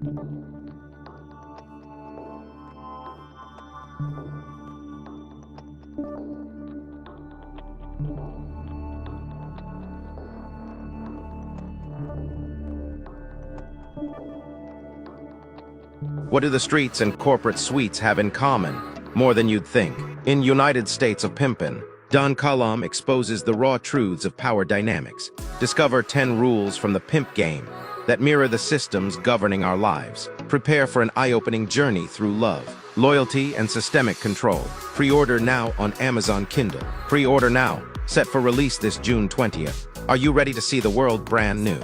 What do the streets and corporate suites have in common? More than you'd think. In United States of Pimpin', Don Kilam exposes the raw truths of power dynamics. Discover 10 rules from the pimp game that mirror the systems governing our lives. Prepare for an eye-opening journey through love, loyalty, and systemic control. Pre-order now on Amazon Kindle. Pre-order now, set for release this June 20th. Are you ready to see the world brand new?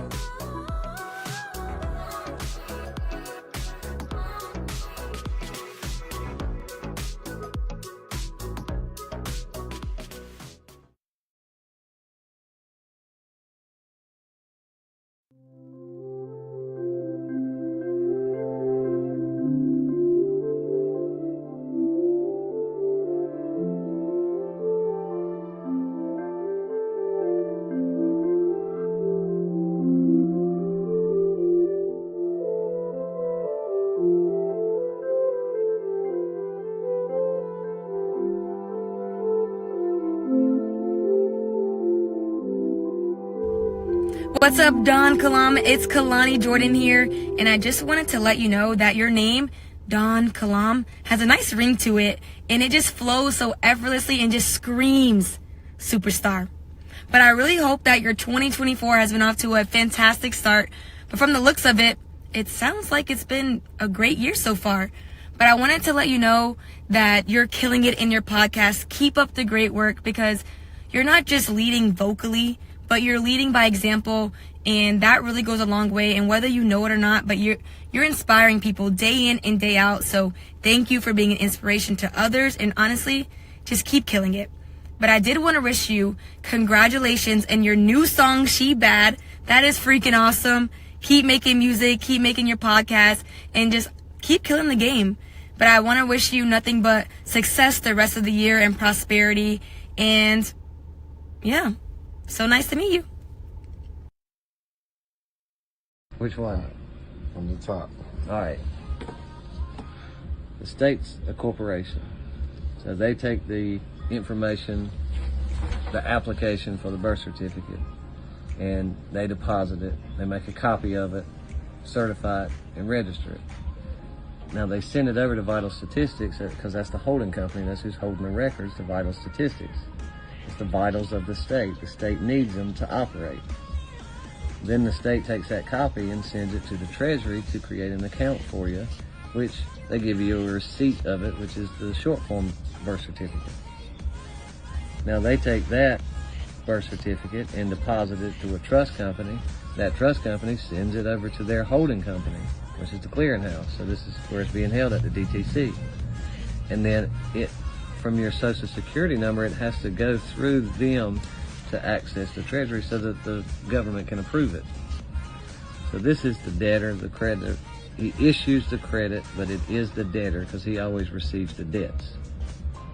What's up, Don Kilam? It's Kalani Jordan here, and I just wanted to let you know that your name, Don Kilam, has a nice ring to it, and it just flows so effortlessly and just screams superstar. But I really hope that your 2024 has been off to a fantastic start. But from the looks of it, it sounds like it's been a great year so far. But I wanted to let you know that you're killing it in your podcast. Keep up the great work, because you're not just leading vocally, but you're leading by example, and that really goes a long way. And whether you know it or not, but you're inspiring people day in and day out. So thank you for being an inspiration to others, and honestly, just keep killing it. But I did want to wish you congratulations and your new song, She Bad. That is freaking awesome. Keep making music, keep making your podcast, and just keep killing the game. But I want to wish you nothing but success the rest of the year and prosperity. And yeah. So nice to meet you. Which one? On the top. All right. The state's a corporation. So they take the information, the application for the birth certificate, and they deposit it. They make a copy of it, certify it, and register it. Now they send it over to Vital Statistics, because that's the holding company. That's who's holding the records, the Vital Statistics. It's the vitals of the state. The state needs them to operate. Then the state takes that copy and sends it to the Treasury to create an account for you, which they give you a receipt of it, which is the short form birth certificate. Now they take that birth certificate and deposit it to a trust company. That trust company sends it over to their holding company, which is the clearinghouse. So this is where it's being held at the DTC. And then from your social security number, it has to go through them to access the Treasury so that the government can approve it. So this is the debtor, the creditor. He issues the credit, but it is the debtor because he always receives the debts.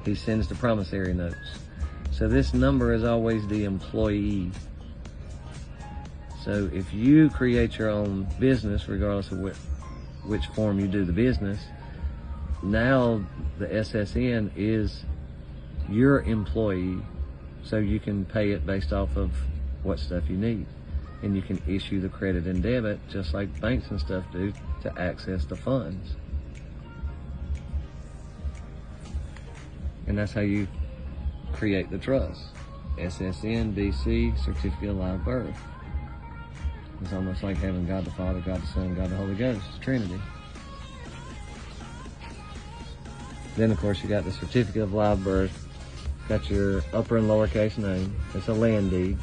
He sends the promissory notes. So this number is always the employee. So if you create your own business, regardless of which form you do the business, now the SSN is your employee, so you can pay it based off of what stuff you need. And you can issue the credit and debit just like banks and stuff do to access the funds. And that's how you create the trust. SSN, BC, Certificate of Live Birth. It's almost like having God the Father, God the Son, God the Holy Ghost, Trinity. Then, of course, you got the Certificate of Live Birth. Got your upper and lowercase name. It's a land deed.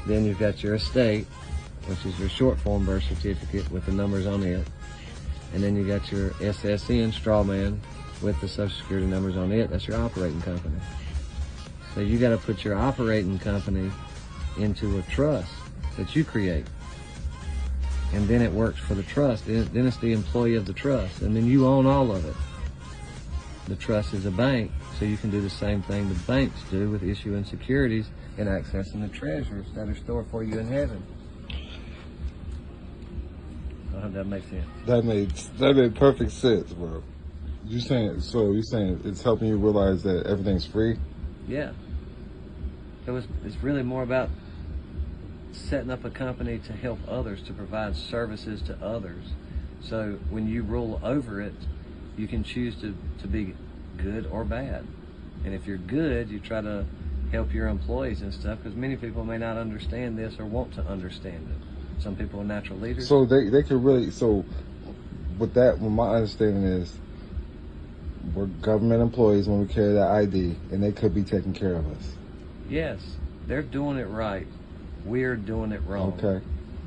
Then you've got your estate, which is your short form birth certificate with the numbers on it. And then you got your SSN, Strawman, with the Social Security numbers on it. That's your operating company. So you got to put your operating company into a trust that you create. And then it works for the trust. Then it's the employee of the trust. And then you own all of it. The trust is a bank, so you can do the same thing the banks do with issuing securities and accessing the treasures that are stored for you in heaven. That makes sense. That made perfect sense, bro. You saying it's helping you realize that everything's free? Yeah. It's really more about setting up a company to help others, to provide services to others. So when you rule over it, you can choose to be good or bad. And if you're good, you try to help your employees and stuff, because many people may not understand this or want to understand it. Some people are natural leaders. So they could really, so with that, what my understanding is, we're government employees when we carry that ID, and they could be taking care of us. Yes, they're doing it right. We're doing it wrong. Okay.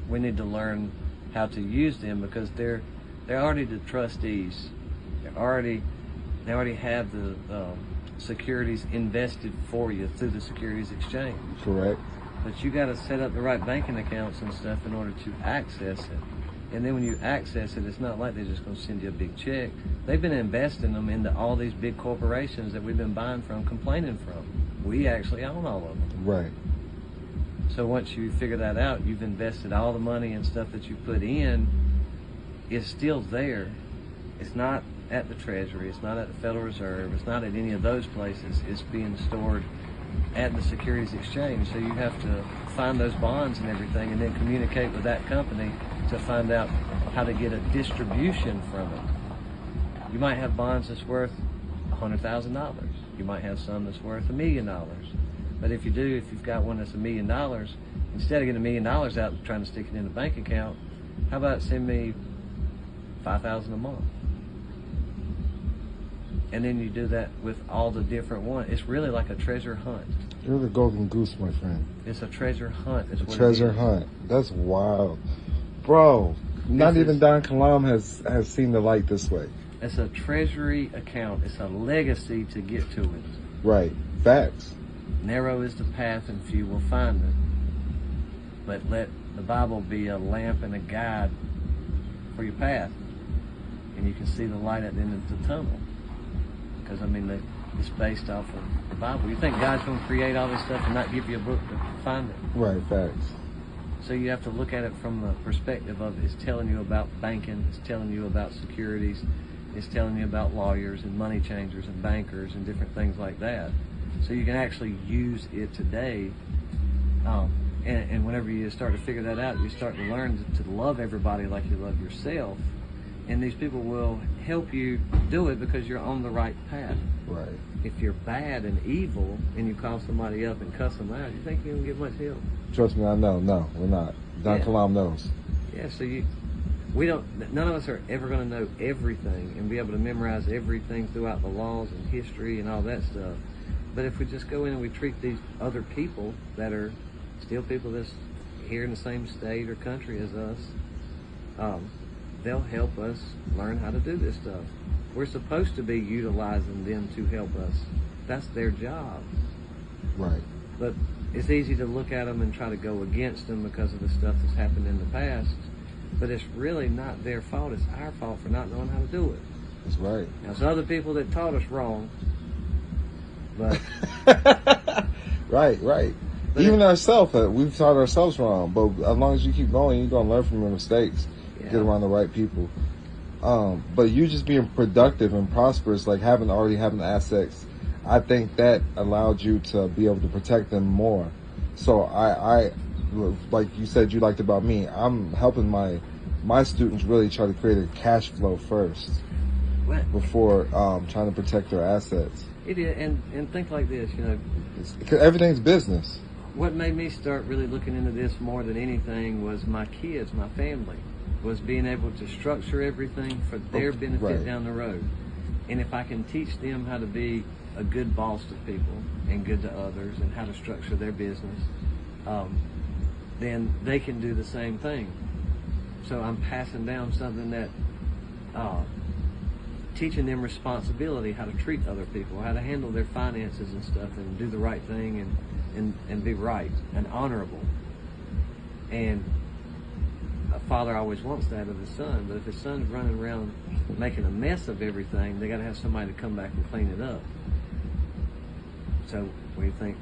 We need to learn how to use them, because they're already the trustees. They already have the securities invested for you through the securities exchange. Correct. But you got to set up the right banking accounts and stuff in order to access it. And then when you access it, it's not like they're just going to send you a big check. They've been investing them into all these big corporations that we've been buying from, complaining from. We actually own all of them. Right. So once you figure that out, you've invested all the money and stuff that you put in is still there. It's not at the Treasury, it's not at the Federal Reserve, it's not at any of those places. It's being stored at the Securities Exchange. So you have to find those bonds and everything, and then communicate with that company to find out how to get a distribution from it. You might have bonds that's worth $100,000. You might have some that's worth $1 million. But if you've got one that's $1 million, instead of getting $1 million out and trying to stick it in a bank account, how about send me $5,000 a month? And then you do that with all the different ones. It's really like a treasure hunt. You're the golden goose, my friend. It's a treasure hunt. It's what Treasure hunt. That's wild. Bro, not even Don Kilam has seen the light this way. It's a treasury account. It's a legacy to get to it. Right. Facts. Narrow is the path and few will find it. But let the Bible be a lamp and a guide for your path. And you can see the light at the end of the tunnel. Because, I mean, it's based off of the Bible. You think God's going to create all this stuff and not give you a book to find it? Right, facts. So you have to look at it from the perspective of it's telling you about banking, it's telling you about securities, it's telling you about lawyers and money changers and bankers and different things like that. So you can actually use it today. And whenever you start to figure that out, you start to learn to love everybody like you love yourself. And these people will help you do it because you're on the right path. Right. If you're bad and evil and you call somebody up and cuss them out, you think you're going to get much help? Trust me, I know. No, we're not. Don Kilam knows. Yeah, so none of us are ever going to know everything and be able to memorize everything throughout the laws and history and all that stuff. But if we just go in and we treat these other people that are still people that's here in the same state or country as us, they'll help us learn how to do this stuff. We're supposed to be utilizing them to help us. That's their job. Right. But it's easy to look at them and try to go against them because of the stuff that's happened in the past. But it's really not their fault. It's our fault for not knowing how to do it. That's right. Now, it's other people that taught us wrong. But right. But even ourselves, we've taught ourselves wrong. But as long as you keep going, you're going to learn from your mistakes. Yeah. Get around the right people. But you just being productive and prosperous, like already having assets, I think that allowed you to be able to protect them more. So I like you said you liked about me, I'm helping my students really try to create a cash flow first before trying to protect their assets. It is, and think like this, Because everything's business. What made me start really looking into this more than anything was my kids, my family, was being able to structure everything for their benefit down the road. And if I can teach them how to be a good boss to people and good to others and how to structure their business, then they can do the same thing. So I'm passing down something that, teaching them responsibility, how to treat other people, how to handle their finances and stuff and do the right thing and be right and honorable. And a father always wants that of his son, but if his son's running around making a mess of everything, they got to have somebody to come back and clean it up. So we think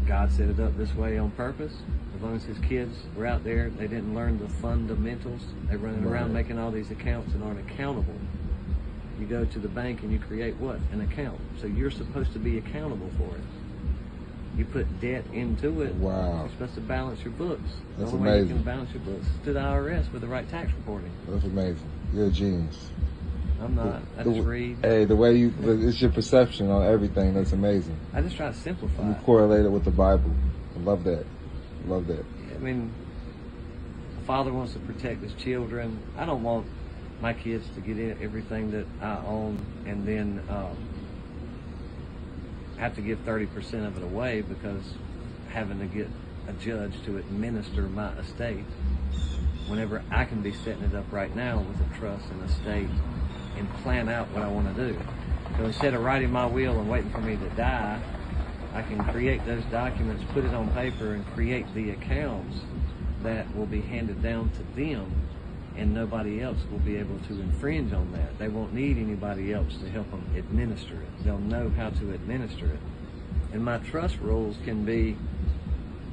God set it up this way on purpose. As long as his kids were out there, they didn't learn the fundamentals. They're running around making all these accounts and aren't accountable. You go to the bank and you create what? An account. So you're supposed to be accountable for it. You put debt into it. Wow. You're supposed to balance your books. That's the only way you amazing. can balance your books is to the IRS with the right tax reporting. That's amazing. You're a genius. I'm not. I just read. Hey, the way it's your perception on everything. That's amazing. I just try to simplify You it. correlate it with the Bible. I love that. Love that. I mean, a father wants to protect his children. I don't want my kids to get in everything that I own and then have to give 30% of it away because having to get a judge to administer my estate whenever I can be setting it up right now with a trust and estate and plan out what I want to do. So instead of writing my will and waiting for me to die, I can create those documents, put it on paper, and create the accounts that will be handed down to them, and nobody else will be able to infringe on that. They won't need anybody else to help them administer it. They'll know how to administer it. And my trust rules can be,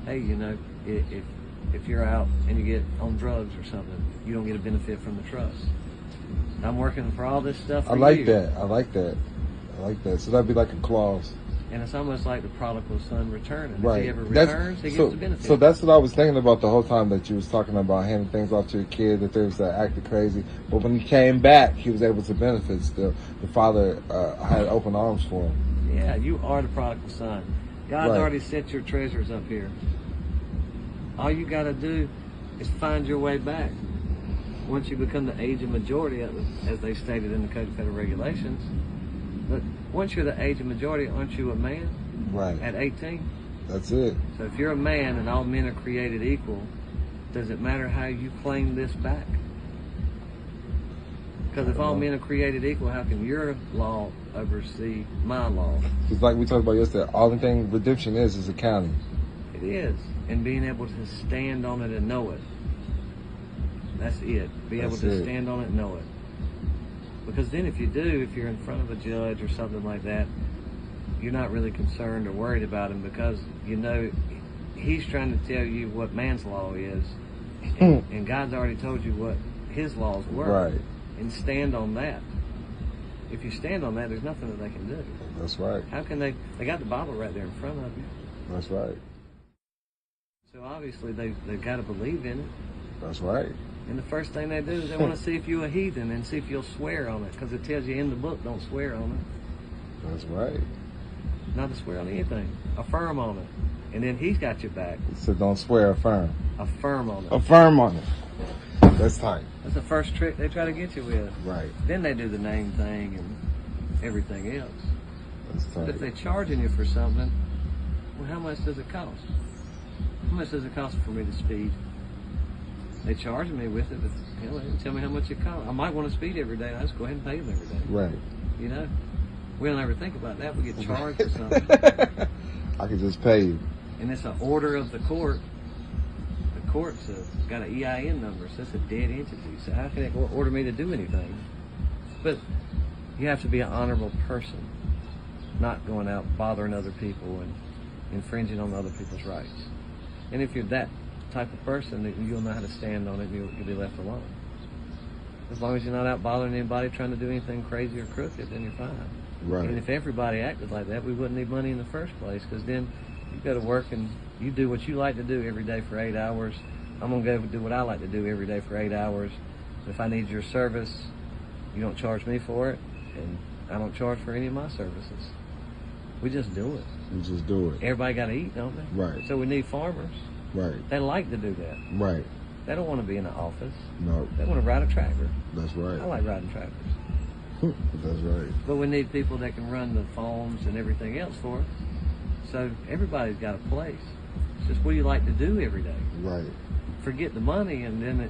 hey, you know, if you're out and you get on drugs or something, you don't get a benefit from the trust. I'm working for all this stuff for I like you. that. I like that. I like that. So that'd be like a clause. And it's almost like the prodigal son returning. Right. If he ever returns, he gets the benefit. So that's what I was thinking about the whole time that you was talking about handing things off to your kid, that there was that acted crazy. But when he came back, he was able to benefit still. The father had open arms for him. Yeah, you are the prodigal son. God's already set your treasures up here. All you got to do is find your way back. Once you become the age of majority, as they stated in the Code of Federal Regulations. But once you're the age of majority, aren't you a man? Right. At 18? That's it. So if you're a man and all men are created equal, does it matter how you claim this back? Because if all men are created equal, how can your law oversee my law? Because like we talked about yesterday, all the thing redemption is accounting. It is. And being able to stand on it and know it. That's it. Be able to stand on it and know it. Because then if you're in front of a judge or something like that, you're not really concerned or worried about him because you know he's trying to tell you what man's law is. And God's already told you what his laws were. Right. And stand on that. If you stand on that, there's nothing that they can do. That's right. How can they got the Bible right there in front of you. That's right. So obviously they've got to believe in it. That's right. And the first thing they do is they want to see if you're a heathen and see if you'll swear on it. Because it tells you in the book, don't swear on it. That's right. Not to swear on anything. Affirm on it. And then he's got your back. So don't swear, affirm. Affirm on it. Affirm on it. That's tight. That's the first trick they try to get you with. Right. Then they do the name thing and everything else. That's But if tight. they're charging you for something, well, how much does it cost? How much does it cost for me to speed? They charge me with it, but you know, they didn't tell me how much it costs. I might want to speed every day. I just go ahead and pay them every day. Right. You know, we don't ever think about that. We get charged for something, I could just pay you. and it's an order of the court. The court's got an EIN number, so it's a dead entity. So how can it order me to do anything? But you have to be an honorable person, not going out bothering other people and infringing on other people's rights. And if you're that type of person, that you'll know how to stand on it and you'll be left alone. As long as you're not out bothering anybody trying to do anything crazy or crooked, then you're fine. Right. And if everybody acted like that, we wouldn't need money in the first place, because then you go to work and you do what you like to do every day for 8 hours. I'm going to go do what I like to do every day for 8 hours. If I need your service, you don't charge me for it, and I don't charge for any of my services. We just do it. You just do it. Everybody got to eat, don't they? Right. So we need farmers. Right. They like to do that. Right. They don't want to be in the office. No. They want to ride a tractor. That's right. I like riding tractors. That's right. But we need people that can run the phones and everything else for us. So everybody's got a place. It's just what do you like to do every day? Right. Forget the money, and then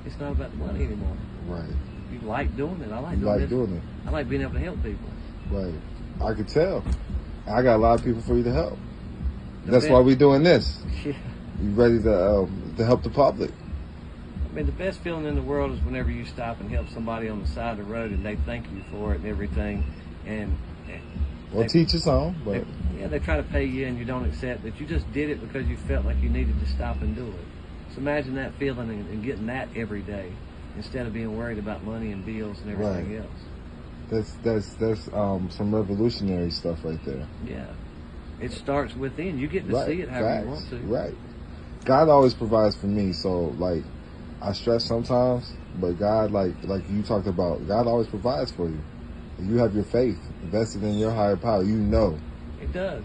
it's not about the money anymore. Right. You like doing it. I like You doing like this. doing it. I like being able to help people. Right. I could tell. I got a lot of people for you to help. The That's best- why we're doing this. Yeah. You ready to help the public? I mean, the best feeling in the world is whenever you stop and help somebody on the side of the road and they thank you for it and everything. And Well, teach us on, but Yeah, they try to pay you and you don't accept that. You just did it because you felt like you needed to stop and do it. So imagine that feeling and getting that every day instead of being worried about money and bills and everything else. That's some revolutionary stuff right there. Yeah. It starts within. You get to see it however you want to. Right. God always provides for me, so like I stress sometimes, but God, like you talked about, God always provides for you. You have your faith invested in your higher power. You know. It does.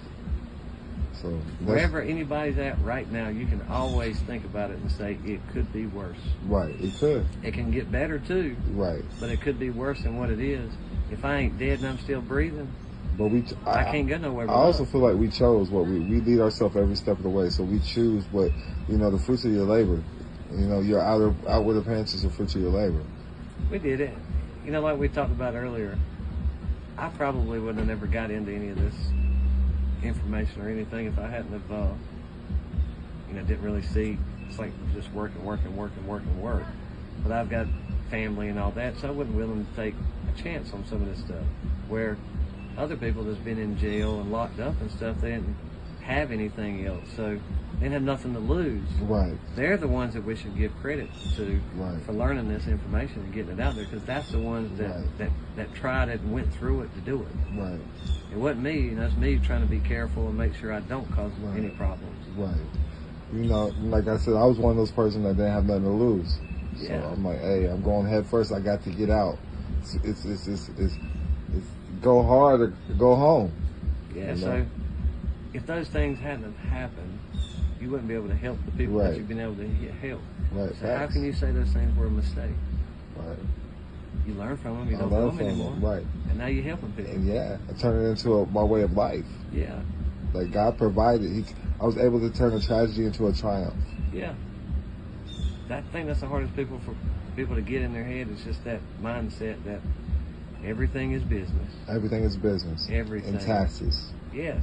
So wherever anybody's at right now, you can always think about it and say it could be worse. Right. It could. It can get better too. Right. But it could be worse than what it is. If I ain't dead and I'm still breathing, but I can't go nowhere. I also feel like we chose what we lead ourselves every step of the way. So we choose what, the fruits of your labor. Your outward appearances are fruits of your labor. We did it. Like we talked about earlier, I probably wouldn't have never got into any of this information or anything if I hadn't have, didn't really see. It's like just work. But I've got family and all that, so I wasn't willing to take a chance on some of this stuff. Where other people that's been in jail and locked up and stuff, they didn't have anything else, so they didn't have nothing to lose. Right. They're the ones that we should give credit to for learning this information and getting it out there, because that's the ones that tried it and went through it to do it. Right. It wasn't me. It's me trying to be careful and make sure I don't cause any problems. Right. Like I said, I was one of those persons that didn't have nothing to lose. So I'm like, hey, I'm going head first. I got to get out. It's go hard or go home. Yeah. So if those things hadn't have happened, you wouldn't be able to help the people that you've been able to help. Right. So how can you say those things were a mistake? Right. You learn from them. You don't do them anymore. Right. And now you're helping people. And I turned it into my way of life. Yeah. Like God provided. I was able to turn a tragedy into a triumph. Yeah. I think that's the hardest for people to get in their head. It's just that mindset that everything is business. Everything is business. Everything. And taxes. Yes.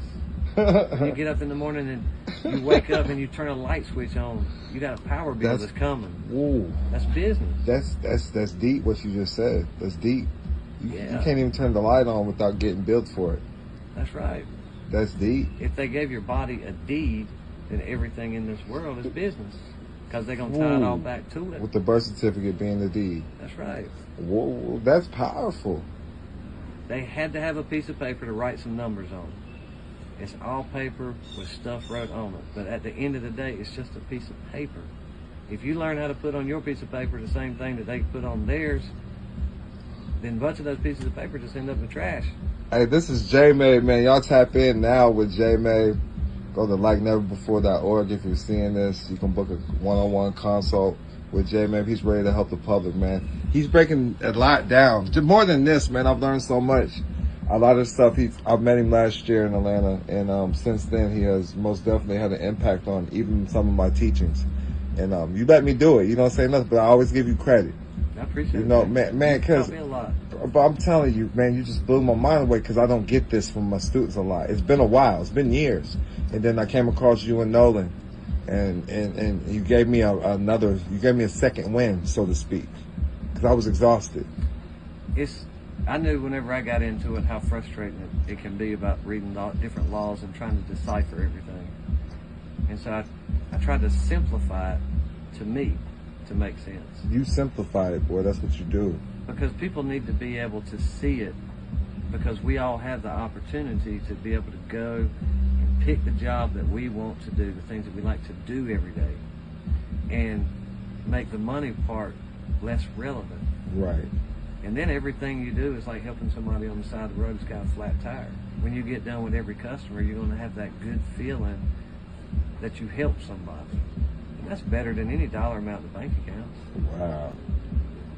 When you get up in the morning and you wake up and you turn a light switch on, you got a power bill that's coming. Ooh. That's business. That's deep what you just said. That's deep. You can't even turn the light on without getting billed for it. That's right. That's deep. If they gave your body a deed, then everything in this world is business. Because they're going to tie it all back to it. With the birth certificate being the deed. That's right. Whoa, that's powerful. They had to have a piece of paper to write some numbers on. It's all paper with stuff wrote on it. But at the end of the day, it's just a piece of paper. If you learn how to put on your piece of paper the same thing that they put on theirs, then a bunch of those pieces of paper just end up in the trash. Hey, this is J-May, man. Y'all tap in now with J-May. Go to likeneverbefore.org if you're seeing this. You can book a one-on-one consult with J-May. He's ready to help the public, man. He's breaking a lot down. More than this, man, I've learned so much. A lot of stuff. I've met him last year in Atlanta, and since then he has most definitely had an impact on even some of my teachings. And you let me do it. You don't say nothing, but I always give you credit. I appreciate it. Man, because me a lot. But I'm telling you, man, you just blew my mind away because I don't get this from my students a lot. It's been a while. It's been years. And then I came across you and Nolan, and you gave me a second win, so to speak, because I was exhausted. I knew whenever I got into it how frustrating it can be about reading different laws and trying to decipher everything. And so I tried to simplify it to me to make sense. You simplify it, boy. That's what you do. Because people need to be able to see it, because we all have the opportunity to be able to go and pick the job that we want to do, the things that we like to do every day, and make the money part less relevant. Right. And then everything you do is like helping somebody on the side of the road who's got a flat tire. When you get done with every customer, you're going to have that good feeling that you helped somebody. And that's better than any dollar amount in the bank account. Wow.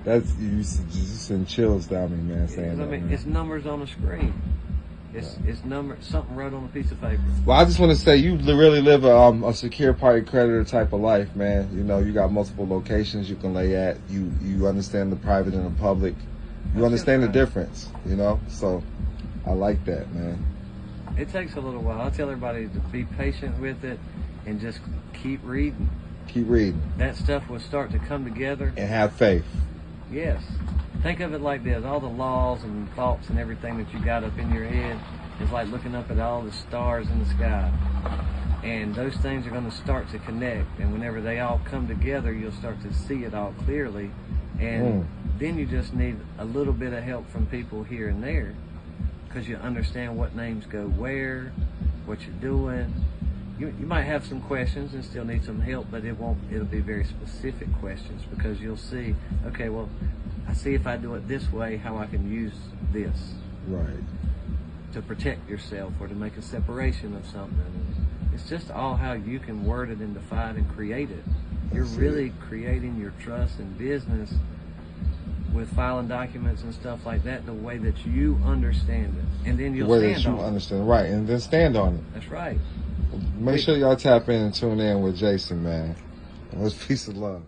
That's, you send chills down me, man, saying that. I mean, it's numbers on a screen. It's something wrote on a piece of paper. Well, I just want to say you really live a secure party creditor type of life, man. You got multiple locations you can lay at. You understand the private and the public. You understand the difference, So I like that, man. It takes a little while. I tell everybody to be patient with it and just keep reading. Keep reading. That stuff will start to come together. And have faith. Yes. Think of it like this. All the laws and thoughts and everything that you got up in your head, It's like looking up at all the stars in the sky. And those things are going to start to connect. And whenever they all come together, you'll start to see it all clearly. And then you just need a little bit of help from people here and there, because you understand what names go where, what you're doing. You might have some questions and still need some help, but it'll be very specific questions, because you'll see, okay, well, I see if I do it this way, how I can use this. Right. To protect yourself or to make a separation of something. It's just all how you can word it and define and create it. You're really creating your trust in business with filing documents and stuff like that the way that you understand it. And then you'll stand on it. Understand, right, and then stand on it. That's right. Make sure y'all tap in and tune in with Jason, man. And let's peace of love.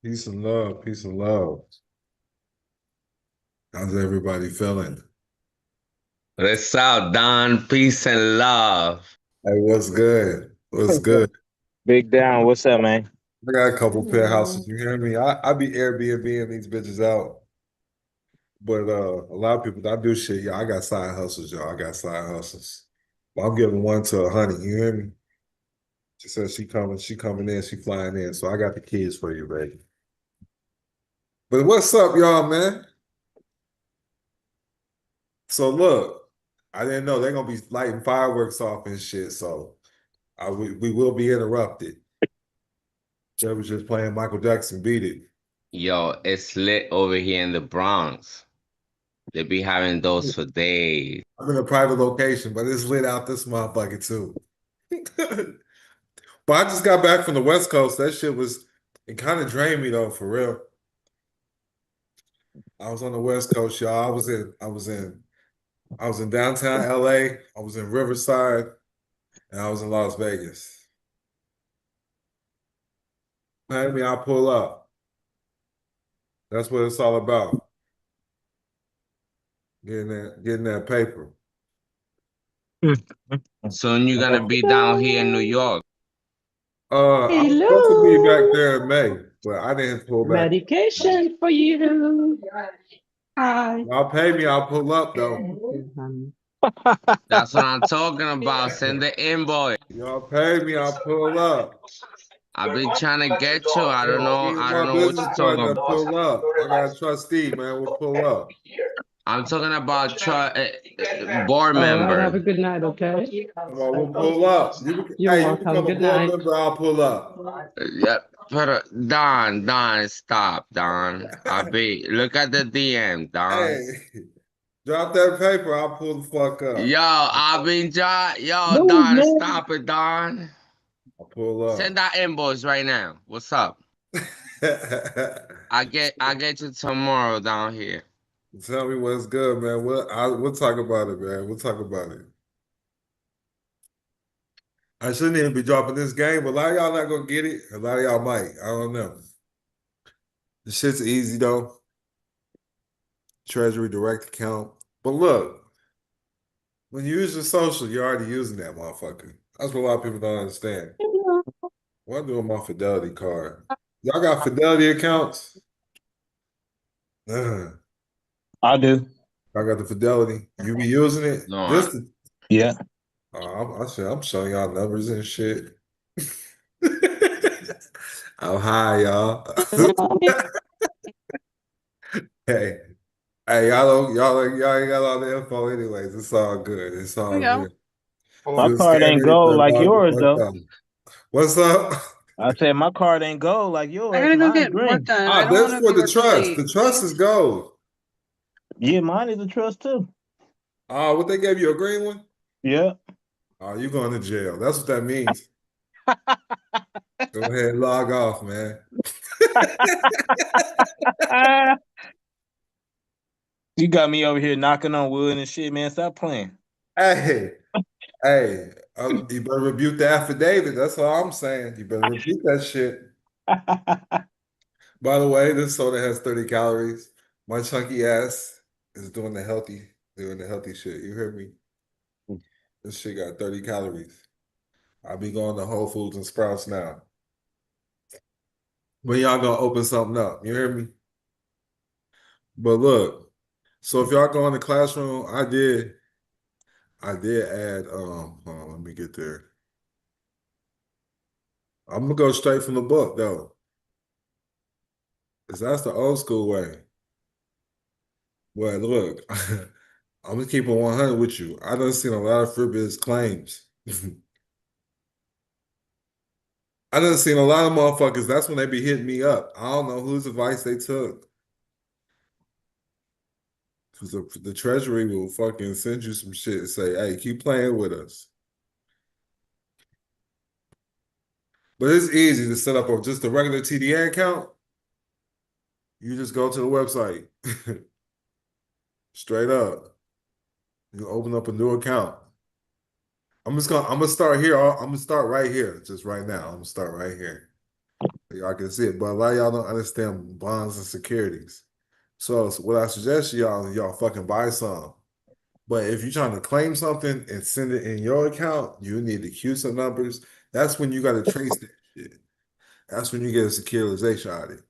Peace and love, peace and love. How's everybody feeling? What's up, Don? Peace and love. Hey, what's good? What's good? Big Down, what's up, man? I got a couple pair houses, you hear me? I be Airbnb-ing these bitches out. But a lot of people, I do shit, y'all. I got side hustles, y'all. I got side hustles. But I'm giving one to a honey, you hear me? She said she coming in, she flying in. So I got the keys for you, baby. But what's up, y'all, man? So look, I didn't know they're gonna be lighting fireworks off and shit. So we will be interrupted. They was just playing Michael Jackson Beat It. Yo, it's lit over here in the Bronx. They be having those for days. I'm in a private location, but it's lit out this motherfucker too. But I just got back from the West Coast. That shit it kind of drained me though, for real. I was on the West Coast, y'all. I was in downtown LA. I was in Riverside, and I was in Las Vegas. Maybe I'll pull up. That's what it's all about. Getting that paper. Soon you're gonna be down here in New York. I'm supposed to be back there in May, but I didn't pull back. Medication for you. Hi. Y'all pay me, I'll pull up though. That's what I'm talking about. Send the invoice. Y'all pay me, I'll pull up. I've been trying to get you. I don't know what you're talking about. Pull up. I got a trustee, man. We'll pull up. I'm talking about board member. Have a good night, okay? Come on, we'll pull up. You're welcome. You become a board member, I'll pull up. Yep. Don, stop, Don. Look at the DM, Don. Hey, drop that paper, I'll pull the fuck up. Yo, Don, man. Stop it, Don. I'll pull up. Send that invoice right now. What's up? I get you tomorrow down here. Tell me what's good, man. We'll talk about it, man. We'll talk about it. I shouldn't even be dropping this game, but a lot of y'all not gonna get it. A lot of y'all might. I don't know. The shit's easy though. Treasury Direct Account. But look, when you use your social, you're already using that motherfucker. That's what a lot of people don't understand. What I'm doing with my Fidelity card. Y'all got Fidelity accounts? I do. I got the Fidelity. You be using it? No. Yeah. I'm showing y'all numbers and shit. I'm high, y'all. Hey, y'all ain't got all the info anyways. It's all good. It's all good. My card ain't gold like yours though. What's up? I said my card ain't gold like yours. I gotta go get work done. That's for the trust. The trust is gold. Yeah, mine is a trust too. What they gave you, a green one? Yeah. Oh, you going to jail. That's what that means. Go ahead and log off, man. You got me over here knocking on wood and shit, man. Stop playing. Hey, you better rebuke the affidavit. That's all I'm saying. You better rebuke that shit. By the way, this soda has 30 calories. My chunky ass is doing the healthy shit. You hear me? This shit got 30 calories. I'll be going to Whole Foods and Sprouts now. When y'all gonna open something up? You hear me? But look, so if y'all go in the classroom, I did add hold on, let me get there. I'm gonna go straight from the book though. Cause that's the old school way. Well, look, I'm gonna keep it 100 with you. I done seen a lot of frivolous claims. I done seen a lot of motherfuckers. That's when they be hitting me up. I don't know whose advice they took. Cause the Treasury will fucking send you some shit and say, "Hey, keep playing with us." But it's easy to set up just a regular TDA account. You just go to the website. Straight up. You open up a new account. I'm gonna start here. I'm gonna start right here, just right now. I'm gonna start right here. Y'all can see it, but a lot of y'all don't understand bonds and securities. So what I suggest y'all fucking buy some. But if you're trying to claim something and send it in your account, you need the CUSIP numbers. That's when you got to trace that shit. That's when you get a securitization audit.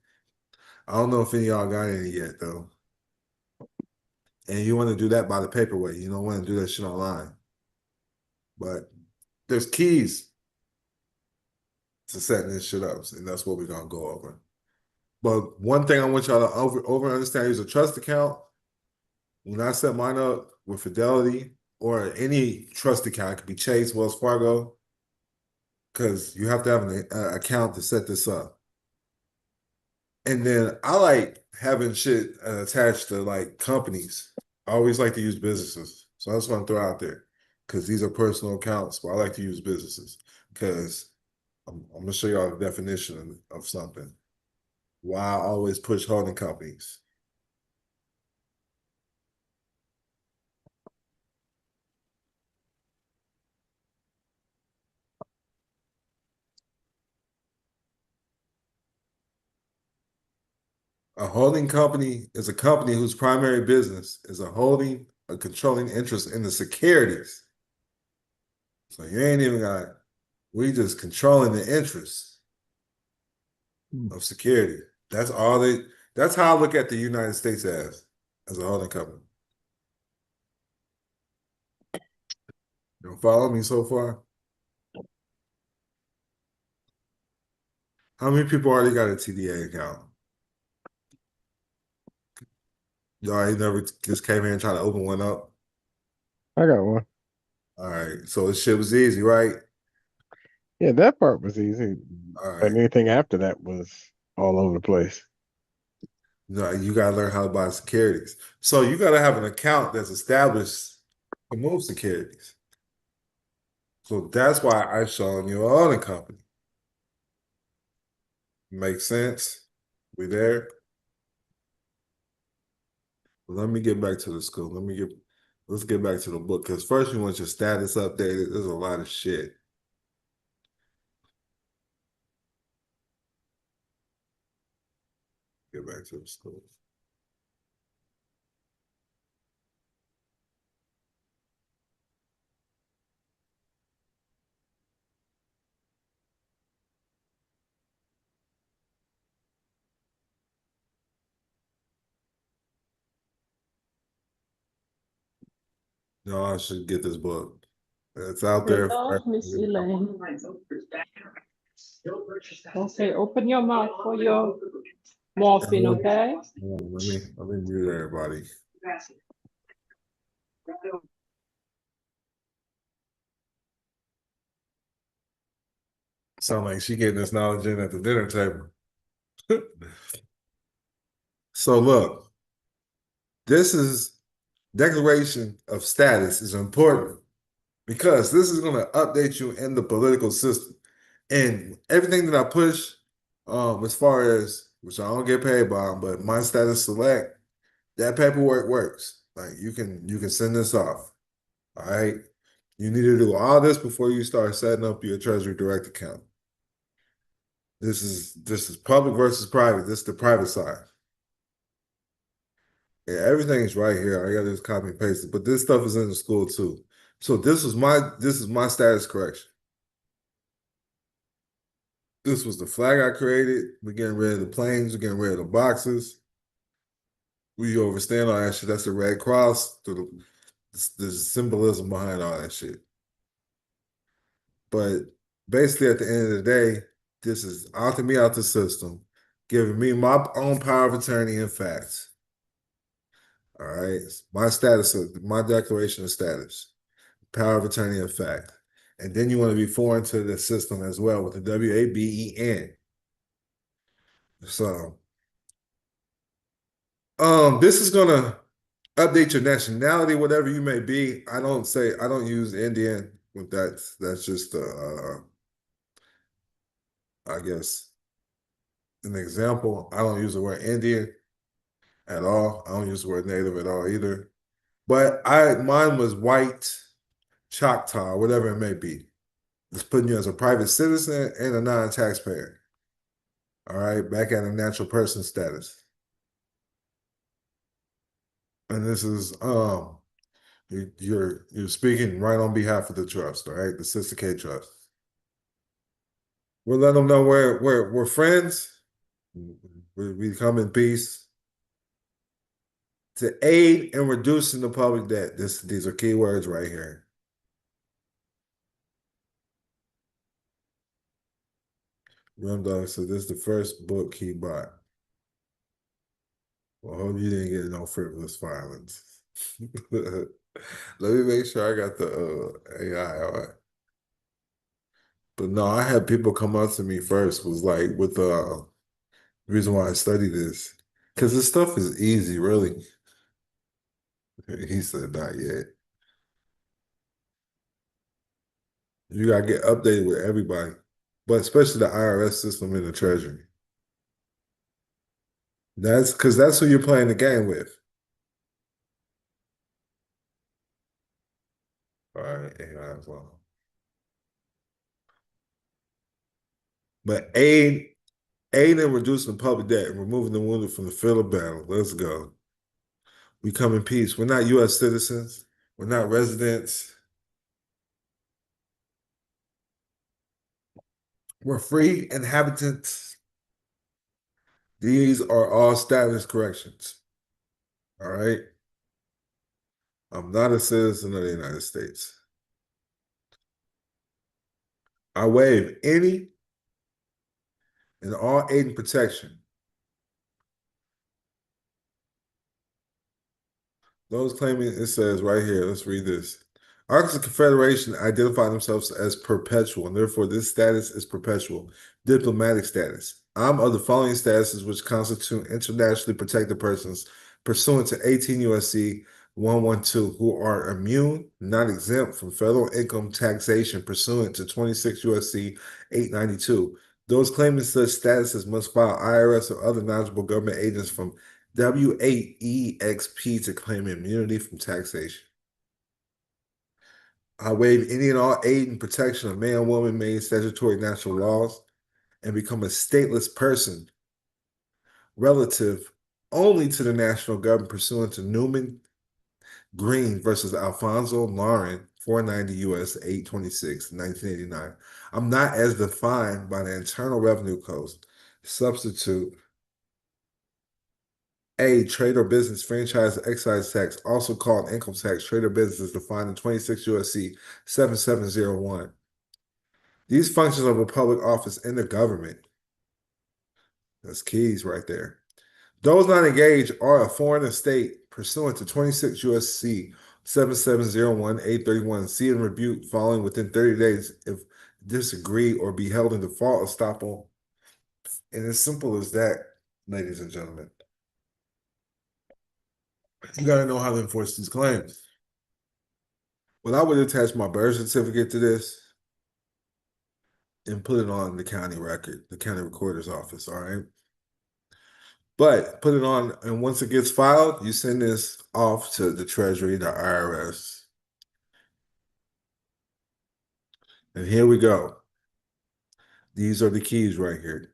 I don't know if any of y'all got any yet though. And you want to do that by the paper way. You don't want to do that shit online. But there's keys to setting this shit up, and that's what we're gonna go over. But one thing I want y'all to over understand is a trust account. When I set mine up with Fidelity or any trust account, it could be Chase, Wells Fargo, because you have to have an account to set this up. And then I like having shit attached to like companies. I always like to use businesses. So I just want to throw out there because these are personal accounts, but I like to use businesses because I'm going to show y'all the definition of something. Why I always push holding companies. A holding company is a company whose primary business is a controlling interest in the securities. So you ain't even got, we just controlling the interest of security. That's how I look at the United States as a holding company. You don't follow me so far? How many people already got a TDA account? Y'all ain't never just came here and tried to open one up? I got one. All right. So this shit was easy, right? Yeah, that part was easy. All right. But anything after that was all over the place. No, you gotta learn how to buy securities. So you gotta have an account that's established to move securities. So that's why I showing you a holding company. Makes sense? We there? Let me get back to the school. Let's get back to the book. Because first you want your status updated. There's a lot of shit. Get back to the school. No, I should get this book. It's out there. Hello, Miss Elaine. Okay, open your mouth for your morphine, okay? Let me mute everybody. Sound like she getting this knowledge in at the dinner table. So look, this is declaration of status is important because this is going to update you in the political system. And everything that I push, as far as, which I don't get paid by, but my status select, that paperwork works. Like you can send this off. All right. You need to do all this before you start setting up your Treasury Direct account. This is public versus private. This is the private side. Yeah, everything's right here. I got to just copy and paste it. But this stuff is in the school too. So this is my status correction. This was the flag I created. We're getting rid of the planes. We're getting rid of the boxes. We overstand all that shit. That's the red cross. The symbolism behind all that shit. But basically, at the end of the day, this is opting me out the system, giving me my own power of attorney and facts. All right, my status, my declaration of status, power of attorney and fact. And then you want to be foreign to the system as well with the WABEN. So, this is gonna update your nationality, whatever you may be. I don't use Indian. With that's just I guess an example. I don't use the word Indian at all. I don't use the word native at all either. But mine was white, Choctaw, whatever it may be. It's putting you as a private citizen and a non-taxpayer. All right, back at a natural person status. And this is you're speaking right on behalf of the trust, all right, the Sister K Trust. We'll let them know we're friends. We come in peace to aid in reducing the public debt. These are keywords right here. Rumdog, so this is the first book he bought. Well, I hope you didn't get no frivolous violence. Let me make sure I got the AI. All right. But no, I had people come up to me first, was like, with the reason why I study this. Because this stuff is easy, really. He said, not yet. You got to get updated with everybody, but especially the IRS system and the Treasury. That's because that's who you're playing the game with. All right, AI as well. But aid in reducing public debt and removing the wounded from the field of battle. Let's go. We come in peace. We're not U.S. citizens. We're not residents. We're free inhabitants. These are all status corrections. All right? I'm not a citizen of the United States. I waive any and all aid and protection. Those claiming, it says right here, let's read this. Articles of Confederation identify themselves as perpetual, and therefore this status is perpetual. Diplomatic status. I'm of the following statuses which constitute internationally protected persons pursuant to 18 U.S.C. 112 who are immune, not exempt from federal income taxation pursuant to 26 U.S.C. 892. Those claiming such statuses must file IRS or other knowledgeable government agents from W8EXP to claim immunity from taxation. I waive any and all aid and protection of man, woman, made statutory natural laws and become a stateless person relative only to the national government pursuant to Newman Green versus Alfonso Lauren, 490 U.S. 826, 1989. I'm not as defined by the Internal Revenue Code. Substitute A, trade or business franchise excise tax, also called income tax. Trade or business is defined in 26 U.S.C. 7701. These functions of a public office in the government. That's keys right there. Those not engaged are a foreign estate pursuant to 26 U.S.C. 7701 831. See and rebuke following within 30 days if disagree or be held in default estoppel. And as simple as that, ladies and gentlemen. You got to know how to enforce these claims. Well, I would attach my birth certificate to this and put it on the county record, the county recorder's office, all right? But put it on, and once it gets filed, you send this off to the Treasury, the IRS. And here we go. These are the keys right here.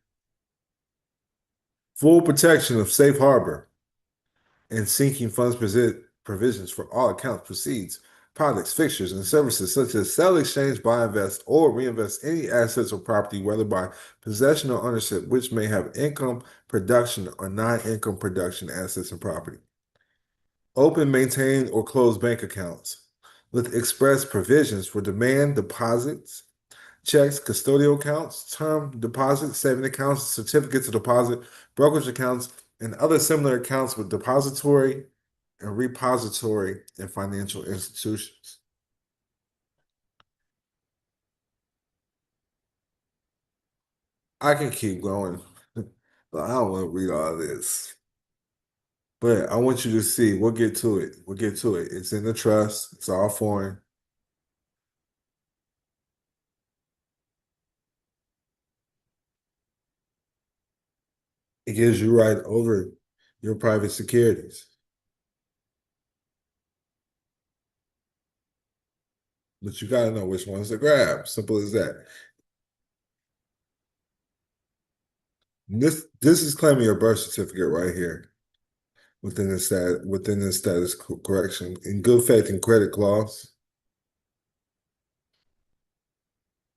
Full protection of safe harbor and sinking funds provisions for all accounts, proceeds, products, fixtures, and services such as sell, exchange, buy, invest, or reinvest any assets or property, whether by possession or ownership, which may have income production or non-income production assets and property. Open, maintain, or close bank accounts with express provisions for demand deposits, checks, custodial accounts, term deposits, saving accounts, certificates of deposit, brokerage accounts, and other similar accounts with depository and repository and financial institutions. I can keep going, but I don't want to read all this. But I want you to see, we'll get to it. We'll get to it. It's in the trust, it's all foreign. It gives you right over your private securities. But you got to know which ones to grab. Simple as that. This is claiming your birth certificate right here within the status correction in good faith and credit clause.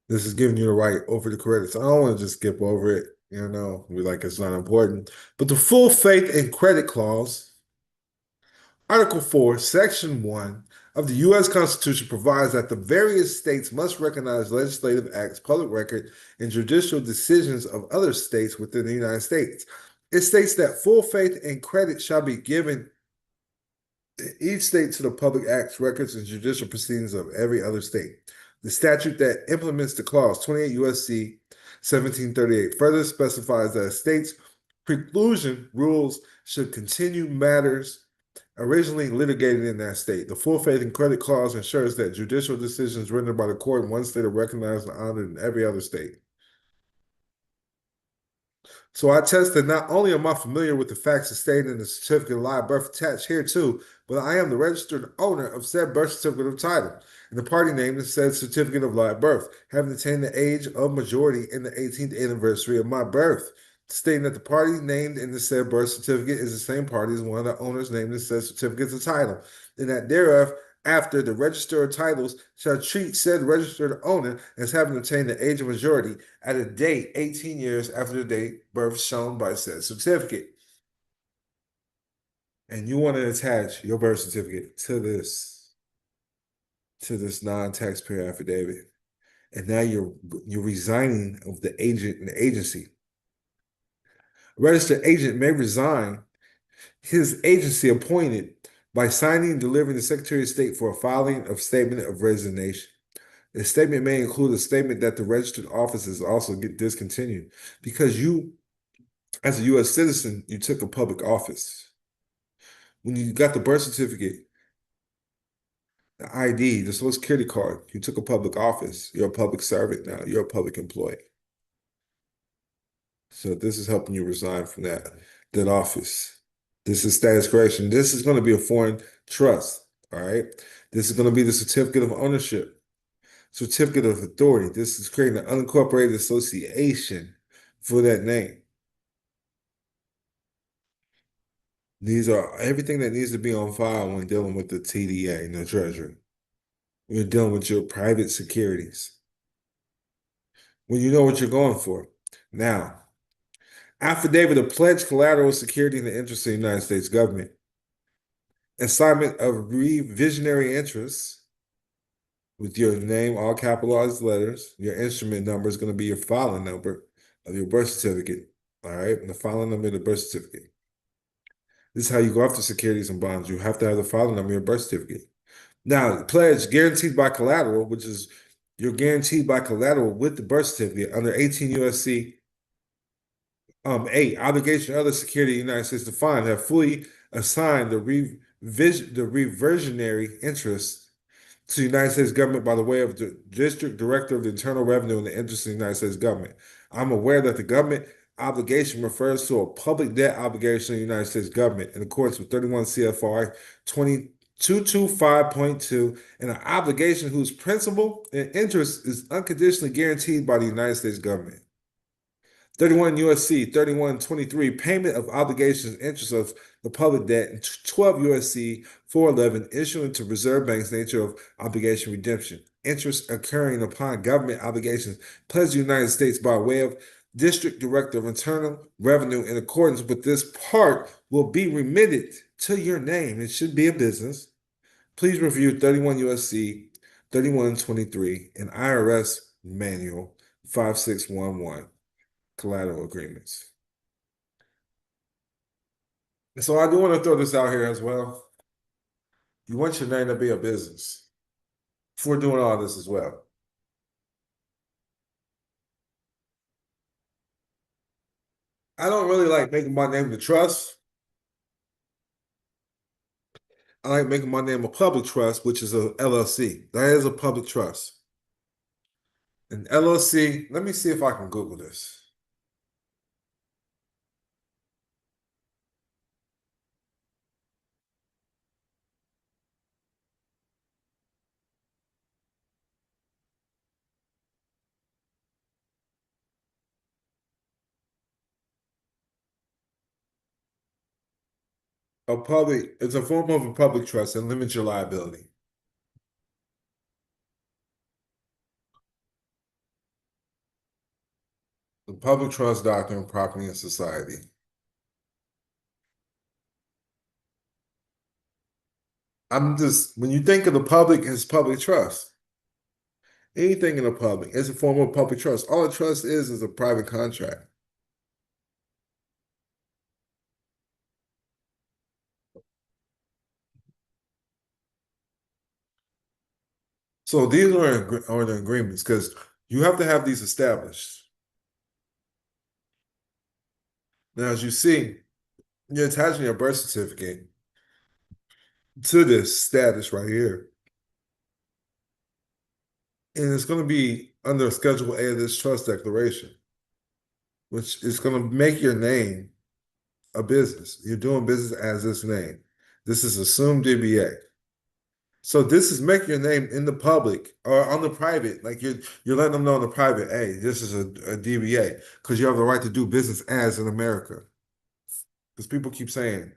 This is giving you the right over the credits. I don't want to just skip over it, you know, be like it's not important. But the full faith and credit clause, Article 4, Section 1 of the U.S. Constitution provides that the various states must recognize legislative acts, public record, and judicial decisions of other states within the United States. It states that full faith and credit shall be given in each state to the public acts, records, and judicial proceedings of every other state. The statute that implements the clause, 28 U.S.C. 1738, further specifies that a state's preclusion rules should continue matters originally litigated in that state. The full faith and credit clause ensures that judicial decisions rendered by the court in one state are recognized and honored in every other state. So I attest that not only am I familiar with the facts stated in the certificate of live birth attached here too, but I am the registered owner of said birth certificate of title and the party named in said certificate of live birth, having attained the age of majority in the 18th anniversary of my birth, stating that the party named in the said birth certificate is the same party as one of the owners named in said certificates of title, and that thereof, after the register of titles shall treat said registered owner as having attained the age of majority at a date 18 years after the date birth shown by said certificate. And you want to attach your birth certificate to this non-taxpayer affidavit. And now you're resigning of the agent and the agency. A registered agent may resign his agency appointed by signing and delivering the Secretary of State for a filing of statement of resignation. The statement may include a statement that the registered office is also discontinued because you, as a U.S. citizen, you took a public office. When you got the birth certificate, the ID, the Social Security card, you took a public office. You're a public servant now. You're a public employee. So this is helping you resign from that office. This is status correction. This is going to be a foreign trust, all right? This is going to be the certificate of ownership, certificate of authority. This is creating an unincorporated association for that name. These are everything that needs to be on file when dealing with the TDA and the Treasury. When you're dealing with your private securities. When you know what you're going for. Now, affidavit of pledge collateral security in the interest of the United States government. Assignment of revisionary interests with your name, all capitalized letters. Your instrument number is going to be your filing number of your birth certificate. All right, and the filing number of the birth certificate. This is how you go after securities and bonds. You have to have the filing number of your birth certificate. Now, the pledge guaranteed by collateral, which is you're guaranteed by collateral with the birth certificate under 18 U.S.C. 8, obligation of other security of the United States defined have fully assigned the reversionary interest to the United States government by the way of the District Director of the Internal Revenue in the interest of the United States government. I'm aware that the government obligation refers to a public debt obligation of the United States government in accordance with 31 CFR 225.2 and an obligation whose principal and interest is unconditionally guaranteed by the United States government. 31 USC 3123, payment of obligations, interest of the public debt, and 12 USC 411, issuance to reserve banks, nature of obligation redemption, interest occurring upon government obligations pledged to the United States by way of District Director of Internal Revenue in accordance with this part will be remitted to your name. It should be a business. Please review 31 USC 3123 and IRS Manual 5611. Collateral agreements. And so I do want to throw this out here as well. You want your name to be a business before doing all this as well. I don't really like making my name the trust. I like making my name a public trust, which is a LLC. That is a public trust. An LLC, let me see if I can Google this. It's a form of a public trust and limits your liability. The public trust doctrine, property and society. When you think of the public, it's public trust. Anything in the public is a form of public trust. All a trust is a private contract. So these are the agreements because you have to have these established. Now, as you see, you're attaching your birth certificate to this status right here. And it's going to be under Schedule A of this trust declaration, which is going to make your name a business. You're doing business as this name. This is assumed DBA. So this is making your name in the public or on the private, like you're letting them know in the private, hey, this is a DBA because you have the right to do business as in America. Because people keep saying,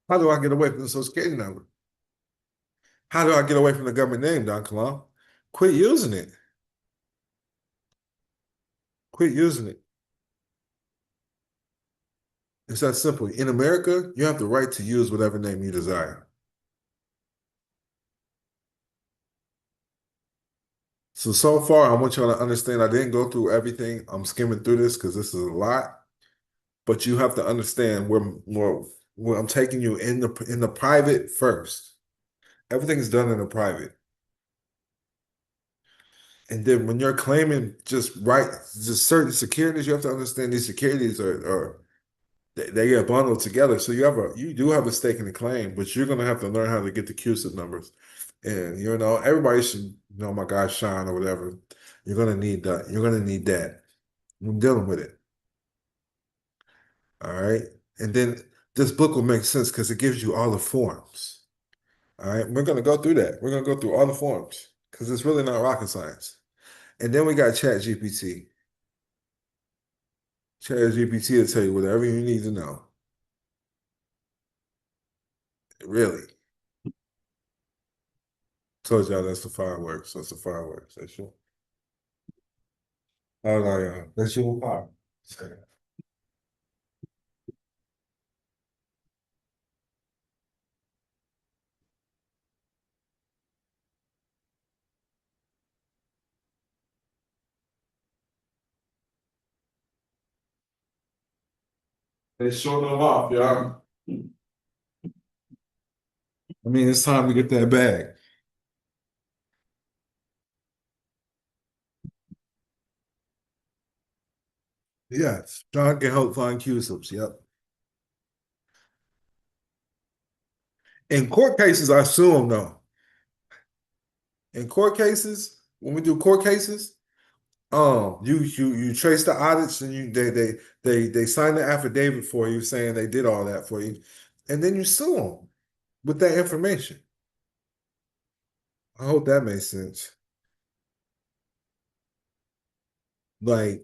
how do I get away from the Social Security number? How do I get away from the government name, Don Kilam? Quit using it. Quit using it. It's that simple. In America, you have the right to use whatever name you desire. So far, I want y'all to understand I didn't go through everything. I'm skimming through this because this is a lot. But you have to understand where I'm taking you in the private first. Everything is done in the private. And then when you're claiming just certain securities, you have to understand these securities they get bundled together. So you do have a stake in the claim, but you're gonna have to learn how to get the CUSIP numbers. And everybody should know my guy Sean or whatever. You're gonna need that. You're gonna need that. I'm dealing with it. All right. And then this book will make sense because it gives you all the forms. All right. We're gonna go through that. We're gonna go through all the forms because it's really not rocket science. And then we got ChatGPT. ChatGPT will tell you whatever you need to know. Really. Told y'all that's the fireworks. That's the fireworks. That's sure. Oh no, yeah. That's your power. They showing them off, y'all. I mean, it's time to get that bag. Yes, John can help find CUSIPs. Yep. In court cases, I sue them though. In court cases, when we do court cases, you trace the audits and they sign the affidavit for you saying they did all that for you, and then you sue them with that information. I hope that makes sense. Like,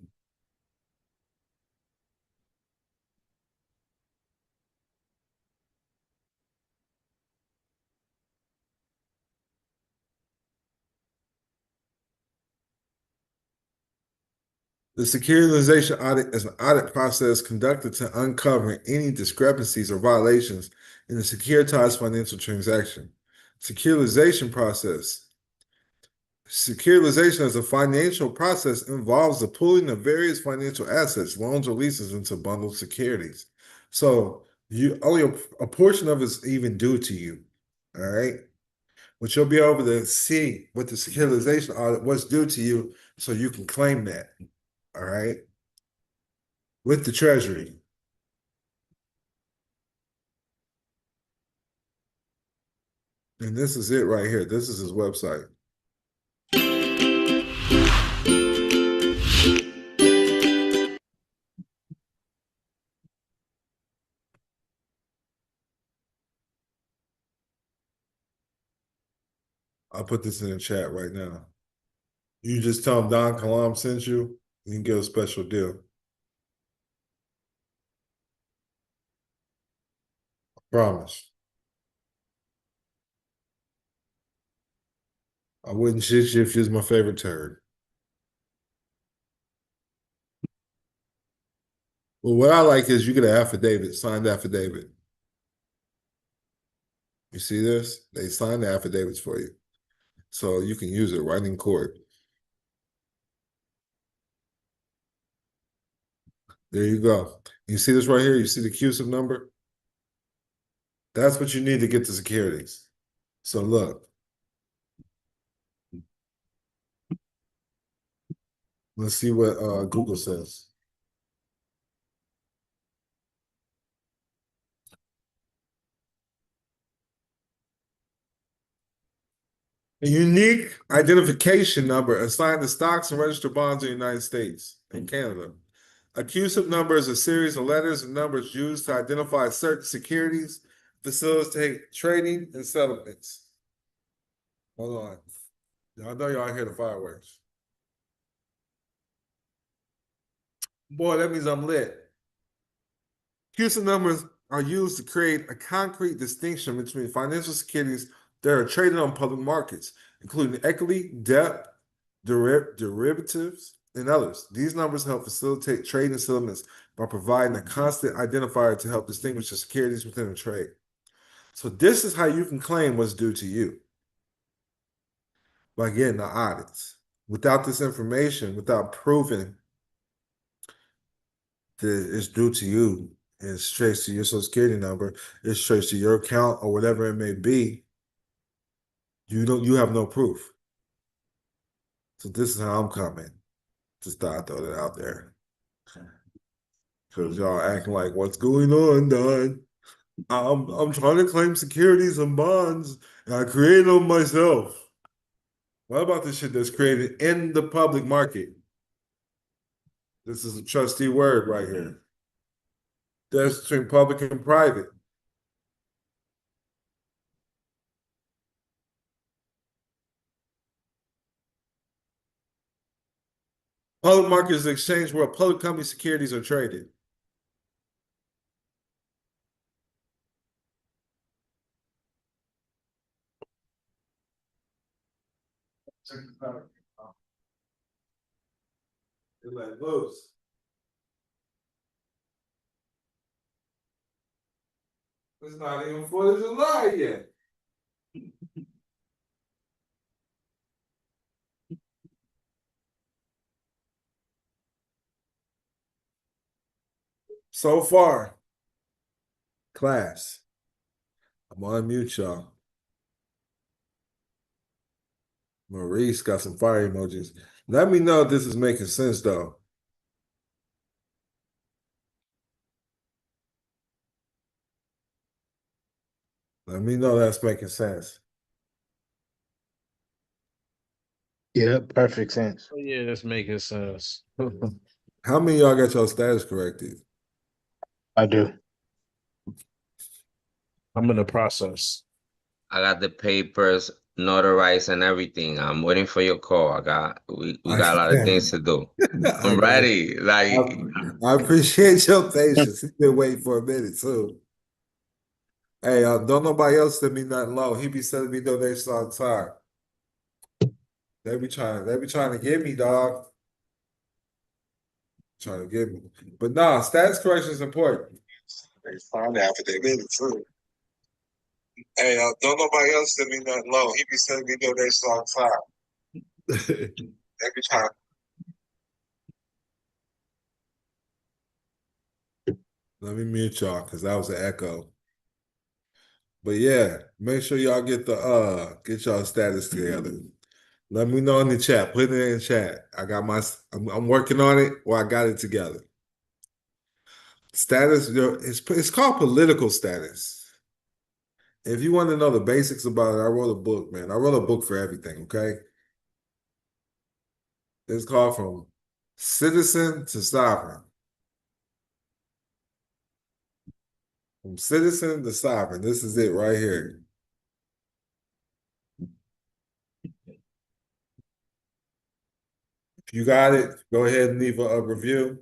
the securitization audit is an audit process conducted to uncover any discrepancies or violations in a securitized financial transaction. Securitization process. Securitization as a financial process involves the pooling of various financial assets, loans, or leases into bundled securities. So you only a portion of it is even due to you. All right. But you'll be able to see with the securitization audit what's due to you so you can claim that. All right. With the Treasury. And this is it right here. This is his website. I'll put this in the chat right now. You just tell him Don Kilam sent you, you can get a special deal. I promise. I wouldn't shit you if you was my favorite turd. Well, what I like is you get an affidavit, signed affidavit. You see this? They sign the affidavits for you. So you can use it right in court. There you go. You see this right here? You see the CUSIP number? That's what you need to get the securities. So look. Let's see what Google says. A unique identification number assigned to stocks and registered bonds in the United States and Canada. A CUSIP number is a series of letters and numbers used to identify certain securities, facilitate trading, and settlements. Hold on. I know y'all hear the fireworks. Boy, that means I'm lit. CUSIP numbers are used to create a concrete distinction between financial securities that are traded on public markets, including equity, debt, derivatives, and others. These numbers help facilitate trade and settlements by providing a constant identifier to help distinguish the securities within a trade. So this is how you can claim what's due to you. By getting the audits. Without this information, without proving that it's due to you, and it's traced to your social security number, it's traced to your account or whatever it may be, you have no proof. So this is how I'm coming. Just thought I'd throw that out there. Because y'all acting like, what's going on, Don? I'm trying to claim securities and bonds, and I created them myself. What about this shit that's created in the public market? This is a trustee word right here. That's between public and private. Public market is an exchange where public company securities are traded. They're like loose. It's not even 4th of July yet. So far, class, I'm on mute, y'all. Maurice got some fire emojis. Let me know if this is making sense, though. Let me know that's making sense. Yeah, perfect sense. Oh, yeah, that's making sense. How many of y'all got your status corrected? I do. I'm in the process. I got the papers notarized and everything. I'm waiting for your call. We got a lot of things I to do. got I'm you. ready. Like I appreciate your patience. He's been waiting for a minute too. Hey, don't nobody else send me nothing low. He be sending me donations all the time. They be trying to get me, dog. Trying to get me. But nah, status correction is important. They find out if they did it too. Hey, don't nobody else send me nothing low. He be sending me donations all the time. They be trying. Let me mute y'all because that was an echo. But yeah, make sure y'all get y'all status together. Let me know in the chat. Put it in the chat. I'm working on it or I got it together. Status, it's called political status. If you want to know the basics about it, I wrote a book, man. I wrote a book for everything, okay? It's called From Citizen to Sovereign. From Citizen to Sovereign. This is it right here. If you got it, go ahead and leave a review.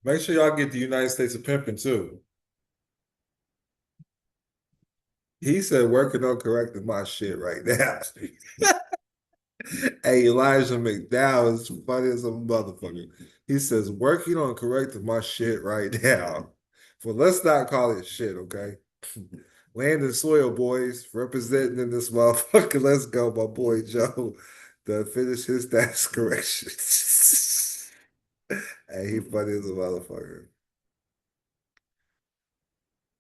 Make sure y'all get the United States of Pimping too. He said working on correcting my shit right now. Hey, Elijah McDowell is funny as a motherfucker. He says working on correcting my shit right now. Well, let's not call it shit, okay? Land and soil boys representing in this motherfucker. Let's go, my boy Joe. To finish his status correction. Hey, he funny as a motherfucker.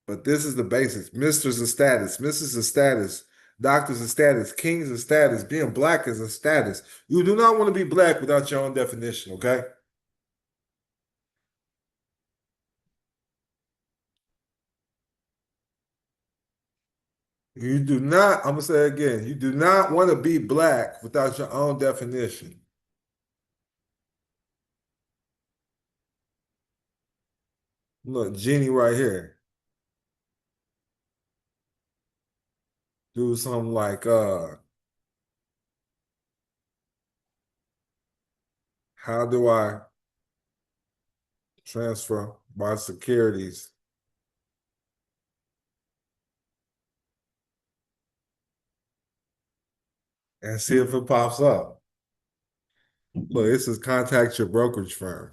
But this is the basics. Misters of status, Mrs. of status, doctors of status, kings of status, being black is a status. You do not want to be black without your own definition, okay? You do not, I'm going to say it again, you do not want to be black without your own definition. Look, Jeannie right here. Do something like, how do I transfer my securities? And see if it pops up. Look, this is contact your brokerage firm.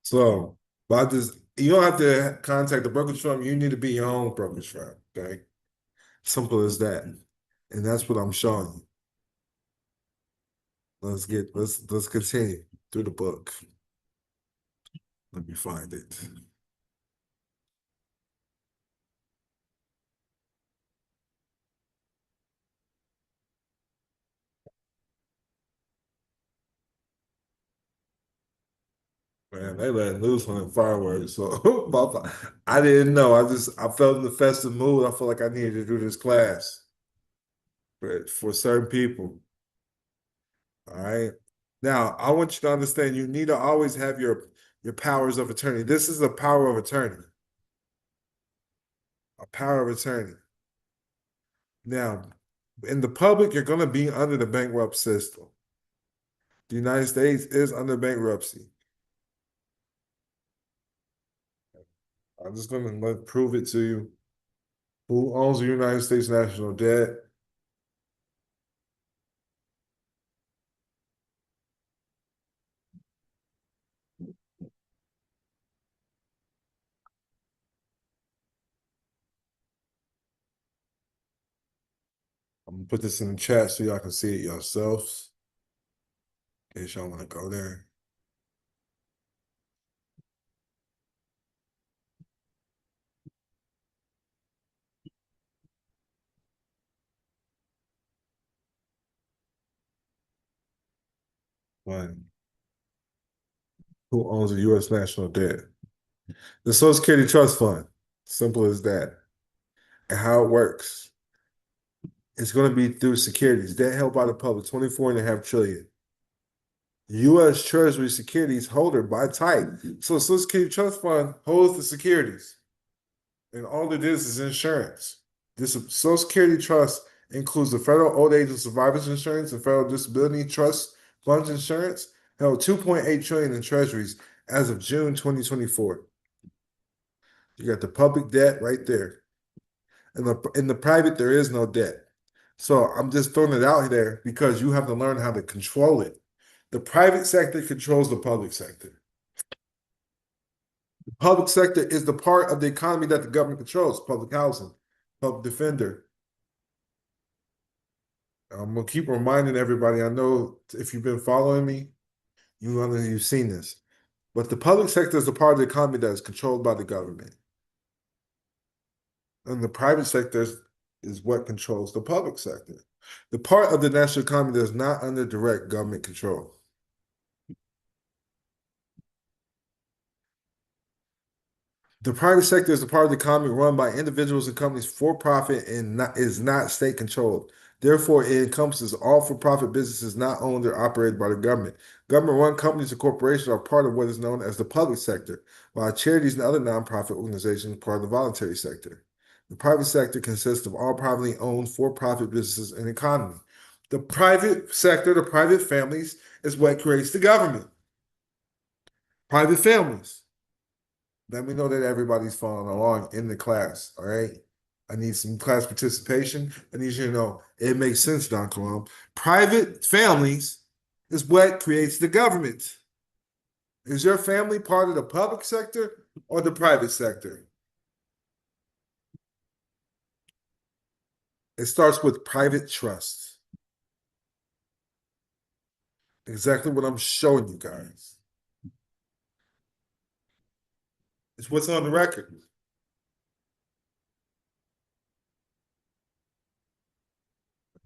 So, but you don't have to contact the brokerage firm. You need to be your own brokerage firm. Okay, simple as that. And that's what I'm showing you. Let's continue through the book. Let me find it. Man, they let loose on the fireworks. So I didn't know. I felt in the festive mood. I felt like I needed to do this class. But for certain people. All right. Now I want you to understand you need to always have your powers of attorney. This is a power of attorney. A power of attorney. Now, in the public, you're going to be under the bankrupt system. The United States is under bankruptcy. I'm just going to prove it to you. Who owns the United States national debt? I'm going to put this in the chat so y'all can see it yourselves. In case y'all want to go there. One. Who owns the U.S. national debt? The Social Security Trust Fund. Simple as that. And how it works It's going to be through securities. Debt held by the public, 24.5 trillion. U.S. Treasury securities holder by type. So Social Security Trust Fund holds the securities. And all it is insurance. This Social Security Trust includes the Federal Old Age and Survivors Insurance and Federal Disability Trust Funds Insurance, held 2.8 trillion in treasuries as of June 2024. You got the public debt right there. In the private, there is no debt. So I'm just throwing it out there because you have to learn how to control it. The private sector controls the public sector. The public sector is the part of the economy that the government controls: public housing, public defender. I'm gonna keep reminding everybody. I know if you've been following me, you've seen this. But the public sector is the part of the economy that is controlled by the government. And the private sector is what controls the public sector. The part of the national economy that is not under direct government control. The private sector is the part of the economy run by individuals and companies for profit and is not state controlled. Therefore, it encompasses all for-profit businesses not owned or operated by the government. Government-run companies and corporations are part of what is known as the public sector, while charities and other nonprofit organizations are part of the voluntary sector. The private sector consists of all privately owned for-profit businesses and economy. The private sector, the private families, is what creates the government. Private families. Let me know that everybody's following along in the class, all right? I need some class participation. I need you to know it makes sense, Don Kilam. Private families is what creates the government. Is your family part of the public sector or the private sector? It starts with private trust. Exactly what I'm showing you guys. It's what's on the record.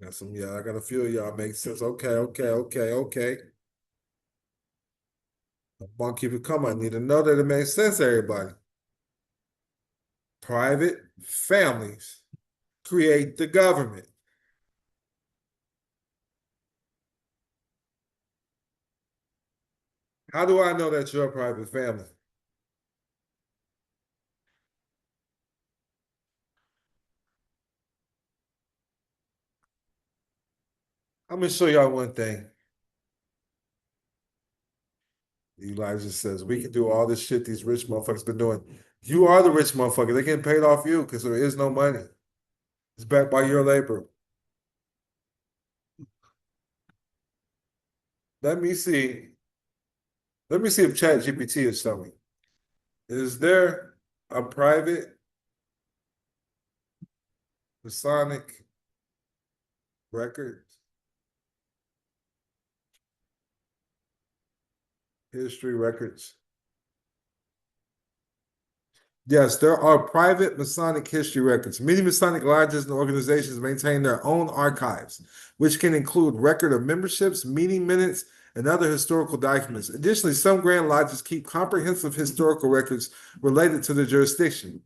Got some, yeah, I got a few of y'all make sense. Okay. I'm gonna keep it coming. I need to know that it makes sense, everybody. Private families create the government. How do I know that you're a private family? I'm gonna show y'all one thing. Elijah says, we can do all this shit these rich motherfuckers been doing. You are the rich motherfucker. They're getting paid off you because there is no money. It's backed by your labor. Let me see. Let me see if ChatGPT is showing. Is there a private Masonic record? History records. Yes, there are private Masonic history records. Many Masonic lodges and organizations maintain their own archives, which can include record of memberships, meeting minutes, and other historical documents. Additionally, some Grand Lodges keep comprehensive historical records related to the jurisdiction.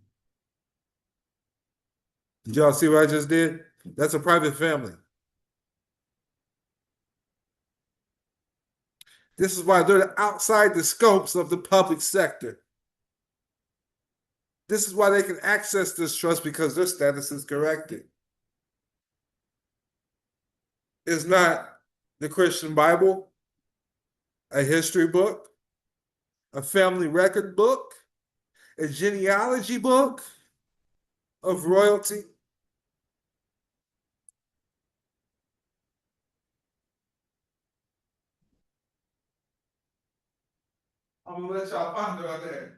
Did y'all see what I just did? That's a private family. This is why they're outside the scopes of the public sector. This is why they can access this trust, because their status is corrected. It's not the Christian Bible, a history book, a family record book, a genealogy book of royalty. I'm gonna let y'all ponder on that.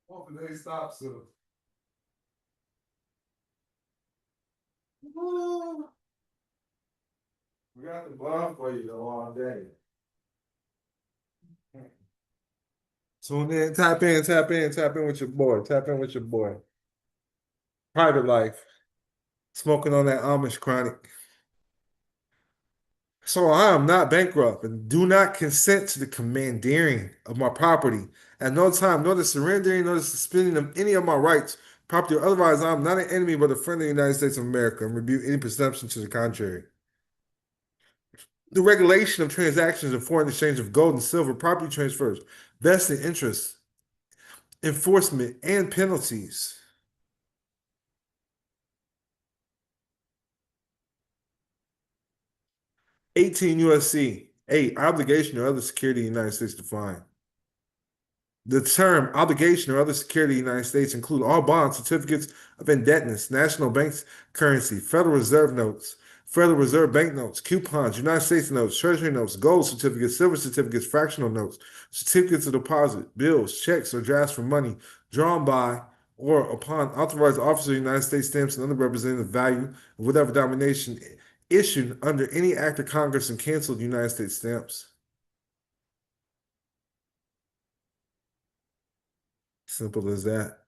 Hopefully they stop soon. We got the bomb for you though all day. Tune in, tap in with your boy. Private life. Smoking on that Amish chronic. So I am not bankrupt and do not consent to the commandeering of my property at no time, nor the surrendering, nor the suspending of any of my rights, property, or otherwise. I am not an enemy, but a friend of the United States of America, and rebuke any presumption to the contrary. The regulation of transactions of foreign exchange of gold and silver, property transfers, vested interests, enforcement, and penalties. 18 USC 8, obligation or other security the United States defined. The term obligation or other security of the United States include all bonds, certificates of indebtedness, national banks currency, Federal Reserve notes, Federal Reserve bank notes, coupons, United States notes, Treasury notes, gold certificates, silver certificates, fractional notes, certificates of deposit, bills, checks, or drafts for money drawn by or upon authorized officer of the United States stamps and other representative value of whatever denomination issued under any act of Congress and canceled United States stamps. Simple as that.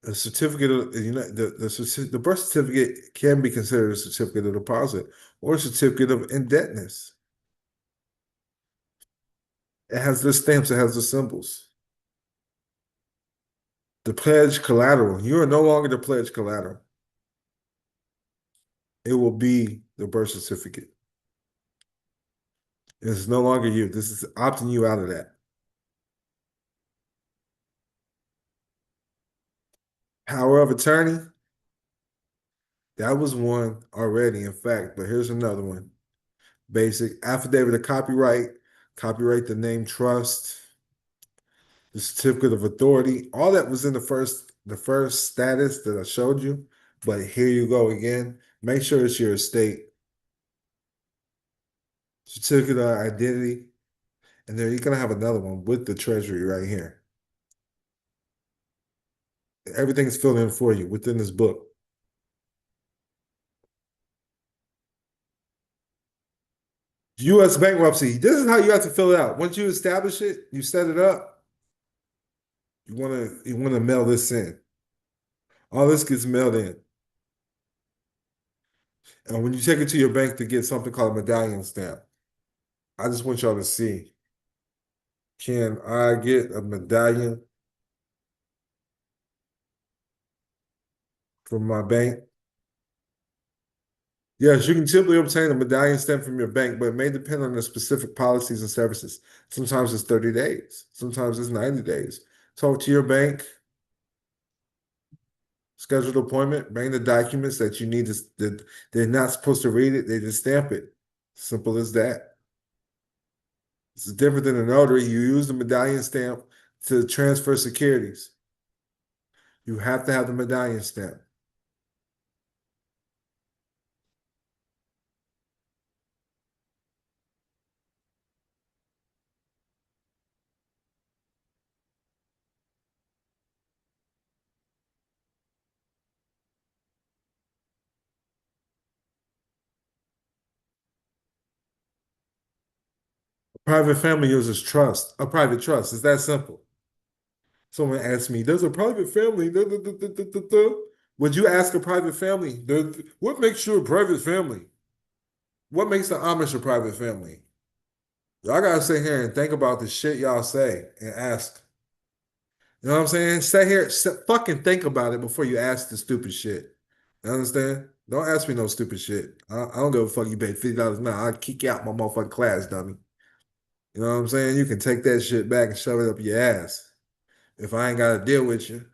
A certificate of the birth certificate can be considered a certificate of deposit or a certificate of indebtedness. It has the stamps, it has the symbols. The pledge collateral. You are no longer the pledge collateral. It will be the birth certificate. It's no longer you. This is opting you out of that. Power of attorney. That was one already, in fact, but here's another one. Basic affidavit of copyright, copyright the name trust, the certificate of authority. All that was in the first status that I showed you. But here you go again. Make sure it's your estate. Certificate of identity. And then you're gonna have another one with the Treasury right here. Everything's filled in for you within this book. U.S. bankruptcy. This is how you have to fill it out. Once you establish it, you set it up. You wanna mail this in. All this gets mailed in. And when you take it to your bank to get something called a medallion stamp, I just want y'all to see. Can I get a medallion from my bank? Yes, you can typically obtain a medallion stamp from your bank, but it may depend on the specific policies and services. Sometimes it's 30 days. Sometimes it's 90 days. Talk to your bank. Schedule an appointment. Bring the documents that you need. They're not supposed to read it. They just stamp it. Simple as that. It's different than a notary. You use the medallion stamp to transfer securities. You have to have the medallion stamp. Private family uses trust, a private trust. It's that simple. Someone asked me, "Does a private family?" Would you ask a private family? What makes you a private family? What makes the Amish a private family? Y'all gotta sit here and think about the shit y'all say and ask. You know what I'm saying? Sit here, fucking think about it before you ask the stupid shit. You understand? Don't ask me no stupid shit. I don't give a fuck. You pay $50 now. I'll kick you out my motherfucking class, dummy. You know what I'm saying? You can take that shit back and shove it up your ass. If I ain't got to deal with you.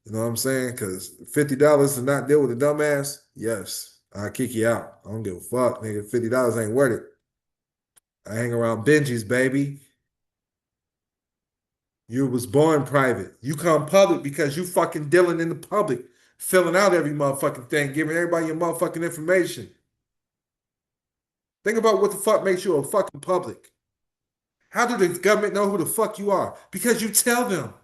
You know what I'm saying? Because $50 to not deal with a dumbass, yes, I'll kick you out. I don't give a fuck, nigga. $50 ain't worth it. I hang around Benji's, baby. You was born private. You come public because you fucking dealing in the public, filling out every motherfucking thing, giving everybody your motherfucking information. Think about what the fuck makes you a fucking public. How do the government know who the fuck you are? Because you tell them.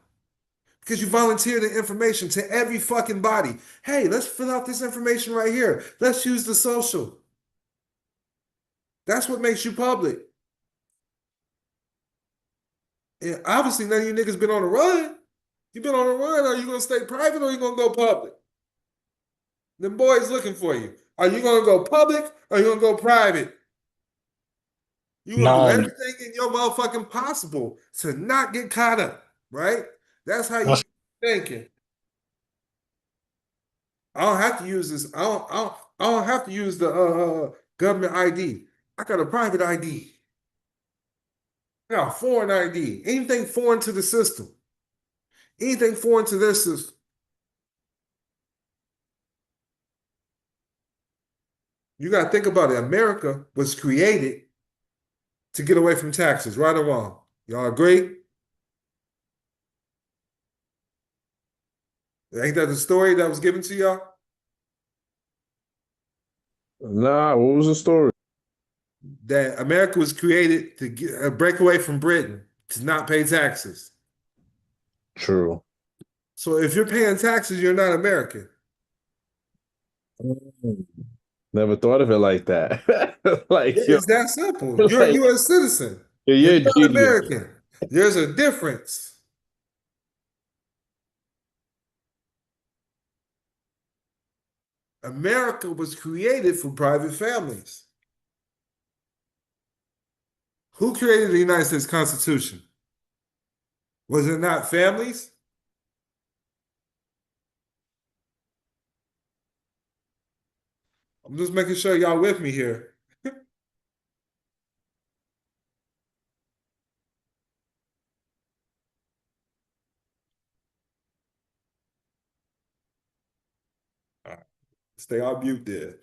Because you volunteer the information to every fucking body. Hey, let's fill out this information right here. Let's use the social. That's what makes you public. And obviously, none of you niggas been on a run. You been on a run. Are you going to stay private or are you going to go public? Them boys looking for you. Are you gonna go public or are you gonna go private? You gonna do None. everything in your motherfucking possible to not get caught up, right? That's how you That's thinking. I don't have to use this. I don't have to use the government ID. I got a private ID. I got a foreign ID. Anything foreign to the system. Anything foreign to their system. You got to think about it. America was created to get away from taxes, right or wrong? Y'all agree? Ain't that the story that was given to y'all? Nah, what was the story? That America was created to break away from Britain, to not pay taxes. True. So if you're paying taxes, you're not American. Never thought of it like that. Like, yo, It's that simple. You're a like, U.S. citizen. you're You're a not genius. American. There's a difference. America was created for private families. Who created the United States Constitution? Was it not families? I'm just making sure y'all with me here. All right. Stay on mute there.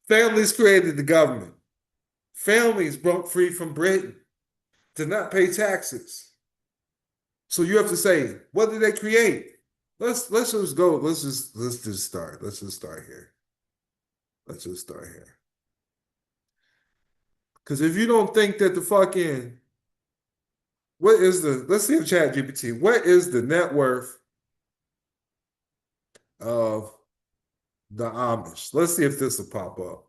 Families created the government. Families broke free from Britain to not pay taxes. So you have to say, what did they create? Let's just go. Let's just start. Let's just start here. Let's just start here. Because if you don't think that the fucking let's see if Chat GPT, what is the net worth of the Amish? Let's see if this will pop up.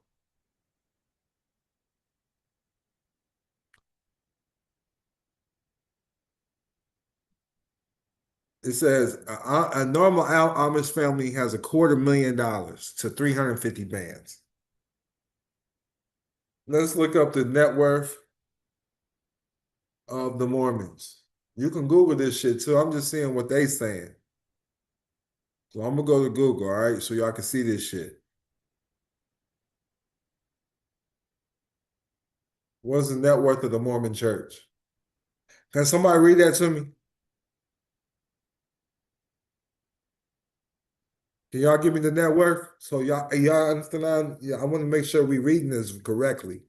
It says a normal Amish family has $250,000 to 350 bands. Let's look up the net worth of the Mormons. You can Google this shit too. I'm just seeing what they saying. So I'm gonna go to Google, all right, so y'all can see this shit. What's the net worth of the Mormon Church? Can somebody read that to me? Can y'all give me the net worth? So y'all understand? Yeah, I want to make sure we reading this correctly.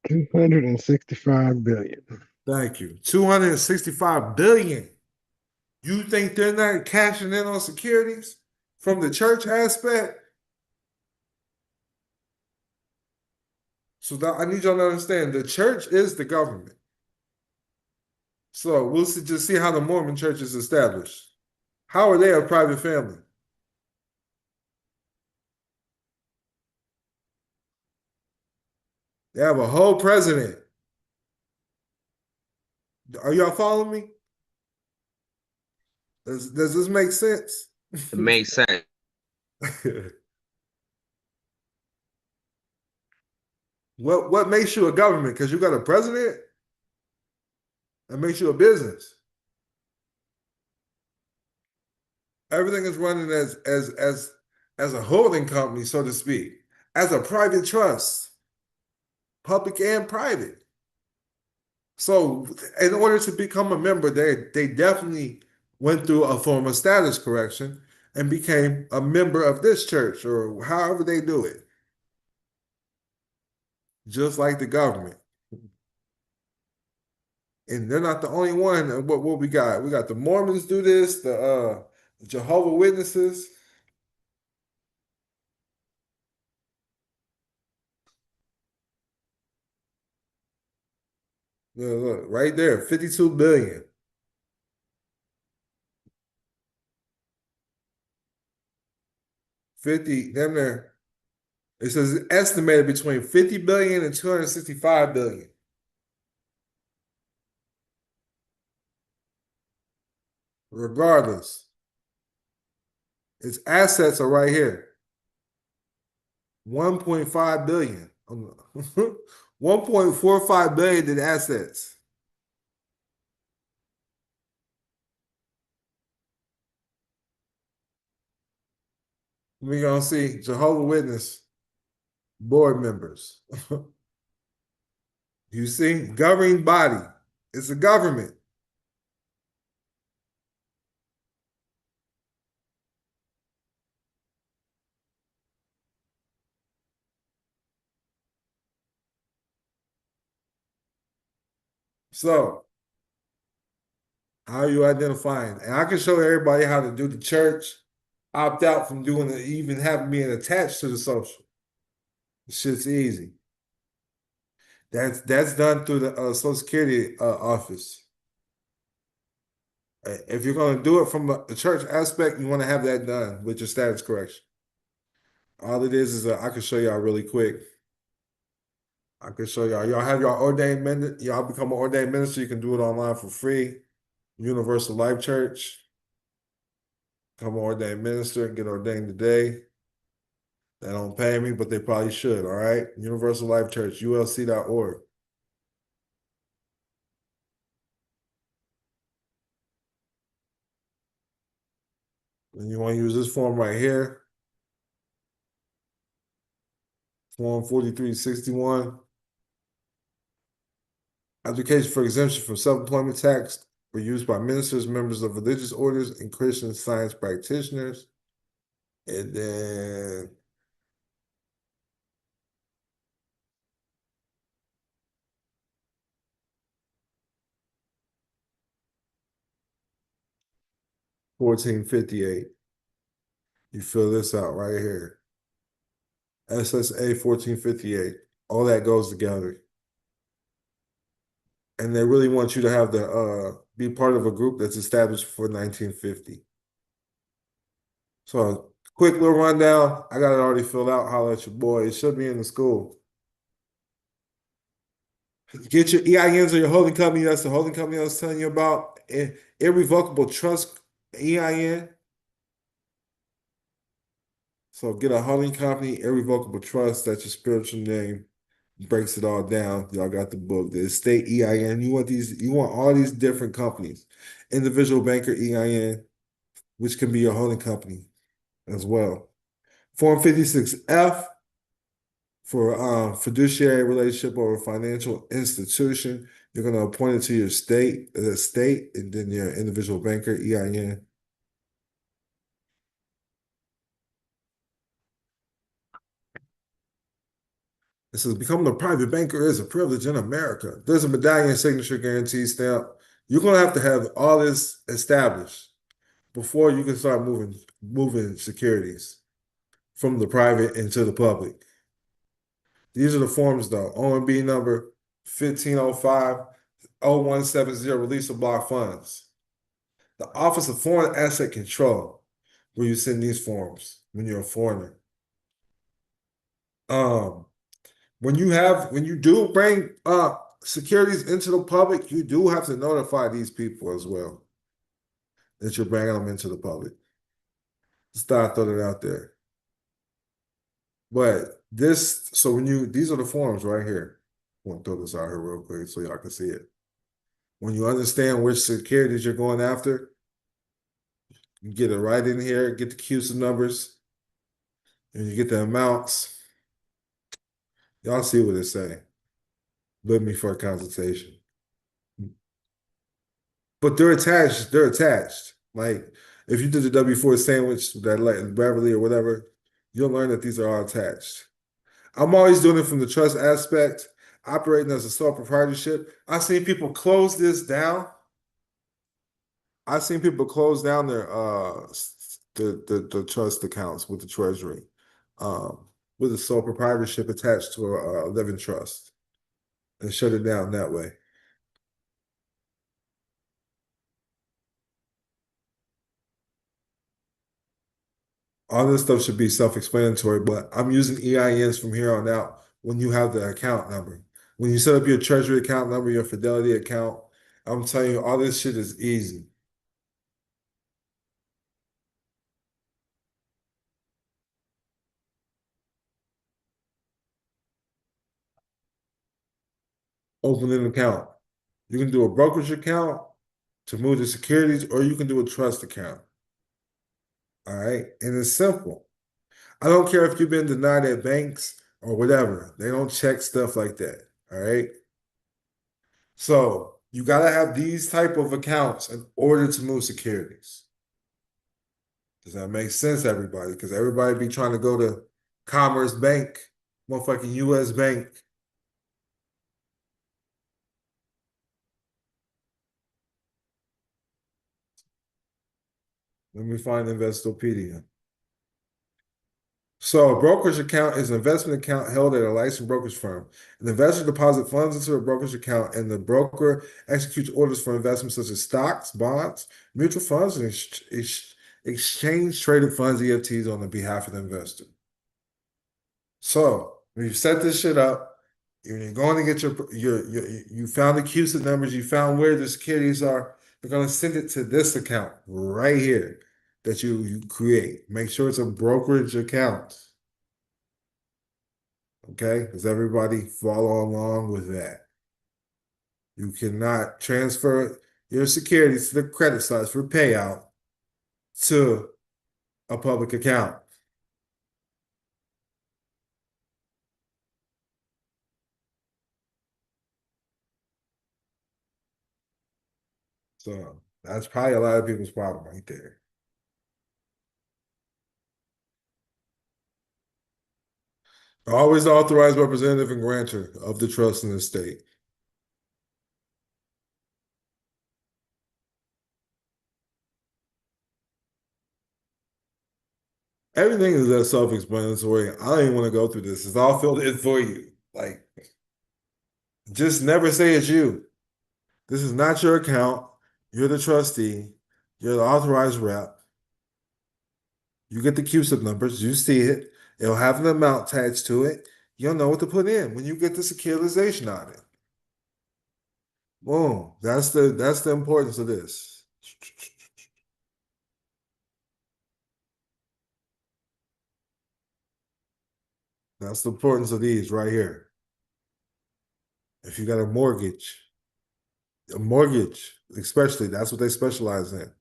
265 billion. Thank you. 265 billion. You think they're not cashing in on securities from the church aspect? So I need y'all to understand the church is the government. So we'll just see how the Mormon church is established. How are they a private family? They have a whole president. Are y'all following me? Does this make sense? It makes sense. What makes you a government? Because you got a president? That makes you a business. Everything is running as a holding company, so to speak, as a private trust, public and private. So in order to become a member, they definitely went through a form of status correction and became a member of this church or however they do it. Just like the government. And they're not the only one. What we got? We got the Mormons do this, the Jehovah's Witnesses. Yeah, look, right there, 52 billion. 50, damn there. It says estimated between 50 billion and 265 billion. Regardless, its assets are right here. 1.5 billion. 1.45 billion in assets. We're gonna see Jehovah's Witness board members. You see, governing body. It's a government. So, how are you identifying? And I can show everybody how to do the church, opt out from doing it, even having being attached to the social. Shit's easy. That's done through the Social Security office. If you're going to do it from a church aspect, you want to have that done with your status correction. All it is I can show y'all really quick. I can show y'all. Y'all have y'all ordained minister. Y'all become an ordained minister. You can do it online for free. Universal Life Church. Become an ordained minister and get ordained today. They don't pay me, but they probably should. All right. Universal Life Church, ulc.org. And you want to use this form right here. Form 4361. Application for exemption from self-employment tax for use by ministers, members of religious orders, and Christian Science practitioners. And then $14.58. You fill this out right here. SSA 1458. All that goes together. And they really want you to have the be part of a group that's established before 1950. So quick little rundown. I got it already filled out. Holler at your boy. It should be in the school. Get your EINs or your holding company. That's the holding company I was telling you about. Irrevocable trust EIN. So get a holding company, irrevocable trust. That's your spiritual name. Breaks it all down. Y'all got the book. The estate EIN. You want all these different companies. Individual banker EIN, which can be your holding company as well. Form 56F for fiduciary relationship or financial institution. You're going to appoint it to your state, and then your individual banker EIN. It says, becoming a private banker is a privilege in America. There's a medallion signature guarantee stamp. You're going to have all this established before you can start moving securities from the private into the public. These are the forms, though. OMB number 1505-0170, release of block funds. The Office of Foreign Asset Control, where you send these forms when you're a foreigner. When you do bring securities into the public, you do have to notify these people as well that you're bringing them into the public. Just thought I'd throw it out there. But these are the forms right here. I want to throw this out here real quick so y'all can see it. When you understand which securities you're going after, you get it right in here, get the CUSIP numbers, and you get the amounts. Y'all see what it's saying. With me for a consultation. But they're attached. Like if you did the W-4 sandwich, that like Beverly or whatever, you'll learn that these are all attached. I'm always doing it from the trust aspect, operating as a sole proprietorship. I've seen people close this down. I've seen people close down their the trust accounts with the Treasury, with a sole proprietorship attached to a living trust, and shut it down that way. All this stuff should be self-explanatory, but I'm using EINs from here on out when you have the account number. When you set up your Treasury account number, your Fidelity account, I'm telling you, all this shit is easy. open an account. You can do a brokerage account to move the securities, or you can do a trust account. All right. And it's simple. I don't care if you've been denied at banks or whatever. They don't check stuff like that. All right. So you got to have these type of accounts in order to move securities. Does that make sense, everybody? Because everybody be trying to go to Commerce Bank, motherfucking US Bank. Let me find Investopedia. So a brokerage account is an investment account held at a licensed brokerage firm. An investor deposits funds into a brokerage account, and the broker executes orders for investments such as stocks, bonds, mutual funds, and exchange traded funds (EFTs) on the behalf of the investor. So when you set this shit up, you're going to get you found the CUSIP numbers, you found where the securities are. They're going to send it to this account right here that you create. Make sure it's a brokerage account. Okay? Does everybody follow along with that? You cannot transfer your securities to the credit sites for payout to a public account. So that's probably a lot of people's problem right there. Always the authorized representative and grantor of the trust in the state. Everything is that self-explanatory. I don't even want to go through this. It's all filled in for you. Like, just never say it's you. This is not your account. You're the trustee. You're the authorized rep. You get the CUSIP numbers. You see it. It'll have an amount attached to it. You'll know what to put in when you get the securitization audit. Boom. That's the importance of this. That's the importance of these right here. If you got a mortgage, especially, that's what they specialize in.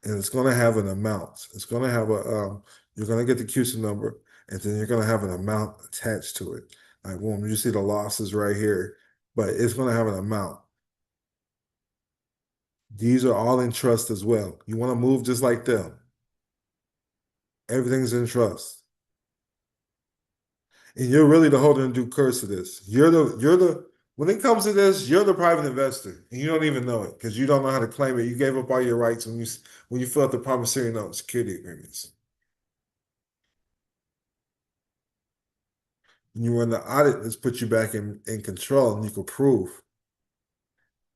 And it's going to have an amount. It's going to have you're going to get the CUSIP number, and then you're going to have an amount attached to it. Like, boom, you see the losses right here, but it's going to have an amount. These are all in trust as well. You want to move just like them. Everything's in trust. And you're really the holder and due curse of this. When it comes to this, you're the private investor, and you don't even know it because you don't know how to claim it. You gave up all your rights when you filled out the promissory note security agreements. When you run the audit, let's put you back in control, and you can prove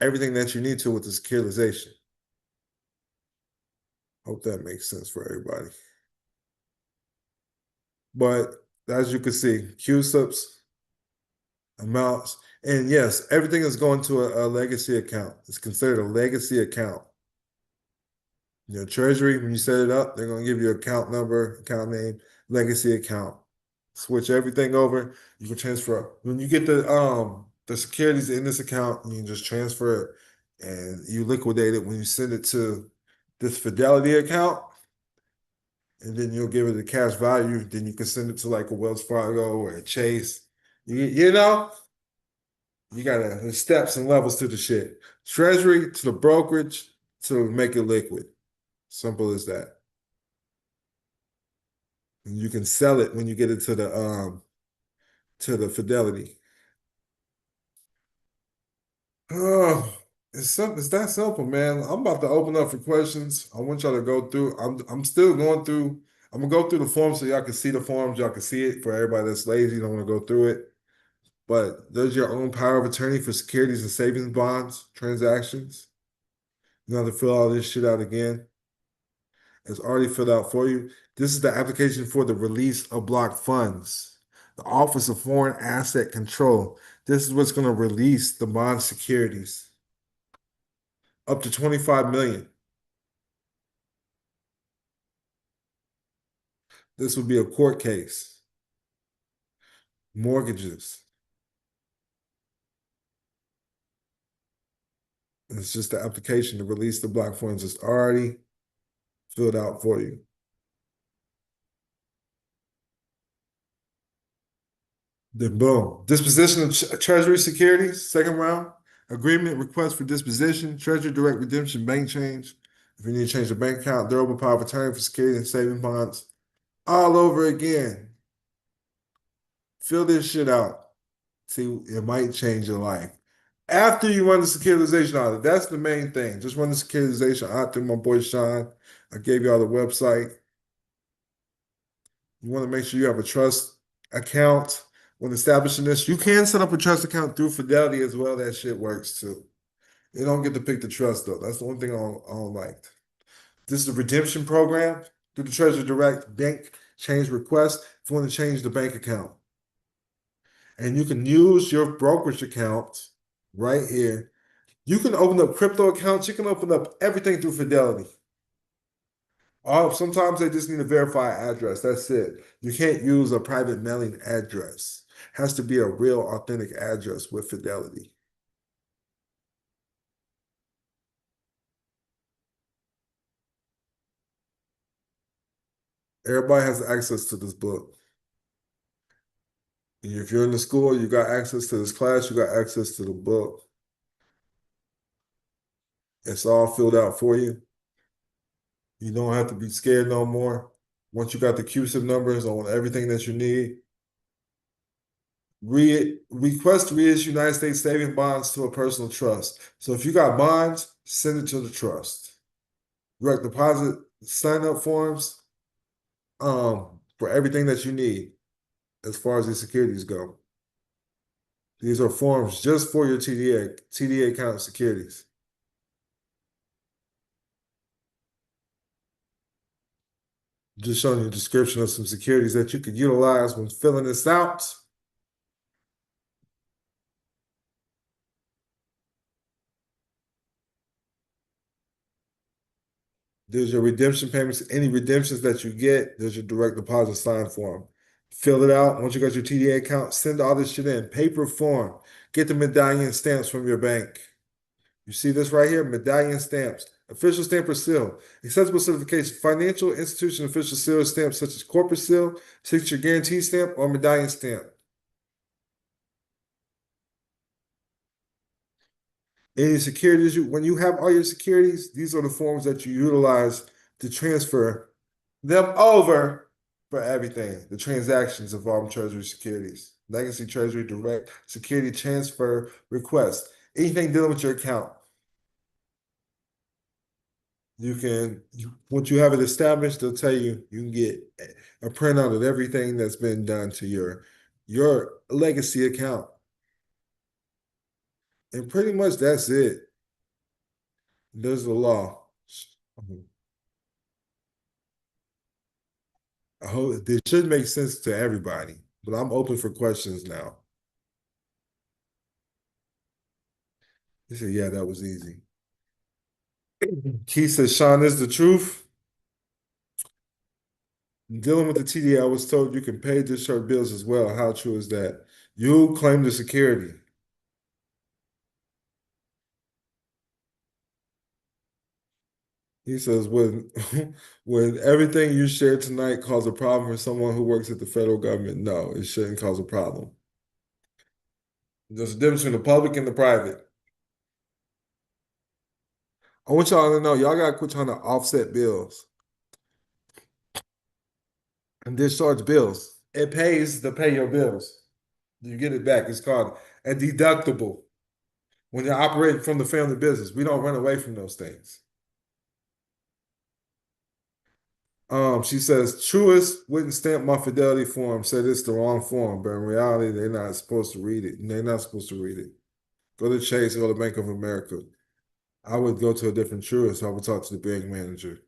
everything that you need to with the securitization. Hope that makes sense for everybody. But as you can see, CUSIPs, amounts, and yes, everything is going to a legacy account. It's considered a legacy account. Your Treasury, when you set it up, they're going to give you account number, account name, legacy account. Switch everything over. You can transfer. When you get the securities in this account, you can just transfer it, and you liquidate it when you send it to this Fidelity account. And then you'll give it a cash value. Then you can send it to like a Wells Fargo or a Chase. You know, you got the steps and levels to the shit. Treasury to the brokerage to make it liquid. Simple as that. And you can sell it when you get it to the Fidelity. Oh, it's that simple, man. I'm about to open up for questions. I want y'all to go through. I'm still going through. I'm gonna go through the forms so y'all can see the forms. Y'all can see it for everybody that's lazy. Don't want to go through it. But there's your own power of attorney for securities and savings bonds transactions. You don't have to fill all this shit out again. It's already filled out for you. This is the application for the release of blocked funds. The Office of Foreign Asset Control. This is what's going to release the bond securities. Up to 25 million. This would be a court case. Mortgages. It's just the application to release the block funds is already filled out for you. Then boom, disposition of Treasury securities, second round. Agreement, request for disposition, Treasury Direct Redemption, bank change. If you need to change the bank account, durable power of attorney for security and saving bonds. All over again. Fill this shit out. See, it might change your life. After you run the securitization audit, that's the main thing. Just run the securitization audit through my boy Sean. I gave y'all the website. You want to make sure you have a trust account when establishing this. You can set up a trust account through Fidelity as well. That shit works too. You don't get to pick the trust though. That's the one thing I don't like. This is a redemption program through the Treasury Direct bank change request if you want to change the bank account. And you can use your brokerage account right here. You can open up crypto accounts. You can open up everything through Fidelity. Sometimes they just need a verified address. That's it. You can't use a private mailing address. It has to be a real authentic address with Fidelity. Everybody has access to this book. If you're in the school, you got access to this class, you got access to the book. It's all filled out for you. You don't have to be scared no more. Once you got the CUSIP numbers on everything that you need, request to reissue United States saving bonds to a personal trust. So if you got bonds, send it to the trust. Direct deposit sign-up forms for everything that you need as far as the securities go. These are forms just for your TDA account securities. Just showing you a description of some securities that you could utilize when filling this out. There's your redemption payments. Any redemptions that you get, there's your direct deposit sign form. Fill it out. Once you got your TDA account, send all this shit in. Paper form. Get the medallion stamps from your bank. You see this right here? Medallion stamps. Official stamp or seal. Acceptable certification. Financial institution official seal stamps such as corporate seal, signature guarantee stamp, or medallion stamp. Any securities, when you have all your securities, these are the forms that you utilize to transfer them over for everything. The transactions involving Treasury securities. Legacy Treasury Direct Security Transfer Request. Anything dealing with your account. You can, once you have it established, they'll tell you you can get a printout of everything that's been done to your legacy account. And pretty much that's it. There's the law. I hope this should make sense to everybody, but I'm open for questions now. He said, yeah, that was easy. Keith says, Sean, is the truth. Dealing with the TD, I was told you can pay discharge bills as well. How true is that? You claim the security. He says, when everything you shared tonight cause a problem for someone who works at the federal government, no, it shouldn't cause a problem. There's a difference between the public and the private. I want y'all to know, y'all got to quit trying to offset bills and discharge bills. It pays to pay your bills. You get it back. It's called a deductible. When you're operating from the family business, we don't run away from those things. She says, Truist wouldn't stamp my fidelity form, said it's the wrong form, but in reality, they're not supposed to read it. They're not supposed to read it. Go to Chase, go to Bank of America. I would go to a different Truist. I would talk to the bank manager.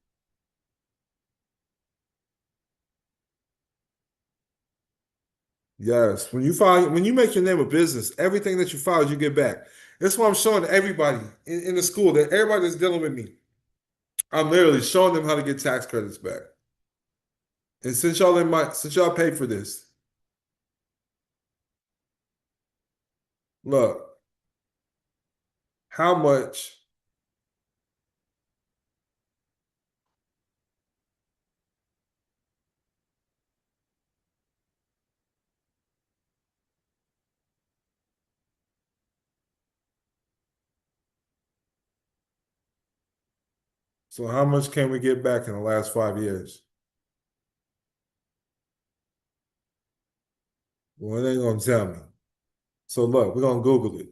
Yes, when you make your name a business, everything that you file, you get back. That's what I'm showing everybody in the school, that everybody that's dealing with me. I'm literally showing them how to get tax credits back. And since y'all paid for this, look, how much So how much can we get back in the last 5 years? Well, it ain't gonna tell me. So look, we're gonna Google it.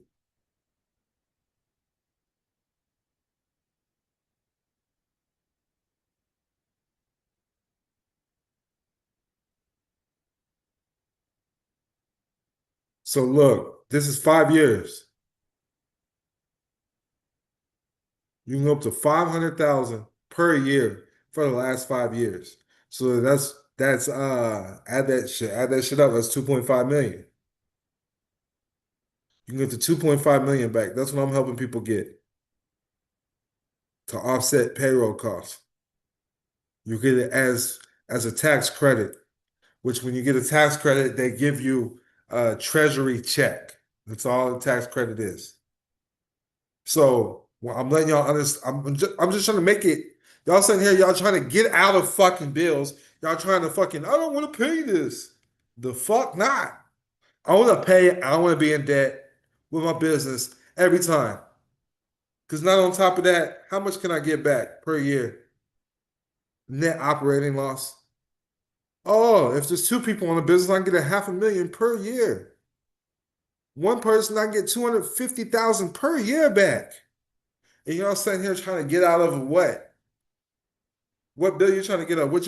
So look, this is 5 years. You can go up to 500,000 per year for the last 5 years. So that's add that shit up. That's 2.5 million. You can get to 2.5 million back. That's what I'm helping people get to offset payroll costs. You get it as a tax credit, which when you get a tax credit, they give you a treasury check. That's all the tax credit is. So well, I'm letting y'all understand. I'm just trying to make it. Y'all sitting here, y'all trying to get out of fucking bills. Y'all trying to fucking, I don't want to pay this. The fuck not. I want to pay. I don't want to be in debt with my business every time. Because not on top of that, how much can I get back per year? Net operating loss. Oh, if there's 2 people on the business, I can get a $500,000 per year. One person, I can get 250,000 per year back. And y'all sitting here trying to get out of what? What bill you trying to get out? What's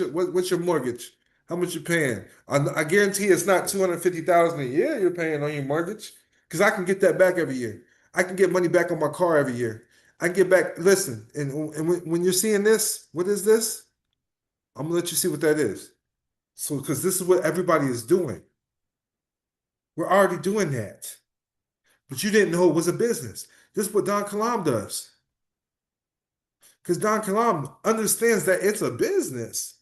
your mortgage? How much you paying? I guarantee it's not 250,000 a year you're paying on your mortgage, because I can get that back every year. I can get money back on my car every year. I can get back. Listen, and when you're seeing this, what is this? I'm gonna let you see what that is. So, because this is what everybody is doing. We're already doing that, but you didn't know it was a business. This is what Don Kilam does. Because Don Kilam understands that it's a business.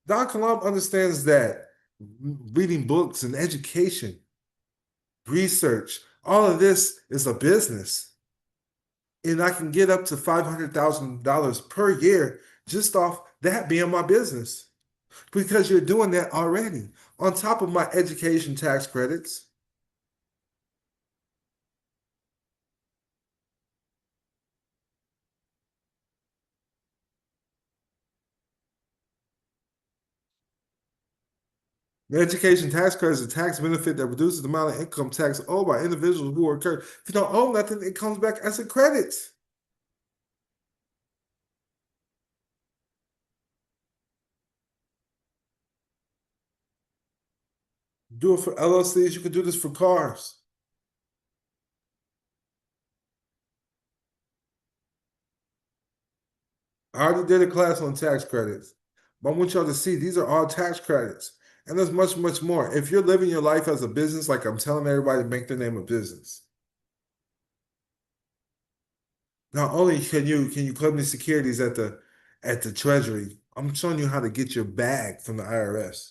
Don Kilam understands that reading books and education, research, all of this is a business. And I can get up to $500,000 per year just off that being my business. Because you're doing that already. On top of my education tax credits. The education tax credit is a tax benefit that reduces the amount of income tax owed by individuals who are incurred. If you don't owe nothing, it comes back as a credit. Do it for LLCs. You can do this for cars. I already did a class on tax credits, but I want y'all to see these are all tax credits. And there's much, much more. If you're living your life as a business, like I'm telling everybody to make their name a business. Not only can you claim the securities at the Treasury, I'm showing you how to get your bag from the IRS.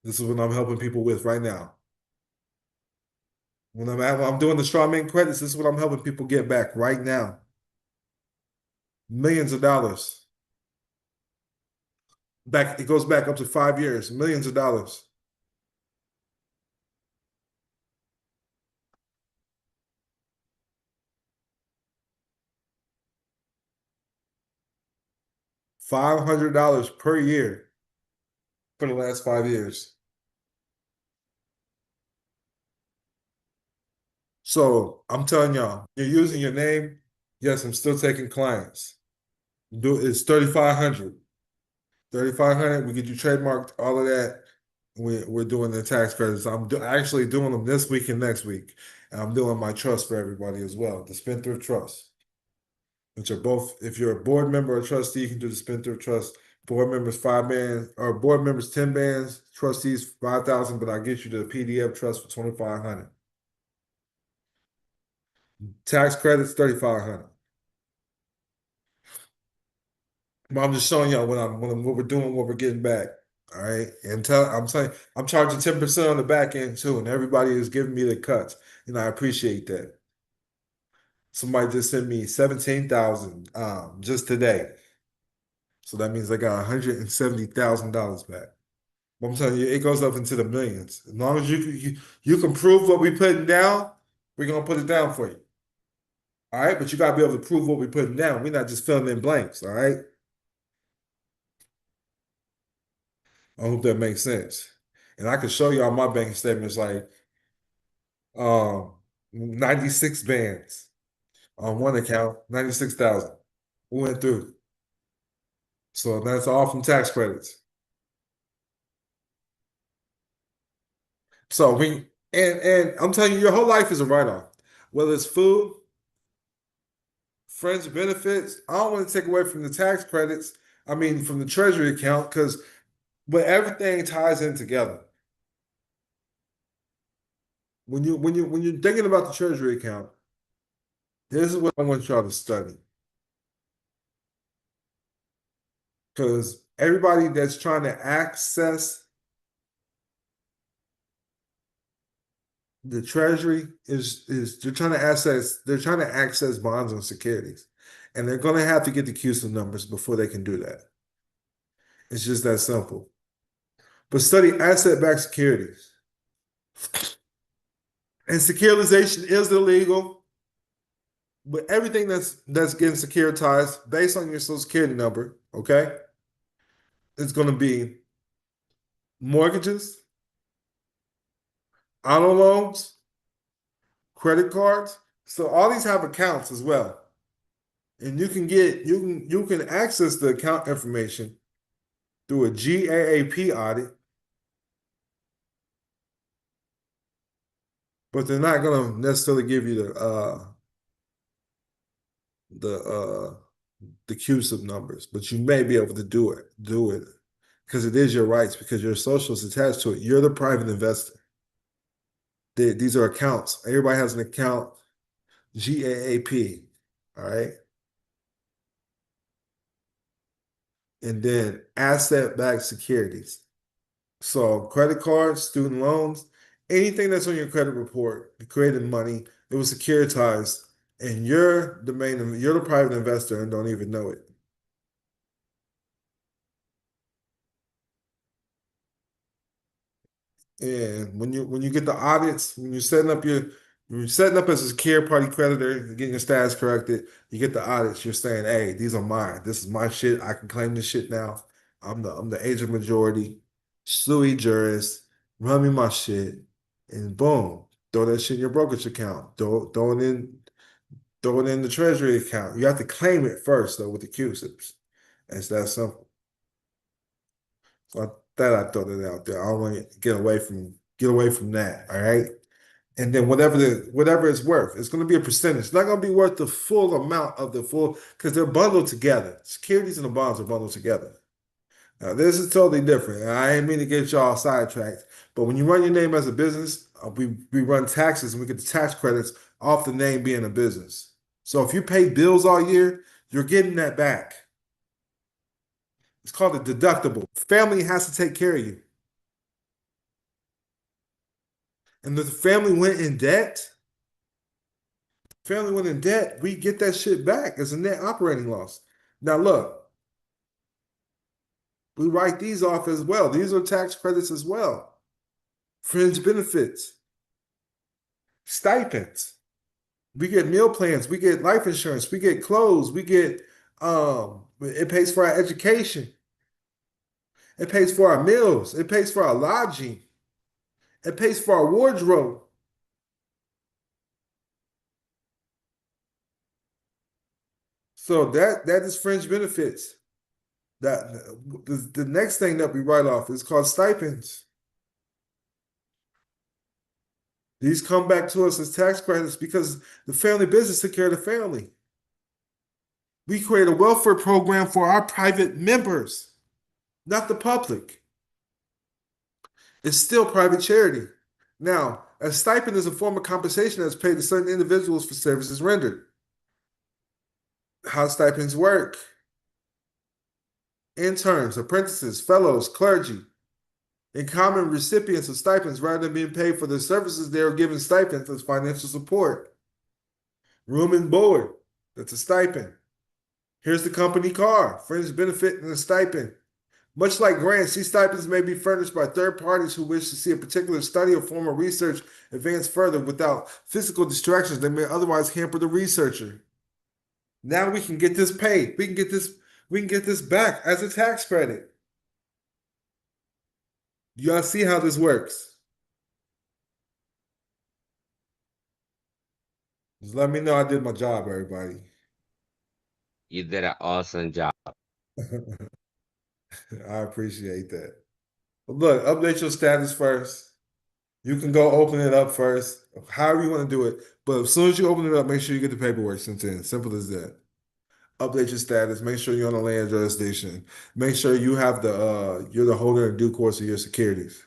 This is what I'm helping people with right now. When I'm doing the Strawman credits, this is what I'm helping people get back right now. Millions of dollars. Back, it goes back up to 5 years, millions of dollars. $500 per year for the last 5 years. So I'm telling y'all, you're using your name. Yes, I'm still taking clients. It's 3,500. 3,500. We get you trademarked, all of that. We're doing the tax credits. I'm actually doing them this week and next week. And I'm doing my trust for everybody as well, the Spendthrift Trust, which are both, if you're a board member or trustee, you can do the Spendthrift Trust. Board members 5 bands, or board members 10 bands, trustees 5,000, but I get you the PDF trust for 2,500. Tax credits 3,500. But I'm just showing y'all what we're doing, what we're getting back. All right. And I'm saying I'm charging 10% on the back end too, and everybody is giving me the cuts. And I appreciate that. Somebody just sent me 17,000 just today. So that means I got $170,000 back. But I'm telling you, it goes up into the millions. As long as you can prove what we putting down, We're gonna put it down for you. All right, but you gotta be able to prove what we're putting down. We're not just filling in blanks. All right. I hope that makes sense. And I can show y'all my bank statements like 96 bands on one account, 96,000. We went through. So that's all from tax credits. So and I'm telling you, your whole life is a write-off. Whether it's food, friends benefits. I don't want to take away from the tax credits. I mean, from the Treasury account, but everything ties in together. When you're thinking about the Treasury account, this is what I want y'all to study. Because everybody that's trying to access the Treasury is they're trying to access bonds and securities. And they're gonna have to get the CUSIP numbers before they can do that. It's just that simple. But study asset-backed securities. And securitization is illegal. But everything that's getting securitized based on your social security number, okay, it's gonna be mortgages, auto loans, credit cards. So all these have accounts as well. And you can access the account information through a GAAP audit, but they're not going to necessarily give you the CUSIP numbers, but you may be able to do it because it is your rights, because your social is attached to it. You're the private investor. These are accounts. Everybody has an account, GAAP, all right? And then asset-backed securities. So credit cards, student loans, anything that's on your credit report, you created money, it was securitized, and you're the private investor and don't even know it. And when you get the audits, when you're setting up as a secure party creditor, you're getting your status corrected, you get the audits, you're saying, hey, these are mine. This is my shit. I can claim this shit now. I'm the agent majority, sui juris, run me my shit, and boom, throw that shit in your brokerage account. Throw it in the Treasury account. You have to claim it first though with the CUSIPs. It's that simple. So I throw that out there. I don't want to get away from that. All right. And then whatever it's worth, it's going to be a percentage. It's not going to be worth the full amount of because they're bundled together. Securities and the bonds are bundled together. Now, this is totally different. I ain't mean to get y'all sidetracked, but when you run your name as a business, we run taxes and we get the tax credits off the name being a business. So if you pay bills all year, you're getting that back. It's called a deductible. Family has to take care of you. And if the family went in debt, we get that shit back as a net operating loss. Now look, we write these off as well. These are tax credits as well. Fringe benefits, stipends. We get meal plans, we get life insurance, we get clothes, we get it pays for our education. It pays for our meals, it pays for our lodging, it pays for our wardrobe. So that is fringe benefits. The next thing that we write off is called stipends. These come back to us as tax credits because the family business took care of the family. We create a welfare program for our private members, not the public. It's still private charity. Now, a stipend is a form of compensation that's paid to certain individuals for services rendered. How stipends work? Interns, apprentices, fellows, clergy, and common recipients of stipends, rather than being paid for their services, they are given stipends as financial support. Room and board, that's a stipend. Here's the company car, fringe benefit and a stipend. Much like grants, these stipends may be furnished by third parties who wish to see a particular study or form of research advance further without physical distractions that may otherwise hamper the researcher. Now we can get this paid. We can get this back as a tax credit. Y'all see how this works? Just let me know I did my job, everybody. You did an awesome job. I appreciate that. But look, update your status first. You can go open it up first, however you want to do it. But as soon as you open it up, make sure you get the paperwork sent in. Simple as that. Update your status. Make sure you're on the land jurisdiction. Make sure you have you're the holder in due course of your securities.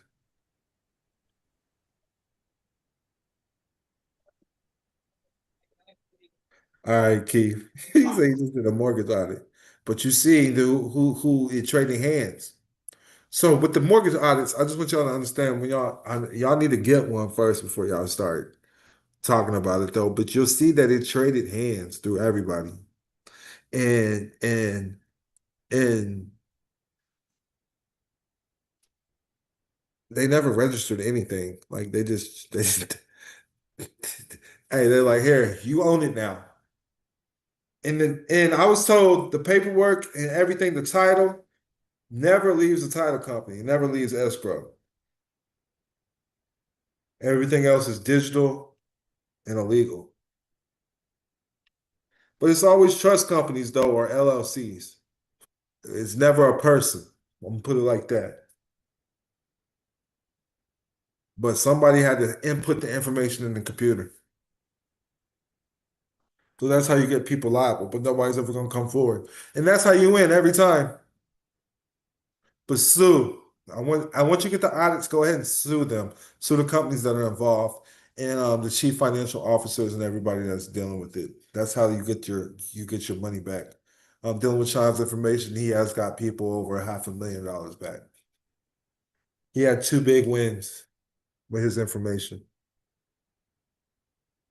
All right, Keith. He said he just did a mortgage audit. But you see who is trading hands. So with the mortgage audits, I just want y'all to understand when y'all need to get one first before y'all start talking about it though. But you'll see that it traded hands through everybody. And they never registered anything. Like hey, they're like, here, you own it now. And I was told the paperwork and everything, the title, never leaves the title company, never leaves escrow. Everything else is digital and illegal. But it's always trust companies, though, or LLCs. It's never a person. I'm gonna put it like that. But somebody had to input the information in the computer. So that's how you get people liable, but nobody's ever gonna come forward. And that's how you win every time. But sue. I want you to get the audits, go ahead and sue them. Sue the companies that are involved and the chief financial officers and everybody that's dealing with it. That's how you get your money back. Dealing with Sean's information, he has got people over $500,000 back. He had 2 big wins with his information.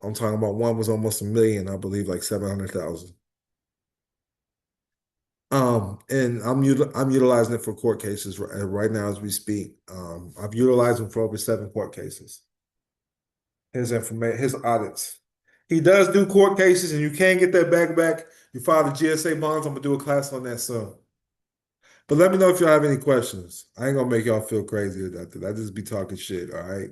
I'm talking about one was almost $1 million, I believe, like 700,000. And I'm utilizing it for court cases right now as we speak. I've utilized him for over 7 court cases. His information, his audits. He does do court cases, and you can get that back. You file the GSA bonds. I'm gonna do a class on that soon. But let me know if y'all have any questions. I ain't gonna make y'all feel crazy about that. I just be talking shit, all right?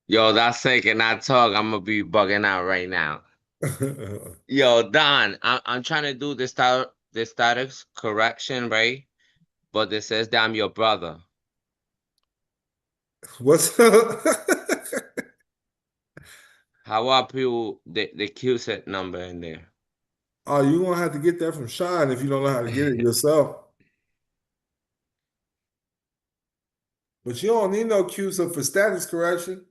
Yo, that second I talk, I'm gonna be bugging out right now. Yo, Don, I'm trying to do the status correction, right? But it says that I'm your brother. What's up? How I put the CUSIP number in there? Oh, you're gonna have to get that from Sean if you don't know how to get it yourself. But you don't need no CUSIP for status correction.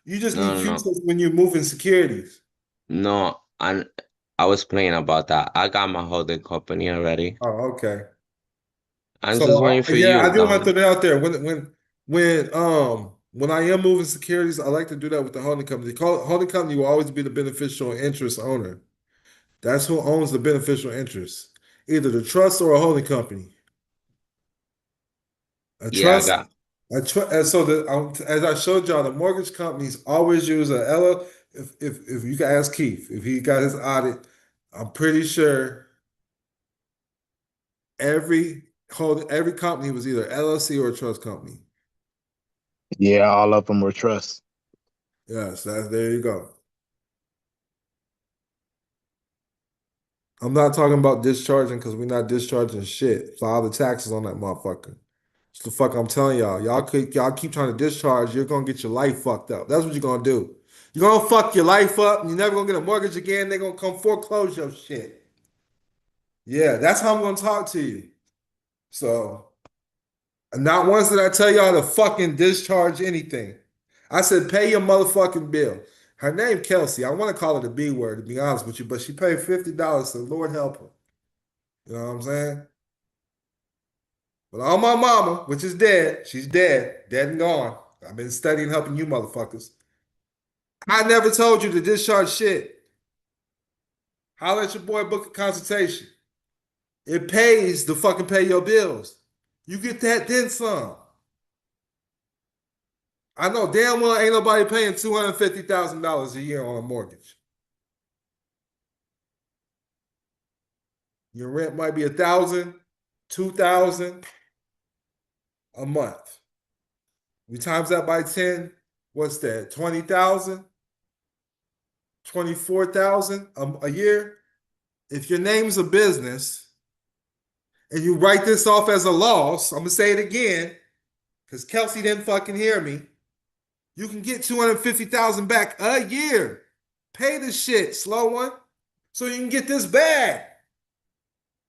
You just need No. CUSIP when you're moving securities. No, I was playing about that. I got my holding company already. Oh, okay. I'm So just waiting for yeah, you, I do want to Don. throw that out there. When I am moving securities, I like to do that with the holding company. Holding company will always be the beneficial interest owner. That's who owns the beneficial interest, either the trust or a holding company. A Yeah, I trust, got. and so as I showed y'all, the mortgage companies always use a LL. If you can ask Keith, if he got his audit, I'm pretty sure every company was either LLC or a trust company. Yeah, all of them were trust. Yes, there you go. I'm not talking about discharging because we're not discharging shit. File the taxes on that motherfucker. That's the fuck I'm telling y'all. Y'all keep trying to discharge, you're gonna get your life fucked up. That's what you're gonna do. You're gonna fuck your life up, and you're never gonna get a mortgage again. They're gonna come foreclose your shit. Yeah, that's how I'm gonna talk to you. So, not once did I tell y'all to fucking discharge anything. I said pay your motherfucking bill. Her name Kelsey. I want to call her the B word, to be honest with you, but she paid $50, so Lord help her. You know what I'm saying? But on my mama, which is dead, she's dead and gone. I've been studying helping you motherfuckers. I never told you to discharge shit. Holler at your boy, book a consultation. It pays to fucking pay your bills. You get that, then some. I know damn well ain't nobody paying $250,000 a year on a mortgage. Your rent might be $1,000, $2,000 a month. We times that by 10, what's that? 20,000? 24,000 a year? If your name's a business and you write this off as a loss, I'm gonna say it again, because Kelsey didn't fucking hear me. You can get 250,000 back a year. Pay the shit, slow one, so you can get this bag.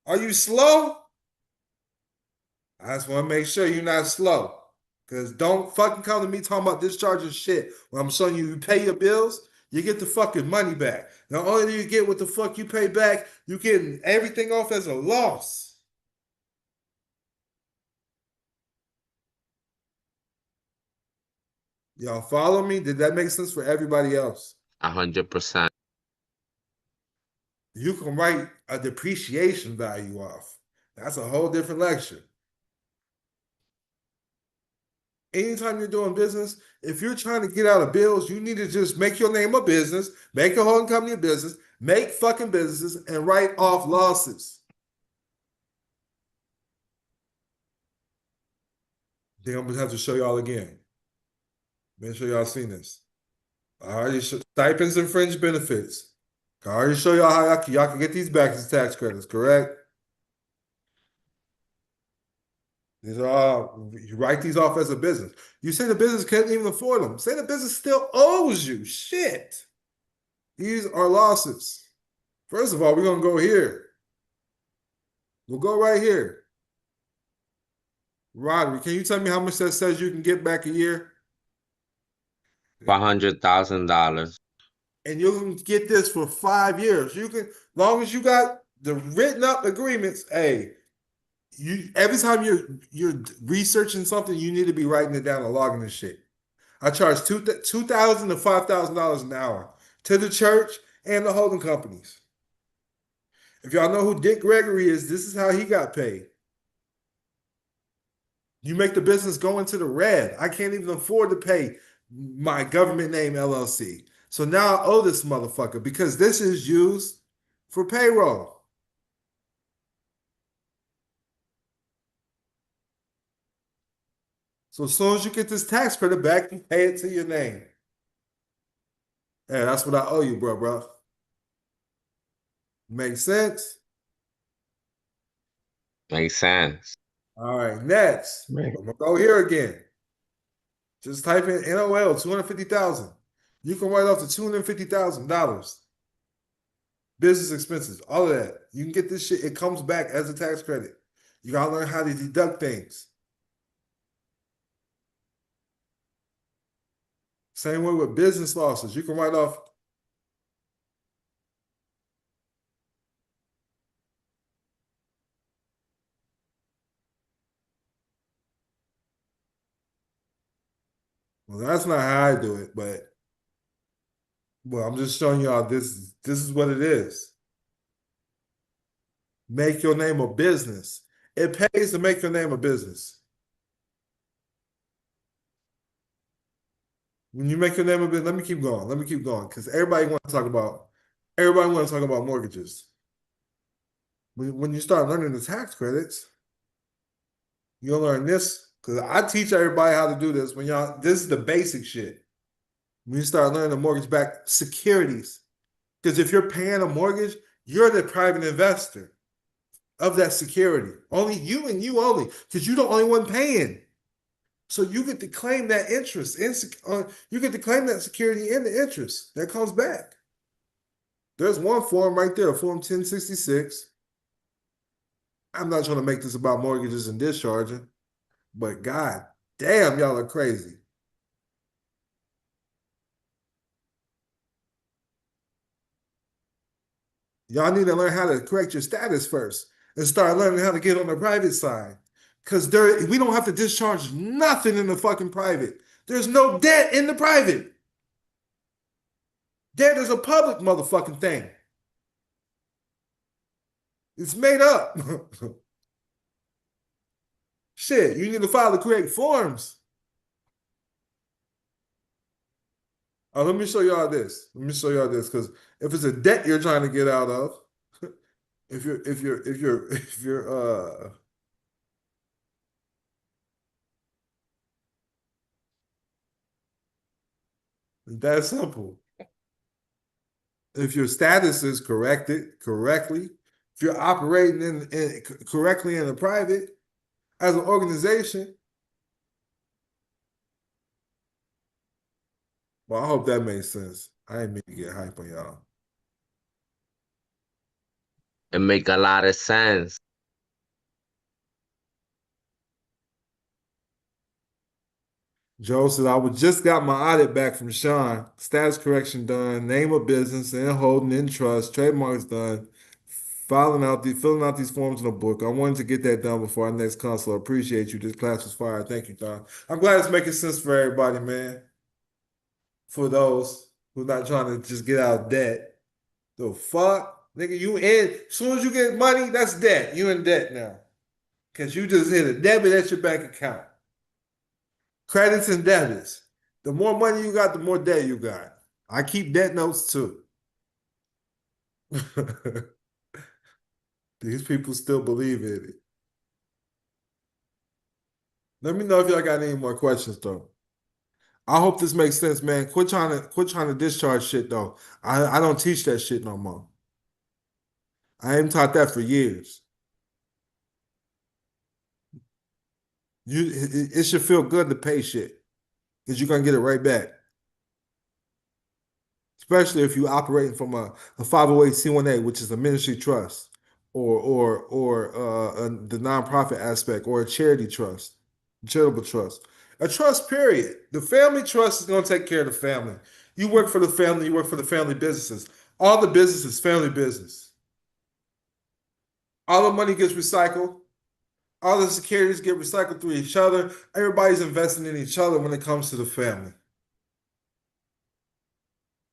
Are you slow? I just want to make sure you're not slow. Because don't fucking come to me talking about discharging shit when I'm showing you pay your bills, you get the fucking money back. The only thing you get what the fuck you pay back, you getting everything off as a loss. Y'all follow me? Did that make sense for everybody else? 100%. You can write a depreciation value off. That's a whole different lecture. Anytime you're doing business, if you're trying to get out of bills, you need to just make your name a business, make your holding company a business, make fucking businesses, and write off losses. Then I'm gonna have to show y'all again. Make sure y'all seen this. I already stipends and fringe benefits. I already show y'all how y'all can get these back as tax credits, correct? These are all, you write these off as a business. You say the business can't even afford them. Say the business still owes you. Shit. These are losses. First of all, we're going to go here. We'll go right here. Roderick, can you tell me how much that says you can get back a year? $100,000. And you can get this for 5 years. You can, as long as you got the written up agreements, hey, you every time you're researching something, you need to be writing it down and logging this shit. I charge $2,000 to $5,000 an hour to the church and the holding companies. If y'all know who Dick Gregory is, this is how he got paid. You make the business go into the red. I can't even afford to pay my government name LLC. So now I owe this motherfucker because this is used for payroll. So as soon as you get this tax credit back, you pay it to your name. Yeah, that's what I owe you, bro. Make sense? Makes sense. All right, next. I'm gonna go here again. Just type in NOL, 250,000. You can write off to $250,000. Business expenses, all of that. You can get this shit, it comes back as a tax credit. You gotta learn how to deduct things. Same way with business losses. You can write off. Well, that's not how I do it, but I'm just showing y'all this is what it is. Make your name a business. It pays to make your name a business. When you make your name a business, let me keep going, because everybody wants to talk about mortgages. When you start learning the tax credits, you'll learn this, because I teach everybody how to do this. This is the basic shit. When you start learning the mortgage-backed securities, because if you're paying a mortgage, you're the private investor of that security. Only you and you only, because you're the only one paying. So you get to claim that interest. You get to claim that security in the interest that comes back. There's one form right there, Form 1066. I'm not trying to make this about mortgages and discharging, but god damn, y'all are crazy. Y'all need to learn how to correct your status first and start learning how to get on the private side. Because we don't have to discharge nothing in the fucking private. There's no debt in the private. Debt is a public motherfucking thing. It's made up. Shit, you need to file the correct forms. Let me show y'all this. Let me show y'all this, because if it's a debt you're trying to get out of, if you're that simple. If your status is corrected correctly, if you're operating in correctly in the private as an organization, well, I hope that makes sense. I didn't mean to get hype on y'all. It make a lot of sense. Joe said, I was just got my audit back from Sean. Status correction done, name of business and holding in trust, trademarks done, filling out these forms in a book. I wanted to get that done before our next consult. I appreciate you. This class was fire. Thank you, Don. I'm glad it's making sense for everybody, man. For those who's not trying to just get out of debt. The fuck? Nigga, you in. As soon as you get money, that's debt. You in debt now. Because you just hit a debit at your bank account. Credits and debits. The more money you got, the more debt you got. I keep debt notes too. These people still believe in it. Let me know if y'all got any more questions though. I hope this makes sense, man. Quit trying to discharge shit though. I don't teach that shit no more. I haven't taught that for years. It should feel good to pay shit because you're gonna get it right back. Especially if you're operating from a 508c1a, which is a ministry trust, or the nonprofit aspect, or a charity trust, charitable trust, a trust. Period. The family trust is gonna take care of the family. You work for the family. You work for the family businesses. All the business is family business. All the money gets recycled. All the securities get recycled through each other. Everybody's investing in each other when it comes to the family.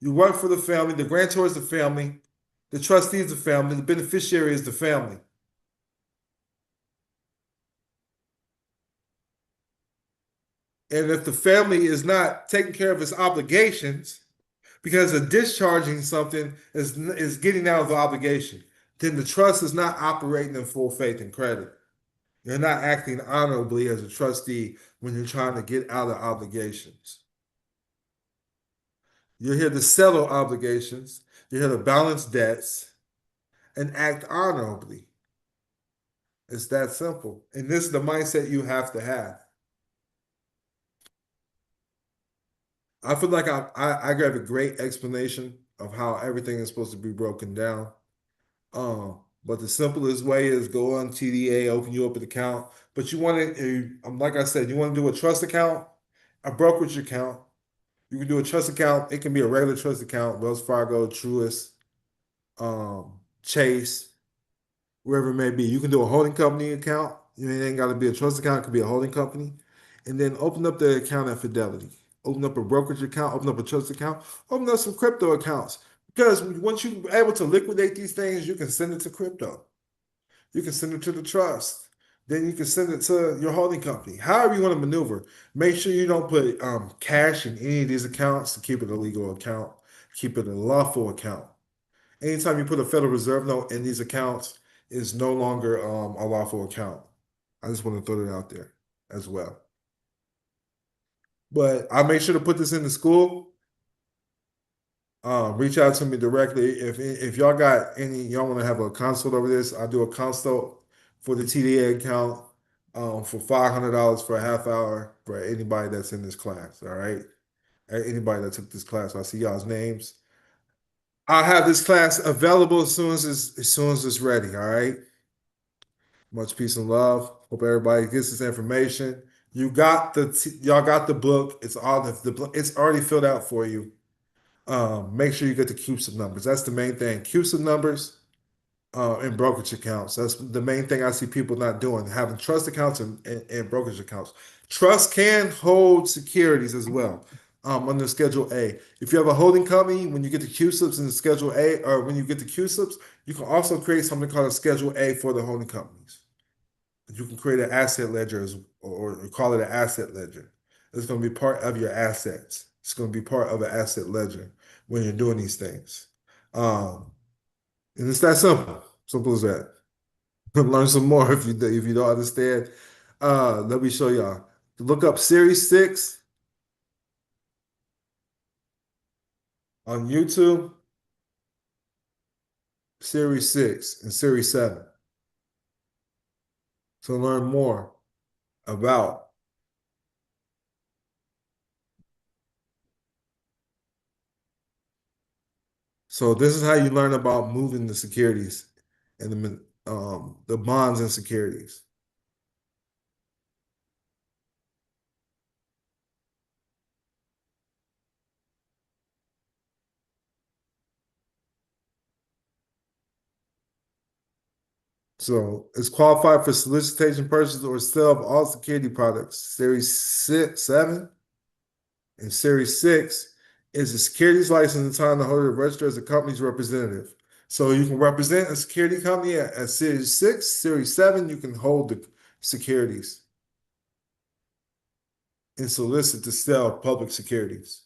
You work for the family, the grantor is the family, the trustee is the family, the beneficiary is the family. And if the family is not taking care of its obligations, because of discharging something is getting out of the obligation, then the trust is not operating in full faith and credit. You're not acting honorably as a trustee when you're trying to get out of obligations. You're here to settle obligations. You're here to balance debts and act honorably. It's that simple. And this is the mindset you have to have. I feel like I gave a great explanation of how everything is supposed to be broken down. But the simplest way is go on TDA, open you up an account. But you want to, like I said, you want to do a trust account, a brokerage account. You can do a trust account. It can be a regular trust account, Wells Fargo, Truist, Chase, wherever it may be. You can do a holding company account. It ain't got to be a trust account. It could be a holding company. And then open up the account at Fidelity. Open up a brokerage account. Open up a trust account. Open up some crypto accounts. Because once you're able to liquidate these things, you can send it to crypto. You can send it to the trust. Then you can send it to your holding company. However you want to maneuver. Make sure you don't put cash in any of these accounts to keep it a legal account. Keep it a lawful account. Anytime you put a Federal Reserve note in these accounts, it's no longer a lawful account. I just want to throw that out there as well. But I make sure to put this in the school. Reach out to me directly. If y'all got y'all want to have a consult over this, I do a consult for the TDA account for $500 for a half hour for anybody that's in this class. All right. Anybody that took this class, I see y'all's names. I'll have this class available as soon as it's ready. All right. Much peace and love. Hope everybody gets this information. Y'all got the book. It's it's already filled out for you. Make sure you get the CUSIP numbers. That's the main thing. CUSIP numbers. in brokerage accounts. That's the main thing I see people not doing, having trust accounts and brokerage accounts. Trust can hold securities as well under Schedule A. If you have a holding company, when you get the CUSIPs in the Schedule A, or when you get the CUSIPs, you can also create something called a Schedule A for the holding companies. You can create an asset ledger or call it an asset ledger. It's going to be part of your assets. It's going to be part of an asset ledger when you're doing these things. And it's that simple. Simple as that. Learn some more if you don't understand. Let me show y'all. Look up Series 6 on YouTube, Series 6 and Series 7. To learn more about So this is how you learn about moving the securities and the bonds and securities. So it's qualified for solicitation, purchase, or sale of all security products. Series 7 and Series 6 is a securities license and time the holder to register as a company's representative. So you can represent a security company at Series 6, Series 7, you can hold the securities and solicit to sell public securities.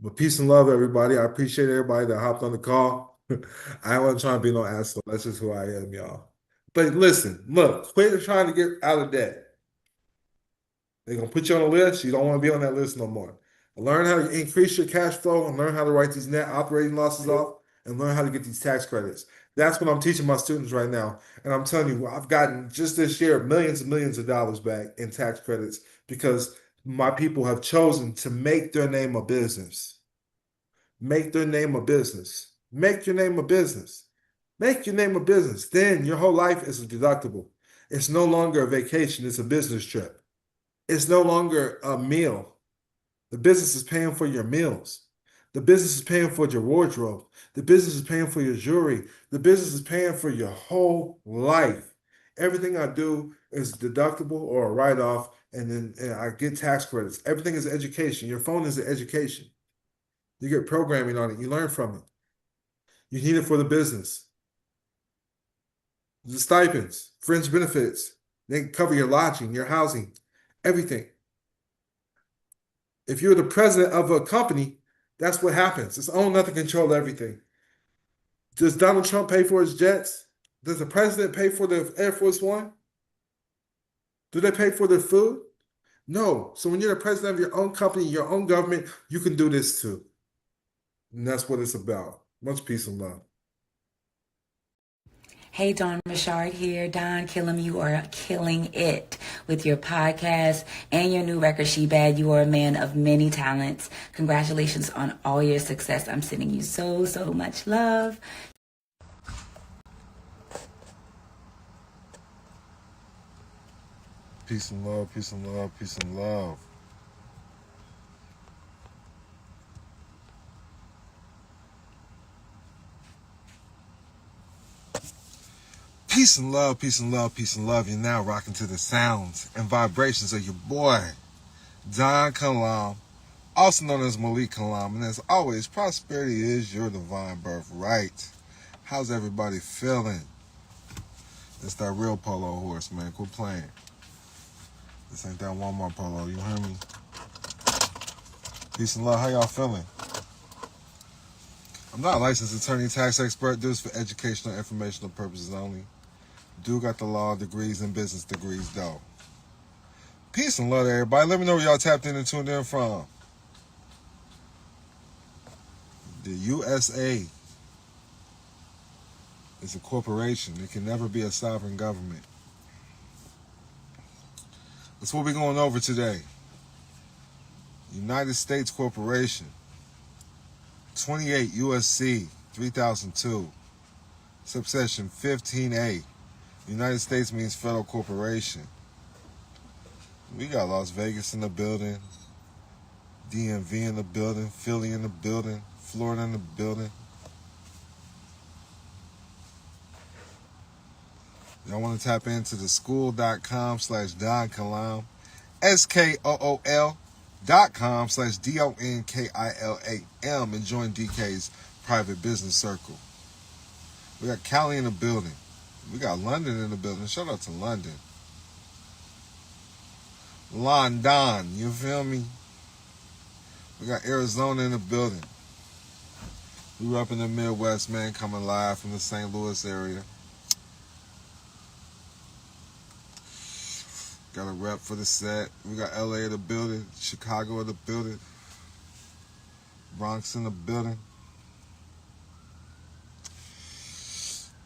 But peace and love, everybody. I appreciate everybody that hopped on the call. I wasn't trying to be no asshole. That's just who I am, y'all. But listen, look, quit trying to get out of debt. They're going to put you on a list. You don't want to be on that list no more. Learn how to increase your cash flow and learn how to write these net operating losses off and learn how to get these tax credits. That's what I'm teaching my students right now. And I'm telling you, I've gotten just this year millions and millions of dollars back in tax credits because my people have chosen to make their name a business. Make their name a business. Make your name a business. Make your name a business. Then your whole life is a deductible. It's no longer a vacation. It's a business trip. It's no longer a meal. The business is paying for your meals. The business is paying for your wardrobe. The business is paying for your jewelry. The business is paying for your whole life. Everything I do is deductible or a write-off, and then I get tax credits. Everything is education. Your phone is an education. You get programming on it. You learn from it. You need it for the business. The stipends, fringe benefits, they cover your lodging, your housing, everything. If you're the president of a company, that's what happens. It's own nothing, control everything. Does Donald Trump pay for his jets? Does the president pay for the Air Force One? Do they pay for their food? No. So when you're the president of your own company, your own government, you can do this too. And that's what it's about. Much peace and love. Hey, Dawn Richard here. Don Kilam, you are killing it with your podcast and your new record, She Bad. You are a man of many talents. Congratulations on all your success. I'm sending you so, so much love. Peace and love, peace and love, peace and love. Peace and love, peace and love, peace and love. You're now rocking to the sounds and vibrations of your boy, Don Kilam, also known as Malik Kilam. And as always, prosperity is your divine birthright. How's everybody feeling? It's that real polo horse, man. Quit playing. This ain't that Walmart polo, you hear me? Peace and love, how y'all feeling? I'm not a licensed attorney, tax expert. Do this for educational, informational purposes only. Do got the law degrees and business degrees, though. Peace and love to everybody. Let me know where y'all tapped in and tuned in from. The USA is a corporation. It can never be a sovereign government. That's what we're going over today. United States Corporation. 28 USC 3002. Subsection 15A. United States means federal corporation. We got Las Vegas in the building, DMV in the building, Philly in the building, Florida in the building. Y'all want to tap into the school.com/Don Kilam, SKOOL.com/DONKILAM, and join DK's private business circle. We got Cali in the building. We got London in the building. Shout out to London. London, you feel me? We got Arizona in the building. We up in the Midwest, man, coming live from the St. Louis area. Got a rep for the set. We got LA in the building, Chicago in the building, Bronx in the building.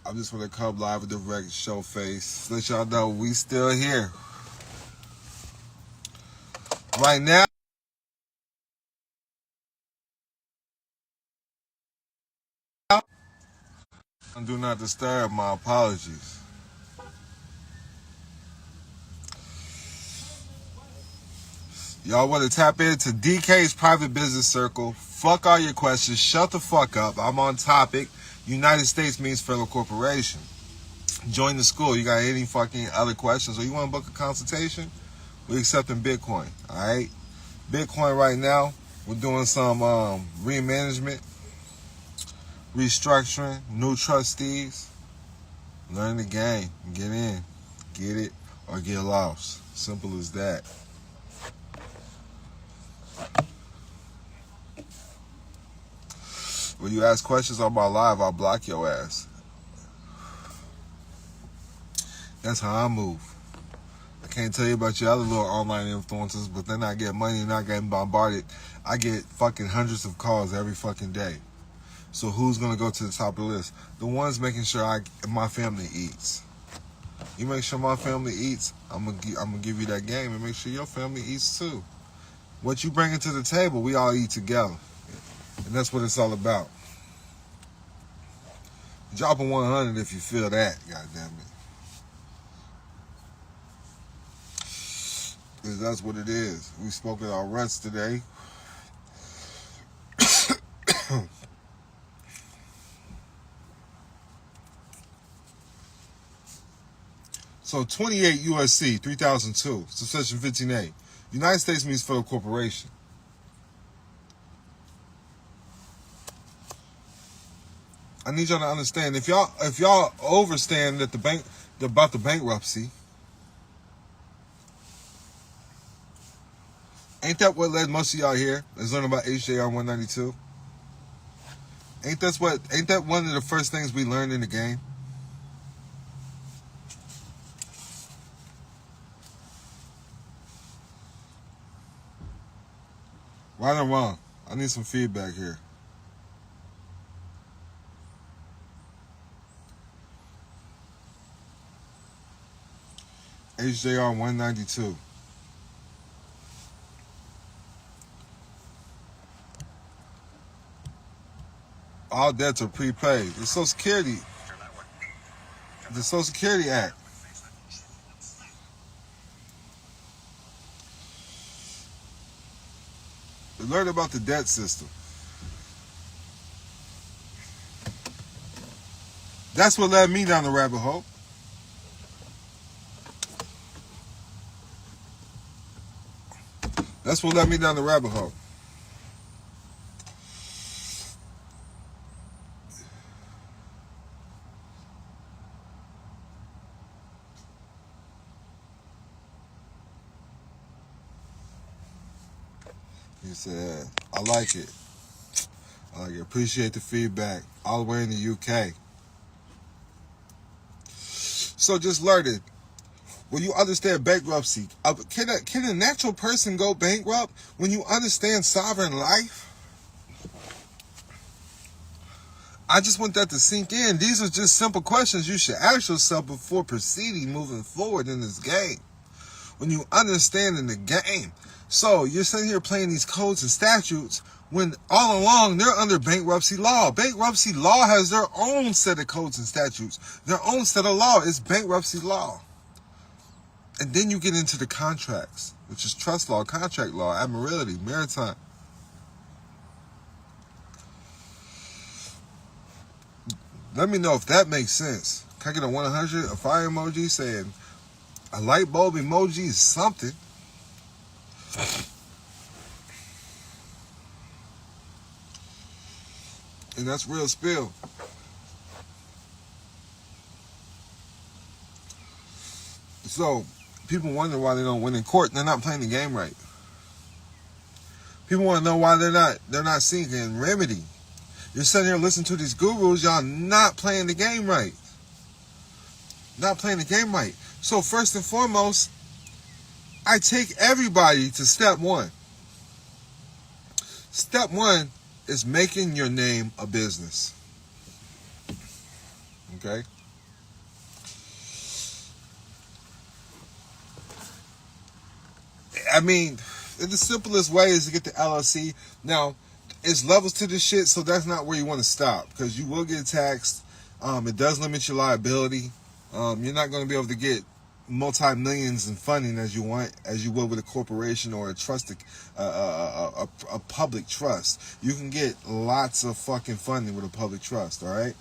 I'm just want to come live with direct show face. Let y'all know we still here. Right now, do not disturb, my apologies. Y'all want to tap into DK's private business circle. Fuck all your questions. Shut the fuck up. I'm on topic. United States means federal corporation. Join the school. You got any fucking other questions or you want to book a consultation? We're accepting Bitcoin. Alright? Bitcoin right now, we're doing some re-management, restructuring, new trustees. Learn the game. Get in. Get it or get lost. Simple as that. When you ask questions on my live, I'll block your ass. That's how I move. I can't tell you about your other little online influencers, but then I get money and I get bombarded. I get fucking hundreds of calls every fucking day. So who's gonna go to the top of the list? The ones making sure my family eats. You make sure my family eats, I'm gonna give you that game and make sure your family eats too. What you bring to the table, we all eat together. And that's what it's all about. Drop a 100 if you feel that, goddamn it. Because that's what it is. We spoke at our ruts today. So 28 USC 3002, subsection 15A. United States means federal corporation. I need y'all to understand, if y'all overstand that about the bankruptcy, ain't that what led most of y'all here? Is learn about HJR 192? Ain't that one of the first things we learned in the game? Right or wrong? I need some feedback here. HJR 192. All debts are prepaid. The Social Security Act. We learned about the debt system. That's what led me down the rabbit hole. That's what led me down the rabbit hole. He said, I like it. I like it. Appreciate the feedback. All the way in the UK. So just learn it. When you understand bankruptcy, can a natural person go bankrupt when you understand sovereign life? I just want that to sink in. These are just simple questions you should ask yourself before proceeding, moving forward in this game. When you understand in the game. So you're sitting here playing these codes and statutes when all along they're under bankruptcy law. Bankruptcy law has their own set of codes and statutes, their own set of law. It's bankruptcy law. And then you get into the contracts, which is trust law, contract law, admiralty, maritime. Let me know if that makes sense. Can I get a 100, a fire emoji saying a light bulb emoji is something? And that's real spill. So, people wonder why they don't win in court. They're not playing the game right. People want to know why they're not seeking remedy. You're sitting here listening to these gurus, y'all not playing the game right. Not playing the game right. So first and foremost, I take everybody to step one. Step one is making your name a business. Okay? I mean, the simplest way is to get the LLC. Now, it's levels to this shit, so that's not where you want to stop, because you will get taxed. It does limit your liability. You're not going to be able to get multi-millions in funding as you will with a corporation or a trust, a public trust. You can get lots of fucking funding with a public trust. All right.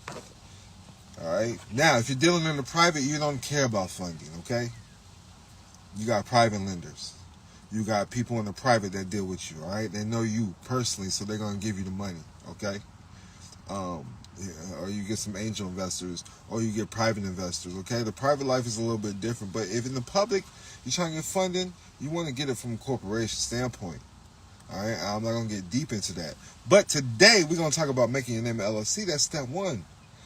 Now, if you're dealing in the private, you don't care about funding. Okay. You got private lenders. You got people in the private that deal with you. All right. They know you personally, so they're gonna give you the money. Okay. Or you get some angel investors, or you get private investors. Okay, the private life is a little bit different, but if in the public you're trying to get funding, you want to get it from a corporation standpoint. All right, I'm not gonna get deep into that, but today we're gonna talk about making your name an LLC. That's step one,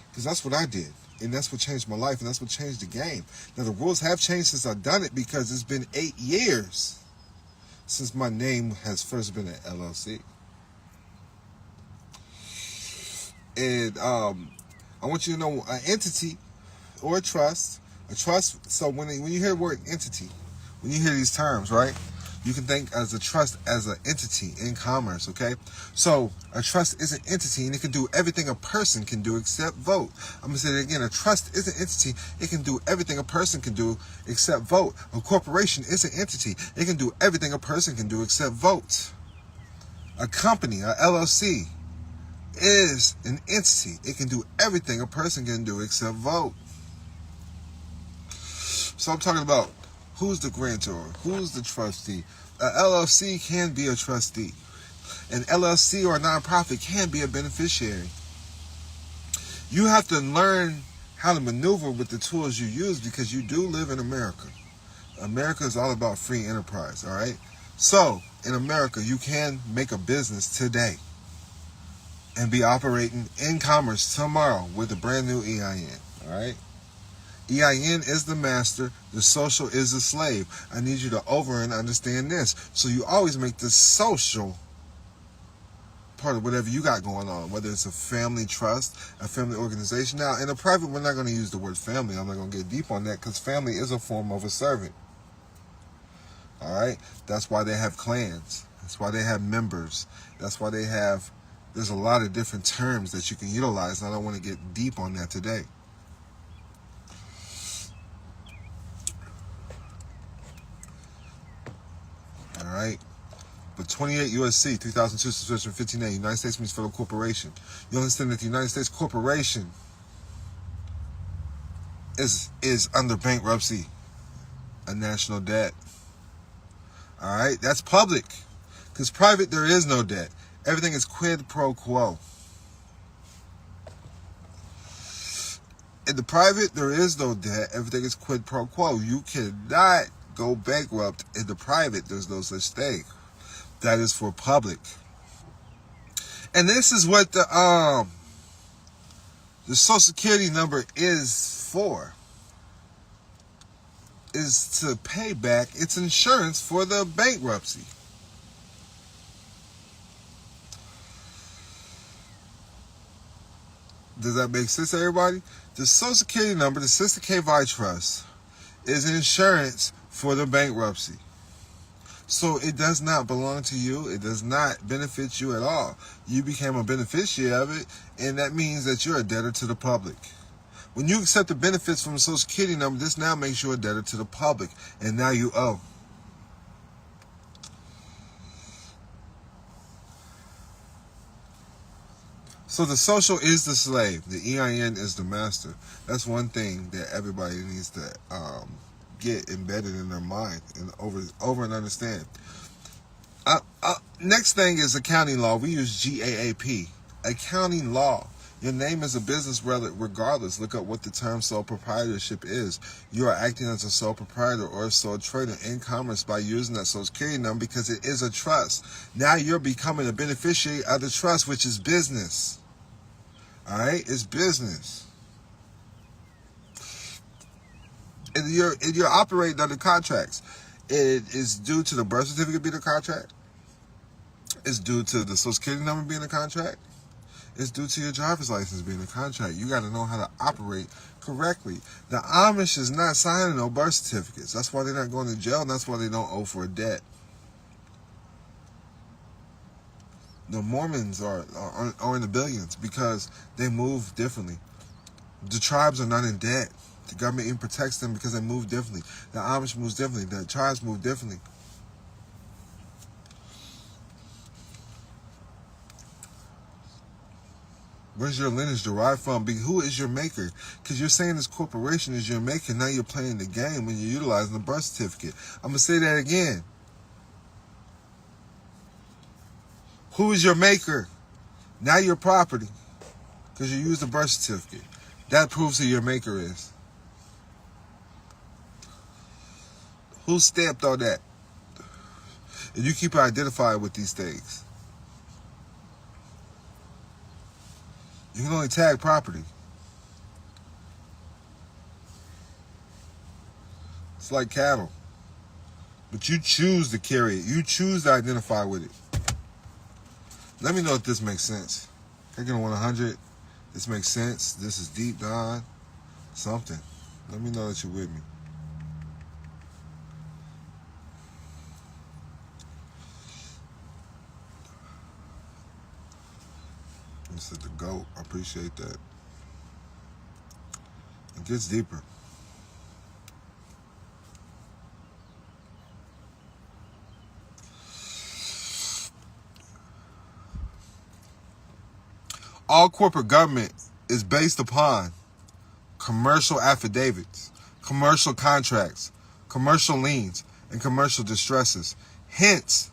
because that's what I did, and that's what changed my life, and that's what changed the game. Now the rules have changed since I've done it, because it's been 8 years since my name has first been an LLC. And I want you to know an entity or a trust. So when you hear the word entity, when you hear these terms, right, you can think as a trust as an entity in commerce, okay? So a trust is an entity, and it can do everything a person can do except vote. I'm going to say it again. A trust is an entity. It can do everything a person can do except vote. A corporation is an entity. It can do everything a person can do except vote. A company, a LLC, is an entity. It can do everything a person can do except vote. So I'm talking about who's the grantor, who's the trustee. A LLC can be a trustee. An LLC or a nonprofit can be a beneficiary. You have to learn how to maneuver with the tools you use, because you do live in America. America is all about free enterprise, all right? So in America, you can make a business today and be operating in commerce tomorrow with a brand new EIN, all right? EIN is the master, the social is the slave. I need you to over and understand this. So you always make the social part of whatever you got going on, whether it's a family trust, a family organization. Now, in a private, we're not going to use the word family. I'm not going to get deep on that, because family is a form of a servant, all right? That's why they have clans. That's why they have members. That's why they have... There's a lot of different terms that you can utilize, and I don't want to get deep on that today. All right. But 28 USC 3002 subsection 15A, United States means federal corporation. You understand that the United States corporation is under bankruptcy, a national debt. All right. That's public, because private, there is no debt. Everything is quid pro quo. In the private, there is no debt. Everything is quid pro quo. You cannot go bankrupt in the private. There's no such thing. That is for public. And this is what the Social Security number is for. Is to pay back its insurance for the bankruptcy. Does that make sense, everybody? The Social Security number, the Sister K-Vi Trust, is insurance for the bankruptcy. So it does not belong to you. It does not benefit you at all. You became a beneficiary of it, and that means that you're a debtor to the public. When you accept the benefits from the Social Security number, this now makes you a debtor to the public, and now you owe. So the social is the slave. The EIN is the master. That's one thing that everybody needs to get embedded in their mind and over and understand. Next thing is accounting law. We use GAAP. Accounting law. Your name is a business regardless. Look up what the term sole proprietorship is. You are acting as a sole proprietor or a sole trader in commerce by using that social security number because it is a trust. Now you're becoming a beneficiary of the trust, which is business. All right? It's business. And you're operating under contracts. It is due to the birth certificate being a contract. It's due to the social security number being a contract. It's due to your driver's license being a contract. You got to know how to operate correctly. The Amish is not signing no birth certificates. That's why they're not going to jail, and that's why they don't owe for a debt. The Mormons are in the billions because they move differently. The tribes are not in debt. The government even protects them because they move differently. The Amish moves differently. The tribes move differently. Where's your lineage derived from? Who is your maker? Because you're saying this corporation is your maker. Now you're playing the game when you're utilizing the birth certificate. I'm going to say that again. Who is your maker? Now your property. Because you use the birth certificate. That proves who your maker is. Who stamped all that? And you keep identified with these things. You can only tag property. It's like cattle. But you choose to carry it. You choose to identify with it. Let me know if this makes sense. Can I get a 100? This makes sense. This is deep, Don. Something. Let me know that you're with me. This is the GOAT. I appreciate that. It gets deeper. All corporate government is based upon commercial affidavits, commercial contracts, commercial liens, and commercial distresses. Hence,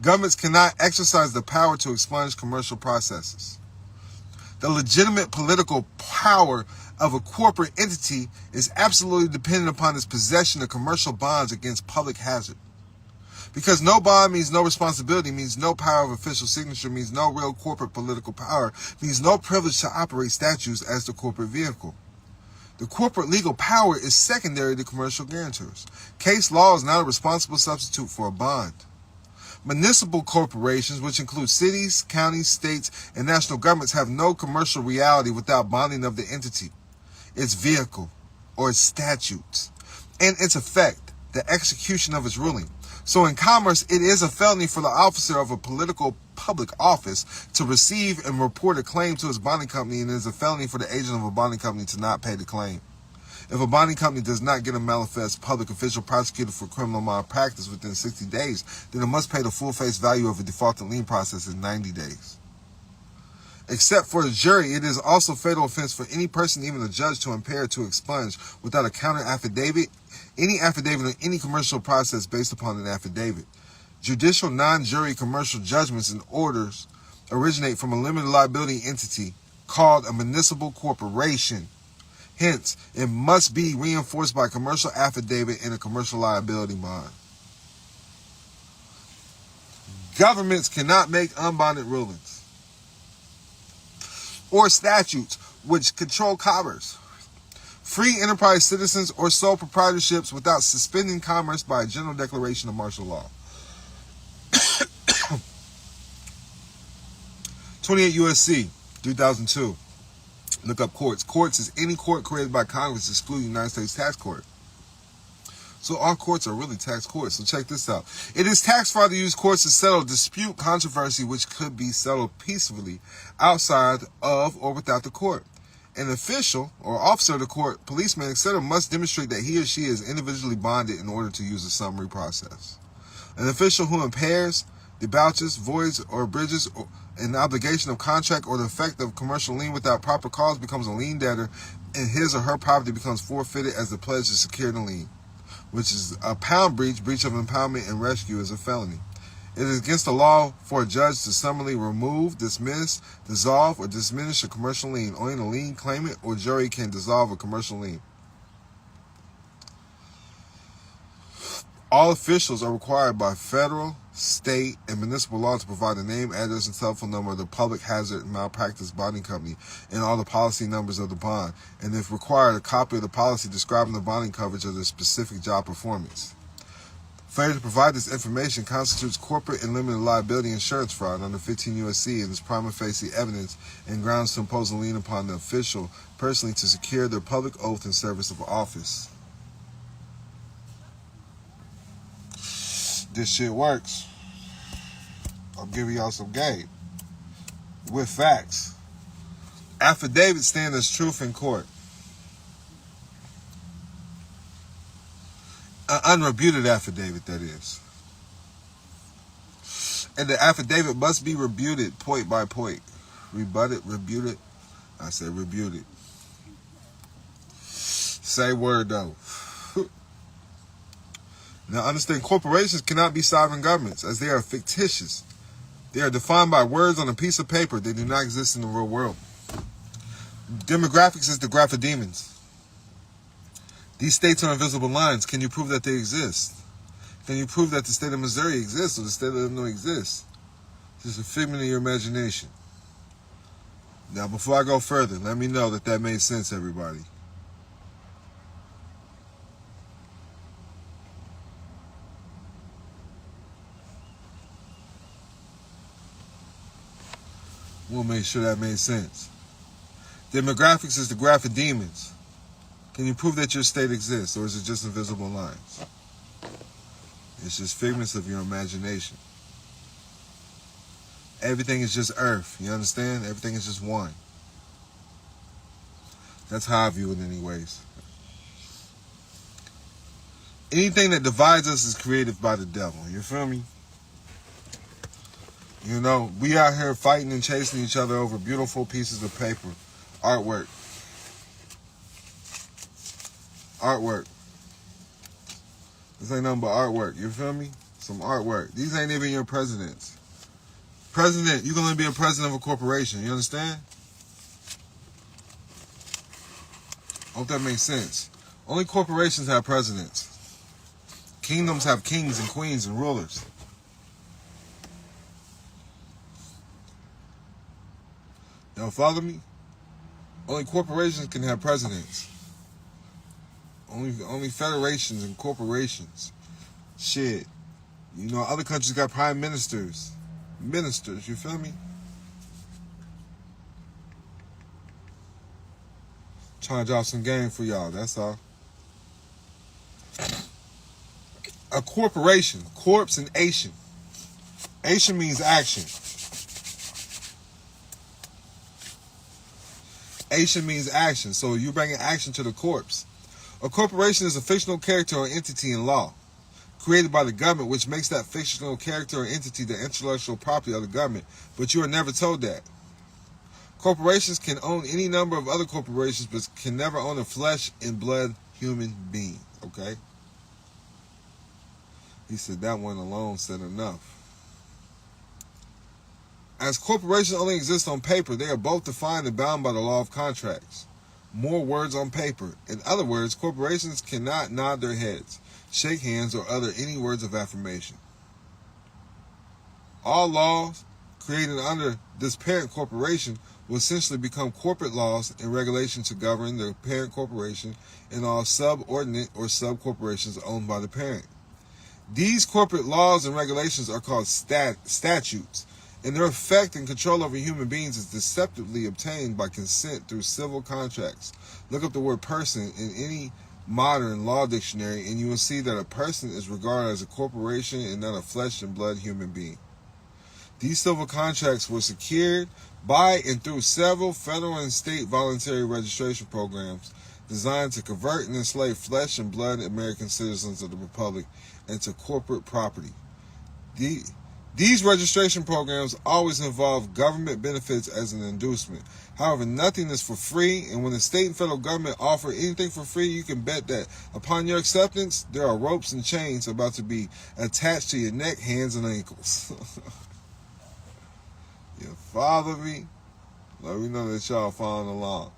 governments cannot exercise the power to expunge commercial processes. The legitimate political power of a corporate entity is absolutely dependent upon its possession of commercial bonds against public hazard. Because no bond means no responsibility, means no power of official signature, means no real corporate political power, means no privilege to operate statutes as the corporate vehicle. The corporate legal power is secondary to commercial guarantors. Case law is not a responsible substitute for a bond. Municipal corporations, which include cities, counties, states, and national governments, have no commercial reality without bonding of the entity, its vehicle, or its statutes, and its effect, the execution of its ruling. So in commerce, it is a felony for the officer of a political public office to receive and report a claim to his bonding company, and it is a felony for the agent of a bonding company to not pay the claim. If a bonding company does not get a manifest public official prosecuted for criminal malpractice within 60 days, then it must pay the full face value of a defaulted lien process in 90 days. Except for the jury, it is also a fatal offense for any person, even a judge, to impair or to expunge without a counter affidavit, any affidavit or any commercial process based upon an affidavit. Judicial non-jury commercial judgments and orders originate from a limited liability entity called a municipal corporation. Hence, it must be reinforced by commercial affidavit and a commercial liability bond. Governments cannot make unbonded rulings or statutes which control commerce, free enterprise citizens, or sole proprietorships without suspending commerce by a general declaration of martial law. 28 U.S.C. 2002. Look up courts. Courts is any court created by Congress excluding the United States Tax Court. So all courts are really tax courts. So check this out. It is tax fraud to use courts to settle dispute controversy which could be settled peacefully outside of or without the court. An official or officer of the court, policeman, etc. must demonstrate that he or she is individually bonded in order to use a summary process. An official who impairs, debauches, voids, or abridges an obligation of contract or the effect of commercial lien without proper cause becomes a lien debtor, and his or her property becomes forfeited as the pledge is secured in lien, which is a pound breach. Breach of impoundment and rescue is a felony. It is against the law for a judge to summarily remove, dismiss, dissolve, or diminish a commercial lien. Only the lien claimant or jury can dissolve a commercial lien. All officials are required by federal, state, and municipal law to provide the name, address, and telephone number of the public hazard and malpractice bonding company and all the policy numbers of the bond, and if required, a copy of the policy describing the bonding coverage of the specific job performance. Failure to provide this information constitutes corporate and limited liability insurance fraud under 15 U.S.C. and is prima facie evidence and grounds to impose a lien upon the official personally to secure their public oath and service of office. This shit works. I'm giving y'all some game with facts. Affidavits stand as truth in court. An unrebuted affidavit, that is. And the affidavit must be rebuted point by point. Rebutted, rebuted. I said rebuted. Same word though. Now understand, corporations cannot be sovereign governments as they are fictitious. They are defined by words on a piece of paper. They do not exist in the real world. Demographics is the graph of demons. These states are invisible lines. Can you prove that they exist? Can you prove that the state of Missouri exists or the state of Illinois exists? It's just a figment of your imagination. Now, before I go further, let me know that that made sense, everybody. We'll make sure that made sense. Demographics is the graph of demons. Can you prove that your state exists, or is it just invisible lines? It's just figments of your imagination. Everything is just earth, you understand? Everything is just one. That's how I view it anyways. Anything that divides us is created by the devil, you feel me? You know, we out here fighting and chasing each other over beautiful pieces of paper, artwork. Artwork. This ain't nothing but artwork, you feel me? Some artwork. These ain't even your presidents. President, you can only be a president of a corporation, you understand? Hope that makes sense. Only corporations have presidents. Kingdoms have kings and queens and rulers. Y'all follow me? Only corporations can have presidents. Only federations and corporations. Shit. You know, other countries got prime ministers. Ministers, you feel me? Trying to drop some game for y'all, that's all. A corporation, corpse and ation. Ation means action. Ation means action, so you're bringing action to the corpse. A corporation is a fictional character or entity in law, created by the government, which makes that fictional character or entity the intellectual property of the government, but you are never told that. Corporations can own any number of other corporations, but can never own a flesh and blood human being, okay? He said that one alone said enough. As corporations only exist on paper, they are both defined and bound by the law of contracts. More words on paper. In other words, corporations cannot nod their heads, shake hands, or utter any words of affirmation. All laws created under this parent corporation will essentially become corporate laws and regulations to govern the parent corporation and all subordinate or sub-corporations owned by the parent. These corporate laws and regulations are called statutes, and their effect and control over human beings is deceptively obtained by consent through civil contracts. Look up the word person in any modern law dictionary, and you will see that a person is regarded as a corporation and not a flesh and blood human being. These civil contracts were secured by and through several federal and state voluntary registration programs designed to convert and enslave flesh and blood American citizens of the Republic into corporate property. These registration programs always involve government benefits as an inducement. However, nothing is for free, and when the state and federal government offer anything for free, you can bet that upon your acceptance, there are ropes and chains about to be attached to your neck, hands, and ankles. You follow me? Let me know that y'all following along.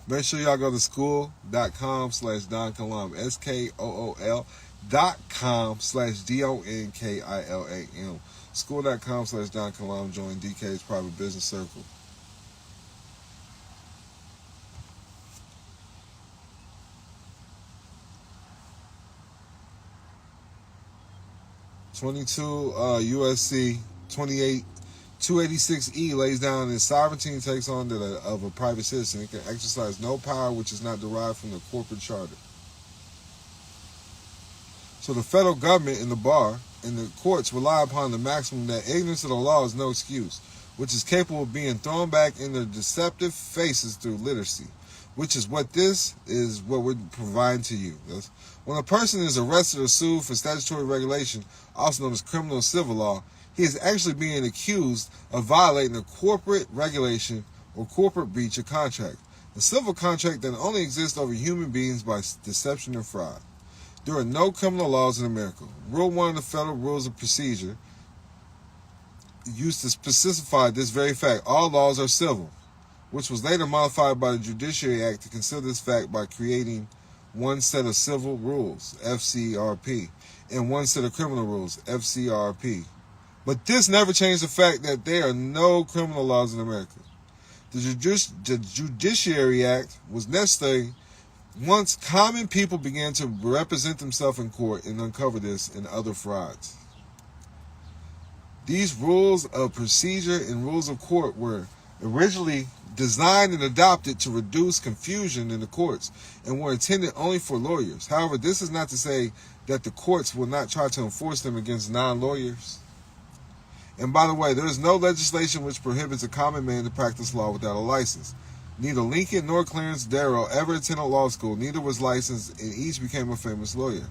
Make sure y'all go to school.com/DonKilam, SKOOL.com/DONKILAM. School.com/DonKilam. Join DK's private business circle. USC 286E lays down that sovereignty and takes on that of a private citizen. It can exercise no power which is not derived from the corporate charter. So the federal government and the bar and the courts rely upon the maximum that ignorance of the law is no excuse, which is capable of being thrown back in their deceptive faces through literacy, which is what we're providing to you. When a person is arrested or sued for statutory regulation, also known as criminal or civil law, he is actually being accused of violating a corporate regulation or corporate breach of contract, a civil contract that only exists over human beings by deception and fraud. There are no criminal laws in America. Rule 1 of the Federal Rules of Procedure used to specify this very fact. All laws are civil, which was later modified by the Judiciary Act to consider this fact by creating one set of civil rules, FCRP, and one set of criminal rules, FCRP. But this never changed the fact that there are no criminal laws in America. The Judiciary Act was necessary once common people began to represent themselves in court and uncover this and other frauds. These rules of procedure and rules of court were originally designed and adopted to reduce confusion in the courts and were intended only for lawyers. However, this is not to say that the courts will not try to enforce them against non-lawyers. And by the way, there is no legislation which prohibits a common man to practice law without a license. Neither Lincoln nor Clarence Darrow ever attended law school, neither was licensed, and each became a famous lawyer.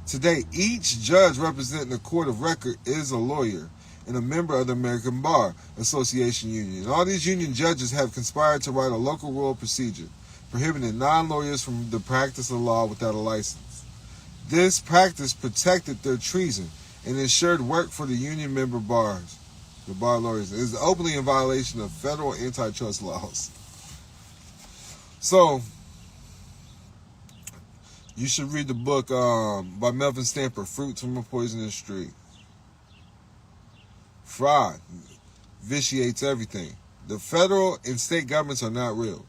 Today, each judge representing the court of record is a lawyer and a member of the American Bar Association Union. And all these union judges have conspired to write a local rule of procedure, prohibiting non-lawyers from the practice of law without a license. This practice protected their treason and ensured work for the union member bars, the bar lawyers. It is openly in violation of federal antitrust laws. So, you should read the book by Melvin Stamper, Fruits from a Poisonous Tree. Fraud vitiates everything. The federal and state governments are not real.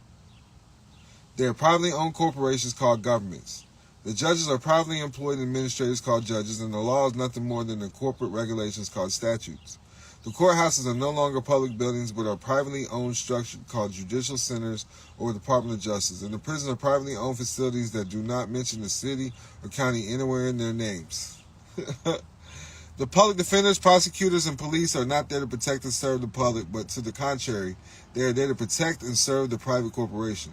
They are privately owned corporations called governments. The judges are privately employed administrators called judges, and the law is nothing more than the corporate regulations called statutes. The courthouses are no longer public buildings, but are privately owned structures called judicial centers or Department of Justice. And the prisons are privately owned facilities that do not mention the city or county anywhere in their names. The public defenders, prosecutors, and police are not there to protect and serve the public, but to the contrary, they are there to protect and serve the private corporation.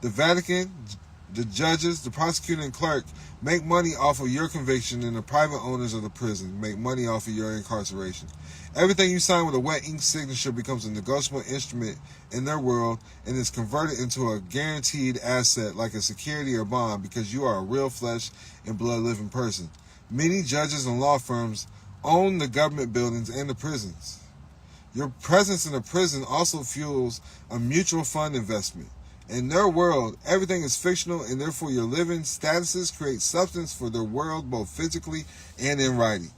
The Vatican, the judges, the prosecutor, and clerk make money off of your conviction, and the private owners of the prison make money off of your incarceration. Everything you sign with a wet ink signature becomes a negotiable instrument in their world and is converted into a guaranteed asset like a security or bond because you are a real flesh and blood living person. Many judges and law firms own the government buildings and the prisons. Your presence in a prison also fuels a mutual fund investment. In their world, everything is fictional, and therefore your living statuses create substance for their world both physically and in writing.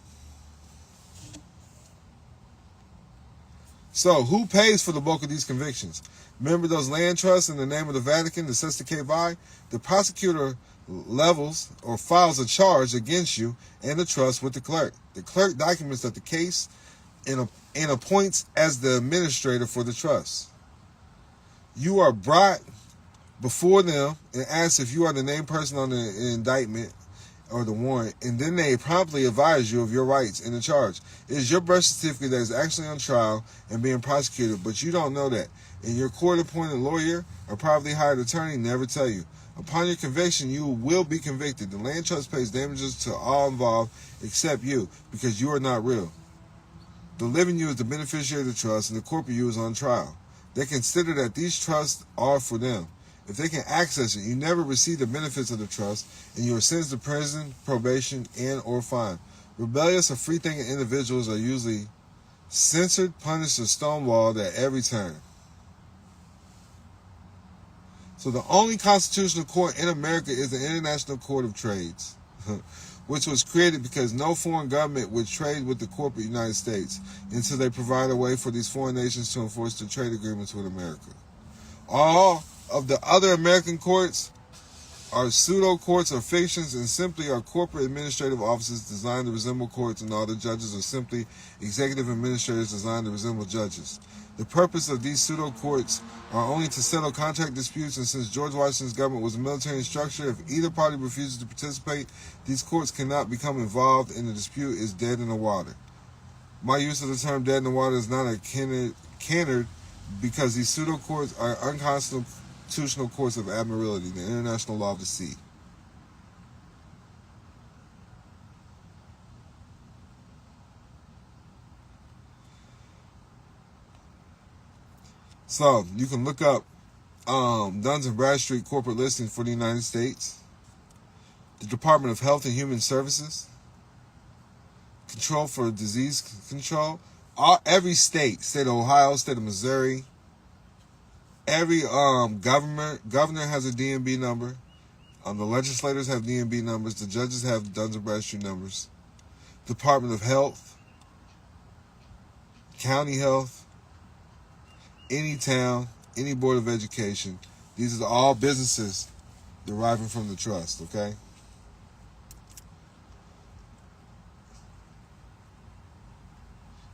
So, who pays for the bulk of these convictions? Remember those land trusts in the name of the Vatican, the Sesta Che Vai? The prosecutor levels or files a charge against you and the trust with the clerk. The clerk documents that the case and appoints as the administrator for the trust. You are brought before them and asked if you are the named person on the indictment or the warrant, and then they promptly advise you of your rights in the charge. It is your birth certificate that is actually on trial and being prosecuted, but you don't know that. And your court-appointed lawyer or privately hired attorney never tell you. Upon your conviction, you will be convicted. The land trust pays damages to all involved except you because you are not real. The living you is the beneficiary of the trust, and the corporate you is on trial. They consider that these trusts are for them. If they can access it, you never receive the benefits of the trust, and you are sentenced to prison, probation, and or fine. Rebellious or free-thinking individuals are usually censored, punished, or stonewalled at every turn. So the only constitutional court in America is the International Court of Trades, which was created because no foreign government would trade with the corporate United States until they provide a way for these foreign nations to enforce their trade agreements with America. All of the other American courts are pseudo-courts or fictions and simply are corporate administrative offices designed to resemble courts, and all the judges are simply executive administrators designed to resemble judges. The purpose of these pseudo-courts are only to settle contract disputes, and since George Washington's government was a military in structure, if either party refuses to participate, these courts cannot become involved, and the dispute is dead in the water. My use of the term dead in the water is not a canard because these pseudo-courts are unconstitutional courts of admiralty, the international law of the sea. So you can look up Duns and Bradstreet corporate listings for the United States, the Department of Health and Human Services, Control for Disease Control, every state of Ohio, state of Missouri, every governor has a DNB number. The legislators have DNB numbers. The judges have Duns and Bradstreet numbers. Department of Health, County Health, any town, any board of education. These are all businesses deriving from the trust, okay?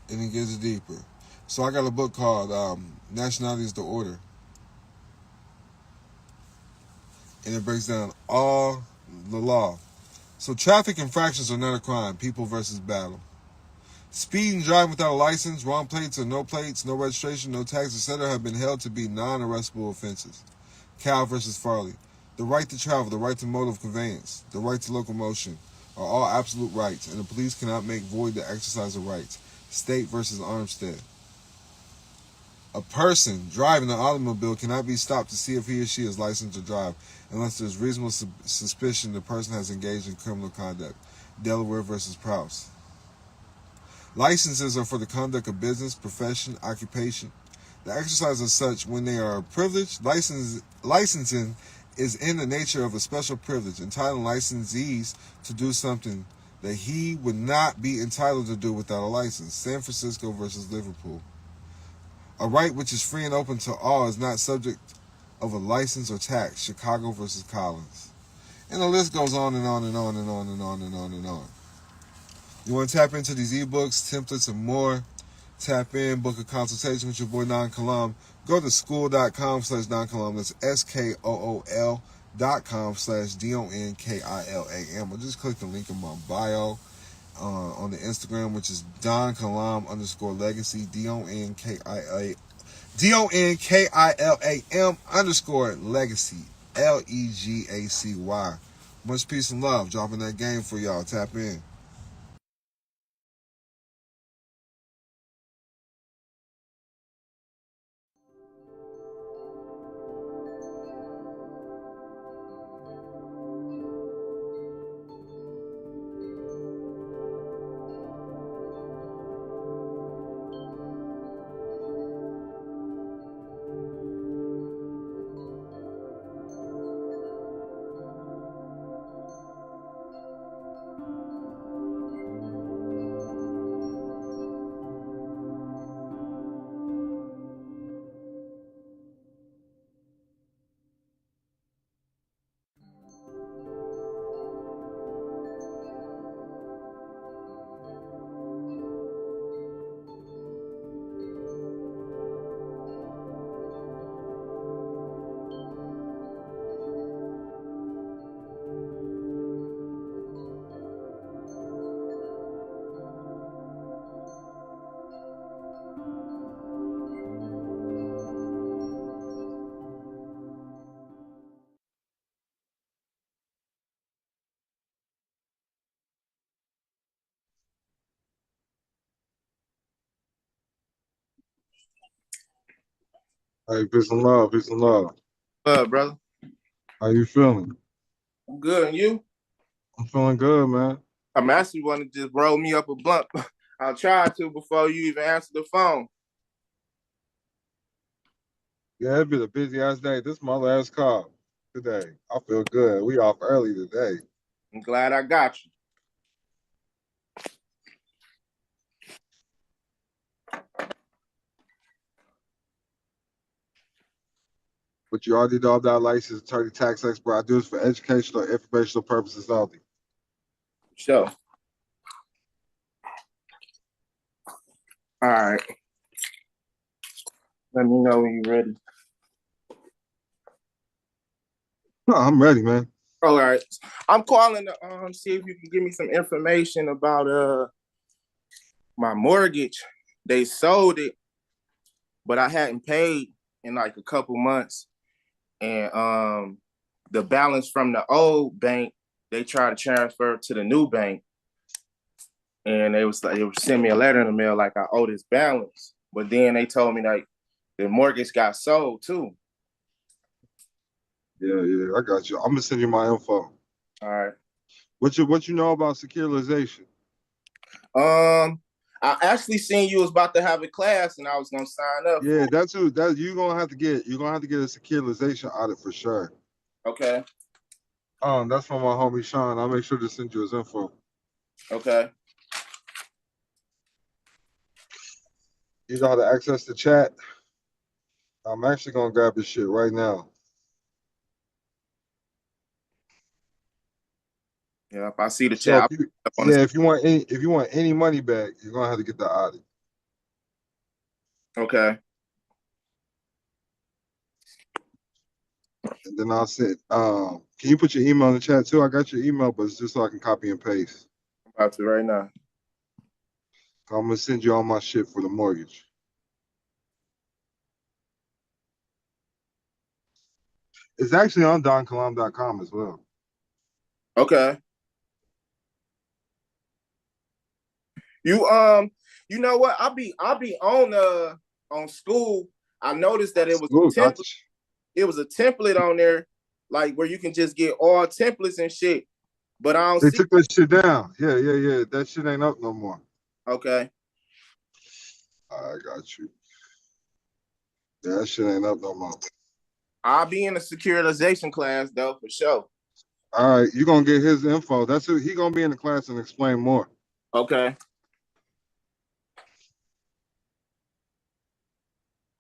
And it gets deeper. So I got a book called Nationality is the Order. And it breaks down all the law. So traffic infractions are not a crime. People versus battle. Speed and driving without a license, wrong plates or no plates, no registration, no tax, etc. have been held to be non-arrestable offenses. Cal versus Farley. The right to travel, the right to mode of conveyance, the right to locomotion are all absolute rights, and the police cannot make void the exercise of rights. State versus Armstead. A person driving an automobile cannot be stopped to see if he or she is licensed to drive unless there's reasonable suspicion the person has engaged in criminal conduct. Delaware versus Prowse. Licenses are for the conduct of business, profession, occupation. The exercise of such when they are privileged. Licensing is in the nature of a special privilege, entitling licensees to do something that he would not be entitled to do without a license. San Francisco versus Liverpool. A right which is free and open to all is not subject of a license or tax. Chicago versus Collins. And the list goes on and on and on and on and on and on and on. You want to tap into these ebooks, templates, and more? Tap in, book a consultation with your boy Don Kilam. Go to school.com/Don Kilam. That's SKOOL.com/DONKILAM. Or just click the link in my bio on the Instagram, which is Don Kilam_legacy, DONKILAM_legacy, LEGACY. Much peace and love. Dropping that game for y'all. Tap in. Hey, peace and love, peace and love. Brother. How you feeling? I'm good, and you? I'm feeling good, man. I'm actually want to just roll me up a blunt. I'll try to before you even answer the phone. Yeah, it's been a busy ass day. This is my last call today. I feel good. We off early today. I'm glad I got you. But you already know I'm not licensed attorney, tax expert. I do this for educational and informational purposes only. Sure. All right. Let me know when you're ready. No, I'm ready, man. All right. I'm calling to see if you can give me some information about my mortgage. They sold it, but I hadn't paid in like a couple months. And the balance from the old bank, they tried to transfer to the new bank. And they would send me a letter in the mail like I owe this balance. But then they told me like the mortgage got sold too. Yeah, I got you. I'm gonna send you my info. All right. What you know about securitization? I actually seen you was about to have a class and I was gonna sign up. Yeah, that's you're gonna have to get a securitization audit for sure. Okay. That's from my homie Sean. I'll make sure to send you his info. Okay. You know how to access the chat? I'm actually gonna grab this shit right now. Yeah, if I see the So chat. if you want any money back, you're gonna have to get the audit. Okay. And then I'll say, can you put your email in the chat too? I got your email, but it's just so I can copy and paste. I'm about to right now. I'm gonna send you all my shit for the mortgage. It's actually on donkalam.com as well. Okay. You know what? I'll be on school. I noticed that it was a template. It was a template on there, like where you can just get all templates and shit. But I don't They see. took that shit down. Yeah. That shit ain't up no more. Okay. I got you. Yeah, that shit ain't up no more. I'll be in a securitization class though, for sure. All right, you're gonna get his info. That's who he gonna be in the class and explain more. Okay.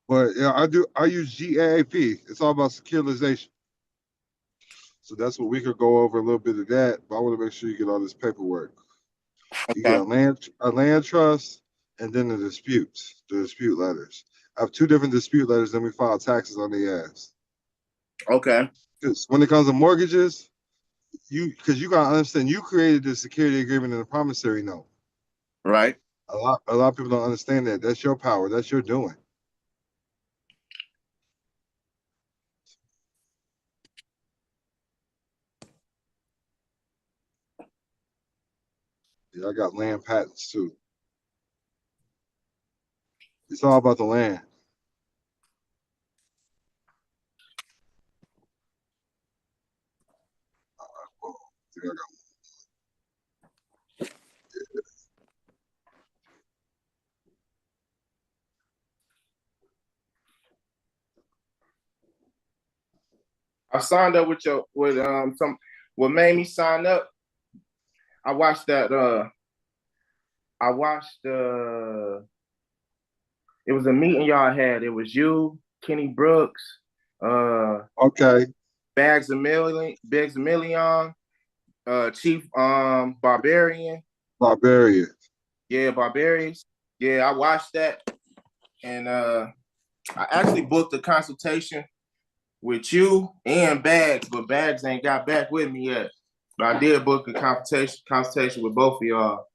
But yeah, I use GAAP. It's all about securitization. So that's what we could go over a little bit of that. But I want to make sure you get all this paperwork. You get a land trust and then the dispute letters. I have two different dispute letters, then we file taxes on the ass. Okay. Because when it comes to mortgages, you gotta understand you created the security agreement and the promissory note. Right. A lot of people don't understand that. That's your power. That's your doing. Yeah, I got land patents too. It's all about the land. I signed up with what made me sign up. I watched it was a meeting y'all had. It was you, Kenny Brooks, Okay. Bags a Million, Chief Barbarian. Yeah, Barbarians. Yeah, I watched that. And I actually booked a consultation with you and Bags, but Bags ain't got back with me yet. But I did book a consultation with both of y'all.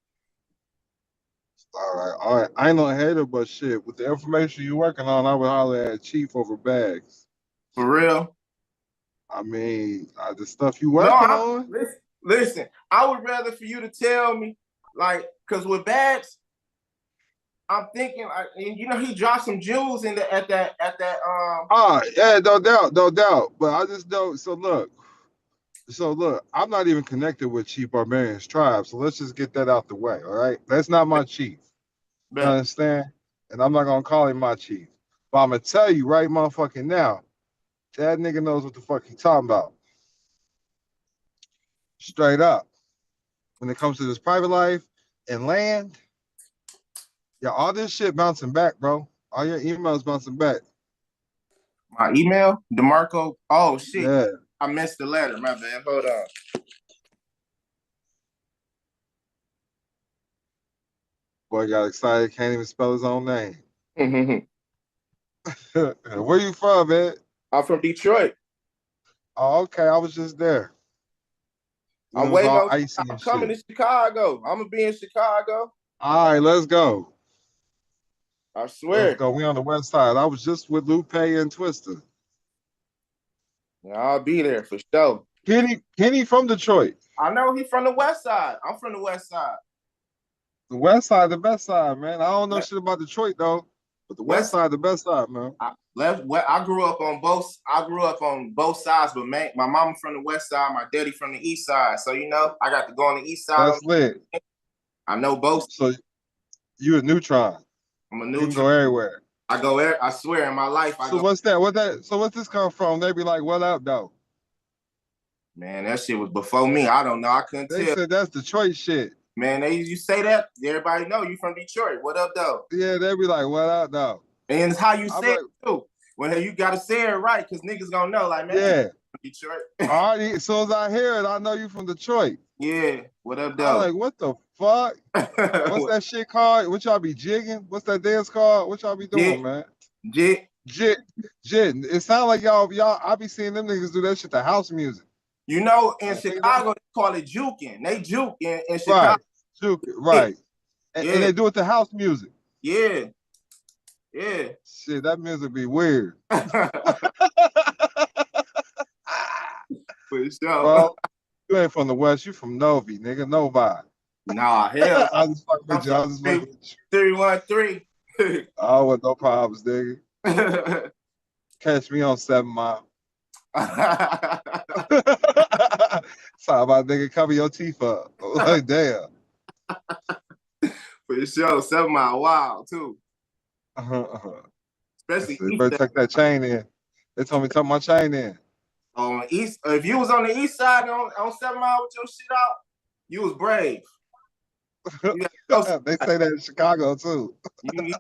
All right. I ain't no hater, but shit, with the information you're working on, I would holler at Chief over Bags. For real? I mean, the stuff you working on. Listen, I would rather for you to tell me, like, because with Bags, I'm thinking, you know, he dropped some jewels in the at that. Yeah, no doubt, no doubt. But I just know. So look, I'm not even connected with Chief Barbarian's tribe. So let's just get that out the way. All right, that's not my chief. You understand? And I'm not gonna call him my chief. But I'm gonna tell you right, motherfucking now, that nigga knows what the fuck he talking about. Straight up. When it comes to this private life and land, yeah, all this shit bouncing back, bro. All your emails bouncing back. My email, DeMarco. Oh shit, Yeah. I missed the letter. My bad. Hold on. Boy got excited, can't even spell his own name. Where you from, man? I'm from Detroit. Oh, okay. I was just there. I'm waiting on. I'm coming to Chicago. I'm gonna be in Chicago. All right, let's go. I swear. Let's go. We on the west side. I was just with Lupe and Twister. Yeah, I'll be there for sure. Kenny from Detroit. I know he from the west side. I'm from the west side. The west side, the best side, man. I don't know shit about Detroit though, but the west side, the best side, man. I grew up on both. I grew up on both sides, but man, my mama from the west side, my daddy from the east side. So you know, I got to go on the east side. That's lit. I know both. So you a neutron. I'm a neutron. neutron. You can go everywhere. I go there. I swear, in my life. So what's that? So what's this come from? They be like, "What up, though?" Man, that shit was before me. I don't know. I couldn't tell. They said that's Detroit shit. Man, you say that, everybody know you from Detroit. What up, though? Yeah, they be like, "What up, though?" And it's how you say it too. Well, you gotta say it right, because niggas gonna know. Like, man, yeah, from Detroit. Alright, as soon as I hear it, I know you from Detroit. Yeah, what up, though? I'm like, what the fuck? What's that shit called? What y'all be jigging? What's that dance called? What y'all be doing, man? Jit. It sounds like y'all. I be seeing them niggas do that shit to house music. You know, in Chicago, they call it juking. They juke in Chicago. Right, juke, right. And they do it to house music. Yeah. Yeah. Shit, that music be weird. For sure. Bro, you ain't from the West. You from Novi, nigga. Novi. Nah, hell. I just fuck with you. I just fuck with you. 313. Oh, with no problems, nigga. Catch me on 7 Mile. Sorry about nigga, cover your teeth up. Like, damn. For sure. 7 Mile wild, too. Especially you better tuck that chain in. They told me to tuck my chain in. On east, if you was on the east side on 7 Mile with your shit out, you was brave. They say that in Chicago too. You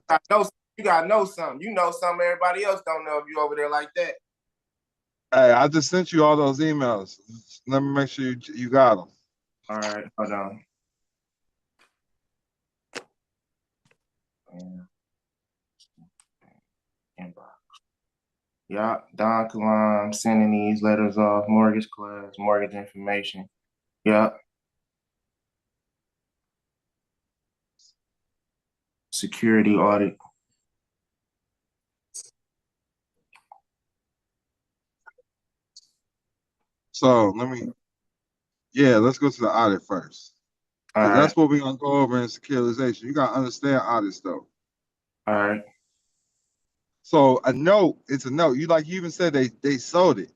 gotta know something. You know something everybody else don't know if you over there like that. Hey, I just sent you all those emails. Let me make sure you got them. All right, hold on. Inbox. Yeah, Don Kilam sending these letters off, mortgage class, mortgage information. Yeah. Security audit. So let's go to the audit first. All right. That's what we're gonna go over in securitization. You gotta understand audits though. All right. So a note, it's a note. You even said they sold it.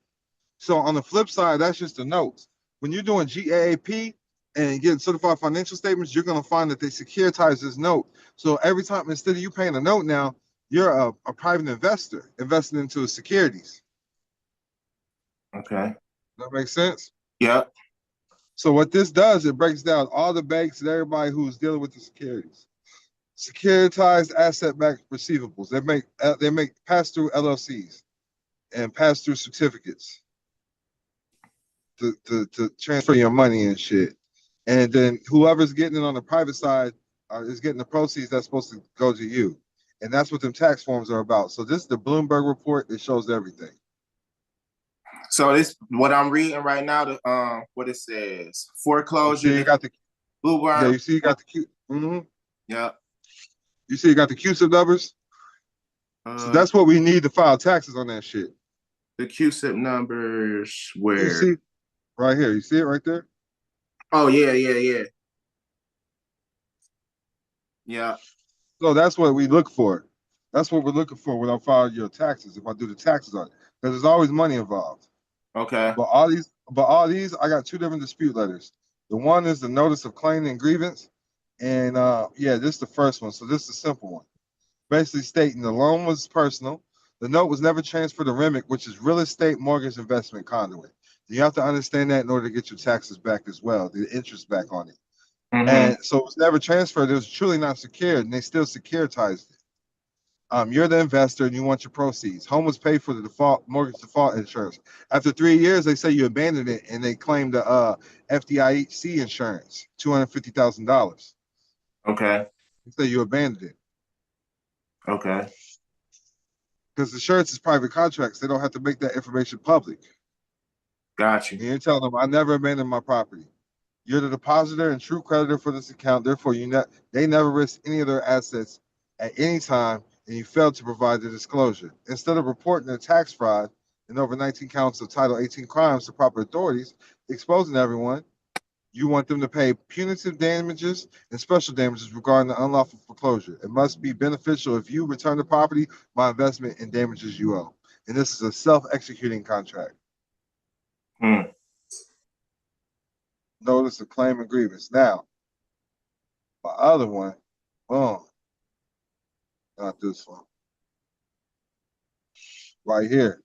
So on the flip side, that's just a note. When you're doing GAAP and getting certified financial statements, you're gonna find that they securitize this note. So every time, instead of you paying a note now, you're a private investor investing into securities. Okay. That makes sense? Yeah. So what this does, it breaks down all the banks and everybody who's dealing with the securities. Securitized asset-backed receivables. They make pass-through LLCs and pass-through certificates to transfer your money and shit. And then whoever's getting it on the private side is getting the proceeds that's supposed to go to you. And that's what them tax forms are about. So this is the Bloomberg report. It shows everything. So this what I'm reading right now. What it says: foreclosure. You got the Bloomberg. Yeah, you see, you got the Yeah. You see, you got the CUSIP numbers. So that's what we need to file taxes on that shit. The CUSIP numbers where? You see, right here. You see it right there. Oh yeah. Yeah. So that's what we look for. That's what we're looking for when I file your taxes. If I do the taxes on it, because there's always money involved. Okay. But all these, I got 2 different dispute letters. The one is the notice of claim and grievance, and yeah, this is the first one. So this is a simple one, basically stating the loan was personal. The note was never transferred to REMIC, which is real estate mortgage investment conduit. You have to understand that in order to get your taxes back as well, the interest back on it. And so it was never transferred. It was truly not secured, and they still securitized it. You're the investor, and you want your proceeds. Home was paid for the default mortgage default insurance. After 3 years, they say you abandoned it, and they claimed the FDIC insurance, $250,000. Okay. They say you abandoned it Okay. because insurance is private contracts. They don't have to make that information public. Got you. And you're telling them, I never abandoned my property. You're the depositor and true creditor for this account. Therefore, they never risk any of their assets at any time, and you failed to provide the disclosure. Instead of reporting the tax fraud and over 19 counts of Title 18 crimes to proper authorities, exposing everyone, you want them to pay punitive damages and special damages regarding the unlawful foreclosure. It must be beneficial if you return the property, my investment, and damages you owe. And this is a self-executing contract. Notice of claim and grievance. Now, my other one, not this one, right here.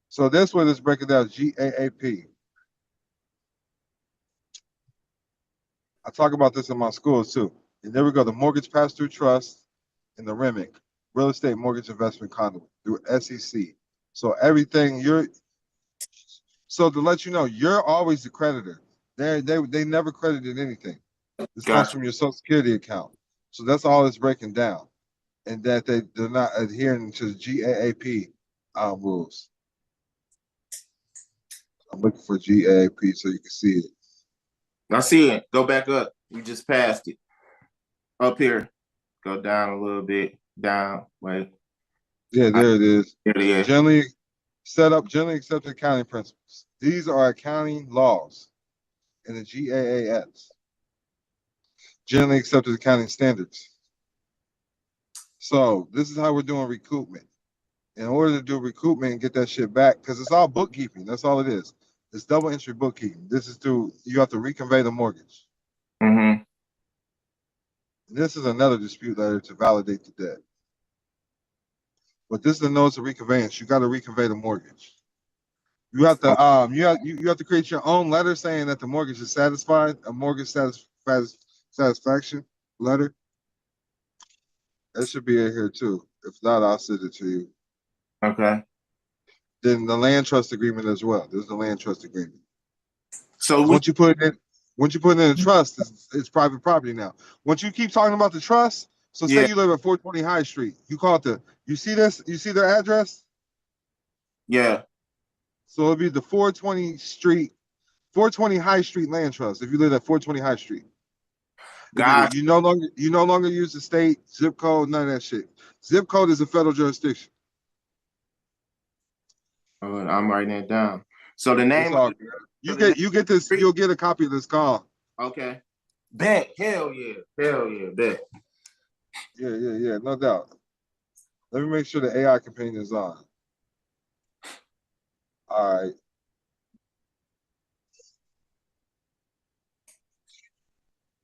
So this one is breaking down GAAP. I talk about this in my schools too. And there we go, the mortgage pass-through trust and the REMIC, real estate mortgage investment conduit through SEC. So everything so to let you know, you're always the creditor. They never credited anything. This comes from your Social Security account. So that's all it's breaking down. And that they're not adhering to the GAAP rules. I'm looking for GAAP so you can see it. I see it. Go back up. You just passed it. Up here. Go down a little bit. Down. Wait. Yeah, there it is. There it is. Generally accepted accounting principles. These are accounting laws in the GAAP. Generally accepted accounting standards. So this is how we're doing recoupment. In order to do recoupment and get that shit back, because it's all bookkeeping. That's all it is. It's double entry bookkeeping. This is you have to reconvey the mortgage. This is another dispute letter to validate the debt. But this is the notice of reconveyance. You got to reconvey the mortgage. You have to you have to create your own letter saying that the mortgage is satisfied, a mortgage satisfaction letter. That should be in here too. If not, I'll send it to you. Okay. Then the land trust agreement as well. There's the land trust agreement. So once you put it in a trust, it's private property now. Once you keep talking about the trust, so say you live at 420 High Street, you call it you see this? You see their address? Yeah. So it'll be the 420 High Street Land Trust. If you live at 420 High Street, you no longer use the state zip code, none of that shit. Zip code is a federal jurisdiction. I'm writing it down. So the name you get this. You'll get a copy of this call. Okay. Bet. Hell yeah. Bet. Yeah. No doubt. Let me make sure the AI companion is on. All right.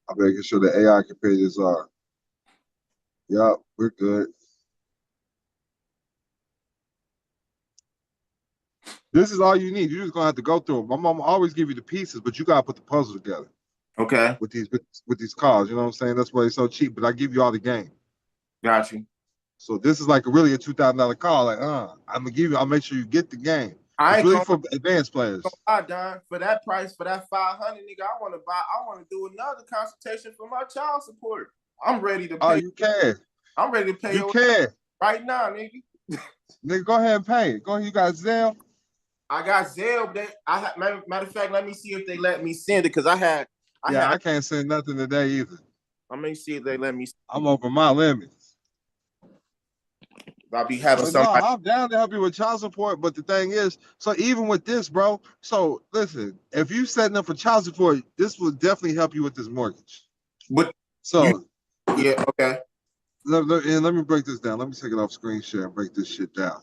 I'm making sure the AI companion is on. Yep, we're good. This is all you need. You're just gonna have to go through them. My mom always give you the pieces, but you gotta put the puzzle together. Okay. With these calls, you know what I'm saying? That's why it's so cheap. But I give you all the game. Got you. So this is like really a $2,000 call. Like, I'm gonna give you. I'll make sure you get the game. It's really for advanced players. Don, for that price, for that 500, nigga, I want to do another consultation for my child support. I'm ready to pay. Oh, you can. I'm ready to pay. You can right now, nigga. Nigga, go ahead and pay. Go ahead. You got Zelle? I got Zelle. Matter of fact, let me see if they let me send it because I can't send nothing today either. Let me see if they let me. I'm over my limits. I'll be having somebody. No, I'm down to help you with child support, but the thing is, so even with this, bro. So listen, if you setting up for child support, this will definitely help you with this mortgage. Okay. let me break this down. Let me take it off screen share and break this shit down.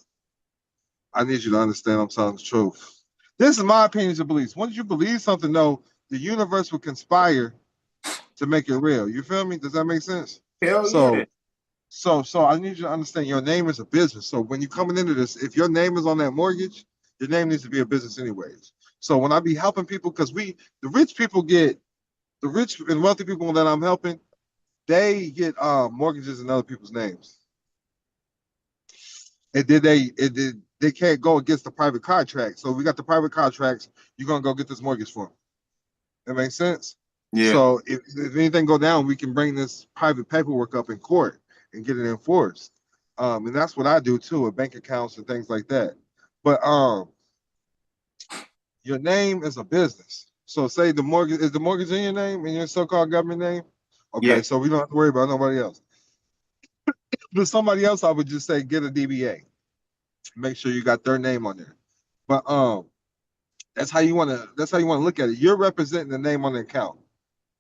I need you to understand I'm telling the truth. This is my opinions and beliefs. Once you believe something, though, the universe will conspire to make it real. You feel me? Does that make sense? Hell So, yeah. so I need you to understand your name is a business. So when you're coming into this, if your name is on that mortgage, your name needs to be a business anyways. So when I be helping people, because the rich people get, the rich and wealthy people that I'm helping, they get mortgages in other people's names. And then they can't go against the private contract. So we got the private contracts, you're gonna go get this mortgage for them. That makes sense? Yeah. So if anything go down, we can bring this private paperwork up in court and get it enforced. And that's what I do too, with bank accounts and things like that. But your name is a business. So say the mortgage is the mortgage in your name, in your so-called government name. Okay, Yeah. so we don't have to worry about nobody else. But somebody else, I would just say get a DBA. Make sure you got their name on there. But that's how you want to look at it. You're representing the name on the account.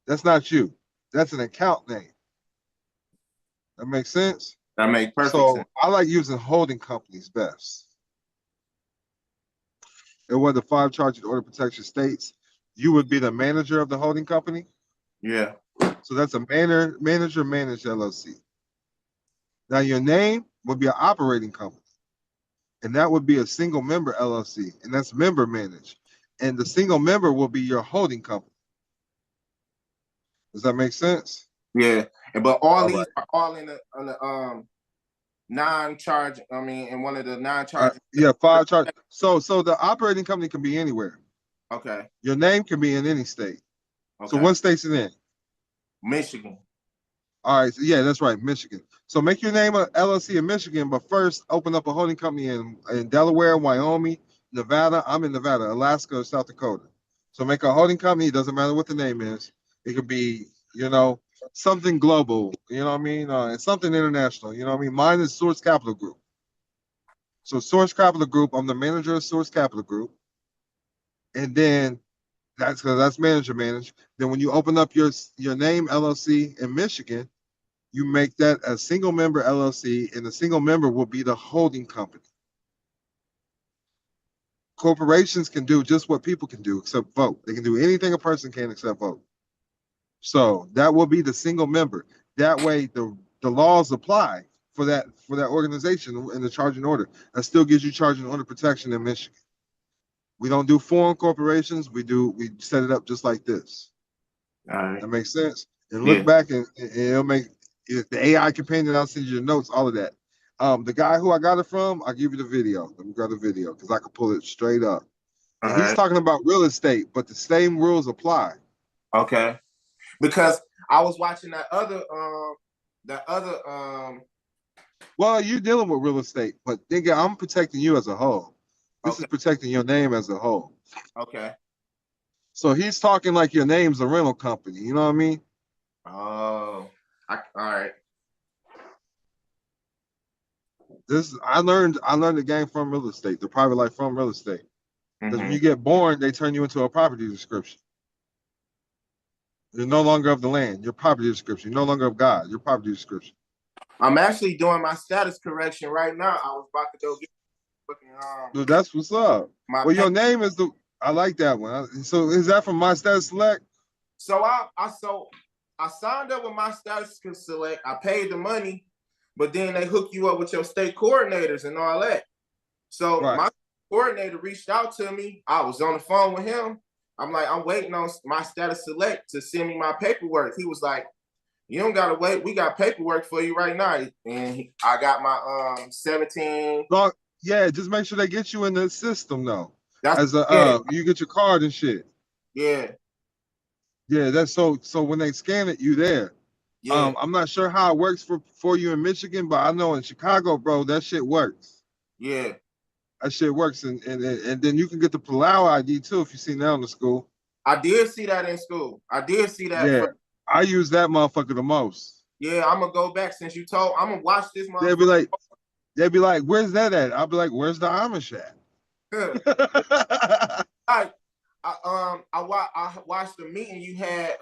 That's not you. That's an account name. That makes sense? That makes perfect So sense. I like using holding companies best. And what the 5 charging order protection states, you would be the manager of the holding company. Yeah. So that's a manager managed LLC. Now your name would be an operating company. And that would be a single member LLC. And that's member managed. And the single member will be your holding company. Does that make sense? Yeah. But all these right. are all in the non-charge. I mean, in one of the non-charge. Yeah, 5 charge. So the operating company can be anywhere. Okay. Your name can be in any state. Okay. So what state's it in? Michigan. All right. So yeah, that's right, Michigan. So make your name a LLC in Michigan, but first open up a holding company in Delaware, Wyoming, Nevada. I'm in Nevada, Alaska, South Dakota. So make a holding company. It doesn't matter what the name is. It could be, something global. You know what I mean? And something international. You know what I mean? Mine is Source Capital Group. So Source Capital Group, I'm the manager of Source Capital Group. And then that's manager managed. Then when you open up your name LLC in Michigan, you make that a single member LLC, and the single member will be the holding company. Corporations can do just what people can do, except vote. They can do anything a person can except vote. So that will be the single member. That way the laws apply for that organization in the charging order. That still gives you charging order protection in Michigan. We don't do foreign corporations. We set it up just like this. All right. That makes sense. And look back and it'll make the AI companion. I'll send you the notes, all of that. The guy who I got it from, I'll give you the video. Let me grab the video because I can pull it straight up. And he's talking about real estate, but the same rules apply. Okay. Because I was watching that other well, you're dealing with real estate, but nigga, I'm protecting you as a whole. This is protecting your name as a whole. Okay. So he's talking like your name's a rental company. You know what I mean? Oh, all right. I learned the game from real estate, the private life from real estate. Because when you get born, they turn you into a property description. You're no longer of the land. Your property description. You're no longer of God. Your property description. I'm actually doing my status correction right now. I was about to go get Dude, that's what's up. Well, your name is I like that one. So is that from My Status Select? So I signed up with My Status Select. I paid the money, but then they hook you up with your state coordinators and all that. So my coordinator reached out to me. I was on the phone with him. I'm like, I'm waiting on My Status Select to send me my paperwork. He was like, you don't gotta wait. We got paperwork for you right now. And I got my 17. Well, yeah, just make sure they get you in the system though. That's you get your card and shit. Yeah. Yeah, that's so when they scan it, you there. Yeah. I'm not sure how it works for you in Michigan, but I know in Chicago, bro, that shit works. Yeah. That shit works, and then you can get the Palau ID too if you see that in the school. I did see that in school. I did see that. Yeah, I use that motherfucker the most. Yeah, I'm gonna go back since you told. I'm gonna watch this motherfucker. They'd be like, "Where's that at?" I'll be like, "Where's the Amish at?" I watched the meeting you had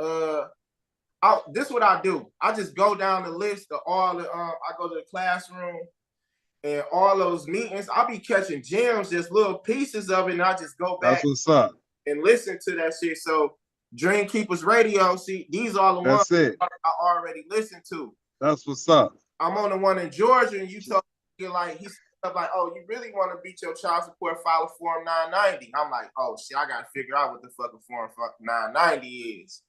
This is what I do. I just go down the list of all the. I go to the classroom and all those meetings. I'll be catching gems, just little pieces of it, and I just go back. That's what's up. And listen to that shit. So Dream Keepers Radio. See, these are the That's ones it. I already listened to. That's what's up. I'm on the one in Georgia, and you told me like he's like, oh, you really want to beat your child support, file a Form 990. I'm like, oh shit, I gotta figure out what the fuck a Form 990 is.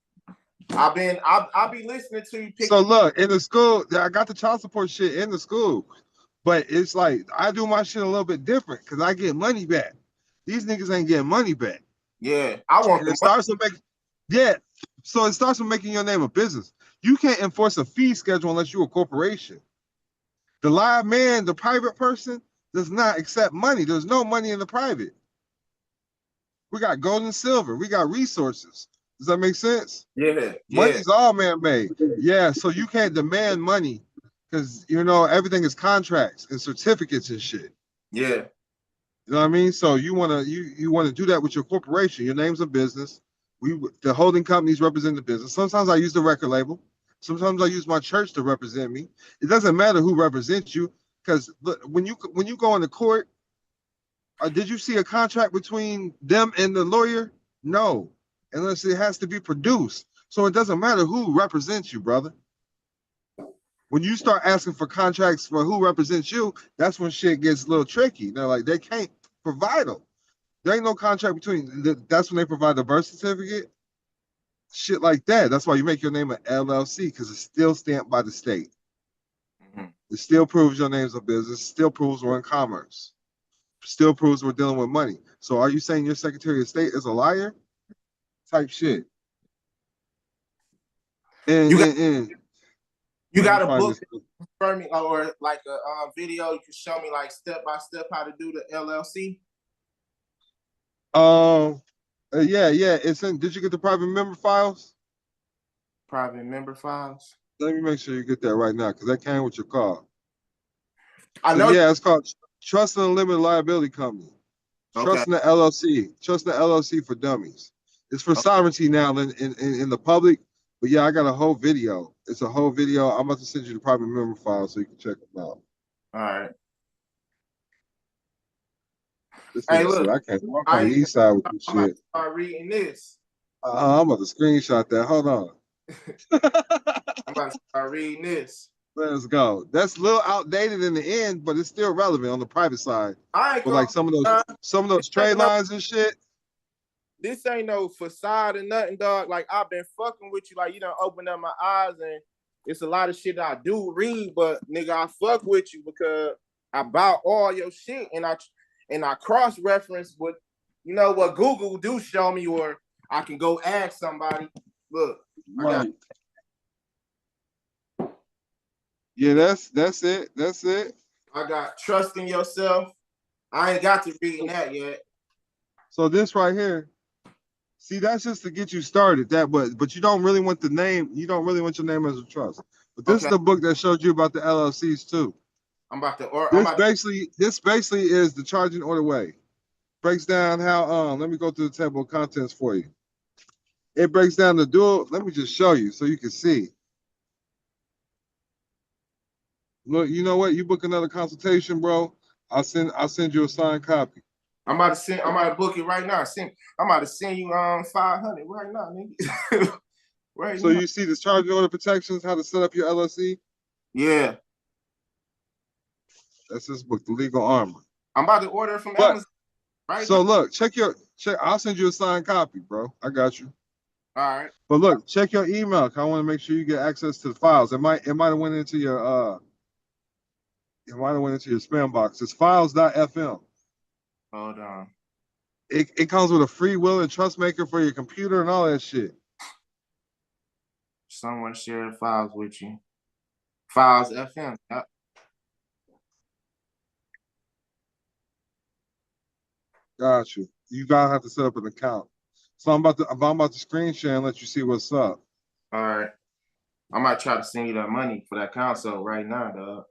I'll be listening to you. So look, in the school, I got the child support shit in the school, but it's like I do my shit a little bit different because I get money back. These niggas ain't getting money back. Yeah, I want it starts with making. Yeah, so it starts with making your name a business. You can't enforce a fee schedule unless you're a corporation. The live man, the private person, does not accept money. There's no money in the private. We got gold and silver. We got resources. Does that make sense? Yeah. Money's all man-made. Yeah, so you can't demand money because, you know, everything is contracts and certificates and shit. Yeah. You know what I mean? So you wanna do that with your corporation. Your name's a business. The holding companies represent the business. Sometimes I use the record label. Sometimes I use my church to represent me. It doesn't matter who represents you, because when you go into court, did you see a contract between them and the lawyer? No, unless it has to be produced. So it doesn't matter who represents you, brother. When you start asking for contracts for who represents you, that's when shit gets a little tricky. They're like, they can't provide them. There ain't no contract between. That's when they provide the birth certificate. Shit like that. That's why you make your name an LLC, because it's still stamped by the state. It still proves your name's a business. Still proves we're in commerce. Still proves we're dealing with money. So are you saying your Secretary of State is a liar? Type shit. And you got a book for me, or like a video you can show me like step by step how to do the LLC? Yeah. It's in. Did you get the private member files? Private member files. Let me make sure you get that right now, because that came with your call. I know. Yeah, it's called Trust and Unlimited Liability Company. Trust in the LLC. Trust in the LLC for dummies. It's for sovereignty now in the public. But yeah, I got a whole video. It's a whole video. I'm about to send you the private member file so you can check them out. All right. Hey, look, I can't walk on the east side with this shit. I'm about to start reading this. I'm about to screenshot that. Hold on. I'm about to start reading this. Let's go. That's a little outdated in the end, but it's still relevant on the private side. But like some of those trade lines and shit. This ain't no facade or nothing, dog. Like, I've been fucking with you. Like, you done opened up my eyes, and it's a lot of shit I do read, but nigga, I fuck with you because I bought all your shit, and I cross-reference what, you know, what Google do show me, or I can go ask somebody. Look, right. Yeah, that's it. That's it. I got trust in yourself. I ain't got to reading that yet. So this right here, see, that's just to get you started. But you don't really want the name. You don't really want your name as a trust. But this is the book that showed you about the LLCs too. This basically is the charging order way. Breaks down how. Let me go through the table of contents for you. It breaks down the dual. Let me just show you so you can see. Look, you know what? You book another consultation, bro. I'll send you a signed copy. I'm about to book it right now. I'm about to send you 500 right now, nigga. Right. So now. You see the charging order protections, how to set up your LLC? Yeah. That's this book, The Legal Armor. I'm about to order it from Amazon. Right. So look, check. I'll send you a signed copy, bro. I got you. All right. But look, check your email. I want to make sure you get access to the files. It might have went into your spam box. It's files.fm. Hold on. It comes with a free will and trust maker for your computer and all that shit. Someone shared files with you. Files FM. Yep. Got you. You gotta have to set up an account. So I'm about to screen share and let you see what's up. All right. I might try to send you that money for that console right now, dog.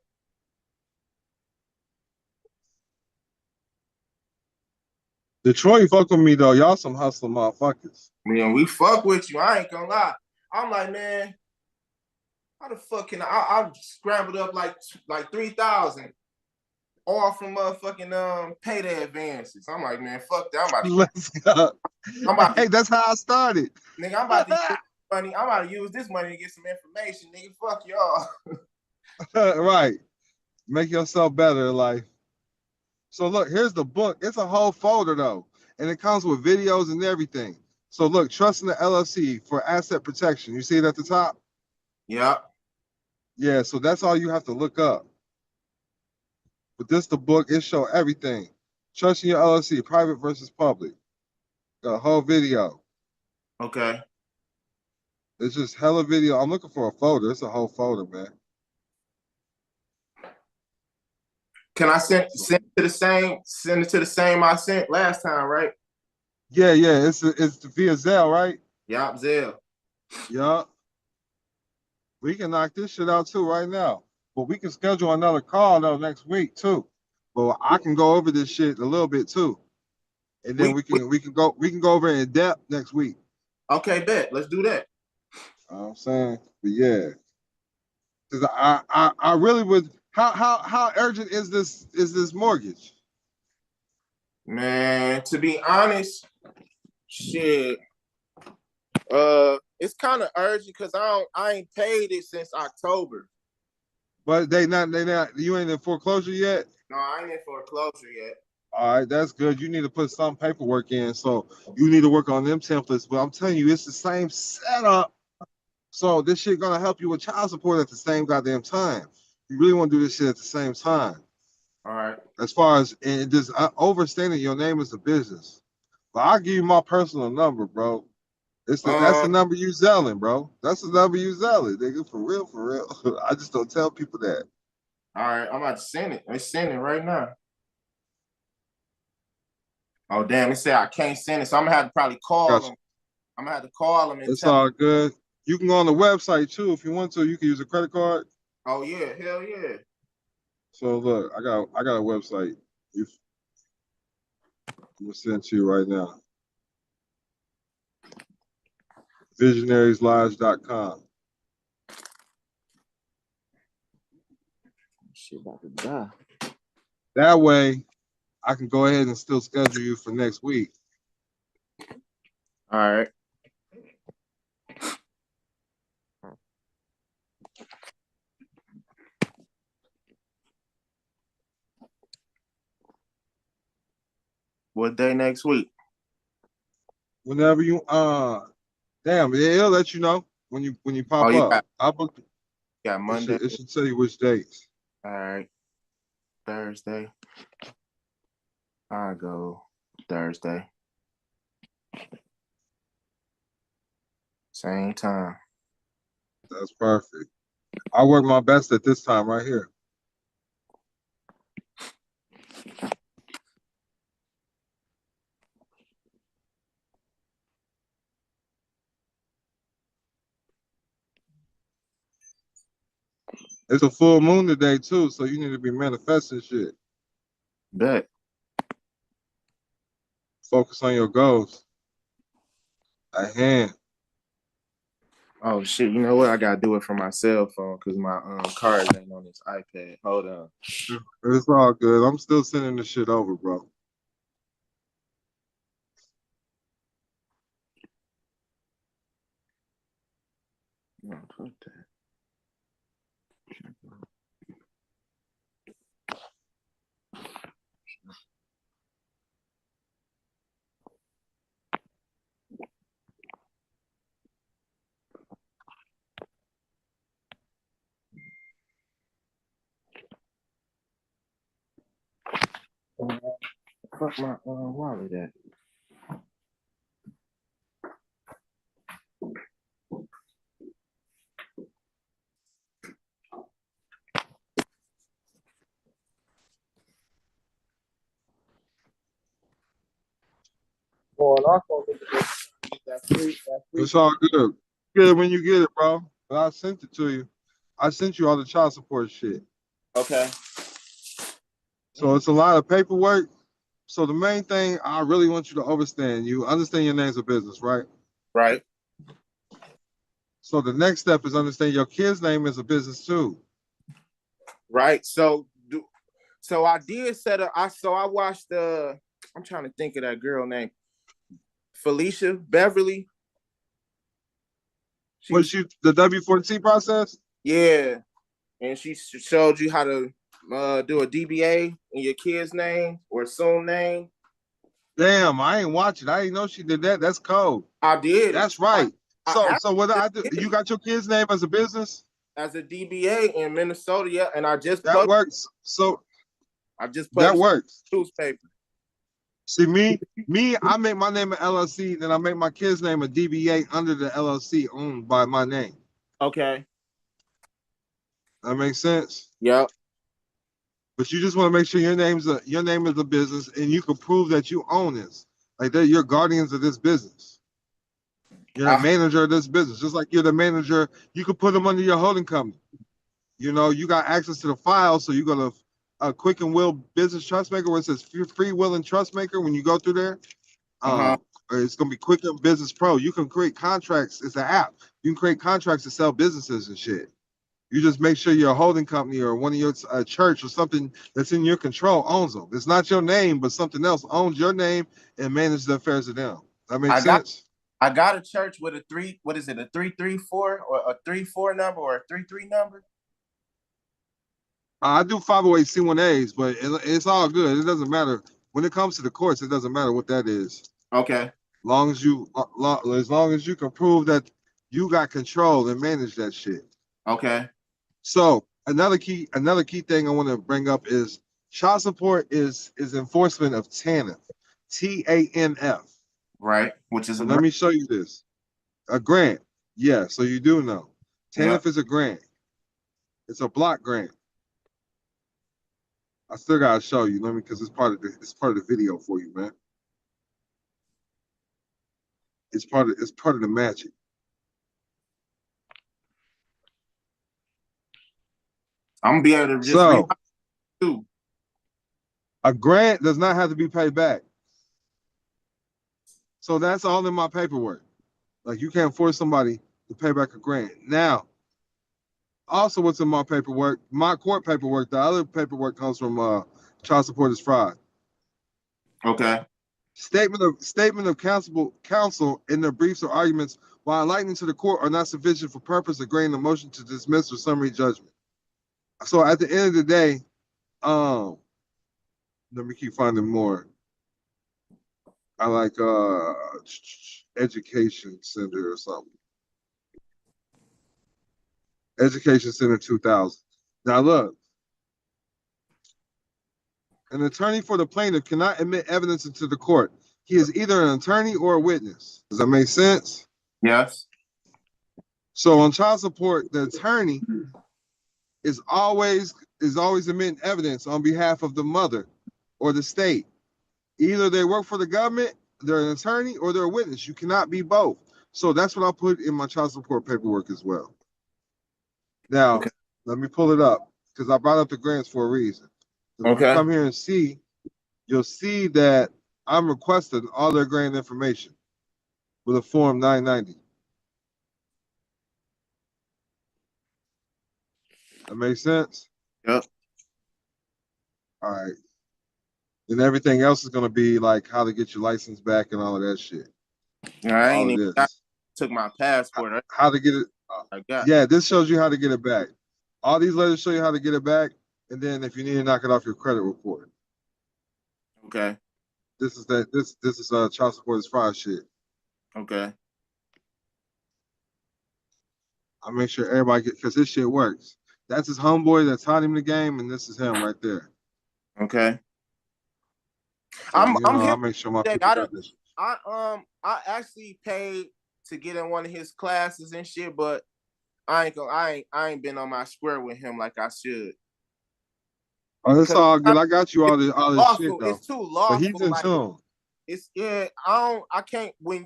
Detroit fuck with me though. Y'all some hustler motherfuckers. Man, we fuck with you. I ain't gonna lie. I'm like, man, How the fuck can I scrambled up like 3,000 all from motherfucking payday advances. I'm like, man, fuck that. Let's go. Hey, that's how I started. Nigga, I'm about to use money. I'm about to use this money to get some information, nigga. Fuck y'all. Right. Make yourself better in life. So look, here's the book. It's a whole folder though, and it comes with videos and everything. So look, trust in the LLC for asset protection. You see it at the top? Yeah. Yeah, so that's all you have to look up. But this the book, it show everything. Trust in your LLC, private versus public. Got a whole video. Okay. It's just hella video. I'm looking for a folder. It's a whole folder, man. Can I send it to the same I sent last time, right? Yeah, it's via Zelle, right? Yup, Zelle. Yup. We can knock this shit out too right now. But we can schedule another call though next week too. But I can go over this shit a little bit too. And then we can go over in depth next week. Okay, bet. Let's do that. You know what I'm saying? But yeah. Because I really would. How urgent is this mortgage? Man, to be honest, shit. It's kind of urgent because I ain't paid it since October. But they not you ain't in foreclosure yet? No, I ain't in foreclosure yet. All right, that's good. You need to put some paperwork in, so you need to work on them templates. But I'm telling you, it's the same setup. So this shit gonna help you with child support at the same goddamn time. You really want to do this shit at the same time. All right. As far as and just overstating your name as a business. But I'll give you my personal number, bro. That's the number you selling, bro. That's the number you selling, nigga. For real. I just don't tell people that. All right, I'm about to send it. Let's send it right now. Oh damn! It said I can't send it, so I'm gonna have to probably call them. I'm gonna have to call them. It's all good. You can go on the website too if you want to. You can use a credit card. Oh yeah, hell yeah. So look, I got a website. I'm gonna send it to you right now. VisionariesLodge.com. Shit about to die. That way, I can go ahead and still schedule you for next week. All right. What day next week? Whenever you damn, it'll let you know when you pop up. I'll book it. Got Monday. It should tell you which dates. All right. Thursday. I'll go Thursday. Same time. That's perfect. I work my best at this time right here. It's a full moon today too, so you need to be manifesting shit. Bet. Focus on your goals. At hand. Oh shit! You know what? I gotta do it from my cell phone because my cards ain't on this iPad. Hold on. It's all good. I'm still sending the shit over, bro. No, fuck that. Fuck my wallet at. It's all good. Good when you get it, bro. But I sent it to you. I sent you all the child support shit. Okay. So it's a lot of paperwork. So the main thing I really want you to understand your name's a business, right? Right. So the next step is understand your kid's name is a business too. Right. So I did set up. I watched I'm trying to think of that girl name. Felicia Beverly. Was you the W-4C process? Yeah. And she showed you how to do a DBA in your kid's name or assumed name. Damn, I ain't watching. I didn't know she did that. That's cold. I did. That's right. So what I do? You got your kid's name as a business? As a DBA in Minnesota, yeah, and I just that works. So I just that works. Newspaper. See me, I make my name an LLC, then I make my kid's name a DBA under the LLC owned by my name. Okay. That makes sense. Yep. But you just want to make sure your name is a business, and you can prove that you own this. Like that, you're guardians of this business. You're a manager of this business, just like you're the manager. You could put them under your holding company. You know, you got access to the file, so you go to a Quick and Will Business Trust Maker where it says Free Will and Trust Maker. When you go through there, it's gonna be Quick and Business Pro. You can create contracts. It's an app. You can create contracts to sell businesses and shit. You just make sure your holding company or one of your church or something that's in your control owns them. It's not your name, but something else owns your name and manages the affairs of them. That makes sense. I got a church with a 334 or a 34 number or a 33 number? I do 508c1as, but it's all good. It doesn't matter. When it comes to the courts, it doesn't matter what that is. Okay. As long as you can prove that you got control and manage that shit. Okay. So another key thing I want to bring up is child support is enforcement of TANF, TANF. Right. Which is let me show you this. A grant. Yeah. So you do know. TANF is a grant. It's a block grant. I still gotta show you. Because it's part of the video for you, man. It's part of the magic. I'm gonna be able to just read. A grant does not have to be paid back. So that's all in my paperwork. Like you can't force somebody to pay back a grant. Now, also what's in my paperwork, my court paperwork, the other paperwork comes from child support is fraud. Okay. Statement of counsel in their briefs or arguments while enlightening to the court are not sufficient for purpose of granting a motion to dismiss or summary judgment. So at the end of the day, let me keep finding more. I like Education Center or something. Education Center 2000. Now look, an attorney for the plaintiff cannot admit evidence into the court. He is either an attorney or a witness. Does that make sense? Yes. So on child support, the attorney is always admitting evidence on behalf of the mother or the state. Either they work for the government, they're an attorney, or they're a witness. You cannot be both. So that's what I put in my child support paperwork as well. Now, Let me pull it up because I brought up the grants for a reason. If you come here and see, you'll see that I'm requesting all their grant information with a Form 990. That makes sense? Yep. All right. And everything else is going to be like how to get your license back and all of that shit. I ain't even took my passport. How to get it. Yeah, this shows you how to get it back. All these letters show you how to get it back. And then if you need to knock it off your credit report. Okay. This is child support is fraud shit. Okay. I'll make sure everybody because this shit works. That's his homeboy that taught him the game, and this is him right there. Okay. So, I'll make sure my people got this. I actually paid to get in one of his classes and shit, but I ain't been on my square with him like I should. Oh, that's all good. I got you all this shit though. It's too lawful. But he's in tune. It's I can't when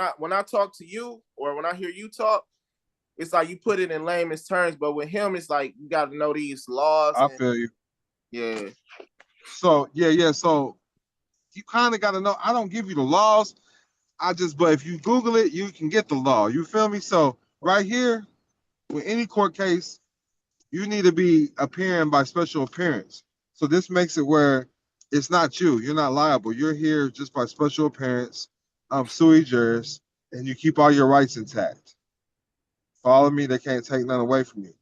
I talk to you or when I hear you talk, it's like you put it in layman's terms, but with him, it's like you got to know these laws. I feel you. Yeah. So So you kind of got to know. I don't give you the laws. But if you Google it, you can get the law. You feel me? So right here, with any court case, you need to be appearing by special appearance. So this makes it where it's not you. You're not liable. You're here just by special appearance, sui juris, and you keep all your rights intact. Follow me. They can't take none away from you.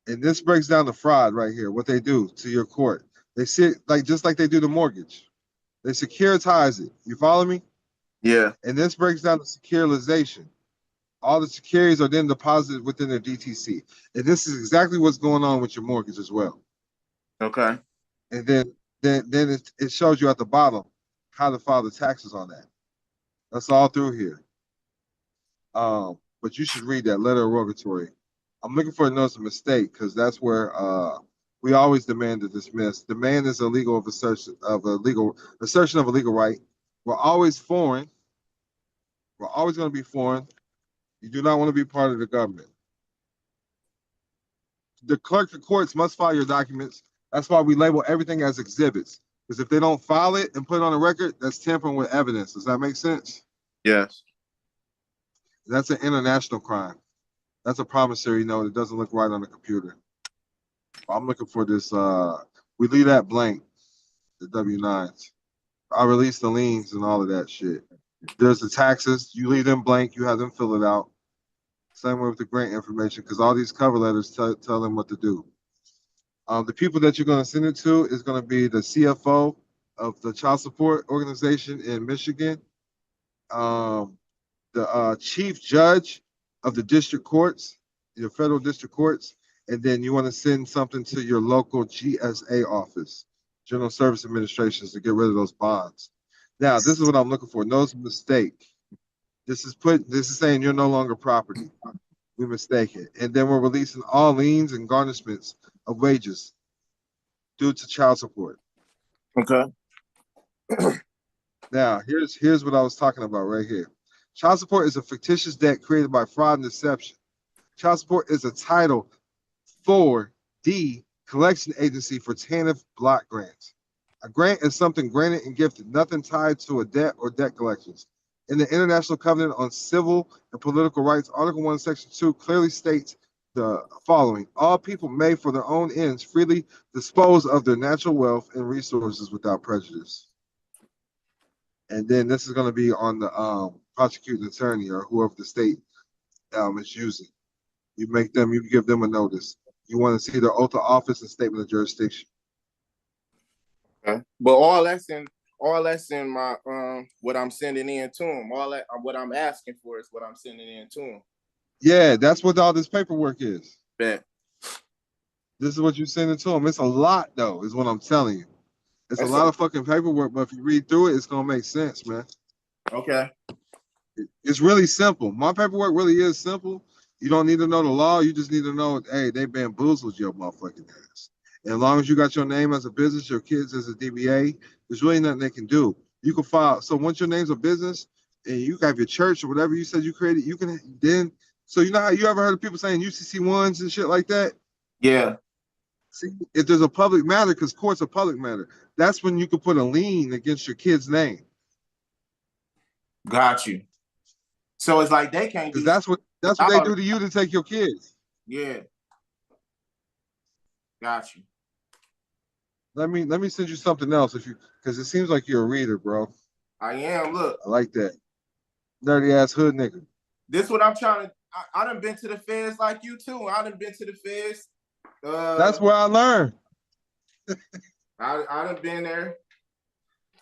And this breaks down the fraud right here. What they do to your court, they see it like just like they do the mortgage. They securitize it. You follow me? Yeah. And this breaks down the securitization. All the securities are then deposited within their DTC. And this is exactly what's going on with your mortgage as well. Okay. And then it shows you at the bottom how to file the taxes on that. That's all through here. But you should read that letter of rogatory. I'm looking for a notice of mistake because that's where we always demand to dismiss. Demand is a legal assertion of a legal right. We're always foreign. We're always going to be foreign. You do not want to be part of the government. The clerk of courts must file your documents. That's why we label everything as exhibits. Because if they don't file it and put it on a record, that's tampering with evidence. Does that make sense? Yes. That's an international crime. That's a promissory note. It doesn't look right on the computer. I'm looking for this. We leave that blank, the W-9s. I release the liens and all of that shit. There's the taxes. You leave them blank. You have them fill it out. Same way with the grant information, because all these cover letters tell them what to do. The people that you're going to send it to is going to be the CFO of the child support organization in Michigan, the chief judge of the district courts, your federal district courts, and then you want to send something to your local GSA office, General Service Administrations, to get rid of those bonds. Now, this is what I'm looking for. Notice of mistake. This is saying you're no longer property. We mistake it. And then we're releasing all liens and garnishments of wages due to child support. Okay. Now, here's what I was talking about right here. Child support is a fictitious debt created by fraud and deception. Child support is a title for the collection agency for TANF block grants. A grant is something granted and gifted, nothing tied to a debt or debt collections. In the International Covenant on Civil and Political Rights, Article 1, Section 2 clearly states the following: all people may, for their own ends, freely dispose of their natural wealth and resources without prejudice. And then this is going to be on the prosecuting attorney or whoever the state is using. You give them a notice. You want to see their oath of office and statement of jurisdiction. Okay. But all that's in my what I'm sending in to him. All that what I'm asking for is what I'm sending in to him. Yeah, that's what all this paperwork is. Bet. This is what you send it to them. It's a lot, though, is what I'm telling you. It's a lot of fucking paperwork, but if you read through it, it's gonna make sense, man. Okay. It's really simple. My paperwork really is simple. You don't need to know the law. You just need to know, hey, they bamboozled your motherfucking ass. And as long as you got your name as a business, your kids as a DBA, there's really nothing they can do. You can file. So once your name's a business and you have your church or whatever you said you created, you can then. So you know how you ever heard of people saying UCC1s and shit like that? Yeah. See, if there's a public matter, because court's a public matter, that's when you can put a lien against your kid's name. Got you. So it's like they can't. Because that's what they do to you to take your kids. Yeah. Got you. Let me send you something else because it seems like you're a reader, bro. I am. Look. I like that. Nerdy ass hood nigga. This what I'm trying to. I done been to the feds like you too. I done been to the feds. That's where I learned. I done been there.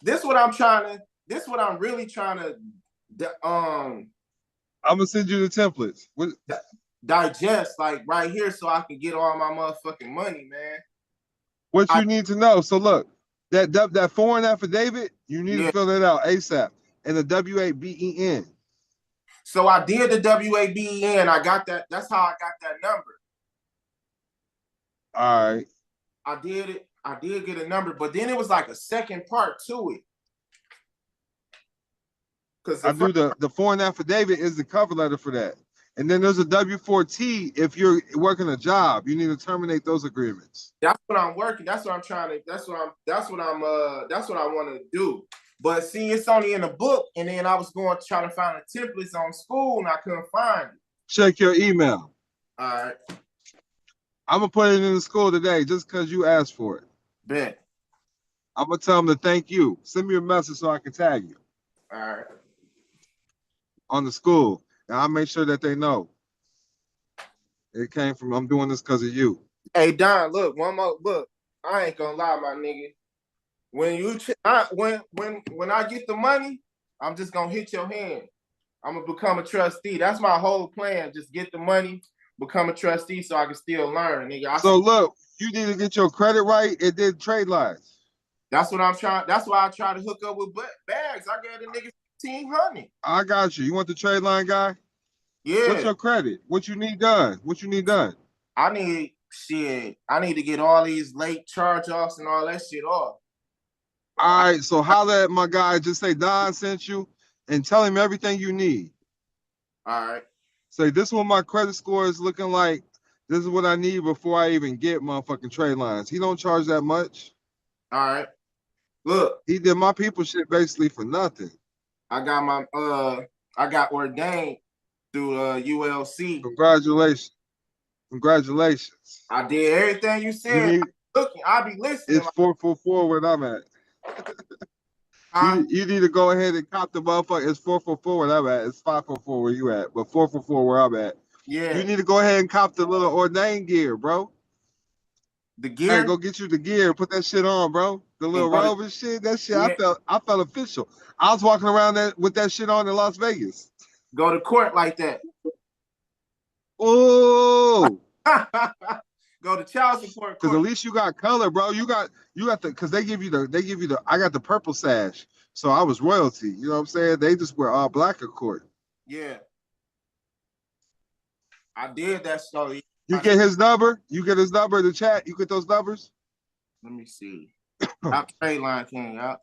This what I'm really trying to I'm gonna send you the templates. Digest like right here so I can get all my motherfucking money, man. What you need to know. So look, that foreign affidavit, you need to fill that out ASAP. And the W-8-BEN. So I did the W-8-BEN. I got that. That's how I got that number. All right. I did it. I did get a number, but then it was like a second part to it. Because the foreign affidavit is the cover letter for that. And then there's a W-4T if you're working a job. You need to terminate those agreements. That's what I'm working. That's what I'm trying to. That's what I want to do. But see, it's only in the book, and then I was going to try to find the templates on school, and I couldn't find it. Check your email. All right. I'm gonna put it in the school today just because you asked for it. Bet. I'm gonna tell them to thank you. Send me a message so I can tag you. All right. On the school, and I'll make sure that they know it came from. I'm doing this because of you. Hey Don, look, one more look. I ain't gonna lie, my nigga. When when I get the money, I'm just gonna hit your hand. I'm gonna become a trustee. That's my whole plan. Just get the money, become a trustee, so I can still learn, nigga. So look, you need to get your credit right and then trade lines. That's what I'm trying. That's why I try to hook up with bags. I gave the nigga $1,500. I got you. You want the trade line guy? Yeah. What's your credit? What you need done? What you need done? I need shit. I need to get all these late charge-offs and all that shit off. All right. So holla at my guy. Just say Don sent you and tell him everything you need. All right. Say this is what my credit score is looking like. This is what I need before I even get motherfucking trade lines. He don't charge that much. All right. Look. He did my people shit basically for nothing. I got my I got ordained through ULC. Congratulations. Congratulations. I did everything you said. I'll be listening. It's 444 where I'm at. You need to go ahead and cop the motherfucker. It's 444 where I'm at. It's 544 where you at, but 444 where I'm at. Yeah. You need to go ahead and cop the little ordained gear, bro. The gear? Hey, go get you the gear. Put that shit on, bro. The little robe and shit. That shit, yeah. I felt official. I was walking around with that shit on in Las Vegas. Go to court like that. Oh. Go to child support court. Because at least you got color, bro. You got the, because they give you the I got the purple sash. So I was royalty. You know what I'm saying? They just wear all black at court. Yeah. I did that story. You get his number? You get his number in the chat? You get those numbers? Let me see. Our trade line came out.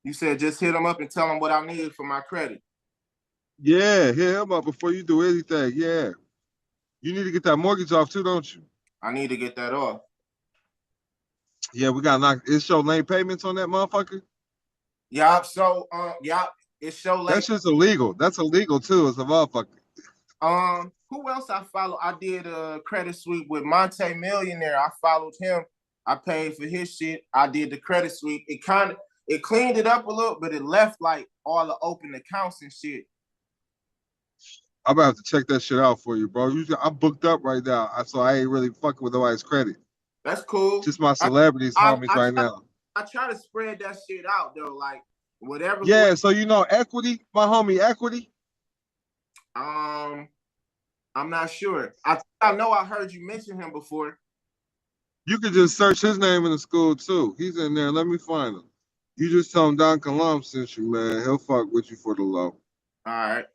You said just hit him up and tell him what I need for my credit. Yeah, hit him up before you do anything. Yeah. You need to get that mortgage off too, don't you? I need to get that off. Yeah, we got to knock. It show late payments on that motherfucker? Yeah, so, yeah, it show late. That's just illegal. That's illegal too as a motherfucker. Who else I follow? I did a credit sweep with Monte Millionaire. I followed him. I paid for his shit. I did the credit sweep. It cleaned it up a little, but it left like all the open accounts and shit. I'm about to have to check that shit out for you, bro. Usually I'm booked up right now, so I ain't really fucking with nobody's credit. That's cool. Just my celebrities, homies right now. I try to spread that shit out though, like whatever. Yeah, so you know Equity, my homie Equity. I'm not sure. I know I heard you mention him before. You could just search his name in the school too. He's in there. Let me find him. You just tell him Don Kilam sent you, man. He'll fuck with you for the low. All right.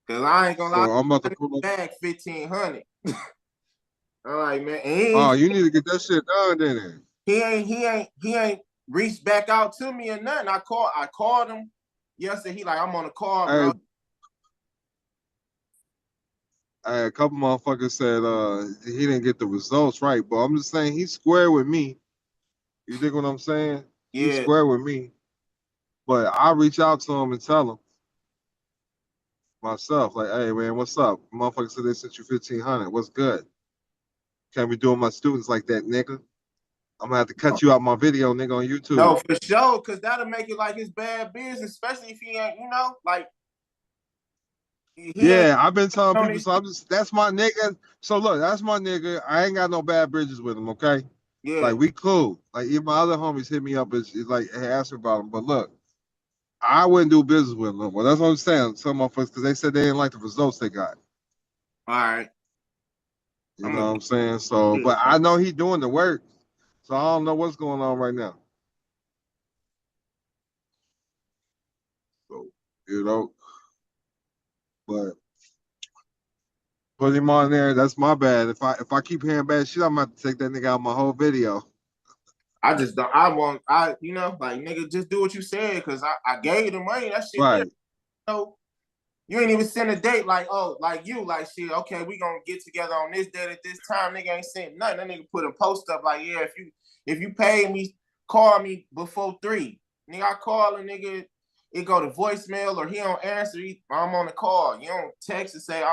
Cause I ain't gonna lie. So I'm about to pull up. Bag $1,500. All right, man. Oh, you need to get that shit done then. He ain't reached back out to me or nothing. I called him yesterday. He like, I'm on a call, bro. A couple motherfuckers said he didn't get the results right, but I'm just saying he's square with me. You think what I'm saying? Yeah. He's square with me. But I'll reach out to him and tell him myself, like, hey man, what's up? Motherfucker said they sent you $1,500. What's good? Can't be doing my students like that, nigga. I'm gonna have to cut you out my video, nigga, on YouTube. No, for sure, because that'll make it like his bad business, especially if he ain't, you know, like. Yeah, I've been telling people, so that's my nigga. So look, that's my nigga. I ain't got no bad bridges with him, okay? Yeah. Like, we cool. Like, even my other homies hit me up, it's like, hey, ask me about him. But look, I wouldn't do business with him. Well, that's what I'm saying. Some motherfuckers, because they said they didn't like the results they got. All right. You know what I'm saying? So, but I know he doing the work. So I don't know what's going on right now. So, you know. But put him on there. That's my bad. If I keep hearing bad shit, I'm gonna have to take that nigga out of my whole video. I just don't. You know, like nigga, just do what you said because I gave you the money. That shit. Right. So You ain't even send a date like, oh, like you, like shit, okay, we gonna get together on this date at this time. Nigga ain't sent nothing. That nigga put a post up like, yeah, if you pay me, call me before 3. Nigga, I call a nigga, it go to voicemail or he don't answer. I'm on the call. You don't text and say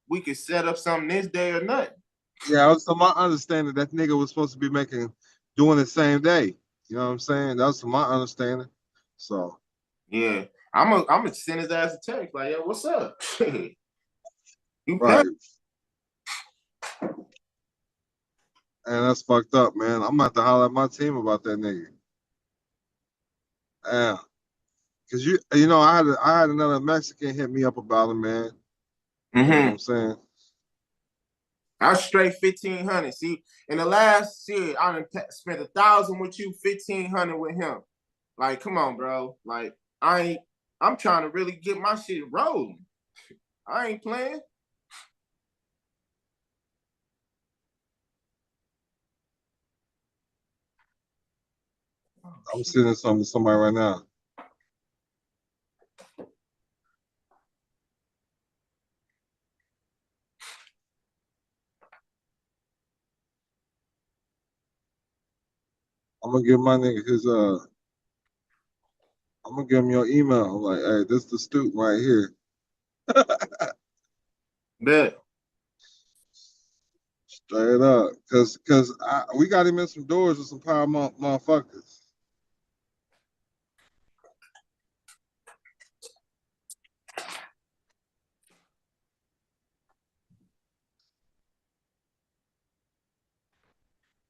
we could set up something this day or nothing. Yeah, so my understanding that nigga was supposed to be doing the same day. You know what I'm saying? That's my understanding. So yeah, I'm gonna send his ass a text like, yo, what's up? You right. And that's fucked up, man. I'm about to holler at my team about that nigga. Yeah. Cause you know, I had another Mexican hit me up about him, man. You know what I'm saying? I straight 1,500. See, in the last year, I done spent 1,000 with you, 1,500 with him. Like, come on, bro. Like, I'm trying to really get my shit rolling. I ain't playing. I'm sending something to somebody right now. I'm gonna give my nigga his I'm gonna give him your email. I'm like, hey, this is the student right here. Bet. Straight up, cause we got him in some doors with some power motherfuckers.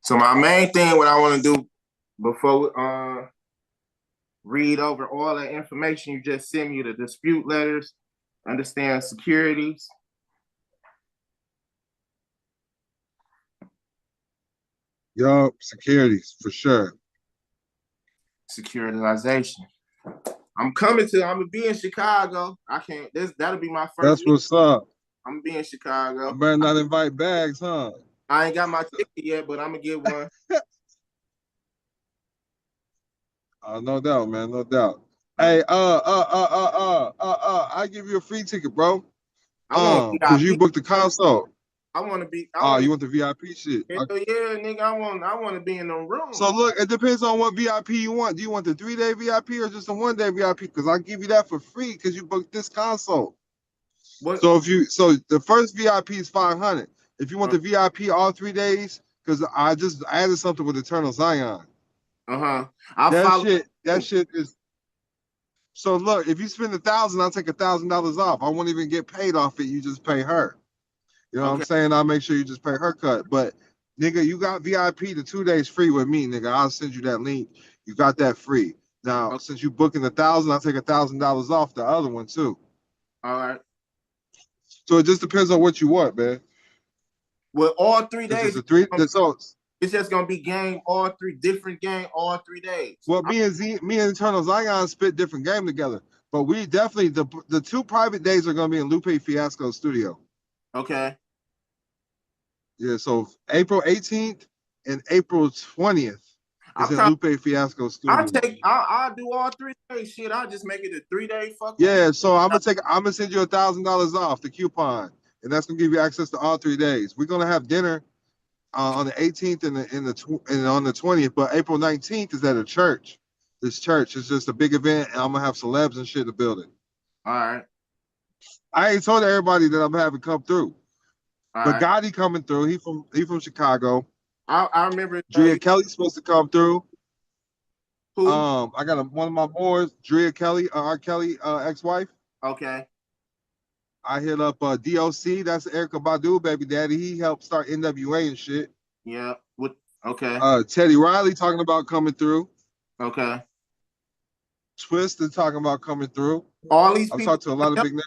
So my main thing, what I want to do before read over all the information you just sent me, the dispute letters, understand securities. Yup, securities for sure. Securitization. I'm gonna be in Chicago. That'll be my first. That's what's up. I'm gonna be in Chicago. I better not invite bags, huh? I ain't got my ticket yet, but I'm gonna get one. No doubt, man, no doubt. Hey, I give you a free ticket, bro. Cause you booked the console. I want to be. You want the VIP shit? Hell yeah, nigga. I want to be in the room. So look, it depends on what VIP you want. Do you want the 3-day VIP or just a 1-day VIP? Because I'll give you that for free because you booked this console. What? So the first VIP is $500. If you want the VIP all 3 days, because I just added something with Eternal Zion. That shit is. So look, if you spend $1,000, I'll take $1,000 off. I won't even get paid off it. You just pay her. You know what I'm saying? I'll make sure you just pay her cut. But nigga, you got VIP the 2 days free with me, nigga. I'll send you that link. You got that free. Now, since you booking $1,000, I'll take $1,000 off the other one too. All right. So it just depends on what you want, man. Well, all 3 days. It's just gonna be different game all 3 days. Well, me and Eternal Zion spit different game together, but we definitely the 2 private days are gonna be in Lupe Fiasco's studio. Okay. Yeah, so April 18th and April 20th is in Lupe Fiasco's studio. I'll do all 3 days. Shit, I'll just make it a 3-day fucking. Yeah, so I'm gonna send you $1,000 off the coupon, and that's gonna give you access to all 3 days. We're gonna have dinner on the 18th and on the 20th, but April 19th is at a church. This church is just a big event, and I'm gonna have celebs and shit in the building. All right. I ain't told everybody that I'm having come through. But Gotti coming through. He from Chicago. I remember Drea Kelly's supposed to come through. Who? I got one of my boys, Drea Kelly, R. Kelly, ex-wife. Okay. I hit up DOC. That's Erykah Badu, baby daddy. He helped start NWA and shit. Yeah. Okay. Teddy Riley talking about coming through. Okay. Twisted talking about coming through. All these I've people. talked to a lot of big names.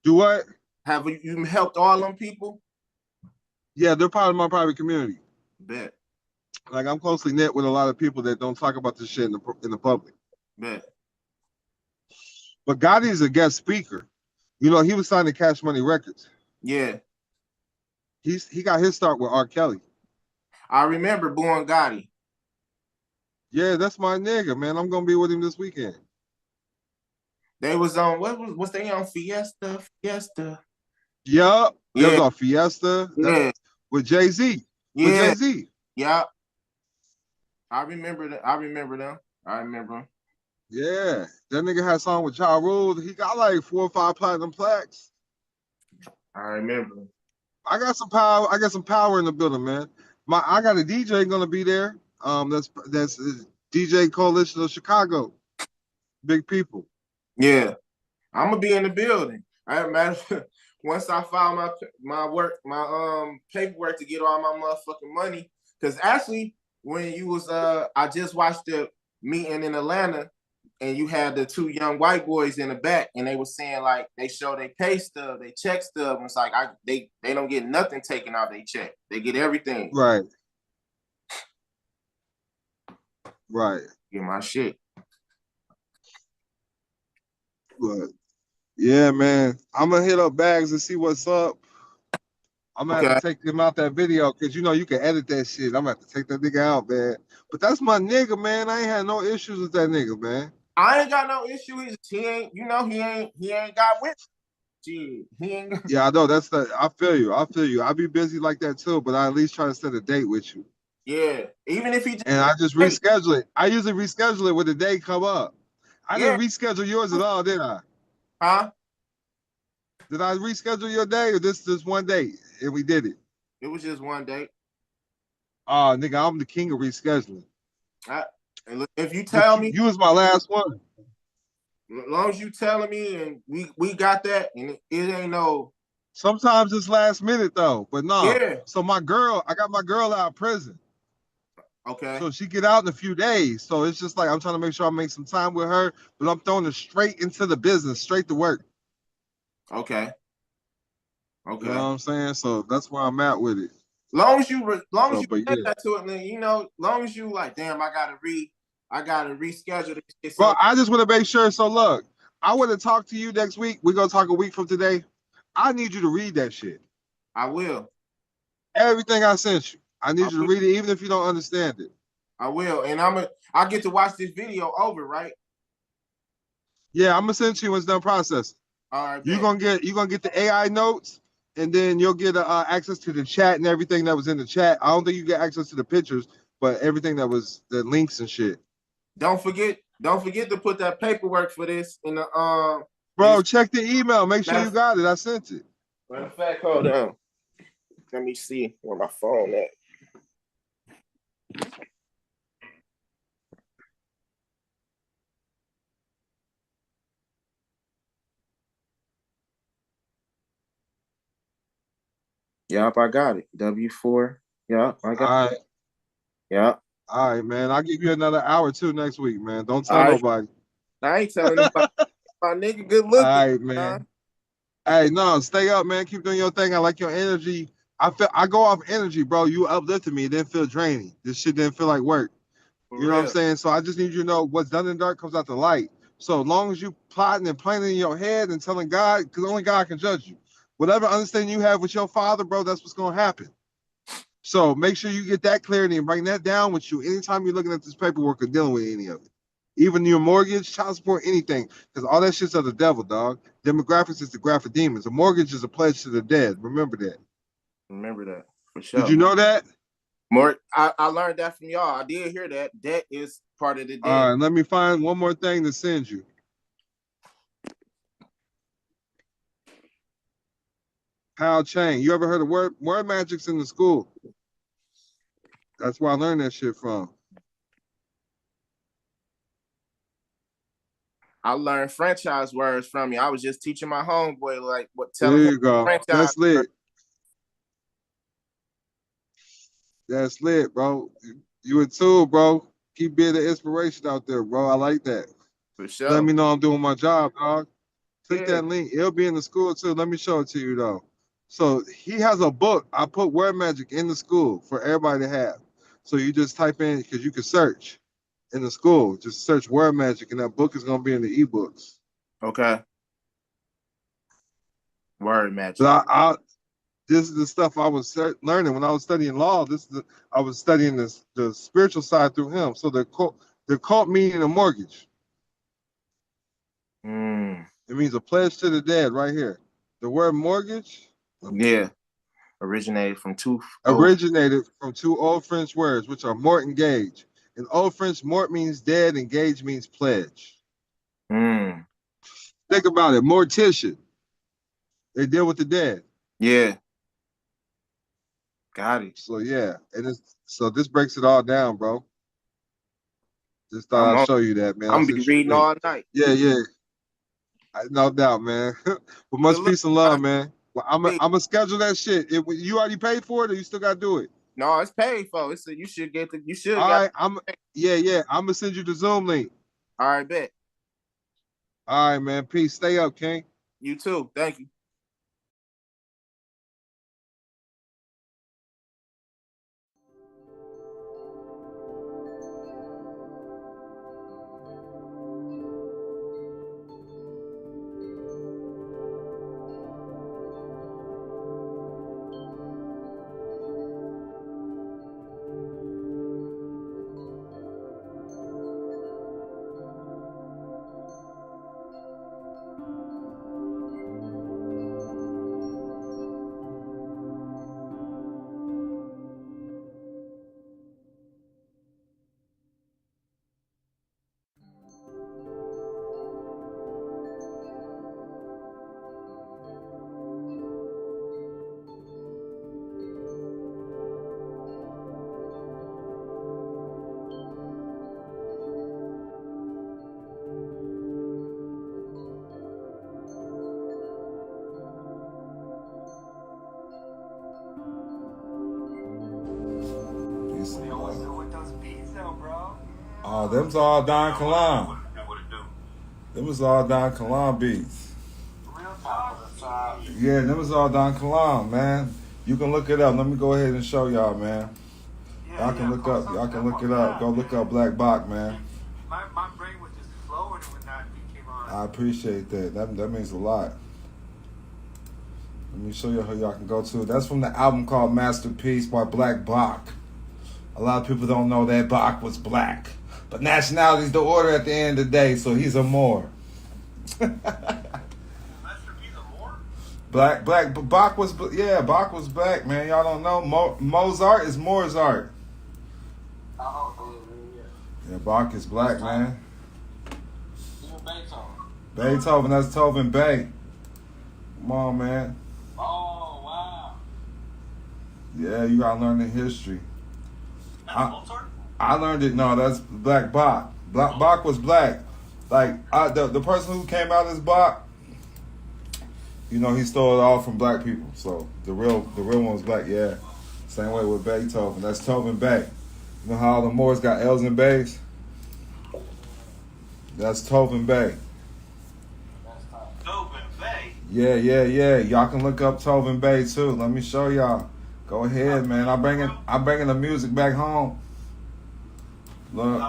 Do what? Have you helped all them people? Yeah, they're part of my private community. Bet. Like I'm closely knit with a lot of people that don't talk about this shit in the public. Bet. But Gotti is a guest speaker. You know, he was signed to Cash Money Records. Yeah. He got his start with R. Kelly. I remember Born Gotti. Yeah, that's my nigga, man. I'm gonna be with him this weekend. They was on what's they on Fiesta? Yup. They was Yeah, on Fiesta. yeah, With Jay-Z. With yeah, Jay-Z. yeah. I remember that. I remember them. Yeah. That nigga had a song with Ja Rule. He got like 4 or 5 platinum plaques. I remember. I got some power. I got some power in the building, man. I got a DJ gonna be there. That's DJ Coalition of Chicago. Big people. Yeah, I'm gonna be in the building. Once I file my paperwork to get all my motherfucking money. Because actually, when you was I just watched the meeting in Atlanta, and you had the 2 young white boys in the back, and they were saying like they show their pay stub, they check stub, and it's like they don't get nothing taken out they check. They get everything. Right. Right. Get my shit. But yeah, man, I'm gonna hit up Bags and see what's up. I'm gonna have to take him out that video because you know you can edit that shit. I'm gonna have to take that nigga out, man. But that's my nigga, man. I ain't had no issues with that nigga, man. I ain't got no issue. He ain't got with shit. He ain't got... Yeah, I know. I feel you. I be busy like that too, but I at least try to set a date with you. Yeah. Even if he and I just reschedule it. I usually reschedule it when the day come up. I didn't reschedule yours at all, did I? Huh? Did I reschedule your day or this one day and we did it? It was just one day. Oh, nigga, I'm the king of rescheduling. If you tell me, you was my last one. As long as you telling me and we got that, and it ain't no. Sometimes it's last minute though, but no. Yeah. So I got my girl out of prison. Okay. So she get out in a few days. So it's just like I'm trying to make sure I make some time with her, but I'm throwing her straight into the business, straight to work. Okay. You know what I'm saying? So that's where I'm at with it. Long as you said that to it, then you know, long as you like, damn, I gotta reschedule this shit. Bro, I just want to make sure. So look, I want to talk to you next week. We're gonna talk a week from today. I need you to read that shit. I will. Everything I sent you. I need you to read it, even if you don't understand it. I will, and I get to watch this video over, right? Yeah, I'm gonna send it to you when it's done processing. All right. You're gonna get the AI notes, and then you'll get access to the chat and everything that was in the chat. I don't think you get access to the pictures, but everything that was the links and shit. Don't forget to put that paperwork for this in the Bro, check the email. Make sure you got it. I sent it. Matter of fact, hold on. Let me see where my phone at. Yep, I got it. W4. Yep, I got it. All right. Yep. All right, man. I'll give you another hour or two next week, man. Don't tell nobody. I ain't telling nobody. My nigga, good looking. All right, man. Hey, no, stay up, man. Keep doing your thing. I like your energy. I go off energy, bro. You uplifted me. It didn't feel draining. This shit didn't feel like work. You know what I'm saying? So I just need you to know what's done in the dark comes out the light. So as long as you plotting and planning in your head and telling God, because only God can judge you. Whatever understanding you have with your father, bro, that's what's going to happen. So make sure you get that clarity and bring that down with you anytime you're looking at this paperwork or dealing with any of it. Even your mortgage, child support, anything. Because all that shit's of the devil, dog. Demographics is the graph of demons. A mortgage is a pledge to the dead. Remember that. Remember that, for sure. Did you know that? I learned that from y'all. I did hear that. Debt is part of the debt. All right, let me find one more thing to send you. Hal Chang. You ever heard of word magics in the school? That's where I learned that shit from. I learned franchise words from you. I was just teaching my homeboy like what. There you go. That's lit. That's lit, bro. You a tool, bro. Keep being the inspiration out there, bro. I like that. For sure. Let me know I'm doing my job, dog. Click that link. It'll be in the school too. Let me show it to you though. So he has a book. I put word magic in the school for everybody to have. So you just type in, because you can search in the school. Just search word magic, and that book is gonna be in the ebooks. Okay. Word magic. This is the stuff I was learning when I was studying law. I was studying the spiritual side through him. So the cult meaning of mortgage. It means a pledge to the dead right here. The word mortgage. Yeah. Originated from two old French words, which are mort and gage. In Old French, mort means dead and gage means pledge. Think about it. Mortician. They deal with the dead. Yeah. Got it. So yeah, so this breaks it all down, bro. Just thought I'd show you that, man. I'm be reading all night. Yeah. No doubt, man. But much peace and love, man. Well, I'm gonna schedule that shit. You already paid for it, or you still gotta do it? No, it's paid for. You should get the. You should. All right. I'm gonna send you the Zoom link. All right, bet. All right, man. Peace. Stay up, King. You too. Thank you. Oh, them's all Don Kilam. Them was all Don Kilam beats. Yeah, them was all Don Kilam, man. You can look it up. Let me go ahead and show y'all, man. Y'all can look it up. Go look up Black Bach, man. My brain was just flowing when that beat came on. I appreciate that. That means a lot. Let me show you how y'all can go to. That's from the album called Masterpiece by Black Bach. A lot of people don't know that Bach was black. But nationality's the order at the end of the day, so he's a Moor. Black, Bach was black, man. Y'all don't know. Mozart is Mozart. Yeah, Bach is black, man. Beethoven, that's Tovin Bay. Come on, man. Oh, wow. Yeah, you gotta learn the history. I learned it. No, that's Black Bach. Bach was black. Like the person who came out as Bach, you know, he stole it all from black people. So the real one was black. Yeah, same way with Beethoven. That's Tovin Bay. You know how all the Moors got L's and Bays? That's Tovin Bay. Tovin Bay? Yeah. Y'all can look up Tovin Bay too. Let me show y'all. Go ahead, man. I'm bringing the music back home. Look.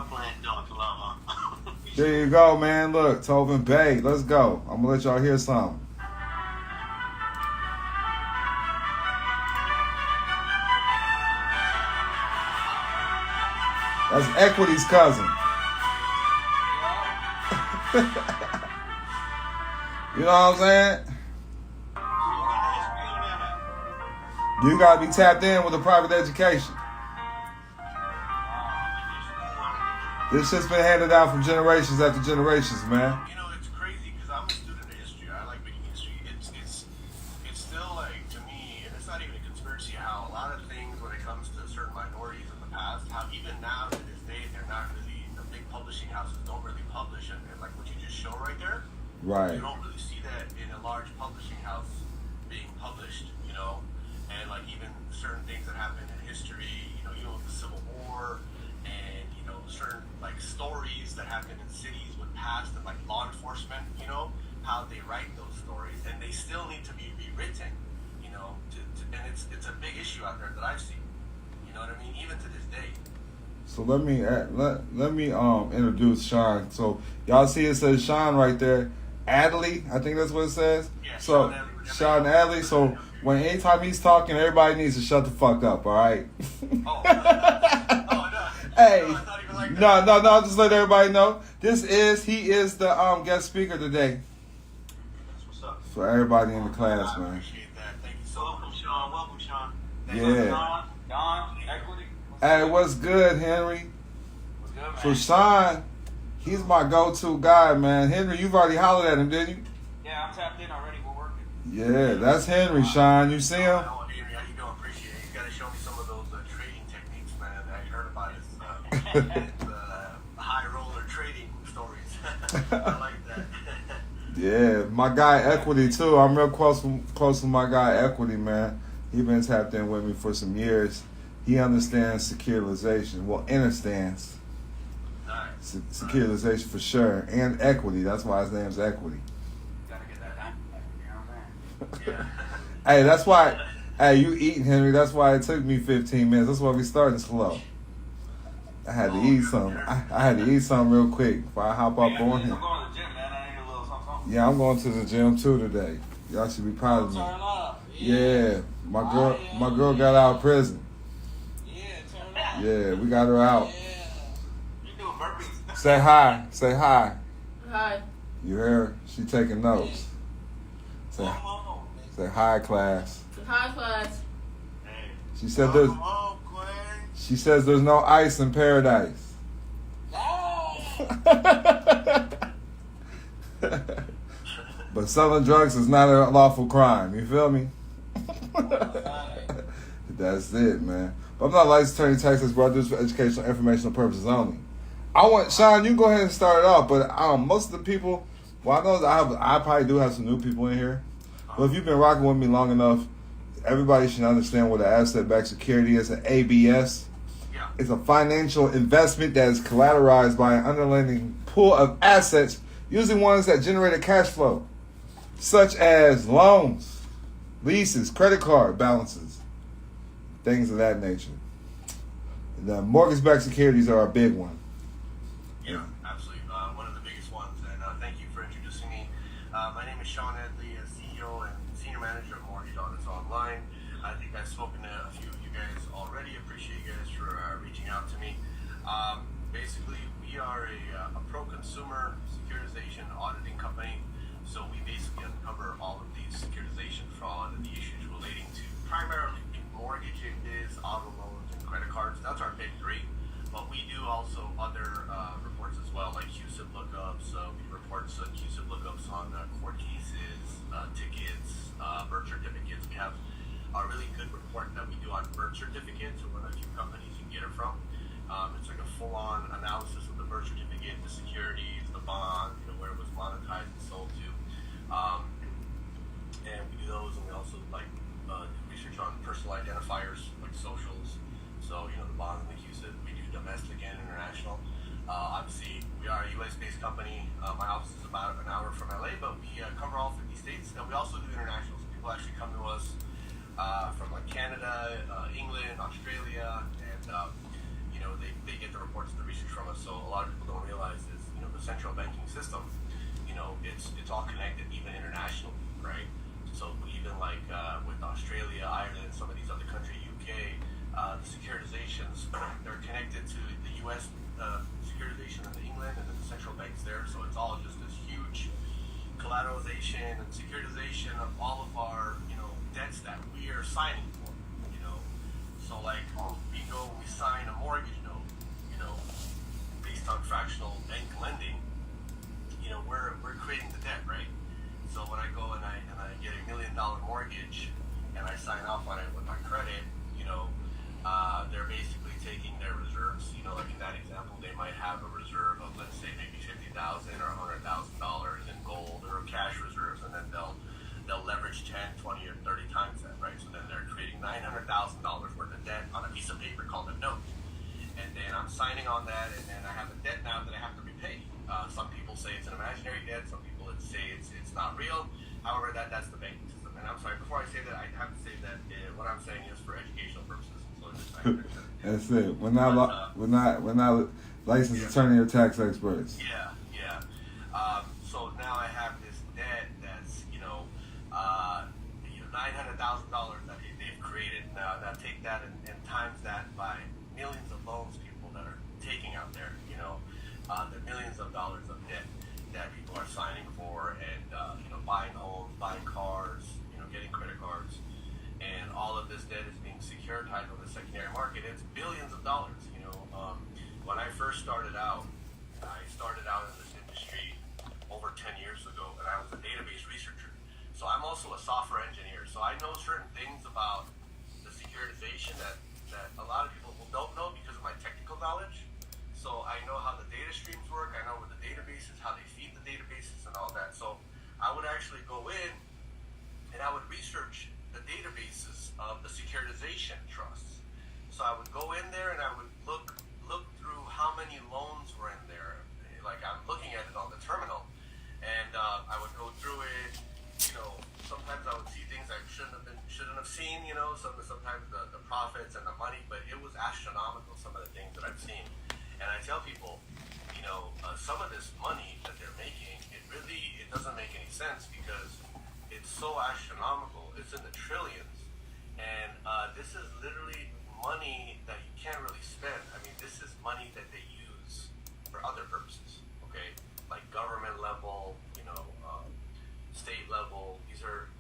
There you go, man. Look, Tovin Bay. Let's go. I'm gonna let y'all hear something. That's Equity's cousin. You know what I'm saying? You gotta be tapped in with a private education. This shit's been handed down from generations after generations, man. You know, it's crazy because I'm a student of history. I like making history. It's still like, to me, and it's not even a conspiracy, how a lot of things when it comes to certain minorities in the past, how even now to this day, they're not really, the big publishing houses don't really publish, and like what you just showed right there. Right. You don't really see that in a large publishing house being published, you know, and like even certain things that happen in history, you know, with the Civil War, and you know, certain like stories that happen in cities with past and like law enforcement, you know, how they write those stories, and they still need to be rewritten, you know, and it's a big issue out there that I've seen, you know what I mean, even to this day. So let me introduce Sean. So y'all see it says Sean right there. Adley, I think that's what it says. Yeah, so Sean Adley. So when anytime he's talking, everybody needs to shut the fuck up. All right. Oh, no. Hey, No, I thought he was like that. No. Just let everybody know. He is the guest speaker today. That's what's up. For everybody in the class, I man. appreciate that. Thank you so much. Welcome, Sean. Yeah. Don, Equity. Hey, what's good, Henry? What's good, man? For Sean, he's my go-to guy, man. Henry, you've already hollered at him, didn't you? Yeah, I'm tapped in already. We're working. Yeah, that's Henry, Sean. You see him? Oh, Henry, how you doing? Appreciate it. You got to show me some of those trading techniques, man. I heard about it. High roller trading stories. I like that. Yeah, my guy Equity too. I'm real close with my guy Equity, man. He been tapped in with me for some years. He understands securitization. Well, understands securitization for sure, and equity. That's why his name's Equity. Gotta get that done. You know what I'm saying? Hey, that's why. Hey, you eating, Henry? That's why it took me 15 minutes. That's why we starting slow. I had to eat something. I had to eat something real quick before I hop up on here. I'm going to the gym, man. I need a little something. Yeah, I'm going to the gym too today. Y'all should be proud of me. Turn up. Yeah, my girl got out of prison. Yeah, turn up. Yeah, we got her out. You doing burpees? Say hi. Say hi. Hi. You hear her? She taking notes. Say hi, class. Hi, class. She said She says there's no ice in paradise. But selling drugs is not a lawful crime. You feel me? That's it, man. But I'm not licensed attorney Texas, but I do this for educational, informational purposes only. I want Sean. You can go ahead and start it off, but most of the people. Well, I know that I probably do have some new people in here, but if you've been rocking with me long enough, everybody should understand what an asset-backed security is. An ABS. It's a financial investment that is collateralized by an underlying pool of assets, usually ones that generate a cash flow, such as loans, leases, credit card balances, things of that nature. The mortgage-backed securities are a big one. Yeah, absolutely. One of the biggest ones. And thank you for introducing me. My name is Sean Edley, CEO and Senior Manager of Mortgage Audits Online. I think I've spoken to a few of you guys already. Appreciate you guys for reaching out to me. Basically, we are a pro-consumer securitization auditing company. So we basically uncover all of these securitization fraud and the issues relating to primarily mortgages, auto loans, and credit cards. That's our big three. But we do also other reports as well, like CUSIP lookups. We report CUSIP lookups on court cases, tickets, birth certificates. We have a really good report that we do on birth certificates. We're one of the few companies you can get it from. It's like a full-on analysis of the birth certificate, the securities, the bond, where it was monetized and sold to. And we do those, and we also do research on personal identifiers like socials. So the bonds and the CUSIP. We do domestic and international. Obviously, we are a U.S.-based company. My office is about an hour from LA, but we cover all 50 states, and we also do international. So people actually come to us from Canada, England, Australia, and they get the reports and the research from us. So a lot of people don't realize is the central banking system. It's all connected, even internationally, right? So even with Australia, Ireland, some of these other countries, UK, the securitizations, they're connected to the US securitization in England and then the central banks there. So it's all just this huge collateralization and securitization of all of our debts that we are signing for. So we sign a mortgage note, based on fractional bank lending. We're creating the debt, right? So when I go and I get $1 million mortgage and I sign off on it with my credit, they're basically taking their reserves. Like in that example, they might have a reserve of, let's say, maybe $50,000 or $100,000 in gold or cash reserves, and then they'll leverage 10, 20, or 30 times that, right? So then they're creating $900,000 worth of debt on a piece of paper called a note. And then I'm signing on that, and then I have a debt now that I have to repay. Some people say it's an imaginary debt. Some people say it's not real. However, that's the banking system. And I'm sorry, before I say that, I have to say that what I'm saying is for educational purposes. So that's it. We're not licensed attorney or tax experts. Yeah. So now I have this debt that's $900,000 that they've created. Now take that and times that by millions of loans people that are taking out there. information that a lot of people don't know because of my technical knowledge. So I know how the data streams work. I know where the databases, how they feed the databases and all that. So I would actually go in and I would research the databases of the securitization trusts. So I would go in there and I would look through how many loans were in there. Like I'm looking at it on the terminal, and I would go through it. You know, sometimes I would see things I shouldn't have seen. You know, sometimes the profits and the money, but it was astronomical. Some of the things that I've seen, and I tell people, you know, some of this money that they're making, it doesn't make any sense because it's so astronomical. It's in the trillions, and this is literally money that you can't really spend. I mean, this is money that they use for other purposes. Okay, like government level, you know, state level. These are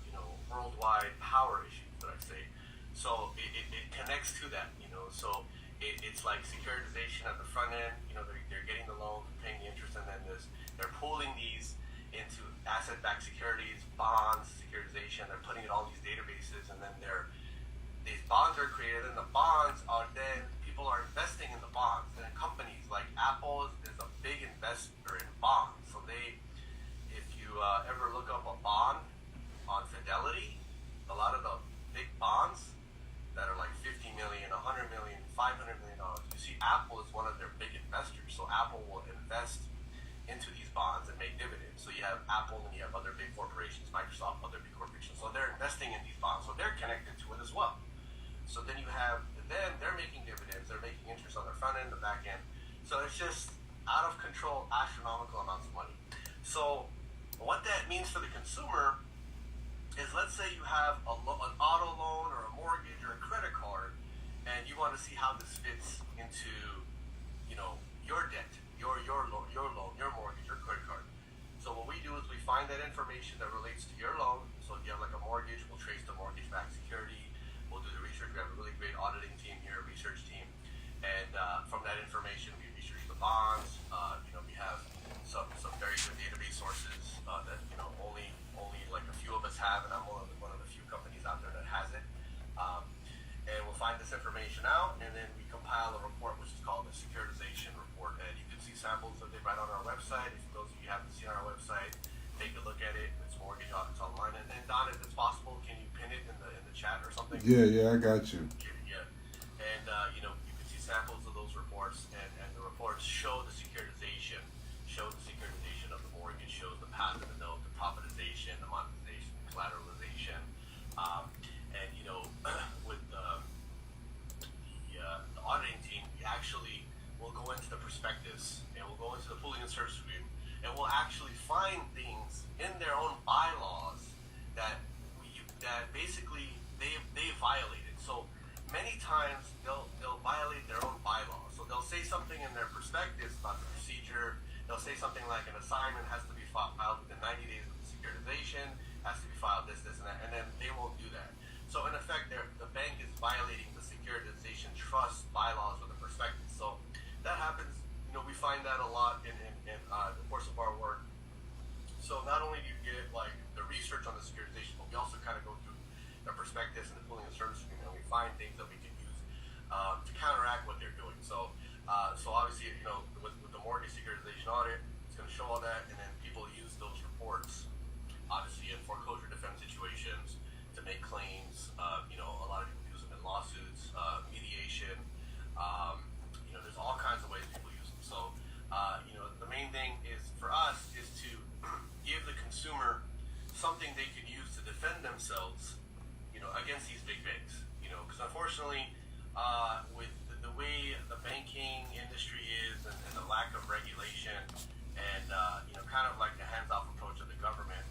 you know, worldwide power issues that I say. So it connects to that, you know. So it's like securitization at the front end. You know, they're getting the loan, paying the interest, and then they're pooling these into asset-backed securities, bonds, securitization. They're putting it all these databases, and then these bonds are created, and the bonds are then people are investing in the bonds. And companies like Apple is a big investor in bonds. So if you ever look up a bond on Fidelity, a lot of the big bonds that are like 50 million, 100 million, 500 million dollars. You see, Apple is one of their big investors. So Apple will invest into these bonds and make dividends. So you have Apple and you have other big corporations, Microsoft, other big corporations. So they're investing in these bonds. So they're connected to it as well. So then they're making dividends, they're making interest on the front end, the back end. So it's just out of control, astronomical amounts of money. So what that means for the consumer is, let's say you have an auto loan or a mortgage or a credit card, and you want to see how this fits into, you know, your debt, your loan, your mortgage, your credit card. So what we do is we find that information that relates to your loan. So if you have like a mortgage, we'll trace the mortgage-backed security. We'll do the research. We have a really great auditing team here, a research team, and from that information, we research the bonds. You know, we have some very good database sources that, you know, only like a few of us have, and I'm one of the few companies out there that has it. And we'll find this information out, and then we compile a report, which is called the securitization report. And you can see samples of it right on our website. If those of you haven't seen our website, take a look at it. It's mortgage audits online. And Don, if it's possible, can you pin it in the chat or something? Yeah, I got you. Yeah. And you know, you can see samples of those reports, and the reports show the securitization of the mortgage, shows the path of the note, the profitisation, the monetization, the collateralization, and you know, with the auditing team, we actually will go into the prospectus and we'll go into the pooling and search screen, and we'll actually find things in their own bylaws that basically they violated. So many times they'll violate their own bylaws. So they'll say something in their prospectus about the procedure. They'll say something like an assignment has to be filed within 90 days of the securitization, has to be filed this, and that, and then they won't do that. So in effect, the bank is violating the securitization trust bylaws with the prospectus. So that happens. You know, we find that a lot in the course of our work. So not only do you get like the research on the securitization, but we also kind of go through the prospectus and the pooling and service agreement, and we find things that we can use to counteract what they're doing. So obviously, you know, with the mortgage securitization audit, it's going to show all that, and then people use those reports, obviously, in foreclosure defense situations to make claims. You know, a lot of people use them in lawsuits, mediation. You know, there's all kinds of ways people use them. So, you know, the main thing is for us is to give the consumer something they can use to defend themselves, you know, against these big banks. You know, because unfortunately, with the way the banking industry is and the lack of regulation and, you know, kind of like the hands-off approach of the government,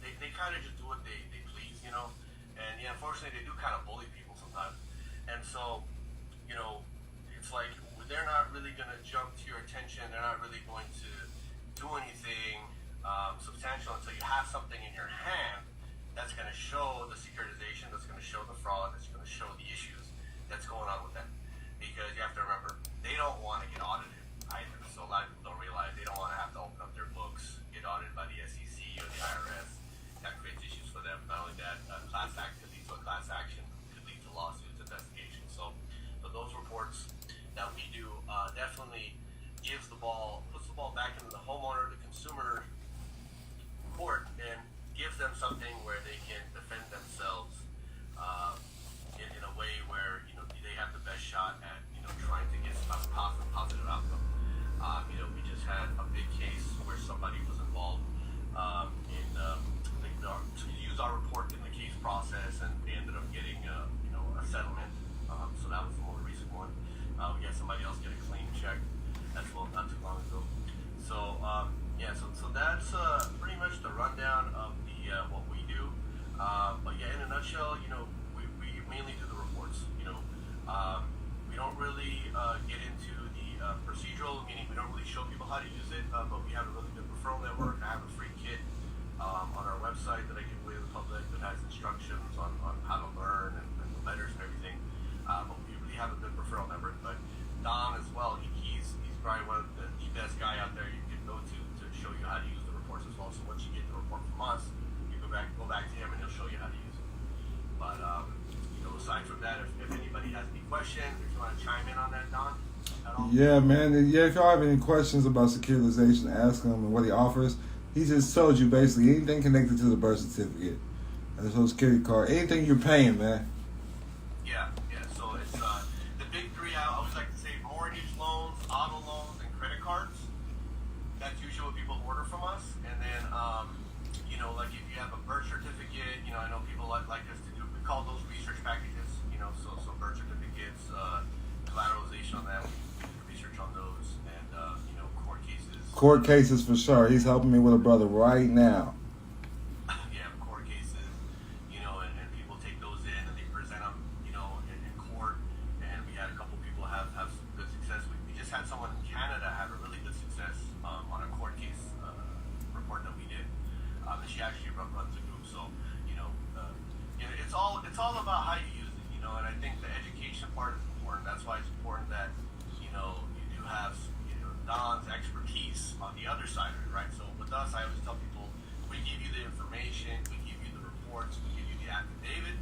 they kind of just do what they please, you know. And, yeah, unfortunately, they do kind of bully people sometimes. And so, you know, it's like they're not really going to jump to your attention. They're not really going to do anything substantial until you have something in your hand that's going to show the securitization, that's going to show the fraud, that's going to show the issues that's going on with them. Because you have to remember, they don't want to get audited either. So a lot of people don't realize they don't want to have to open up their books, get audited by the SEC or the IRS. That creates issues for them. Not only that, class act could lead to a class action, could lead to lawsuits. definitely puts the ball back into the homeowner, the consumer court, and gives them something where they can defend themselves in a way where they have the best shot at trying to get some positive outcome. We just had a big case where somebody was involved to use our report in the case process, and they ended up getting a settlement. So that was the more recent one. We had somebody else get a claim check as well not too long ago. So so that's pretty much the rundown of the what we do. But yeah, in a nutshell, we mainly do the reports. We don't really get into the procedural, meaning we don't really show people how to use it, but we have a really good referral network. I have a free kit on our website that I give away to the public that has instructions on how to learn and the letters and everything. But we really have a good referral network. But Don as well, he's probably one of the best guy out there you can go to show you how to use the reports as well. So once you get the report from us, you go back to him and he'll show you how to use it. But aside from that, if anybody has any questions, if you want to chime in on that, Don, at all? Yeah, man. Yeah, if y'all have any questions about securitization, ask him and what he offers. He just told you basically anything connected to the birth certificate and the Social Security card, anything you're paying, man. Yeah. So it's the big three. I always like to say mortgage loans, auto loans, and credit cards. That's usually what people order from us. And then, like if you have a birth certificate, I know people like us to do. We call those research packages. So birth certificates, collateralization on that. We do research on those, and court cases. Court cases for sure. He's helping me with a brother right now. Yeah, court cases. And people take those in and they present them, in court. And we had a couple people have some good success. We just had someone in Canada have a really good success on a court case report that we did. And she actually runs a group. So it's all about how you use it. And I think the education part is important. That's why it's important that you do have Don's expertise on the other side of it, right? So with us, I always tell people, we give you the information, we give you the reports, we give you the affidavit.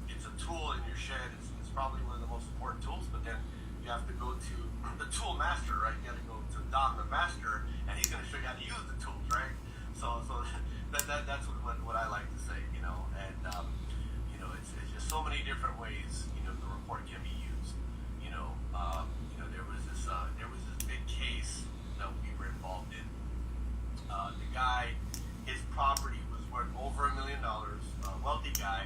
It's a tool in your shed. It's probably one of the most important tools. But then you have to go to the tool master, right? You got to go to Don the master, and he's going to show you how to use the tools, right? So that's what I like to say, and it's just so many different ways the report can be used. There was this big case that we were involved in. The guy, his property was worth over $1 million. A wealthy guy.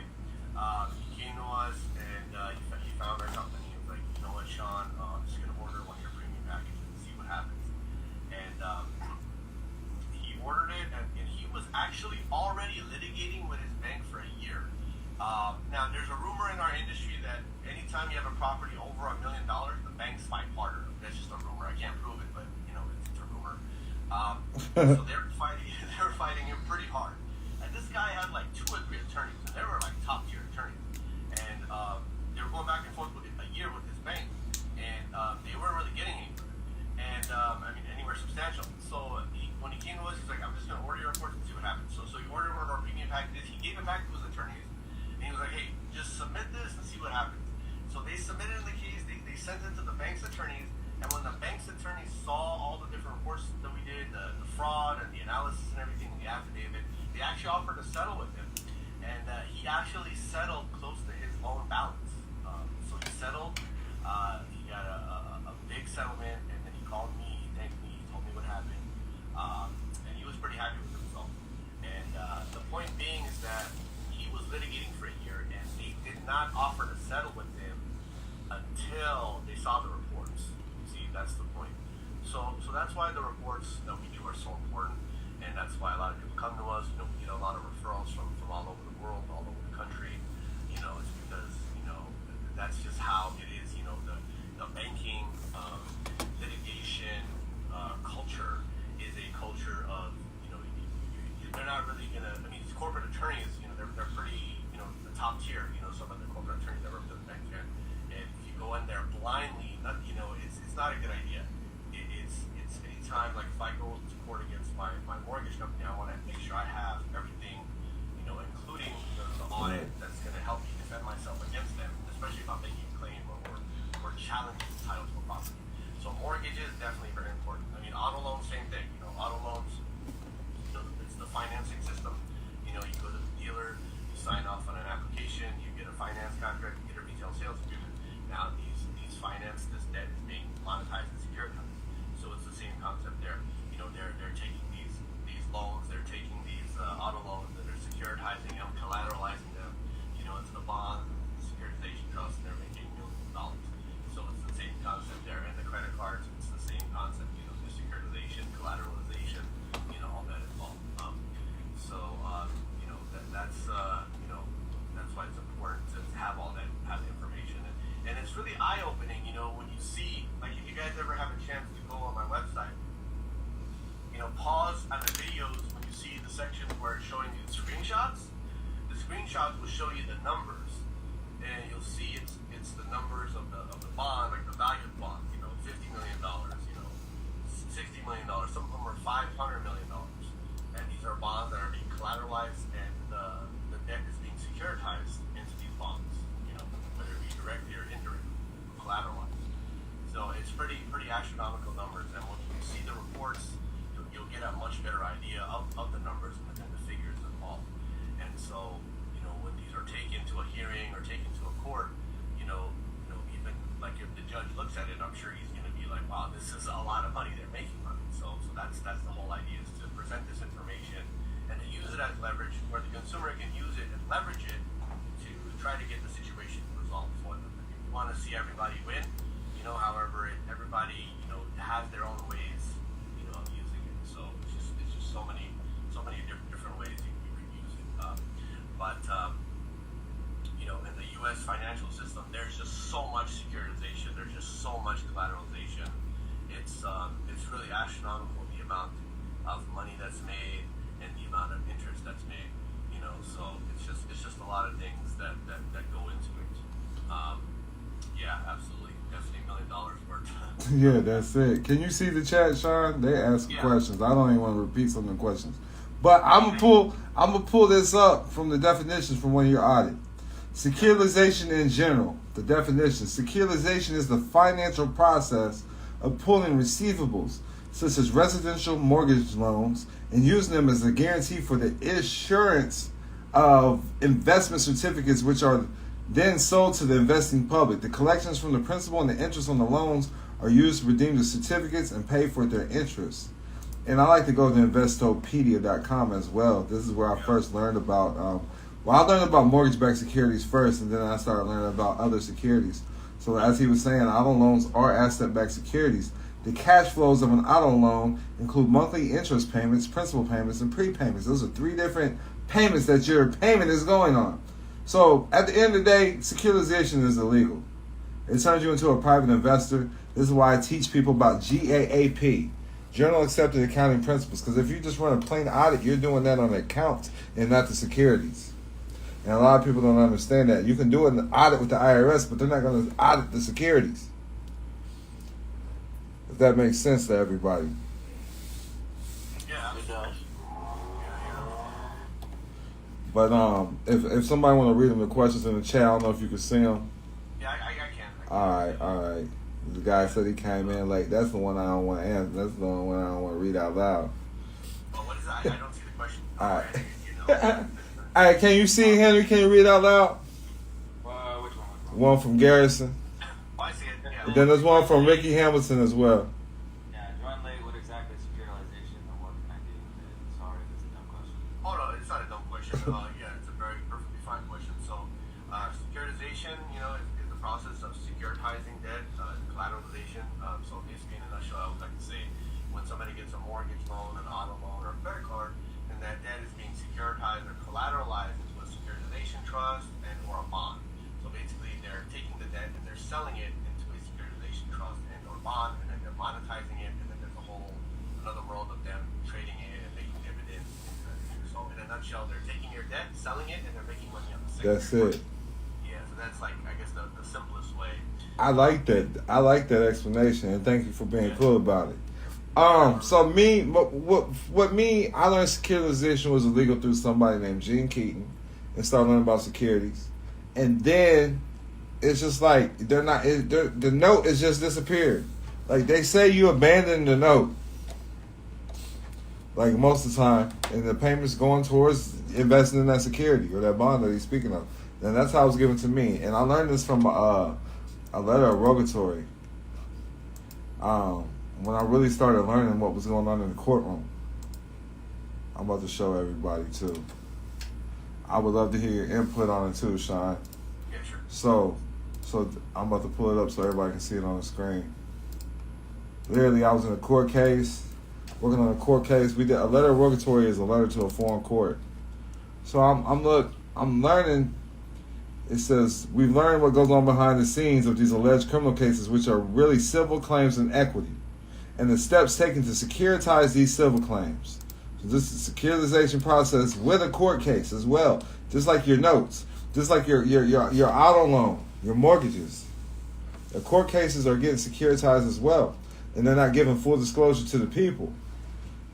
He came to us and he found our company. He was like, you know what, Sean, I'm just gonna order one of your premium packages and see what happens. And he ordered it, and he was actually already litigating with his bank for a year. Now, there's a rumor in our industry that anytime you have a property over $1 million, the banks fight harder. That's just a rumor. I can't prove it, but it's a rumor. So they were fighting him pretty hard. And this guy had like 2 or 3 attorneys, and they were like top tier attorneys. And they were going back and forth with a year with his bank, and they weren't really getting anywhere. And anywhere substantial. So when he came to us, he's like, I'm just gonna order your reports and see what happens. So he ordered one of our premium packages. He gave it back to his attorneys. And he was like, hey, just submit this and see what happens. So they submitted the case, they sent it to the bank's attorneys, and when the bank's attorneys saw all the different reports that we did, the fraud and the analysis and everything, the affidavit, they actually offered to settle with him. And he actually settled close to his loan balance. So he settled, he got a big settlement, and then he called me, he thanked me, he told me what happened. And he was pretty happy with the result. And the point being is that he was litigating for a year, and they did not offer to settle with him until they saw the reports. See, that's the point. So that's why the reports that we do are so important, and that's why a lot of people come to us. We get a lot of referrals from all over the world, all over the country. It's because that's just how it is. The banking litigation culture is a culture of they're not really gonna. I mean, these corporate attorneys, they're pretty the top tier. Some of the corporate attorneys that represent the bank there. And if you go in there blindly, it's not a good idea. It's anytime, like if I go to court against my mortgage company, I want to make sure I have everything, including the audit that's going to help me defend myself against them, especially if I'm making a claim challenges the title to a property. So mortgages definitely very important. I mean, auto loans, same thing. You know, auto loans, it's the financing system. You know, you go to the dealer, you sign off on an application, you get a finance contract, you get a retail sales agreement. Now these finance, this debt is being monetized and securitized. So it's the same concept there. You know, they're taking these loans, they're taking these auto loans, and they're securitizing them, collateralizing them, you know, into the bonds, securitization trust, and they're making millions of dollars. So it's the same concept there. And the credit cards, it's the same concept. You know, the securitization, collateralization, you know, all that involved. You know, that's you know, that's why it's important to have all that, have the information, and it's really eye-opening. You know, when you see, like, if you guys ever have a chance to go on my website, you know, pause on the videos when you see the sections where it's showing you the screenshots. The screenshots will show you the numbers, and you'll see it's the numbers of the bond, like the value of the bond. You know, $50 million. You know, $60 million. Some of them are $500 million, and these are bonds that are being collateralized, and the debt is being securitized into these bonds. You know, whether it be directly or indirectly collateralized. So it's pretty astronomical numbers, and when you see the reports, you'll get a much better idea of the numbers and the figures involved. And so, you know, when these are taken to a hearing or taken to a court, you know, even like if the judge looks at it, I'm sure he's going to be like, wow, this is a lot of money they're making on it. So that's the whole idea, is to present this information and to use it as leverage, where the consumer can use it and leverage it to try to get the situation resolved for them. If you want to see everybody win, you know, however, everybody, you know, has their own ways, you know, of using it. So it's just so many different ways you can use it. You know, in the U.S. financial system, there's just so much securitization. There's just so much collateralization. It's really astronomical, the amount of money that's made and the amount of interest that's made. You know, so it's just a lot of things that go into it. Yeah, absolutely. Definitely $1 million worth. Yeah, that's it. Can you see the chat, Sean? They ask questions. I don't even want to repeat some of the questions. But I'm gonna pull this up from the definitions from one of your audit. Securitization in general. The definition. Securitization is the financial process of pulling receivables, such as residential mortgage loans, and using them as a guarantee for the issuance of investment certificates, which are then sold to the investing public. The collections from the principal and the interest on the loans are used to redeem the certificates and pay for their interest. And I like to go to investopedia.com as well. This is where I first learned about, I learned about mortgage-backed securities first, and then I started learning about other securities. So as he was saying, auto loans are asset-backed securities. The cash flows of an auto loan include monthly interest payments, principal payments, and prepayments. Those are 3 different payments that your payment is going on. So at the end of the day, securitization is illegal. It turns you into a private investor. This is why I teach people about GAAP, General Accepted Accounting Principles. Because if you just run a plain audit, you're doing that on accounts and not the securities. And a lot of people don't understand that. You can do an audit with the IRS, but they're not going to audit the securities. If that makes sense to everybody. Yeah, it does. But if somebody want to read them the questions in the chat, I don't know if you can see them. Yeah, I can. All right. The guy said he came in late. That's the one I don't want to answer. That's the one I don't want to read out loud. Well, what is that? I don't see the question. All right. All right, can you see Henry? Can you read out loud? Which one? One from Garrison. Oh, I see it. Yeah. And then there's one from Ricky Hamilton as well. Yeah, join late. What exactly is securitization, and what can I do with it? Sorry, that's a dumb question. Oh no, it's not a dumb question. Yeah, it's a very perfectly fine question. So, securitization, you know, is the process of securitizing debt, collateralization. So basically, in a nutshell, I would like to say, when somebody gets a mortgage loan, an auto loan, or a credit card, and that debt is being securitized or collateralized into a securitization trust and or a bond. So basically, they're taking the debt and they're selling it into a securitization trust and or bond, and then they're monetizing it, and then there's another world of them trading it and making dividends. So in a nutshell, they're taking your debt, selling it, and they're making money on the secondary. That's it. Yeah, so that's like, I guess, the simplest way. I like that explanation, and thank you for being cool about it. So I learned securitization was illegal through somebody named Gene Keaton, and started learning about securities, and then it's just like they're not. The note is just disappeared. Like they say, you abandoned the note. Like most of the time, and the payments going towards investing in that security or that bond that he's speaking of. And that's how it was given to me. And I learned this from a letter of rogatory. When I really started learning what was going on in the courtroom. I'm about to show everybody too. I would love to hear your input on it too, Sean. Yeah, sure. So I'm about to pull it up so everybody can see it on the screen. Literally, I was in a court case, working on a court case. We did a letter of rogatory is a letter to a foreign court. So I'm learning. It says we've learned what goes on behind the scenes of these alleged criminal cases, which are really civil claims in equity, and the steps taken to securitize these civil claims. So this is a securitization process with a court case as well, just like your notes, just like your auto loan, your mortgages. The court cases are getting securitized as well, and they're not giving full disclosure to the people.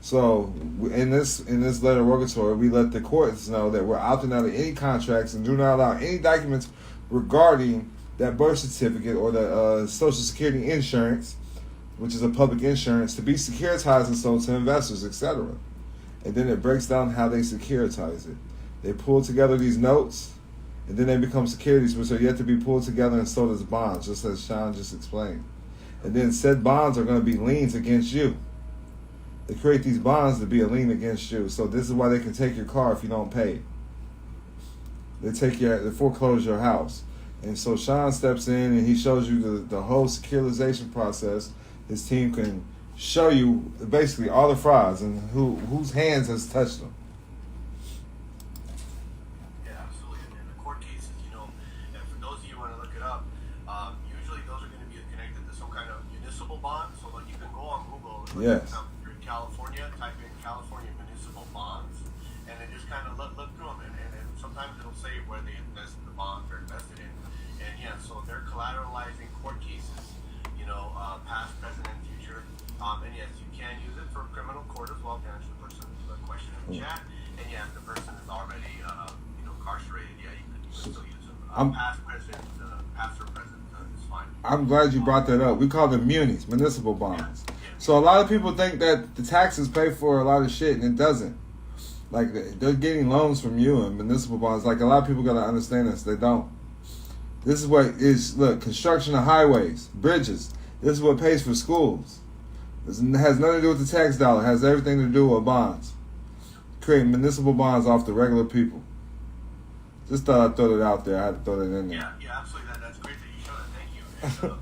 So in this letter of rogatory, we let the courts know that we're opting out of any contracts and do not allow any documents regarding that birth certificate or the Social Security insurance, which is a public insurance, to be securitized and sold to investors, etc. And then it breaks down how they securitize it. They pull together these notes, and then they become securities, which are yet to be pulled together and sold as bonds, just as Sean just explained. And then said bonds are going to be liens against you. They create these bonds to be a lien against you. So this is why they can take your car if you don't pay. They foreclose your house. And so Sean steps in and he shows you the whole securitization process. His team can show you basically all the frauds and whose hands has touched them. Yeah, absolutely. And the court cases, and for those of you who want to look it up, usually those are going to be connected to some kind of municipal bond. So like you can go on Google. Yes. California, type in California municipal bonds, and then just kind of look through them, and sometimes it'll say where the bonds are invested in, and yeah, so they're collateralizing court cases, past, present, and future, and yes, you can use it for criminal court as well, to answer the person's question in the chat, and yeah, if the person is already, incarcerated, yeah, you can still use them. Past, present, past or present is fine. I'm glad you brought that up. We call them munis, municipal bonds. So a lot of people think that the taxes pay for a lot of shit, and it doesn't. Like, they're getting loans from you and municipal bonds. Like, a lot of people got to understand this. They don't. This is what is, look, construction of highways, bridges. This is what pays for schools. This has nothing to do with the tax dollar. It has everything to do with bonds. Creating municipal bonds off the regular people. Just thought I'd throw it out there. I had to throw that in there. Yeah, absolutely. That's great that you showed that. Thank you. And,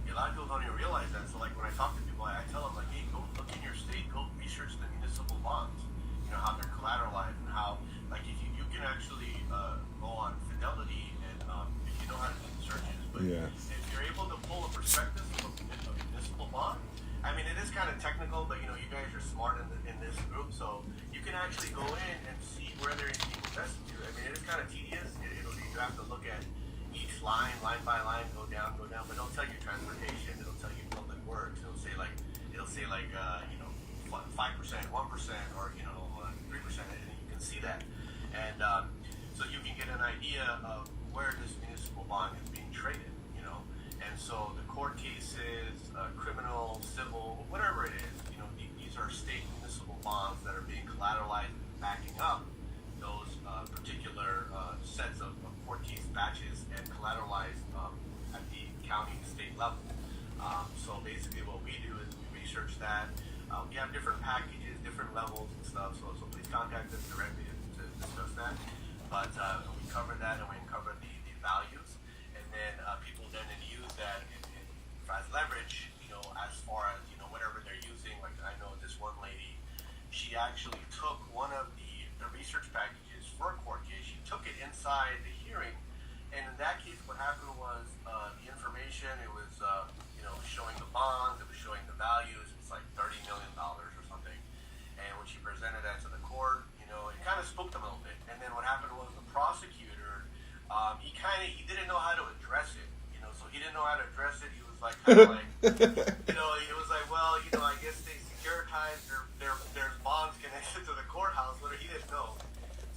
a lot of people don't even realize that. So, like, when I talk to people, I tell them, like, hey, go look in your state, go research the municipal bonds, how they're collateralized and how, like, if you can actually go on Fidelity and if you know how to do the searches, but if you're able to pull a prospectus of a municipal bond, I mean, it is kind of technical, but, you guys are smart in this group, so you can actually go in and see where they're being invested to. I mean, it is kind of tedious. You have to look at each line by line, go down, but it'll tell you transportation, it'll tell you public works, it'll say like 5%, 1%, or 3%, and you can see that, and so you can get an idea of where this municipal bond is being traded, and so the court cases, criminal, civil, whatever it is, these are state municipal bonds that are being collateralized and backing up those particular sets of court case batches and collateralized at the county and state level. So basically what we do is we research that. We have different packages, different levels and stuff, so please contact us directly to discuss that. But we cover that, and we cover the values, and then people then use that as leverage, as far as, whatever they're using. Like, I know this one lady, she actually took one of the research packages for a court case. She took it inside the hearing, and in that case, what happened was the information, it was showing the bonds, it was showing the values. It's like $30 million or something. And when she presented that to the court, it kind of spooked them a little bit. And then what happened was the prosecutor, he didn't know how to address it. So he didn't know how to address it. He was like, kind of like, it was like, well, I guess they securitized there's bonds connected to the courthouse, but he didn't know.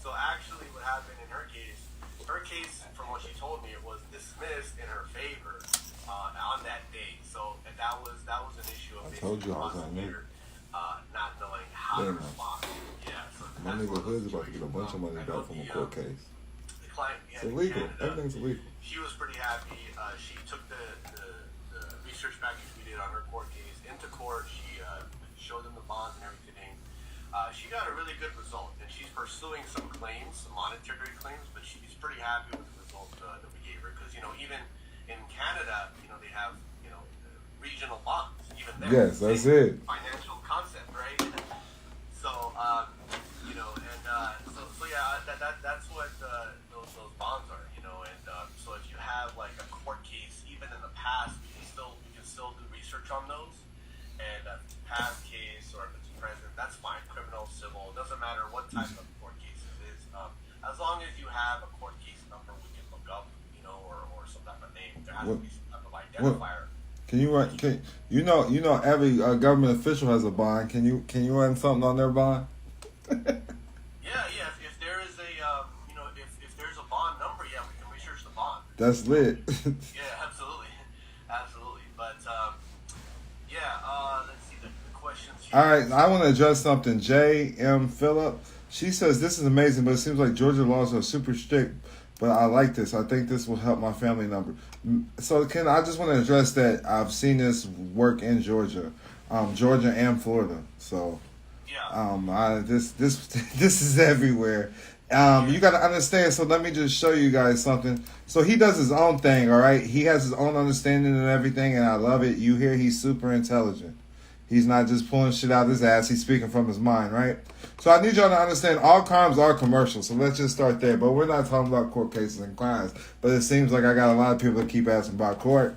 So actually what happened in her case, her case, from what she told me, it was dismissed in her favor on that day. So and that was an issue of told you I was on there. Not knowing how to respond. Yeah. So my nigga Hood's about to get a bunch of money back from a court case. The client it's illegal. Everything's illegal. She was pretty happy. She took the research package we did on her court case into court. She showed them the bonds and everything. She got a really good result, and she's pursuing some claims, some monetary claims, but she's pretty happy with the result that we gave her. Because, you know, even in Canada, you know, they have, you know, regional bonds. Even there. Yes, that's it. Financial concept, right? So, you know, and so yeah, that's what those bonds are, you know. And so if you have like a court case, even in the past, we can still do research on those. And past case or if it's present, that's fine. Criminal, civil, it doesn't matter what type of court case it is. As long as you have a court case number, we can look up, you know, or some type of name. There has to be some type of identifier. Can you run? You know every government official has a bond. Can you run something on their bond? Yeah. If there is a you know if there's a bond number, yeah, we can research the bond. That's lit. Yeah, absolutely. But let's see the questions here. All right, I want to address something. J.M. Phillip. She says this is amazing, but it seems like Georgia laws are super strict. But I like this. I think this will help my family number. So, Ken, I just want to address that. I've seen this work in Georgia, Georgia and Florida. So, this is everywhere. You got to understand. So, let me just show you guys something. So, he does his own thing. All right, he has his own understanding and everything, and I love it. You hear he's super intelligent. He's not just pulling shit out of his ass. He's speaking from his mind, right? So I need y'all to understand all crimes are commercial. So let's just start there. But we're not talking about court cases and crimes. But it seems like I got a lot of people that keep asking about court.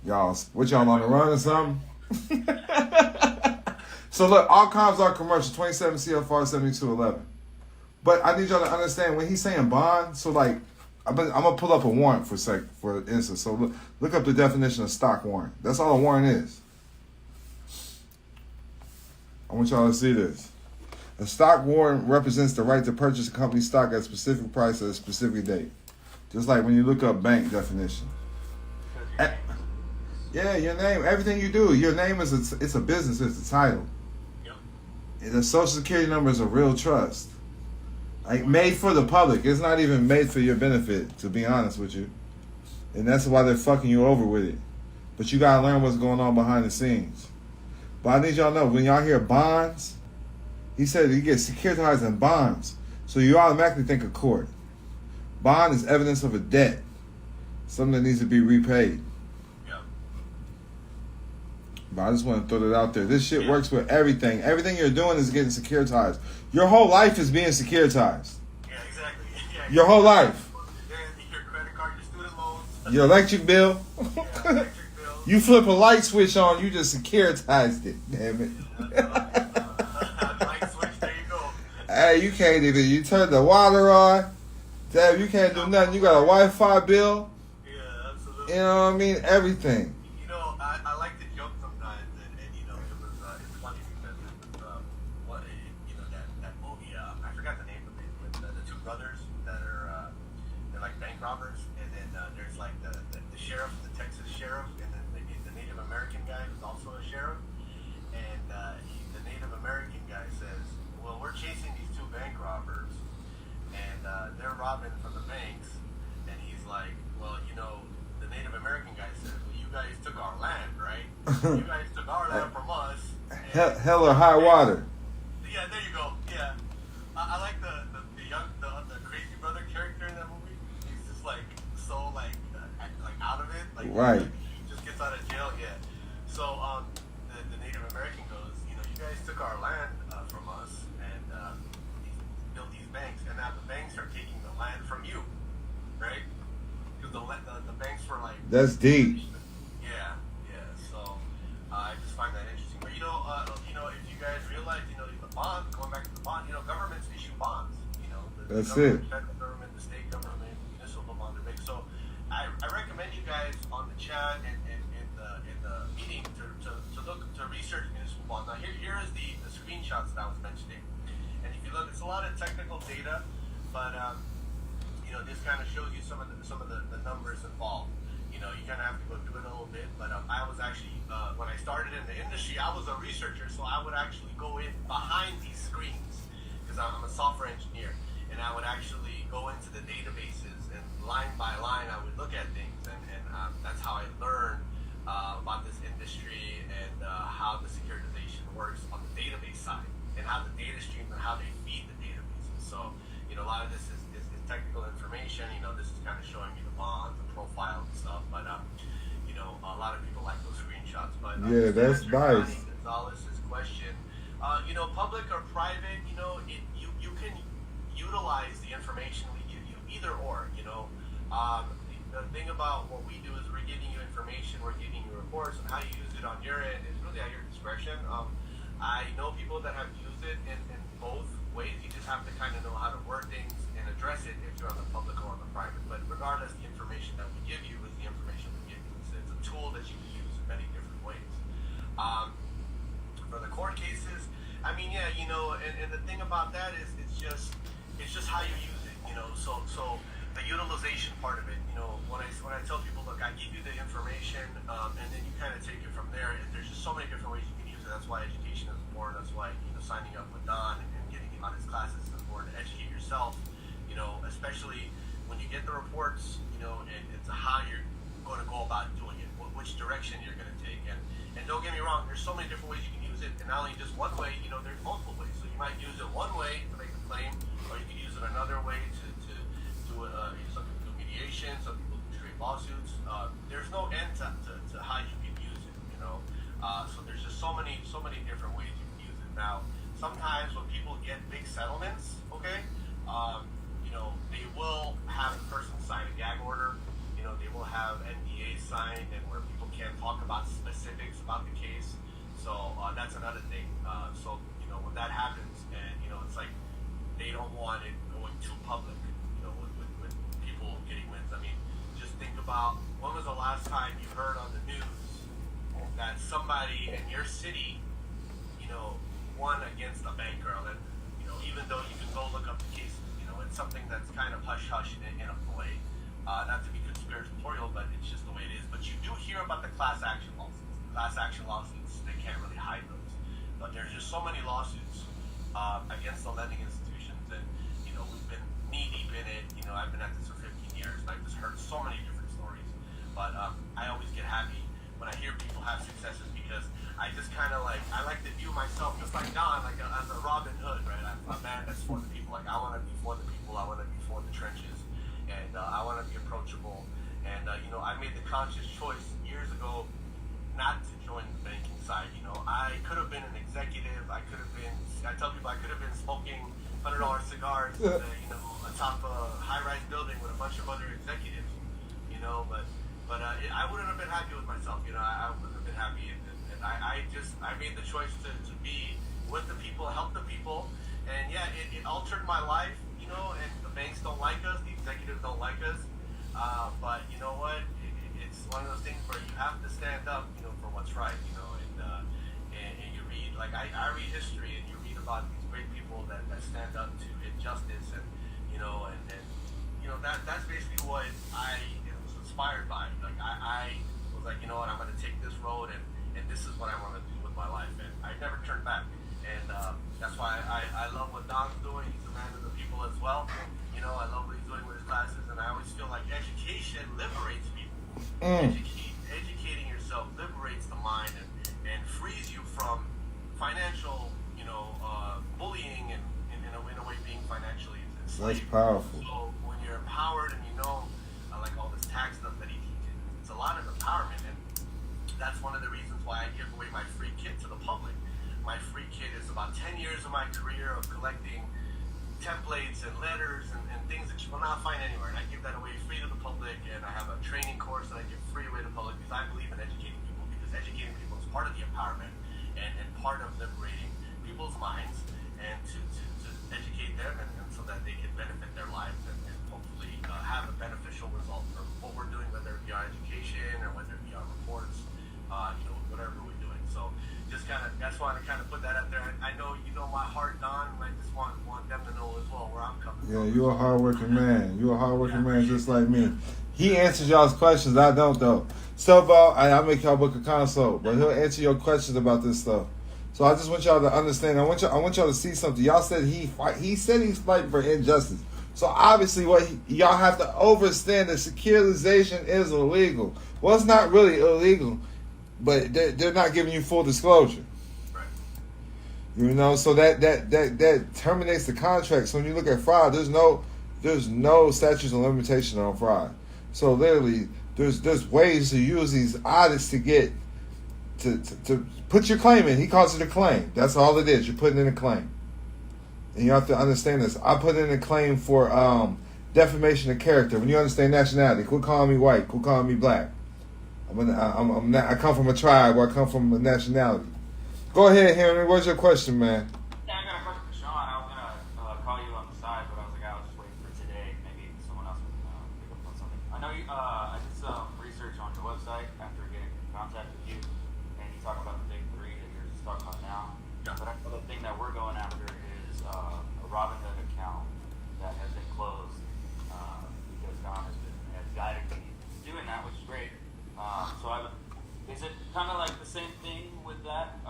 Y'all, what y'all on the run or something? So look, all crimes are commercial. 27 CFR 7211. But I need y'all to understand when he's saying bond. So like, I'm gonna pull up a warrant for instance. So look up the definition of stock warrant. That's all a warrant is. I want y'all to see this. A stock warrant represents the right to purchase a company's stock at a specific price at a specific date. Just like when you look up bank definition. Yeah, your name, everything you do. Your name is it's a business, it's a title. And the social security number is a real trust. Like made for the public. It's not even made for your benefit, to be honest with you. And that's why they're fucking you over with it. But you gotta learn what's going on behind the scenes. But I need y'all to know, when y'all hear bonds, he said you get securitized in bonds. So you automatically think of court. Bond is evidence of a debt. Something that needs to be repaid. Yeah. But I just want to throw that out there. This shit works with everything. Everything you're doing is getting securitized. Your whole life is being securitized. Yeah, exactly. Yeah, your whole life. Your credit card, your student loans. Your electric bill. Yeah, electric bill. You flip a light switch on, you just securitized it. Damn it. Light switch, there you go. Hey, you can't even, you turn the water on. Damn, you can't do nothing. You got a Wi-Fi bill. Yeah, absolutely. You know what I mean? Everything. You know, I like to joke sometimes, and you know, it's funny because it was, you know, that movie, I forgot the name of it, with the two brothers that are, they're like bank robbers, and then there's like the sheriff, the Texas sheriff, and then maybe the Native American guy who's also a sheriff, and the Native American guy says, well, we're chasing these two bank robbers, and they're robbing from the banks, and he's like, well, you know, the Native American guy says, well, you guys took our land, right? You guys took our land from us. Hell or high water. Yeah, there you go. Yeah, I like the crazy brother character in that movie. He's just like so like out of it. Like right. He just gets out of jail. Yeah. So the Native American goes, you know, you guys took our land from us and built these banks, and now the banks are taking the land from you, right? Because the banks were like. That's deep. Yeah. So I just find that interesting. But you know, if you guys realize, you know, the bond, going back to the bond, you know, governments issue bonds. You know, the federal government, the state government, municipal bonds are big. So I recommend you guys on the chat and in the meeting to look to research municipal bonds. Now here is the screenshots that I was mentioning, and if you look, it's a lot of technical data, but this kind of shows you some of the numbers involved. You kind of have to go through it a little bit, but I was actually, when I started in the industry, I was a researcher, so I would actually go in behind these screens, because I'm a software engineer, and I would actually go into the databases, and line by line, I would look at things, and that's how I learned about this industry, and how the securitization works on the database side, and how the data streams and how they feed the databases. So, a lot of this is technical information. This is kind of showing you the bonds, the profile and stuff. But a lot of people like those screenshots. But Yeah, that's nice. Gonzalez's question. Public or private, you can utilize the information we give you, either or. The thing about what we do is we're giving you information, we're giving you reports, and how you use it on your end is really at your discretion. I know people that have used it in both ways. You just have to kind of know how to word things and address it if you're on the public or on the private. But regardless, the information that we give you is the information we give you. It's a tool that you can use in many different ways. For the court cases, and the thing about that is it's just how you use it. So the utilization part of it. When I tell people, look, I give you the information, and then you kind of take it from there. And there's just so many different ways you can use it. That's why education is important. That's why signing up with Don and getting on his classes is important to educate yourself. Especially when you get the reports, and it's how you're going to go about doing it, which direction you're going to take. And don't get me wrong, there's so many different ways you can use it, and not only just one way. There's multiple ways. So you might use it one way to make a claim, or you can use it another way to do some people do mediation, some people do straight lawsuits. There's no end to how you can use it. So there's just so many different ways you can use it. Now, sometimes when people get big settlements, okay, they will have the person sign a gag order. They will have NDAs signed, and where people can't talk about specifics about the case. So that's another thing. So when that happens, and it's like they don't want it going too public. With people getting wins. Just think about, when was the last time you heard on the news that somebody in your city, won against a banker? And even though you can go look up the cases, it's something that's kind of hush-hush in a way. Not to be conspiratorial, but it's just the way it is. But you do hear about the class action lawsuits. Class action lawsuits, they can't really hide those. But there's just so many lawsuits against the lending institutions, and we've been knee-deep in it. I've been at this for 15 years, and I've just heard so many different stories. But I always get happy when I hear people have successes, because I just kind of I like to view myself just like Don, as a Robin Hood, right? I'm a man that's for the people. I want to be for the people. I want to be for the trenches, and I want to be approachable. And I made the conscious choice years ago not to join the banking side. I could have been an executive. I tell people I could have been smoking $100 cigars atop a high-rise building with a bunch of other executives. But I wouldn't have been happy with myself. I wouldn't have been happy, and I made the choice to be with the people, help the people, and yeah, it altered my life. And the banks don't like us, the executives don't like us, but you know what? It's one of those things where you have to stand up, for what's right. And you read, I read history, and you read about these great people that stand up to injustice, and that's basically what I was inspired by. I was like, what, I'm going to take this road, and this is what I want to do with my life, and I never turned back. And that's why I love what Don's doing. He's a man of the people as well. I love what he's doing with his classes, and I always feel like education liberates people. Educating yourself liberates the mind and frees you from financial, bullying, and in a way being financially enslaved. That's powerful. So when you're empowered, and like all this tax stuff that he teaches, it's a lot of empowerment, and that's one of the reasons why I give away my free kit to the public. My free kit is about 10 years of my career of collecting templates and letters and things that you will not find anywhere. And I give that away free to the public, and I have a training course that I give free away to the public, because I believe in educating people, because educating people is part of the empowerment and part of liberating people's minds, and to educate them and so that they can benefit their lives and hopefully have a beneficial result from what we're doing, whether it be our education or whether it be our reports, whatever we're doing. So that's why I kind of put that out there. I know you know my heart, Don, and I just want them to know as well where I'm coming Yeah, you're a hardworking man. You're a hardworking man just like me. He answers y'all's questions. I don't though. So, I make y'all book a consult, but he'll answer your questions about this stuff. So I just want y'all to understand. I want y'all to see something. Y'all said he said he's fighting for injustice. So obviously, y'all have to understand that securitization is illegal. Well, it's not really illegal, but they're not giving you full disclosure. You know, so that terminates the contract. So when you look at fraud, there's no statutes of limitation on fraud. So literally, there's ways to use these audits to get to put your claim in. He calls it a claim. That's all it is. You're putting in a claim, and you have to understand this. I put in a claim for defamation of character. When you understand nationality, quit calling me white. Quit calling me black. I come from a tribe, or I come from a nationality. Go ahead, Henry. What's your question, man? Yeah, I got a question for Sean. I was gonna call you on the side, but I was like, I was just waiting for today. Maybe someone else would pick up on something. I know you. I did some research on your website after getting in contact with you, and you talk about the big three that you're just talking about now. Yeah. But I know the thing that we're going after is a Robinhood account that has been closed because Don has guided me doing that, which is great. Is it kind of like the same thing with that,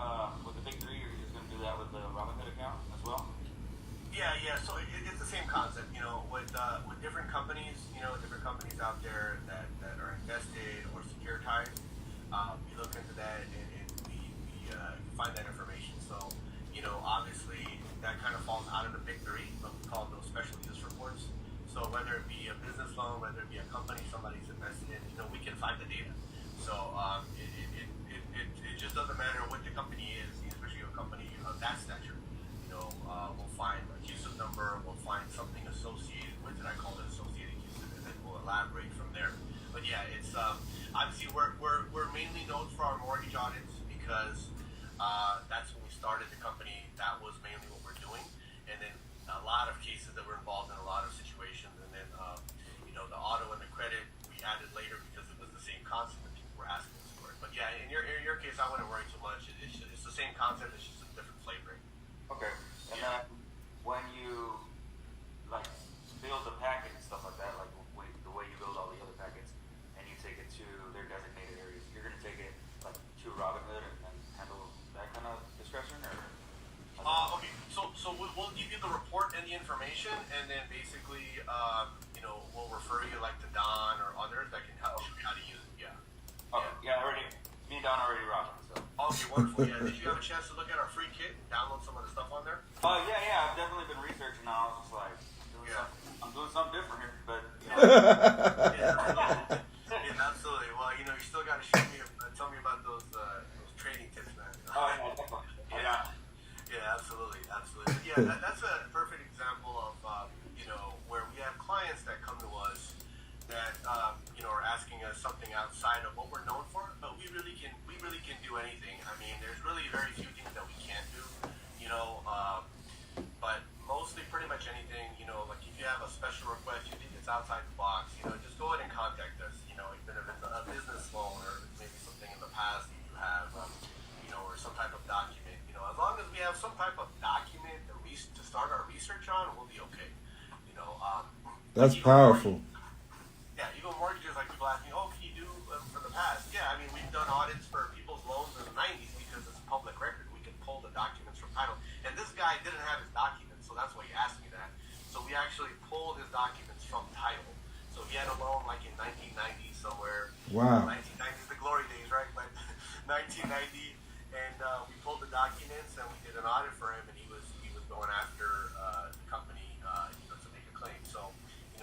with the big three? You're just going to do that with the Robinhood account as well? Yeah. So it's the same concept, you know, with different companies, different companies out there that are invested or securitized. We look into that and we find that information. So, obviously that kind of falls out of the big three, but we call those special use reports. So whether it be a business loan, whether it be a company somebody's invested in, we can find the data. So it just doesn't matter what the company is, especially a company of that stature. We'll find a CUSIP number, we'll find something associated with it. I call it associated CUSIP, and then we'll elaborate from there. But yeah, it's obviously we're mainly known for our mortgage audits because that's when we started the company. That was mainly what we're doing, and then a lot of cases that we're involved in, a lot of situations, and then the auto and the credit we added later because it was the same concept that people were asking us for it. But yeah, in your case, I wouldn't worry too much. It's the same concept. It's just a different flavor. Okay. And then when you build the packet and stuff like that, like the way you build all the other packets, and you take it to their designated areas, you're going to take it to Robinhood and handle that kind of discretion, or? Okay. So we'll give you the report and the information, and then basically, we'll refer you to Don or others that can help you how to use it. Yeah. Okay. Yeah. Me and Don already rock it. So. Okay, wonderful. Yeah. Did you have a chance to look at our free kit and download some of the stuff on there? Yeah. I've definitely been researching now. I was just like, I'm doing something different here, but. Yeah, absolutely. Well, you still got to tell me about those trading tips, man. Yeah, absolutely. Yeah, that's a perfect example of where we have clients that come to us that are asking us something outside of what we're known for, but we really can do anything. I mean, there's really very few things that we can't do, but mostly pretty much anything. Like if you have a special request, you think it's outside the box, just go ahead and contact us. Even if it's a business loan or maybe something in the past that you have, or some type of document. As long as we have some type of document to start our research on, we'll be okay. That's powerful. Yeah, even mortgages, like people ask me, can you do for the past? Yeah, I mean, we've done audits for people's loans in the 90s because it's public record. We can pull the documents from title. And this guy didn't have his documents, so that's why he asked me that. So we actually pulled his documents from title. So he had a loan like in 1990 somewhere. Wow. 1990s, the glory days, right? Like 1990. And we pulled the documents and we did an audit for him, and he was going after the company to make a claim. So,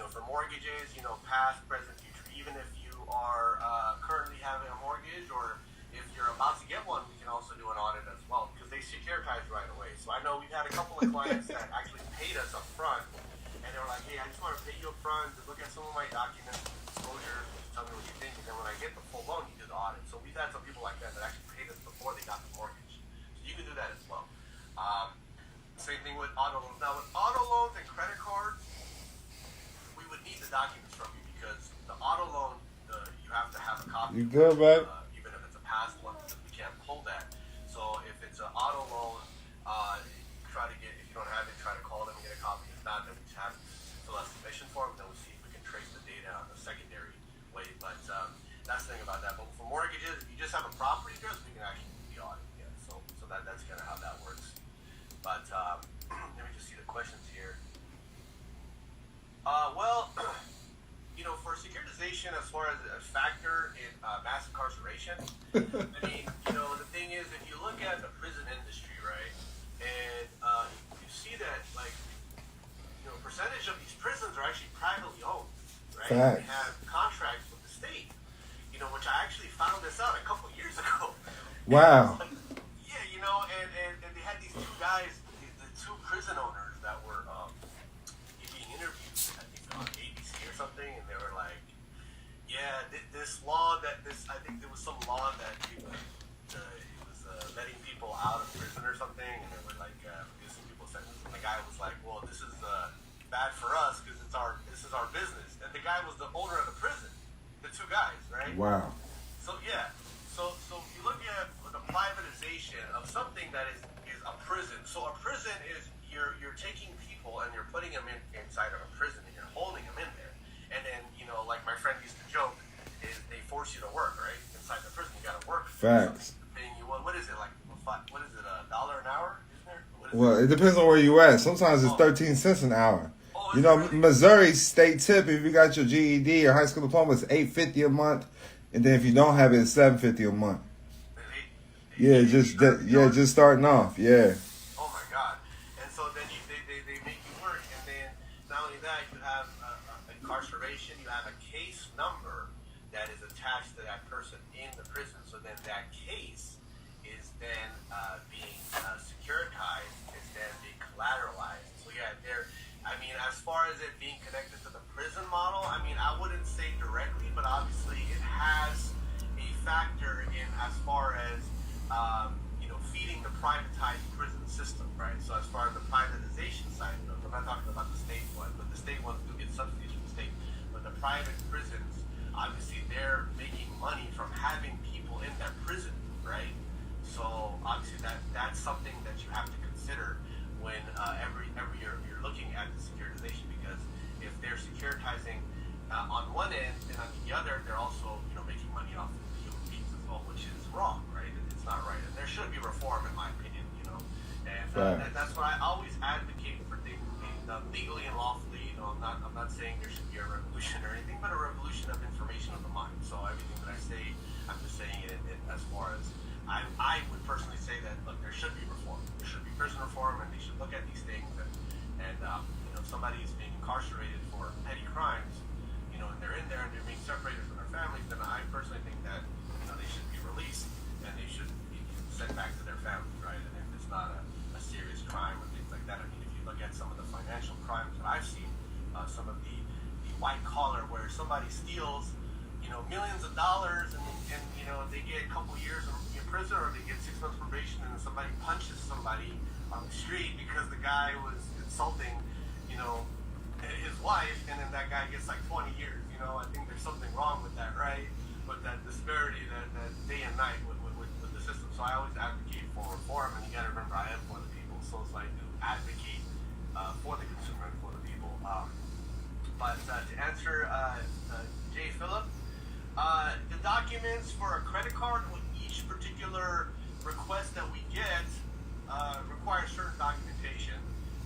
for mortgages, past, present, future, even if you are currently having a mortgage or if you're about to get one, we can also do an audit as well because they securitize right away. So I know we've had a couple of clients that actually paid us up front, and they were like, hey, I just want to pay you up front to look at some of my documents, disclosures, tell me what you think, and then when I get the full loan, you do the audit. So we've had some people like that actually paid us before they got the mortgage. So you can do that as well. Same thing with auto loans. Now with auto loans and credit cards, we would need the documents from you because the auto loan, you have to have a copy. You good, man? Even if it's a past one, because we can't pull that. So if it's an auto loan, if you don't have it, try to call them and get a copy. If not, then we just have it that's the thing about that. But for mortgages, if you just have a property address, we can actually do the audit. Yeah, so that's kind of how that works. But let me just see the questions here. Well, you know, for securitization, as far as a factor in mass incarceration, I mean, you know, the thing is, if you look at the prison industry, right, and you see that, like, you know, a percentage of these prisons are actually privately owned, right? They have contracts with the state, you know, which I actually found this out a couple years ago. Wow. Like, yeah, you know, and they had these two guys, the two prison owners that were being interviewed, I think on ABC or something, and they were like, yeah, this law that I think there was some law that it was letting people out of prison or something, and they were like reducing people's sentences. And the guy was like, well, this is bad for us because this is our business. And the guy was the owner of the prison, the two guys, right? Wow. So yeah, so if you look at the privatization of something that is a prison. So a prison is you're taking people and you're putting them inside of a prison and you're holding them in there. And then, you know, like my friend used to joke, is they force you to work, right? Inside the prison, you gotta work. Facts. Paying you what is it, like, what is it, $1 an hour? Isn't there? Well, it depends on where you at. Sometimes it's 13 cents an hour. You know, Missouri state tip, if you got your GED or high school diploma, it's $8.50 a month. And then if you don't have it, it's $7.50 a month. Yeah, just starting off. Yeah. Oh my God! And so then they make you work, and then not only that, you have incarceration. You have a case number that is attached to that person in the prison. So then that case is then being securitized. It's then being collateralized. So yeah, I mean, as far as it being connected to the prison model, I mean, I wouldn't say directly, but obviously it has a factor in as far as you know, feeding the privatized prison system, right? So as far as the privatization side, I'm not talking about the state one, but the state ones do get subsidies from the state. But the private prisons, obviously, they're making money from having people in that prison, right? So obviously, that's something that you have to consider when every year you're looking at the securitization, because if they're securitizing on one end and on the other, they're also, you know, making money off of the human beings as well, which is wrong, right? It's not right, and there should be reform, in my opinion, you know. And that's what I always advocate for things being done legally and lawfully. You know, I'm not saying there should be a revolution or anything, but a revolution of information of the mind. So everything that I say, I'm just saying it as far as I would personally say that, look, there should be reform. There should be prison reform, and they should look at these things. And you know, if somebody is being incarcerated for petty crimes, you know, and they're in there and they're being separated from their families, then I personally think that, you know, they should be released and they should be sent back to their families, right? And if it's not a serious crime or things like that, I mean, if you look at some of the financial crimes that I've seen, some of the white collar where somebody steals, you know, millions of dollars and you know, they get a couple years in prison or they get 6 months probation, and then somebody punches somebody on the street because the guy was insulting, you know, his wife, and then that guy gets like 20 years. You know, I think there's something wrong with that, right? With that disparity, that day and night with the system. So I always advocate for reform, and you gotta remember, I am for the people, so it's like to advocate for the consumer and for the people. But to answer J. Phillip, the documents for a credit card with each particular request that we get require certain documentation.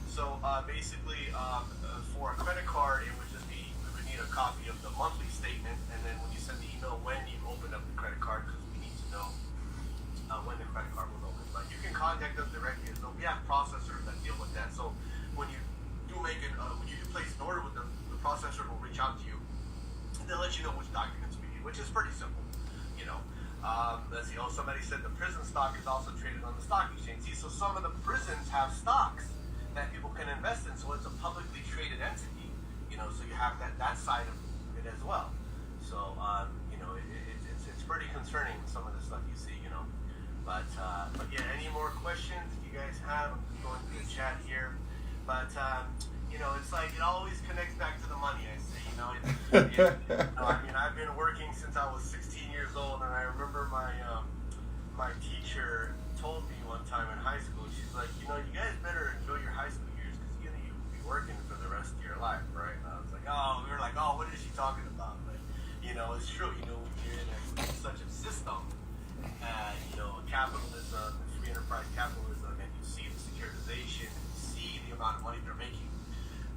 So basically, for a credit card, it would just be, we would need a copy of the monthly statement, and then when you send the email, when you open up the credit card, because we need to know when the credit card was opened. But you can contact us directly. So we have processors that deal with that. So when you do when you do place an order with them, the processor will reach out to you, and they'll let you know which documents we need, which is pretty simple, you know. Let's see. Oh, somebody said the prison stock is also traded on the stock exchange. See, so some of the prisons have stocks that people can invest in, so it's a publicly traded entity, you know. So you have that side of it as well. So you know, it's pretty concerning, some of the stuff you see, you know. But yeah, any more questions you guys have? I'm just going through the chat here. But you know, it's like it always connects back to the money. I say, you know. I mean, I've been working since I was 16 years old, and I remember my teacher told me one time in high school. She's like, you know, you guys better enjoy your high school years because you'll be working for the rest of your life, right? And I was like, oh, we were like, oh, what is she talking about? But you know, it's true. You know, when you're in a capitalism and free enterprise capitalism, and you see the securitization, and you see the amount of money they're making.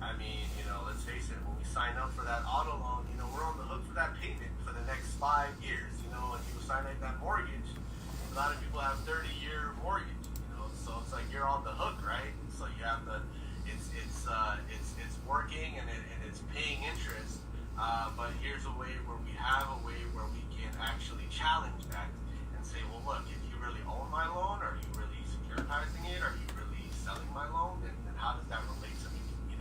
I mean, let's face it, when we sign up for that auto loan, we're on the hook for that payment for the next 5 years, and you sign up that mortgage. A lot of people have 30-year mortgage, so it's like you're on the hook, right? So you have it's working and it's paying interest. But here's a way where we can actually challenge that and say, well, look, if you really own my loan, are you really securitizing it? Are you really selling my loan? And how does that relate to me, you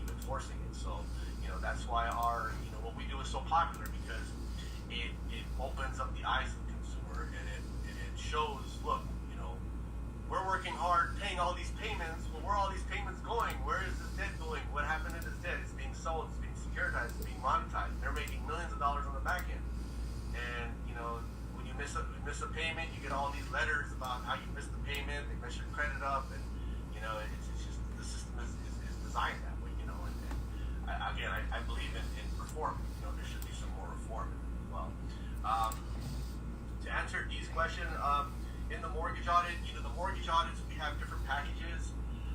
enforcing it? So, that's why what we do is so popular, because it opens up the eyes of the consumer, and it shows, look, we're working hard, paying all these payments. Well, where are all these payments going? Where is this debt going? What happened to this debt? It's being sold, it's being securitized, it's being monetized. They're making millions of dollars on the back end. And, when you miss a payment, you get all these letters about how you missed the payment, they mess your credit up, and, it's just, the system is designed that way, and I believe in reform. There should be some more reform as well. To answer Dee's question, in the mortgage audit, the mortgage audits, we have different packages.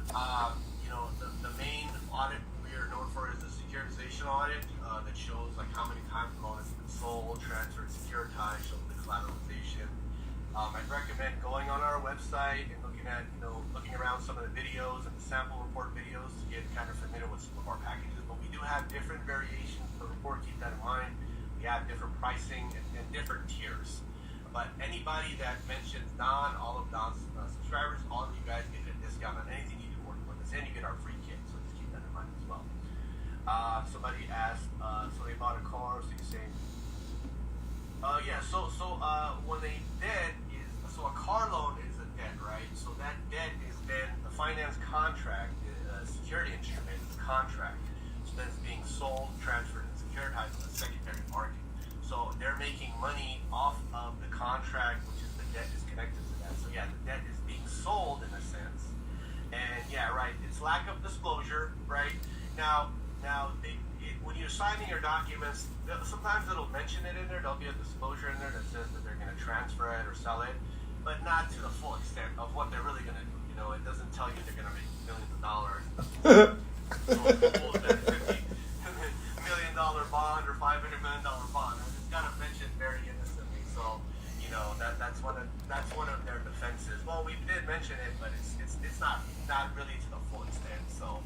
The main audit we are known for is the securitization audit, that shows like how many times the loan has been sold, transferred, securitized, shows the collateralization. I'd recommend going on our website and looking around some of the videos and the sample report videos to get kind of familiar with some of our packages. But we do have different variations of the report, keep that in mind. We have different pricing and different tiers. But anybody that mentions all of Don's subscribers, all of you guys get a discount on anything you do work with us, and you get our free kit, so just keep that in mind as well. Somebody asked, so they bought a car, so you're saying, when a debt is, so a car loan is a debt, right? So that debt is then the finance contract, security instrument is a contract, so then it's being sold, transferred, and securitized in the secondary market. So they're making money off of the contract, which is the debt is connected to that. So yeah, the debt is being sold in a sense. And yeah, right, it's lack of disclosure, right? Now when you're signing your documents, sometimes it'll mention it in there. There'll be a disclosure in there that says that they're going to transfer it or sell it, but not to the full extent of what they're really going to do. It doesn't tell you they're going to make millions of dollars. $50 million bond or $500 million bond. It's kind of mentioned very innocently. So, that's one of their defenses. Well, we did mention it, but it's not really to the full extent. So,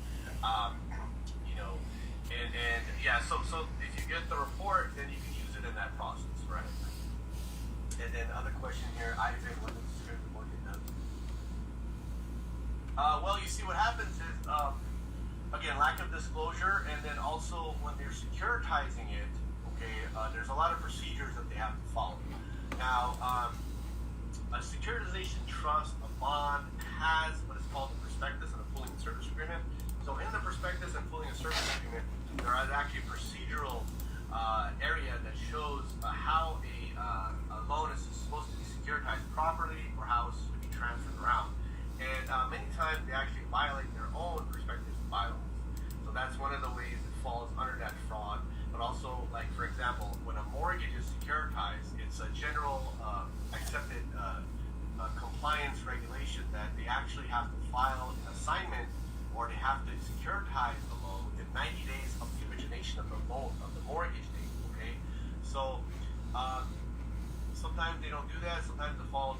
so if you get the report, then you can use it in that process, right? And then other question here, Ivan, what does the mortgage do? Well, you see what happens is, again, lack of disclosure, and then also when they're securitizing it, there's a lot of procedures that they have to follow. Now, a securitization trust, a bond, has what is called a prospectus and a pooling and service agreement. So in the prospectus and pooling and service agreement, there is actually a procedural area that shows how a loan is supposed to be securitized properly, or how it's supposed to be transferred around. And many times they actually violate their own prospectus bylaws. So that's one of the ways it falls under that fraud. But also, like, for example, when a mortgage is securitized, it's a general accepted compliance regulation that they actually have to file an assignment, or they have to securitize the loan within 90 days of the origination of the loan, of the mortgage date, So sometimes they don't do that. Sometimes it falls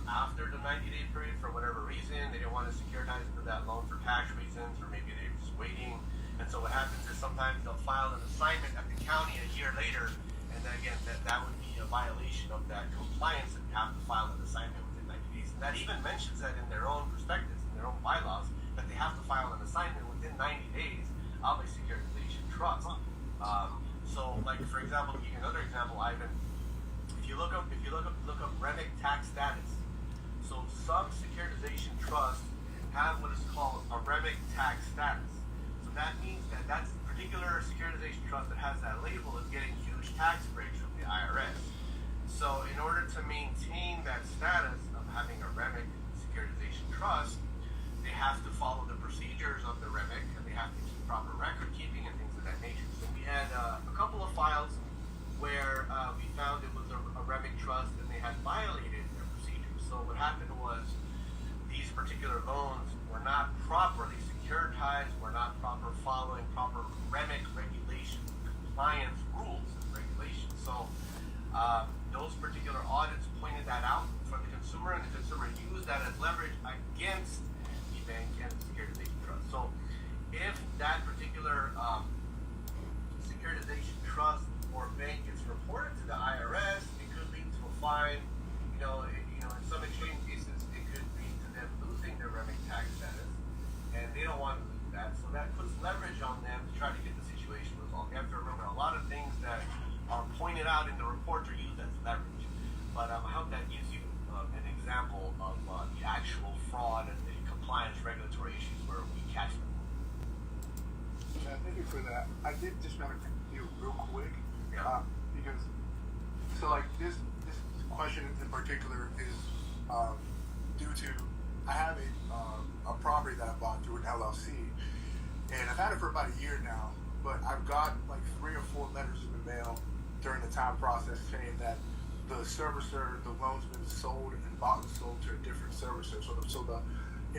after the 90-day period for whatever reason. They don't want to securitize for that loan for tax reasons, or maybe they're just waiting. And so what happens is sometimes they'll file an assignment at the county a year later, and then again, that would be a violation of that compliance, and you have to file an assignment within 90 days. And that even mentions that in their own prospectus, in their own bylaws, that they have to file an assignment within 90 days of a securitization trust. So, like, for example, to give you another example, Ivan, if you look up REMIC tax status. So some securitization trusts have what is called a REMIC tax status. So that means that that particular securitization trust that has that label is getting huge tax breaks from the IRS. So in order to maintain that status of having a REMIC securitization trust, they have to follow the procedures of the REMIC, and they have to keep proper record keeping and things of that nature. So we had a couple of files where we found it was a REMIC trust, and they had violated their procedures. happened was these particular loans were not properly securitized, were not following proper REMIC regulation, compliance rules and regulations. So those particular audits pointed that out for the consumer, and the consumer used that as leverage against the bank and the securitization trust. So if that particular securitization trust or bank is reported to the IRS, it could lead to a fine. In some extreme cases, it could lead to them losing their REMIC tax status, and they don't want to lose that. So that puts leverage on them to try to get the situation resolved. You have to remember, a lot of things that are pointed out in the report are used as leverage. But I hope that gives you an example of the actual fraud and the compliance regulatory issues where we catch them. Yeah, thank you for that. I did just want to do real quick, because this question in particular is due to I have a property that I bought through an LLC, and I've had it for about a year now. But I've got like 3 or 4 letters in the mail during the time process saying that the servicer, the loan's been sold and bought and sold to a different servicer. So the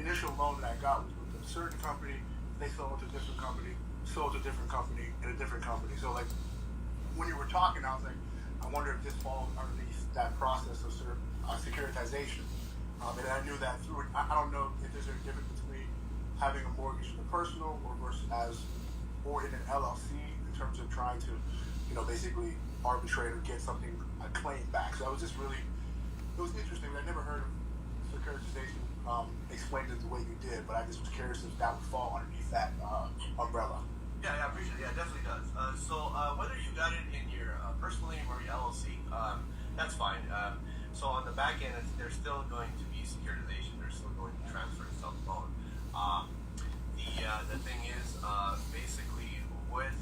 initial loan that I got was with a certain company. They sold to a different company, sold to a different company, and a different company. So like when you were talking, I was like, I wonder if this falls underneath that process of securitization. And I knew that through it. I don't know if there's a difference between having a mortgage in the personal or in an LLC in terms of trying to, basically arbitrate or get something, a claim back. So I was just really, it was interesting. I never heard of securitization explained it the way you did, but I just was curious if that would fall underneath that umbrella. Yeah, I appreciate it. Yeah, it definitely does. So whether you got it in your personal name or your LLC, that's fine. So on the back end, there's still going to be securitization. There's still going to transfer itself loan. The thing is, basically with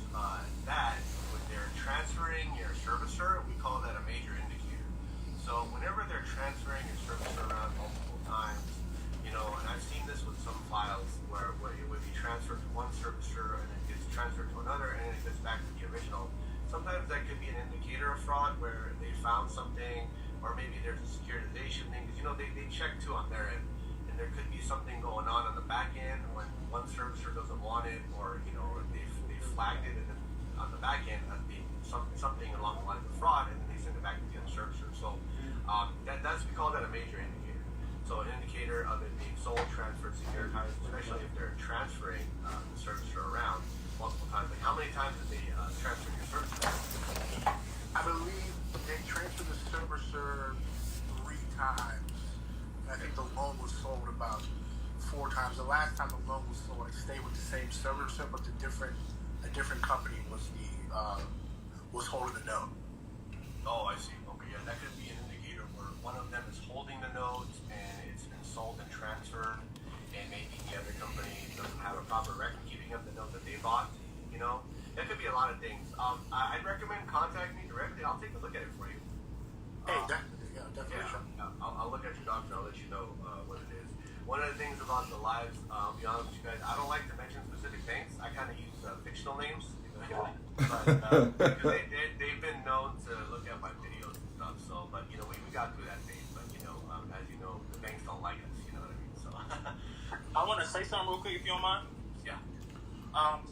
that, when they're transferring your servicer, we call that a major indicator. So whenever they're transferring your servicer around multiple times, and I've seen this with some files where it would be transferred to one servicer and it gets transferred to another and it gets back to the original. Sometimes that could be an indicator of fraud where they found something, or maybe there's a securitization thing, because they check too on their end, and there could be something going on the back end when one servicer doesn't want it, or they flagged it, and then on the back end something along the lines of fraud, and then they send it back to the other servicer. So we call that a major indicator. So an indicator of it being sold, transferred, securitized, especially if they're transferring the servicer around multiple times. Like how many times did they transfer your servicer? I believe they transferred the servicer 3 times. And I think the loan was sold about 4 times. The last time the loan was sold, it stayed with the same servicer, but a different company was holding the note. Oh, I see. Okay, yeah, that could be an indicator where one of them is holding the note and it's been sold and transferred, and maybe the other company doesn't have a proper record keeping of the note that they bought. That could be a lot of things. I'd recommend contact me directly. I'll take a look at it for you. Hey, definitely. Yeah, I'll look at your document. I'll let you know what it is. One of the things about the lives, I'll be honest with you guys, I don't like to mention specific banks. I kind of use fictional names. But they've been known to look at my videos and stuff. So, but we got through that phase. But as you know, the banks don't like us. You know what I mean? So, I want to say something real quick, if you don't mind. Yeah.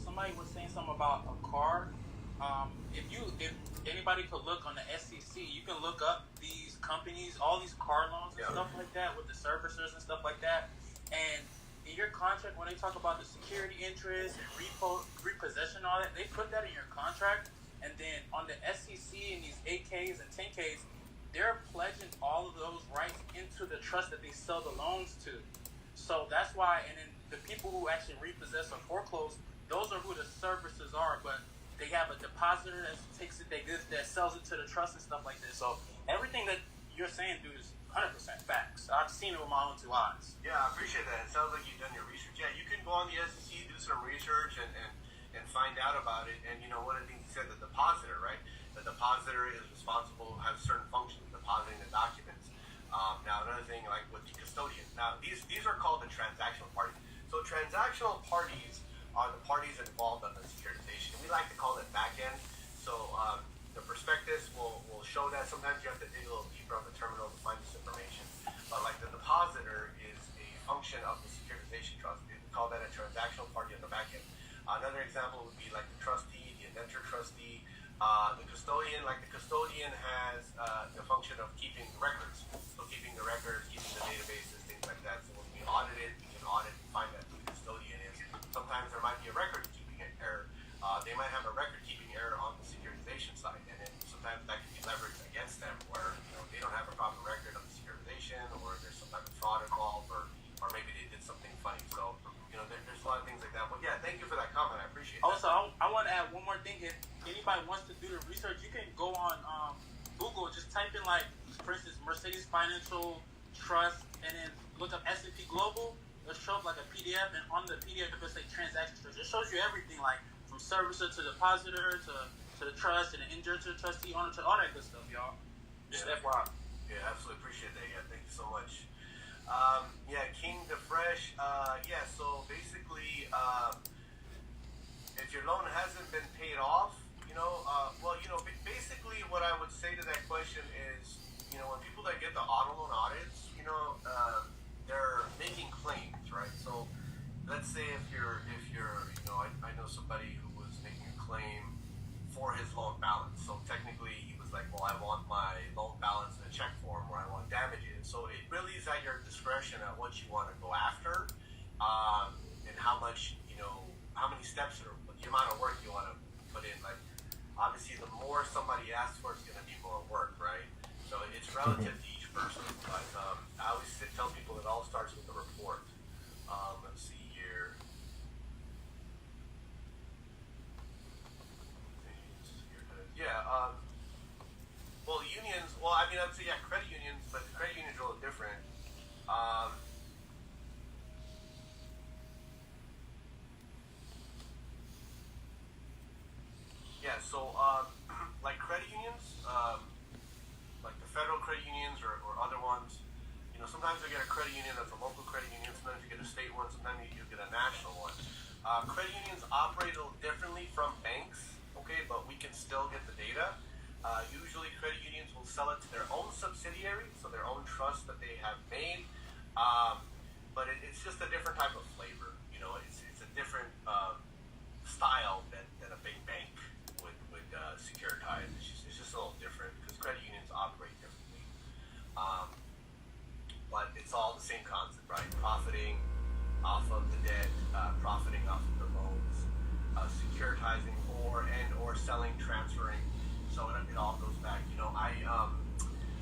Somebody was saying something about a car. If anybody could look on the SEC, you can look up these companies, all these car loans and stuff like that with the servicers and stuff like that. And in your contract, when they talk about the security interest and repossession and all that, they put that in your contract. And then on the SEC and these 8Ks and 10Ks, they're pledging all of those rights into the trust that they sell the loans to. So that's why, and then the people who actually repossess or foreclose, those are who the servicers are, but they have a depositor that takes it, that sells it to the trust and stuff like this. So everything that you're saying, dude, is 100% facts. I've seen it with my own 2 eyes. Yeah, I appreciate that. It sounds like you've done your research. Yeah, you can go on the SEC, do some research, and find out about it. And one of the things you said, the depositor, right? The depositor is responsible, has certain functions, depositing the documents. Now, another thing, like with the custodian. Now, these are called the transactional parties. So transactional parties are the parties involved in the securitization. We like to call it back end. So the prospectus will show that. Sometimes you have to dig a little deeper on the terminal to find this information. But like the example would be like the trustee, the indenture trustee, the custodian. Like the custodian has the function of keeping records, so keeping the records, keeping the databases, things like that. So when we audit it, we can audit and find out who the custodian is. Sometimes there might be a record keeping error. They might have a record keeping error on the securitization side, and then sometimes that can be leveraged against them, where they don't have a proper record of the securitization, or there's some type of fraud involved, or maybe they did something funny. So there's a lot of things like that. But yeah, thank you for that comment. I appreciate it. Also, I want to add one more thing. If anybody wants to do the research, you can go on Google, just type in, like, for instance, Mercedes Financial Trust, and then look up S&P Global. It'll show up like a PDF, and on the PDF it'll say transaction trust. It shows you everything, like from servicer to depositor to the trust and the injured to the trustee, owner to all that good stuff, y'all. Just FYI. Yeah, absolutely appreciate that. Yeah, thank you so much. Yeah, King the Fresh. Yeah, so basically, if your loan hasn't been paid off, basically what I would say to that question is, when people that get the auto loan audits, they're making claims, right? So let's say if you're, I know somebody who was making a claim for his loan balance. So technically he was like, well, I want my loan balance in a check form, or I want damages. So it really is at your discretion at what you want to go after, and how much, how many steps or the amount of work you want to put in. Like, obviously the more somebody asks for, it's going to be more work, right? So it's relative to each person. But I always tell people it all starts with the report. Let's see here. Yeah. Well, unions. Well, I mean, I'd say credit unions, but credit unions are a little different. Yeah. So, like credit unions, like the federal credit unions or other ones. Sometimes you get a credit union that's a local credit union. Sometimes you get a state one. Sometimes you get a national one. Credit unions operate a little differently from banks, okay, but we can still get the data. Usually credit unions will sell it to their own subsidiary, so their own trust that they have made. But it's just a different type of flavor. It's a different style than a big bank would securitize. It's just a little different because credit unions operate differently. But it's all the same concept, right? Profiting off of the debt, profiting off of the loans, securitizing or selling, transferring. So it all goes back.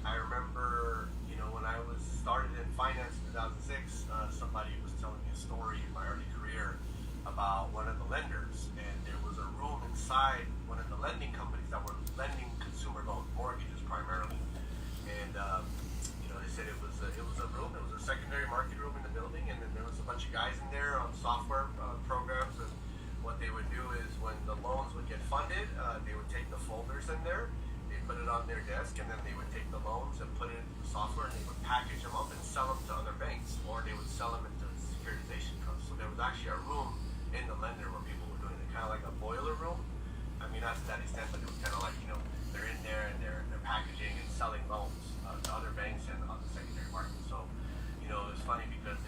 I remember, when I was started in finance in 2006, somebody was telling me a story in my early career about one of the lenders, and there was a room inside one of the lending companies that were lending consumer loans, mortgages primarily, and they said it was a room. It was a secondary market room in the building, and then there was a bunch of guys in there on software programs. And what they would do is, when the loans would get funded, they would take the folders in there, they put it on their desk, and then they would take the loans and put it into the software, and they would package them up and sell them to other banks, or they would sell them into securitization trusts. So there was actually a room in the lender where people were doing it, kind of like a boiler room. I mean, not to that extent, but it was kind of like, they're in there and they're packaging and selling loans to other banks and on the secondary market. So, it was funny because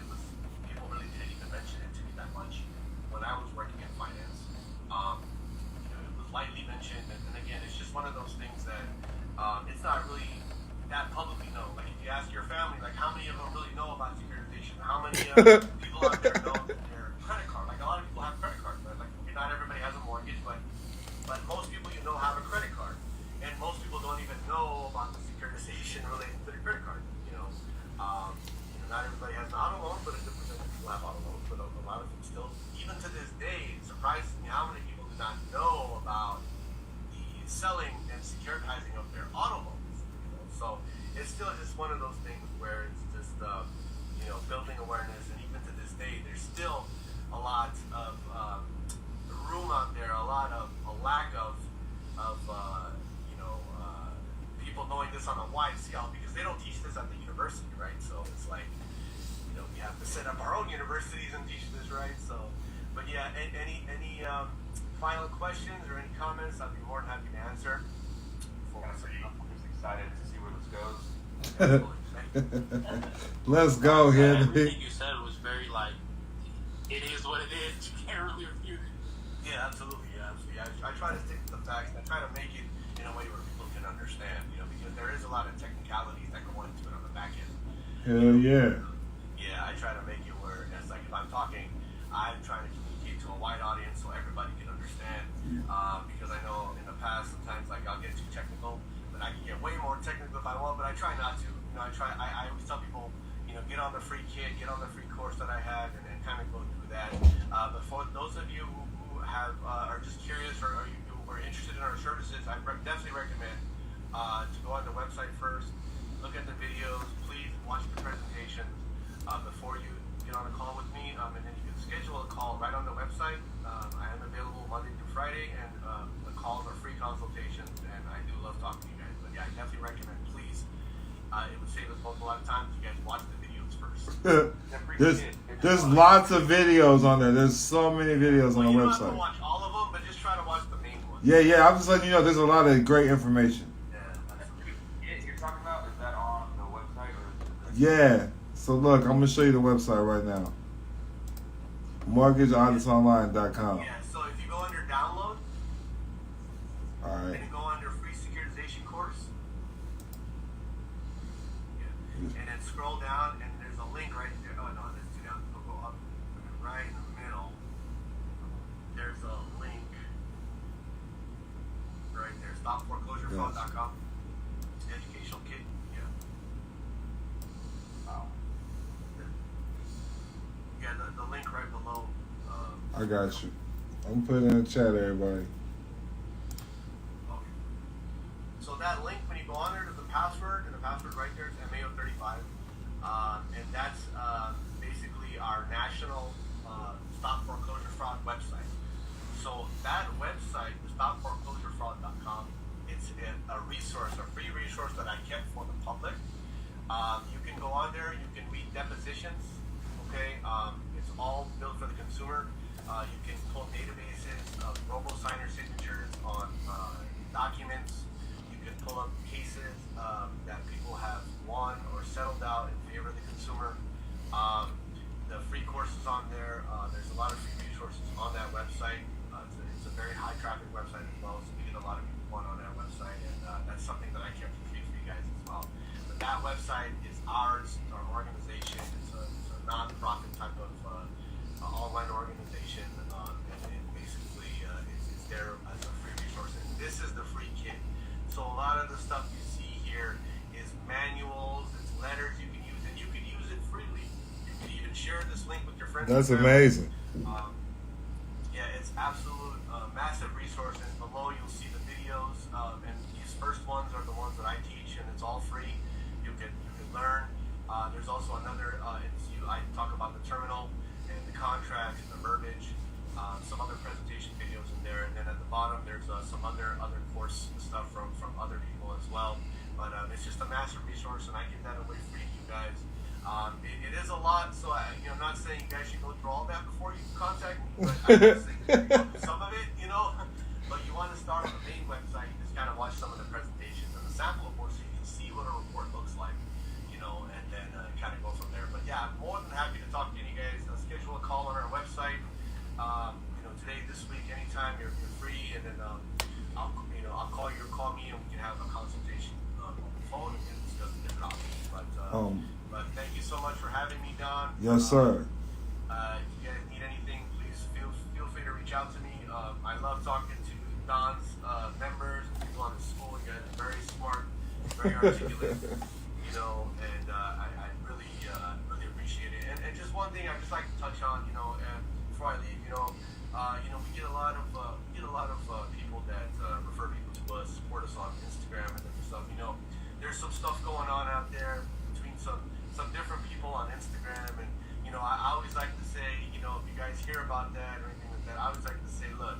people really didn't even mention it to me that much when I was working in finance. It was lightly mentioned, and again, it's just one of those things that it's not really that publicly known. Like, if you ask your family, like, how many of them really know about securitization? How many people out there know that their credit card? Like, a lot of people have credit cards, but like, not everybody has a mortgage, but most people have a credit card, and most people don't even know about the securitization related to their credit card. Not everybody has an auto loan, but a good percentage of people have auto loans. But a lot of them still, even to this day, it surprises me how many people do not know about the selling and securitizing of their auto loans. So it's still just one of those things where it's just building awareness, and even to this day, there's still a lot of room out there, a lack of people knowing this on a wide scale, because they don't teach this at the university, right? So it's like, we have to set up our own universities and teach this, right? So, but yeah, any final questions or any comments, I'd be more than happy to answer. I'm just excited to see where this goes. Let's go, Henry. Everything you said was very, like, it is what it is. You can't really refute it. Yeah, Yeah, absolutely. Yeah, absolutely. I try to stick to the facts. I try to make it in a way where people can understand, because there is a lot of technicalities that go into it on the back end. Hell yeah. Yeah, I try to make it where it's like if I'm talking, I'm trying to communicate to a wide audience so everybody can understand. Because I know in the past sometimes like I'll get too technical, but I can get way more technical if I want. But I try not to. I always tell people, get on the free kit, get on the free course that I have, and kind of go through that. But for those of you who have are just curious or are interested in our services, I definitely recommend to go on the website first, look at the videos, please watch the presentations before you get on a call with me, and then you can schedule a call right on the website. I am available Monday through Friday, and the calls are free consultations, and I do love talking to you guys. But yeah, I definitely recommend, please. It would save us both a lot of time if you guys watch the videos first. There's lots of videos on there. There's so many videos on the You don't website. have to watch all of them, but just try to watch the main ones. Yeah, I'm just letting you know there's a lot of great information. You're talking about, is that on the website or? Yeah. So look, I'm gonna show you the website right now. MortgageAuditsOnline.com. Yeah, so if you go under download, All right. and you go under free securitization course, and then scroll down, and there's a link right there. Oh no, there's two down. Go up, right in the middle. There's a link right there. StopForeclosureFraud.com. Educational kit. Yeah. Yeah, the link right below. I got you. I'm putting it in the chat, everybody. Okay. So that link, when you go on there, there's a password, and the password right there is MAO35. And that's basically our national Stop Foreclosure Fraud website. So that website, the StopForeclosureFraud.com, it's a resource, a free resource that I kept for the public. You can go on there, you can read depositions, okay? It's all built for the consumer. You can pull databases of robo-signer signatures on documents. You can pull up cases that people have won or settled out in favor of the consumer. The free courses on there. There's a lot of free resources on that website. It's a very high traffic website as well, so we get a lot of people on that website, and that's something that I kept free for you guys as well. But that website is ours, it's our organization. It's a non-profit type of online organization, and basically it's there as a free resource. And this is the free kit. So a lot of the stuff you see here is manuals, it's letters you can use, and you can use it freely. You can even share this link with your friends. That's amazing. Yeah, it's absolute massive resource, and below you'll see the videos, and these first ones are the ones that I teach, and it's all free. You can learn. There's also another. I talk about the terminal and the contracts and the verbiage, some other presentation videos in there, and then at the bottom there's some other course stuff from other people as well. But it's just a massive resource, and I give that away free to you guys. It is a lot, so I'm not saying you guys should go through all that before you contact me, but I can say some of it, But you want to start on the main website, you just kind of watch some of the presentations and the sample report so you can see what a report looks like, and then kind of go from there. But yeah, I'm more than happy to talk to you guys. Schedule a call on our website. Today, this week, anytime you're free, and then I'll call you or call me, and we can have a consultation on the phone and discuss the different options. But thank you so much for having me, Don. Yes, sir. If you guys need anything, please feel free to reach out to me. I love talking to Don's members and people on his school. You guys are very smart, very articulate, and I really appreciate it. And just one thing I'd just like to touch on, before I leave, we get a lot of people that refer people to us, support us on Instagram and different stuff. There's some stuff going on out there between some different people on Instagram, and I always like to say, if you guys hear about that or anything like that, I always like to say, look,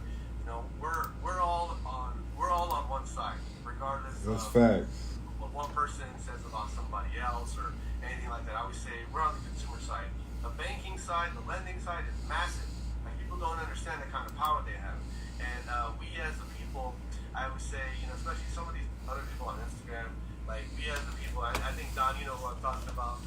we're all on one side, regardless That's of facts. what one person says about somebody else or anything like that. I always say we're on the consumer side. The banking side, the lending side is massive. Like, people don't understand the kind of power they have, and we as the people, I would say, especially some of these other people on Instagram, like we as the people, I think Don, you know what I'm talking about,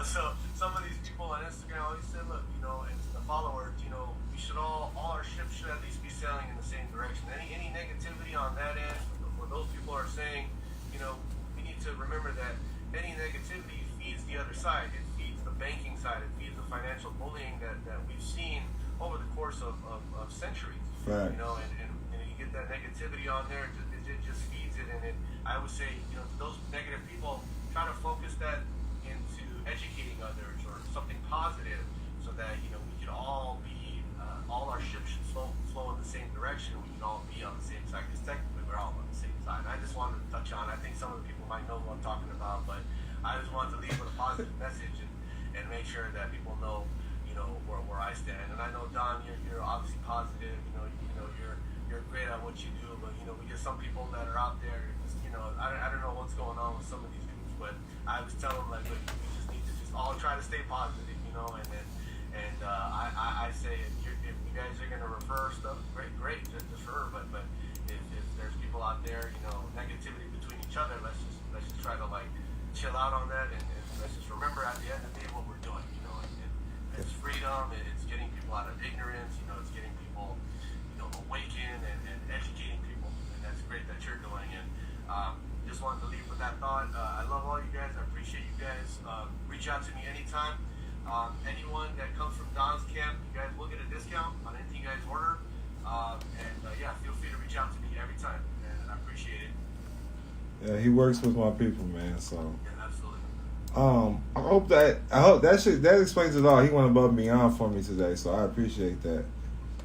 so some of these people on Instagram always say, look, and the followers, we should all our ships should at least be sailing in the same direction. Any negativity on that end, where those people are saying, we need to remember that any negativity feeds the other side. It feeds the banking side. It feeds the financial bullying that we've seen over the course of centuries. Right. And you get that negativity on there, it just feeds it. And I would say, to those negative people, try to focus that into educating others or something positive, so that we can all be, all our ships should flow in the same direction. We can all be on the same side, because technically we're all on the same side. And I just wanted to touch on. I think some of the people might know what I'm talking about, but I just wanted to leave with a positive message and make sure that people know, where I stand. And I know, Don, you're obviously positive. You're great at what you do, but we get some people that are out there. Just, I don't know what's going on with some of these groups, but I always tell them, like, look, we just need to just all try to stay positive, and I say if you guys are gonna refer stuff, great, just refer. But if there's people out there, negativity between each other, let's just try to chill out on that, and let's just remember at the end of the day what we're doing. It's freedom. It's getting people out of ignorance. It's getting people, awakened and educating people, and that's great that you're doing. And just wanted to leave with that thought. I love all you guys. I appreciate you guys. Reach out to me anytime. Anyone that comes from Don's camp, you guys will get a discount on anything you guys order. Yeah, feel free to reach out to me every time, and I appreciate it. Yeah, he works with my people, man. So. Yeah, absolutely. I hope that explains it all. He went above and beyond for me today, so I appreciate that.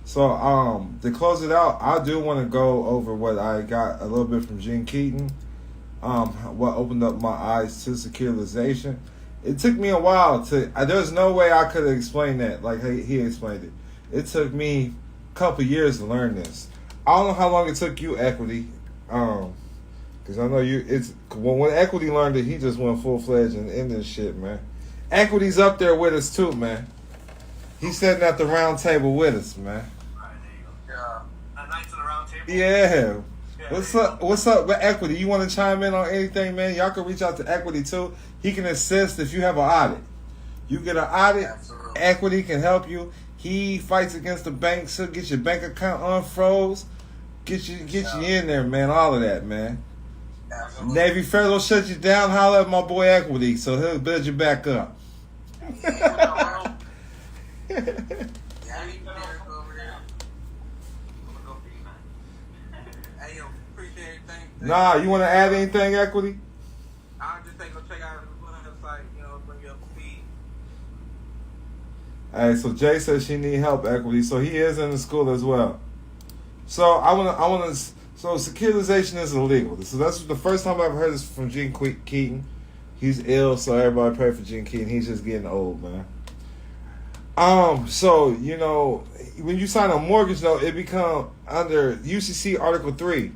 So, to close it out, I do want to go over what I got a little bit from Gene Keaton. What opened up my eyes to securitization. It took me a while there's no way I could have explained that like he explained it. It took me a couple years to learn this. I don't know how long it took you, Equity. Because I know when Equity learned it, he just went full-fledged in this shit, man. Equity's up there with us, too, man. He's sitting at the round table with us, man. All right, there you go. A Knights of the Round Table? Yeah. What's up with Equity? You want to chime in on anything, man? Y'all can reach out to Equity, too. He can assist if you have an audit. You get an audit, absolutely. Equity can help you. He fights against the banks. He'll get your bank account unfroze. Get you in there, man. All of that, man. Absolutely. Navy Federal shut you down, holler at my boy Equity, so he'll build you back up. Nah, you want to add anything, Equity? I just think go check out the website, bring you up to speed. Hey, so Jay says she need help, Equity, so he is in the school as well. So So securitization is illegal. So that's the first time I've heard this from Gene Keaton. He's ill, so everybody pray for Gene Keaton. He's just getting old, man. So when you sign a mortgage note, it becomes under UCC Article 3.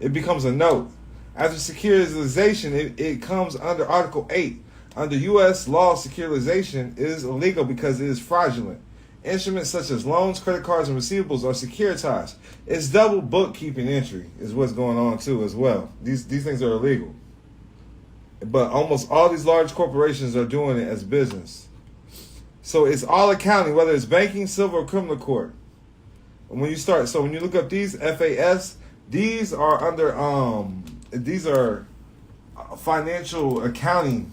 It becomes a note. After securitization, it comes under Article 8. Under U.S. law, securitization is illegal because it is fraudulent. Instruments such as loans, credit cards, and receivables are securitized. It's double bookkeeping entry is what's going on too as well. These things are illegal. But almost all these large corporations are doing it as business. So it's all accounting, whether it's banking, civil, or criminal court. And when you look up these FAS, these are under these are financial accounting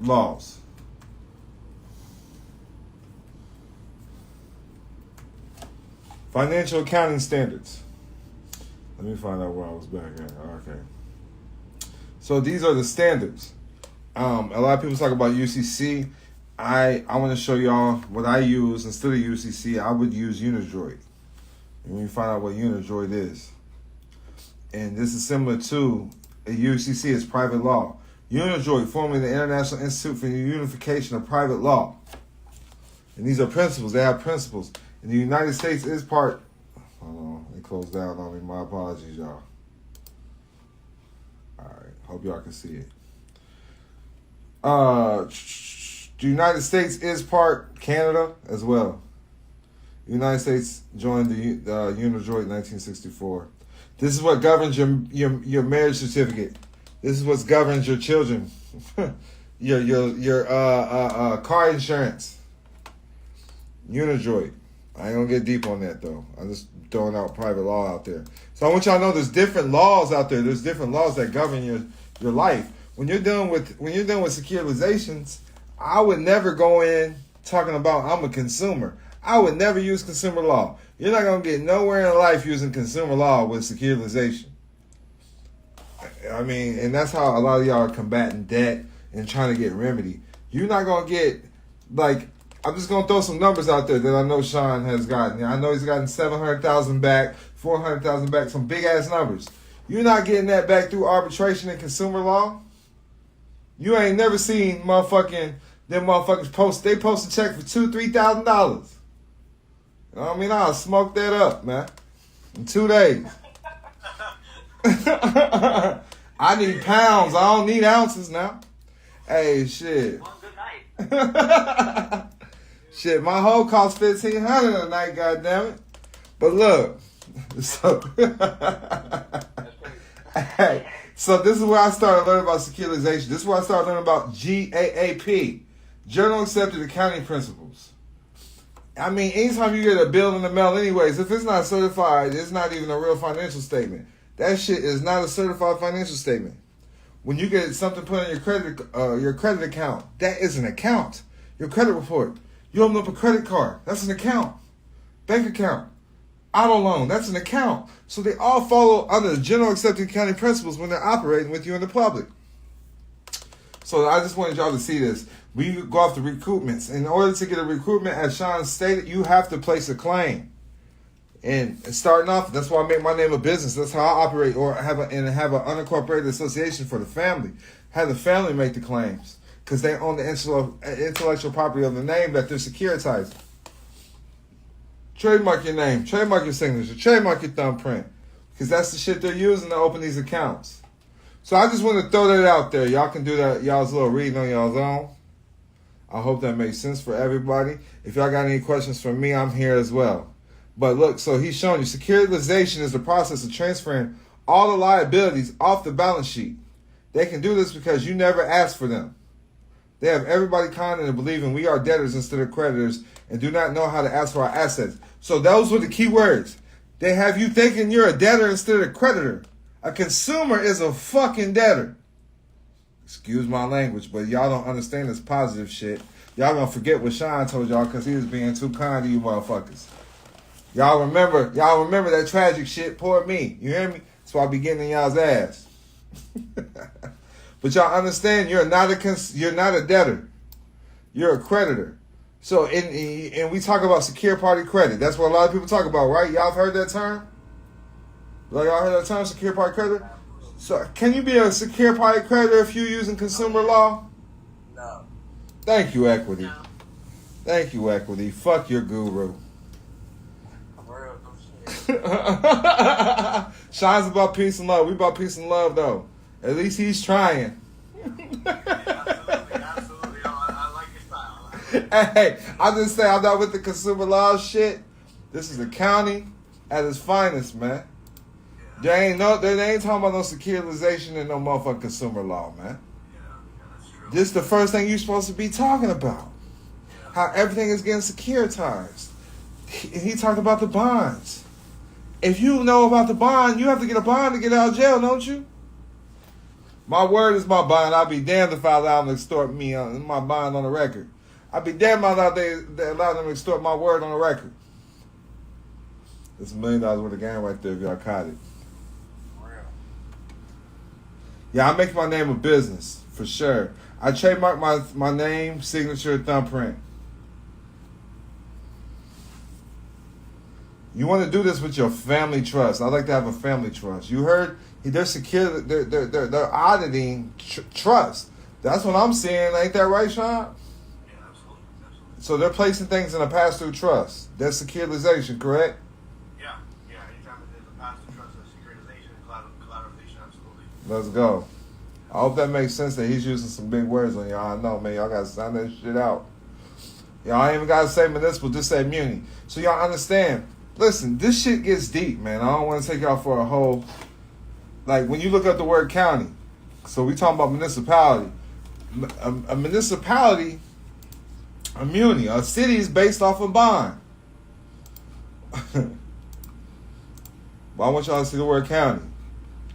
laws. Financial accounting standards. Let me find out where I was back at. Okay. So these are the standards. A lot of people talk about UCC. I want to show y'all what I use. Instead of UCC, I would use Unidroid. And we find out what Unidroid is. And this is similar to a UCC, is private law. Unidroid, formerly the International Institute for the Unification of Private Law. And these are principles. They have principles. And the United States is part... Hold on. They closed down on me. My apologies, y'all. All right. Hope y'all can see it. The United States is part Canada as well. The United States joined the Unidroid in 1964. This is what governs your marriage certificate. This is what governs your children. your car insurance. Unidroid. I ain't gonna get deep on that though. I'm just throwing out private law out there. So I want y'all to know there's different laws out there. There's different laws that govern your life. When you're dealing with securitizations, I would never go in talking about I'm a consumer. I would never use consumer law. You're not gonna get nowhere in life using consumer law with securitization. I mean, and that's how a lot of y'all are combating debt and trying to get remedy. You're not gonna get, like, I'm just gonna throw some numbers out there that I know Sean has gotten. I know he's gotten 700,000 back, 400,000 back, some big ass numbers. You're not getting that back through arbitration and consumer law. You ain't never seen them motherfuckers post. They post a check for $2,000-$3,000. You know what I mean? I'll smoke that up, man, in 2 days. I need pounds. I don't need ounces now. Hey, shit. Well, good night. Shit, my whole cost $1,500 a night, goddammit. But look, so hey, so this is where I started learning about securitization. This is where I started learning about GAAP, General Accepted Accounting Principles. I mean, anytime you get a bill in the mail anyways, if it's not certified, it's not even a real financial statement. That shit is not a certified financial statement. When you get something put on your credit account, that is an account. Your credit report. You open up a credit card. That's an account. Bank account. Auto loan. That's an account. So they all follow under the General Accepted Accounting Principles when they're operating with you in the public. So I just wanted y'all to see this. We go off the recoupments. In order to get a recoupment, as Sean stated, you have to place a claim. And starting off, that's why I make my name a business. That's how I operate, or have an unincorporated association for the family. Have the family make the claims because they own the intellectual property of the name that they're securitizing. Trademark your name, trademark your signature, trademark your thumbprint, because that's the shit they're using to open these accounts. So I just want to throw that out there. Y'all can do that, y'all's little reading on y'all's own. I hope that makes sense for everybody. If y'all got any questions for me, I'm here as well. But look, so he's showing you securitization is the process of transferring all the liabilities off the balance sheet. They can do this because you never asked for them. They have everybody conned and believing we are debtors instead of creditors and do not know how to ask for our assets. So those were the key words. They have you thinking you're a debtor instead of a creditor. A consumer is a fucking debtor. Excuse my language, but y'all don't understand this positive shit. Y'all gonna forget what Sean told y'all because he was being too kind to you motherfuckers. Y'all remember that tragic shit? Poor me. You hear me? That's why I be getting in y'all's ass. But y'all understand you're not a debtor. You're a creditor. So and we talk about secure party credit. That's what a lot of people talk about, right? Y'all have heard that term? Like y'all heard that term, secure party creditor? So can you be a secure party creditor if you're using consumer law? No. Thank you, Equity. Thank you, Equity. Fuck your guru. Sean's about peace and love. We about peace and love, though. At least he's trying. Absolutely. I like your style. Hey, I just say I'm not with the consumer law shit. This is accounting at its finest, man. They ain't talking about no securitization and no motherfucking consumer law, man. This is the first thing you're supposed to be talking about. How everything is getting securitized. He talked about the bonds. If you know about the bond, you have to get a bond to get out of jail, don't you? My word is my bond. I'll be damned if I allow them to extort me on my bond on the record. I'll be damned if they allow them to extort my word on the record. It's $1 million worth of game right there if y'all caught it. Yeah, I make my name a business, for sure. I trademark my name, signature, thumbprint. You want to do this with your family trust. I like to have a family trust. You heard they're secure. They're auditing trust. That's what I'm seeing. Ain't that right, Sean? Yeah, absolutely. So they're placing things in a pass-through trust. That's securitization, correct? Yeah. Anytime there's a pass-through trust, securitization, collateralization, absolutely. Let's go. I hope that makes sense that he's using some big words on y'all. I know, man. Y'all got to sound that shit out. Y'all ain't even got to say municipal, just say muni. So y'all understand. Listen, this shit gets deep, man. I don't want to take y'all for a whole... Like, when you look up the word county, so we talking about municipality. A municipality, a muni, a city is based off a bond. But I want y'all to see the word county.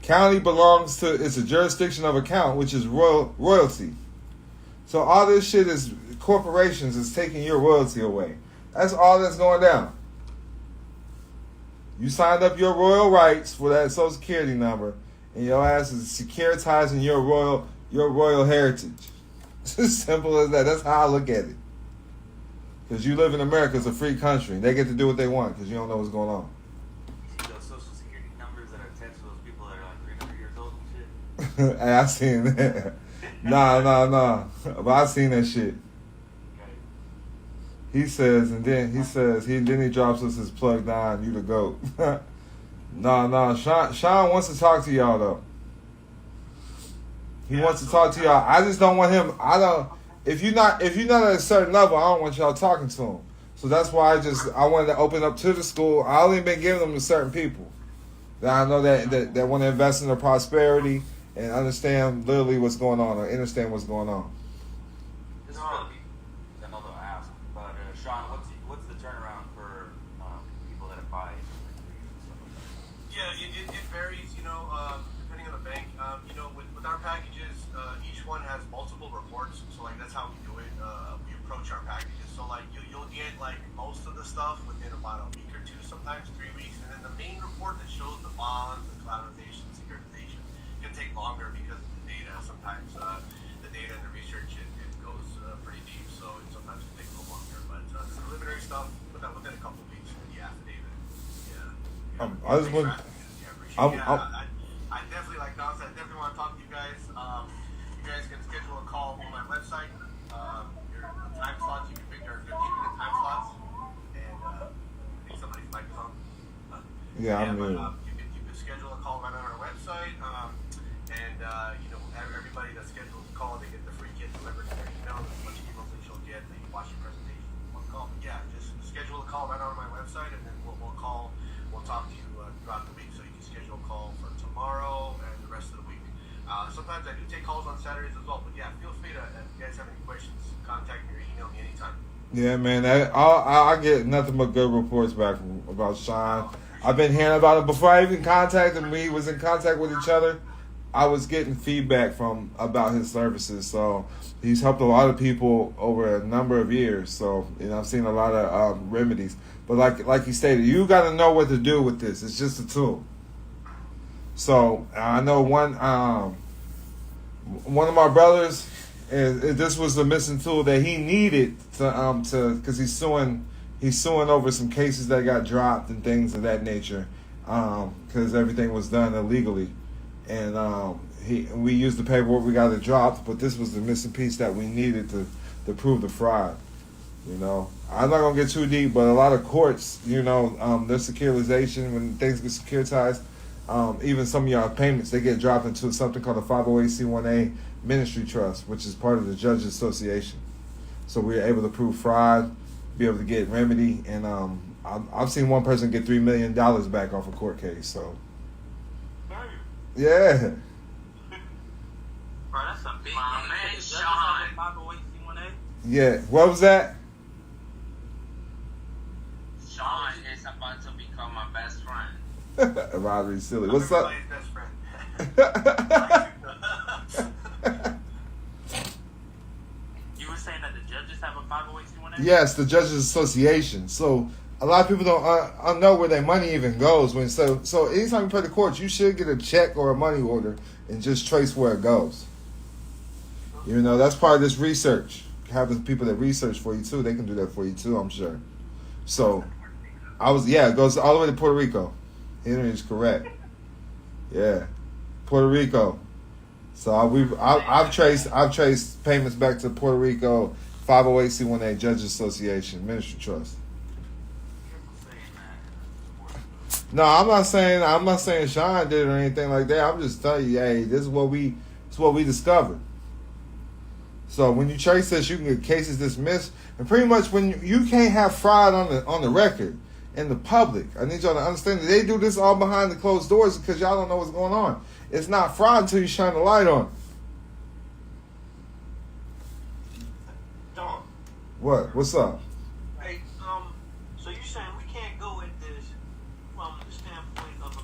County belongs to, it's a jurisdiction of account, which is royalty. So all this shit is corporations is taking your royalty away. That's all that's going down. You signed up your royal rights for that Social Security number, and your ass is securitizing your royal heritage. It's as simple as that. That's how I look at it. Because you live in America, it's a free country. They get to do what they want because you don't know what's going on. You see those social security numbers that are attached to those people that are like 300 years old and shit? Hey, I seen that. Nah. But I seen that shit. He says, and then he drops us his plug down, you the GOAT. Nah. Sean wants to talk to y'all though. He wants to talk to y'all. I just don't want him. If you're not at a certain level, I don't want y'all talking to him. So that's why I wanted to open up to the school. I only been giving them to certain people that I know that want to invest in their prosperity and understand literally what's going on or understand what's going on. This is for the people that know they'll ask. But Sean, what's the turnaround for people that buy? Yeah, it varies, depending on the bank. With our packages, each one has multiple reports. So like that's how we do it. We approach our packages. So like you'll get like most of the stuff within about a week or two, sometimes 3 weeks, and then the main report that shows the bonds, the collateralization, securitization can take longer because of the data. Sometimes the data and the research it goes pretty deep, so sometimes it takes a little longer. But the preliminary stuff within a couple of weeks, the affidavit. I just want. I definitely like Don said. I definitely want to talk to you guys. You guys can schedule a call on my website. Your time slots you can pick your 15-minute time slots, and I think somebody's mic is on. You can schedule a call right on our website, and everybody that schedules a call, they get the free kit delivered to their email. There's a bunch of emails that you'll get. They can watch your presentation. One call. Yeah, just schedule a call right on my website, and then we'll call. We'll talk to you throughout the week, so you can schedule a call for tomorrow and the rest of the week. Sometimes I do take calls on Saturdays as well, but yeah, feel free to, if you guys have any questions, contact me or email me anytime. Yeah, man, I get nothing but good reports back about Sean. I've been hearing about it before I even contacted him. We was in contact with each other. I was getting feedback about his services, so he's helped a lot of people over a number of years. So I've seen a lot of remedies. But like he stated, you got to know what to do with this. It's just a tool. So I know one of my brothers, this was the missing tool that he needed to because he's suing over some cases that got dropped and things of that nature because everything was done illegally. And we used the paperwork, we got it dropped, but this was the missing piece that we needed to prove the fraud. I'm not gonna get too deep, but a lot of courts, their securitization, when things get securitized, even some of your payments, they get dropped into something called a 508c1a ministry trust, which is part of the Judges Association. So we're able to prove fraud, be able to get remedy, and I've seen one person get $3 million back off a court case. So. Yeah. Bro, that's a big man, Sean. Yeah. What was that? Sean is about to become my best friend. Rodri, silly. What's up? You were saying that the judges have a 508c1a? Yes, the Judges Association. So a lot of people don't know where their money even goes. So anytime you pay the courts, you should get a check or a money order and just trace where it goes. That's part of this research. Having people that research for you too, they can do that for you too, I'm sure. So it goes all the way to Puerto Rico. Henry is correct. Yeah, Puerto Rico. So I've traced payments back to Puerto Rico, 508c1a Judges Association Ministry Trust. No, I'm not saying Sean did it or anything like that. I'm just telling you, hey, this is what we discovered. So when you trace this, you can get cases dismissed, and pretty much when you can't have fraud on the record in the public. I need y'all to understand that they do this all behind the closed doors because y'all don't know what's going on. It's not fraud until you shine the light on it. Don. What? What's up? Hey, so you're saying we can't go at this from the standpoint of a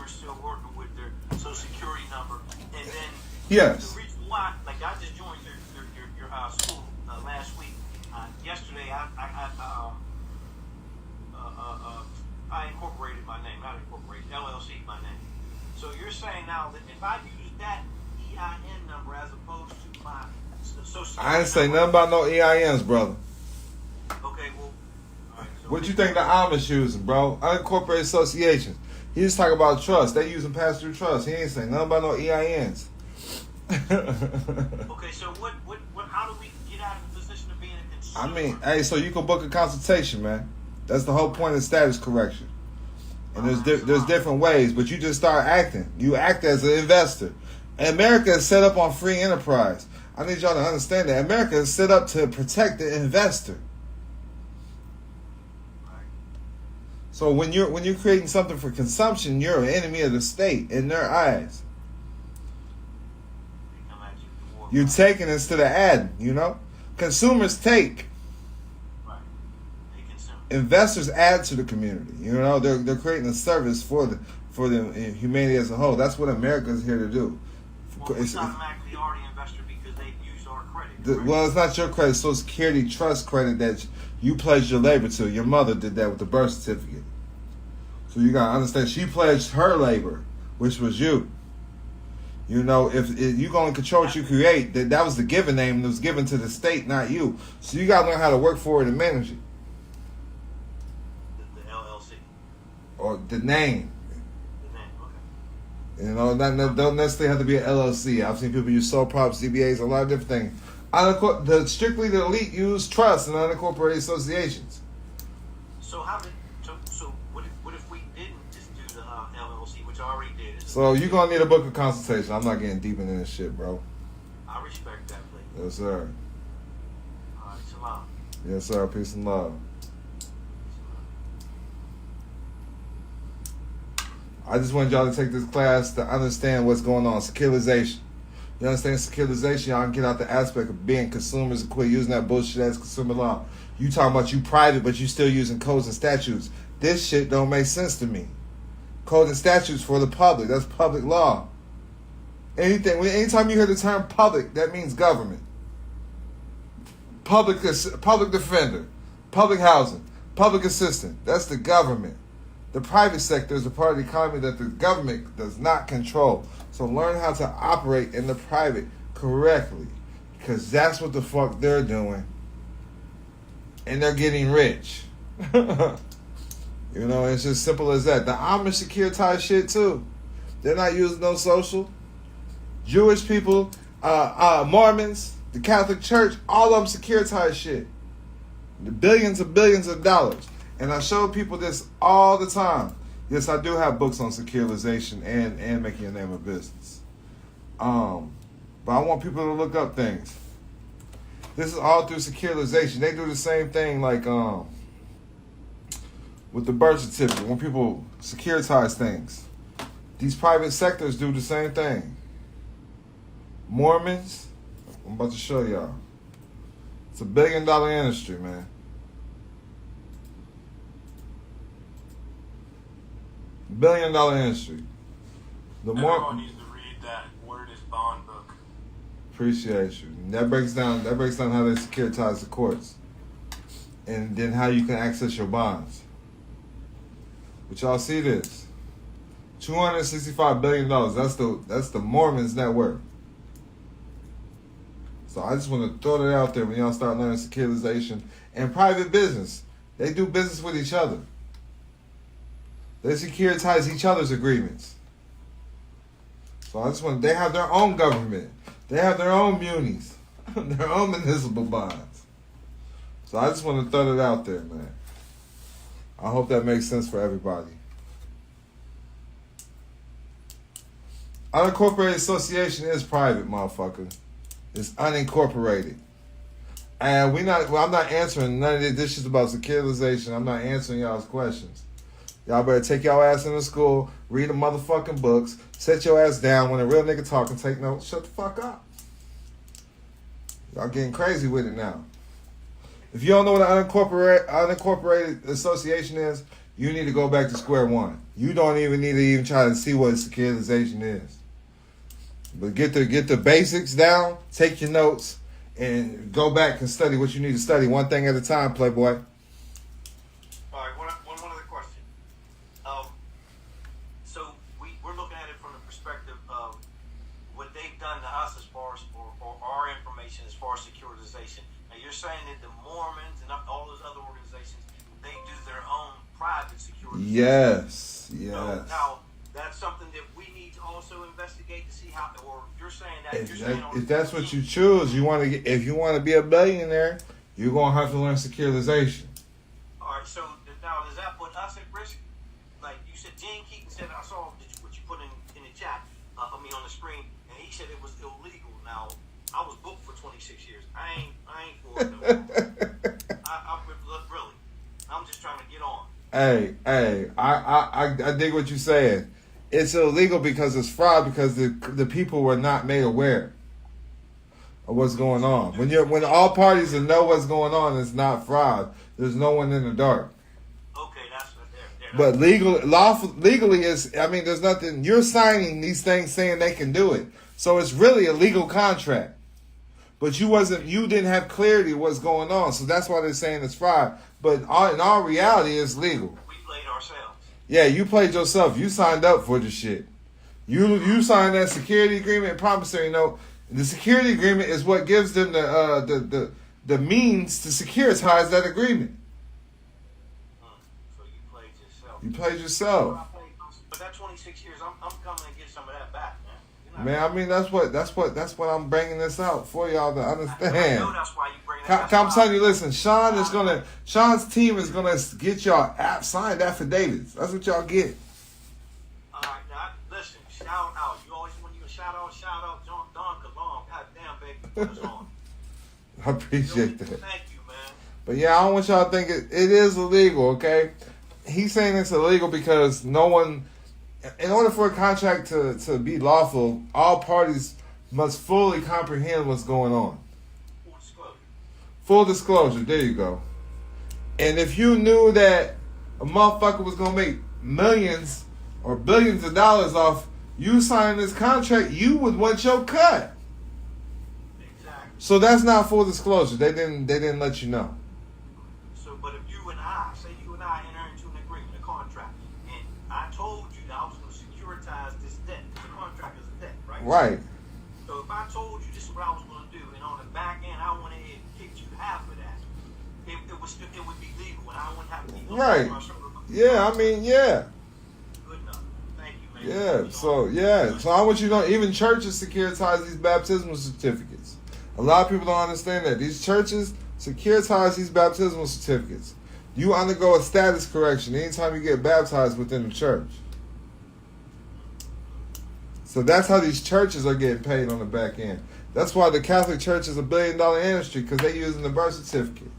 still working with their social security number, and then Yes. the reason why, like I just joined your school last week. Yesterday, I incorporated my name, not incorporated, LLC my name. So you're saying now that if I use that EIN number as opposed to my social security I didn't say nothing about no EINs, brother. Okay, well, all right, so What you think the Amish using, bro? Unincorporated associations. He just talking about trust. They using pass-through trust. He ain't saying nothing about no EINs. okay, so how do we get out of the position of being a consumer? I mean, hey, so you can book a consultation, man. That's the whole point of status correction. And there's different ways, but you just start acting. You act as an investor. And America is set up on free enterprise. I need y'all to understand that America is set up to protect the investor. So when you're creating something for consumption, you're an enemy of the state in their eyes. You're taking instead of adding, you know? Consumers take. Investors add to the community. You know, they're creating a service for the humanity as a whole. That's what America is here to do. Well, it's automatically already investor because they've used our credit. Well, it's not your credit. Social Security trust credit that you pledged your labor to. Your mother did that with the birth certificate. So you gotta understand, she pledged her labor, which was you. You know, if you're going to control what you create, that was the given name that was given to the state, not you. So you got to learn how to work for it and manage it. The LLC. Or the name. The name, okay. You know, don't necessarily have to be an LLC. I've seen people use sole props, CBAs, a lot of different things. Strictly the elite use trust and unincorporated associations. So what if we didn't just do the LLC, which I already did? So you're going to need a book of consultation. I'm not getting deep into this shit, bro. I respect that, please. Yes, sir. All right, salam. Yes, sir. Peace and love. I just wanted y'all to take this class to understand what's going on. Securitization. You understand securitization? Y'all can get out the aspect of being consumers and quit using that bullshit as consumer law. You talking about you private, but you still using codes and statutes. This shit don't make sense to me. Code and statutes for the public. That's public law. Anytime you hear the term public, that means government. Public defender, public housing, public assistant. That's the government. The private sector is a part of the economy that the government does not control. So learn how to operate in the private correctly, because that's what the fuck they're doing. And they're getting rich. You know, it's just simple as that. The Amish securitize shit too. They're not using no social. Jewish people, Mormons, the Catholic Church, all of them securitize shit. The billions of dollars. And I show people this all the time. Yes, I do have books on securitization and making your name a business. But I want people to look up things. This is all through securitization. They do the same thing like with the birth certificate, when people securitize things. These private sectors do the same thing. Mormons, I'm about to show y'all. It's $1 billion industry, man. $1 billion industry. Everyone needs to read that Word is Bond book. Appreciate you. And that breaks down how they securitize the courts. And then how you can access your bonds. But y'all see this. $265 billion. That's the Mormons' net worth. So I just want to throw that out there when y'all start learning securitization and private business. They do business with each other. They securitize each other's agreements. So I just want, they have their own government. They have their own munis, their own municipal bonds. So I just want to throw that out there, man. I hope that makes sense for everybody. Unincorporated association is private, motherfucker. It's unincorporated. And I'm not answering none of this. This is about securitization. I'm not answering y'all's questions. Y'all better take y'all ass into school, read the motherfucking books, set your ass down when a real nigga talking, take notes, shut the fuck up. Y'all getting crazy with it now. If you don't know what an unincorporated association is, you need to go back to square one. You don't even need to even try to see what securitization is. But get the basics down, take your notes, and go back and study what you need to study, one thing at a time, Playboy. All right, one other question. So we're looking at it from the perspective of what they've done to us as far as, or our information as far as securitization. Now you're saying that the Mormons and all those other organizations, they do their own private securitization. Yes. So now that's something that we need to also investigate to see how, or you're saying that If that's what you choose, if you want to be a billionaire, you're gonna have to learn securitization. All right. So now does that put us at risk? Like you said, Gene Keaton said, I saw what you put in the chat, on the screen, and he said it was illegal. Now I was booked for 26 years. I ain't for it no more. Really, I'm just trying to get on. Hey, I dig what you're saying. It's illegal because it's fraud, because the people were not made aware of what's going on. When all parties know what's going on, it's not fraud. There's no one in the dark. Okay, that's what they're. But legally is, there's nothing. You're signing these things saying they can do it, so it's really a legal contract. But you didn't have clarity of what's going on, so that's why they're saying it's fraud. But in all reality, it's legal. We played ourselves. Yeah, you played yourself. You signed up for the shit. You signed that security agreement, promissory note. The security agreement is what gives them the means to securitize that agreement. So you played yourself. You played yourself. But that 26 years, I'm coming to get some of that back, man. Man, that's what I'm bringing this out for y'all to understand. I know that's why you bring that. I'm telling you, listen, Sean's team is gonna get y'all signed affidavits. That's what y'all get. All right, now listen, shout out. You always want you a shout out, Don Kilam. God damn, baby, put us on. I appreciate that. Thank you, man. But yeah, I don't want y'all to think it is illegal, okay? He's saying it's illegal because no one, in order for a contract to be lawful, all parties must fully comprehend what's going on. Full disclosure, there you go. And if you knew that a motherfucker was going to make millions or billions of dollars off you signing this contract, you would want your cut. Exactly. So that's not full disclosure. They didn't let you know. So, but if you and I enter into an agreement, a contract, and I told you that I was going to securitize this debt, the contract is a debt, right? Right. So if I told you this is what I was going to do, and on the back end I went ahead and kicked you half of that, it would be legal, and I wouldn't have to be right. Yeah, yeah. Good enough. Thank you, man. Yeah, so I want you to know, even churches securitize these baptismal certificates. A lot of people don't understand that. These churches securitize these baptismal certificates. You undergo a status correction anytime you get baptized within the church. So that's how these churches are getting paid on the back end. That's why the Catholic Church is $1 billion industry, because they're using the birth certificate.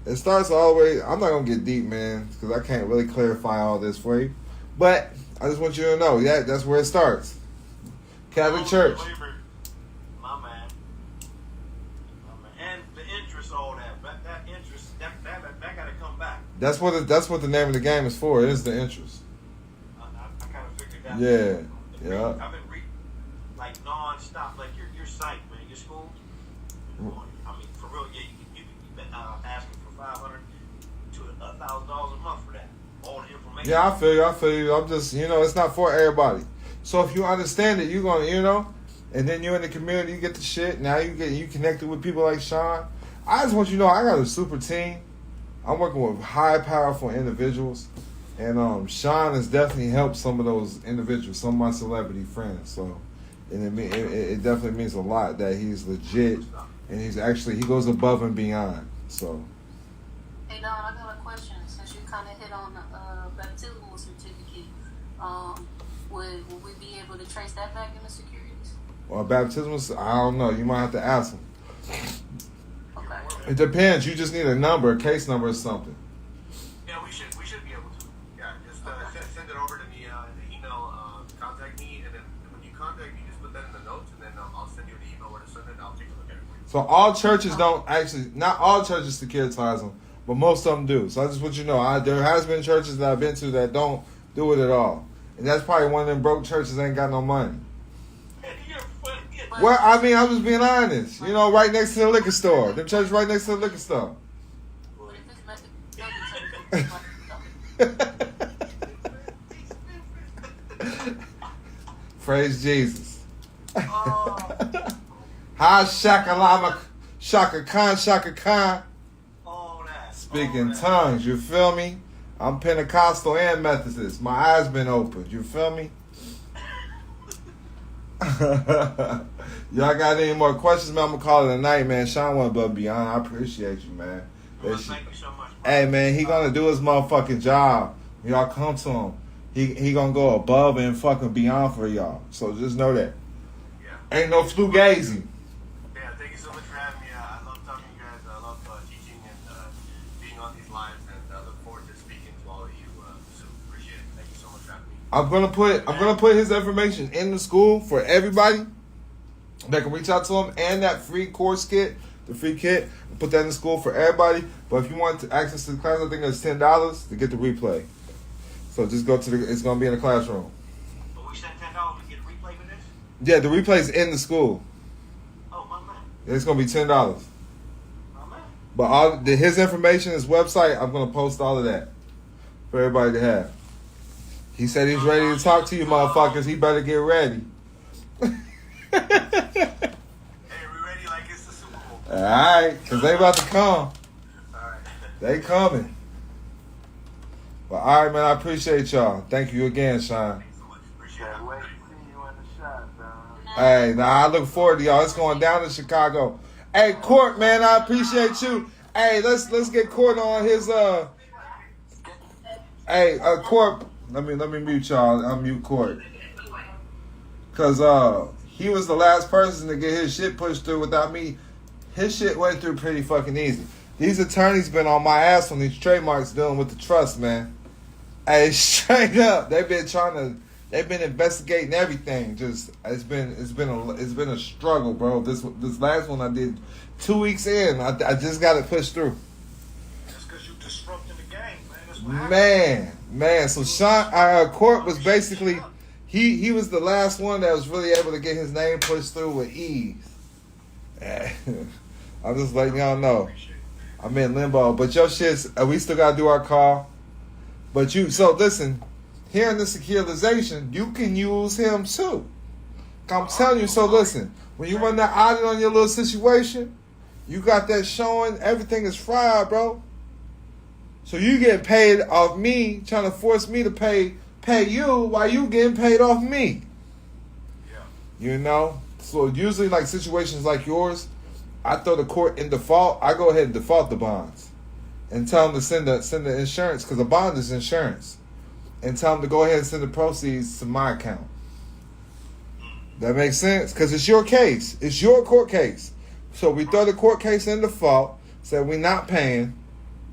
It starts all the way. I'm not going to get deep, man, because I can't really clarify all this for you. But I just want you to know, that's where it starts. Catholic Church. My man. And the interest, all that. That interest, that got to come back. That's what the name of the game is for. It is the interest. I kind of figured that. Yeah. I've been reading like non-stop, like your site, man, your school. I mean, for real, you've been asking for $500 to $1,000 a month for that. All the information. Yeah, I feel you. I'm just, it's not for everybody. So if you understand it, you're gonna, and then you're in the community, you get the shit. Now you connected with people like Sean. I just want you to know, I got a super team. I'm working with high, powerful individuals. And Sean has definitely helped some of those individuals, some of my celebrity friends. So, and it definitely means a lot that he's legit, and he goes above and beyond. So. Hey Don, I got a question. Since you kind of hit on the baptismal certificate, would we be able to trace that back in the securities? Well, baptismal, I don't know. You might have to ask him. Okay. It depends. You just need a number, a case number, or something. Yeah, we should be able to. Yeah, just send it over to me the email, contact me, and then when you contact me, just put that in the notes, and then I'll send you the email where to send it. I'll take a look at it. So all churches not all churches securitize them. but most of them do. So I just want you to know, there has been churches that I've been to that don't do it at all, and that's probably one of them broke churches that ain't got no money. Well, I mean, I'm just being honest. You know, right next to the liquor store. Them churches right next to the liquor store. Praise Jesus. Hi, Shakalama, Shaka Khan, Shaka Khan. Speaking tongues, you feel me? I'm Pentecostal and Methodist. My eyes been opened, you feel me? Y'all got any more questions, man? I'm gonna call it a night, man. Sean went above beyond. I appreciate you, man. Thank you so much. Hey, man, he gonna do his motherfucking job. Y'all come to him. He gonna go above and fucking beyond for y'all. So just know that. Yeah. Ain't no flugazy. Yeah, thank you so much for having me. I love talking to you guys. I love teaching and being on these lives, and I look forward to speaking to all of you. So appreciate it. Thank you so much for having me. I'm gonna put his information in the school for everybody that can reach out to him, and that free course kit, the free kit. Put that in the school for everybody. But if you want to access to the class, I think it's $10 to get the replay. So just go to it's gonna be in the classroom. But we spent $10 to get a replay for this? Yeah, the replay's in the school. Oh, my man. It's gonna be $10. My man. But his information, his website, I'm gonna post all of that for everybody to have. He said he's ready to talk to you, motherfuckers. He better get ready. Hey, we ready like it's the Super Bowl. All right, because they about to come. All right. They coming. But all right, man, I appreciate y'all. Thank you again, Sean. Hey, now I look forward to y'all. It's going down in Chicago. Hey, Court, man, I appreciate you. Hey, let's get Court on his Hey, Court. Let me mute y'all. I'll mute Court. Cause he was the last person to get his shit pushed through without me. His shit went through pretty fucking easy. These attorneys been on my ass on these trademarks dealing with the trust, man. Hey, straight up, they've been investigating everything. Just it's been a struggle, bro. This last one I did 2 weeks in. I just got it pushed through. That's because you disrupting the game, man. That's what happened. Man. So Sean, Court was basically he was the last one that was really able to get his name pushed through with ease. I'm just letting y'all know. I'm in limbo, but your shit's. We still gotta do our call. But so listen, here in the securitization, you can use him too. I'm telling you. So listen, when you run that audit on your little situation, you got that showing everything is fried, bro. So you get paid off me, trying to force me to pay you while you getting paid off me. Yeah. You know? So usually like situations like yours, I throw the court in default. I go ahead and default the bonds and tell them to send the insurance, because a bond is insurance, and tell them to go ahead and send the proceeds to my account. That makes sense? Because it's your case. It's your court case. So we throw the court case in default, say we're not paying,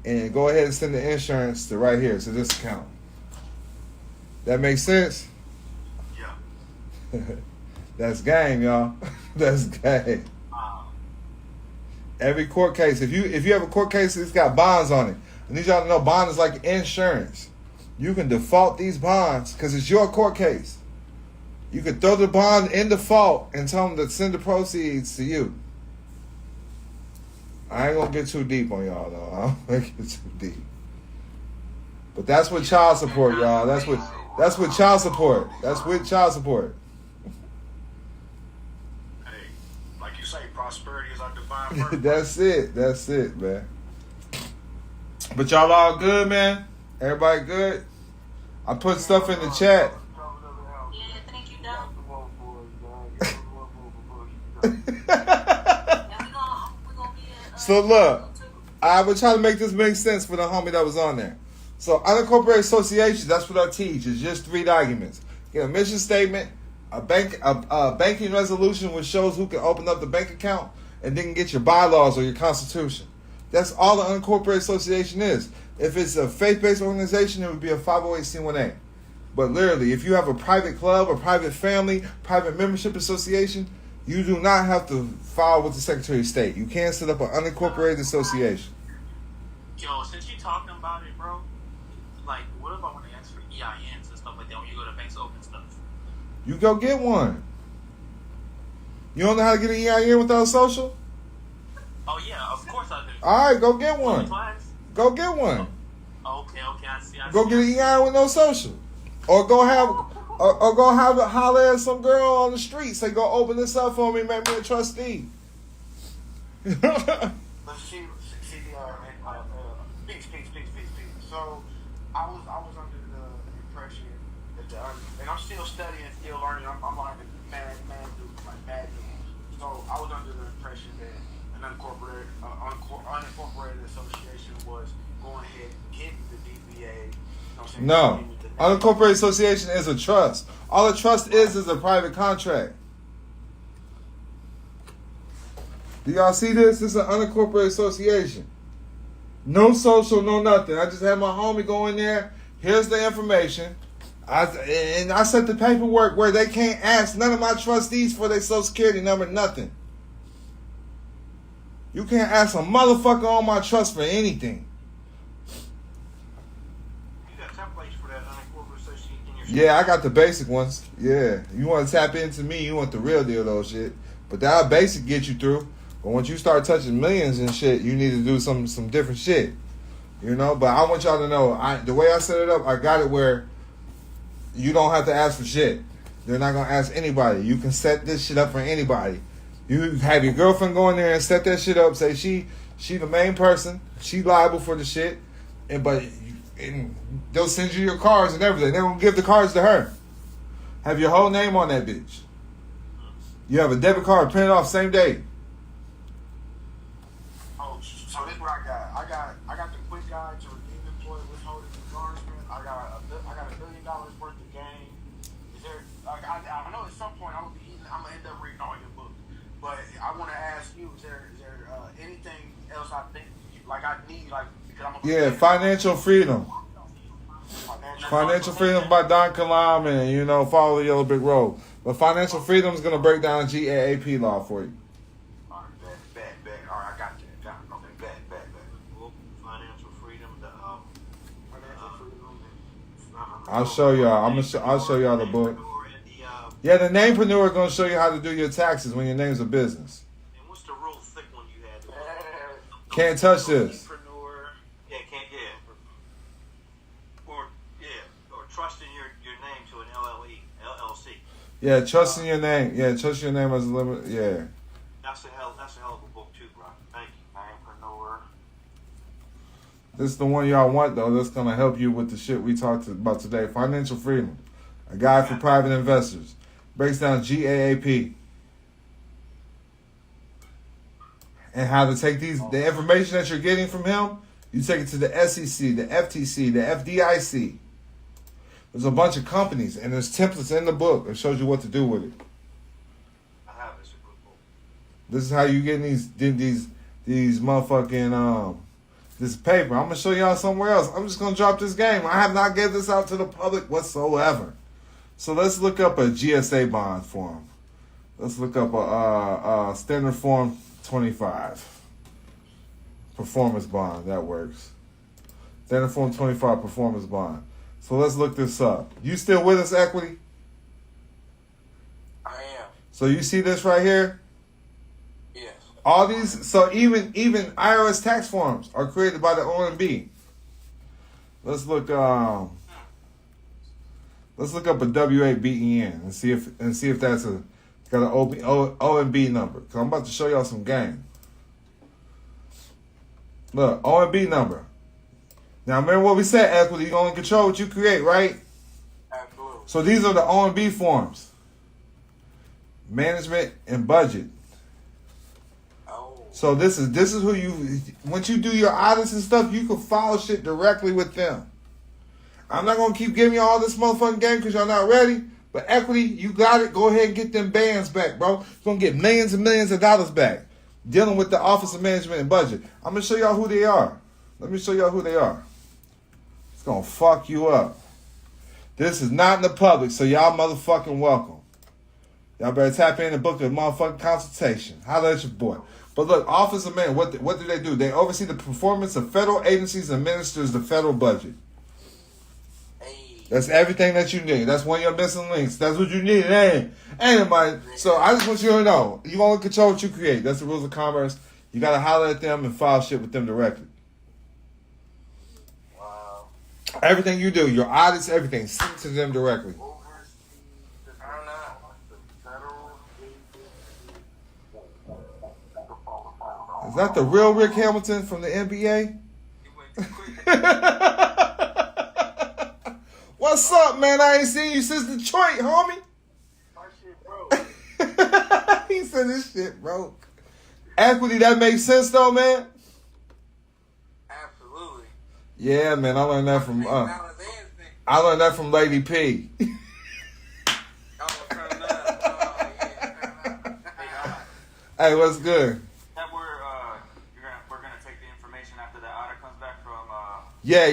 and go ahead and send the insurance to right here, to this account. That makes sense? Yeah. That's game, y'all. That's game. Every court case, if you have a court case that's got bonds on it, I need y'all to know bond is like insurance. You can default these bonds because it's your court case. You can throw the bond in default and tell them to send the proceeds to you. I ain't gonna get too deep on y'all though. I don't gonna get too deep. But that's with child support, y'all. That's with child support. That's with child support. Hey, like you say, prosperity is our divine purpose. That's it, man. But y'all all good, man? Everybody good? I put stuff in the chat. Yeah, thank you, Don. So look, I was trying to make this make sense for the homie that was on there. So unincorporated associations, that's what I teach. It's just 3 documents. Get a mission statement, a banking resolution which shows who can open up the bank account, and then get your bylaws or your constitution. That's all the unincorporated association is. If it's a faith-based organization, it would be a 508c1a. But literally, if you have a private club, a private family, private membership association, you do not have to file with the Secretary of State. You can set up an unincorporated association. Yo, since you talking about it, bro, like, what if I want to ask for EINs and stuff like that when you go to banks open stuff? You go get one. You don't know how to get an EIN without social? Oh yeah, of course I do. All right, go get one. Class? Go get one. Okay, I see. Go get an EIN with no social, or go have a holler at some girl on the street. Say, go open this up for me, make me a trustee. Peace. So I was under the impression that and I'm still studying, still learning. I'm learning mad dude. So I was under the impression that an unincorporated association was going ahead and getting the DBA. You know what I'm saying? No, unincorporated association is a trust. All a trust is a private contract. Do y'all see this? This is an unincorporated association. No social, no nothing. I just had my homie go in there. Here's the information. I set the paperwork where they can't ask none of my trustees for their social security number, nothing. You can't ask a motherfucker on my trust for anything. You got templates for that unincorporated association in your Yeah, I got the basic ones. Yeah. You want to tap into me, you want the real deal though shit. But that basic get you through. But once you start touching millions and shit, you need to do some different shit. You know, but I want y'all to know, the way I set it up, I got it where you don't have to ask for shit. They're not going to ask anybody. You can set this shit up for anybody. You have your girlfriend go in there and set that shit up, say she the main person, she liable for the shit, and they'll send you your cards and everything. They're going to give the cards to her. Have your whole name on that bitch. You have a debit card printed off same day. So this is what I got. I got the quick guide to redeem employee withholding and garnishment. I got $1 billion worth of gain. Is there? I know at some point I'm gonna end up reading all your books, but I want to ask you: Is there anything else I think like I need because I'm financial freedom. Financial freedom by Don Kilam, and follow the yellow brick road. But financial freedom is gonna break down GAAP law for you. I'll show y'all. I'll show y'all the book. Yeah, the namepreneur is gonna show you how to do your taxes when your name's a business. And what's the real thick one you had? Can't touch this. Or trusting your name to an LLC. Yeah, trusting your name. Yeah, trust your name as a limit. Yeah. That's a hell of a book too, bro. Thank you, namepreneur. This is the one y'all want, though. That's going to help you with the shit we talked about today. Financial Freedom. A guide for private investors. Breaks down GAAP. And how to take the information that you're getting from him, you take it to the SEC, the FTC, the FDIC. There's a bunch of companies, and there's templates in the book that shows you what to do with it. I have this a good book. This is how you get these motherfucking this paper. I'm gonna show y'all somewhere else. I'm just gonna drop this game. I have not given this out to the public whatsoever. So let's look up a GSA bond form. Let's look up a standard form 25 performance bond. That works. Standard form 25 performance bond. So let's look this up. You still with us, Equity? I am. So you see this right here? Yes. All these, so even IRS tax forms are created by the OMB. Let's look up a W8BEN and see if that's got an OMB number. Cause I'm about to show y'all some game. Look, OMB number. Now remember what we said, Equity. You only control what you create, right? Absolutely. So these are the OMB forms. Management and budget. So this is who you, once you do your audits and stuff, you can follow shit directly with them. I'm not going to keep giving you all this motherfucking game because y'all not ready. But Equity, you got it. Go ahead and get them bands back, bro. You're going to get millions and millions of dollars back. Dealing with the Office of Management and Budget. I'm going to show y'all who they are. Let me show y'all who they are. It's going to fuck you up. This is not in the public, so y'all motherfucking welcome. Y'all better tap in and book a motherfucking consultation. Holla at your boy. But look, Office of Man, what do they do? They oversee the performance of federal agencies and administers the federal budget. That's everything that you need. That's one of your missing links. That's what you need. Ain't nobody. So I just want you to know, you only control what you create. That's the rules of commerce. You got to holler at them and file shit with them directly. Wow. Everything you do, your audits, everything, send to them directly. Is that the real Rick Hamilton from the NBA? What's up, man? I ain't seen you since Detroit, homie. He said this shit broke. Equity, that makes sense though, man. Absolutely. Yeah, man. I learned that from Lady P. Hey, what's good? That we're gonna take the information after the audit comes back from. Yeah.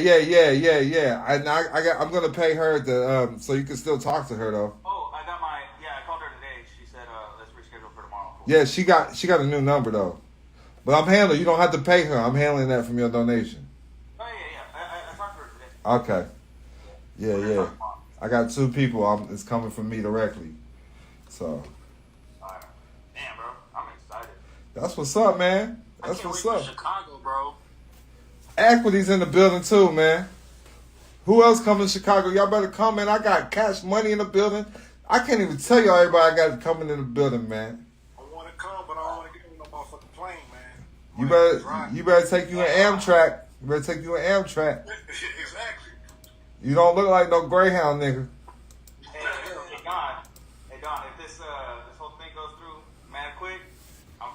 I'm gonna pay her so you can still talk to her though. Oh, I called her today. She said let's reschedule for tomorrow. Cool. Yeah, she got a new number though. But I'm handling. You don't have to pay her. I'm handling that from your donation. Oh yeah. I talked to her today. Okay. Yeah. I got 2 people. It's coming from me directly. So. Damn, bro. I'm excited. That's what's up, man. That's I can't what's wait up. for Chicago, bro. Equity's in the building too, man. Who else coming to Chicago? Y'all better come, man. I got cash money in the building. I can't even tell y'all everybody I got coming in the building, man. I want to come, but I don't want to get on no motherfucking plane, man. You better take you an Amtrak. You better take you an Amtrak. Exactly. You don't look like no Greyhound nigga. Hey, Don. If this whole thing goes through mad quick, I'm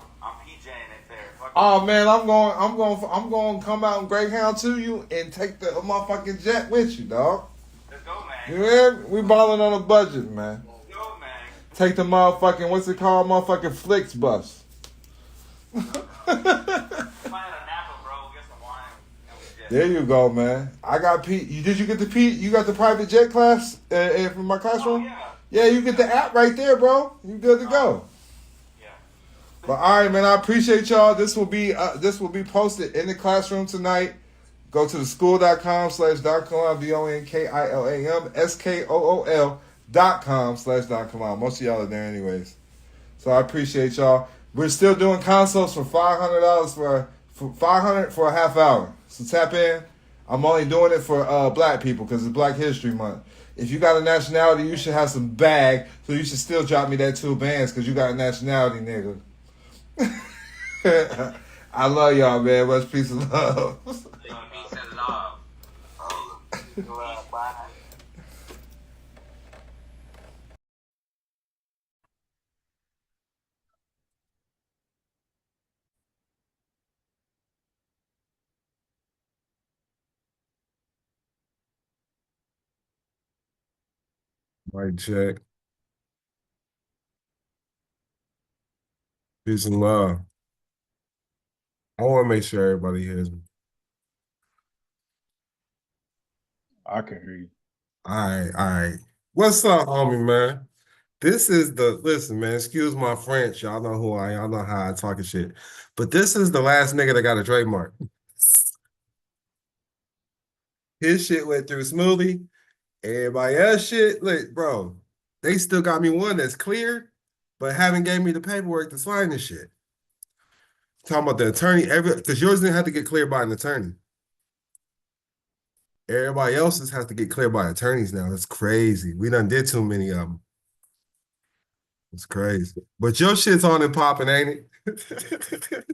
PJing it there. Oh man, I'm going to come out in Greyhound to you and take the motherfucking jet with you, dog. Let's go, man. You hear me? We balling on a budget, man. Let's go, man. Take the motherfucking what's it called, motherfucking Flix bus. There you go, man. I got Pete. Did you get the Pete? You got the private jet class from my classroom? Yeah, you get the app right there, bro. You good to go. But all right, man. I appreciate y'all. This will be posted in the classroom tonight. Go to the school.com/DonKilam, DonKilam.com/DonKilam. Most of y'all are there anyways. So I appreciate y'all. We're still doing consults for $500 for $500 for a half hour. So tap in. I'm only doing it for black people because it's Black History Month. If you got a nationality, you should have some bag. So you should still drop me that 2 bands because you got a nationality, nigga. I love y'all, man. Much peace and love. Peace and love. Bye. Mic check. Peace and love. I want to make sure everybody hears me. I can hear you. All right. What's up, homie, man? Listen, man, excuse my French. Y'all know who I am. Y'all know how I talk and shit. But this is the last nigga that got a trademark. His shit went through smoothly. Everybody else shit, look, bro, they still got me one that's clear, but haven't gave me the paperwork to sign this shit. Talking about the attorney, because yours didn't have to get cleared by an attorney. Everybody else's has to get cleared by attorneys now. That's crazy. We done did too many of them. It's crazy. But your shit's on and popping, ain't it?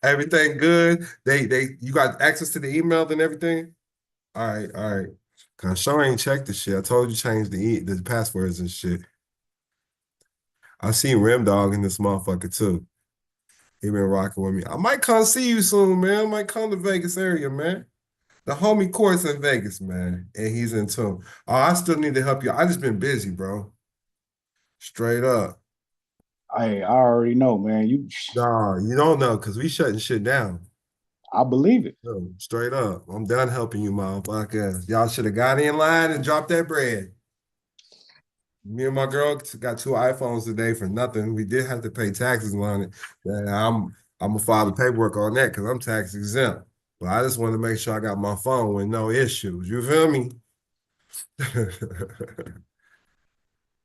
Everything good. You got access to the email and everything? All right. Cause sure ain't checked the shit. I told you change the passwords and shit. I seen Rim Dog in this motherfucker too. He been rocking with me. I might come see you soon, man. I might come to Vegas area, man. The homie court's in Vegas, man, and he's in tune. Oh, I still need to help you. I just been busy, bro. Straight up. I already know, man. Nah, you don't know because we shutting shit down. I believe it. No, straight up. I'm done helping you, motherfuckers. Y'all should have got in line and dropped that bread. Me and my girl got 2 iPhones today for nothing. We did have to pay taxes on it. I'm gonna file the paperwork on that because I'm tax exempt. But I just want to make sure I got my phone with no issues. You feel me?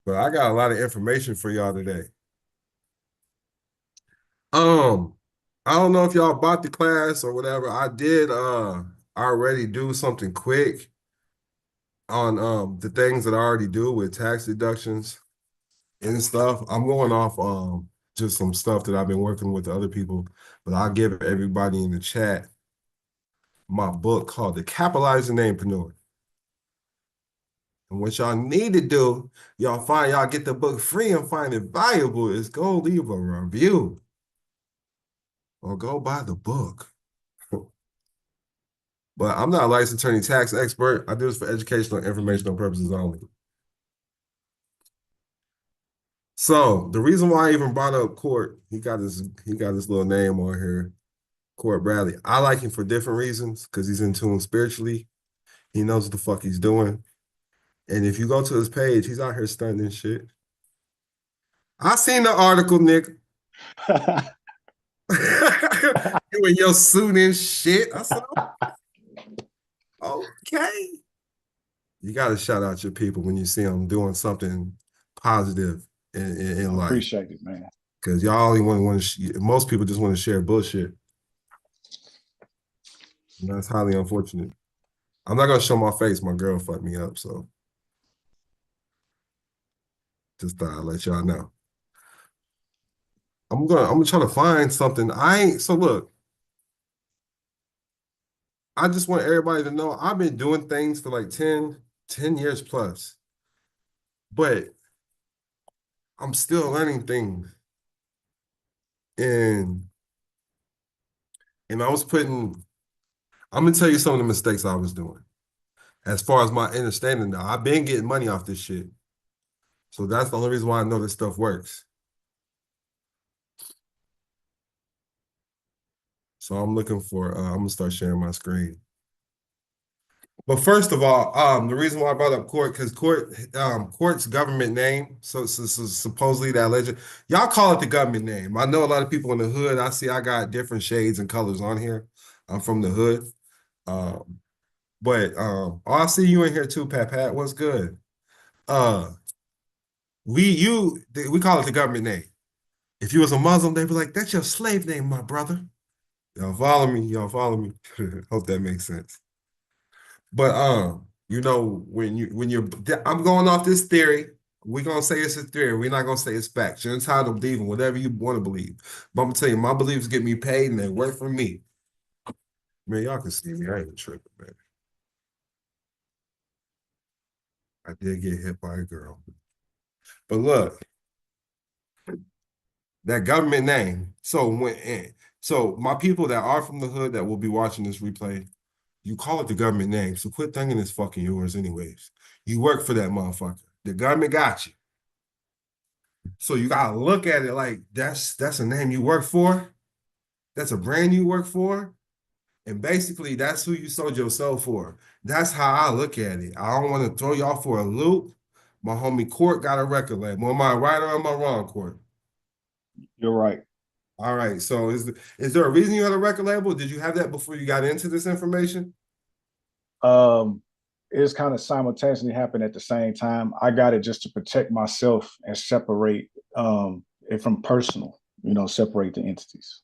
But I got a lot of information for y'all today. I don't know if y'all bought the class or whatever. I did already do something quick on the things that I already do with tax deductions and stuff. I'm going off just some stuff that I've been working with other people, but I'll give everybody in the chat my book called The Capitalizing Namepreneur. And what y'all need to do, y'all get the book free and find it valuable, is go leave a review or go buy the book. But I'm not a licensed attorney tax expert. I do this for educational and informational purposes only. So the reason why I even brought up Court, he got his little name on here, Court Bradley. I like him for different reasons because he's in tune spiritually. He knows what the fuck he's doing. And if you go to his page, he's out here stunting and shit. I seen the article, Nick. You in your suit and shit. I said, okay. You got to shout out your people when you see them doing something positive in life. Appreciate it, man. Because y'all only want to, most people just want to share bullshit. And that's highly unfortunate. I'm not going to show my face. My girl fucked me up, so. Just thought I'd let y'all know. I'm gonna try to find something. So look, I just want everybody to know I've been doing things for like 10 years plus. But I'm still learning things. And I'm gonna tell you some of the mistakes I was doing. As far as my understanding now, I've been getting money off this shit. So that's the only reason why I know this stuff works. So I'm looking for, I'm gonna start sharing my screen. But first of all, the reason why I brought up Court, because Court's government name, so supposedly that legend, y'all call it the government name. I know a lot of people in the hood, I got different shades and colors on here. I'm from the hood. I see you in here too, Pat. What's good? We call it the government name. If you was a Muslim, they'd be like, that's your slave name, my brother. Y'all follow me? Hope that makes sense. But you know, when you're I'm going off this theory, we're gonna say it's a theory, we're not gonna say it's facts. You're entitled to believe in whatever you want to believe. But I'm gonna tell you, my beliefs get me paid and they work for me. Man, y'all can see me, I ain't tripping, man. I did get hit by a girl. But look, that government name. So my people that are from the hood that will be watching this replay, you call it the government name. So quit thinking it's fucking yours anyways. You work for that motherfucker. The government got you. So you gotta look at it like that's a name you work for. That's a brand you work for. And basically that's who you sold your soul for. That's how I look at it. I don't want to throw y'all for a loop. My homie Court got a record label. Am I right or am I wrong, Court? You're right. All right. So is there a reason you had a record label? Did you have that before you got into this information? It's kind of simultaneously happened at the same time. I got it just to protect myself and separate it from personal, separate the entities.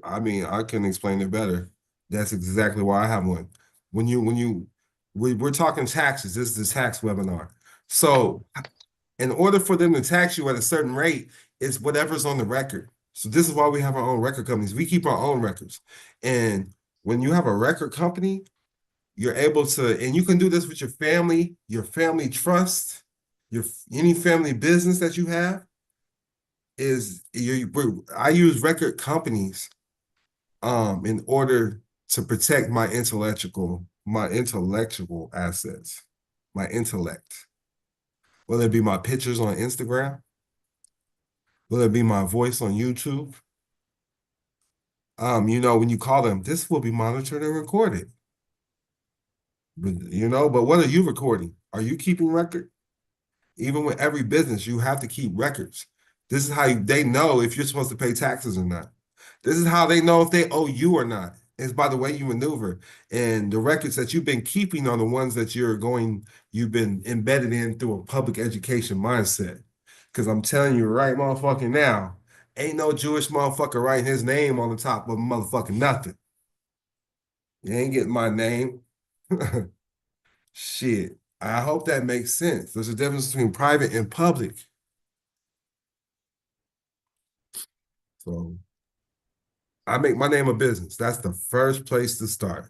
I mean, I can explain it better. That's exactly why I have one. We're talking taxes. This is a tax webinar. So in order for them to tax you at a certain rate, it's whatever's on the record. So this is why we have our own record companies. We keep our own records. And when you have a record company, you're able to, and you can do this with your family trust, any family business that you have, I use record companies in order to protect my intellectual assets, my intellect. Whether it be my pictures on Instagram, whether it be my voice on YouTube. When you call them, this will be monitored and recorded. But what are you recording? Are you keeping record? Even with every business, you have to keep records. This is how they know if you're supposed to pay taxes or not. This is how they know if they owe you or not. It's by the way you maneuver. And the records that you've been keeping are the ones that you've been embedded in through a public education mindset. Because I'm telling you right motherfucking now, ain't no Jewish motherfucker writing his name on the top of motherfucking nothing. You ain't getting my name. Shit. I hope that makes sense. There's a difference between private and public. So I make my name a business. That's the first place to start.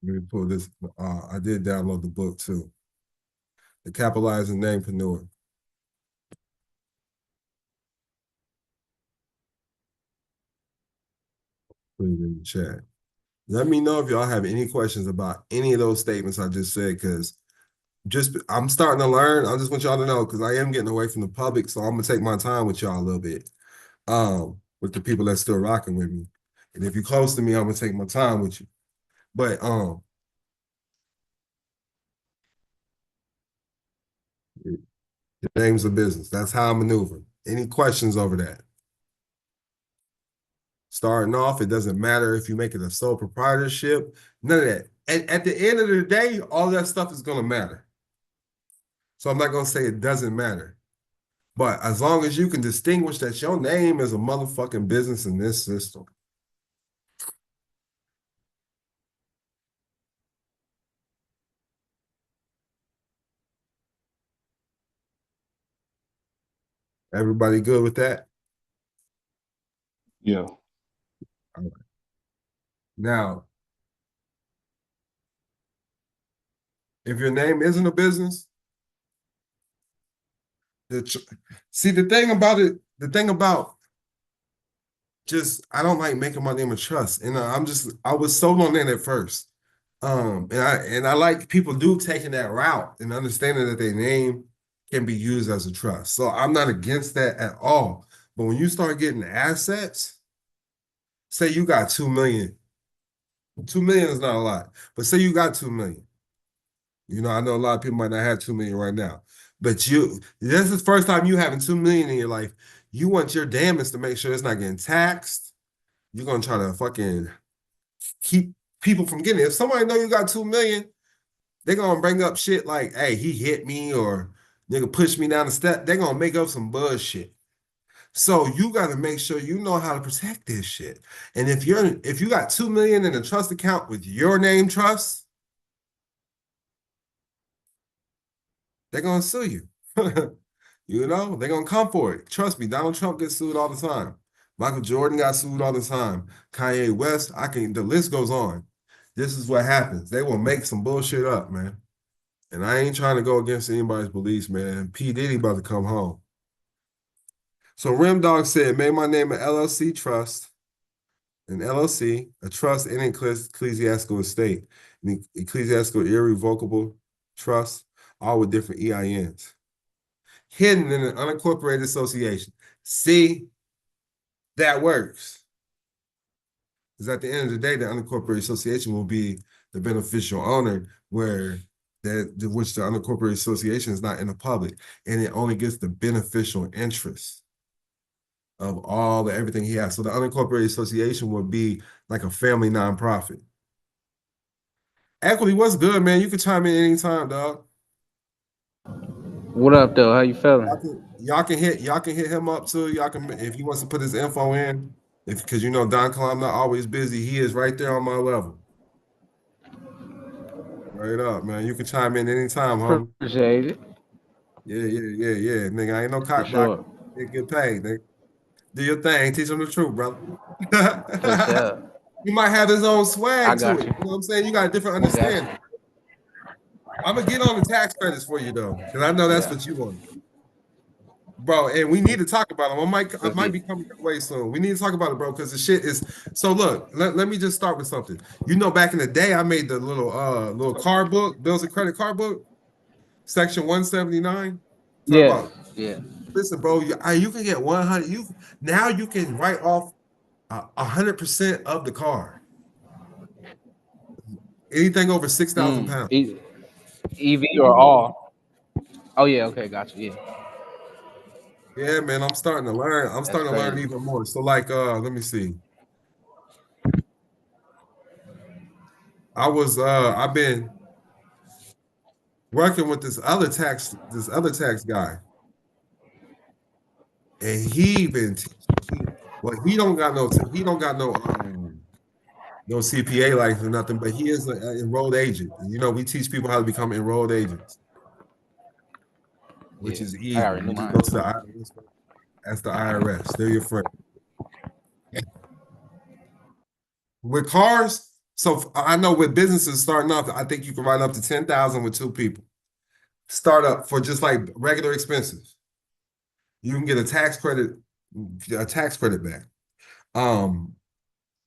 Let me pull this. I did download the book too. The Capitalizing Namepreneur. Put it in the chat. Let me know if y'all have any questions about any of those statements I just said, because I'm starting to learn. I just want y'all to know, because I am getting away from the public, so I'm gonna take my time with y'all a little bit. With the people that's still rocking with me. And if you're close to me, I'm gonna take my time with you. But the name's a business. That's how I maneuver. Any questions over that? Starting off, it doesn't matter if you make it a sole proprietorship, none of that. And at the end of the day, all that stuff is gonna matter. So I'm not gonna say it doesn't matter. But as long as you can distinguish that your name is a motherfucking business in this system. Everybody good with that? Yeah. All right. Now, if your name isn't a business, see the thing about just, I don't like making my name a trust. And I was sold on that at first. And I like people do taking that route and understanding that their name can be used as a trust. So I'm not against that at all. But when you start getting assets, say you got 2 million. 2 million is not a lot, but say you got 2 million. You know, I know a lot of people might not have 2 million right now, but this is the first time you having 2 million in your life. You want your damage to make sure it's not getting taxed. You're gonna try to fucking keep people from getting it. If somebody know you got 2 million, they're gonna bring up shit like, hey, he hit me, or nigga pushed me down the step. They're gonna make up some bullshit. So you gotta make sure you know how to protect this shit. And if you got 2 million in a trust account with your name trust, they're gonna sue you. You know, they're gonna come for it. Trust me, Donald Trump gets sued all the time. Michael Jordan got sued all the time. Kanye West, the list goes on. This is what happens. They will make some bullshit up, man. And I ain't trying to go against anybody's beliefs, man. P. Diddy about to come home. So Rimdog said, made my name an LLC trust, an LLC, a trust in ecclesiastical estate, an ecclesiastical irrevocable trust, all with different EINs. Hidden in an unincorporated association. See, that works. Because at the end of the day, the unincorporated association will be the beneficial owner, which the unincorporated association is not in the public, and it only gets the beneficial interest of everything he has. So the unincorporated association would be like a family nonprofit. Equity, what's good, man? You can chime in anytime, dog. What up, though? How you feeling? Y'all can hit him up too. Y'all can, if he wants to put his info in, because you know Don Kilam not always busy. He is right there on my level. Right up, man. You can chime in anytime, homie. Appreciate it. Yeah. Nigga, I ain't no cock sure. block. Get paid, nigga. Do your thing. Teach him the truth, brother. For sure. He might have his own swag I got to it. you. You know what I'm saying? You got a different understanding. I'm gonna get on the tax credits for you though, because I know that's what you want. Bro, and we need to talk about them. I might be coming your way soon. We need to talk about it, bro, because the shit is so. Look, let me just start with something. You know, back in the day, I made the little card book, bills and credit card book, section 179. Yeah. Listen, bro, you can get 100. Now you can write off 100% of the car. Anything over 6,000 pounds. EV or all? Oh yeah. Okay, got you. Yeah. Yeah, man, I'm starting to learn. I'm starting to learn crazy. even more. So like let me see. I've been working with this other tax guy. And he been he don't got no no CPA license or nothing, but he is an enrolled agent. And, you know, we teach people how to become enrolled agents, which is I easy. already knew You just mine. go to the IRS. That's the IRS. They're your friend. With cars, so I know with businesses starting off, I think you can write up to 10,000 with 2 people. Start up for just like regular expenses. You can get a tax credit back.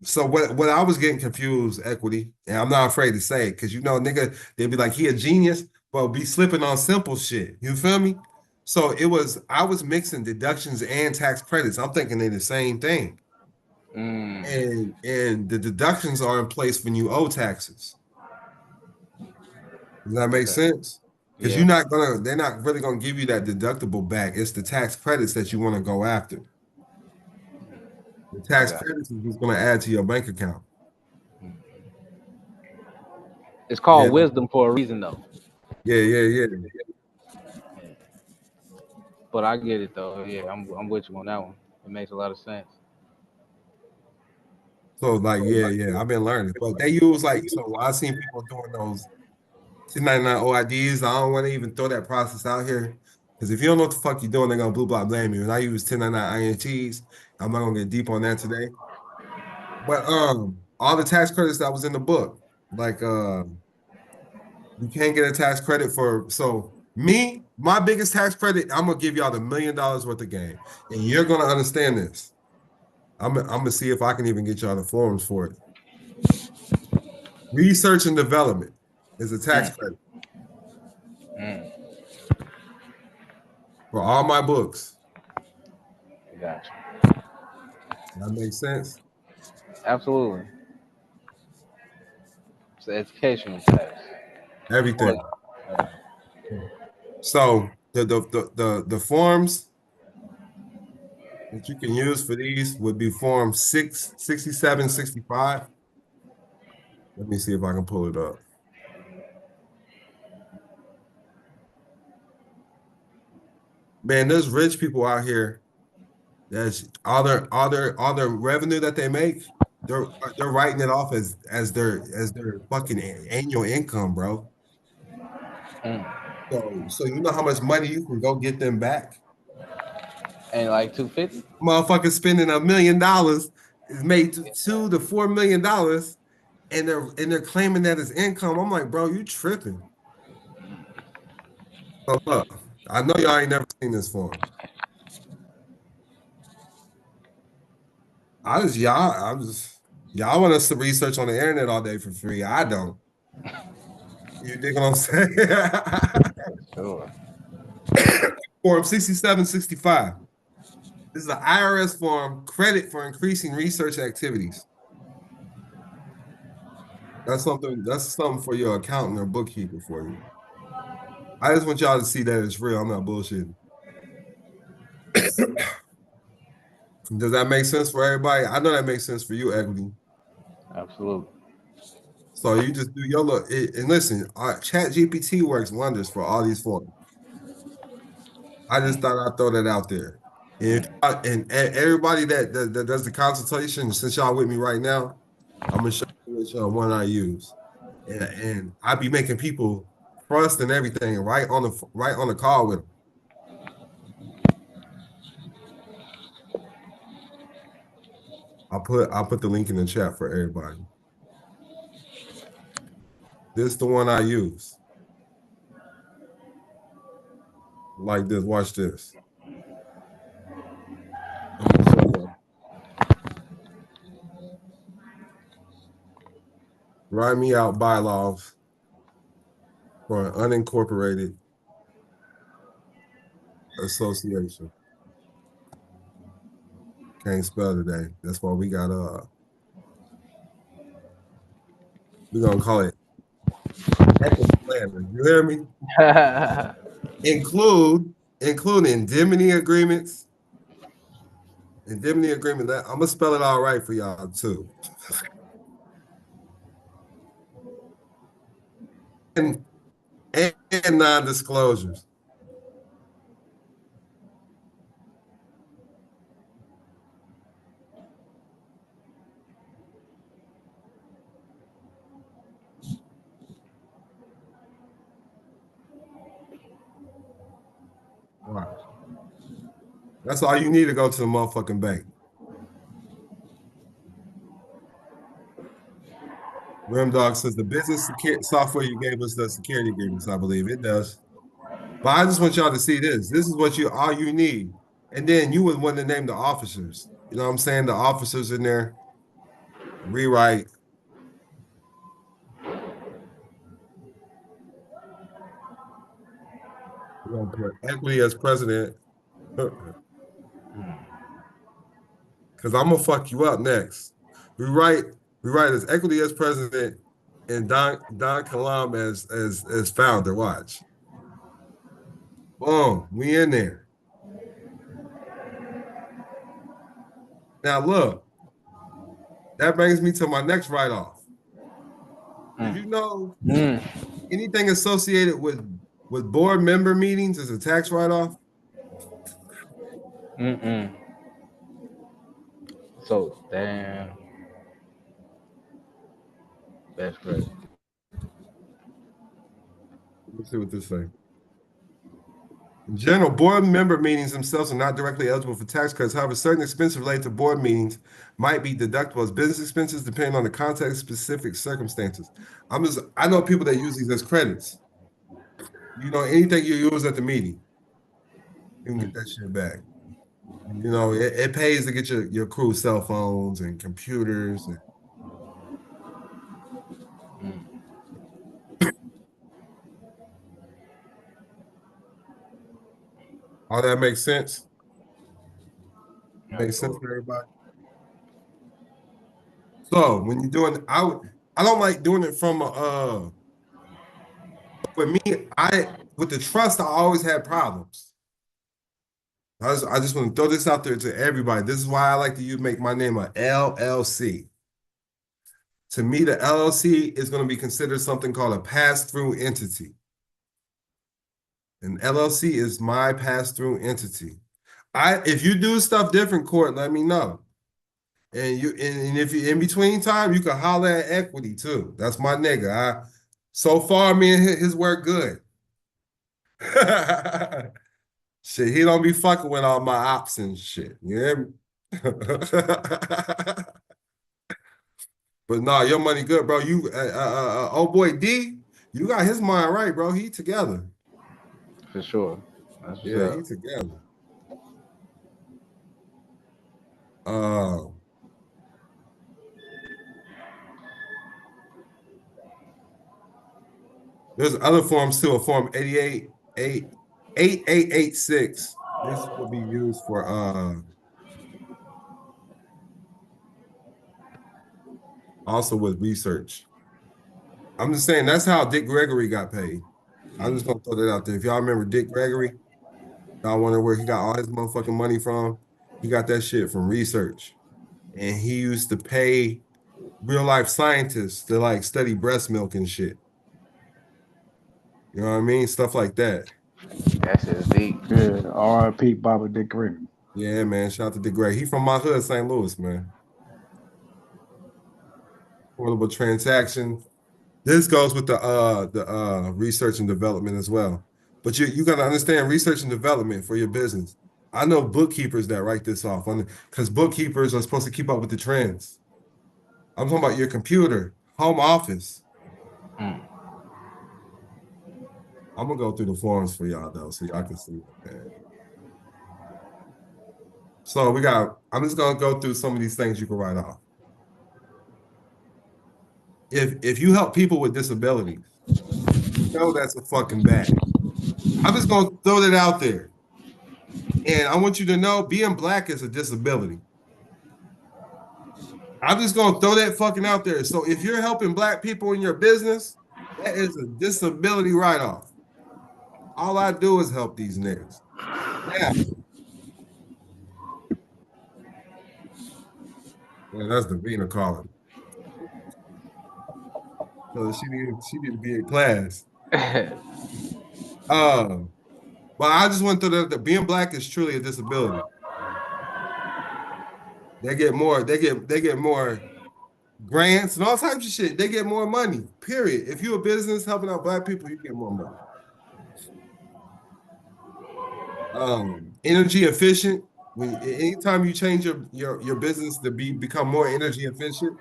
So what I was getting confused, equity, and I'm not afraid to say it, because you know, nigga, they'd be like, he a genius, but be slipping on simple shit. You feel me? So I was mixing deductions and tax credits. I'm thinking they're the same thing. And the deductions are in place when you owe taxes. Does that make sense? Because they're not really gonna give you that deductible back. It's the tax credits that you want to go after. The tax credits is just gonna add to your bank account. It's called wisdom for a reason, though. Yeah. But I get it though. Yeah, I'm with you on that one. It makes a lot of sense. So like, yeah, I've been learning. But they use so I've seen people doing those 1099 OIDs. I don't want to even throw that process out here. Because if you don't know what the fuck you're doing, they're gonna blue block blame you. And I use 1099 INTs. I'm not gonna get deep on that today. But all the tax credits that was in the book, like you can't get a tax credit my biggest tax credit, I'm gonna give y'all $1 million worth of game. And you're gonna understand this. I'm gonna see if I can even get y'all the forms for it. Research and development is a tax credit for all my books. Gotcha. That makes sense? Absolutely. It's an educational tax. Everything. So the forms that you can use for these would be form 67, 65. Let me see if I can pull it up. Man, there's rich people out here. That's all their revenue that they make. They're writing it off as their fucking annual income, bro. So you know how much money you can go get them back? And like 250. Motherfuckers spending $1 million is made $2 to $4 million, and they're claiming that as income. I'm like, bro, you tripping. So look, I know y'all ain't never seen this form. Y'all want us to research on the internet all day for free. I don't. You dig what I'm saying? Sure. Form 6765. This is an IRS form, credit for increasing research activities. That's something for your accountant or bookkeeper for you. I just want y'all to see that it's real. I'm not bullshitting. Does that make sense for everybody? I know that makes sense for you, Equity. Absolutely. So you just do your look. And listen, Chat GPT works wonders for all these forms. I just thought I'd throw that out there. And everybody that does the consultation, since y'all with me right now, I'm gonna show you which one I use. And I be making people trust and everything right on the call with them. I'll put the link in the chat for everybody. This is the one I use. Like this, watch this. Write me out bylaws for an unincorporated association. Can't spell today. That's why we got we're gonna call it equity planner. You hear me? Include include indemnity agreements. Indemnity agreement. I'm gonna spell it all right for y'all too. and non-disclosures. Right. That's all you need to go to the motherfucking bank. Rimdog says the business software you gave us does security agreements. I believe it does. But I just want y'all to see this. This is what all you need. And then you would want to name the officers. You know what I'm saying? The officers in there. Rewrite. We're gonna put equity as president. Because I'm gonna fuck you up next. Rewrite as equity as president and Don Kilam as founder. Watch. Boom, we in there. Now look, that brings me to my next write-off. Did you know anything associated with board member meetings is a tax write-off? So damn, that's great. Let's see what this says. In general, board member meetings themselves are not directly eligible for tax credits. However, certain expenses related to board meetings might be deductible as business expenses depending on the context specific circumstances. I know people that use these as credits. You know, anything you use at the meeting, you can get that shit back. You know, it pays to get your crew cell phones and computers. All that makes sense? Makes sense for everybody? So when you're doing, I don't like doing it from with me, with the trust, I always had problems. I just want to throw this out there to everybody. This is why I like to make my name a LLC. To me, the LLC is going to be considered something called a pass-through entity. An LLC is my pass-through entity. If you do stuff different, Court, let me know. And if you in between time, you can holler at equity too. That's my nigga. So far, me and his work good. Shit, he don't be fucking with all my ops and shit. You hear me? But nah, your money good, bro. You oh boy D, you got his mind right, bro. He together. For sure. Yeah, he together. There's other forms too. A form 8886. This will be used for also with research. I'm just saying that's how Dick Gregory got paid. I'm just gonna throw that out there. If y'all remember Dick Gregory, y'all wonder where he got all his motherfucking money from. He got that shit from research. And he used to pay real life scientists to like study breast milk and shit. You know what I mean? Stuff like that. That's just deep. Yeah, R.I.P. Baba Dick Gregory. Yeah, man. Shout out to Dick Gregory. He from my hood, St. Louis, man. Portable transaction. This goes with the research and development as well. But you got to understand research and development for your business. I know bookkeepers that write this off because bookkeepers are supposed to keep up with the trends. I'm talking about your computer, home office. I'm gonna go through the forms for y'all though, so y'all can see that. So I'm just gonna go through some of these things you can write off. If you help people with disabilities, that's a fucking bag. I'm just gonna throw that out there. And I want you to know being Black is a disability. I'm just gonna throw that fucking out there. So if you're helping Black people in your business, that is a disability write-off. All I do is help these niggas. Yeah. Well, that's the Vina calling. So she need to be in class. But I just went through that being black is truly a disability. They get more grants and all types of shit. They get more money. Period. If you're a business helping out black people, you get more money. Energy efficient. Anytime you change your business to become more energy efficient,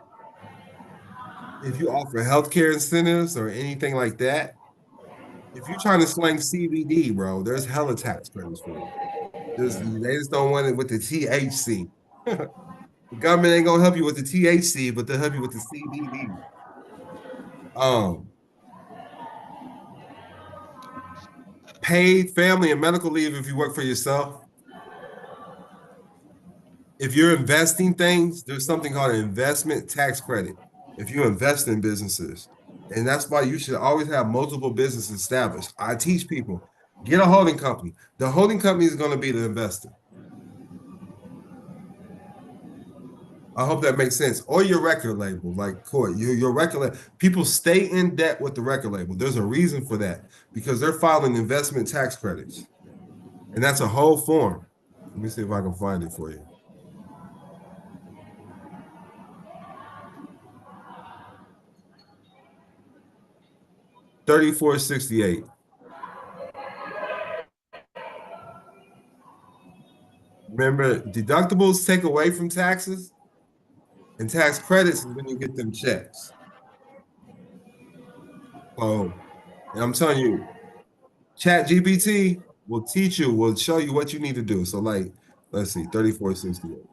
if you offer healthcare incentives or anything like that, if you're trying to slang CBD, bro, there's hella tax credits for you. They just don't want it with the THC. The government ain't gonna help you with the THC, but they'll help you with the CBD. Paid family and medical leave if you work for yourself. If you're investing things, there's something called an investment tax credit. If you invest in businesses, and that's why you should always have multiple businesses established. I teach people, get a holding company. The holding company is going to be the investor. I hope that makes sense. Or your record label, like Court, your record label. People stay in debt with the record label. There's a reason for that because they're filing investment tax credits. And that's a whole form. Let me see if I can find it for you. $34.68. Remember, deductibles take away from taxes, and tax credits is when you get them checks. Oh, and I'm telling you, ChatGPT will teach you, will show you what you need to do. So, like, let's see, 34.68.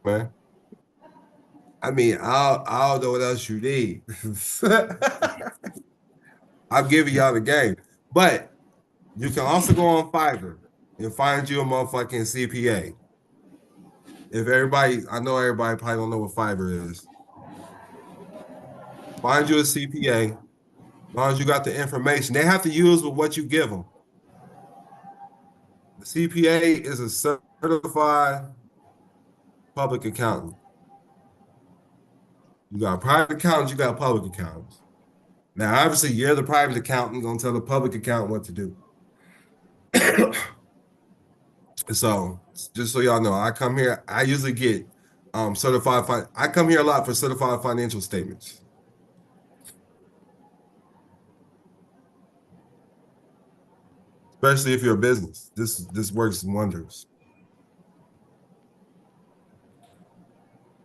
Man. I mean, I don't know what else you need. I'm giving y'all the game. But you can also go on Fiverr and find you a motherfucking CPA. I know everybody probably don't know what Fiverr is. Find you a CPA. As long as you got the information, they have to use with what you give them. The CPA is a certified public accountant. You got private accountants, you got public accountants. Now, obviously, you're the private accountant going to tell the public accountant what to do. So, just so y'all know, I come here, I usually get certified. I come here a lot for certified financial statements. Especially if you're a business. This works wonders.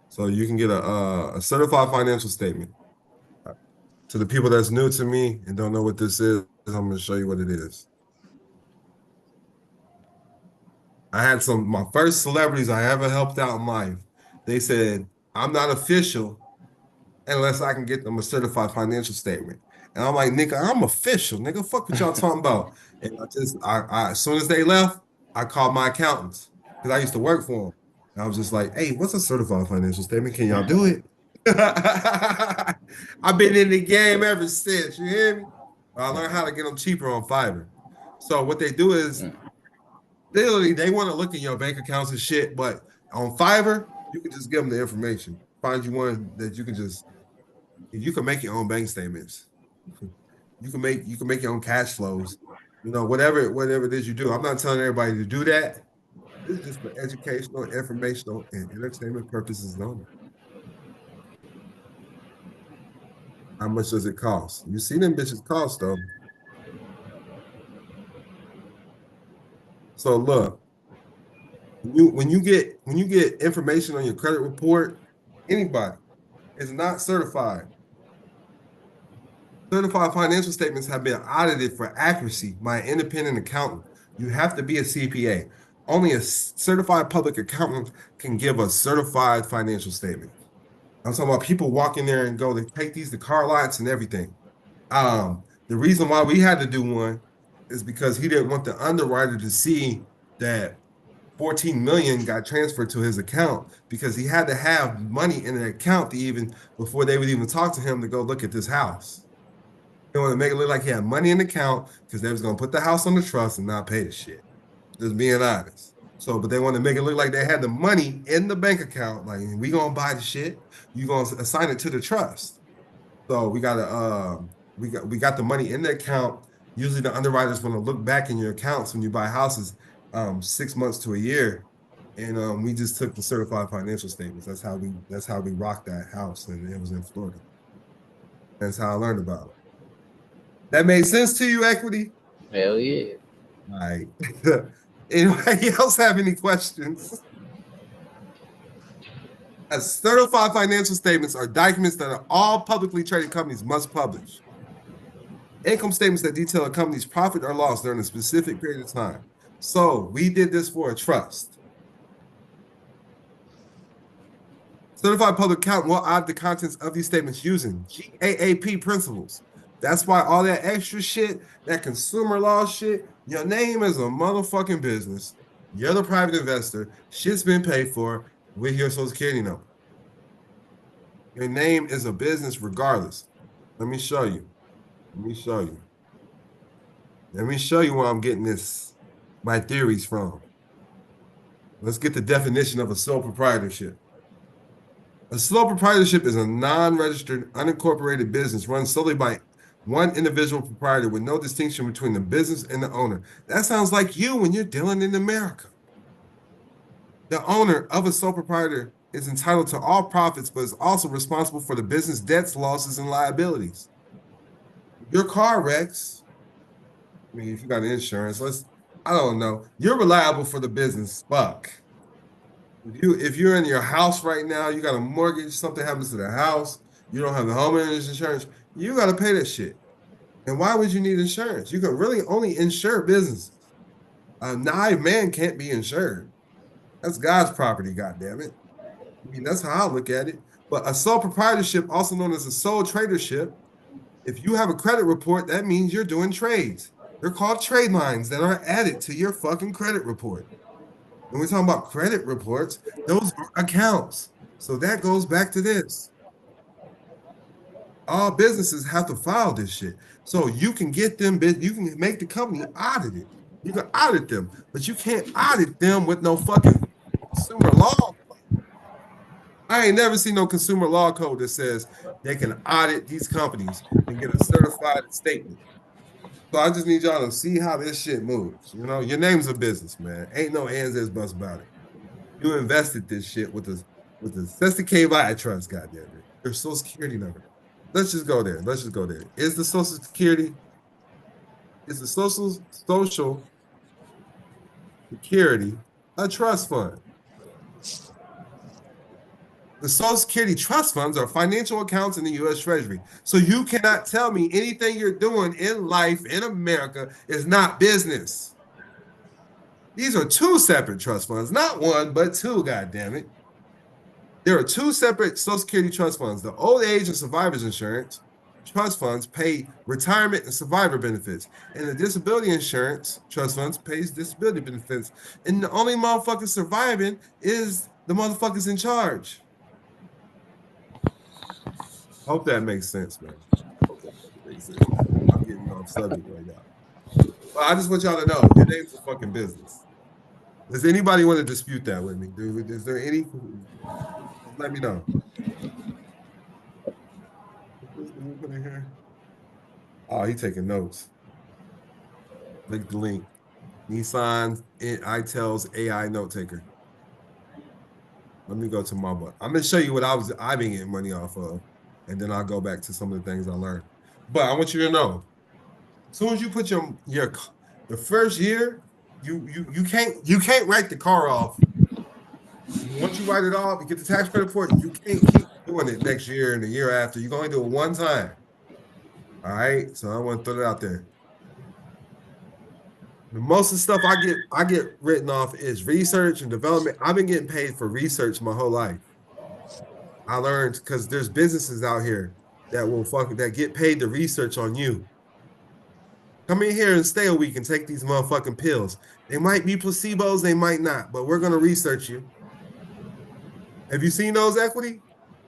So you can get a certified financial statement. To the people that's new to me and don't know what this is, I'm going to show you what it is. I had my first celebrities I ever helped out in life. They said, I'm not official unless I can get them a certified financial statement. And I'm like, nigga, I'm official. Nigga, fuck what y'all talking about. And as soon as they left, I called my accountants because I used to work for them. And I was just like, hey, what's a certified financial statement? Can y'all do it? I've been in the game ever since. You hear me? I learned how to get them cheaper on Fiverr. So what they do is, literally, they want to look in your bank accounts and shit, but on Fiverr, you can just give them the information. Find you one that you can make your own bank statements. You can make your own cash flows. You know, whatever it is you do. I'm not telling everybody to do that. This is just for educational, informational, and entertainment purposes only. How much does it cost? You see them bitches cost though. So look, when you get information on your credit report, anybody is not certified. Certified financial statements have been audited for accuracy by an independent accountant. You have to be a CPA. Only a certified public accountant can give a certified financial statement. I'm talking about people walk in there and go, they take these to car lots and everything. The reason why we had to do one is because he didn't want the underwriter to see that 14 million got transferred to his account, because he had to have money in an account to even, before they would even talk to him, to go look at this house. They want to make it look like he had money in the account because they was going to put the house on the trust and not pay the shit. Just being honest. So, but they want to make it look like they had the money in the bank account. Like, we going to buy the shit. You going to assign it to the trust. So we got to, we got the money in the account. Usually the underwriters want to look back in your accounts when you buy houses 6 months to a year. And we just took the certified financial statements. That's how we rocked that house, and it was in Florida. That's how I learned about it. That made sense to you, Equity? Hell yeah. All right. Anybody else have any questions? As certified financial statements are documents that all publicly traded companies must publish. Income statements that detail a company's profit or loss during a specific period of time. So we did this for a trust. Certified public accountant will audit the contents of these statements using GAAP principles. That's why all that extra shit, that consumer law shit, your name is a motherfucking business. You're the private investor. Shit's been paid for with your social security number. Your name is a business regardless. Let me show you. Let me show you. Let me show you where I'm getting my theories from. Let's get the definition of a sole proprietorship. A sole proprietorship is a non-registered, unincorporated business run solely by one individual proprietor with no distinction between the business and the owner. That sounds like you when you're dealing in America. The owner of a sole proprietor is entitled to all profits, but is also responsible for the business debts, losses, and liabilities. Your car wrecks. I mean, if you got insurance, I don't know. You're reliable for the business. Fuck. If you're in your house right now, you got a mortgage, something happens to the house, you don't have the homeowner's insurance, you got to pay that shit. And why would you need insurance? You can really only insure businesses. A live man can't be insured. That's God's property, goddammit. I mean, that's how I look at it. But a sole proprietorship, also known as a sole tradership, if you have a credit report, that means you're doing trades. They're called trade lines that are added to your fucking credit report. When we're talking about credit reports, those are accounts. So that goes back to this. All businesses have to file this shit. So you can get them, you can make the company audited. You can audit them, but you can't audit them with no fucking consumer law. I ain't never seen no consumer law code that says they can audit these companies and get a certified statement. So I just need y'all to see how this shit moves. You know, your name's a business, man. Ain't no ands, ifs, buts about it. You invested this shit with the SSK trust, goddamn it. Your social security number. Let's just go there. Is the social security a trust fund? The Social Security trust funds are financial accounts in the U.S. Treasury. So you cannot tell me anything you're doing in life in America is not business. These are two separate trust funds, not one, but two, goddammit. There are two separate Social Security trust funds. The old age and survivors insurance trust funds pay retirement and survivor benefits. And the disability insurance trust funds pays disability benefits. And the only motherfucker surviving is the motherfuckers in charge. Hope that makes sense, man. I'm getting off subject right now. Well, I just want y'all to know your name's a fucking business. Does anybody want to dispute that with me? Is there any? Let me know. Oh, he's taking notes. Click the link. Nissan iTel's AI note taker. Let me go to my book. I'm gonna show you what I've been getting money off of, and then I'll go back to some of the things I learned. But I want you to know, as soon as you put the first year, you can't write the car off. Once you write it off, you get the tax credit for it, you can't keep doing it next year and the year after. You can only do it one time. All right, so I want to throw that out there. Most of the stuff I get written off is research and development. I've been getting paid for research my whole life. I learned because there's businesses out here that get paid to research on you. Come in here and stay a week and take these motherfucking pills. They might be placebos, they might not, but we're gonna research you. Have you seen those, Equity?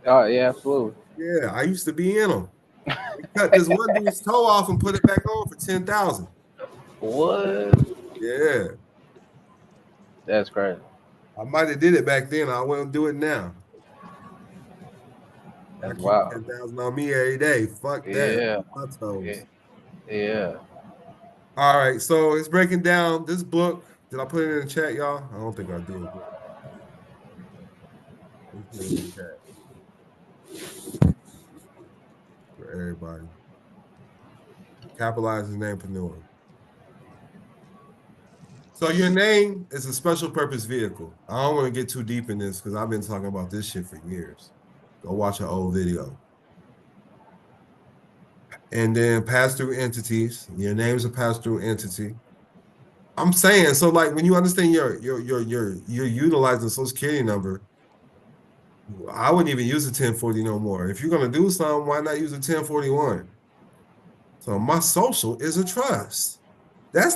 Oh yeah, absolutely. Yeah, I used to be in them. They cut this one dude's toe off and put it back on for 10,000. What? Yeah. That's crazy. I might have did it back then. I wouldn't do it now. I That's keep wild. 10,000 on me every day. Fuck that. Yeah. My toes. Yeah. All right, so it's breaking down this book. Did I put it in the chat, y'all? I don't think I did. Let's put it in the chat for everybody. Capitalizing namepreneur. So your name is a special purpose vehicle. I don't want to get too deep in this because I've been talking about this shit for years. Go watch an old video. And then pass-through entities. Your name is a pass-through entity. I'm saying, so like when you understand you're utilizing Social Security number, I wouldn't even use a 1040 no more. If you're gonna do something, why not use a 1041? So my social is a trust. That's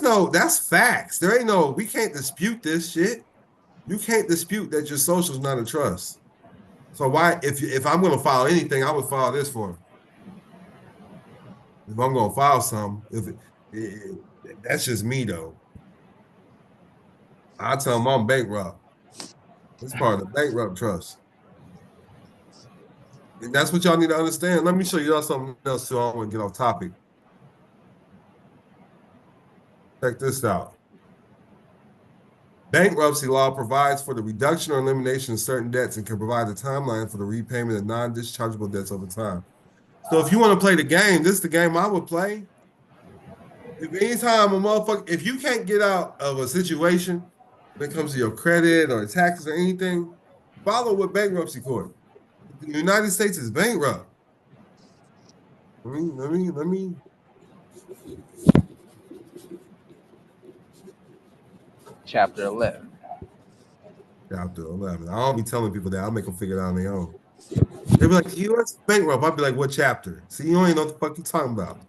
facts. There ain't no, we can't dispute this shit. You can't dispute that your social is not a trust. So why, if I'm gonna file anything, I would file this form. If I'm gonna file something, that's just me though. I tell them I'm bankrupt. It's part of the bankrupt trust. And that's what y'all need to understand. Let me show y'all something else too. I don't want to get off topic. Check this out. Bankruptcy law provides for the reduction or elimination of certain debts and can provide a timeline for the repayment of non-dischargeable debts over time. So if you want to play the game, this is the game I would play. If anytime a motherfucker, if you can't get out of a situation when it comes to your credit or taxes or anything, follow with bankruptcy court. The United States is bankrupt. Let me. Chapter 11. Chapter 11. I don't be telling people that. I'll make them figure it out on their own. They be like, U.S. bankrupt. I'll be like, what chapter? See, you don't even know what the fuck you talking about.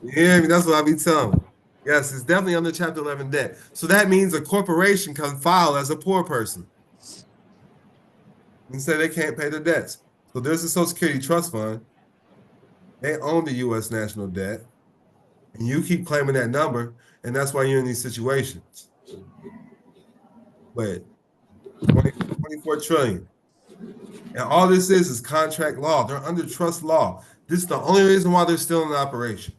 Yeah, that's what I be telling them. Yes, it's definitely under Chapter 11 debt. So that means a corporation can file as a poor person and say they can't pay the debts. So there's a Social Security Trust Fund. They own the U.S. national debt. And you keep claiming that number, and that's why you're in these situations. But 24 trillion. And all this is contract law. They're under trust law. This is the only reason why they're still in operation.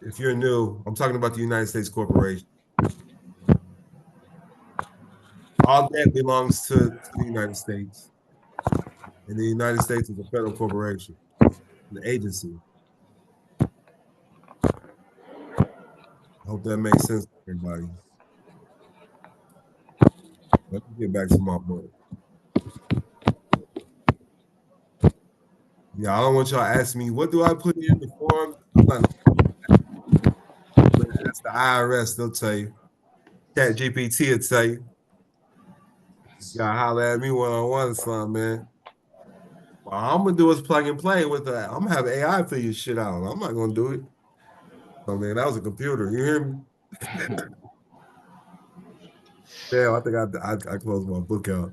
If you're new, I'm talking about the United States corporation. All debt belongs to the United States. And the United States is a federal corporation, an agency. I hope that makes sense to everybody. Let me get back to my book. Yeah, I don't want y'all asking me, what do I put in the form? That's the IRS, they'll tell you. ChatGPT will tell you. You gotta holler at me one-on-one or something, man. What I'm gonna do is plug and play with that. I'm gonna have AI fill your shit out. I'm not gonna do it. Oh man, that was a computer. You hear me? Damn, I think I closed my book out.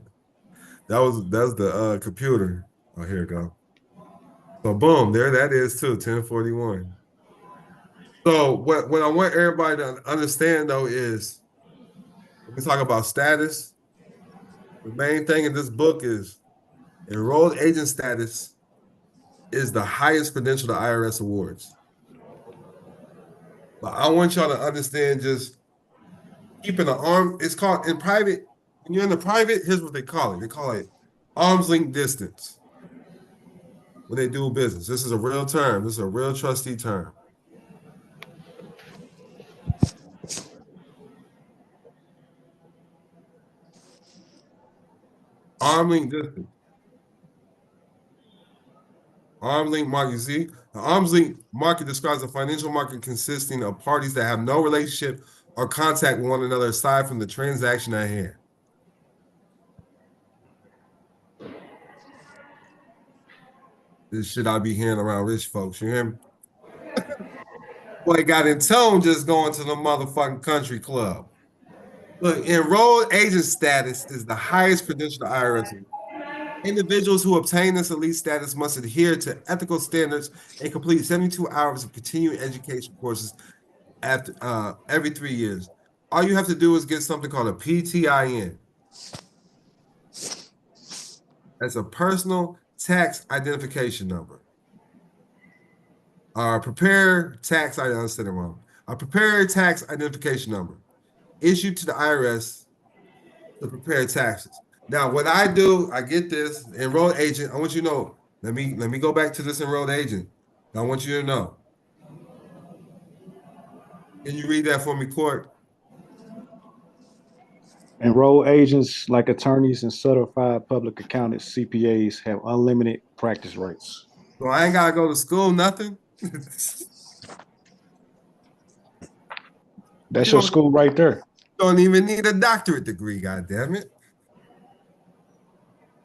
That's the computer. Oh, here it go. So boom, there that is too, 1041. So what I want everybody to understand though is when we talk about status, the main thing in this book is enrolled agent status is the highest credential the IRS awards. But I want y'all to understand just keeping an arm, it's called in private, when you're in the private, here's what they call it. They call it arm's length distance when they do business. This is a real term. This is a real trustee term. Arm length distance. Arm's length market, you see? The arm's length market describes a financial market consisting of parties that have no relationship or contact with one another aside from the transaction at hand. This shit I be hearing around rich folks. You hear me? Boy got in tone just going to the motherfucking country club. Look, enrolled agent status is the highest credential the IRS. Individuals who obtain this elite status must adhere to ethical standards and complete 72 hours of continuing education courses after every 3 years. All you have to do is get something called a PTIN. That's a personal tax identification number. Prepared tax, I said it wrong. A prepared tax identification number issued to the IRS to prepare taxes. Now, what I do, I get this enrolled agent. I want you to know. Let me go back to this enrolled agent. I want you to know. Can you read that for me, Court? Enrolled agents like attorneys and certified public accountants, CPAs, have unlimited practice rights. So I ain't gotta go to school, nothing. That's your school right there. Don't even need a doctorate degree, goddamn it.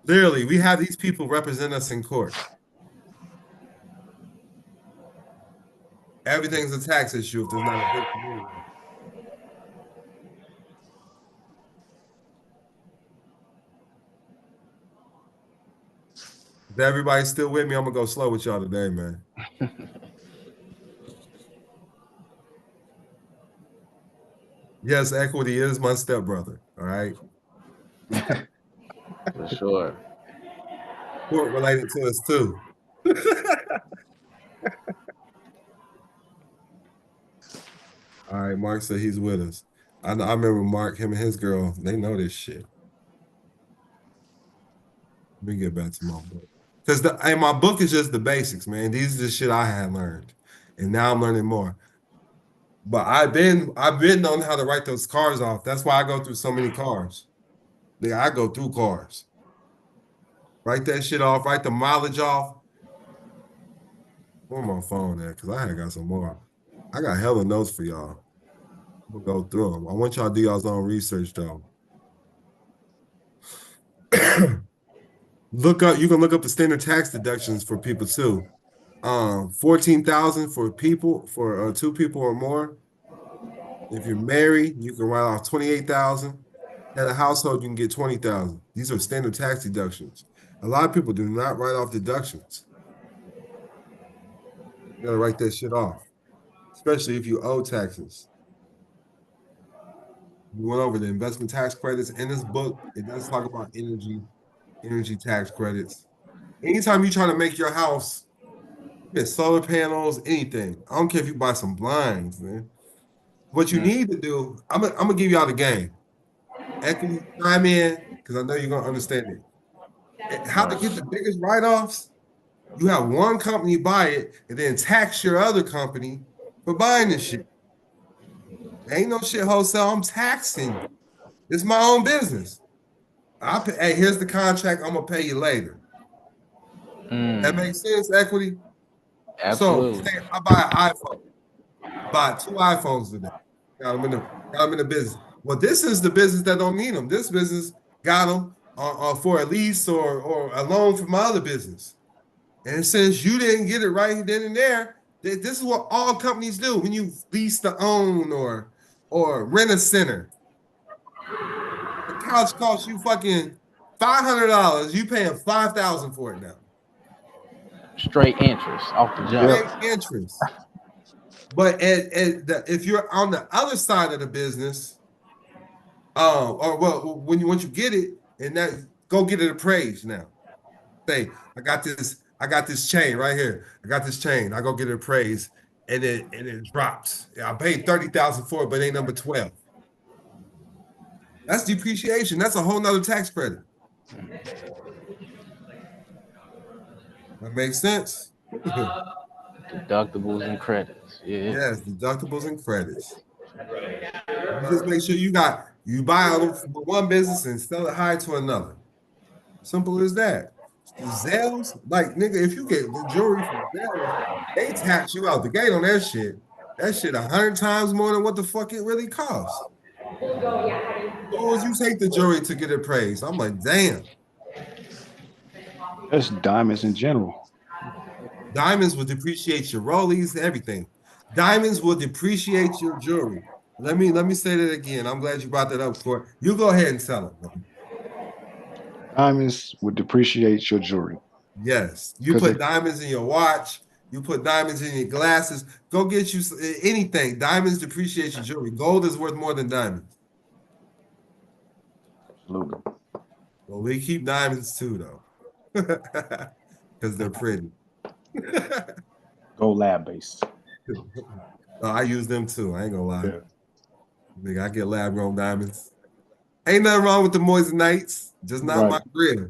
Literally, we have these people represent us in court. Everything's a tax issue if there's not a big community. If everybody's still with me, I'm gonna go slow with y'all today, man. Yes, Equity is my stepbrother. All right. For sure. Court related to us too. All right, Mark said he's with us. I remember Mark, him and his girl, they know this shit. Let me get back to my book. Because my book is just the basics, man. These are the shit I had learned. And now I'm learning more. But I've been knowing how to write those cars off. That's why I go through so many cars. Nigga, I go through cars. Write that shit off, write the mileage off. Where my phone at? Because I had got some more. I got hella notes for y'all. We'll go through them. I want y'all to do y'all's own research though. You can look up the standard tax deductions for people too. 14,000 for people, for 2 people or more. If you're married, you can write off 28,000. At a household, you can get 20,000. These are standard tax deductions. A lot of people do not write off deductions. You gotta write that shit off, especially if you owe taxes. We went over the investment tax credits in this book. It does talk about energy tax credits. Anytime you're trying to make your house, get solar panels, anything. I don't care if you buy some blinds, man. What you need to do, I'm gonna give y'all the game. Equity, chime in, because I know you're gonna understand it. How to get the biggest write-offs? You have one company buy it and then tax your other company for buying this shit. Ain't no shit wholesale. I'm taxing you. It's my own business. Hey, here's the contract. I'm gonna pay you later. That makes sense, Equity? Absolutely. So say I buy an iPhone. Buy 2 iPhones today. Got them in the business. Well, this is the business that don't need them. This business got them for a lease or a loan from my other business. And since you didn't get it right then and there, this is what all companies do when you lease to own or rent a center. The couch costs you fucking $500. You paying $5,000 for it now. Straight interest off the jump. Straight interest. But if you're on the other side of the business, once you get it, and that go get it appraised now. Say, I got this chain right here. I got this chain. I go get it appraised, and it drops. I paid $30,000 for it, but it ain't number 12. That's depreciation. That's a whole nother tax credit. That makes sense. Deductibles and credits. Yeah. Yes, deductibles and credits. You just make sure you buy them from one business and sell it high to another. Simple as that. Zales, like nigga, if you get the jewelry from Zales, they tax you out the gate on that shit. That shit 100 times more than what the fuck it really costs. Suppose you take the jewelry to get it appraised. I'm like, damn. That's diamonds in general. Diamonds will depreciate your rollies, everything. Diamonds will depreciate your jewelry. Let me say that again. I'm glad you brought that up, Court. You go ahead and tell it, man. Diamonds would depreciate your jewelry. Yes. You put diamonds in your watch. You put diamonds in your glasses. Go get you anything. Diamonds depreciate your jewelry. Gold is worth more than diamonds. Absolutely. Well, we keep diamonds too, though, because they're pretty. Go lab based. I use them too. I ain't gonna lie. Yeah. Nigga, I get lab grown diamonds. Ain't nothing wrong with the moissanite, just not my grill.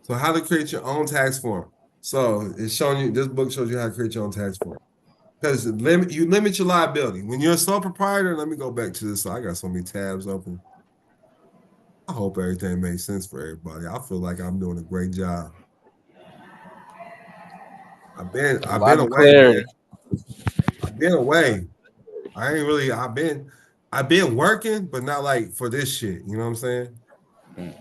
So how to create your own tax form. So it's showing you, this book shows you how to create your own tax form. Because you limit your liability. When you're a sole proprietor, let me go back to this. So I got so many tabs open. I hope everything makes sense for everybody. I feel like I'm doing a great job. I've been away, man. I've been away. I've been working, but not like for this shit. You know what I'm saying?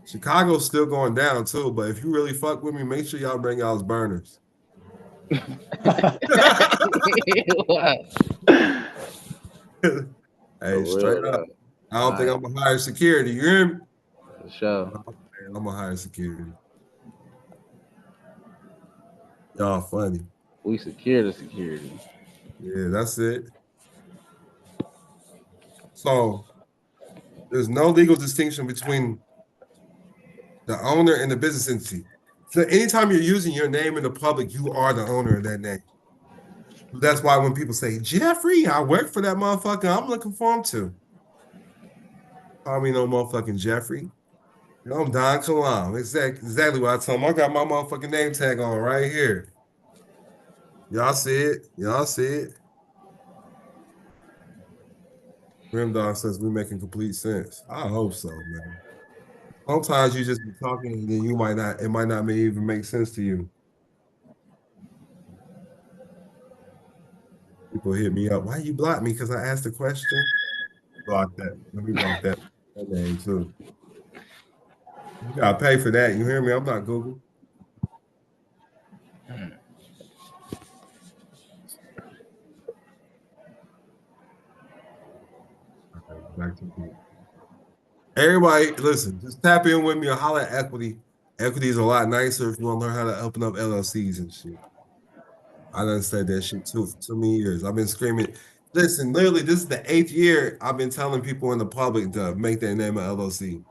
Chicago's still going down too, but if you really fuck with me, make sure y'all bring y'all's burners. Hey, straight up. I don't think I'm gonna hire security. You hear me? For sure. I'm gonna hire security. Y'all funny. We secure the security. Yeah, that's it. So there's no legal distinction between the owner and the business entity. So anytime you're using your name in the public, you are the owner of that name. That's why when people say, Jeffrey, I work for that motherfucker, I'm looking for him too. Call me no motherfucking Jeffrey. I'm Don Kilam. Exactly what I told him. I got my motherfucking name tag on right here. Y'all see it? Y'all see it? Grimdog says we're making complete sense. I hope so, man. Sometimes you just be talking and then it might not even make sense to you. People hit me up. Why you block me? Because I asked a question. Block that. Let me block that name too. You gotta pay for that. You hear me? I'm not Google. Okay, back to you. Everybody, listen, just tap in with me or holler at Equity. Equity is a lot nicer if you want to learn how to open up LLCs and shit. I done said that shit too for too many years. I've been screaming. Listen, literally, this is the 8th year I've been telling people in the public to make their name an LLC.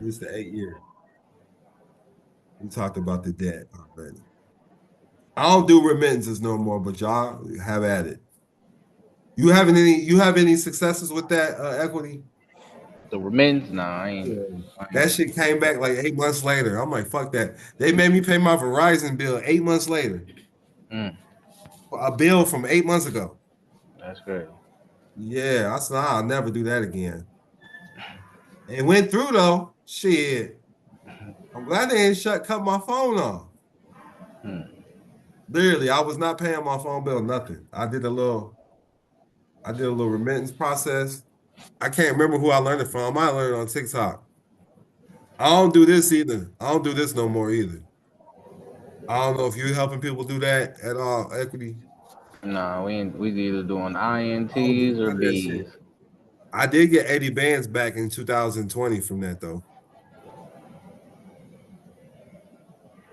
This is the 8th year. We talked about the debt already. I don't do remittances no more, but y'all have at it. You have any successes with that Equity? The remittance? Nah, I ain't. That shit came back like 8 months later. I'm like, fuck that. They made me pay my Verizon bill 8 months later. A bill from 8 months ago. That's great. Yeah, I said, I'll never do that again. It went through though. Shit. I'm glad they didn't cut my phone off. Literally, I was not paying my phone bill, nothing. I did a little remittance process. I can't remember who I learned it from. I learned it on TikTok. I don't do this either. I don't do this no more either. I don't know if you're helping people do that at all, Equity. Nah, we either doing INTs or Bs. I did get 80 bands back in 2020 from that though.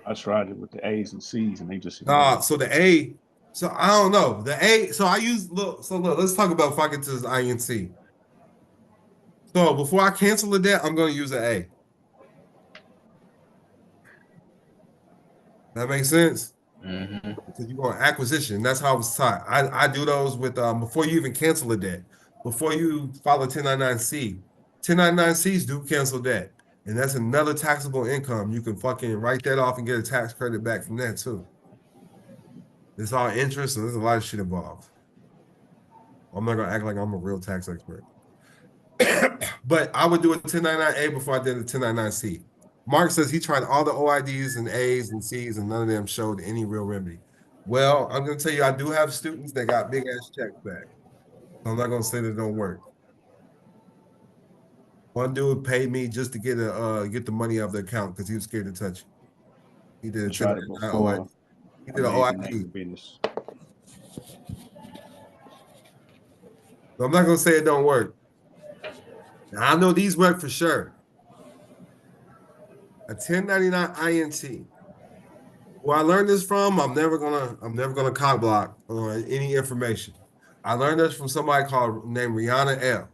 I tried it with the A's and C's and they just so the A, so I don't know. The A, so I use look, let's talk about if I get to this INC. So before I cancel the debt, I'm gonna use an A. That makes sense? Because you go on acquisition. That's how I was taught. I do those with before you even cancel a debt, before you file a 1099-C. 1099-Cs do cancel debt. And that's another taxable income. You can fucking write that off and get a tax credit back from that too. It's all interest and there's a lot of shit involved. I'm not gonna act like I'm a real tax expert. But I would do a 1099-A before I did a 1099-C. Mark says he tried all the OIDs and A's and C's and none of them showed any real remedy. Well, I'm going to tell you, I do have students that got big ass checks back. So I'm not going to say that it don't work. One dude paid me just to get the money out of the account because he was scared to touch it. He did I a tried it 1099 OID. before. He I did an made the name OID. of the business. So I'm not gonna say it don't work. Now, I know these work for sure. A 1099 INT. Where I learned this from, I'm never gonna cock block on any information. I learned this from somebody named Rihanna L.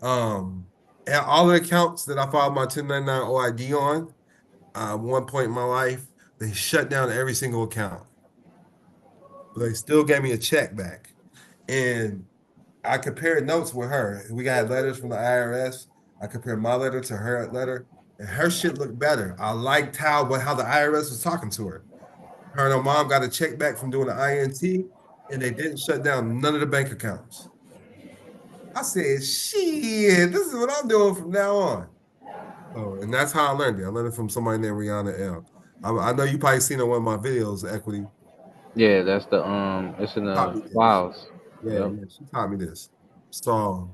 And all the accounts that I filed my 1099 OID on, one point in my life, they shut down every single account. But they still gave me a check back. And I compared notes with her. We got letters from the IRS. I compared my letter to her letter, and her shit looked better. I liked how the IRS was talking to her. Her and her mom got a check back from doing the INT, and they didn't shut down none of the bank accounts. I said, shit, this is what I'm doing from now on. Oh, and that's how I learned it. I learned it from somebody named Rihanna L. I know you probably seen it in one of my videos, Equity. Yeah, that's the it's in the files. Yeah, she taught me this. So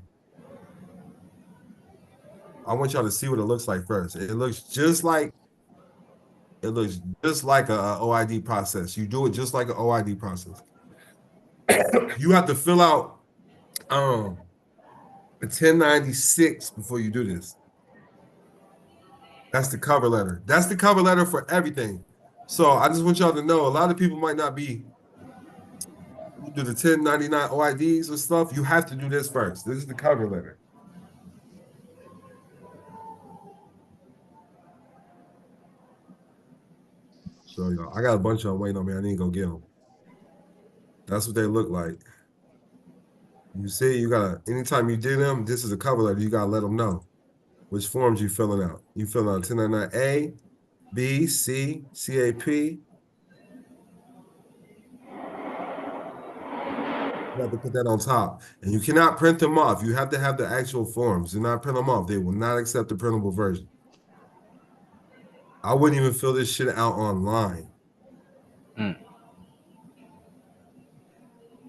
I want y'all to see what it looks like first. It looks just like a OID process. You do it just like an OID process. You have to fill out a 1096 before you do this. That's the cover letter. That's the cover letter for everything. So I just want y'all to know, a lot of people might not be, you do the 1099 OIDs or stuff, you have to do this first. This is the cover letter. So y'all, I got a bunch of them waiting on me. I need to go get them. That's what they look like. You see, you gotta, anytime you do them, this is a cover letter, you gotta let them know which forms you filling out. You filling out 1099A, B, C, CAP. You have to put that on top. And you cannot print them off. You have to have the actual forms. Do not print them off. They will not accept the printable version. I wouldn't even fill this shit out online.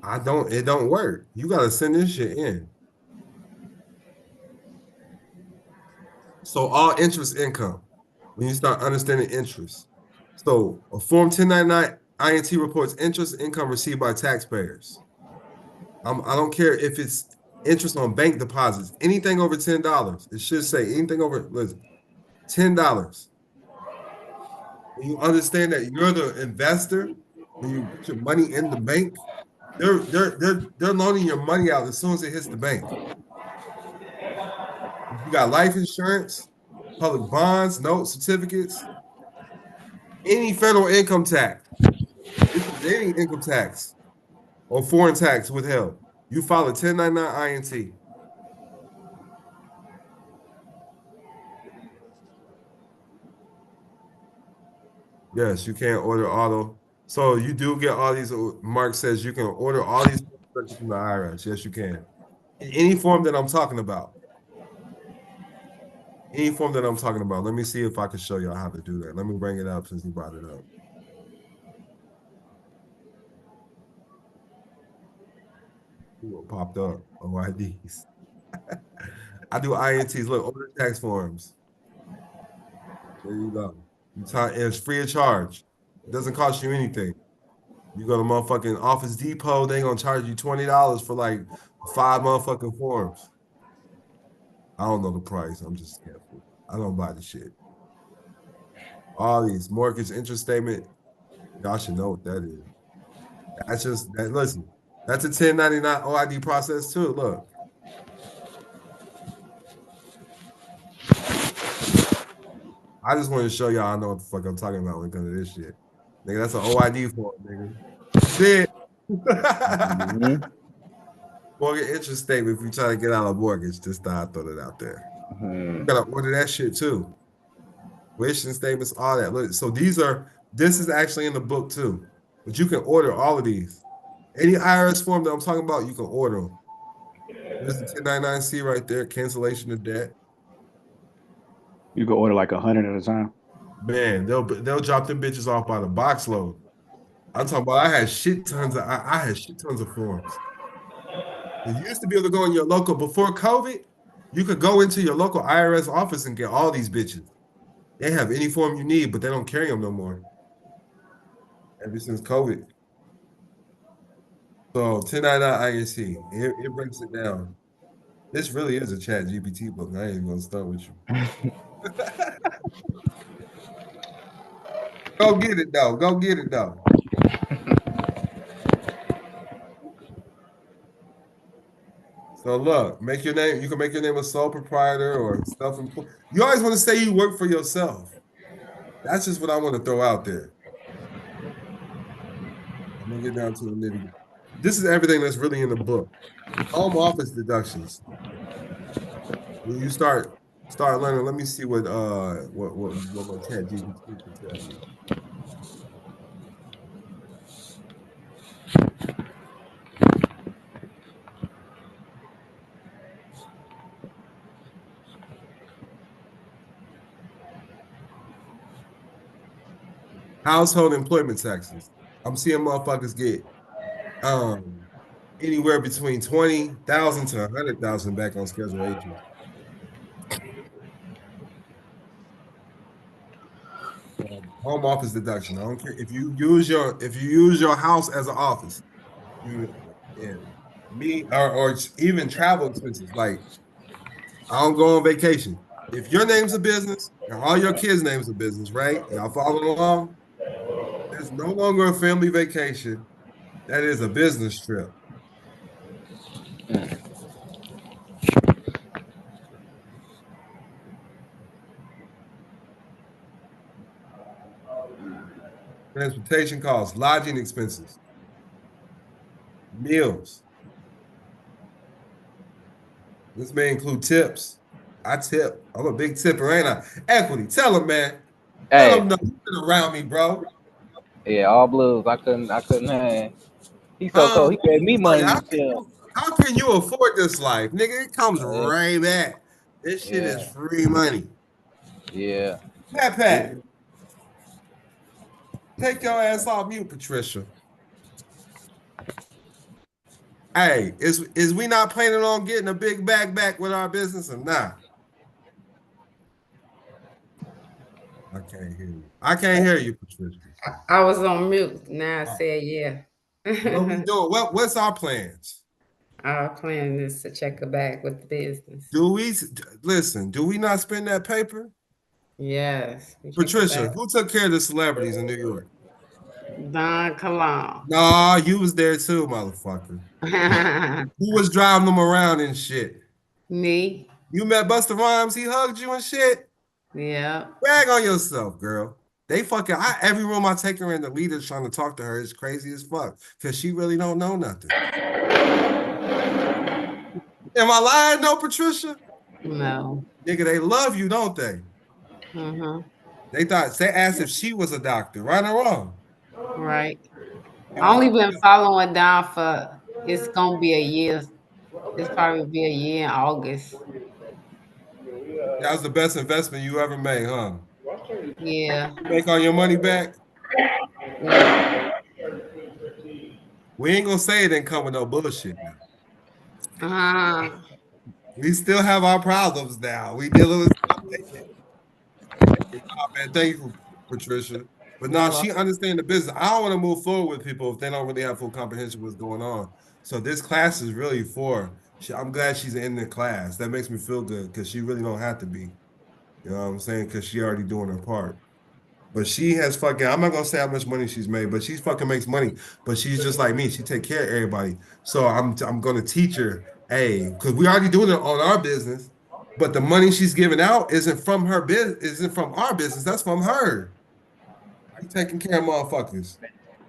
It don't work. You gotta send this shit in. So all interest income, when you start understanding interest. So a Form 1099 INT reports interest income received by taxpayers. I don't care if it's interest on bank deposits, anything over $10. It should say anything over, listen, $10. When you understand that you're the investor, when you put your money in the bank, they're loaning your money out as soon as it hits the bank. If you got life insurance, public bonds, notes, certificates, any federal income tax, any income tax or foreign tax withheld, you file a 1099 INT. Yes, you can't order auto. So you do get all these. Mark says you can order all these from the IRS. Yes, you can. In any form that I'm talking about. Any form that I'm talking about. Let me see if I can show you how to do that. Let me bring it up since you brought it up. Ooh, it popped up. OIDs. I do INTs. Look, order tax forms. There you go. It's free of charge. It doesn't cost you anything. You go to motherfucking Office Depot, they gonna charge you $20 for like 5 motherfucking forms. I don't know the price. I'm just careful. I don't buy the shit. All these mortgage interest statement, y'all should know what that is. That's just that. Listen, that's a 1099 OID process too. Look. I just want to show y'all I know what the fuck I'm talking about when it comes to this shit. Nigga, that's an OID form, nigga. See it? Mortgage interest statement if you try to get out of mortgage, just thought I'd throw it out there. You gotta order that shit too. Wishing statements, all that. Look, so this is actually in the book too. But you can order all of these. Any IRS form that I'm talking about, you can order them. There's the 1099-C right there, cancellation of debt. You can order like 100 at a time. Man, they'll drop them bitches off by the box load. I'm talking about I had shit tons of forms. You used to be able to go in your local before COVID. You could go into your local IRS office and get all these bitches. They have any form you need, but they don't carry them no more. Ever since COVID. So 1099 INC, it breaks it down. This really is a Chat GPT book. I ain't even gonna start with you. Go get it though. Go get it though. So look, make your name. You can make your name a sole proprietor or self-employed. You always want to say you work for yourself. That's just what I want to throw out there. I'm gonna get down to the nitty. This is everything that's really in the book. Home office deductions. When you start learning, let me see what my Chat GPT can tell you. Household employment taxes. I'm seeing motherfuckers get anywhere between 20,000 to 100,000 back on Schedule H. Home office deduction. I don't care if you use your house as an office. Or even travel expenses. Like I don't go on vacation. If your name's a business and all your kids' names a business, right? Y'all following along? There's no longer a family vacation. That is a business trip. Transportation costs, lodging expenses, meals. This may include tips. I tip. I'm a big tipper, ain't I? Equity. Tell them, man. Tell them no. You've been around me, bro. Yeah, all blues. I couldn't. He's so cold. He gave me money. How can you afford this life, nigga? It comes right back. This shit is free money. Yeah. Pat. Take your ass off mute, Patricia. Hey, is we not planning on getting a big bag back with our business or not? I can't hear you. I can't hear you, Patricia. I was on mute. Now I said yeah. What we doing? What's our plans? Our plan is to check her back with the business. Do we not spend that paper? Yes. Patricia, who took care of the celebrities in New York? Don Kilam. Nah, you was there too, motherfucker. Who was driving them around and shit? Me. You met Busta Rhymes, he hugged you and shit? Yeah. Brag on yourself, girl. They fucking, every room I take her in, the leader's trying to talk to her. It's crazy as fuck. Because she really don't know nothing. Am I lying though, Patricia? No. Nigga, they love you, don't they? Mm-hmm. They asked if she was a doctor, right or wrong? Right. I only been following Don for, it's going to be a year. It's probably be a year in August. That was the best investment you ever made, huh? Yeah. Make all your money back? Yeah. We ain't gonna say it didn't come with no bullshit now. We still have our problems now. We dealing with something. Man, thank you, Patricia. But no, she understands the business. I don't want to move forward with people if they don't really have full comprehension of what's going on. So this class is really for. I'm glad she's in the class. That makes me feel good because she really don't have to be. You know what I'm saying? Because she already doing her part. But she has fucking, I'm not gonna say how much money she's made, but she fucking makes money. But she's just like me. She take care of everybody. So I'm gonna teach her, hey, because we already doing it on our business, but the money she's giving out isn't from her business, isn't from our business. That's from her. I'm taking care of motherfuckers.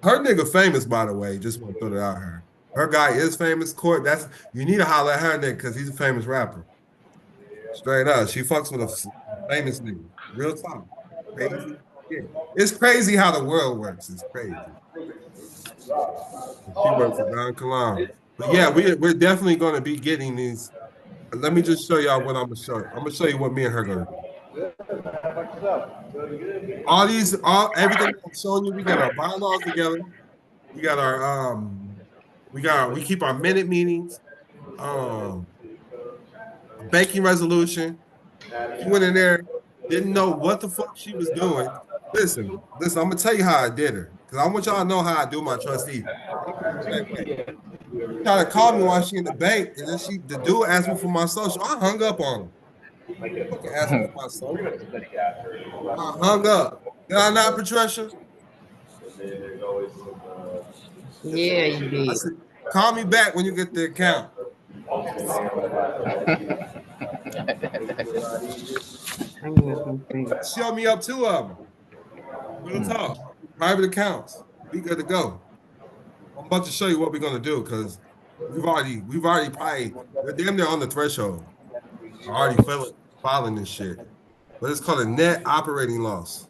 Her nigga famous, by the way. Just want to throw that out here. Her guy is famous. Court. You need to holler at her nigga because he's a famous rapper. Straight up, she fucks with a famous nigga. Real talk. Crazy. Yeah. It's crazy how the world works. It's crazy. She works for Don Kilam. But yeah, we're definitely going to be getting these. Let me just show y'all what I'm going to show you. I'm going to show you what me and her going to do. Everything I'm showing you, we got our bylaws together. We got our we keep our minute meetings. I'm banking resolution. She went in there, didn't know what the fuck she was doing. Listen, I'm gonna tell you how I did her, because I want y'all to know how I do my trustee. Trying to call me while she in the bank, and then the dude asked me for my social. I hung up on him. Fucking asked me for my social. I hung up. Did I not, Patricia? Yeah, you I did. said, call me back when you get the account. Show me up 2 of them. We'll talk. Private accounts. We good to go. I'm about to show you what we're gonna do, because we've already probably, we're damn near on the threshold. I already filing this shit. But it's called a net operating loss.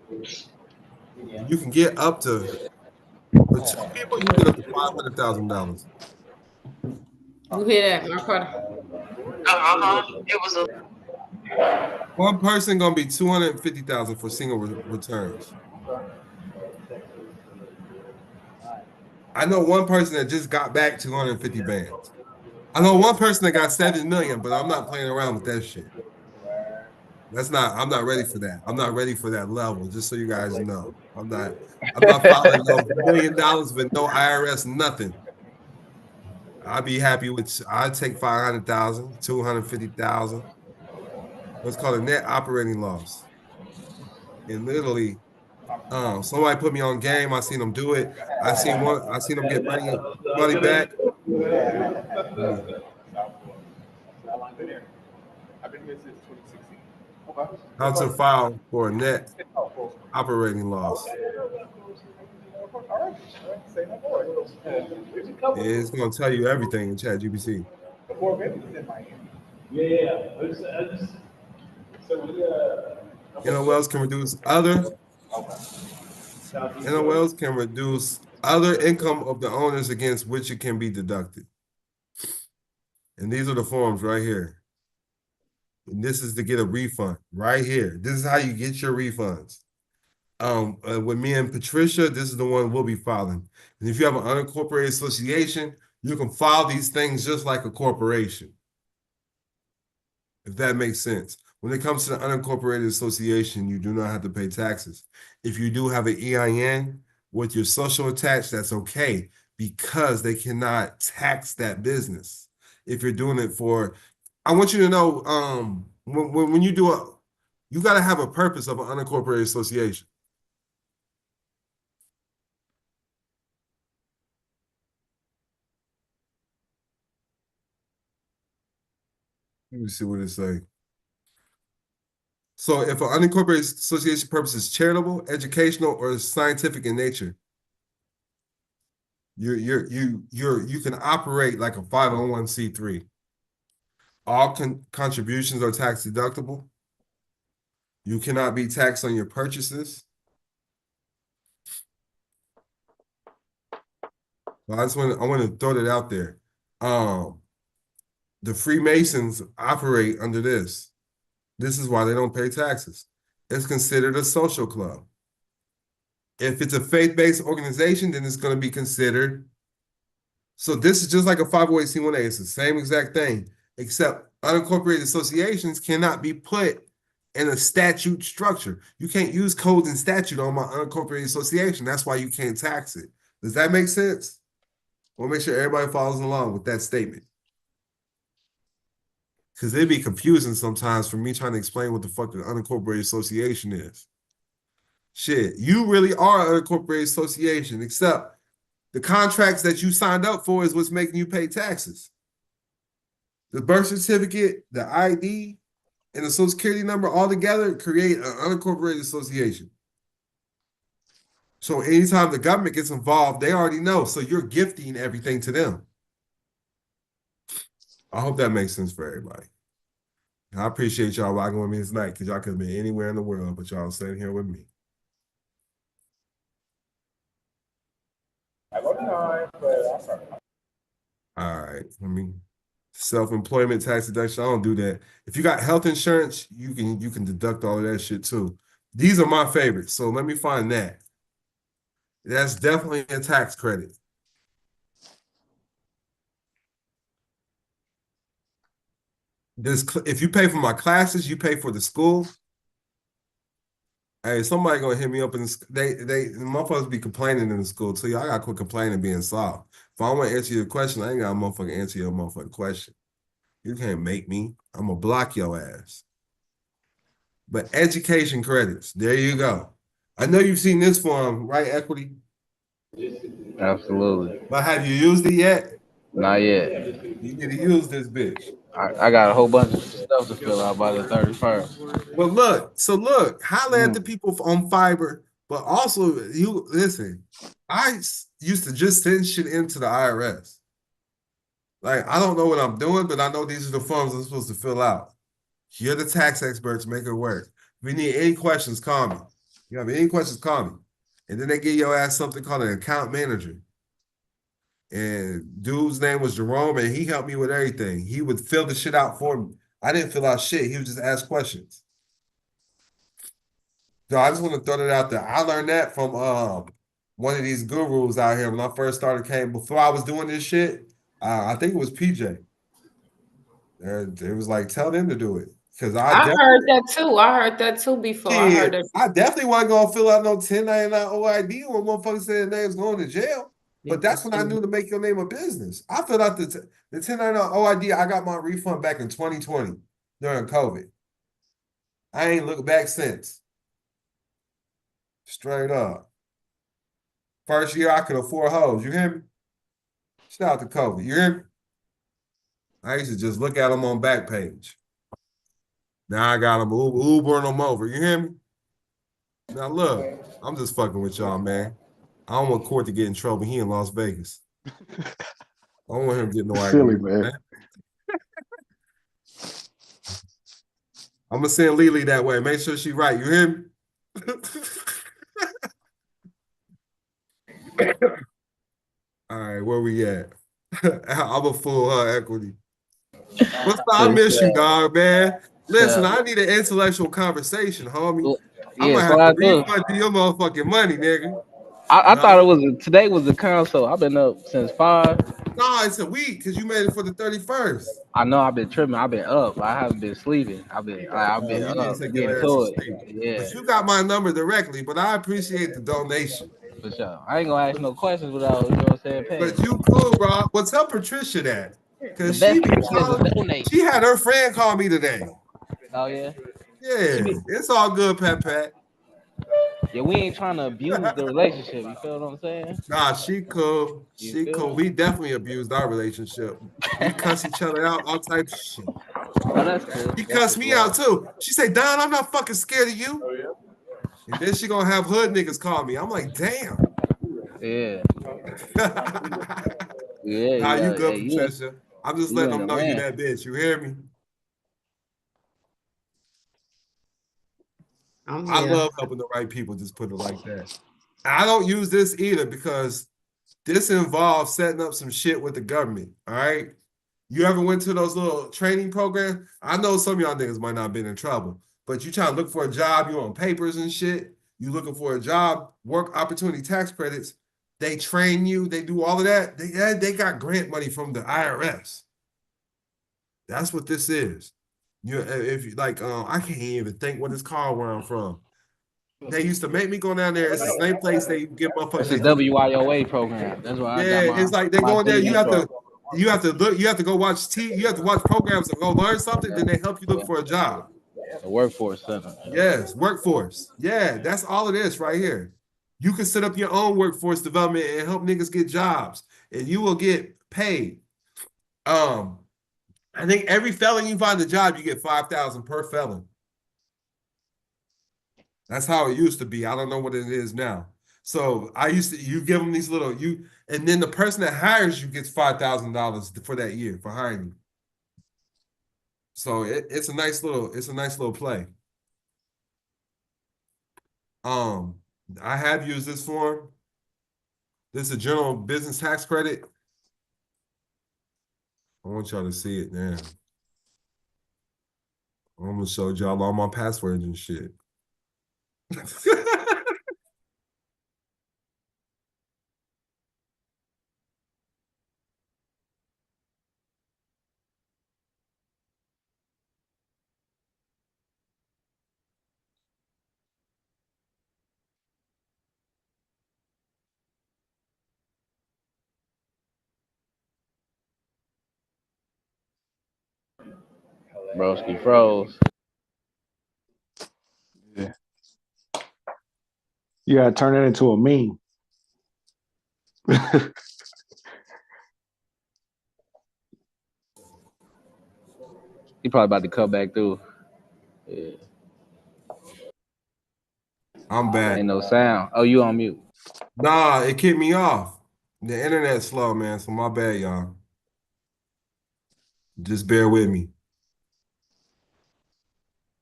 You can get up to, for 2 people, you can get up to $500,000. You hear that, Marco? It was a. One person gonna be $250,000 for single returns. I know one person that just got back 250 bands. I know one person that got 7 million, but I'm not playing around with that shit. I'm not ready for that. I'm not ready for that level, just so you guys know. I'm not filing no $1 million with no IRS, nothing. I'd be happy I'd take 500,000, 250,000. What's called a net operating loss. And literally, somebody put me on game. I seen them do it. I seen them get money back. How to file for a net operating loss. It's going to tell you everything in ChatGPT. NOLs can reduce other income of the owners against which it can be deducted. And these are the forms right here. And this is to get a refund right here. This is how you get your refunds. With me and Patricia, this is the one we'll be filing. And if you have an unincorporated association, you can file these things just like a corporation. If that makes sense. When it comes to the unincorporated association, you do not have to pay taxes. If you do have an EIN with your social attached, that's okay, because they cannot tax that business. If you're doing it for, I want you to know, when you do you got to have a purpose of an unincorporated association. Let me see what it say. So if an unincorporated association purpose is charitable, educational, or scientific in nature, you can operate like a 501c3. All contributions are tax deductible. You cannot be taxed on your purchases. Well, I want to throw that out there. The Freemasons operate under this. This is why they don't pay taxes. It's considered a social club. If it's a faith-based organization, then it's going to be considered. So this is just like a 501c1a. It's the same exact thing, except unincorporated associations cannot be put in a statute structure. You can't use codes and statute on my unincorporated association. That's why you can't tax it. Does that make sense? We'll make sure everybody follows along with that statement. Because it'd be confusing sometimes for me trying to explain what the fuck an unincorporated association is. Shit, you really are an unincorporated association, except the contracts that you signed up for is what's making you pay taxes. The birth certificate, the ID, and the social security number all together create an unincorporated association. So anytime the government gets involved, they already know. So you're gifting everything to them. I hope that makes sense for everybody. I appreciate y'all rocking with me tonight, because y'all could have been anywhere in the world, but y'all sitting here with me. All right. Self-employment tax deduction. I don't do that. If you got health insurance, you can deduct all of that shit too. These are my favorites. So let me find that. That's definitely a tax credit. if you pay for my classes, you pay for the school. Hey, somebody gonna hit me up in the motherfuckers be complaining in the school too. Y'all gotta quit complaining being soft. If I want to answer your question, I ain't got a motherfucking answer your motherfucking question. You can't make me. I'm gonna block your ass. But education credits, there you go. I know you've seen this form, right, Equity? Absolutely. But have you used it yet? Not yet. You need to use this bitch. I got a whole bunch of stuff to fill out by the 31st. Well, look, holla at the people on Fiber, but also you listen. I used to just send shit into the IRS. Like, I don't know what I'm doing, but I know these are the forms I'm supposed to fill out. You're the tax experts, make it work. If you need any questions, call me. You have any questions, call me. And then they give your ass something called an account manager. And dude's name was Jerome, and he helped me with everything. He would fill the shit out for me. I didn't fill out shit. He would just ask questions. So I just want to throw that out there. I learned that from one of these gurus out here when I first before I was doing this shit. I think it was PJ. And it was like, tell them to do it. Because I heard that too. I heard that too before. I heard that. I definitely wasn't going to fill out no 1099 OID when motherfuckers said their name's going to jail. But that's when I knew to make your name a business. I filled out the 1099 OID. I got my refund back in 2020 during COVID. I ain't looked back since. Straight up. First year I could afford hoes. You hear me? Shout out to COVID. You hear me? I used to just look at them on Backpage. Now I got them Ubering them over. You hear me? Now look, I'm just fucking with y'all, man. I don't want Court to get in trouble. He in Las Vegas. I don't want him getting no Silly, idea, man. I'm gonna send Lily that way. Make sure she right. You hear me? All right, where we at? I'm a fool, Equity. What's up? I miss you, dog, man. Listen, I need an intellectual conversation, homie. I'm gonna have to refund you your motherfucking money, nigga. I thought it was today was the console. I've been up since 5. No, it's a week because you made it for the 31st. I know I've been tripping. I've been up. I haven't been sleeping. I've been You need up to take getting your ass to to sleep. it. Yeah. But you got my number directly, but I appreciate the donation. For sure. I ain't gonna ask no questions without, you know what I'm saying, paying. But you cool, bro. Well, tell Patricia that. Because she be calling. She had her friend call me today. Oh, yeah? Yeah, it's all good, Pat. Yeah, we ain't trying to abuse the relationship. You feel what I'm saying? Nah, she cool. She cool. We definitely abused our relationship. We cuss each other out, all types of shit. Oh, that's cool. She cussed me out too. She said, Don, I'm not fucking scared of you. Oh, yeah? And then she gonna have hood niggas call me. I'm like, damn. Yeah. Nah, you good, Hey, Patricia. I'm just letting them know you that bitch. You hear me? I love helping the right people, just put it like that. I don't use this either because this involves setting up some shit with the government. All right. You ever went to those little training programs? I know some of y'all niggas might not have been in trouble, but you trying to look for a job, you on papers and shit. You looking for a job, work opportunity tax credits. They train you, they do all of that. They got grant money from the IRS. That's what this is. You if you like, I can't even think what it's called where I'm from. They used to make me go down there. It's the same place they give motherfuckers. It's a WIOA program. That's why I got my. It's like they go in there. You have to look. You have to go watch You have to watch programs and go learn something. Then they help you look for a job. The workforce center. Yes, workforce. Yeah, that's all it is right here. You can set up your own workforce development and help niggas get jobs, and you will get paid. I think every felon you find a job, you get $5,000 per felon. That's how it used to be. I don't know what it is now. So you give them these and then the person that hires you gets $5,000 for that year for hiring you. So it's a nice little play. I have used this form. This is a general business tax credit. I want y'all to see it now. I'm gonna show y'all all my passwords and shit. Broski froze. Yeah. You gotta turn it into a meme. He probably about to come back through. Yeah. I'm back. Ain't no sound. Oh, you on mute. Nah, it kicked me off. The internet's slow, man, so my bad, y'all. Just bear with me.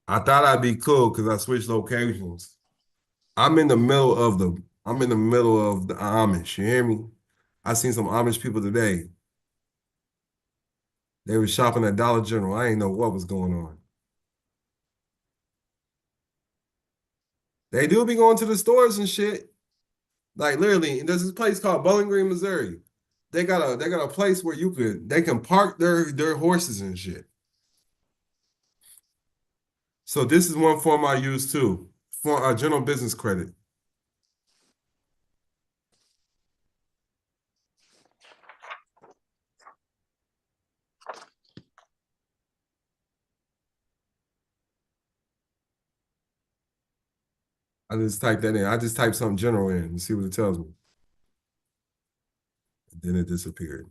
I thought I'd be cool because I switched locations. I'm in the middle of the Amish. You hear me? I seen some Amish people today. They were shopping at Dollar General. I ain't know what was going on. They do be going to the stores and shit. Like literally, there's this place called Bowling Green, Missouri. They got a place where they can park their horses and shit. So this is one form I use too, for general business credit. I just type that in. I just type something general in and see what it tells me. And then it disappeared.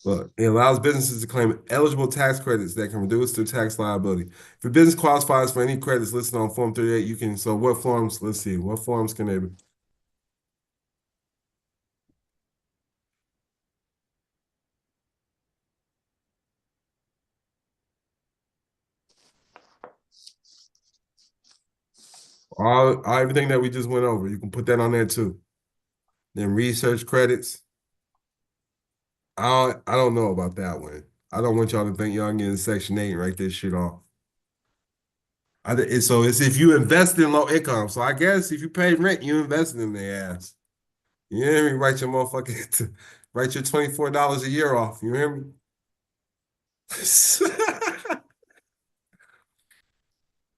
But it allows businesses to claim eligible tax credits that can reduce their tax liability. If your business qualifies for any credits listed on Form 38, you can. So what forms? Let's see. What forms can they be? Everything that we just went over, you can put that on there too. Then research credits. I don't know about that one. I don't want y'all to think y'all getting Section 8 and write this shit off. So it's if you invest in low income. So I guess if you pay rent, you invested in their ass. You hear me? Write your motherfucking write your $24 a year off. You hear me?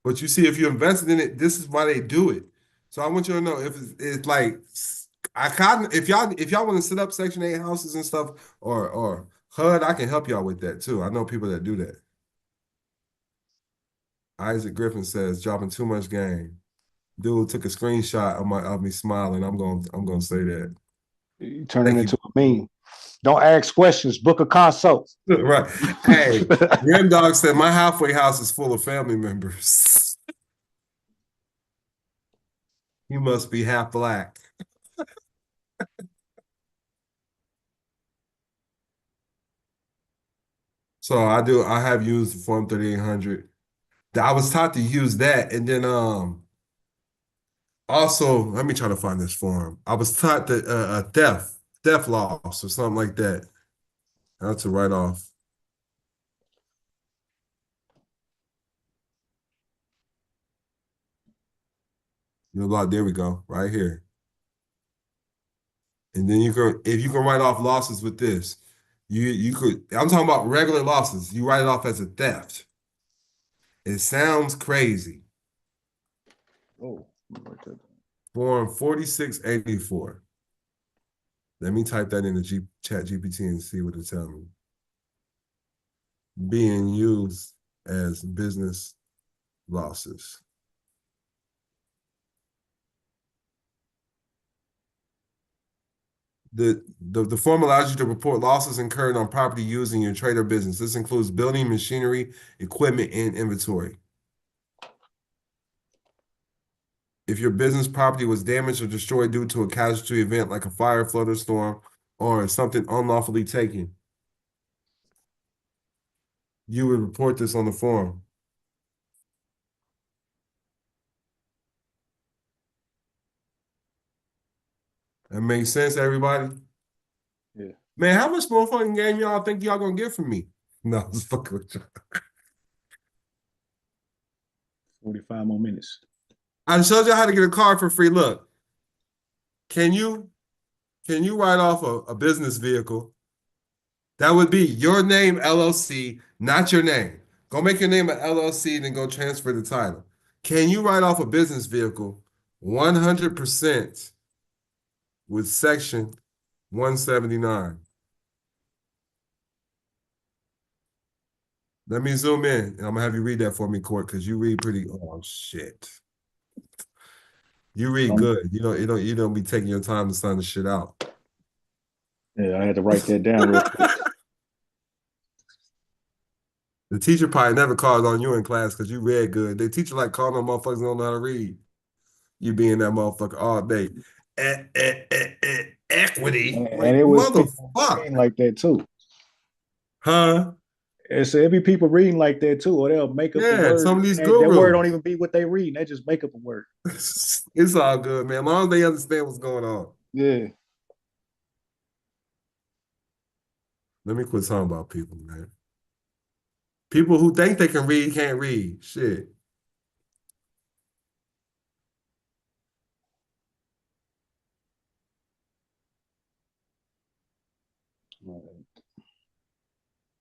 But you see, if you invested in it, this is why they do it. So I want you to know if it's like if y'all want to set up Section 8 houses and stuff or HUD, I can help y'all with that too. I know people that do that. Isaac Griffin says, dropping too much game. Dude took a screenshot of me smiling. I'm gonna say that. You turn it into a meme. Don't ask questions. Book a consult. Right. Hey, Rim Dog said my halfway house is full of family members. You must be half black. So I have used the Form 3800. I was taught to use that, and then also let me try to find this form. I was taught that theft loss or something like that. How to write off. There we go, right here. And then if you can write off losses with this, you could. I'm talking about regular losses. You write it off as a theft. It sounds crazy. Oh, Form 4684. Let me type that into Chat GPT and see what it tells me. Being used as business losses. The form allows you to report losses incurred on property used in your trade or business. This includes building, machinery, equipment, and inventory. If your business property was damaged or destroyed due to a casualty event like a fire, flood, or storm, or something unlawfully taken, you would report this on the form. That makes sense, everybody? Man, how much more fucking game y'all think y'all gonna get from me? No, I'm just fucking with y'all. 45 more minutes. I showed you how to get a car for free. Look, can you write off a business vehicle? That would be your name LLC, not your name. Go make your name an LLC, then go transfer the title. Can you write off a business vehicle 100% with section 179? Let me zoom in, and I'm gonna have you read that for me, Court, because you read pretty. Oh shit, you read good. You don't be taking your time to sign the shit out. Yeah, I had to write that down real quick. The teacher probably never called on you in class because you read good. The teacher like calling on motherfuckers who don't know how to read. You be in that motherfucker all day. Equity, And like it was people motherfucker, reading like that too. huh? And so it be people reading like that too, or they'll make up a Yeah, word, some of these and that word don't gurus. even be what they reading. They just make up a word. It's all good, man. As long as they understand what's going on. Yeah. Let me quit talking about people, man. People who think they can read can't read. Shit.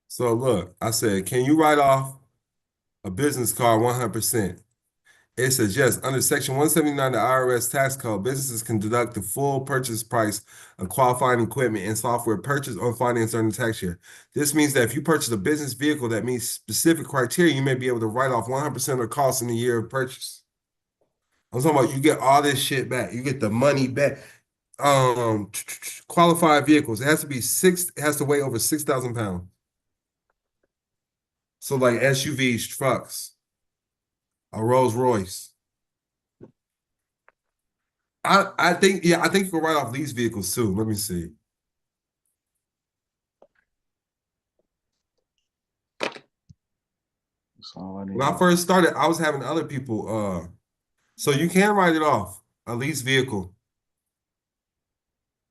So look, I said, can you write off a business card 100%? It says yes. Under Section 179 of the IRS tax code, businesses can deduct the full purchase price of qualifying equipment and software purchased or financed during the tax year. This means that if you purchase a business vehicle that meets specific criteria, you may be able to write off 100% of the cost in the year of purchase. I'm talking about you get all this shit back. You get the money back. Qualified vehicles. It has to be it has to weigh over 6,000 pounds. So like SUVs, trucks, a Rolls Royce. I think you can write off lease vehicles too. Let me see. That's all I need. When I first started, I was having other people. So you can write it off, a lease vehicle.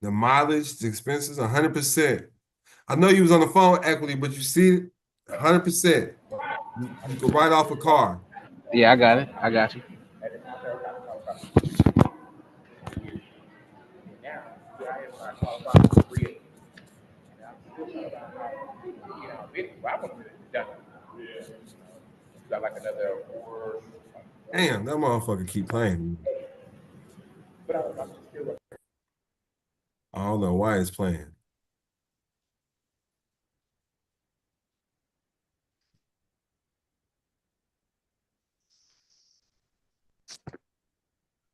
The mileage, the expenses, 100%. I know you was on the phone, Equity, but you see it, 100%. You can write off a car. Yeah, I got it. I got you. Damn, that motherfucker keep playing. I don't know why it's playing.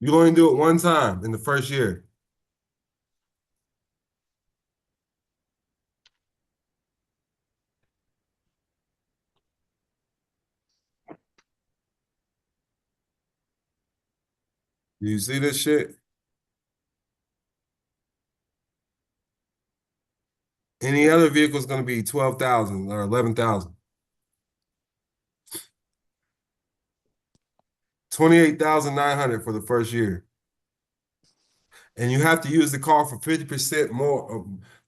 You only do it one time in the first year. Do you see this shit? Any other vehicle is going to be 12,000 or 11,000. 28,900 for the first year. And you have to use the car for 50%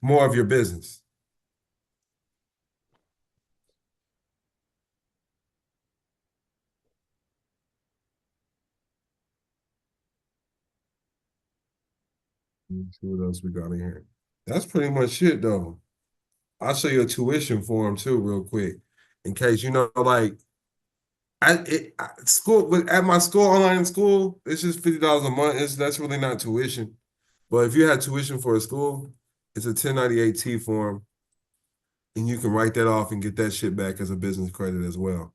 more of your business. Let's see what else we got in here. That's pretty much it, though. I'll show you a tuition form too, real quick, in case like at my school, online school, it's just $50 a month. That's really not tuition. But if you had tuition for a school, it's a 1098-T form, and you can write that off and get that shit back as a business credit as well.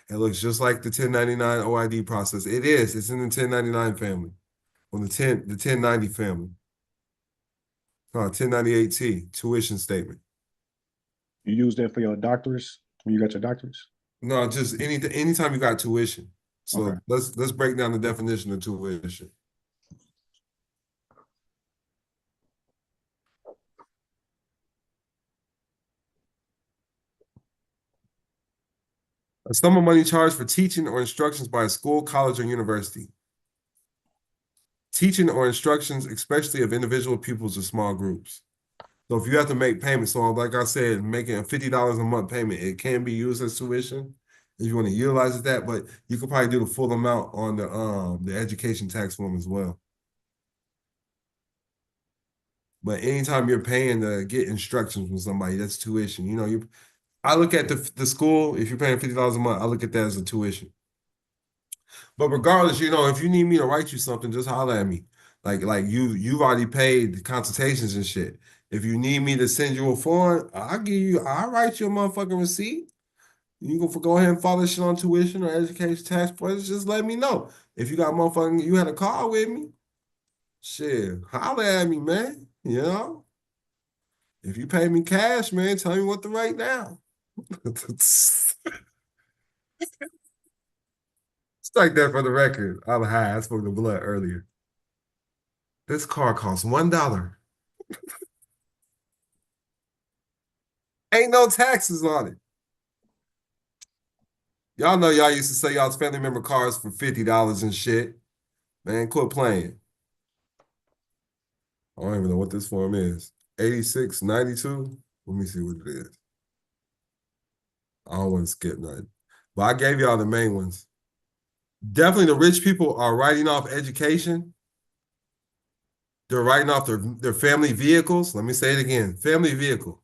It looks just like the 1099 OID process. It is. It's in the 1099 family, on the 1090 family. 1098-T tuition statement. You use that for your doctors when you got your doctors? No, just anytime you got tuition. So Okay. let's break down the definition of tuition. A sum of money charged for teaching or instructions by a school, college, or university. Teaching or instructions, especially of individual pupils or small groups. So if you have to make payments, so like I said, making a $50 a month payment, it can be used as tuition if you want to utilize it that, but you could probably do the full amount on the education tax form as well. But anytime you're paying to get instructions from somebody, that's tuition. You know, I look at the school, if you're paying $50 a month, I look at that as a tuition. But regardless, you know, if you need me to write you something, just holler at me. Like you've already paid the consultations and shit. If you need me to send you a form, I'll write you a motherfucking receipt. You can go ahead and follow shit on tuition or education tax points. Just let me know. If you got motherfucking, you had a call with me, shit, holler at me, man. You know? If you pay me cash, man, tell me what to write down. Strike that for the record. I'm high. I spoke the blood earlier. This car costs $1. Ain't no taxes on it. Y'all know y'all used to say y'all's family member cars for $50 and shit. Man, quit playing. I don't even know what this form is. 8692. Let me see what it is. I don't want to skip nothing. But I gave y'all the main ones. Definitely the rich people are writing off education. They're writing off their family vehicles. Let me say it again. Family vehicle.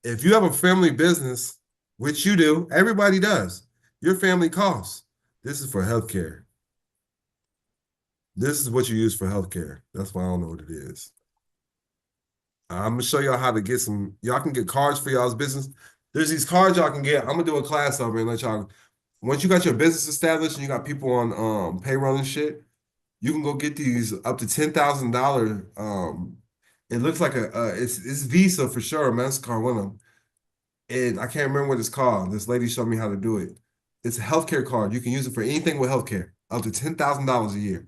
If you have a family business, which you do, everybody does, your family costs. This is for healthcare. This is what you use for healthcare. That's why I don't know what it is. I'm going to show y'all how to get some. Y'all can get cards for y'all's business. There's these cards y'all can get. I'm going to do a class over and let y'all. Once you got your business established and you got people on payroll and shit, you can go get these up to $10,000. It looks like it's Visa for sure, MasterCard, one of them. And I can't remember what it's called. This lady showed me how to do it. It's a healthcare card. You can use it for anything with healthcare, up to $10,000 a year.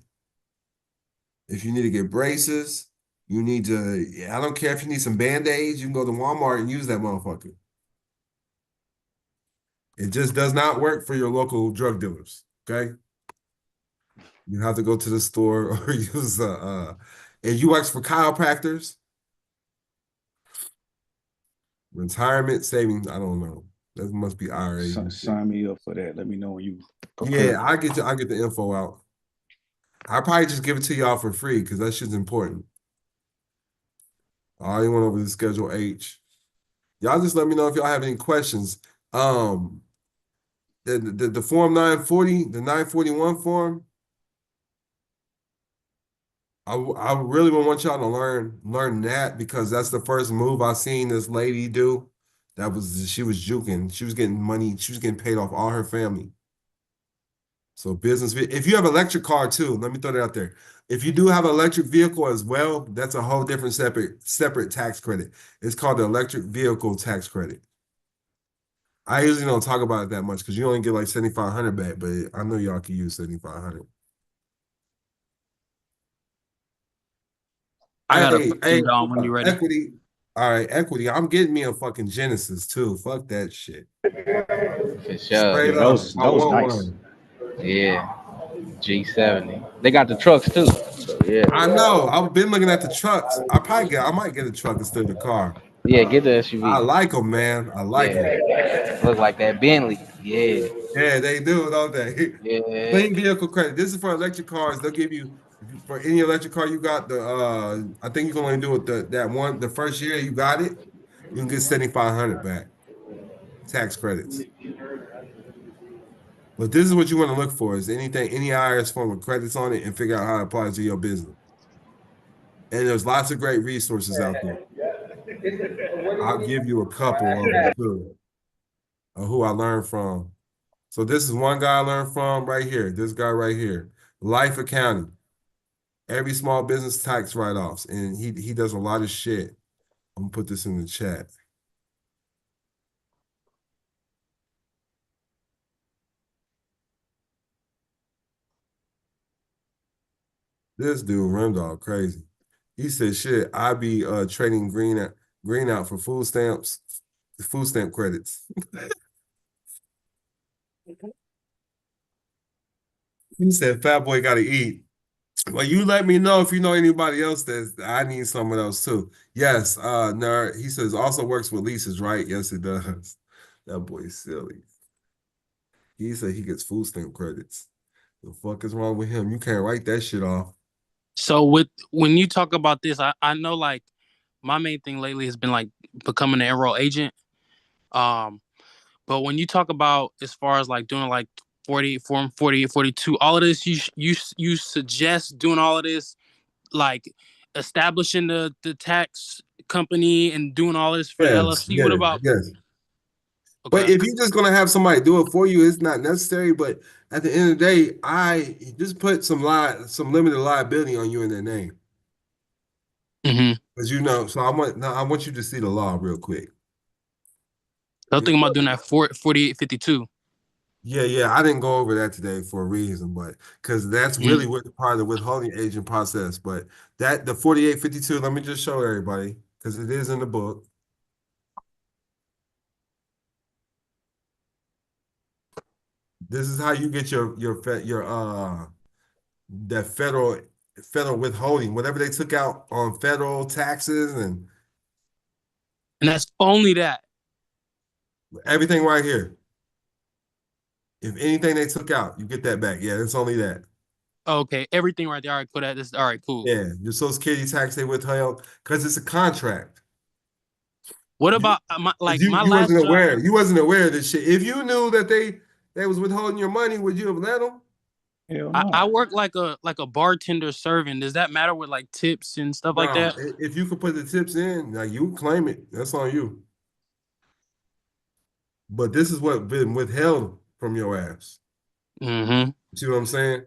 If you need to get braces, you need to, I don't care if you need some Band-Aids, you can go to Walmart and use that motherfucker. It just does not work for your local drug dealers, okay? You have to go to the store or use and you work for chiropractors, retirement savings, I don't know. That must be IRA. Sign me up for that. Let me know when you Yeah, I get the info out. I'll probably just give it to y'all for free because that shit's important. I already went over the Schedule H. Y'all just let me know if y'all have any questions. The Form 940, the 941 form, I really want y'all to learn that because that's the first move I seen this lady do. She was juking. She was getting money. She was getting paid off all her family. So business, if you have an electric car too, let me throw that out there. If you do have an electric vehicle as well, that's a whole different separate tax credit. It's called the electric vehicle tax credit. I usually don't talk about it that much because you only get like 7,500 back, but I know y'all can use 7,500. I got a question, Don, when you're ready. Equity. All right, equity. I'm getting me a fucking Genesis too. Fuck that shit. For sure. Straight Yeah, up. that was nice. Yeah. G70. They got the trucks too. So yeah. I know. I've been looking at the trucks. I might get a truck instead of the car. Yeah, get the SUV. I like them, man. I like them. Look like that Bentley. Yeah. Yeah, they do, don't they? Yeah. Clean vehicle credit. This is for electric cars. They'll give you for any electric car you got the I think you can only do it the first year you got it, you can get 7,500 back. Tax credits. But this is what you want to look for is any IRS form with credits on it and figure out how it applies to your business. And there's lots of great resources out there. I'll give you a couple of them too, of who I learned from. So this is one guy I learned from right here. This guy right here. Life Accounting. Every small business tax write-offs. And he does a lot of shit. I'm gonna put this in the chat. This dude Remdall crazy. He said, shit, I be trading green out for food stamp credits. He said, fat boy gotta eat. Well, you let me know if you know anybody else that I need someone else too. Yes, nerd. He says also works with leases, right? Yes, it does. That boy's silly. He said he gets food stamp credits. The fuck is wrong with him? You can't write that shit off. So when you talk about this, I know like my main thing lately has been like becoming an enroll agent. Um, but when you talk about as far as like doing like 48 form 48 42, all of this, you suggest doing all of this, like establishing the tax company and doing all this for the Yes, LLC. What yes, about? yes. But Okay. if you're just gonna have somebody do it for you, it's not necessary. But at the end of the day, I just put some limited liability on you in their name. Mm-hmm. Because so I want you to see the law real quick. I'm thinking about doing that 48 52. Yeah, yeah. I didn't go over that today for a reason, but because that's Mm-hmm. really what part of the withholding agent process. But the 4852, let me just show everybody, because it is in the book. This is how you get that federal withholding, whatever they took out on federal taxes and that's only that. everything right here. If anything they took out, you get that back. Yeah, it's only that. Okay, everything right there. All right, cool. This all right, cool. Yeah, your Social Security tax they withheld because it's a contract. What about my You last wasn't job? aware. You wasn't aware of this shit. If you knew that they was withholding your money, would you have let them? Hell I no. work like a bartender serving. Does that matter with like tips and stuff like No. that? If you could put the tips in, like you claim it. That's on you. But this is what been withheld from your ass. Mm-hmm. See what I'm saying?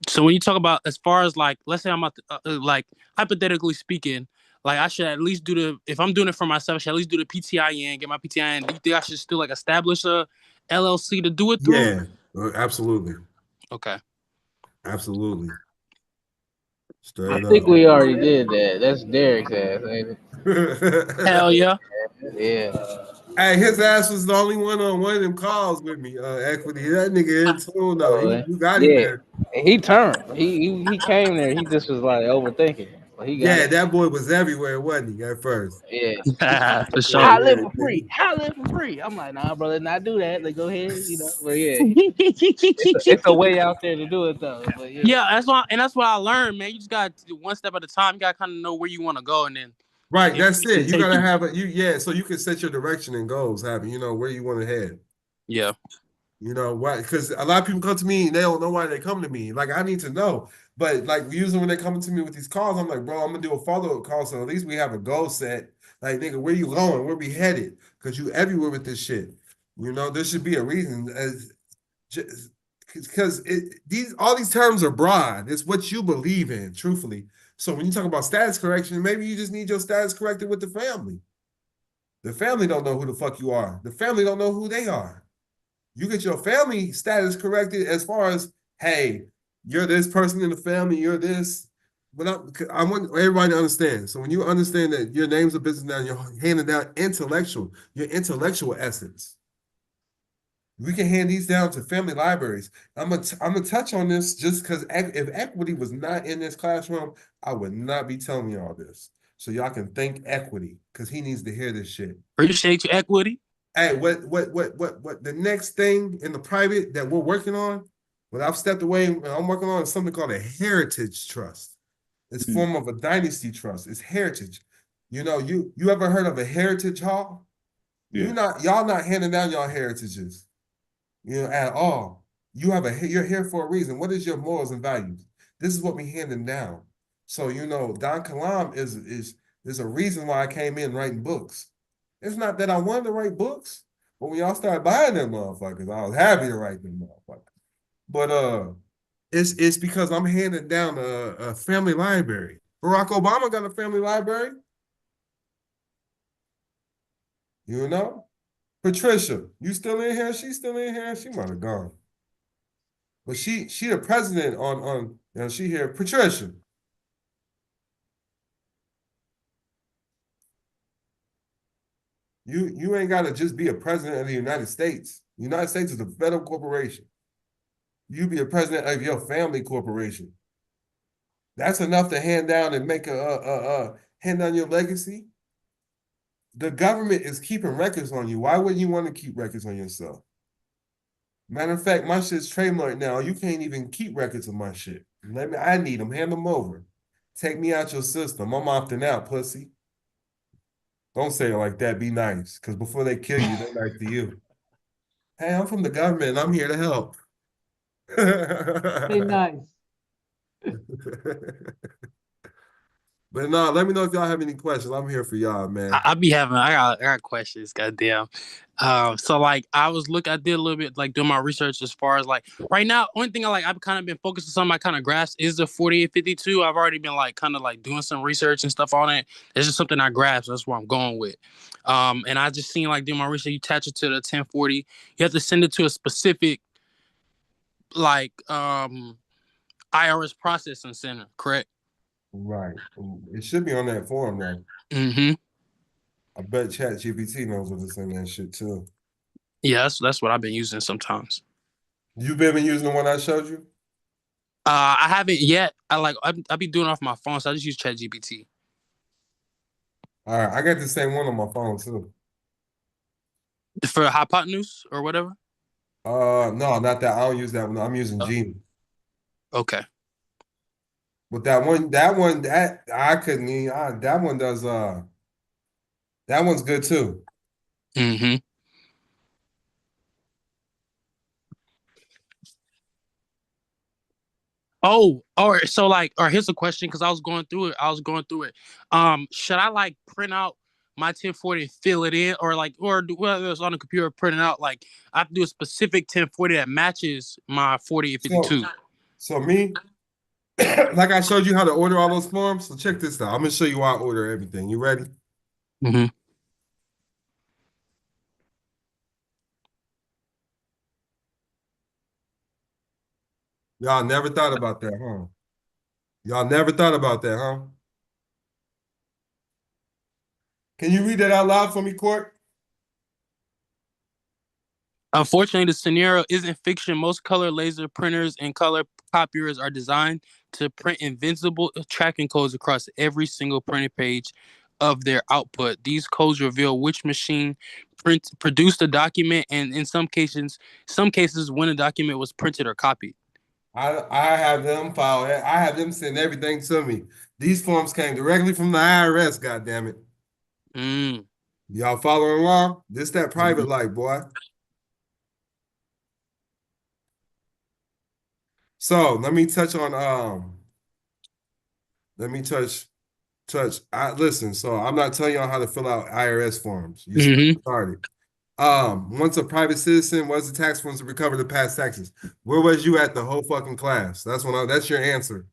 So when you talk about as far as like, let's say I'm about to, like hypothetically speaking, like I should at least do if I'm doing it for myself, I should at least do the PTIN, get my PTIN. Do you think I should still like establish a LLC to do it through? Yeah, absolutely. Okay. Absolutely. I Straight think up. we already did that. That's Derek's ass, ain't Hell yeah. it? Yeah. Hey, his ass was the only one on one of them calls with me, Equity. That nigga in tune though. Oh, You got him yeah. there. And he turned. He came there. He just was like overthinking. But he got Yeah, it. that boy was everywhere, wasn't he, at first? Yeah. For Yeah, sure. How I live yeah, for free? yeah. How I live for free? I'm like, nah, brother, not do that. Like, go ahead, But yeah, it's a way out there to do it though. But yeah. Yeah, that's what I learned, man. You just got one step at a time. You got to kind of know where you want to go, and then Right, it that's can it. You take gotta you. have so you can set your direction and goals, having where you want to head. Yeah. You know why? Because a lot of people come to me and they don't know why they come to me. Like I need to know, but like usually when they come to me with these calls, I'm like, bro, I'm gonna do a follow up call, so at least we have a goal set. Like, nigga, where you going? Where we headed? Because you everywhere with this shit. There should be a reason. Because all these terms are broad. It's what you believe in, truthfully. So when you talk about status correction, maybe you just need your status corrected with the family. The family don't know who the fuck you are. The family don't know who they are. You get your family status corrected as far as, hey, you're this person in the family, you're this. But I want everybody to understand. So when you understand that your name's a business now, you're handing down your intellectual essence. We can hand these down to family libraries. I'm gonna touch on this just because if equity was not in this classroom, I would not be telling y'all this. So y'all can thank equity because he needs to hear this shit. Appreciate you, equity. Hey, what the next thing in the private that we're working on, what I've stepped away and I'm working on is something called a heritage trust. It's a form of a dynasty trust. It's heritage. You ever heard of a heritage hall? Yeah. Y'all not handing down y'all heritages, at all. You're here for a reason. What is your morals and values? This is what we handing down. So Don Kalam is a reason why I came in writing books. It's not that I wanted to write books, but when y'all started buying them motherfuckers, I was happy to write them motherfuckers. But it's because I'm handing down a family library. Barack Obama got a family library. Patricia, you still in here? She's still in here. She might have gone, but she the president on she here. Patricia, you ain't got to just be a president of the United States. The United States is a federal corporation. You be a president of your family corporation. That's enough to hand down and make hand down your legacy. The government is keeping records on you. Why wouldn't you want to keep records on yourself? Matter of fact, my shit's trademarked now. You can't even keep records of my shit. I need them. Hand them over. Take me out your system. I'm opting out, pussy. Don't say it like that. Be nice. Because before they kill you, they're nice to you. Hey, I'm from the government and I'm here to help. Be nice. But no, let me know if y'all have any questions. I'm here for y'all, man. I got questions, goddamn. So like I did a little bit like doing my research as far as like right now, only thing I've kind of been focused on something I kind of grasp is the 4852. I've already been like kind of like doing some research and stuff on it. It's just something I grasp. That's where I'm going with. And I just seen like doing my research, you attach it to the 1040, you have to send it to a specific like IRS processing center, correct? Right. It should be on that form though. Mm-hmm. I bet ChatGPT knows what to send that shit too. Yeah, that's what I've been using sometimes. You've been using the one I showed you? I haven't yet. I be doing it off my phone, so I just use ChatGPT. All right, I got the same one on my phone too. For hypotenuse or whatever? No, not that. I don't use that one. I'm using Genie. Okay. But that I couldn't even, that one does, that one's good too. Mm-hmm. Oh, all right. So here's a question because I was going through it. Should I like print out my 1040 and fill it in, or whether it's on the computer printing out, like I have to do a specific 1040 that matches my 4852? So me, like I showed you how to order all those forms. So check this out. I'm gonna show you how I order everything. You ready? Mm-hmm. Y'all never thought about that, huh? Y'all never thought about that, huh? Can you read that out loud for me, Court? Unfortunately, the scenario isn't fiction. Most color laser printers and color copiers are designed to print invincible tracking codes across every single printed page of their output. These codes reveal which machine produced the document, and in some cases, when a document was printed or copied. I have them file. I have them send everything to me. These forms came directly from the IRS. God damn it! Y'all following along? This that private life, boy. So let me touch on let me touch. Listen. So I'm not telling y'all how to fill out IRS forms. You started. Once a private citizen was the tax forms to recover the past taxes. Where was you at the whole fucking class? That's your answer.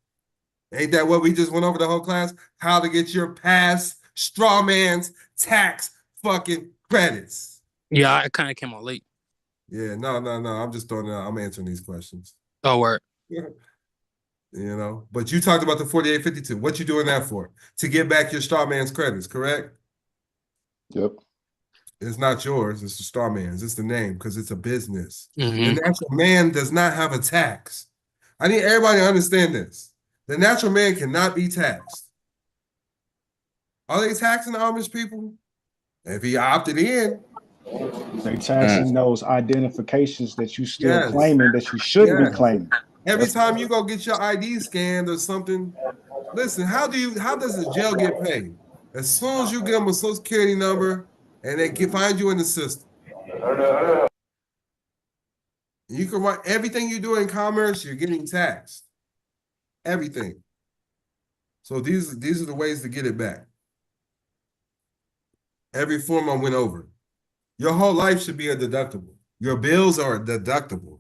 Ain't that what we just went over the whole class? How to get your past strawman's tax fucking credits. Yeah, I kind of came on late. Yeah, no. I'm just throwing it out. I'm answering these questions. Oh, word. But you talked about the 4852. What you doing that for? To get back your strawman's credits, correct? Yep. It's not yours. It's the strawman's. It's the name because it's a business. Mm-hmm. The natural man does not have a tax. I need everybody to understand this. The natural man cannot be taxed. Are they taxing the Amish people? If he opted in. They taxing those identifications that you still claiming that you shouldn't be claiming. Every time you go get your ID scanned or something, listen, how does the jail get paid? As soon as you give them a social security number and they can find you in the system. You can write everything you do in commerce, you're getting taxed. Everything. So these are the ways to get it back. Every form I went over. Your whole life should be a deductible. Your bills are a deductible.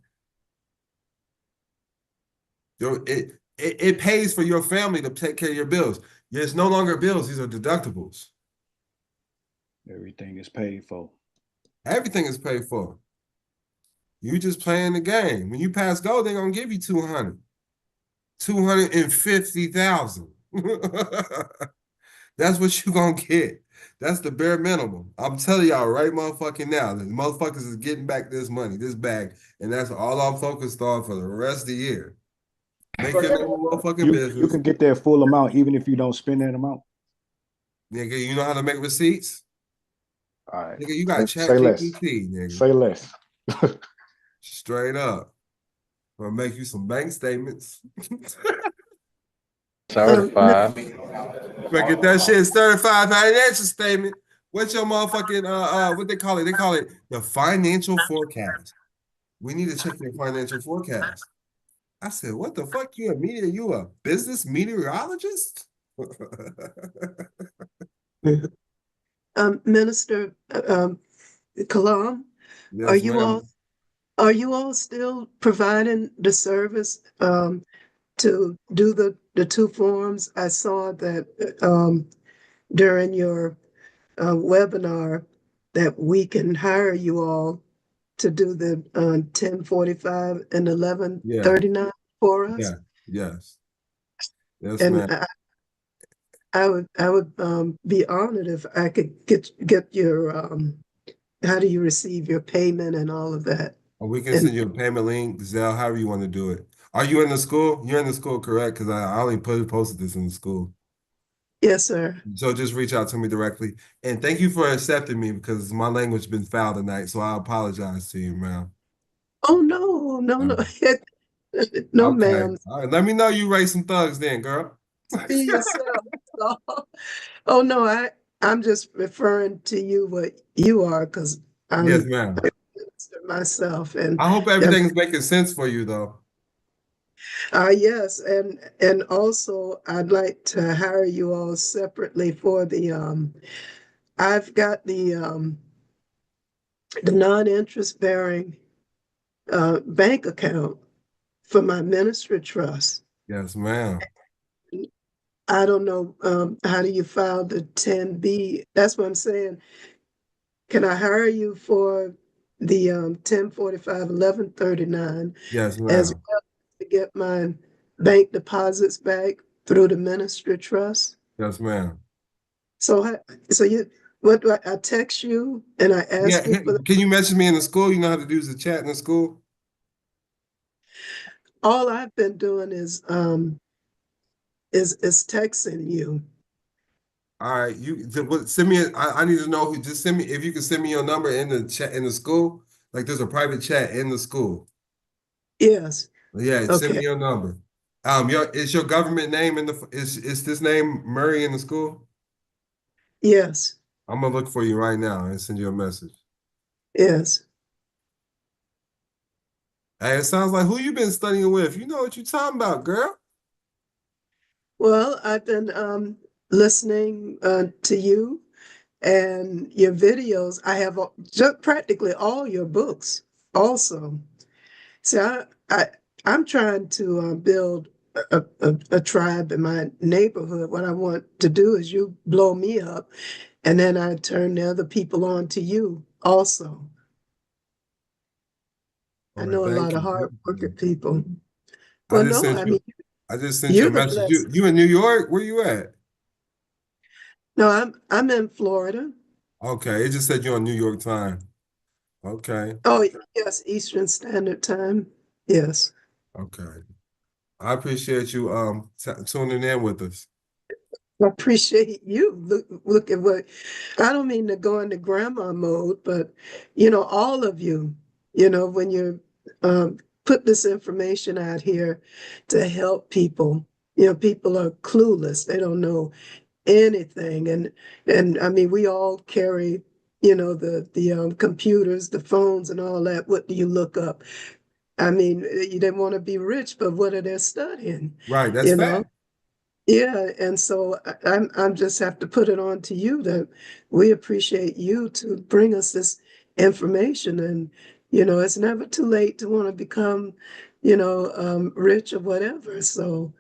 It pays for your family to take care of your bills. It's no longer bills, these are deductibles. Everything is paid for. Everything is paid for. You just playing the game. When you pass go, they're gonna give you 200. 250,000. That's what you're gonna get. That's the bare minimum. I'm telling y'all right motherfucking now, the motherfuckers is getting back this money, this bag, and that's all I'm focused on for the rest of the year. Make your name a motherfucking You business. can get that full amount even if you don't spend that amount. Nigga, you know how to make receipts? All right. Nigga, you got Say less. ChatGPT, nigga. Say less. Straight up. Or make you some bank statements. Certified. But get that shit certified financial statement. What's your motherfucking what they call it? They call it the financial forecast. We need to check your financial forecast. I said, what the fuck? You a business meteorologist? Minister Kilam, Yes, are you ma'am. all still providing the service to do the two forms? I saw that during your webinar that we can hire you all to do the 1045 and 1139 for us. Yeah. Yes. Yes, And ma'am. I would be honored if I could get your how do you receive your payment and all of that. Or we can And send you a payment link, Zelle, however you want to do it. Are you in the school? You're in the school, correct? Because I only posted this in the school. yes, sir. So just reach out to me directly. And thank you for accepting me because my language has been foul tonight. So I apologize to you, ma'am. Oh no, no. No, Okay. ma'am. All right. Let me know you raise some thugs then, girl. Be yourself. Oh no, I'm just referring to you what you are because Yes, I'm ma'am. a minister myself, and I hope everything's making sense for you though. yes, and also I'd like to hire you all separately for the I've got the non-interest bearing bank account for my ministry trust. Yes, ma'am. I don't know how do you file the 10B? That's what I'm saying. Can I hire you for the 1045, 1139 Yes, as ma'am. well to get my bank deposits back through the ministry trust? Yes, ma'am. So, so you, what do I text you and I Yeah, ask you for can you message me in the school? You know how to do the chat in the school? all I've been doing is texting you. All right, send me. I need to know who. Just send me if you can send me your number in the chat in the school. Like there's a private chat in the school. Yes. Yeah, send Okay. me your number. Is your government name in the is this name Murray in the school? Yes. I'm gonna look for you right now and send you a message. Yes. Hey, it sounds like who you been studying with. You know what you're talking about, girl. Well, I've been listening to you and your videos. I have just practically all your books also. So I'm trying to build a tribe in my neighborhood. What I want to do is you blow me up, and then I turn the other people on to you also. I All right, know a thank lot of you. hard working people. I Well, just no, sent I you. mean, I just sent you a you're the message. blessed. You in New York? Where you at? No, I'm in Florida. Okay, it just said you're on New York time. Okay. Oh, yes, Eastern Standard Time. Yes. Okay. I appreciate you tuning in with us. I appreciate you. Look at what I don't mean to go into grandma mode, but all of you, when you put this information out here to help people, people are clueless. They don't know anything. And I mean, we all carry, the computers, the phones and all that. What do you look up? I mean, they want to be rich, but what are they studying? Right, that's You know? fact. Yeah, and so I'm just have to put it on to you that we appreciate you to bring us this information, and it's never too late to want to become, rich or whatever. So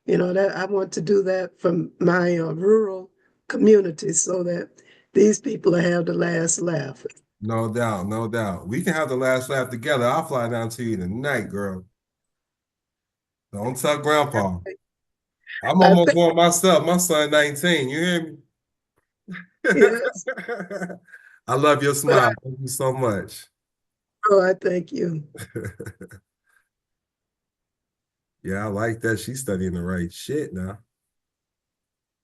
that I want to do that from my rural community so that these people will have the last laugh. No doubt, no doubt. We can have the last laugh together. I'll fly down to you tonight, girl. Don't tell grandpa. I'm I almost think going myself. My son 19. You hear me? yes. I love your But smile. Thank you so much. I thank you. Yeah, I like that. She's studying the right shit now.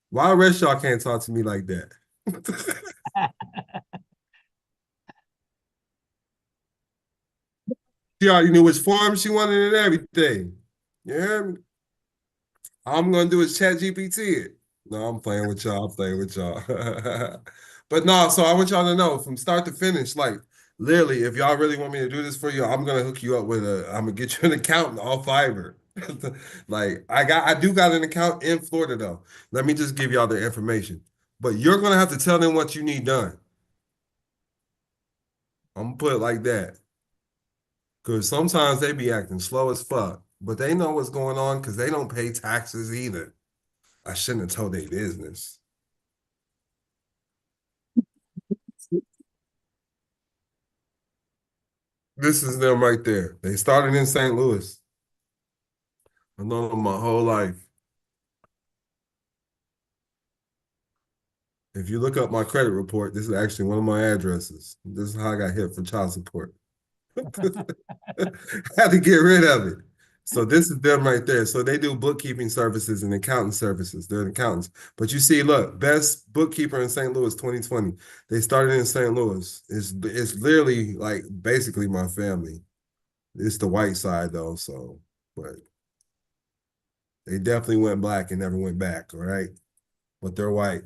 Why the rest of y'all can't talk to me like that? She already knew which form she wanted and everything. Yeah, all I'm gonna do is chat GPT it. No, I'm playing with y'all. I'm playing with y'all. But no, so I want y'all to know from start to finish, like literally, if y'all really want me to do this for you, I'm gonna hook you up with I'm gonna get you an account off Fiverr. Like I do got an account in Florida though. Let me just give y'all the information. But you're gonna have to tell them what you need done. I'm gonna put it like that. Cause sometimes they be acting slow as fuck, but they know what's going on because they don't pay taxes either. I shouldn't have told their business. This is them right there. They started in St. Louis. I've known them my whole life. If you look up my credit report, this is actually one of my addresses. This is how I got hit for child support. I had to get rid of it. So this is them right there. So they do bookkeeping services and accounting services. They're accountants. But you see, look, best bookkeeper in St. Louis 2020. They started in St. Louis. It's literally like basically my family. It's the white side though, so but they definitely went black and never went back, all right? But they're white.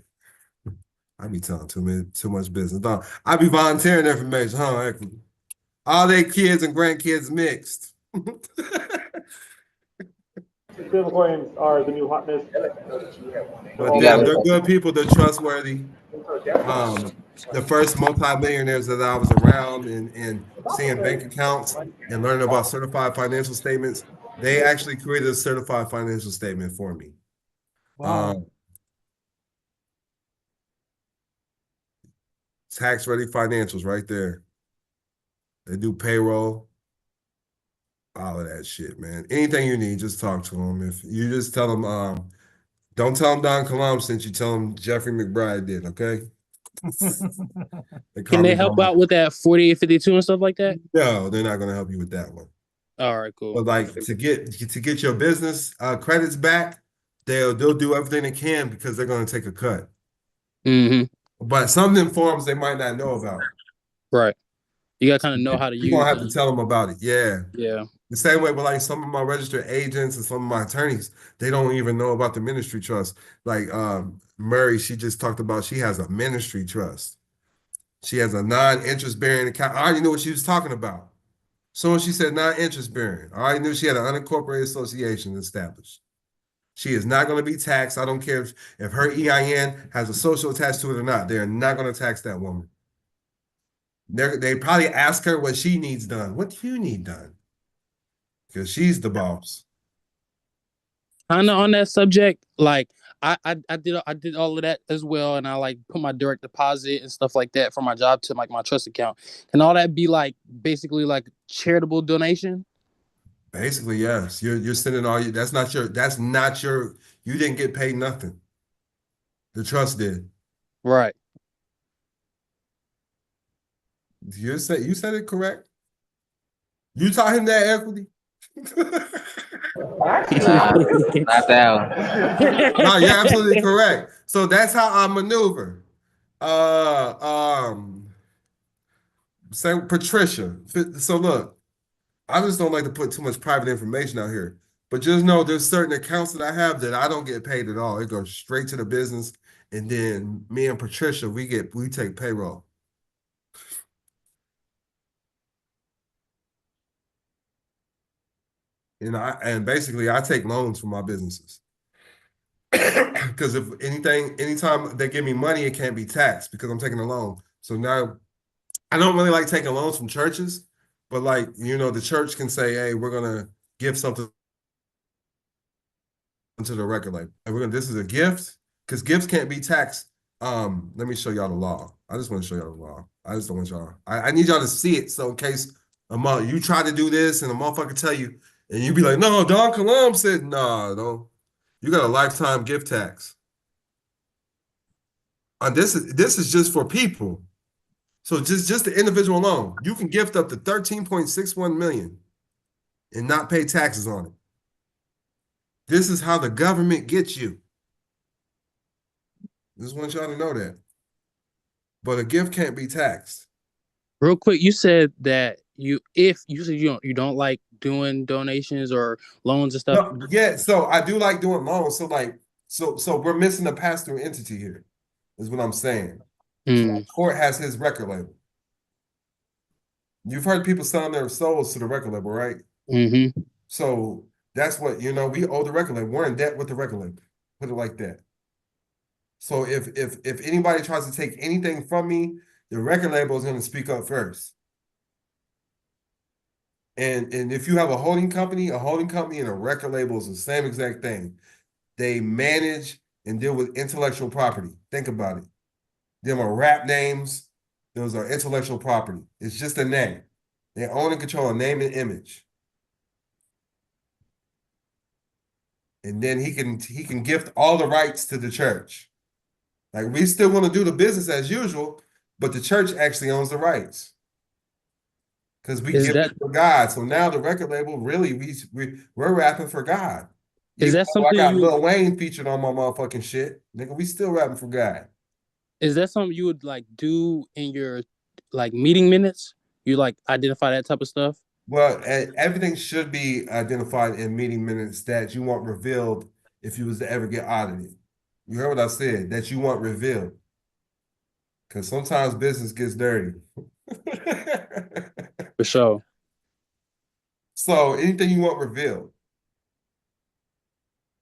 I be telling too much business. No, I be volunteering information, huh? All their kids and grandkids mixed. Stablecoins are the new hotness. But them, they're good people. They're trustworthy. The first multimillionaires that I was around and seeing bank accounts and learning about certified financial statements, they actually created a certified financial statement for me. Wow. Tax ready financials right there. They do payroll, all of that shit, man. Anything you need, just talk to them. If you just tell them, don't tell them Don Kilam sent you, tell them Jeffrey McBride did, okay? Can they help out with that 4852 and stuff like that? No, they're not going to help you with that one. All right, cool. But like to get your business credits back, they'll do everything they can because they're going to take a cut. Mm-hmm. But some of them forms they might not know about. Right. You got to kind of know how to use it. You're going to have to tell them about it. Yeah. Yeah. The same way with like some of my registered agents and some of my attorneys, they don't even know about the ministry trust. Like Murray, she just talked about she has a ministry trust. She has a non-interest bearing account. I already knew what she was talking about. So when she said non-interest bearing, I already knew she had an unincorporated association established. She is not going to be taxed. I don't care if her EIN has a social attached to it or not. They're not going to tax that woman. They probably ask her what she needs done. What do you need done? Because she's the boss. Kind of on that subject, like I did all of that as well, and I like put my direct deposit and stuff like that from my job to like my trust account. Can all that be like basically like charitable donation? Basically, yes. You're sending all you. That's not your. You didn't get paid nothing. The trust did. Right. You said it correct. You taught him that equity. Not that one. No, you're absolutely correct. So that's how I maneuver. Say Patricia. So look, I just don't like to put too much private information out here. But just know there's certain accounts that I have that I don't get paid at all. It goes straight to the business. And then me and Patricia, we take payroll. And basically I take loans from my businesses. Because if anytime they give me money, it can't be taxed because I'm taking a loan. So now I don't really like taking loans from churches, but like, the church can say, hey, we're gonna give something to the record label. And this is a gift, because gifts can't be taxed. Let me show y'all the law. I just want to show y'all the law. I just don't want y'all. I need y'all to see it. So in case you try to do this and a motherfucker tell you, and you be like, no, Don Kilam said, no, don't. You got a lifetime gift tax. This is just for people. So just the individual loan, you can gift up to $13.61 million and not pay taxes on it. This is how the government gets you. Just want y'all to know that. But a gift can't be taxed. Real quick, you said that you don't like doing donations or loans and stuff. No, yeah, so I do like doing loans. So we're missing a pass-through entity here, is what I'm saying. So like, court has his record label. You've heard people selling their souls to the record label, right? Mm-hmm. So that's what, we owe the record label. We're in debt with the record label. Put it like that. So if anybody tries to take anything from me, the record label is going to speak up first. And if you have a holding company and a record label is the same exact thing. They manage and deal with intellectual property. Think about it. Them are rap names. Those are intellectual property. It's just a name. They own and control a name and image. And then he can gift all the rights to the church. Like, we still want to do the business as usual, but the church actually owns the rights. Because we give it for God. So now the record label, really, we're rapping for God. Is that something I got Lil Wayne featured on my motherfucking shit? Nigga, we still rapping for God. Is that something you would like do in your like meeting minutes? You like identify that type of stuff? Well, everything should be identified in meeting minutes that you want revealed if you was to ever get audited. You heard what I said, that you want revealed. Because sometimes business gets dirty. For sure. So anything you want revealed.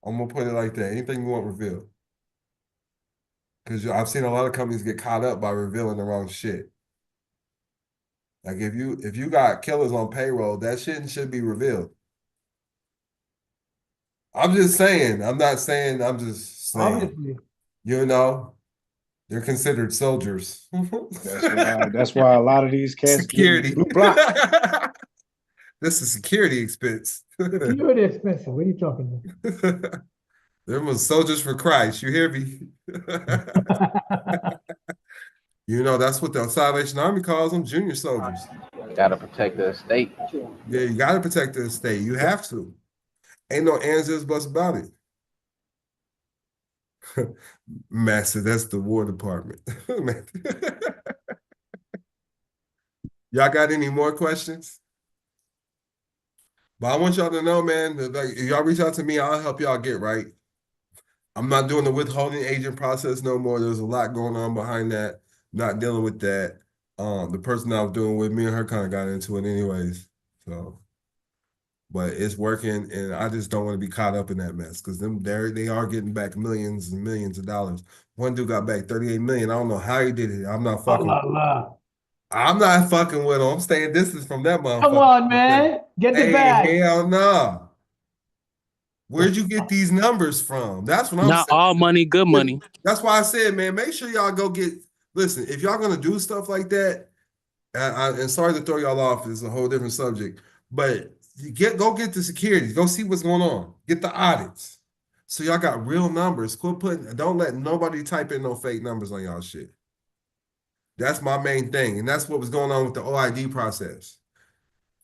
I'm going to put it like that. Anything you want revealed. Because I've seen a lot of companies get caught up by revealing the wrong shit. Like if you got killers on payroll, that shit should be revealed. I'm just saying. I'm not saying. I'm just saying. Obviously. They're considered soldiers. That's why a lot of these cats security. blue block. This is security expense. Security expensive. What are you talking about? There was soldiers for Christ. You hear me? That's what the Salvation Army calls them, junior soldiers. Gotta protect the estate. Yeah, you gotta protect the estate. You have to. Ain't no ands, ifs, buts about it. Master, that's the War Department. Y'all got any more questions? But I want y'all to know, man, that if y'all reach out to me, I'll help y'all get right. I'm not doing the withholding agent process no more. There's a lot going on behind that. Not dealing with that. The person I was doing with, me and her kind of got into it anyways. So, but it's working, and I just don't want to be caught up in that mess because they are getting back millions and millions of dollars. One dude got back 38 million. I don't know how he did it. I'm not fucking. I'm not fucking with him. I'm staying distance from that motherfucker. Come on, man. Get the bag. Hell no. Where'd you get these numbers from? That's what I'm saying. Not all money, good money. That's why I said, man, make sure y'all go get. Listen, if y'all gonna do stuff like that, and sorry to throw y'all off, it's a whole different subject, but go get the securities, go see what's going on, get the audits, so y'all got real numbers. Don't let nobody type in no fake numbers on y'all shit. That's my main thing, and that's what was going on with the OID process.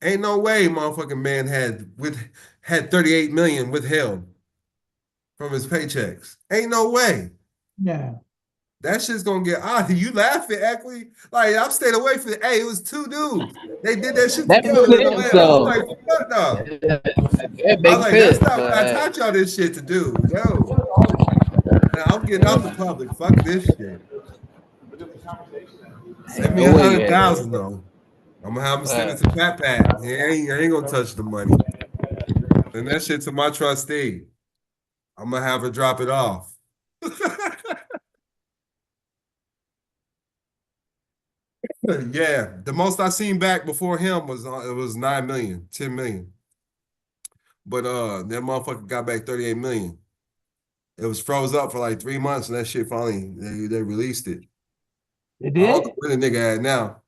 Ain't no way, motherfucking man had 38 million withheld from his paychecks. Ain't no way. Yeah. That shit's gonna get audited. You laughing, actually? Like, I've stayed away from it. Hey, it was two dudes. They did that shit together. I'm like, what the? I'm like, that's not what I taught y'all this shit to do. Yo. Now I'm getting off the public. Fuck this shit. Send me 100,000 though. I'm gonna have him send it to Pat. I ain't gonna touch the money. Send that shit to my trustee. I'm gonna have her drop it off. Yeah, the most I seen back before him was 9 million, 10 million. But that motherfucker got back 38 million. It was froze up for like 3 months, and that shit finally they released it. It I did? don't know where the nigga at now.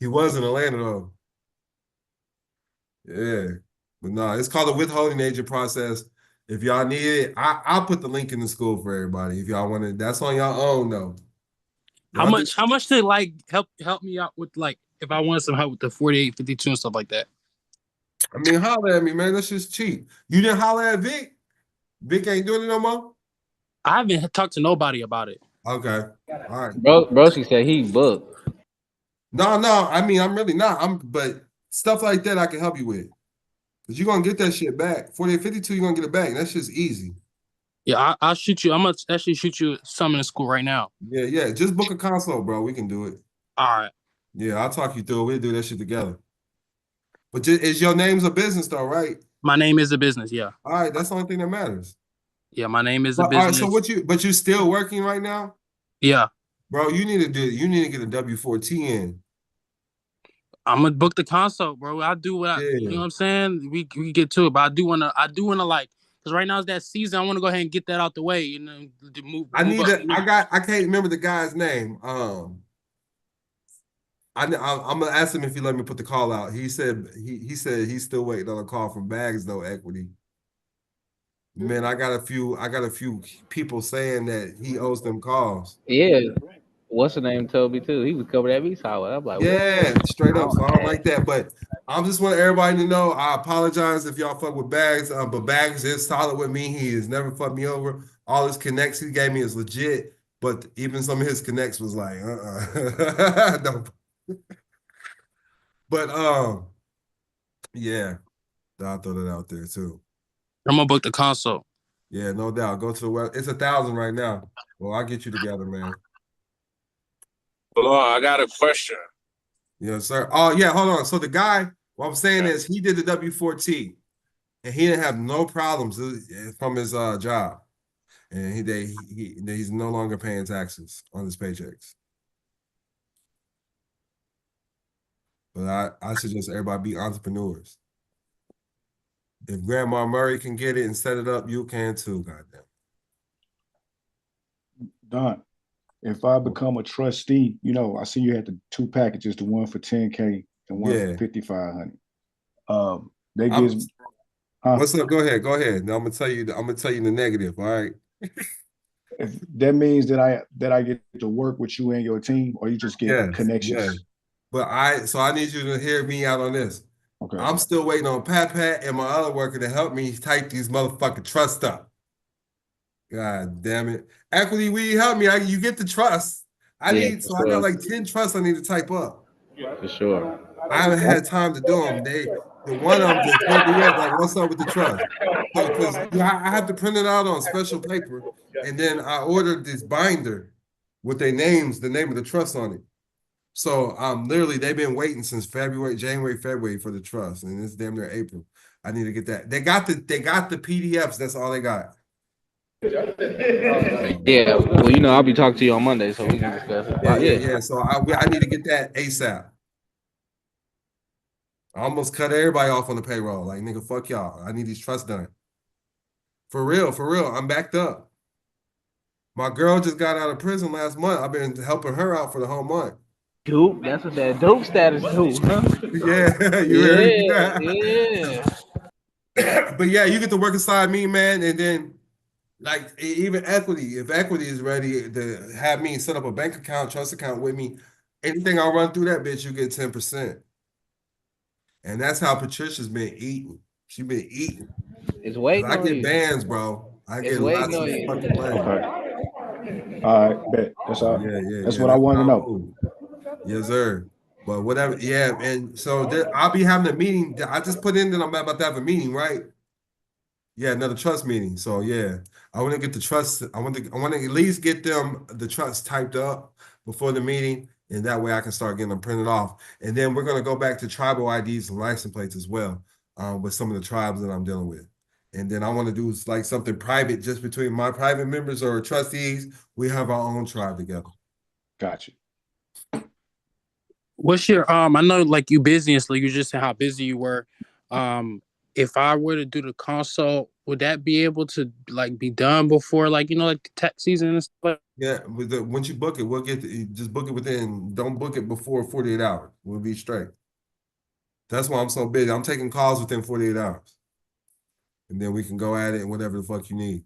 He was in Atlanta though. Yeah. But no, it's called a withholding agent process. If y'all need it, I'll put the link in the school for everybody. If y'all want it, that's on y'all own though. How much to like help me out with, like, if I wanted some help with the 4852 and stuff like that? I mean, holler at me, man. That's just cheap. You didn't holler at Vic? Vic ain't doing it no more? I haven't talked to nobody about it. Okay. All right. Bro, she said he booked. No. I mean, I'm really not. But stuff like that I can help you with. Because you're gonna get that shit back. 4852, you're gonna get it back. That's just easy. Yeah, I'll shoot you. I'm gonna actually shoot you some in the school right now. Yeah. Just book a consult, bro. We can do it. All right. Yeah, I'll talk you through it. We'll do that shit together. But is your name's a business though, right? My name is a business, yeah. All right, that's the only thing that matters. Yeah, my name is a All right, business. so but you still working right now? Yeah. Bro, you need to get a W-4T in. I'm gonna book the consult, bro. I do what you know what I'm saying? We get to it, but I do wanna like, because right now is that season. I want to go ahead and get that out the way, to move I can't remember the guy's name. I'm gonna ask him if he let me put the call out. He said he's still waiting on a call from Bags though, Equity. Man, I got a few people saying that he owes them calls. Yeah. What's the name told me too? He was coming at me sideways. I'm like, yeah, whoa. straight up. So I don't like that. But I just want everybody to know I apologize if y'all fuck with Bags. But Bags is solid with me. He has never fucked me over. All his connects he gave me is legit. But even some of his connects was like, no. But yeah, I'll throw that out there too. I'm gonna book the consult. Yeah, no doubt. Go to the web. It's 1,000 right now. Well, I'll get you together, man. Hold on, I got a question. Yes, sir. Oh, yeah, hold on. So the guy, what I'm saying is he did the W-4T and he didn't have no problems from his job. And he's no longer paying taxes on his paychecks. But I suggest everybody be entrepreneurs. If Grandma Murray can get it and set it up, you can too, goddamn. Don, if I become a trustee, I see you had the two packages, the one for 10K and one for 5,500. They gives What's up? Go ahead. Now I'm gonna tell you the negative, all right? If that means that I get to work with you and your team, or you just get connections. Yes. But I need you to hear me out on this. Okay. I'm still waiting on Pat and my other worker to help me type these motherfucking trust up. God damn it. Equity, will you help me? You get the trust. I got like 10 trusts I need to type up. For sure. I haven't had time to do them. The one of them just hit me up like, what's up with the trust? Because I have to print it out on special paper, and then I ordered this binder with their names, the name of the trust on it. So literally they've been waiting since January, February for the trust, and it's damn near April. I need to get that. They got the PDFs. That's all they got. Yeah, well, I'll be talking to you on Monday, so we can discuss it. Yeah. So I need to get that ASAP. I almost cut everybody off on the payroll. Like, nigga, fuck y'all. I need these trusts done. For real. I'm backed up. My girl just got out of prison last month. I've been helping her out for the whole month. Dope. That's what that dope status do, huh? Yeah, yeah. But yeah, you get to work inside me, man, and then like even Equity. If Equity is ready to have me set up a bank account, trust account with me, anything I run through that bitch, you get 10%. And that's how Patricia's been eating. She been eating. It's waiting I on get you. bands, bro. I get lots of fucking bands. All right, bet. That's all. That's what I want to know. Yes, sir. But whatever, yeah. And so I'll be having a meeting. I just put in that I'm about to have a meeting, right? Yeah, another trust meeting. So yeah, I want to get the trust. I want to at least get the trust typed up before the meeting, and that way I can start getting them printed off. And then we're gonna go back to tribal IDs and license plates as well, with some of the tribes that I'm dealing with. And then I want to do like something private, just between my private members or trustees. We have our own tribe together. Gotcha. What's your I know like you busy and so you just said how busy you were. If I were to do the consult, would that be able to like be done before like the tax season and stuff? Yeah, once you book it, we'll just book it within. Don't book it before 48 hours. We'll be straight. That's why I'm so busy. I'm taking calls within 48 hours, and then we can go at it and whatever the fuck you need.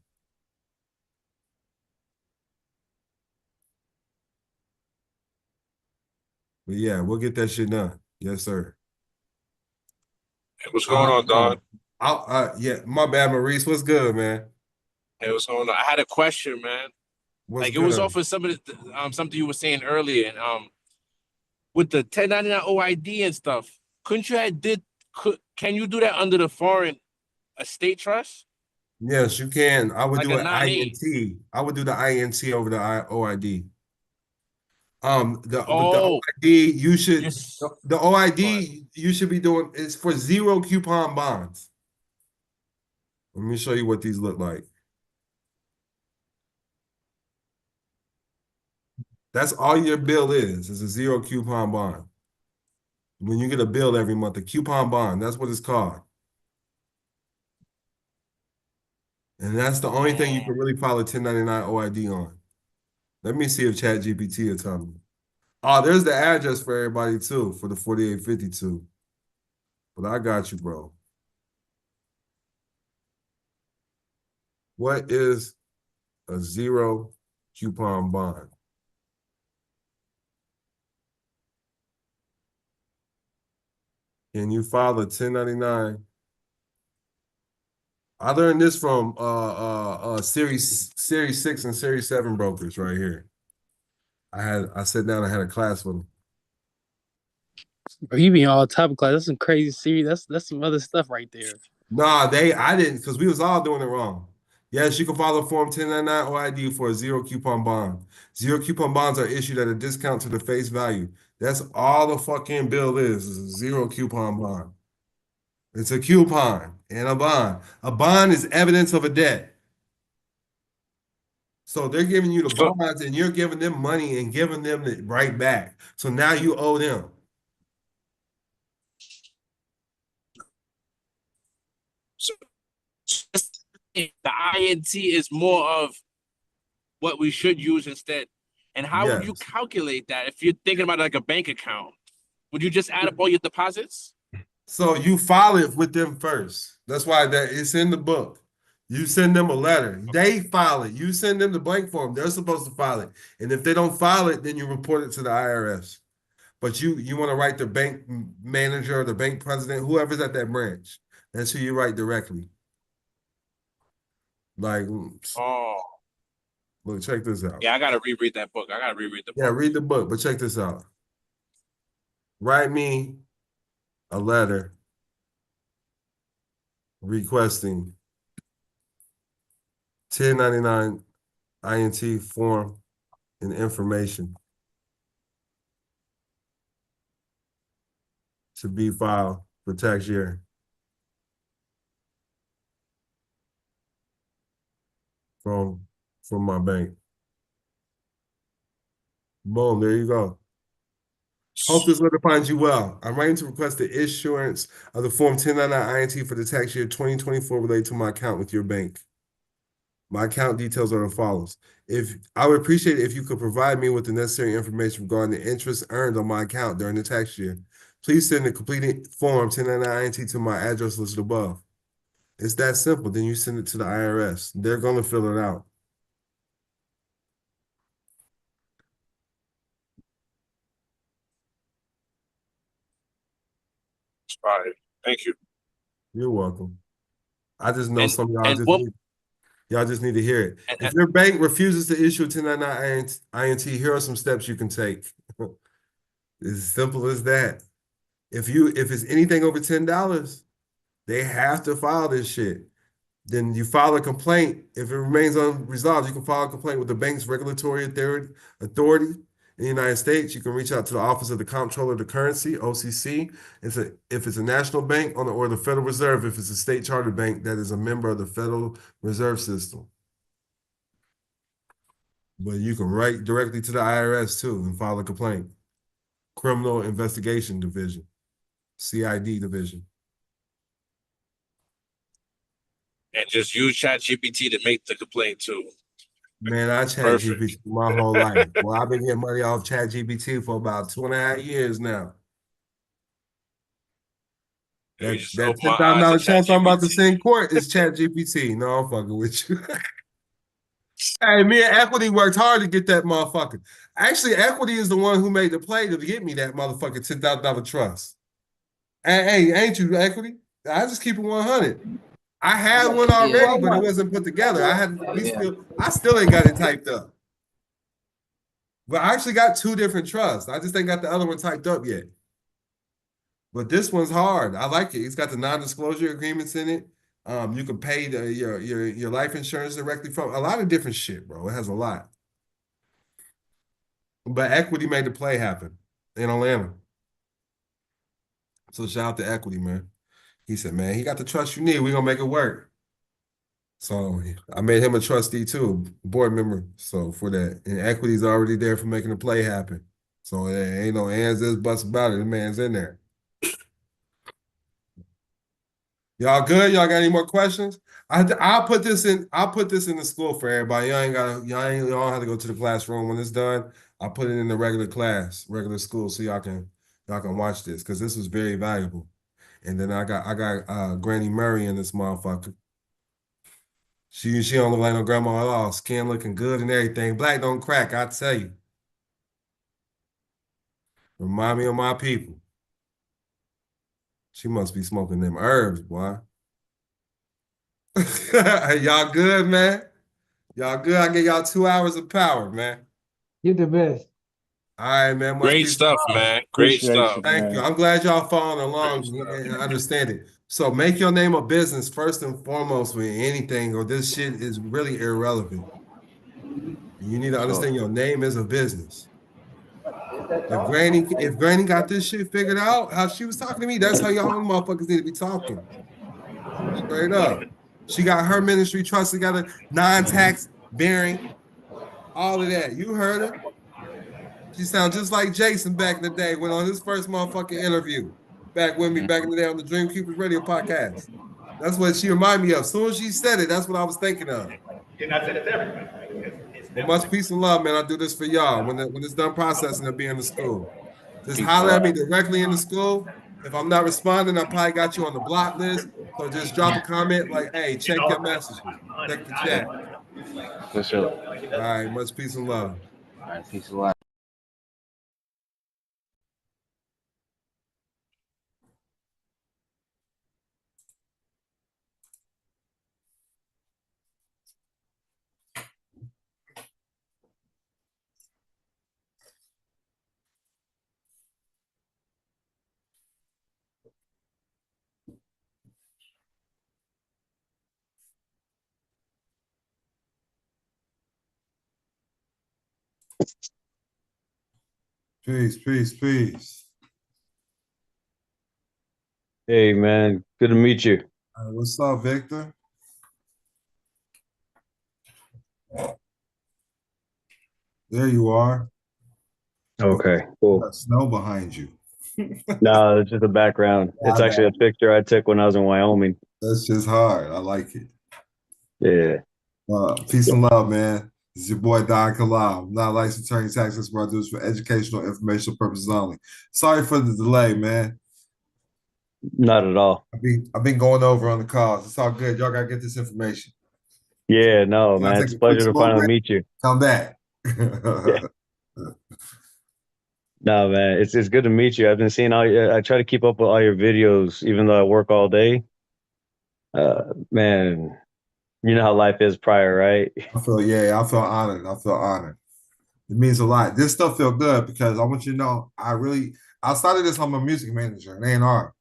But yeah, we'll get that shit done. Yes, sir. Hey, what's going on, Don? Yeah, my bad, Maurice. What's good, man? Hey, what's going on? I had a question, man. What's It was good? off of something you were saying earlier, and with the 1099 OID and stuff. Couldn't you have can you do that under the foreign estate trust? Yes, you can. I would Like do a an nominee. INT. I would do the INT over the OID. With the Oh, OID, you should just the OID you should be doing is for zero coupon bonds. Let me show you what these look like. That's all your bill is a zero coupon bond. When you get a bill every month, a coupon bond, that's what it's called. And that's the only thing you can really file a 1099 OID on. Let me see if ChatGPT will tell me. Oh, there's the address for everybody too, for the 4852. But I got you, bro. What is a zero coupon bond? Can you file a 1099? I learned this from Series 6 and Series 7 brokers right here. I sat down, I had a class with them. Bro, you being all top of class. That's some crazy series. That's some other stuff right there. Nah, I didn't, because we was all doing it wrong. Yes, you can file a Form 1099 OID for a zero coupon bond. Zero coupon bonds are issued at a discount to the face value. That's all the fucking bill is a zero coupon bond. It's a coupon and a bond. A bond is evidence of a debt. So they're giving you the bonds and you're giving them money and giving them it right back. So now you owe them. So the INT is more of what we should use instead. And how would you Yes. calculate that if you're thinking about like a bank account? Would you just add up all your deposits? So you file it with them first. That's why it's in the book. You send them a letter. They file it. You send them the blank form. They're supposed to file it. And if they don't file it, then you report it to the IRS. But you want to write the bank manager or the bank president, whoever's at that branch. That's who you write directly. Like, Oh, look, check this out. yeah, I gotta reread that book. Yeah, read the book, but check this out. Write me a letter requesting 1099 INT form and information to be filed for tax year from my bank. Boom, there you go. Hope this letter finds you well. I'm writing to request the issuance of the Form 1099 INT for the tax year 2024 related to my account with your bank. My account details are as follows. I would appreciate it if you could provide me with the necessary information regarding the interest earned on my account during the tax year. Please send the completed Form 1099 INT to my address listed above. It's that simple. Then you send it to the IRS. They're going to fill it out. Right. Thank you. You're welcome. I just know some of y'all just need to hear it. If your bank refuses to issue a 1099 INT, here are some steps you can take. It's as simple as that. If it's anything over $10, they have to file this shit. Then you file a complaint. If it remains unresolved, you can file a complaint with the bank's regulatory authority in the United States. You can reach out to the Office of the Comptroller of the Currency, OCC. If it's a national bank or the Federal Reserve, if it's a state chartered bank that is a member of the Federal Reserve System. But you can write directly to the IRS too and file a complaint. Criminal Investigation Division, CID Division. And just use ChatGPT to make the complaint too. Man, I ChatGPT my whole life. Well, I've been getting money off ChatGPT for about 2.5 years now. That $10,000 chance I'm about to send court is ChatGPT. No, I'm fucking with you. Hey, me and Equity worked hard to get that motherfucker. Actually, Equity is the one who made the play to get me that motherfucking $10,000 trust. Hey, ain't you, Equity? I just keep it 100. I had one already, but it wasn't put together. I still ain't got it typed up. But I actually got 2 different trusts. I just ain't got the other one typed up yet. But this one's hard. I like it. It's got the non-disclosure agreements in it. You can pay your life insurance directly from a lot of different shit, bro. It has a lot. But Equity made the play happen in Atlanta. So shout out to Equity, man. He said, man, he got the trust you need. We're gonna make it work. So I made him a trustee too, board member. So for that. And Equity's already there for making the play happen. So there ain't no ands, this, buts about it. The man's in there. Y'all good? Y'all got any more questions? I'll put this in the school for everybody. Y'all don't have to go to the classroom when it's done. I'll put it in the regular class, regular school, so y'all can watch this because this is very valuable. And then I got Granny Murray in this motherfucker. She don't look like no grandma at all. Skin looking good and everything. Black don't crack, I tell you. Remind me of my people. She must be smoking them herbs, boy. Y'all good, man? Y'all good? I give y'all 2 hours of power, man. You're the best. All right, man. Great stuff, man. Great stuff. Thank you. I'm glad y'all following along and understand it. So make your name a business first and foremost with anything, or this shit is really irrelevant. You need to understand your name is a business. If Granny got this shit figured out, how she was talking to me, that's how y'all motherfuckers need to be talking. Straight up. She got her ministry trust together, non-tax bearing, all of that. You heard her. She sounds just like Jason back in the day when on his first motherfucking interview back with me back in the day on the Dream Keepers Radio podcast. That's what she reminded me of. As soon as she said it, that's what I was thinking of. You're not saying it's everybody, right? Well, much peace and love, man. I do this for y'all. When it's done processing, it'll be in the school. Just holler at me directly in the school. If I'm not responding, I probably got you on the block list. So just drop a comment like, hey, check your messages. Check the chat. For sure. All right, much peace and love. All right, peace and love. Peace. Hey, man. Good to meet you. What's up, Victor? There you are. Okay, cool. Got snow behind you. No, it's just a background. It's actually a picture I took when I was in Wyoming. That's just hard. I like it. Yeah. Peace and love, man. This is your boy Don Kilam. I'm not a licensed attorney, tax expert. I do this for educational, informational purposes only. Sorry for the delay, man. Not at all. I've been going over on the calls. It's all good. Y'all gotta get this information. Yeah, no, man. It's a pleasure to finally meet you. Come back. Yeah. No, man. It's good to meet you. I've been seeing I try to keep up with all your videos, even though I work all day. Man, you know how life is prior, right? I feel honored. It means a lot. This stuff feel good because I want you to know outside of this, I'm a music manager and A&R.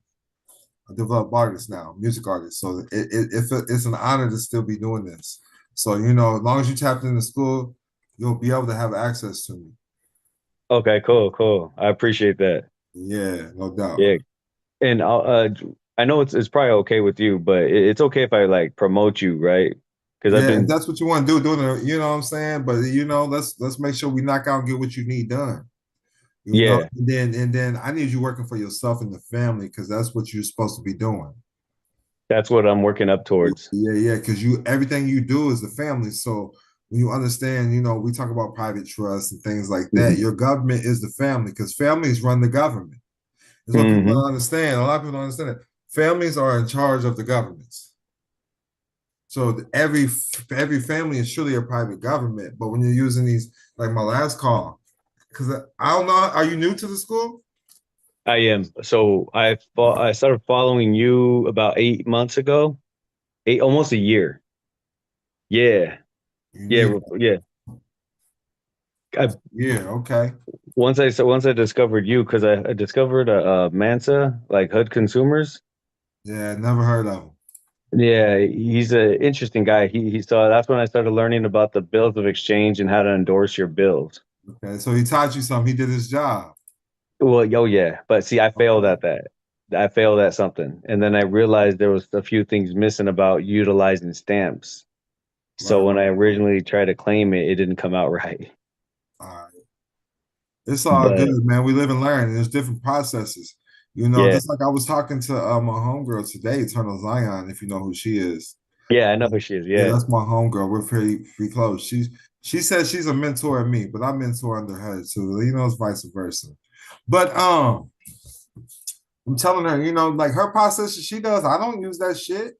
I develop artists now, music artists. So it's an honor to still be doing this. So, as long as you tapped into school, you'll be able to have access to me. Okay, cool. I appreciate that. Yeah, no doubt. Yeah. And I know it's probably okay with you, but it's okay if I like promote you, right? Because if that's what you want to do, you know what I'm saying? But let's make sure we knock out and get what you need done. You know? And then I need you working for yourself and the family because that's what you're supposed to be doing. That's what I'm working up towards. Yeah, because everything you do is the family. So when you understand, we talk about private trust and things like that. Your government is the family because families run the government. That's what people don't understand. A lot of people don't understand it. Families are in charge of the governments. So every family is surely a private government. But when you're using these, like my last call, because I don't know, are you new to the school? I am. So I started following you about 8 months ago. almost a year. Yeah. You Yeah. yeah, okay. Once I discovered you, because I discovered Mansa, like Hood Consumers. Yeah, never heard of him. Yeah, he's an interesting guy. He so that's when I started learning about the bills of exchange and how to endorse your bills. Okay, so he taught you something. He did his job. Well, oh yeah, but see, I failed Okay. at that. I failed at something, and then I realized there was a few things missing about utilizing stamps. So when I Right. originally tried to claim it, it didn't come out right. All right. It's all But good, man. We live and learn. There's different processes. You know, yeah, just like I was talking to my homegirl today, Eternal Zion, if you know who she is. yeah, I know who she is. Yeah, Yeah. that's my homegirl. We're pretty close. She says she's a mentor of me, but I mentor under her too. You know, it's vice versa. But I'm telling her, you know, like her process she does, I don't use that shit.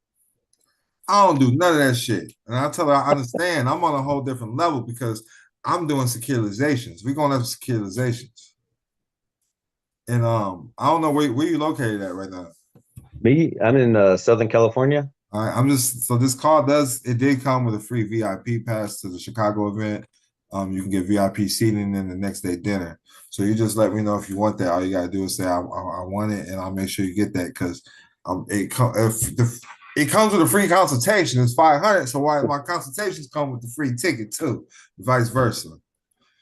I don't do none of that shit. And I tell her I understand. I'm on a whole different level because I'm doing securitizations. We're gonna have securitizations. And I don't know where you located at right now. Me, I'm in Southern California. All right, I'm just so this call did come with a free VIP pass to the Chicago event. You can get VIP seating in the next day dinner. So you just let me know if you want that. All you gotta do is say I want it, and I'll make sure you get that because it comes with a free consultation. It's $500. So why my consultations come with the free ticket too, vice versa.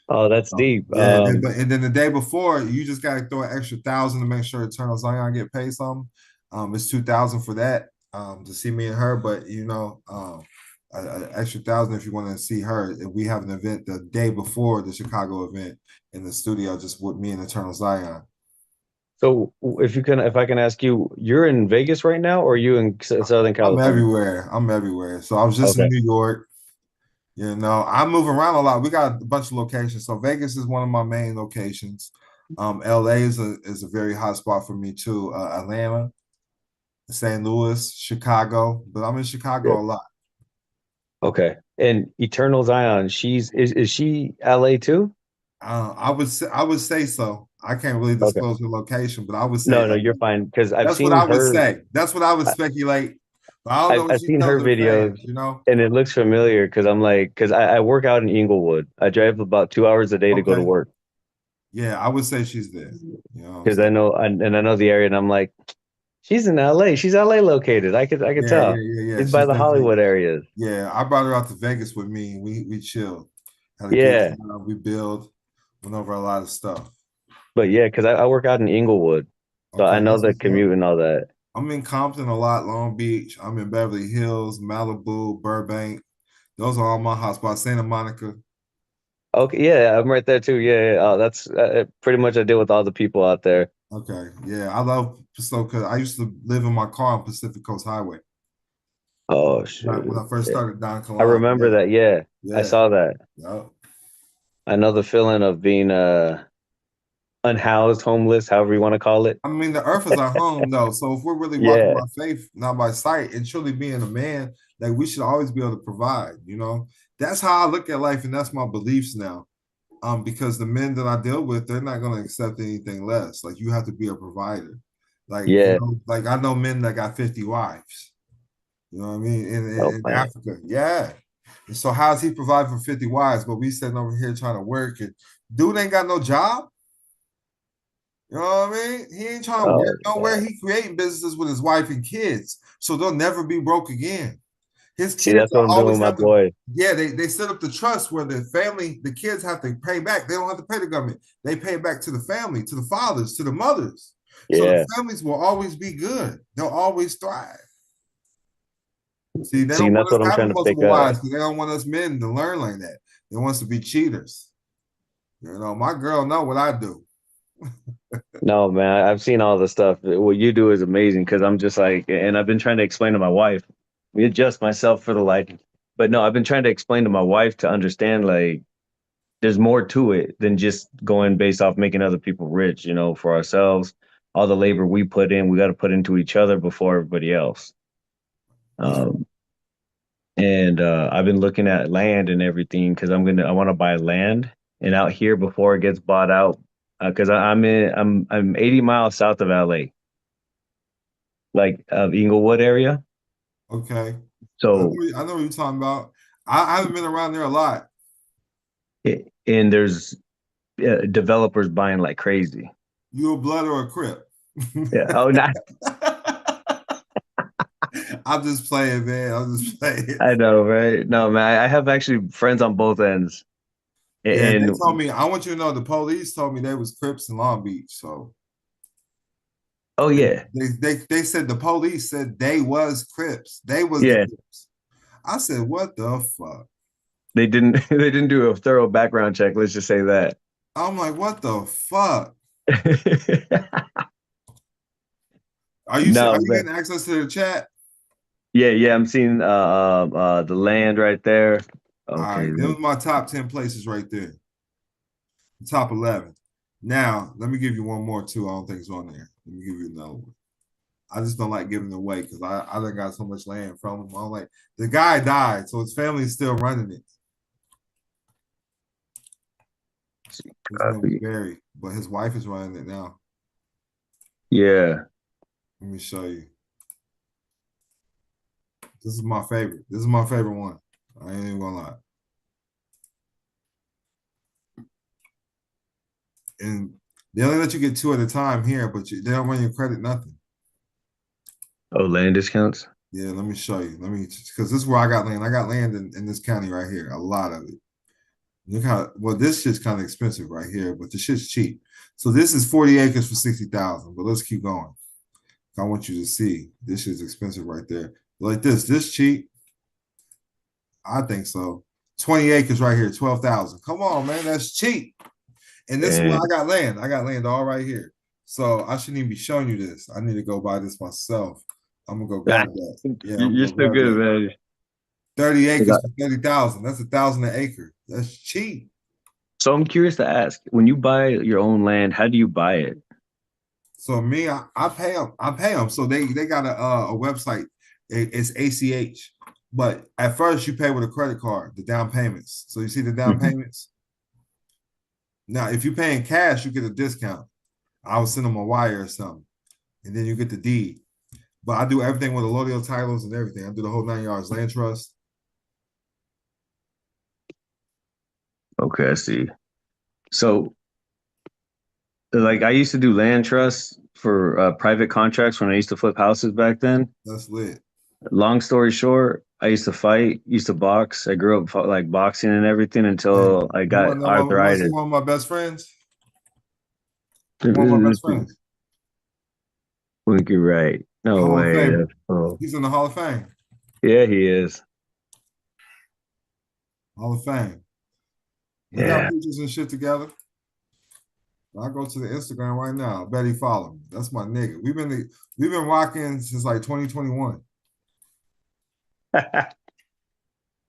Oh, that's deep. Yeah, and then the day before, you just gotta throw an extra 1,000 to make sure Eternal Zion get paid something. It's 2,000 for that to see me and her, but you know, an extra 1,000 if you want to see her. If we have an event the day before the Chicago event in the studio, just with me and Eternal Zion. So if I can ask you, you're in Vegas right now, or are you in Southern I'm California? everywhere. I'm everywhere. So I was just in Okay. New York. You know, I move around a lot. We got a bunch of locations. So Vegas is one of my main locations. LA is a very hot spot for me too. Atlanta, St. Louis, Chicago, but I'm in Chicago Yep. a lot. Okay. And Eternal Zion, is she LA too? I would say so. I can't really Okay. disclose the location, but I would say No, you're fine because I've that's what seen I would her. say. That's what I would speculate. But I don't know what I've she seen tells her her videos, fans, you know? and it looks familiar because I'm like, because I work out in Inglewood. I drive about 2 hours a day to go to Okay. work Yeah, I would say she's there. You know what I'm because saying? I know the area, and I'm like, she's in LA. She's LA located. I could tell. Yeah. She's by She's the definitely Hollywood areas. yeah. I brought her out to Vegas with me. We chilled. Had a good Yeah, time. We build, went over a lot of stuff. but yeah, because I work out in Inglewood, so I Okay, know that's the what's up. commute and all that. I'm in Compton a lot, Long Beach. I'm in Beverly Hills, Malibu, Burbank. Those are all my hotspots. Santa Monica. Okay, yeah, I'm right there too. Yeah. Oh, that's pretty much I deal with all the people out there. Okay, yeah, I love so because I used to live in my car on Pacific Coast Highway Oh when shoot. I first Yeah. started down I Kilam. remember Yeah, that. Yeah, I yeah, saw that. yeah. I know the feeling of being unhoused, homeless, however you want to call it. I mean, the earth is our home, though. So if we're really walking Yeah, by faith, not by sight, and truly being a man, like we should always be able to provide. You know, that's how I look at life, and that's my beliefs now. Because the men that I deal with, they're not going to accept anything less. Like you have to be a provider. Like you yeah. know, like I know men that got 50 wives. You know what I mean? Oh In man. Africa, yeah. And so how's he provide for 50 wives? But we sitting over here trying to work, and dude ain't got no job. You know what I mean? He ain't trying to work Oh nowhere. man. He creating businesses with his wife and kids, so they'll never be broke again. His See, kids that's what will I'm doing with always my have to. boy. Yeah, they set up the trust where the kids have to pay back. They don't have to pay the government. They pay back to the family, to the fathers, to the mothers. So the Yeah. families will always be good. They'll always thrive. See, they See, don't that's want us what I'm trying having to pick multiple up. wives because they don't want us men to learn like that. They want us to be cheaters. You know, my girl know what I do. No, man, I've seen all the stuff. What you do is amazing because I'm just like, and I've been trying to explain to my wife, readjust myself for the lighting. But no, I've been trying to explain to my wife to understand like there's more to it than just going based off making other people rich, for ourselves. All the labor we put in, we got to put into each other before everybody else. That's Um, and I've been looking at land and everything because I want to buy land and out here before it gets bought out because I'm 80 miles south of LA, like of Inglewood area. okay. So I know what you're talking about. I haven't been around there a lot. and there's developers buying like crazy. You a blood or a crip? Yeah. Oh, not. I'm just playing, man. I'm just playing. I know, right? No, man. I have actually friends on both ends. Yeah, And they told me. I want you to know the police told me they was Crips in Long Beach. So. Oh yeah. They said the police said they was Crips. They was the Crips. I said, what the fuck? They didn't do a thorough background check. Let's just say that. I'm like, what the fuck? Are you getting access to the chat? Yeah. I'm seeing the land right there. Okay. All right, those are my top 10 places right there. The top 11. Now, let me give you one more too. I don't think it's on there. Let me give you another one. I just don't like giving it away because I done got so much land from him. I'm like, the guy died, so his family is still running it. His name was Barry, but his wife is running it now. Yeah. Let me show you. This is my favorite. This is my favorite one. I ain't even gonna lie. And they only let you get 2 at a time here, but they don't run your credit, nothing. Oh, land discounts? Yeah, let me show you. Because this is where I got land. I got land in this county right here, a lot of it. Look how, well, this shit's kind of expensive right here, but the shit's cheap. So this is 40 acres for 60,000, but let's keep going. I want you to see this shit's expensive right there. Like this cheap? I think so. 20 acres right here, 12,000. Come on, man, that's cheap. And this is where I got land. I got land all right here. So I shouldn't even be showing you this. I need to go buy this myself. I'm gonna go grab that. Yeah, you're still good, man. 30 acres for 30,000. That's 1,000 an acre. That's cheap. So I'm curious to ask, when you buy your own land, how do you buy it? So me, I pay them. I pay them. So they got a website. It's ACH. But at first you pay with a credit card, the down payments. So you see the down payments? Now, if you're paying cash, you get a discount. I will send them a wire or something. And then you get the deed. But I do everything with the allodial titles and everything. I do the whole 9 yards land trust. Okay, I see. So, like, I used to do land trusts for private contracts when I used to flip houses back then. That's lit. Long story short, I used to fight, used to box. I grew up like boxing and everything until I got arthritis. One of my best friends. One of my best friends. I think you're right. No way. He's in the Hall of Fame. Yeah, he is. Hall of Fame. We got pictures and shit together. I go to the Instagram right now. I bet he follow me. That's my nigga. We've been rocking since like 2021.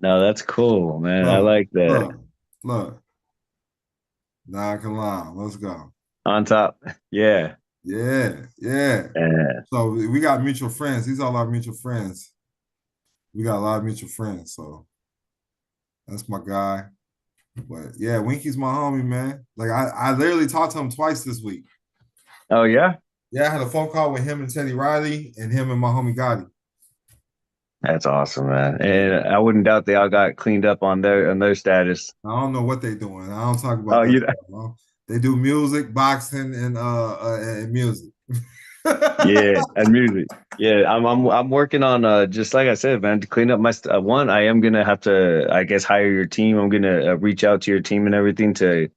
No, that's cool, man. I like that. Look. Now I can lie. Let's go. On top. Yeah. Yeah. So we got mutual friends. These are all our mutual friends. We got a lot of mutual friends. So that's my guy. But yeah, Winky's my homie, man. Like I literally talked to him twice this week. Oh yeah? Yeah, I had a phone call with him and Teddy Riley and him and my homie Gotti. That's awesome, man. And I wouldn't doubt they all got cleaned up on their status. I don't know what they're doing. I don't talk about that stuff, They do music, boxing, and music. Yeah, and music. Yeah, I'm working on just like I said, man, to clean up my one. I am gonna have to, I guess, hire your team. I'm gonna reach out to your team and everything to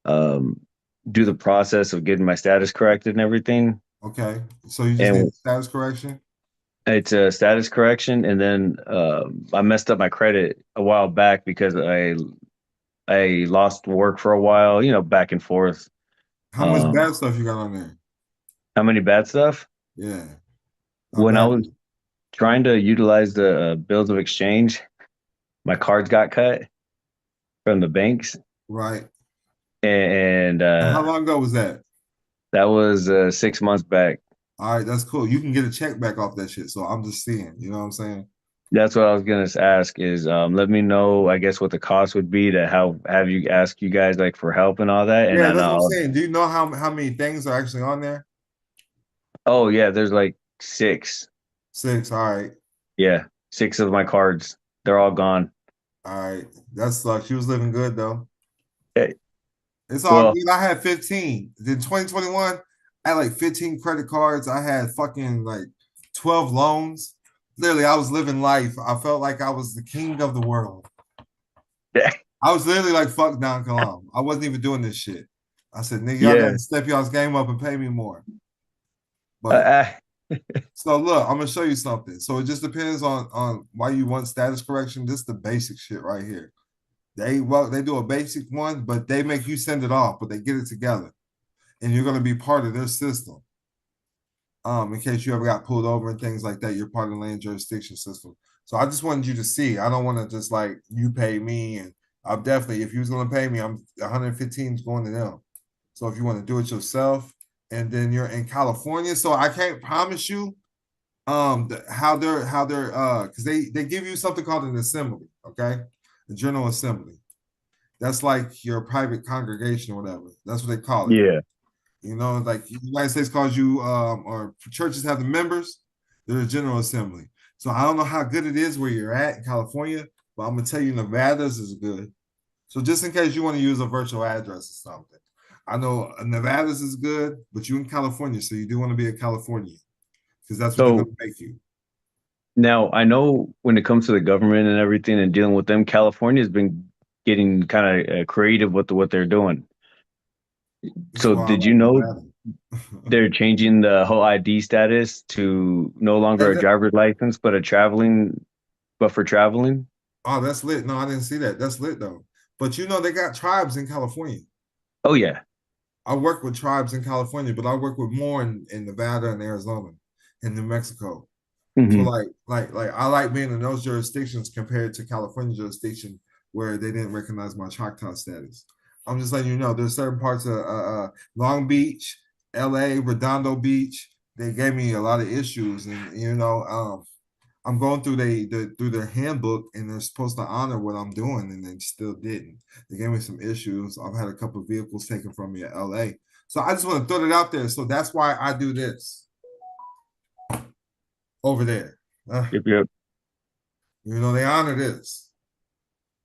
do the process of getting my status corrected and everything. Okay, so you just need status correction. It's a status correction, and then I messed up my credit a while back because I lost work for a while, back and forth. How much bad stuff you got on there? How many bad stuff? Yeah. When I was trying to utilize the bills of exchange, my cards got cut from the banks. Right. And how long ago was that? That was 6 months back. All right, that's cool. You can get a check back off that shit. So I'm just seeing, you know what I'm saying? That's what I was gonna ask is let me know, I guess, what the cost would be to have you ask you guys like for help and all that. And yeah, that's what I'm saying. Do you know how many things are actually on there? Oh yeah, there's like 6. 6, all right. Yeah. 6 of my cards. They're all gone. All right, that sucks. She was living good though. Hey, It's all well, good. I had 15. In 2021, I had like 15 credit cards. I had fucking like 12 loans. Literally, I was living life. I felt like I was the king of the world. yeah. I was literally like, fuck Don Kilam. I wasn't even doing this shit. I said, nigga, y'all Yeah. gotta step y'all's game up and pay me more. But Uh, so look, I'm gonna show you something. So it just depends on why you want status correction. This is the basic shit right here. They do a basic one, but they make you send it off, but they get it together. And you're gonna be part of their system. In case you ever got pulled over and things like that, you're part of the land jurisdiction system. So I just wanted you to see. I don't want to just like you pay me, and I'm definitely, if you was gonna pay me, I'm 115 is going to them. So if you want to do it yourself, and then you're in California, so I can't promise you how they're because they give you something called an assembly, okay? The general assembly. That's like your private congregation or whatever. That's what they call it. yeah. You know, like the United States calls you, or churches have the members, they're a general assembly. So I don't know how good it is where you're at in California, but I'm gonna tell you Nevada's is good. So just in case you want to use a virtual address or something, I know Nevada's is good, but you in California, so you do want to be a Californian because that's what they're So gonna make you. now I know when it comes to the government and everything and dealing with them, California has been getting kind of creative with what they're doing. That's So why I did you like know Nevada. they're changing the whole ID status to no longer a driver's license, but for traveling? Oh, that's lit. No, I didn't see that. That's lit though. But you know, they got tribes in California. Oh yeah. I work with tribes in California, but I work with more in Nevada and Arizona and New Mexico. So Mhm. like I like being in those jurisdictions compared to California jurisdiction where they didn't recognize my Choctaw status. I'm just letting you know there's certain parts of Long Beach, LA, Redondo Beach. They gave me a lot of issues, and you know, I'm going through through their handbook, and they're supposed to honor what I'm doing, and they still didn't. They gave me some issues. I've had a couple of vehicles taken from me at LA, so I just want to throw it out there. So that's why I do this over there. Yep, yep. You know, they honor this.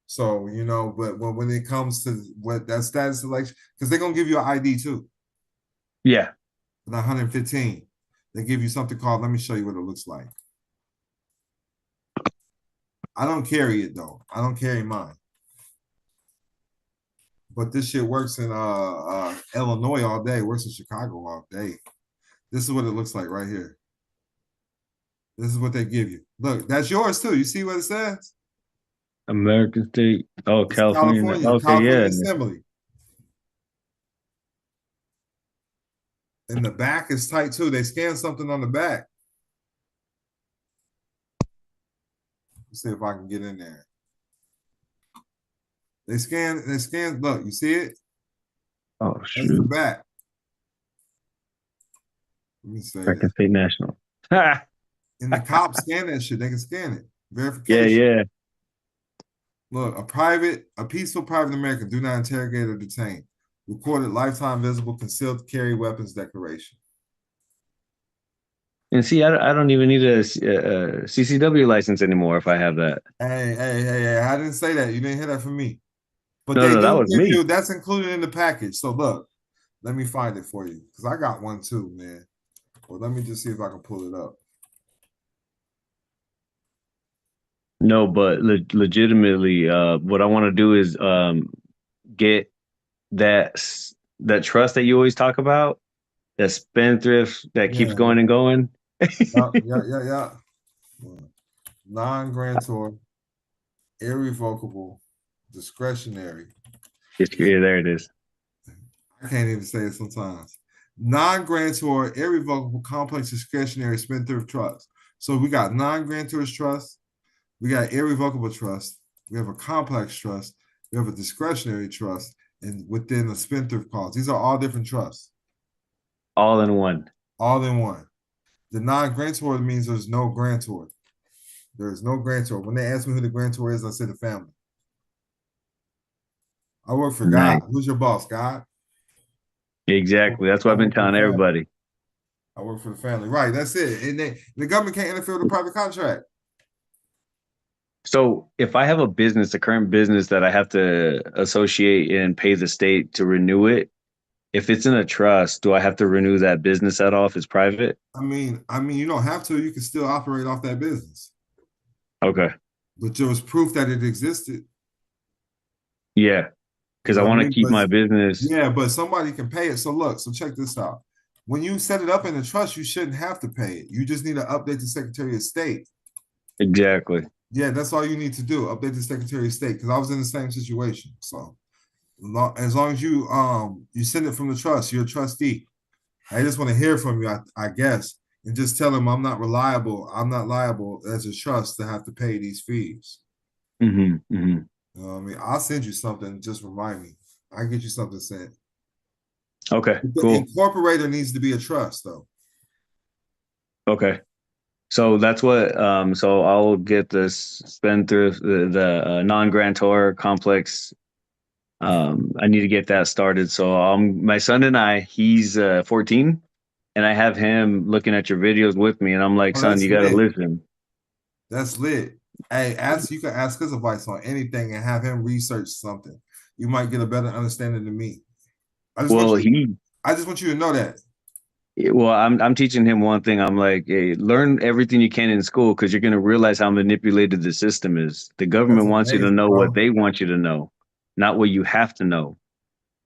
So, you know, but when it comes to what that status selection, because they're gonna give you an ID too. Yeah. The 115. They give you something called, let me show you what it looks like. I don't carry it though. I don't carry mine. But this shit works in Illinois all day, works in Chicago all day. This is what it looks like right here. This is what they give you. Look, that's yours too. You see what it says? American state. Oh, It's California. Okay, California yeah. Assembly. And the back is tight too. They scan something on the back. Let's see if I can get in there. They scan, look, you see it? Oh That's shoot. the back. Let me say American that. State National. And the cops scan that shit, they can scan it. Verification. Yeah, yeah. Look, a peaceful private American, do not interrogate or detain. Recorded lifetime visible concealed carry weapons declaration. And see, I don't even need a CCW license anymore if I have that. Hey, I didn't say that. You didn't hear that from me. But No, they no, that do was give me. you, that's included in the package. So look, let me find it for you. Because I got one too, man. Well, let me just see if I can pull it up. No, but legitimately, what I want to do is get that trust that you always talk about, that spendthrift that keeps Yeah. going and going. Yeah. Non-grantor, irrevocable, discretionary. Yeah, there it is. I can't even say it sometimes. Non-grantor, irrevocable, complex, discretionary spendthrift trust. So we got non-grantor's trust, we got irrevocable trust, we have a complex trust, we have a discretionary trust, and within a spendthrift clause. These are all different trusts. All in one. All in one. The non-grantor means there's no grantor. There's no grantor. When they ask me who the grantor is, I say the family. I work for Nice. God. Who's your boss, God? Exactly. That's what I've been telling everybody. I work for the family. Right, that's it. And the government can't interfere with a private contract. So if I have a business, a current business that I have to associate and pay the state to renew it, if it's in a trust, do I have to renew that business at all if it's private? I mean, you don't have to. You can still operate off that business, Okay. but there was proof that it existed. Yeah. You Because I know what I want to mean? keep my business. Yeah, but somebody can pay it. So look, so check this out. When you set it up in a trust, you shouldn't have to pay it. You just need to update the Secretary of State. Exactly. Yeah, that's all you need to do. Update the Secretary of State, because I was in the same situation. So as long as you you send it from the trust, you're a trustee. I just want to hear from you, I guess, and just tell them I'm not reliable. I'm not liable as a trust to have to pay these fees. Mm-hmm. Mm-hmm. You know what I mean, I'll send you something. Just remind me. I get you something sent. Okay, The cool. incorporator needs to be a trust, though. Okay. So that's what so I'll get this spend through the non-grantor complex. I need to get that started. So my son and I, he's 14, and I have him looking at your videos with me, and I'm like, Oh, son, that's you gotta lit. listen. That's lit. Hey, you can ask his advice on anything and have him research something. You might get a better understanding than me. I just want you to know that. Well, I'm teaching him one thing. I'm like, hey, learn everything you can in school because you're gonna realize how manipulated the system is. The government wants you to amazing, know bro. what they want you to know, not what you have to know.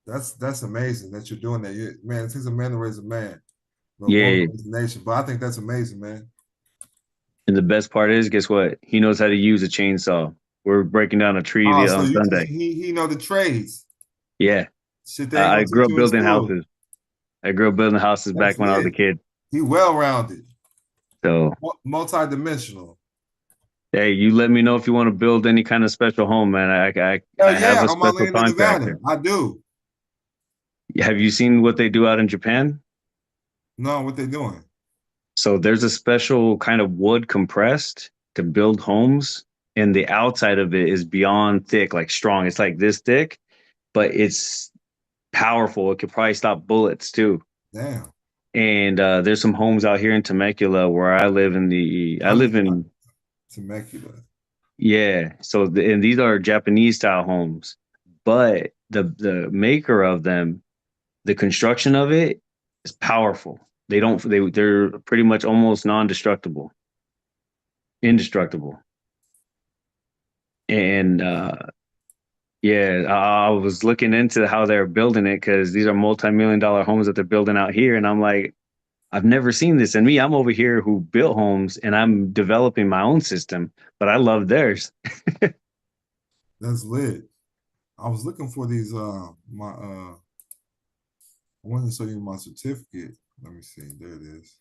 That's amazing that you're doing that. Man, it takes a man to raise a man. Yeah. Nation, but I think that's amazing, man. And the best part is, guess what? He knows how to use a chainsaw. We're breaking down a tree So on Sunday. he know the trades. Yeah. Shit, they ain't I gonna grew teach up you in building school. houses. I grew up building houses That's back when I was a lit. kid. He well-rounded. So Multi-dimensional. hey, you let me know if you want to build any kind of special home, man. I have a on my special land in Nevada. contractor. I do. Have you seen what they do out in Japan? No, what they doing? So there's a special kind of wood compressed to build homes, and the outside of it is beyond thick, like strong. It's like this thick, but it's powerful. It could probably stop bullets too. Damn. And there's some homes out here in Temecula where I live in Temecula. Yeah. So and these are Japanese style homes, but the maker of them, the construction of it is powerful. They're pretty much almost non-destructible, indestructible. And yeah, I was looking into how they're building it because these are multi-million-dollar homes that they're building out here, and I'm like, I've never seen this. And me, I'm over here who built homes and I'm developing my own system, but I love theirs. That's lit. I was looking for these I wanted to show you my certificate. Let me see. There it is.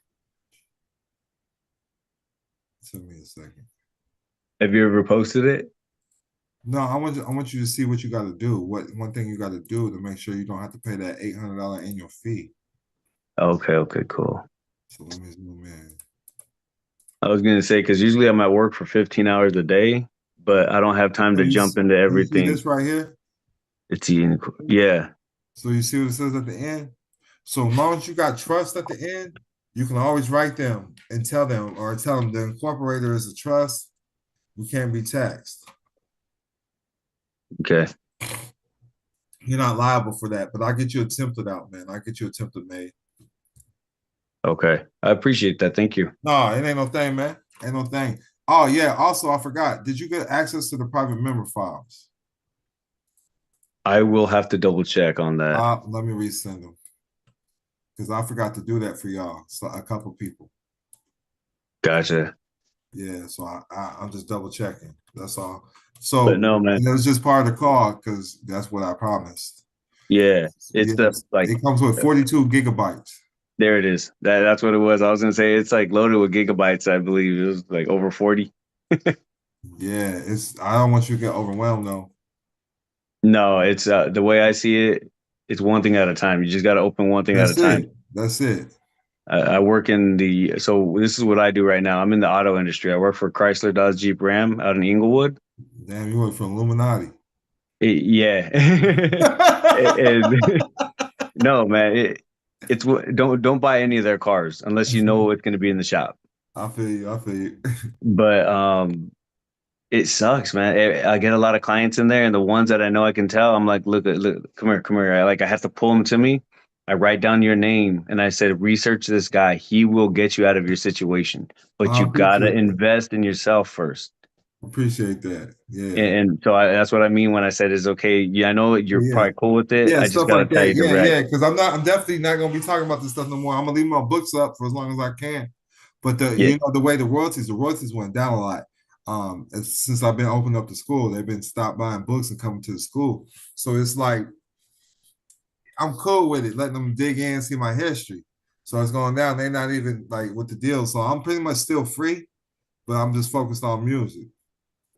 Give me a second. Have you ever posted it? No, I want you to see what you got to do. One thing you got to do to make sure you don't have to pay that $800 annual fee. Okay, cool. So let me zoom in. I was gonna say because usually I'm at work for 15 hours a day, but I don't have time to jump into everything. You see this right here? Yeah. So you see what it says at the end? So as long as you got trust at the end, you can always write them and tell them the incorporator is a trust. You can't be taxed. Okay. You're not liable for that, but I'll get you a template out, man. I'll get you a template made. Okay. I appreciate that. Thank you. No, it ain't no thing, man. Ain't no thing. Oh, yeah. Also, I forgot. Did you get access to the private member files? I will have to double check on that. Let me resend them. Because I forgot to do that for y'all. So a couple people. Gotcha. Yeah, so I'm just double checking. That's all. So but no, man. It was just part of the call because that's what I promised. Yeah, it's it comes with 42 gigabytes. There it is. That's what it was. I was gonna say it's like loaded with gigabytes. I believe it was like over 40. Yeah, I don't want you to get overwhelmed though. No, it's the way I see it. It's one thing at a time. You just got to open one thing at a time. That's it. I work so this is what I do right now. I'm in the auto industry. I work for Chrysler, Dodge, Jeep, Ram out in Inglewood. Damn, you work for Illuminati. Yeah. No, man. It's don't buy any of their cars unless you know it's going to be in the shop. I feel you. But It sucks, man. I get a lot of clients in there, and the ones that I know I can tell, I'm like, look, come here, come here. I have to pull them to me. I write down your name, and I said, research this guy. He will get you out of your situation, but I you gotta appreciate that. invest in yourself first. Appreciate that. Yeah. And so that's what I mean when I said it's okay. Yeah, I know you're Yeah. probably cool with it. Yeah, I just stuff gotta like tell that. you Yeah, direct. yeah. Because I'm definitely not gonna be talking about this stuff no more. I'm gonna leave my books up for as long as I can. But Yeah. the way the royalties went down a lot. Since I've been opening up the school, they've been stopped buying books and coming to the school. So it's like I'm cool with it, letting them dig in, see my history. So it's going down. They're not even like with the deal. So I'm pretty much still free, but I'm just focused on music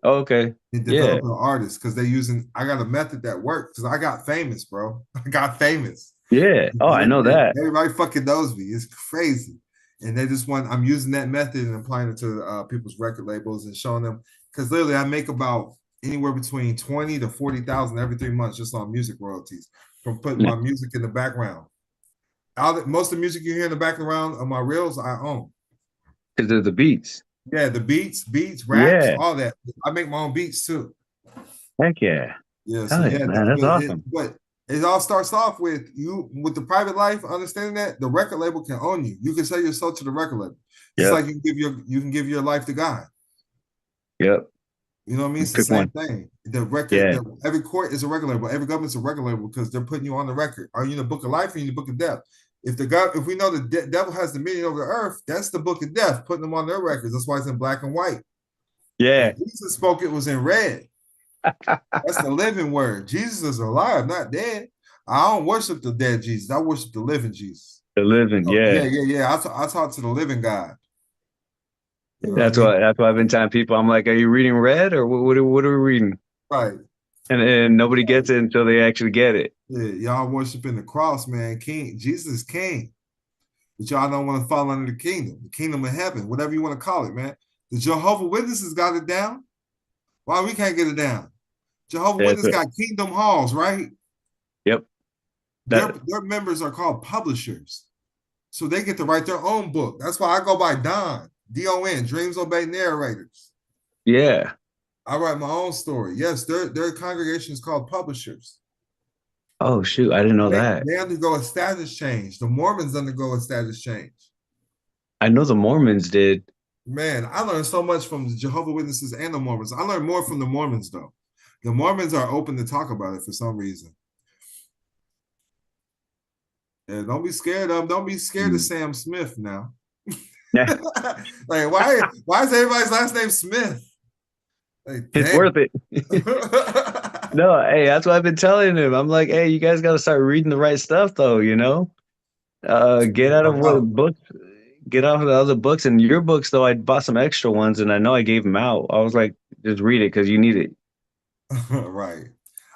Oh, okay. and Yeah. developing artists because I got a method that works because I got famous, bro. I got famous. Yeah. Oh, I know that. Everybody fucking knows me. It's crazy. And they just I'm using that method and applying it to people's record labels and showing them because literally I make about anywhere between 20 to 40,000 every 3 months just on music royalties from putting my music in the background. Most of the music you hear in the background of my reels, I own. Because of the beats. Yeah, the beats, raps, Yeah. all that. I make my own beats too. Heck yeah. Yeah, Hell yeah, man. That's awesome. But it all starts off with you with the private life, understanding that the record label can own you. You can sell your soul to the record label. It's like you can give your life to God. Yep. You know what I mean? It's the Pick same one. thing. The record, every court is a record label, every government's a record label because they're putting you on the record. Are you in the book of life or in the book of death? If we know the devil has dominion over the earth, that's the book of death, putting them on their records. That's why it's in black and white. Yeah. When Jesus spoke, it was in red. That's the living word. Jesus is alive, not dead. I don't worship the dead Jesus. I worship the living Jesus. The living, yeah. I talk to the living God. You know that's what I mean? why I've been telling people. I'm like, are you reading red or what are we reading? Right. And nobody gets it until they actually get it. Yeah, y'all worshiping the cross, man. King Jesus is king, but y'all don't want to fall under the kingdom of heaven, whatever you want to call it, man. The Jehovah Witnesses got it down. Why we can't get it down? Jehovah Witness got kingdom halls, right? Yep. Their members are called publishers, so they get to write their own book. That's why I go by Don, D-O-N, Dreams Obey Narrators. Yeah. I write my own story. Yes, their congregation is called publishers. Oh shoot, I didn't know that. They undergo a status change. The Mormons undergo a status change. I know the Mormons did. Man, I learned so much from the Jehovah Witnesses and the Mormons. I learned more from the Mormons though. The Mormons are open to talk about it for some reason. Yeah, don't be scared of them. Don't be scared of Sam Smith now. Yeah. Like why is everybody's last name Smith? Like, it's worth it. No, hey, that's what I've been telling him. I'm like, hey, you guys got to start reading the right stuff, though. You know, get out of books, get off of the other books. And your books, though, I bought some extra ones, and I know I gave them out. I was like, just read it because you need it. Right.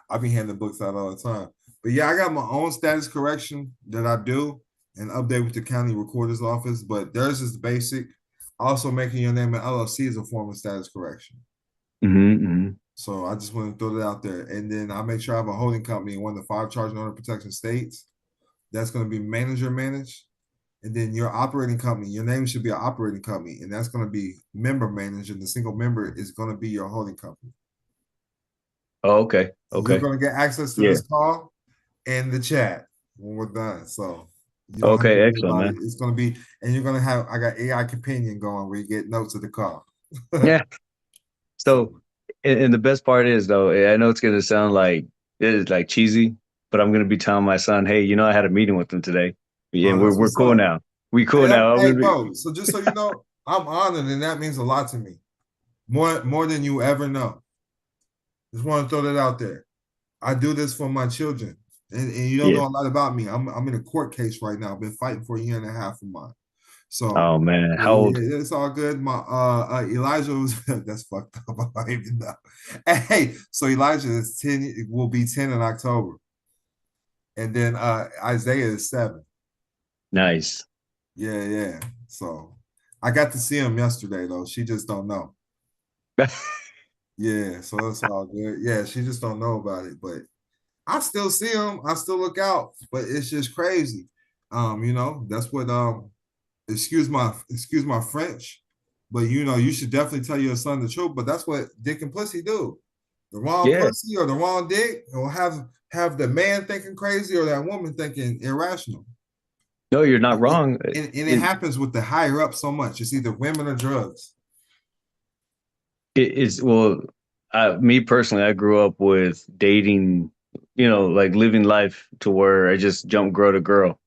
I be handing books out all the time. But yeah, I got my own status correction that I do and update with the county recorder's office. But theirs is basic. Also, making your name an LLC is a form of status correction. So I just want to throw that out there. And then I make sure I have a holding company in one of the 5 charge and owner protection states. That's going to be manager managed. And then your operating company, your name should be an operating company. And that's going to be member managed. And the single member is going to be your holding company. Oh, okay. Okay. You're going to get access to this call and the chat when we're done. So okay, excellent, man. It's going to be, and you're going to have, I got AI companion going where you get notes of the call. Yeah. So, and the best part is though, I know it's going to sound like it is like cheesy, but I'm going to be telling my son, hey, I had a meeting with him today. Yeah, we're cool now. We cool now. Hey, bro, so just so you know, I'm honored, and that means a lot to me. More than you ever know. Just want to throw that out there. I do this for my children. And you don't know a lot about me. I'm in a court case right now. I've been fighting for a year and a half of mine. So oh man, how old? It's all good. My Elijah was that's fucked up. I don't even know. Hey, so Elijah is 10, will be 10 in October. And then Isaiah is 7. Nice. Yeah. So I got to see him yesterday though. She just don't know. Yeah, so that's all good. Yeah, she just don't know about it, but I still see him. I still look out, but it's just crazy. That's what excuse my French, But you should definitely tell your son the truth. But that's what dick and pussy do. The wrong Yeah. pussy or the wrong dick will have the man thinking crazy or that woman thinking irrational. No, you're not wrong. And it happens with the higher up so much. It's either women or drugs. It is, well, me personally, I grew up with dating, like living life to where I just jump girl to girl,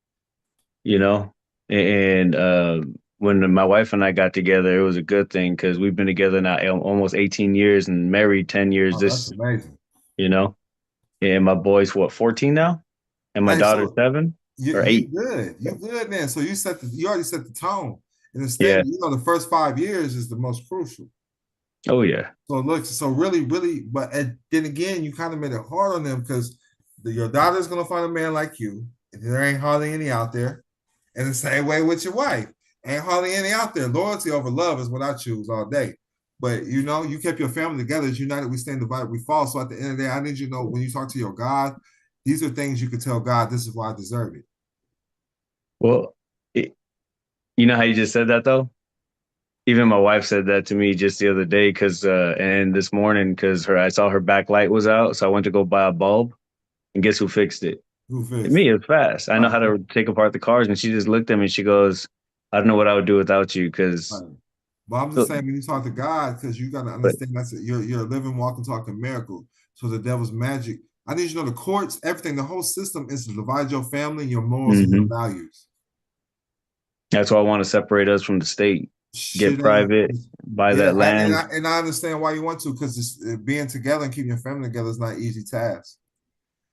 and when my wife and I got together, it was a good thing because we've been together now almost 18 years and married 10 years. Oh, that's amazing. And my boy's 14 now, and my daughter's 7 or 8. You're good, man. So you already set the tone. And instead, the first 5 years is the most crucial. Oh yeah. So really, but then again, you kind of made it hard on them because your daughter's gonna find a man like you, and there ain't hardly any out there. And the same way with your wife, ain't hardly any out there. Loyalty over love is what I choose all day. But you kept your family together. As united, we stand divided, we fall. So at the end of the day, I need you to know when you talk to your God, these are things you could tell God. This is why I deserve it. Well, you know how you just said that though. Even my wife said that to me just the other day and this morning because I saw her backlight was out, so I went to go buy a bulb, and guess who fixed it? Who fixed me? It's fast. I know how to take apart the cars, and she just looked at me. And she goes, "I don't know what I would do without you." Because, but I'm just saying, when you talk to God, because you got to understand you're a living, walking, talking miracle. So the devil's magic. I need you to know the courts, everything, the whole system is to divide your family, your morals, and your values. That's why I want to separate us from the state. Get private, buy that land. And I understand why you want to, because being together and keeping your family together is not an easy task.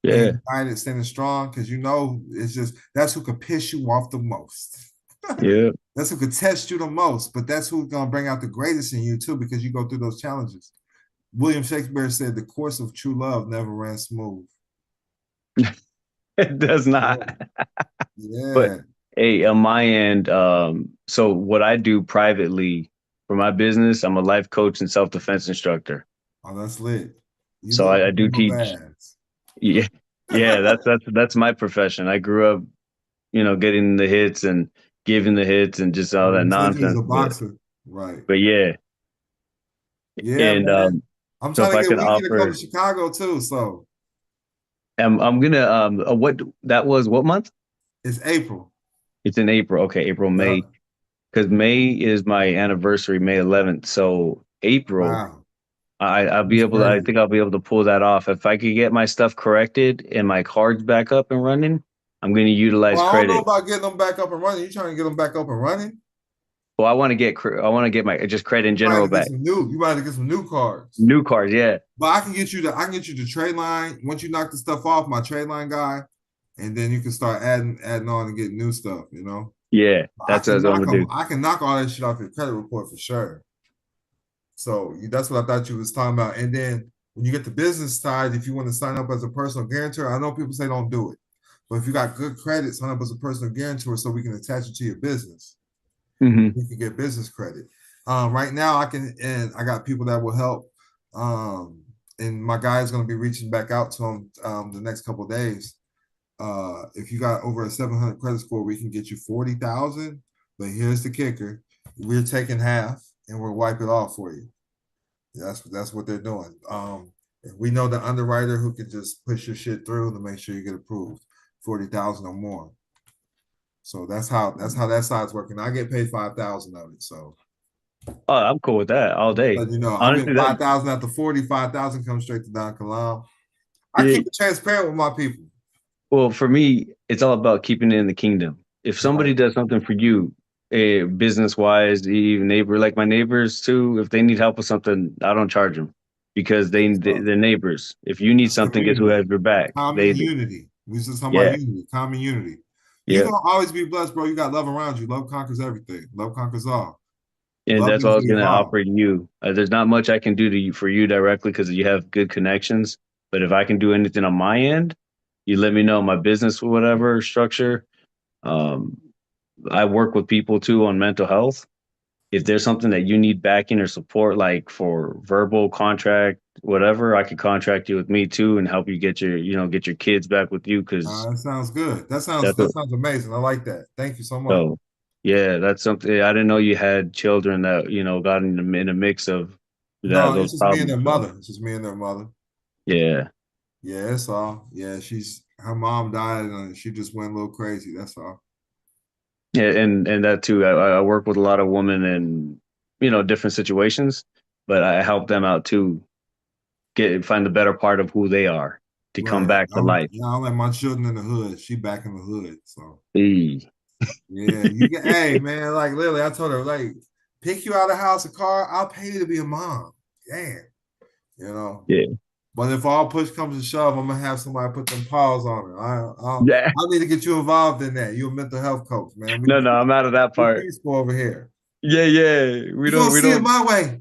Yeah. United, standing strong, because it's just that's who could piss you off the most. Yeah. That's who could test you the most, but that's who's gonna bring out the greatest in you too, because you go through those challenges. William Shakespeare said the course of true love never ran smooth. It does not. Yeah. But hey, on my end, so what I do privately for my business, I'm a life coach and self-defense instructor. Oh, that's lit. So I do teach. Yeah, that's my profession. I grew up, getting the hits and giving the hits and just all that nonsense. A boxer, right? But yeah, and man. I'm trying to get Wiki to come to offer Chicago too. So I'm gonna what month? It's April. It's in April. Okay, April, May. Because May is my anniversary, May 11th. So April, wow. I'll be able to, I think I'll be able to pull that off. If I could get my stuff corrected and my cards back up and running, I'm going to utilize credit. I don't know about getting them back up and running. You trying to get them back up and running? Well, I want to get my just credit in general back. You might have to get some new cards. New cards, yeah. But I can get you the trade line. Once you knock the stuff off, my trade line guy, and then you can start adding on and getting new stuff, Yeah, that's what I'm gonna do. I can knock all that shit off your credit report for sure. So that's what I thought you was talking about. And then when you get the business side, if you want to sign up as a personal guarantor, I know people say don't do it, but if you got good credit, sign up as a personal guarantor so we can attach it to your business. You can get business credit. Right now, I got people that will help. And my guy is going to be reaching back out to them the next couple of days. If you got over a 700 credit score, we can get you 40,000. But here's the kicker: we're taking half and we'll wipe it off for you. That's what they're doing. We know the underwriter who can just push your shit through to make sure you get approved, 40,000 or more. So that's how that side's working. I get paid 5,000 of it. So I'm cool with that all day. But I get 5,000 after 40, 5,000 comes straight to Don Kilam. I keep it transparent with my people. Well, for me, it's all about keeping it in the kingdom. If somebody does something for you, business-wise, even neighbor, like my neighbors too, if they need help with something, I don't charge them because they're neighbors. If you need something, guess who has your back? Common unity. We just talking about unity, common unity. You're going to always be blessed, bro. You got love around you. Love conquers everything. Love conquers all. And that's what I was going to offer you. There's not much I can do for you directly because you have good connections. But if I can do anything on my end, you let me know my business or whatever structure. I work with people too on mental health. If there's something that you need backing or support, like for verbal contract, whatever, I could contract you with me too and help you get your kids back with you. Cause that sounds good. That sounds amazing. I like that. Thank you so much. Yeah, that's something I didn't know you had children that, got in a mix of No, it's those just me and problems. their So, mother. It's just me and their mother. yeah. Yeah, that's all. Yeah, her mom died and she just went a little crazy. That's all. Yeah, and that too. I work with a lot of women in, different situations, but I help them out too, find the better part of who they are to come Right. back to life. I'm like my children in the hood. She back in the hood. So Eee. yeah, you get hey man, like literally, I told her, like, pick you out of house, a car, I'll pay you to be a mom. Damn. Yeah. But if all push comes to shove, I'm gonna have somebody put them paws on her. Yeah. I need to get you involved in that. You're a mental health coach, man. No, I'm out of that We part. peaceful over here. Yeah. We You gonna see it don't. my way.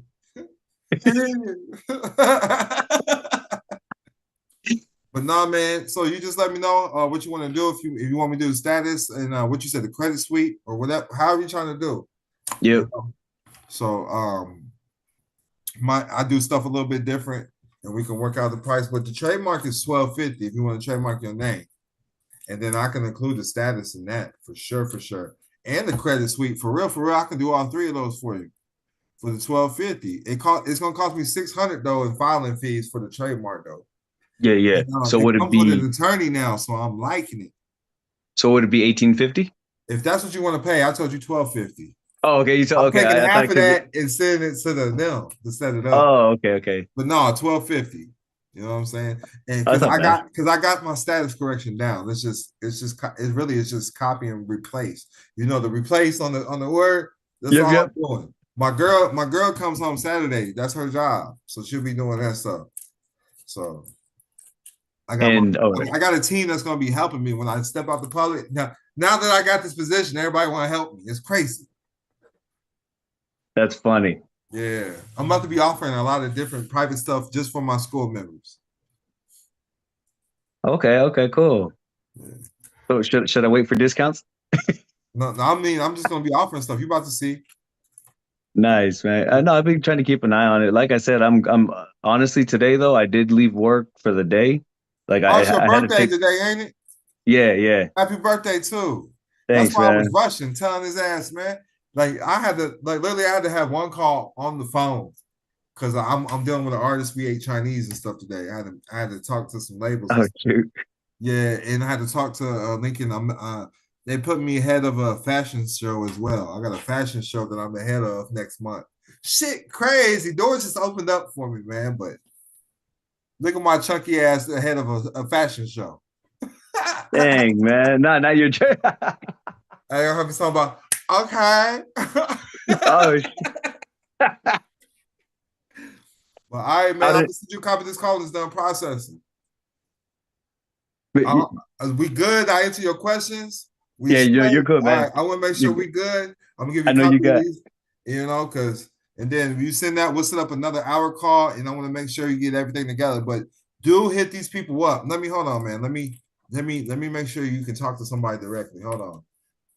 But nah, man. So you just let me know what you want to do if you want me to do the status and what you said, the credit suite or whatever. However you trying to do. Yep. So I do stuff a little bit different, and we can work out the price. But the trademark is $12.50 if you want to trademark your name, and then I can include the status in that for sure, and the credit suite for real. I can do all three of those for you for the $12.50. It's gonna cost me $600 though in filing fees for the trademark though. Yeah. And, So it would it comes with an be? attorney now, so I'm liking it. So would it be 1850? If that's what you want to pay, I told you $12.50. Oh, okay. You said I'm okay. taking I half thought of that and sending it to them to set it up. Oh, okay. But no, $12.50. You know what I'm saying? And That's not bad. because I got my status correction down. It's just copy and replace. The replace on the word. That's all I'm doing. My girl comes home Saturday. That's her job, so she'll be doing that stuff. So I got a team that's gonna be helping me when I step out the public. Now that I got this position, everybody want to help me. It's crazy. That's funny. Yeah, I'm about to be offering a lot of different private stuff just for my school members. Okay, cool. So should I wait for discounts? No, I mean I'm just gonna be offering stuff. You about to see. Nice, man. I know I've been trying to keep an eye on it. Like I said, I'm honestly today though, I did leave work for the day. Like It's your I had to birthday take. today, ain't it? Yeah. Happy birthday too. Thanks, That's why I was man. rushing, telling his ass, man. Like I had to have one call on the phone because I'm dealing with an artist. We ate Chinese and stuff today. I had to talk to some labels. Oh shoot. Yeah, and I had to talk to Lincoln. They put me ahead of a fashion show as well. I got a fashion show that I'm ahead of next month. Shit, crazy. Doors just opened up for me, man. But look at my chunky ass ahead of a fashion show. Dang, man. Not your turn. I heard me talking about, okay. Oh, Well, all right, man. I'm gonna send you a copy of this call. It's done processing. We good? I answer your questions. You're good, man. All right, I want to make sure we good. I'm gonna give you I know you got. these, because and then if you send that, we'll set up another hour call, and I want to make sure you get everything together. But do hit these people up. Hold on, man. Let me make sure you can talk to somebody directly. Hold on.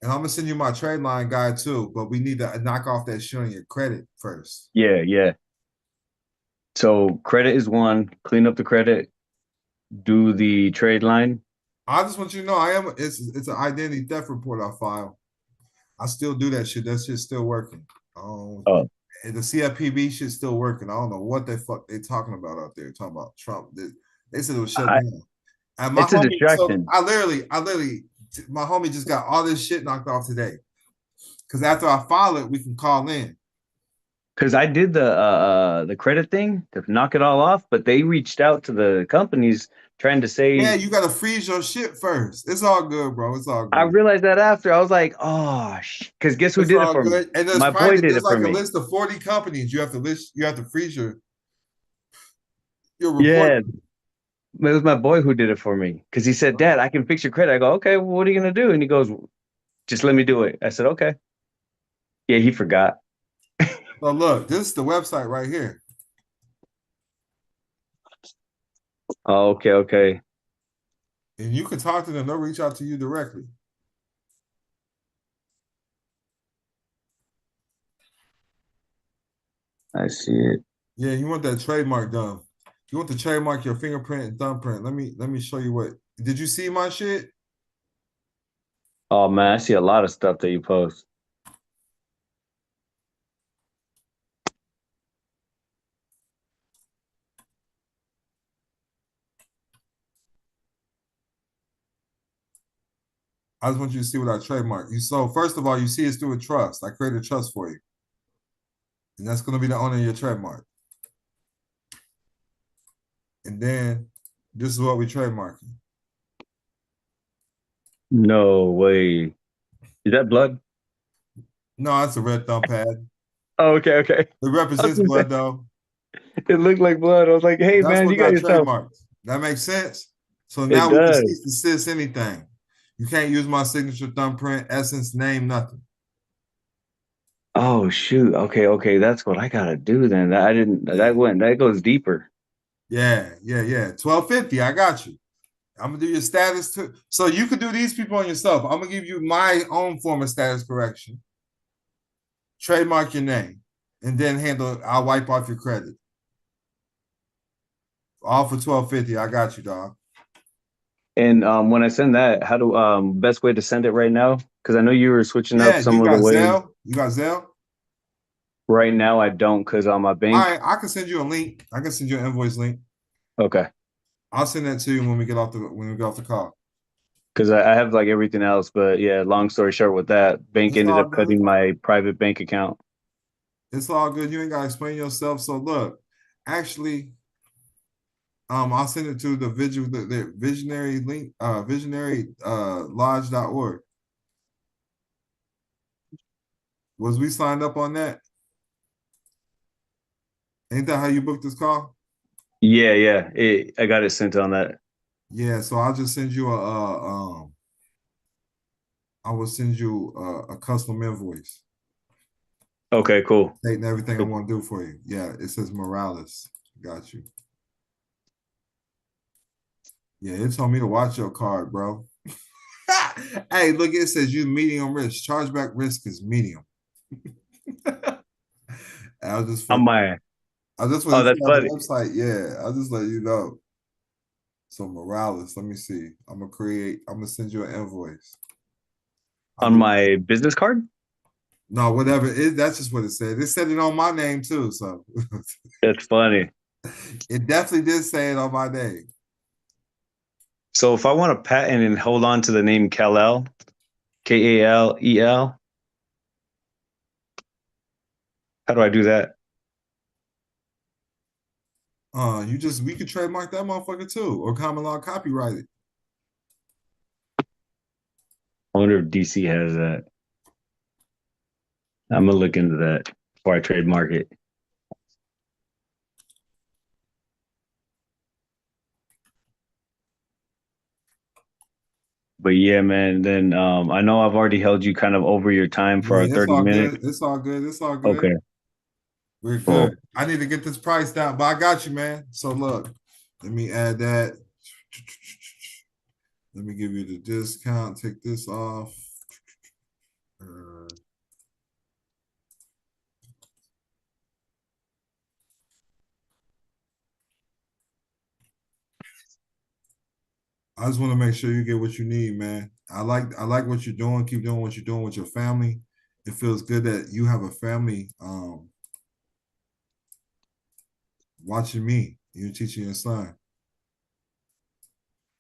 And I'm gonna send you my trade line guide too, but we need to knock off that showing your credit first. Yeah. So credit is one. Clean up the credit. Do the trade line. I just want you to know it's an identity theft report I file. I still do that shit. That shit's still working. And the CFPB shit's still working. I don't know what the fuck they talking about out there. Talking about Trump. They said it was shut down. And my it's a distraction. So I literally, my homie just got all this shit knocked off today. Because after I file it, we can call in. Because I did the credit thing to knock it all off, but they reached out to the companies trying to say, yeah, you gotta freeze your shit first. It's all good, bro. It's all good. I realized that after I was like, oh, because guess who did it for me? And my boy did it for me. There's like a list of 40 companies you have to freeze your report. Yeah. It was my boy who did it for me because he said, Dad, I can fix your credit. I go, okay, well, what are you going to do? And he goes, just let me do it. I said, okay. Yeah, he forgot. So look, this is the website right here. Oh, okay. And you can talk to them. They'll reach out to you directly. I see it. Yeah, you want that trademark done. You want to trademark your fingerprint and thumbprint. Let me show you what. Did you see my shit? Oh man, I see a lot of stuff that you post. I just want you to see what I trademark. So first of all, you see it's through a trust. I created a trust for you. And that's going to be the owner of your trademark. And then this is what we trademarking. No way. Is that blood? No, it's a red thumb pad. Oh, okay. It represents blood, though. It looked like blood. I was like, hey, That's man, what you got got yourself. trademarked. That makes sense? So now It we can does. cease and desist anything. You can't use my signature, thumbprint, essence, name, nothing. Oh, shoot. Okay. That's what I got to do then. That goes deeper. Yeah. 1250. I got you. I'm gonna do your status too. So you could do these people on yourself. I'm gonna give you my own form of status correction. Trademark your name, and then I'll wipe off your credit. All for 1250. I got you, dog. And when I send that, how do best way to send it right now? Because I know you were switching up Yeah, some you of the got ways. Zelle? You got Zelle? Right now, I don't, because on my bank. All right, I can send you a link. I can send you an invoice link. Okay. I'll send that to you when we get off the call. Because I have like everything else, but yeah, long story short, with that bank It's ended all up cutting good. my private bank account. It's all good. You ain't gotta explain yourself. So look, actually, I'll send it to the visionary link, lodge.org. Was we signed up on that? Ain't that how you booked this call? Yeah. I got it sent on that. Yeah, so I'll just send you I will send you a custom invoice. Okay, cool. Stating everything I want to do for you. Yeah, it says Morales. Got you. Yeah, it told me to watch your card, bro. Hey, look, it says you medium risk. Chargeback risk is medium. I was just On my. I just Oh, want to that's see on funny. the website. Yeah, I'll just let you know. So Morales, let me see. I'm gonna send you an invoice. On my business card? No, whatever it is, that's just what it said. It said it on my name too. So That's funny. it definitely did say it on my name. So if I want to patent and hold on to the name Kal-El, Kalel, how do I do that? We could trademark that motherfucker too, or common law copyright it. I wonder if DC has that. I'm gonna look into that before I trademark it. But yeah, man, then I know I've already held you kind of over your time for our 30 minutes. It's all good. It's all good. Okay. We're Cool. good. I need to get this price down, but I got you, man. So look, let me add that. Let me give you the discount. Take this off. I just want to make sure you get what you need, man. I like what you're doing. Keep doing what you're doing with your family. It feels good that you have a family watching me. You're teaching your son.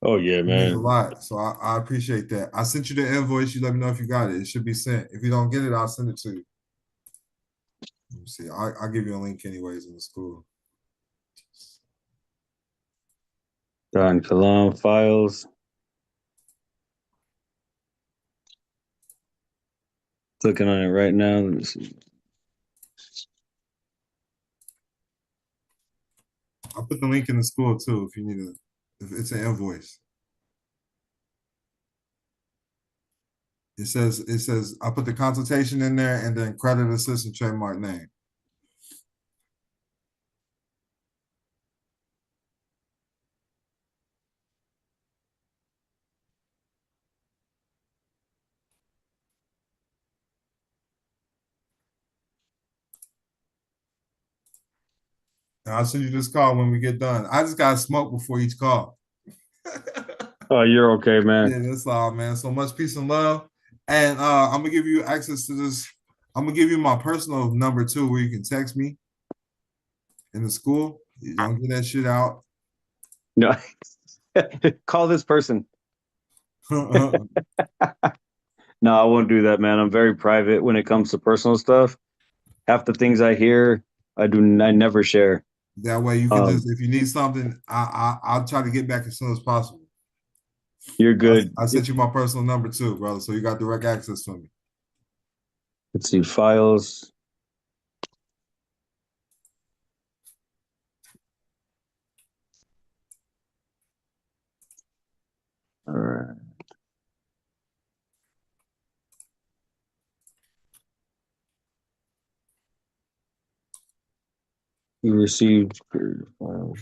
Oh yeah, It means a man. lot. So I appreciate that. I sent you the invoice. You let me know if you got it. It should be sent. If you don't get it, I'll send it to you. Let me see. I'll give you a link anyways in the school. Don Kilam files. Clicking on it right now. Let me see. I'll put the link in the school too if you need it. If it's an invoice. It says I put the consultation in there and then credit assistant trademark name. And I'll send you this call when we get done. I just gotta smoke before each call. Oh, you're okay, man. Yeah, that's all, man. So much peace and love. And I'm gonna give you access to this. I'm gonna give you my personal number too, where you can text me in the school. You don't get that shit out. No. Call this person. No, I won't do that, man. I'm very private when it comes to personal stuff. Half the things I hear, I never share. That way you can just, if you need something, I'll try to get back as soon as possible. You're good. I sent you my personal number too, brother, so you got direct access to me. Let's see, files. All right. You received files.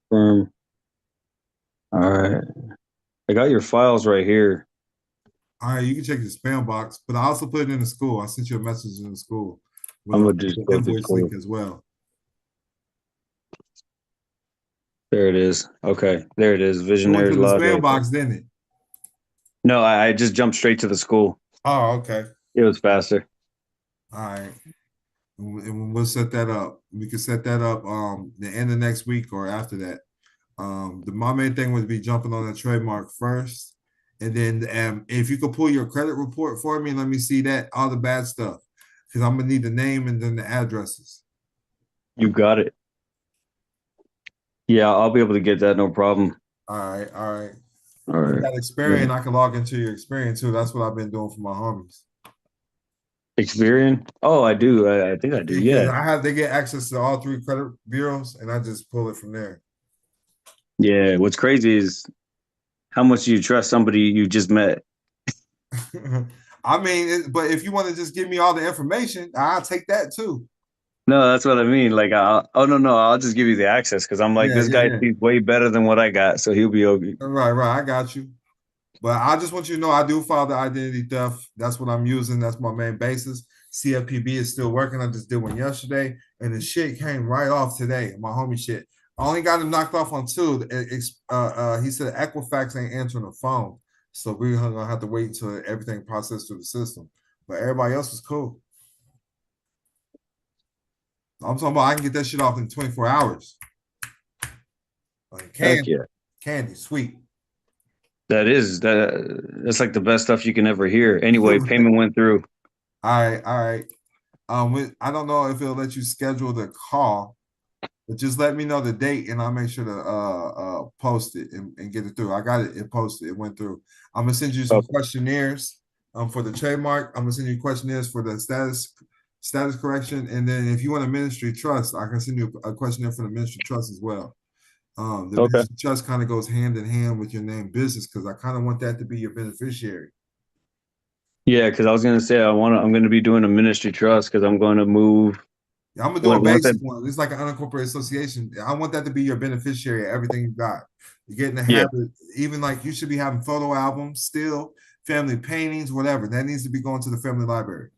Firm. All right. I got your files right here. All right, you can check your spam box, but I also put it in the school. I sent you a message in the school with I'm the gonna just go to invoice school. link as well. There it is. Okay, there it is. It went Visionary to the spam logic. box, didn't it? No, I just jumped straight to the school. Oh, okay. It was faster. All right. And we'll set that up. We can set that up the end of next week or after that. My main thing would be jumping on that trademark first. And then if you could pull your credit report for me, let me see that, all the bad stuff. Because I'm gonna need the name and then the addresses. You got it. Yeah, I'll be able to get that, no problem. All right, all right. All right. You got Experian, I can log into your Experian too. That's what I've been doing for my homies. Experian? Oh, I do. I think I do. Yeah. They get access to all three credit bureaus, and I just pull it from there. Yeah. What's crazy is how much do you trust somebody you just met? I mean, but if you want to just give me all the information, I'll take that too. No, that's what I mean. Like, I'll just give you the access because I'm like, this guy sees way better than what I got, so he'll be okay. Right, I got you. But I just want you to know I do file the identity theft. That's what I'm using. That's my main basis. CFPB is still working. I just did one yesterday, and the shit came right off today. My homie shit. I only got him knocked off on 2. He said Equifax ain't answering the phone, so we're gonna have to wait until everything processed through the system. But everybody else was cool. I'm talking about I can get that shit off in 24 hours. Like candy, candy, sweet. That's like the best stuff you can ever hear. Anyway, payment went through. All right. I don't know if it'll let you schedule the call, but just let me know the date and I'll make sure to post it and get it through. I got it posted. It went through. I'm gonna send you some questionnaires for the trademark. I'm gonna send you questionnaires for the status correction, and then if you want a ministry trust, I can send you a questionnaire for the ministry trust as well. The ministry trust kind of goes hand in hand with your name business because I kind of want that to be your beneficiary. Yeah, because I was gonna say I'm gonna be doing a ministry trust because I'm going to move. I'm gonna do a basic one. It's like an unincorporated association. I want that to be your beneficiary of everything you got. You get in the habit, even like you should be having photo albums, still family paintings, whatever. That needs to be going to the family library.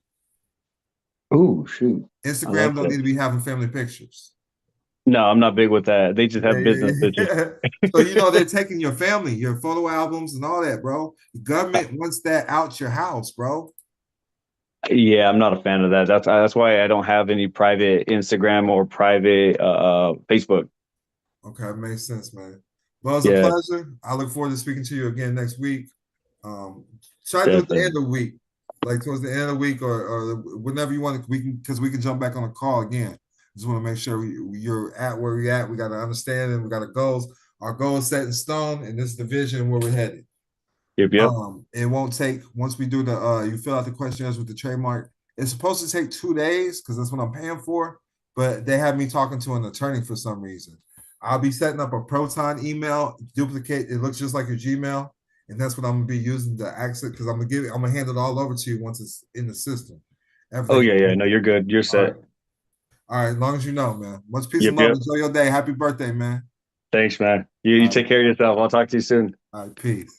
Oh shoot! Instagram don't need to be having family pictures. No, I'm not big with that. They just have business pictures. So they're taking your family, your photo albums, and all that, bro. The government wants that out your house, bro. Yeah, I'm not a fan of that. That's why I don't have any private Instagram or private Facebook. Okay, makes sense, man. Well, it's a pleasure. I look forward to speaking to you again next week. Try to do it at the end of the week, like towards the end of the week or whenever you want to. We can jump back on a call again. Just want to make sure you're at where we're at. We got to understand and we got goals. Our goal is set in stone, and this is the vision where we're headed. Yep. It won't take, once we do you fill out the questionnaires with the trademark, it's supposed to take 2 days because that's what I'm paying for, but they have me talking to an attorney for some reason. I'll be setting up a Proton email, duplicate, it looks just like your Gmail, and that's what I'm gonna be using to access because I'm gonna hand it all over to you once it's in the system. Everything. No, you're good. You're set. All right, as long as you know, man. Much peace and love. Enjoy your day. Happy birthday, man. Thanks, man. You take care of yourself. I'll talk to you soon. All right, peace.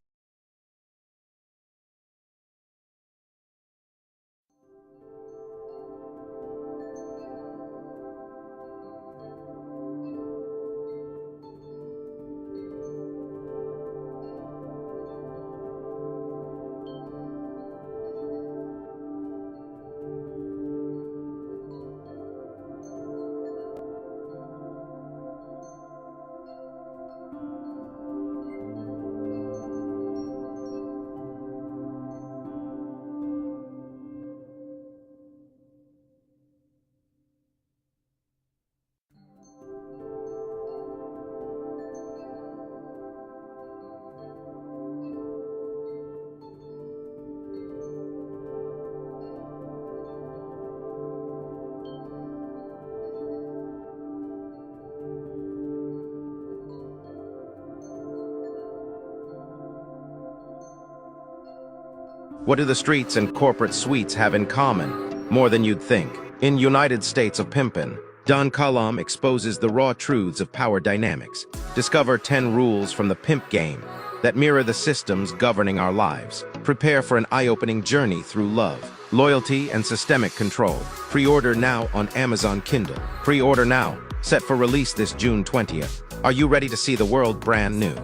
What do the streets and corporate suites have in common? More than you'd think. In United States of Pimpin', Don Kilam exposes the raw truths of power dynamics. Discover 10 rules from the pimp game that mirror the systems governing our lives. Prepare for an eye-opening journey through love, loyalty, and systemic control. Pre-order now on Amazon Kindle. Pre-order now, set for release this June 20th. Are you ready to see the world brand new?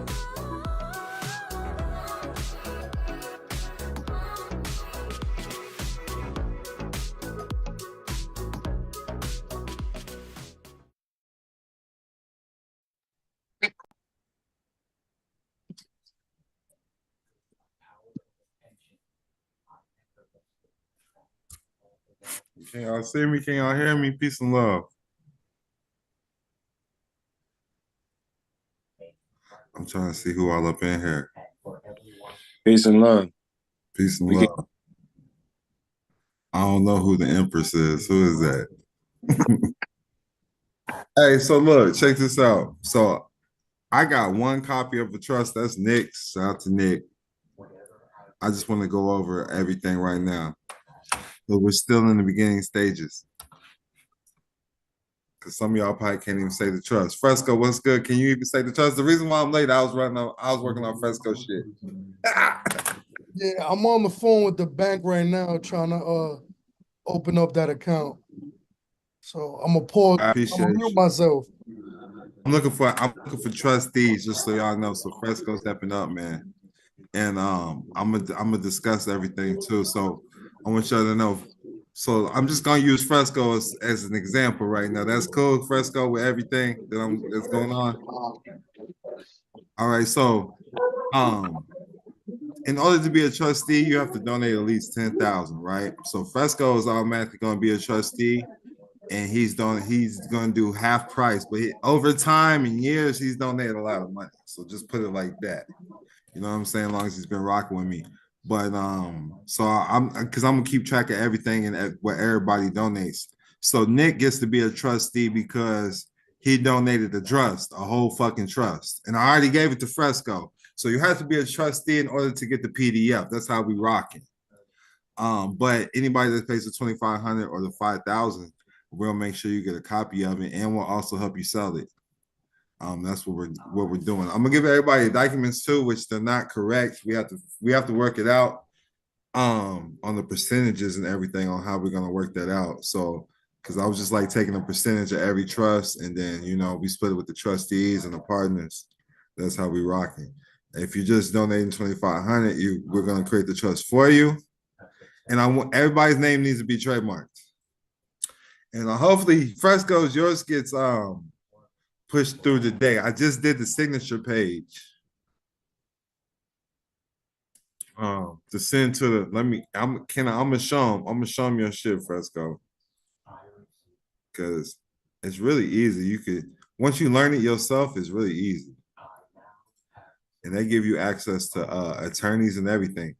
Can y'all see me? Can y'all hear me? Peace and love. I'm trying to see who all up in here. Peace and love. Peace and love. I don't know who the Empress is. Who is that? Hey, so look, check this out. So I got one copy of the trust. That's Nick's. Shout out to Nick. I just want to go over everything right now. But we're still in the beginning stages. Because some of y'all probably can't even say the trust. Fresco, what's good? Can you even say the trust? The reason why I'm late, I was working on Fresco shit. Yeah, I'm on the phone with the bank right now trying to open up that account. So I'm gonna pause. I appreciate I'm gonna mute myself. I'm looking for trustees, just so y'all know. So Fresco's stepping up, man. And I'm gonna discuss everything too. So I want y'all to know. So I'm just gonna use Fresco as an example right now. That's cool, Fresco, with everything that's going on. All right, so in order to be a trustee, you have to donate at least 10,000, right? So Fresco is automatically gonna be a trustee, and he's gonna do half price, but over time and years, he's donated a lot of money. So just put it like that. You know what I'm saying? As long as he's been rocking with me. But so I'm gonna keep track of everything and what everybody donates. So Nick gets to be a trustee because he donated the trust, a whole fucking trust. And I already gave it to Fresco. So you have to be a trustee in order to get the PDF. That's how we rocking. But anybody that pays the 2,500 or the 5,000, we'll make sure you get a copy of it, and we'll also help you sell it. That's what we're doing. I'm gonna give everybody documents too, which they're not correct. We have to work it out on the percentages and everything on how we're gonna work that out. So because I was just like taking a percentage of every trust, and then we split it with the trustees and the partners. That's how we rocking. If you're just donating 2,500, we're gonna create the trust for you, and I want everybody's name needs to be trademarked. And hopefully, Fresco's yours gets pushed through today. I just did the signature page. To send to the I'm gonna show them your shit, Fresco. Because it's really easy. Once you learn it yourself, it's really easy. And they give you access to attorneys and everything.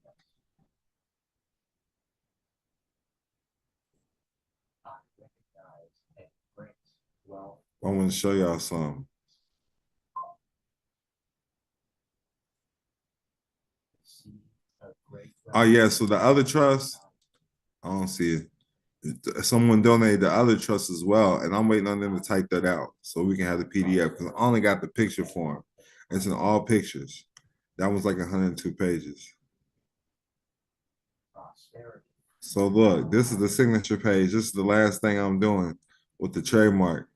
I want to show y'all something. Oh yeah, so the other trust, I don't see it. Someone donated the other trust as well, and I'm waiting on them to type that out so we can have the PDF, because I only got the picture form. It's in all pictures. That was like 102 pages. So look, this is the signature page. This is the last thing I'm doing with the trademark.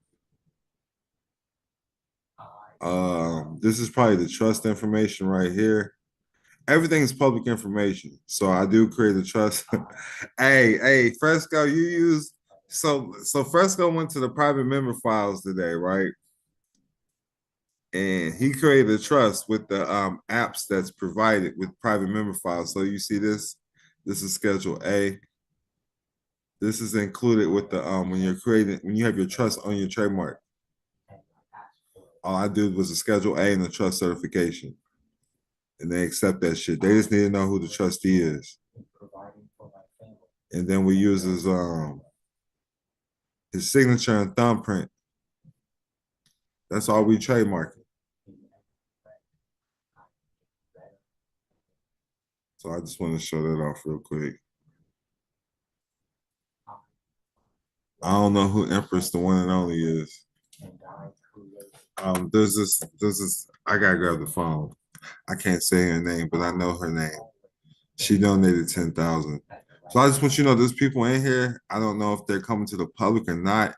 This is probably the trust information right here. Everything's public information. So I do create a trust. Hey, Fresco, you use so Fresco went to the private member files today, right? And he created a trust with the apps that's provided with private member files. So you see this is Schedule A. This is included with the when you have your trust on your trademark. All I did was a Schedule A and the trust certification. And they accept that shit. They just need to know who the trustee is. And then we use his signature and thumbprint. That's all we trademark. So I just want to show that off real quick. I don't know who Empress the one and only is. There's this. I gotta grab the phone. I can't say her name, but I know her name. She donated 10,000. So I just want you to know there's people in here. I don't know if they're coming to the public or not.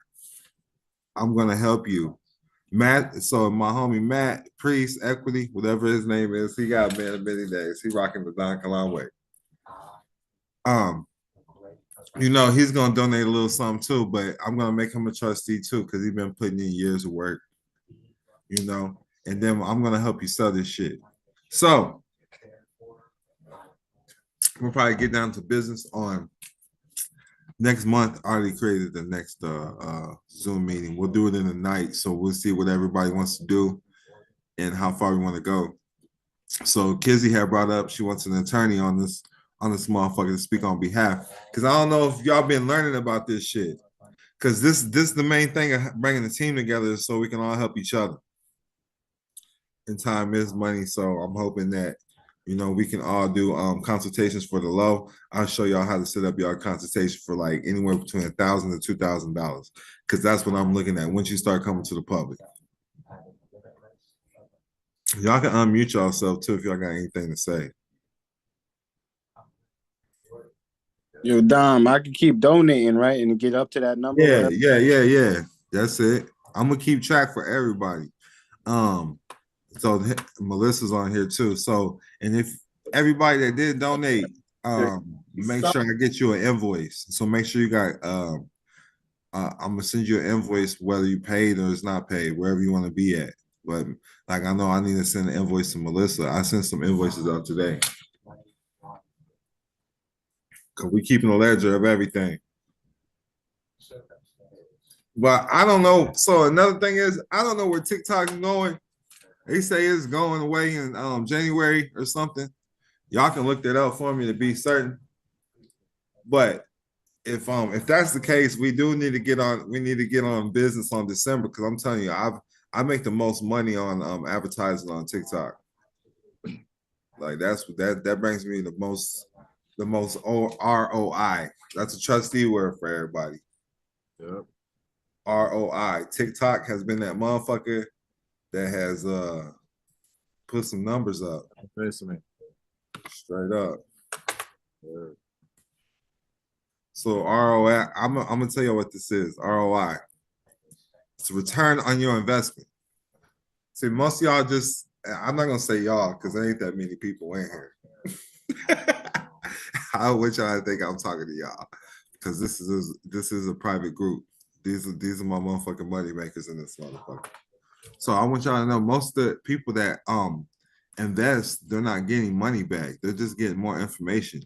I'm gonna help you. Matt, so my homie Matt, Priest, Equity, whatever his name is, he got man of many days. He rocking the Don Kilam way. He's gonna donate a little something too, but I'm gonna make him a trustee too, because he's been putting in years of work, and then I'm gonna help you sell this shit. So we'll probably get down to business on next month. I already created the next Zoom meeting. We'll do it in the night, so we'll see what everybody wants to do and how far we want to go. So Kizzy had brought up she wants an attorney on this motherfucker to speak on behalf, because I don't know if y'all been learning about this shit, because this is the main thing of bringing the team together so we can all help each other. And time is money, so I'm hoping that we can all do consultations for the low. I'll show y'all how to set up y'all consultation for like anywhere between $1,000 to $2,000, because that's what I'm looking at once you start coming to the public. Y'all can unmute yourself too if y'all got anything to say. Yo, Dom, I can keep donating, right, and get up to that number. Yeah. That's it. I'm gonna keep track for everybody. So Melissa's on here too. So, and if everybody that did donate, make sure I get you an invoice. So make sure you got. I'm gonna send you an invoice whether you paid or it's not paid, wherever you want to be at. But like I know I need to send an invoice to Melissa. I sent some invoices out today. Cause we keeping a ledger of everything. But I don't know. So another thing is I don't know where TikTok is going. They say it's going away in January or something. Y'all can look that up for me to be certain. But if that's the case, we do need to get on. We need to get on business on December, because I'm telling you, I make the most money on advertising on TikTok. Like that brings me the most ROI. That's a trustee word for everybody. Yep. ROI. TikTok has been that motherfucker that has put some numbers up. Straight up. Yeah. So ROI, I'm gonna tell you what this is. ROI. It's a return on your investment. See, most of y'all just, I'm not gonna say y'all because there ain't that many people in here. I want y'all to think I'm talking to y'all, because this is a private group. These are my motherfucking money makers in this motherfucker. So I want y'all to know most of the people that invest, they're not getting money back. They're just getting more information.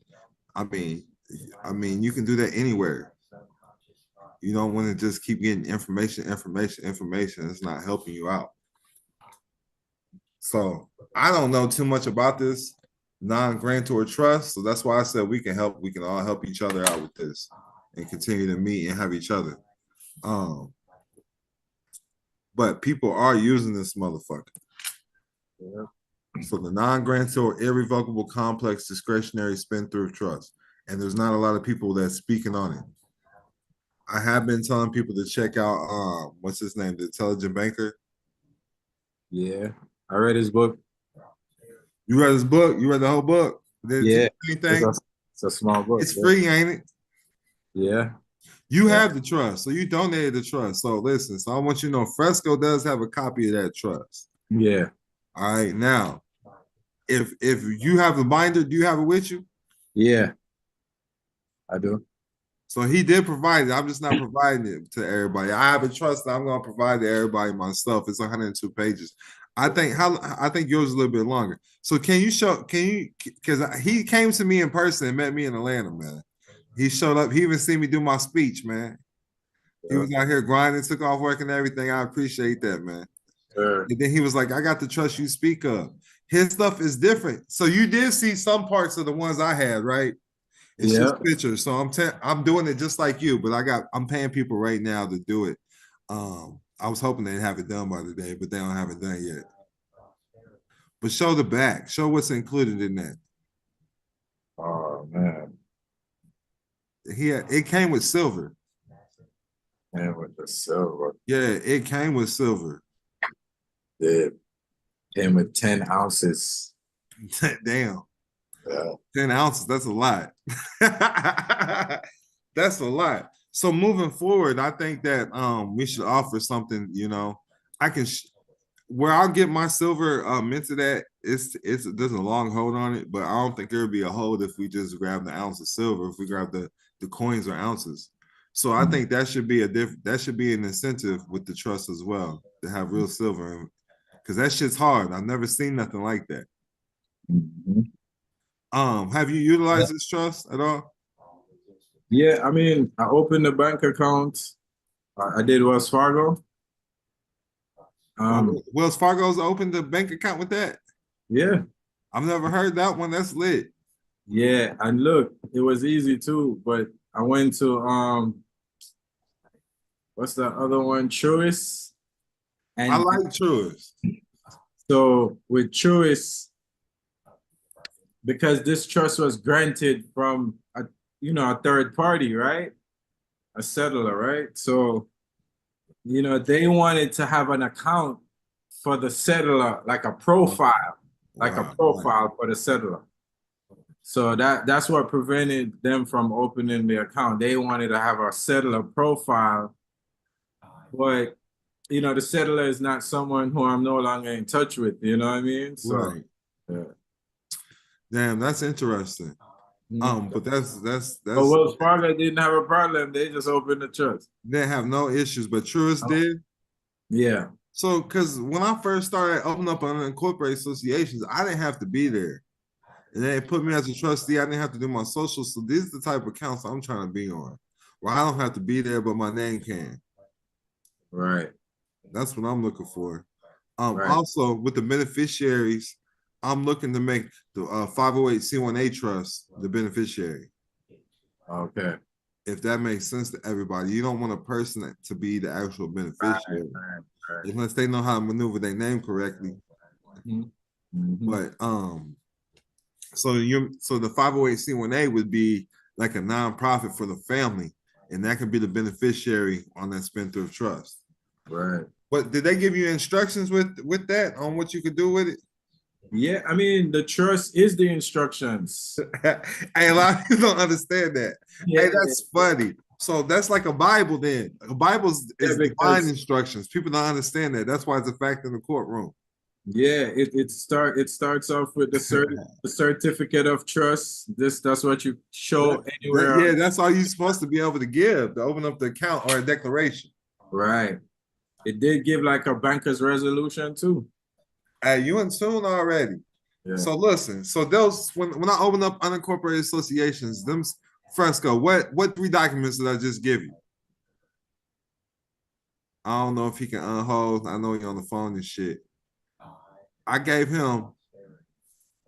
I mean, you can do that anywhere. You don't want to just keep getting information. It's not helping you out. So I don't know too much about this non-grantor trust. So that's why I said we can help. We can all help each other out with this and continue to meet and have each other. But people are using this motherfucker. Yeah. So the non-grantor irrevocable complex discretionary spend-thrift trust. And there's not a lot of people that's speaking on it. I have been telling people to check out what's his name, the Intelligent Banker. Yeah, I read his book. You read his book? You read the whole book? Yeah, anything? it's a small book. It's free, ain't it? Yeah. You have the trust, so you donated the trust. So listen, so I want you to know Fresco does have a copy of that trust. Yeah. All right, now, if you have the binder, do you have it with you? Yeah, I do. So he did provide it. I'm just not providing it to everybody. I have a trust that I'm going to provide to everybody myself. It's 102 pages. I think yours is a little bit longer. So can you because he came to me in person and met me in Atlanta, man. He showed up. He even seen me do my speech, man. He was out here grinding, took off work and everything. I appreciate that, man. Sure. And then he was like, I got the trust you speak of. His stuff is different. So you did see some parts of the ones I had, right? It's just pictures. So I'm doing it just like you, but I'm paying people right now to do it. I was hoping they'd have it done by today, but they don't have it done yet. But show the back. Show what's included in that. it came with silver. And with the silver. Yeah, it came with silver. Yeah. Came with 10 ounces. Damn. Yeah. 10 ounces, that's a lot. That's a lot. So moving forward, I think that we should offer something, you know. I can where I'll get my silver minted at, there's a long hold on it, but I don't think there would be a hold if we just grab the ounce of silver, if we grab the coins or ounces. So I think that should be that should be an incentive with the trust as well, to have real silver, because that shit's hard. I've never seen nothing like that. Have you utilized this trust at all? Yeah, I mean, I opened a bank account. I did Wells Fargo. Wells Fargo's opened a bank account with that? Yeah. I've never heard that one. That's lit. Yeah, and look, it was easy too, but I went to what's the other one? Truist. And I like Truist. So with Truist, because this trust was granted from a third party, right? A settler, right? So, they wanted to have an account for the settler, like a profile, for the settler. So that's what prevented them from opening the account. They wanted to have a settler profile, but the settler is not someone who I'm no longer in touch with. You know what I mean? So, right. Yeah. Damn, that's interesting. But that's But Wells Fargo didn't have a problem. They just opened the trust. They have no issues, but Truist did. Yeah. So, because when I first started opening up unincorporated associations, I didn't have to be there, and they put me as a trustee. I didn't have to do my social. So these are the type of accounts I'm trying to be on, where I don't have to be there, but my name can. Right. That's what I'm looking for. Right. Also, with the beneficiaries, I'm looking to make the 508c1a trust the beneficiary. Okay. If that makes sense to everybody, you don't want a person to be the actual beneficiary, right. unless they know how to maneuver their name correctly. But so the 508c1a would be like a nonprofit for the family, and that could be the beneficiary on that spendthrift trust. Right. But did they give you instructions with that on what you could do with it? Yeah, I mean, the trust is the instructions. Hey, a lot of people don't understand that. Yeah, hey, that's funny. So that's like a Bible then. A Bible is divine instructions. People don't understand that. That's why it's a fact in the courtroom. Yeah, it starts off with the certificate of trust. That's what you show anywhere. Yeah, that's all you're supposed to be able to give to open up the account or a declaration. Right. It did give like a banker's resolution too. Hey, you in tune already. Yeah. So listen, so those when I open up unincorporated associations, them Fresco, what 3 documents did I just give you? I don't know if he can unhold. I know you're on the phone and shit. I gave him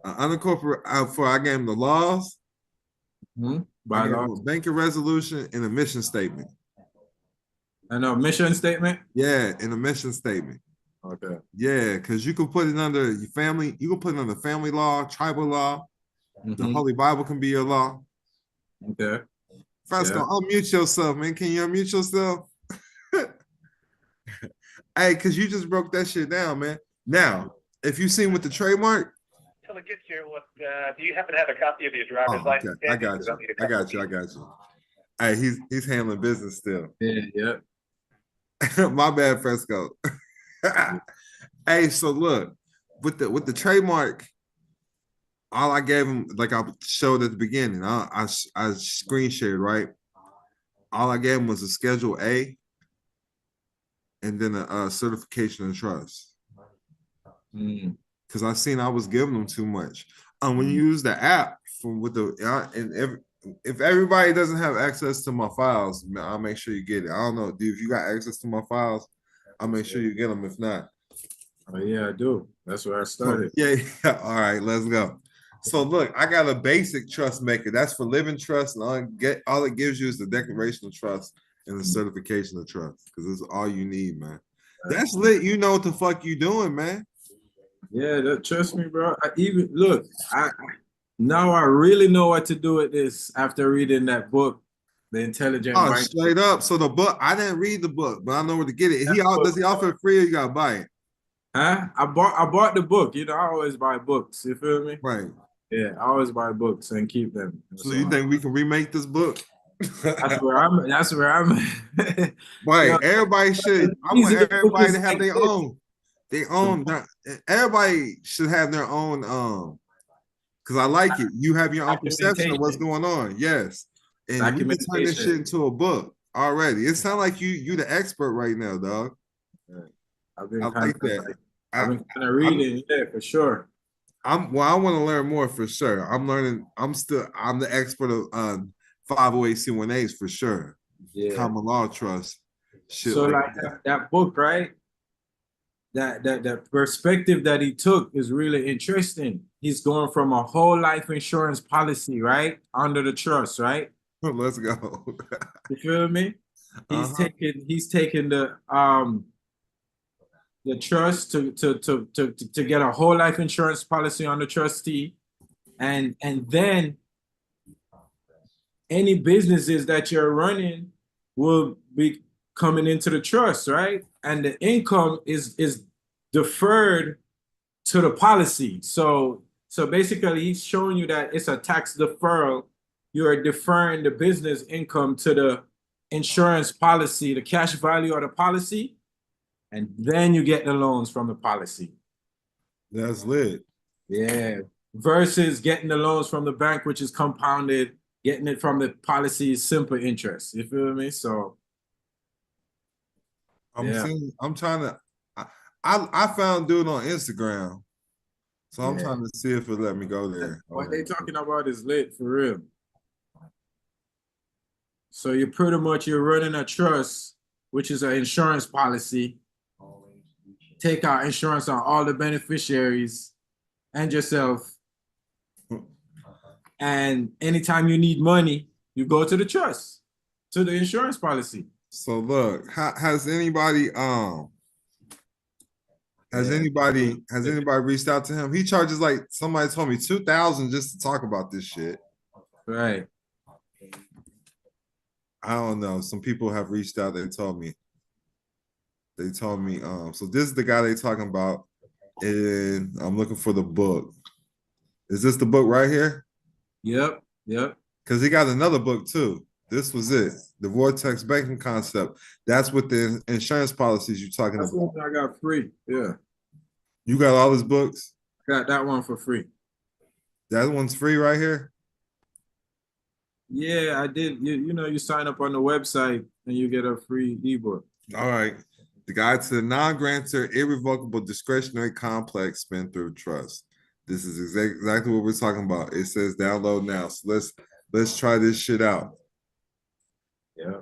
unincorporated I gave him the laws, banking resolution, and a mission statement. And a mission statement? Yeah, and a mission statement. Okay. Yeah, because you can put it under your family. You can put it under family law, tribal law. The Holy Bible can be your law. Okay. Fresco, unmute yourself, man. Can you unmute yourself? Hey, because you just broke that shit down, man. Now, if you seen with the trademark. Till it gets here, do you happen to have a copy of your driver's license? I got you. Hey, he's handling business still. Yeah. My bad, Fresco. Hey, so look, with the trademark, all I gave him, like I showed at the beginning, I screen shared, right? All I gave him was a Schedule A and then a certification of trust. Because I seen I was giving them too much. When you use the app if everybody doesn't have access to my files, I'll make sure you get it. I don't know, dude, if you got access to my files, I'll make sure you get them. If not, oh yeah, I do. That's where I started. Yeah. All right, let's go. So look, I got a basic trust maker. That's for living trust, and all it gives you is the declaration of trust and the certification of trust, because it's all you need, man. That's lit. You know what the fuck you doing, man. Yeah, trust me, bro. Now I really know what to do with this after reading that book The intelligent Oh, bank. straight up. So the book, I didn't read the book, but I know where to get it. Does he offer it free or you gotta buy it? Huh? I bought the book. You know, I always buy books. You feel me? Right. Yeah, I always buy books and keep them. So you think we can remake this book? That's where I'm. That's where I'm. Right. Yo, Everybody should. I these want are the everybody books to have like their this. own. Everybody should have their own. Because I like it. You have your own perception of what's going on. Yes. And we can turn this shit into a book already. It sounds like you the expert right now, dog. I've been I kind like of that. I've been kind of reading, yeah, for sure. I want to learn more for sure. I'm learning. I'm the expert of 508c1as for sure. Yeah. Common law trust. Shit So like like that book, right? That perspective that he took is really interesting. He's going from a whole life insurance policy, right, under the trust, right? Let's go. You feel me? He's taking the trust to get a whole life insurance policy on the trustee, and then any businesses that you're running will be coming into the trust, right? And the income is deferred to the policy. So basically he's showing you that it's a tax deferral. You are deferring the business income to the insurance policy, the cash value of the policy, and then you get the loans from the policy. That's lit. Yeah. Versus getting the loans from the bank, which is compounded, getting it from the policy is simple interest. You feel me? So I'm trying to. I found dude on Instagram, so I'm trying to see if it let me go there. What they talking about is lit for real. So you're running a trust, which is an insurance policy. Take out insurance on all the beneficiaries and yourself. And anytime you need money, you go to the trust, to the insurance policy. So look, has anybody reached out to him? He charges like somebody told me $2,000 just to talk about this shit. Right. I don't know. Some people have reached out. They told me. So this is the guy they talking about, and I'm looking for the book. Is this the book right here? Yep. Because he got another book too. This was it. The Vortex banking concept. That's what the insurance policies you're talking That's about. one I got free. Yeah. You got all his books? Got that one for free. That one's free right here? Yeah, I did. You sign up on the website and you get a free ebook. All right. The Guide to the Non-Grantor Irrevocable Discretionary Complex Spend-Through Trust. This is exactly what we're talking about. It says download now. So let's try this shit out. Yeah.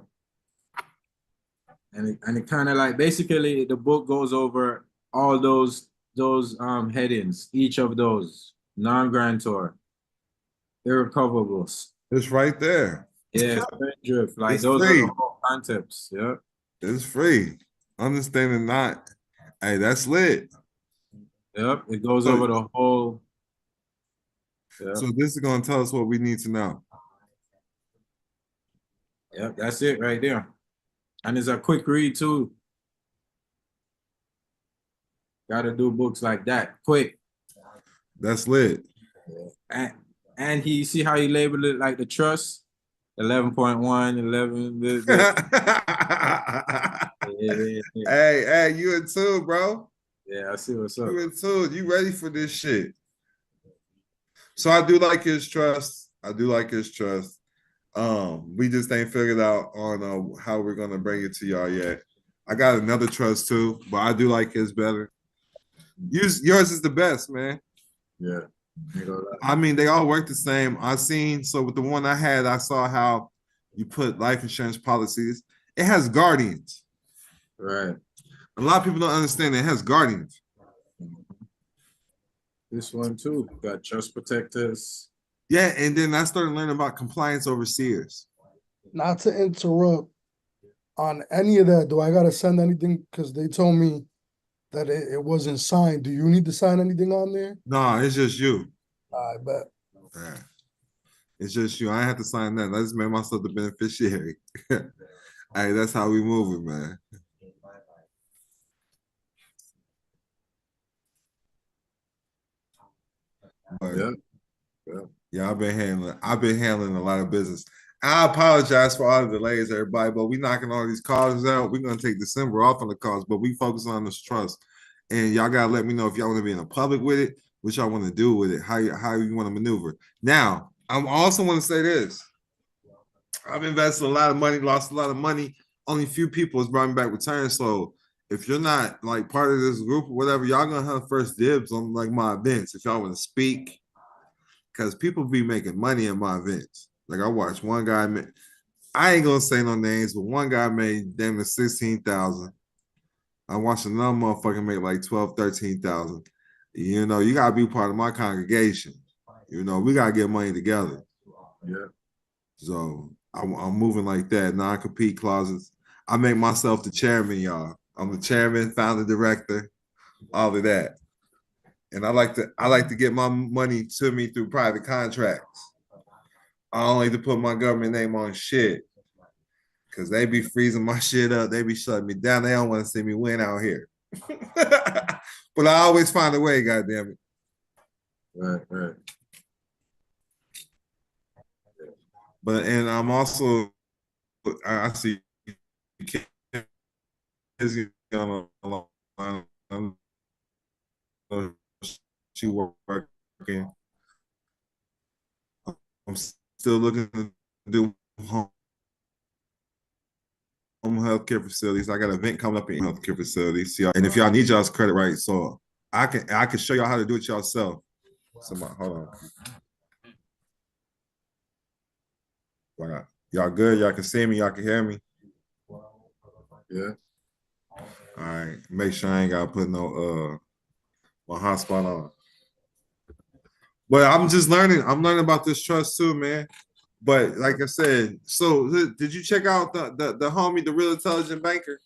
And it kind of like basically the book goes over all those headings, each of those non-grantor, irrecoverables. It's right there. Yeah, drift. Like it's those free. are the whole concepts. Yeah. It's free. Understanding not. Hey, that's lit. Yep. It goes over the whole. Yeah. So this is going to tell us what we need to know. Yep, that's it right there. And it's a quick read too. Gotta do books like that, quick. That's lit. And he see how he labeled it like the trust, 11.1, 11. Hey, you in tune, bro? Yeah, I see what's up. You in tune. You ready for this shit? So I do like his trust. We just ain't figured out on how we're gonna bring it to y'all yet. I got another trust too, but I do like his better. Yours is the best, man. Yeah. I mean, they all work the same. So with the one I had, I saw how you put life insurance policies. It has guardians. Right. A lot of people don't understand it has guardians. This one too got trust protectors. Yeah, and then I started learning about compliance overseers. Not to interrupt on any of that, do I gotta send anything? Because they told me that it wasn't signed. Do you need to sign anything on there? No, it's just you. I bet. Yeah. It's just you. I ain't have to sign that. I just made myself the beneficiary. Hey, that's how we moving, man. But, yeah, I've been handling a lot of business. I apologize for all the delays, everybody, but we knocking all these calls out. We're gonna take December off on the calls, but we focus on this trust. And y'all gotta let me know if y'all want to be in the public with it, what y'all want to do with it, how you want to maneuver. Now, I'm also want to say this. I've invested a lot of money, lost a lot of money. Only few people has brought me back returns. So if you're not like part of this group or whatever, y'all gonna have first dibs on like my events if y'all want to speak. Because people be making money in my events. Like I watched one guy I ain't gonna say no names, but one guy made damn near 16,000. I watched another motherfucker make like 12, 13,000. You know, you gotta be part of my congregation. You know, we gotta get money together. Yeah. So I'm moving like that. Non-compete clauses. I make myself the chairman, y'all. I'm the chairman, founder, director, all of that. And I like to get my money to me through private contracts. I don't like to put my government name on shit. Cause they be freezing my shit up. They be shutting me down. They don't want to see me win out here. But I always find a way, goddamn it. Right. But and I'm also I see kids on the line. She working. I'm still looking to do home healthcare facilities. I got an event coming up in healthcare facilities. And if y'all need y'all's credit right, so I can show y'all how to do it yourself. Somebody, hold on. Wow. Y'all good? Y'all can see me? Y'all can hear me? Yeah. All right. Make sure I ain't gotta put no my hotspot on. But I'm just learning. I'm learning about this trust too, man. But like I said, so did you check out the homie, the real intelligent banker?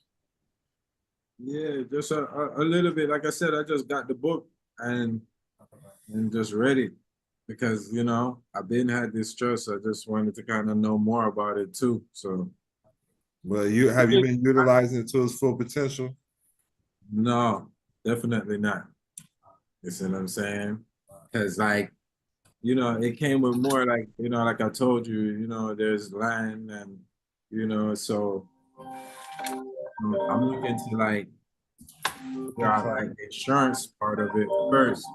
Yeah, just a little bit. Like I said, I just got the book and just read it because I've been had this trust. I just wanted to kind of know more about it too. So, well, you been utilizing it to its full potential? No, definitely not. You see what I'm saying? Because it came with more like I told you, there's land and so I'm looking to figure out the insurance part of it first.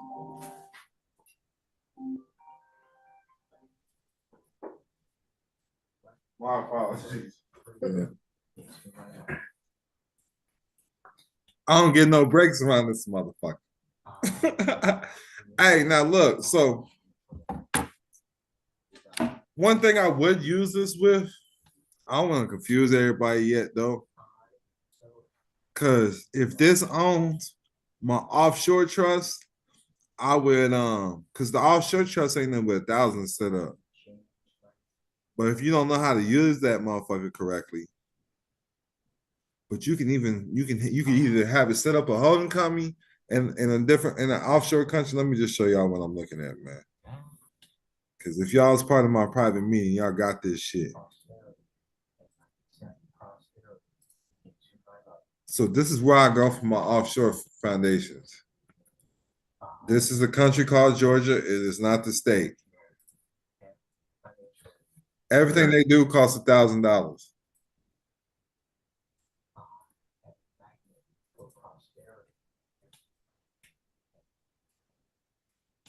My apologies. Yeah. I don't get no breaks around this motherfucker. Hey, now look, so one thing I would use this with, I don't want to confuse everybody yet though. Cause if this owns my offshore trust, I would because the offshore trust ain't nothing but 1,000 set up. But if you don't know how to use that motherfucker correctly, but you can either have it set up a holding company and in an offshore country. Let me just show y'all what I'm looking at, man. Because if y'all was part of my private meeting, y'all got this shit. So this is where I go for my offshore foundations. This is a country called Georgia. It is not the state. Everything they do costs $1,000.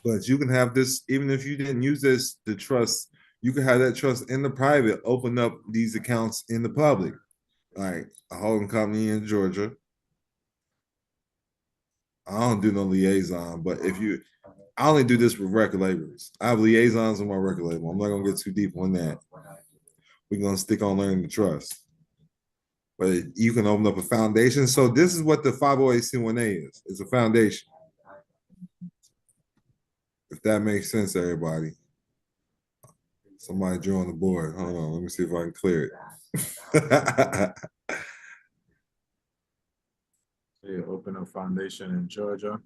But you can have this, even if you didn't use the trust, you can have that trust in the private, open up these accounts in the public. Like a holding company in Georgia. I don't do no liaison, but I only do this with record labels. I have liaisons on my record label. I'm not gonna get too deep on that. We're gonna stick on learning to trust. But you can open up a foundation. So this is what the 508c1a is. It's a foundation. If that makes sense, everybody. Somebody drew on the board. Hold on, let me see if I can clear it. You open a foundation in Georgia.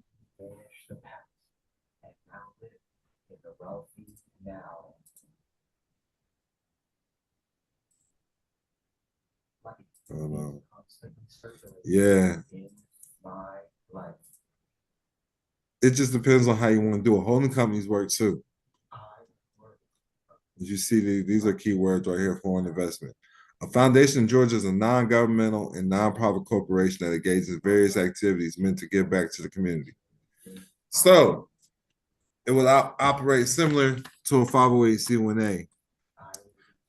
Hold on. Yeah. It just depends on how you want to do it. Holding companies work too. As you see, these are key words right here: foreign investment. A foundation in Georgia is a non-governmental and non-profit corporation that engages in various activities meant to give back to the community. So it will operate similar to a 508c1a.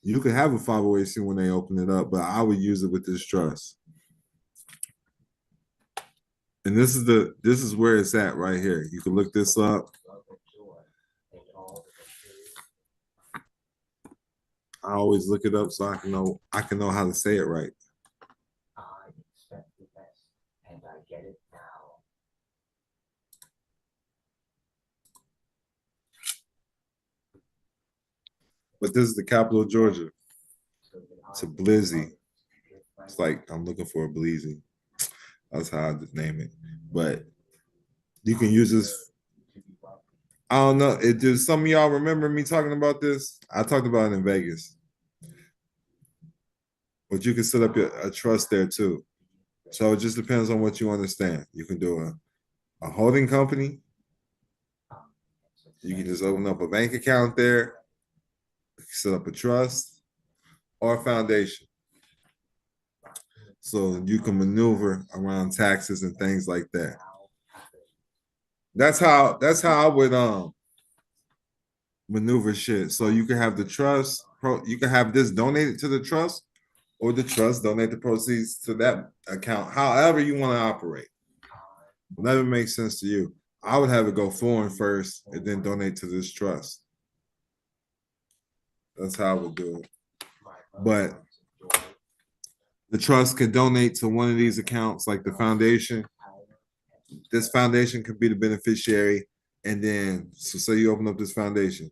You can have a 508c1a, open it up, but I would use it with this trust. And this is where it's at right here. You can look this up. I always look it up so I can know how to say it right. But this is the capital of Georgia. It's a Blizzy. It's like I'm looking for a Bleezy. That's how I name it. But you can use this. I don't know. Do some of y'all remember me talking about this? I talked about it in Vegas. But you can set up a trust there too. So it just depends on what you understand. You can do a holding company. You can just open up a bank account there, set up a trust, or a foundation. So you can maneuver around taxes and things like that. That's how I would maneuver shit. So you can have the trust, you can have this donated to the trust, or the trust donate the proceeds to that account. However you want to operate. Whatever makes sense to you. I would have it go foreign first and then donate to this trust. That's how I would do it. But the trust could donate to one of these accounts, like the foundation. This foundation could be the beneficiary. And then, so say you open up this foundation.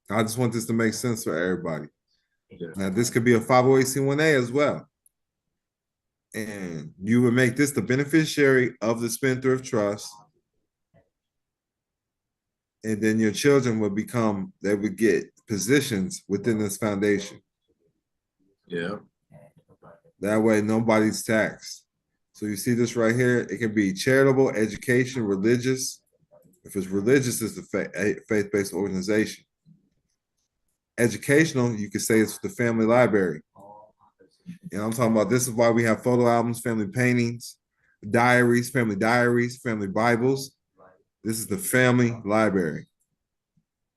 I just want this to make sense for everybody. Now, this could be a 508c1a as well. And you would make this the beneficiary of the spendthrift trust. And then your children would they would get positions within this foundation. Yeah. That way, nobody's taxed. So you see this right here. It can be charitable, education, religious. If it's religious, it's a faith-based organization. Educational, you could say it's the family library. And I'm talking about, this is why we have photo albums, family paintings, diaries, family Bibles. This is the family library.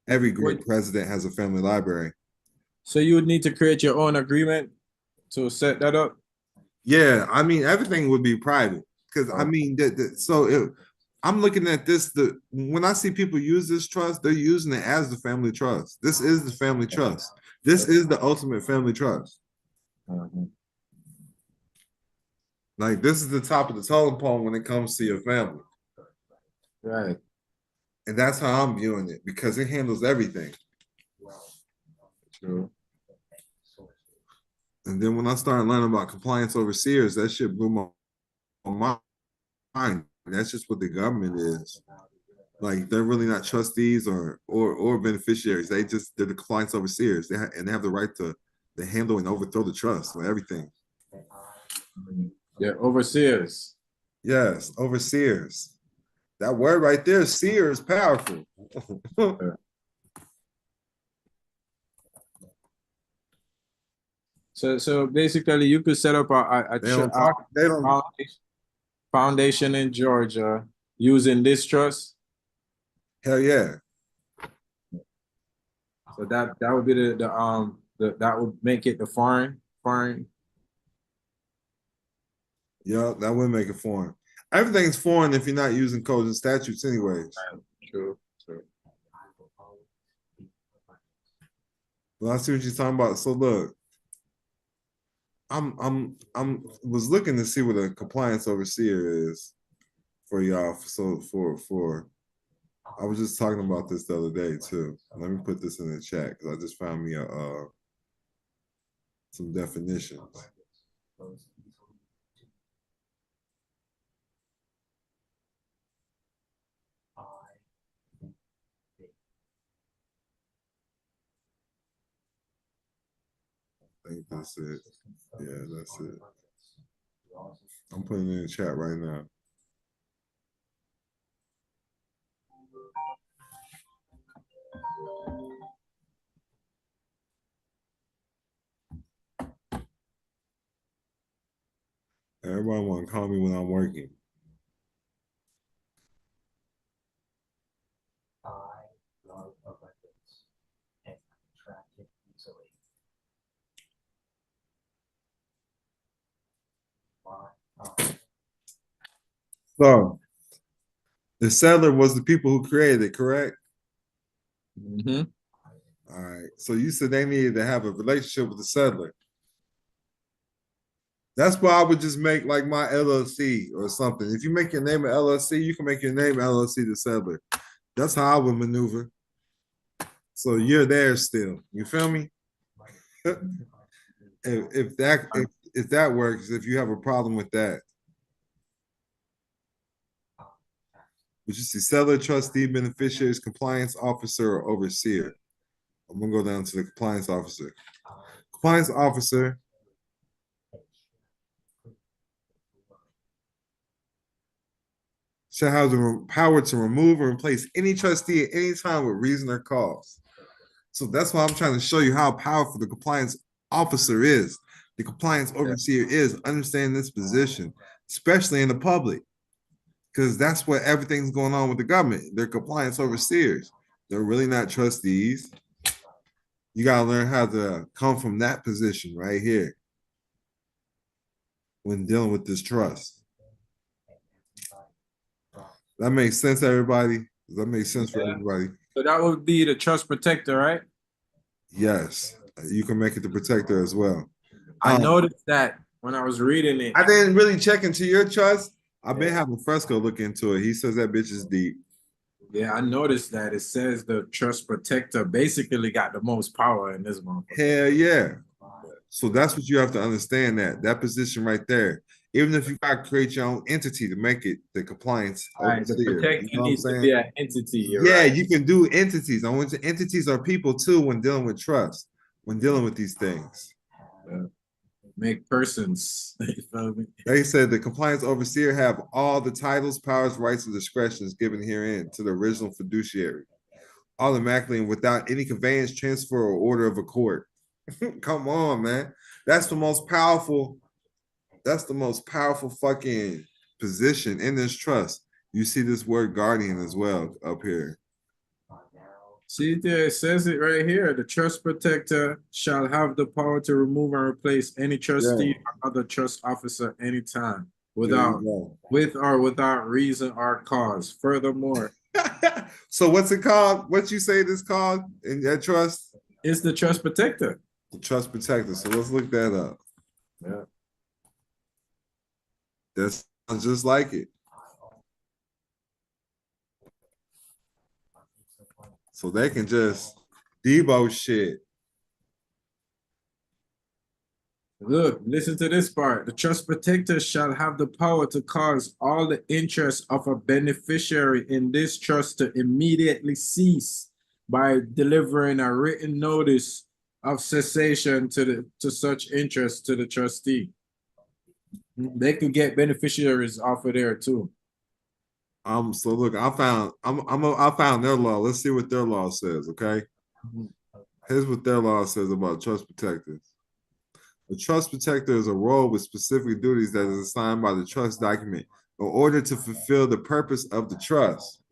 Every great president has a family library. So you would need to create your own agreement to set that up? Yeah, I mean, everything would be private. Because, I mean, I'm looking at this, when I see people use this trust, they're using it as the family trust. This is the family trust. This is the ultimate family trust. Like, this is the top of the totem pole when it comes to your family. Right. And that's how I'm viewing it, because it handles everything. True. And then when I started learning about compliance overseers, that shit blew my mind. That's just what the government is. Like, they're really not trustees or beneficiaries. They're the compliance overseers. They have the right to handle and overthrow the trust for everything. Yeah, overseers. Yes, overseers. That word right there, seer, is powerful. So basically, you could set up a foundation in Georgia using this trust. Hell yeah. So that would be that would make it the foreign. Yeah, that would make it foreign. Everything's foreign if you're not using codes and statutes anyways. True. Well, I see what you're talking about. So look, I'm was looking to see what a compliance overseer is for y'all. So for I was just talking about this the other day too. Let me put this in the chat because I just found me some definitions. think that's it. Yeah, that's it. I'm putting it in the chat right now. Everybody want to call me when I'm working. So the settler was the people who created it, correct? Mm-hmm. All right. So you said they needed to have a relationship with the settler. That's why I would just make like my LLC or something. If you make your name an LLC, you can make your name LLC the settler. That's how I would maneuver. So you're there still. You feel me? if that works, if you have a problem with that. But you see settler, trustee, beneficiaries, compliance officer, or overseer. I'm gonna go down to the compliance officer. Compliance officer shall have the power to remove or replace any trustee at any time with reason or cause. So that's why I'm trying to show you how powerful the compliance officer is. The compliance overseer is understanding this position, especially in the public, because that's what everything's going on with the government. They're compliance overseers. They're really not trustees. You got to learn how to come from that position right here when dealing with this trust. That makes sense, everybody? Does that make sense for everybody? So that would be the trust protector, right? Yes. You can make it the protector as well. I noticed that when I was reading it. I didn't really check into your trust. I've been having Fresco look into it. He says that bitch is deep. Yeah, I noticed that. It says the trust protector basically got the most power in this one. Hell yeah. So that's what you have to understand, that position right there. Even if you got to create your own entity to make it the compliance overseer. The protector you know needs to be an entity. Yeah, you can do entities. I want to entities are people too when dealing with trust, when dealing with these things. Make persons. They said the compliance overseer have all the titles, powers, rights, and discretions given herein to the original fiduciary, automatically and without any conveyance, transfer, or order of a court. Come on, man. That's the most powerful. That's the most powerful fucking position in this trust. You see this word guardian as well up here. See there, it says it right here. The trust protector shall have the power to remove and replace any trustee or other trust officer anytime with or without reason or cause. Furthermore. So what's it called? What you say this called in that trust? It's the trust protector. The trust protector. So let's look that up. Yeah. That sounds just like it. So they can just Debo shit. Look, listen to this part. The trust protector shall have the power to cause all the interests of a beneficiary in this trust to immediately cease by delivering a written notice of cessation to such interest to the trustee. They could get beneficiaries off of there too. So look, I found their law. Let's see what their law says, okay? Here's what their law says about trust protectors. The trust protector is a role with specific duties that is assigned by the trust document in order to fulfill the purpose of the trust.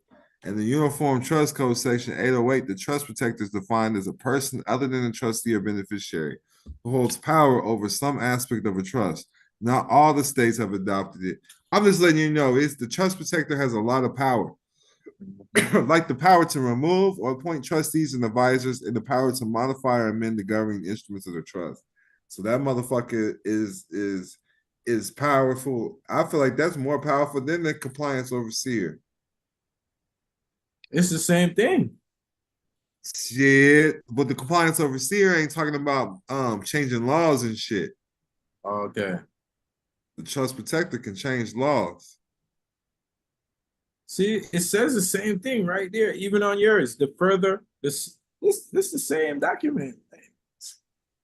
In the Uniform Trust Code section 808, the trust protector is defined as a person other than a trustee or beneficiary who holds power over some aspect of a trust. Not all the states have adopted it. I'm just letting you know, the trust protector has a lot of power. Like the power to remove or appoint trustees and advisors and the power to modify or amend the governing instruments of the trust. So that motherfucker is powerful. I feel like that's more powerful than the compliance overseer. It's the same thing. Shit, but the compliance overseer ain't talking about changing laws and shit. Okay. The trust protector can change laws. See, it says the same thing right there, even on yours. The further this is the same document.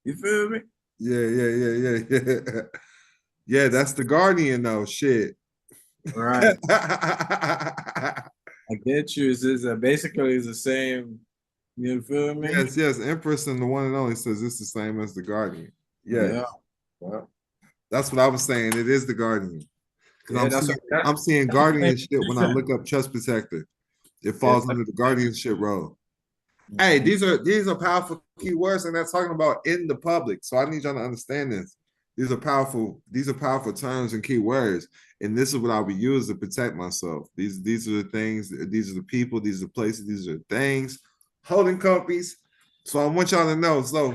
You feel me? Yeah. Yeah, that's the Guardian though. Shit. Right. I get you. Basically it's the same. You feel me? Yes. Empress and the one and only says it's the same as the Guardian. Yes. Yeah. That's what I was saying. It is the Guardian. Yeah, I'm seeing guardianship when I look up trust protector. It falls under the guardianship role. Hey, these are powerful keywords, and that's talking about in the public. So I need y'all to understand this. These are powerful terms and keywords, and this is what I'll be used to protect myself. These are the things, these are the people, these are the places, these are the things, holding companies. So I want y'all to know. So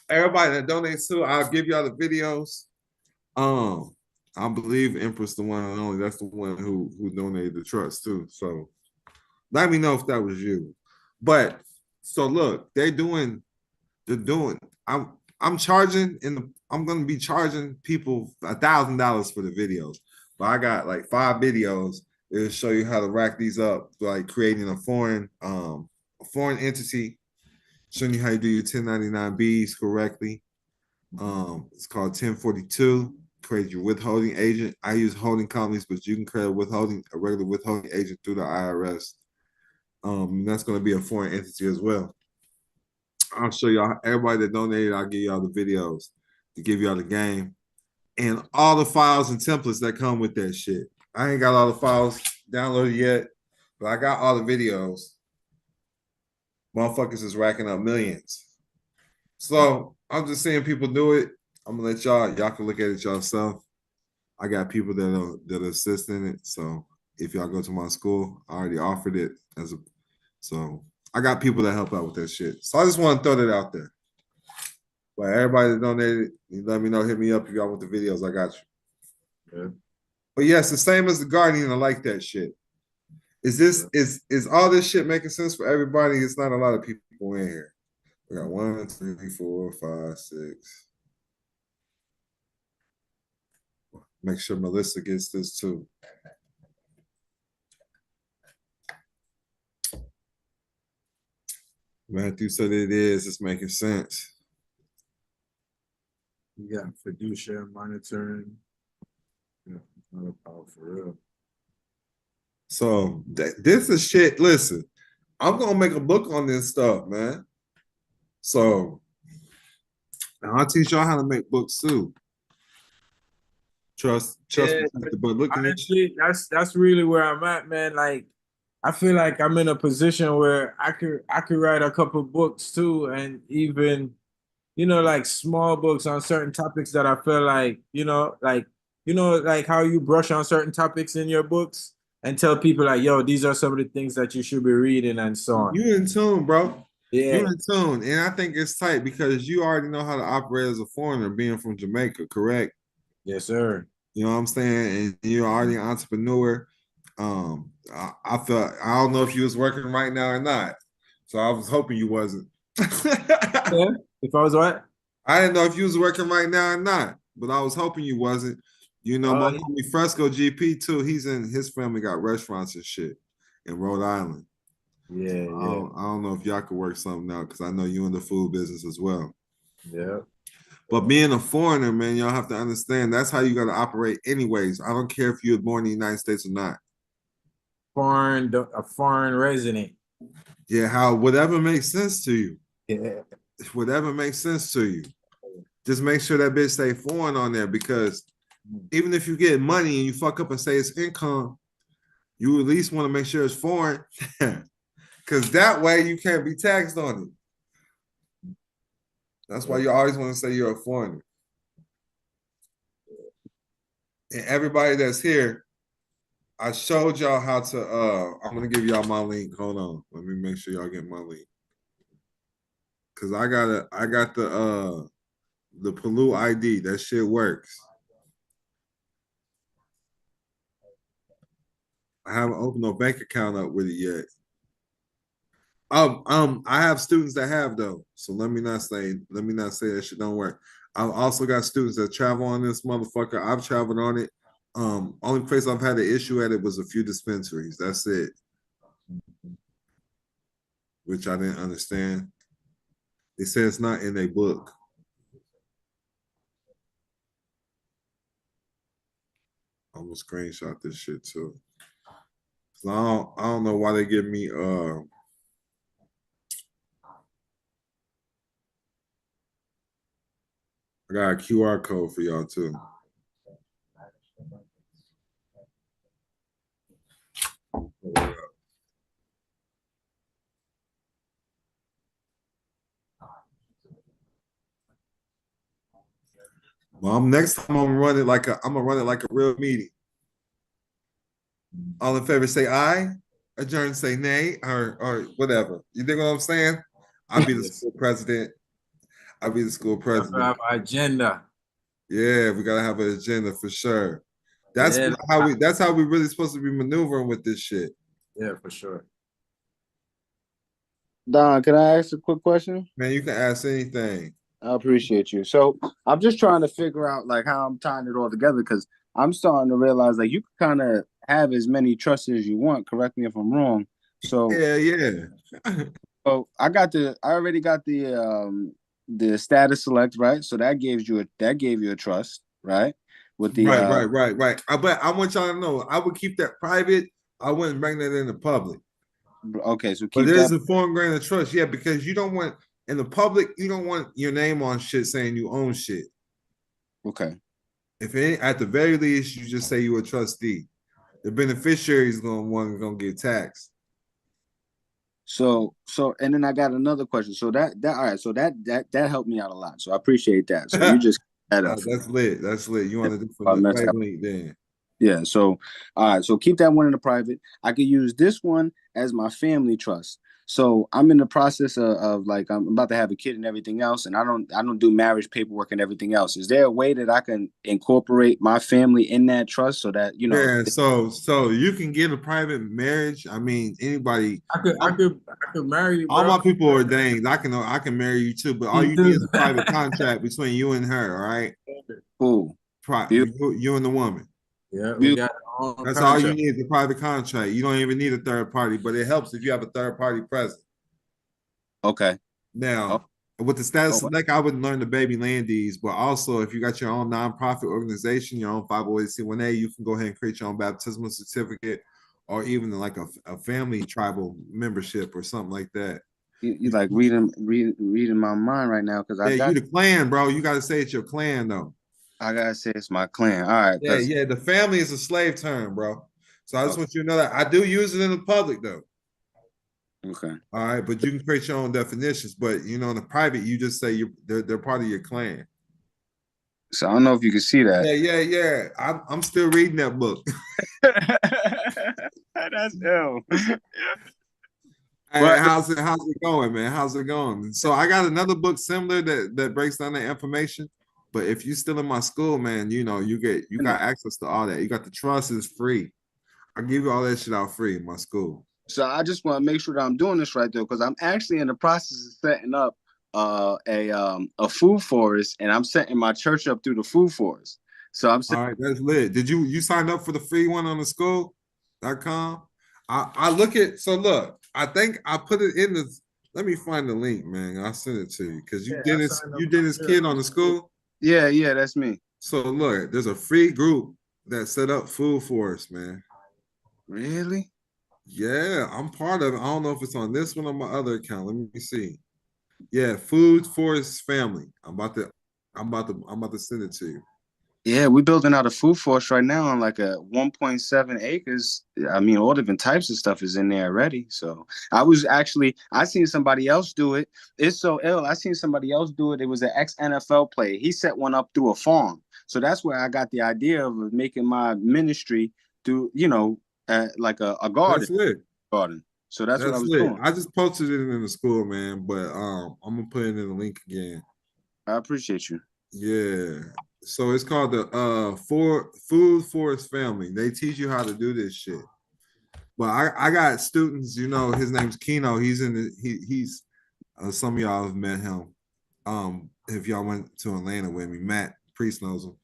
everybody that donates to, I'll give y'all the videos. I believe Empress the one and only. That's the one who donated the trust too. So let me know if that was you. But so look, they're doing. I'm charging I'm gonna be charging people $1,000 for the videos. But I got like 5 videos. It'll show you how to rack these up, like creating a foreign entity, showing you how you do your 1099Bs correctly. It's called 1042. Create your withholding agent. I use holding companies, but you can create a regular withholding agent through the IRS. That's going to be a foreign entity as well. I'll show y'all, everybody that donated, I'll give y'all the videos to give y'all the game and all the files and templates that come with that shit. I ain't got all the files downloaded yet, but I got all the videos. Motherfuckers is racking up millions. So I'm just seeing people do it. I'm gonna let y'all can look at it yourself. I got people that assist in it. So if y'all go to my school, I already offered it so I got people that help out with that shit. So I just want to throw that out there. But everybody that donated, you let me know, hit me up if y'all want the videos. I got you. Yeah. But yes, the same as the Guardian. I like that shit. Is all this shit making sense for everybody? It's not a lot of people in here. We got 1, 2, 3, 4, 5, 6. Make sure Melissa gets this too. Matthew said it is. It's making sense. You got fiduciary monitoring. Yeah, not a power for real. So this is shit. Listen, I'm gonna make a book on this stuff, man. So I'll teach y'all how to make books too. Trust. Yeah, but look, honestly, that's really where I'm at, man. Like, I feel like I'm in a position where I could write a couple books too, and even, like small books on certain topics that I feel like, like how you brush on certain topics in your books and tell people like, yo, these are some of the things that you should be reading and so on. You in tune, bro. Yeah. You're in tune. And I think it's tight because you already know how to operate as a foreigner being from Jamaica, correct? Yes, sir. You know what I'm saying? And you're already an entrepreneur. I don't know if you was working right now or not. So I was hoping you wasn't. Yeah. If I was what? I didn't know if you was working right now or not, but I was hoping you wasn't. You know, my homie Fresco GP too. His family got restaurants and shit in Rhode Island. Yeah, I don't know if y'all could work something out because I know you in the food business as well. Yeah. But being a foreigner, man, y'all have to understand that's how you got to operate anyways. I don't care if you're born in the United States or not. A foreign resident. Yeah, whatever makes sense to you. Yeah. Whatever makes sense to you. Just make sure that bitch stay foreign on there because even if you get money and you fuck up and say it's income, you at least want to make sure it's foreign because that way you can't be taxed on it. That's why you always want to say you're a foreigner. And everybody that's here, I showed y'all how to, I'm going to give y'all my link. Hold on. Let me make sure y'all get my link. Because I got the Palu ID. That shit works. I haven't opened no bank account up with it yet. I have students that have though, so let me not say that shit don't work. I've also got students that travel on this motherfucker. I've traveled on it. Only place I've had an issue at it was a few dispensaries. That's it, which I didn't understand. They said it's not in a book. I'm gonna screenshot this shit too. I don't know why they give me I got a QR code for y'all too. Well, next time I'm gonna run it like a real meeting. All in favor say aye. Adjourn say nay or whatever. You think what I'm saying? I'll be the school president. I'll be the school president. Have an agenda. Yeah, we gotta have an agenda for sure. That's how we really supposed to be maneuvering with this shit. Yeah, for sure. Don, can I ask a quick question? Man, you can ask anything. I appreciate you. So I'm just trying to figure out like how I'm tying it all together because I'm starting to realize like you can kind of have as many trusts as you want. Correct me if I'm wrong. So yeah. So I already got the status select, right? So that gave you a trust, right? With the right. But I want y'all to know I would keep that private. I wouldn't bring that in the public. Okay, so but there's a foreign grain of trust, yeah, because you don't want in the public, you don't want your name on shit saying you own shit. Okay. If at the very least, you just say you're a trustee. The beneficiary is gonna get taxed. So and then I got another question. So that all right. So that helped me out a lot. So I appreciate that. So you just that up. That's lit. That's lit. You want to do from the wavelength then? Yeah. So all right. So keep that one in the private. I could use this one as my family trust. So I'm in the process of like I'm about to have a kid and everything else, and I don't do marriage paperwork and everything else. Is there a way that I can incorporate my family in that trust so that you know? Yeah. So you can get a private marriage. I mean, anybody. I could marry you. All my people are ordained. I can marry you too, but all you need is a private contract between you and her. All right. Cool. You and the woman. Yeah, we got that's all you need is a private contract. You don't even need a third party, but it helps if you have a third party present. Okay. Now, with the status select, I would learn the baby land deeds, but also if you got your own nonprofit organization, your own 501c1a, you can go ahead and create your own baptismal certificate or even like a family tribal membership or something like that. You like reading my mind right now because you the clan, bro. You got to say it's your clan though. I gotta say it's my clan. All right. Yeah. The family is a slave term, bro. So I just want you to know that I do use it in the public though. Okay. All right, but you can create your own definitions. But in the private, you just say they're part of your clan. So I don't know if you can see that. Yeah. I'm still reading that book. That's ill. Hey, how's it going, man? How's it going? So I got another book similar that breaks down that information. But if you're still in my school, man, you got access to all that. You got the trust is free. I give you all that shit out free in my school. So I just want to make sure that I'm doing this right though, because I'm actually in the process of setting up a food forest, and I'm setting my church up through the food forest. So I'm all right, that's lit. Did you sign up for the free one on the school.com? Look, I think I put it in the. Let me find the link, man. I'll send it to you because you did this kid on the school. Yeah, that's me. So look, there's a free group that set up food for us, man. Really? Yeah, I'm part of it. I don't know if it's on this one or my other account. Let me see. Yeah, Food Forest Family. I'm about to send it to you. Yeah, we're building out a food forest right now on like a 1.7 acres. I mean, all different types of stuff is in there already. So I seen somebody else do it. It's so ill. I seen somebody else do it. It was an ex-NFL player. He set one up through a farm. So that's where I got the idea of making my ministry through, like a garden. That's lit. Garden. So that's what I was doing. I just posted it in the school, man, but I'm gonna put it in the link again. I appreciate you. Yeah. So it's called the Food Forest Family. They teach you how to do this shit. But I got students, his name's Keno. He's he's some of y'all have met him. If y'all went to Atlanta with me, Matt Priest knows him.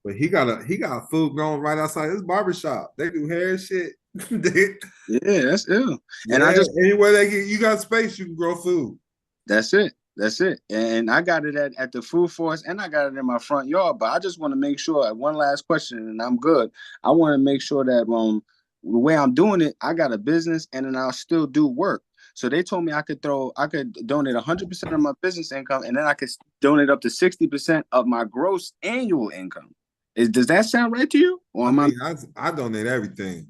But he got food growing right outside his barbershop. They do hair shit. Yeah, that's ill. And anywhere you got space, you can grow food. That's it. That's it. And I got it at the food forest, and I got it in my front yard. But I just want to make sure, one last question, and I'm good. I want to make sure that the way I'm doing it, I got a business, and then I'll still do work. So they told me I could donate 100% of my business income, and then I could donate up to 60% of my gross annual income. Does that sound right to you? Or I donate everything.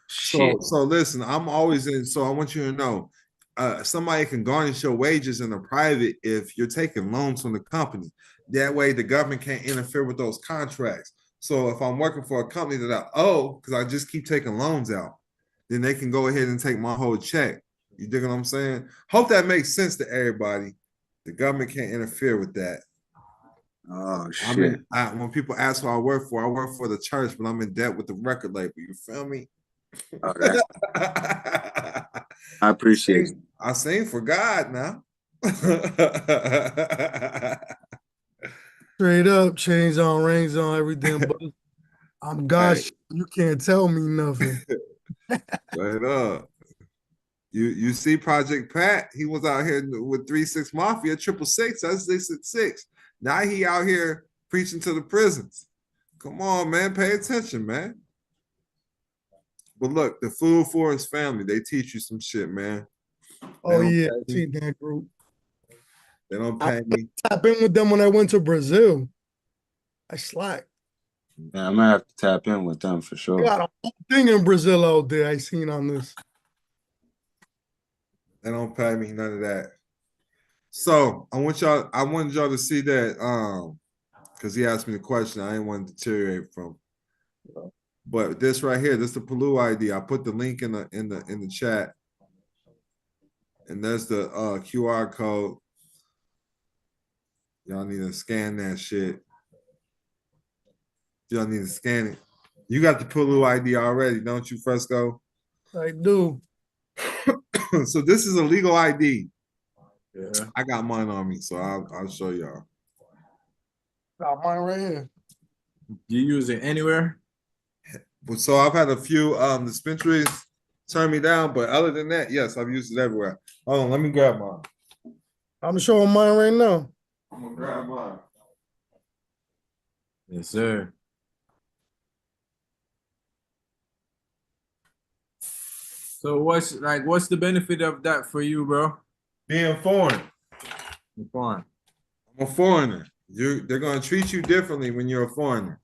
Shit. So listen, I'm always in. So I want you to know, somebody can garnish your wages in the private if you're taking loans from the company. That way, the government can't interfere with those contracts. So if I'm working for a company that I owe, because I just keep taking loans out, then they can go ahead and take my whole check. You dig what I'm saying? Hope that makes sense to everybody. The government can't interfere with that. Oh shit! When people ask what I work for the church, but I'm in debt with the record label. You feel me? Okay. I appreciate it. I sing for God now. Straight up, chains on, rings on, everything. But I'm God. Hey. You can't tell me nothing. Straight up. You see Project Pat? He was out here with 3-6 Mafia, 666. That's 666. Now he out here preaching to the prisons. Come on, man. Pay attention, man. But look, the Food Forest family, they teach you some shit, man. Oh, yeah. I've seen that group. They don't pay me. I tapped in with them when I went to Brazil. I slacked. Yeah, I'm going to have to tap in with them for sure. Got a whole thing in Brazil out there I seen on this. They don't pay me none of that. So I wanted y'all to see that because he asked me the question. I didn't want to deteriorate from. But this right here, this is the Pelu ID. I put the link in the chat. And there's the QR code. Y'all need to scan that shit. Y'all need to scan it. You got the Pelu ID already, don't you, Fresco? I do. So this is a legal ID. Yeah. I got mine on me, so I'll show y'all. Got mine right here. You use it anywhere? So I've had a few dispensaries turn me down, but other than that, yes, I've used it everywhere. Hold on, let me grab mine. I'm showing mine right now. I'm gonna grab mine. Yes, sir. So what's the benefit of that for you, bro? Being foreign. Foreign. I'm a foreigner. They're gonna treat you differently when you're a foreigner.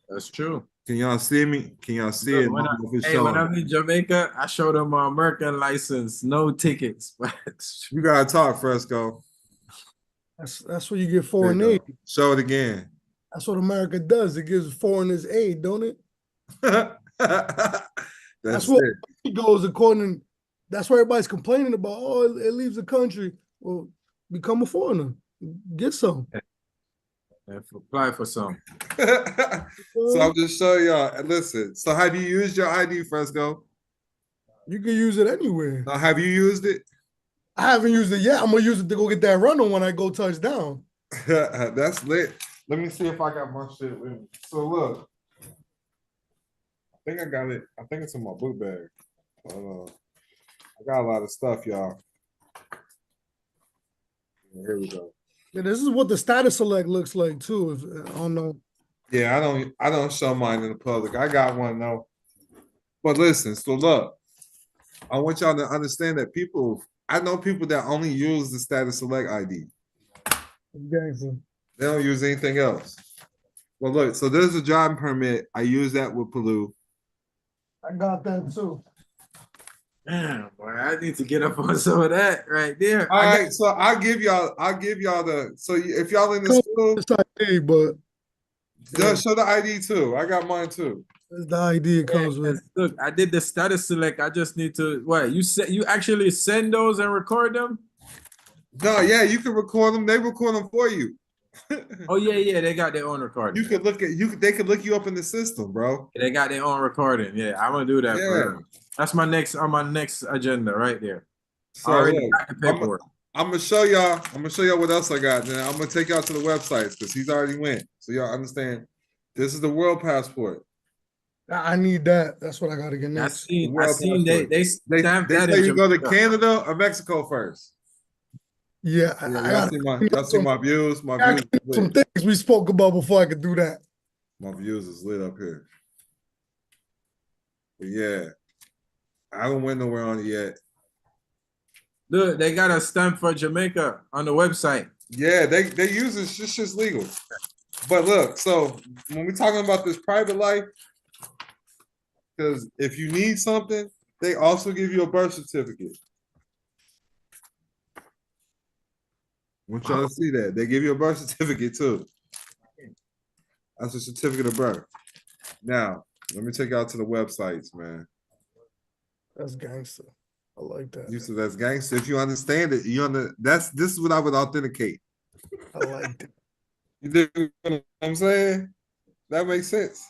That's true. Can y'all see me? Can y'all see it? When I'm in Jamaica, I show them my American license, no tickets. You gotta talk, Fresco. That's what you get foreign aid. Show it again. That's what America does. It gives foreigners aid, don't it? That's what it goes according. That's why everybody's complaining about. Oh, it leaves the country. Well, become a foreigner. Get some. Apply for some. So I'll just show y'all. Listen. So have you used your ID, Fresco? You can use it anywhere. Now, have you used it? I haven't used it yet. I'm gonna use it to go get that rental when I go touchdown. That's lit. Let me see if I got my shit with me. So look. I think I got it. I think it's in my book bag. I got a lot of stuff, y'all. Here we go. Yeah, this is what the status select looks like too. If I don't know. Yeah, I don't show mine in the public. I got one though. But listen, so look, I want y'all to understand that I know people that only use the status select ID. Exactly. They don't use anything else. Well, look, so there's a job permit. I use that with Pelu. I got that too. Damn, boy, I need to get up on some of that right there. All right, so I'll give y'all the. So if y'all in the school, ID, but just show the ID too. I got mine too. That's the ID it comes with. Look, I did the status select. I just need to. What you actually send those and record them? No, yeah, you can record them. They record them for you. Oh yeah, they got their own recording. You could look at they could look you up in the system, bro. They got their own recording. Yeah, I'm gonna do that. Yeah. That's my next agenda right there. So already got the paperwork. I'm gonna show y'all. what else I got. Now I'm gonna take y'all to the websites because he's already went. So y'all understand. This is the world passport. I need that. That's what I gotta get next. I seen they stamp that. They say you go to Canada or Mexico first. Yeah, Yeah, I gotta y'all see my views? My I views got is some lit. things we spoke about before I could do that. My views is lit up here. But yeah, I haven't went nowhere on it yet. Look, they got a stamp for Jamaica on the website. Yeah, they use this. This shit's legal. But look, so when we're talking about this private life, because if you need something, they also give you a birth certificate. I want y'all to see that. They give you a birth certificate too. That's a certificate of birth. Now, let me take y'all to the websites, man. That's gangster. I like that. You said that's gangster. If you understand it, this is what I would authenticate. I like that. You dig what I'm saying? That makes sense.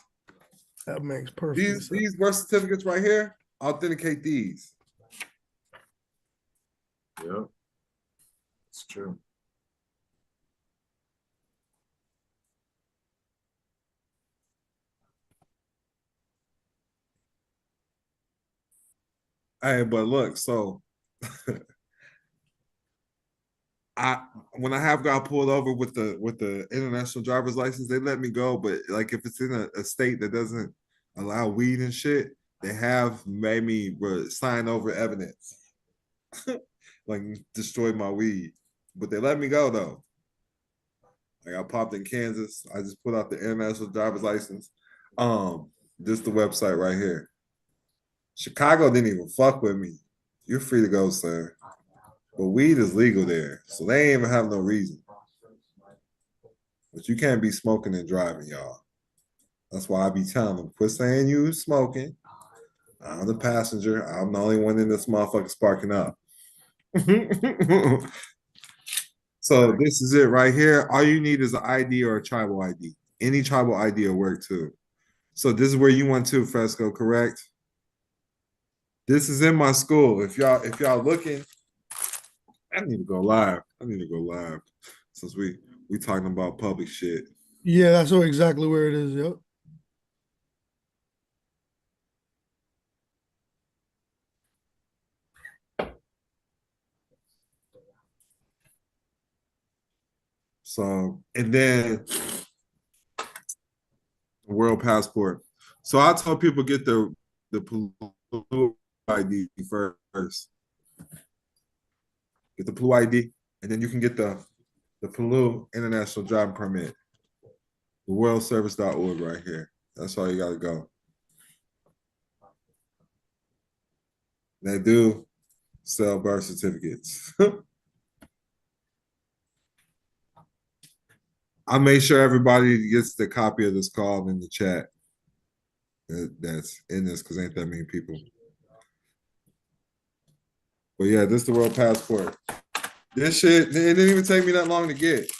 That makes perfect sense. These birth certificates right here, authenticate these. Yep. It's true. Hey, but look, so when I have got pulled over with the international driver's license, they let me go. But like if it's in a state that doesn't allow weed and shit, they have made me sign over evidence, like destroy my weed. But they let me go though. Like I popped in Kansas. I just put out the international driver's license. This the website right here. Chicago didn't even fuck with me. You're free to go, sir. But weed is legal there, so they ain't even have no reason. But you can't be smoking and driving, y'all. That's why I be telling them, quit saying you smoking. I'm the passenger. I'm the only one in this motherfucker sparking up. So this is it right here. All you need is an ID or a tribal ID. Any tribal ID will work too. So this is where you went to, Fresco, correct? This is in my school. If y'all looking, I need to go live. Since we talking about public shit. Yeah, that's exactly where it is. Yep. So, and then world passport. So I tell people get the blue ID first. Get the blue ID, and then you can get the blue international driving permit. The worldservice.org right here. That's all you gotta go. They do sell birth certificates. I make sure everybody gets the copy of this call in the chat. That's in this because ain't that many people. But yeah, this is the world passport. This shit, it didn't even take me that long to get.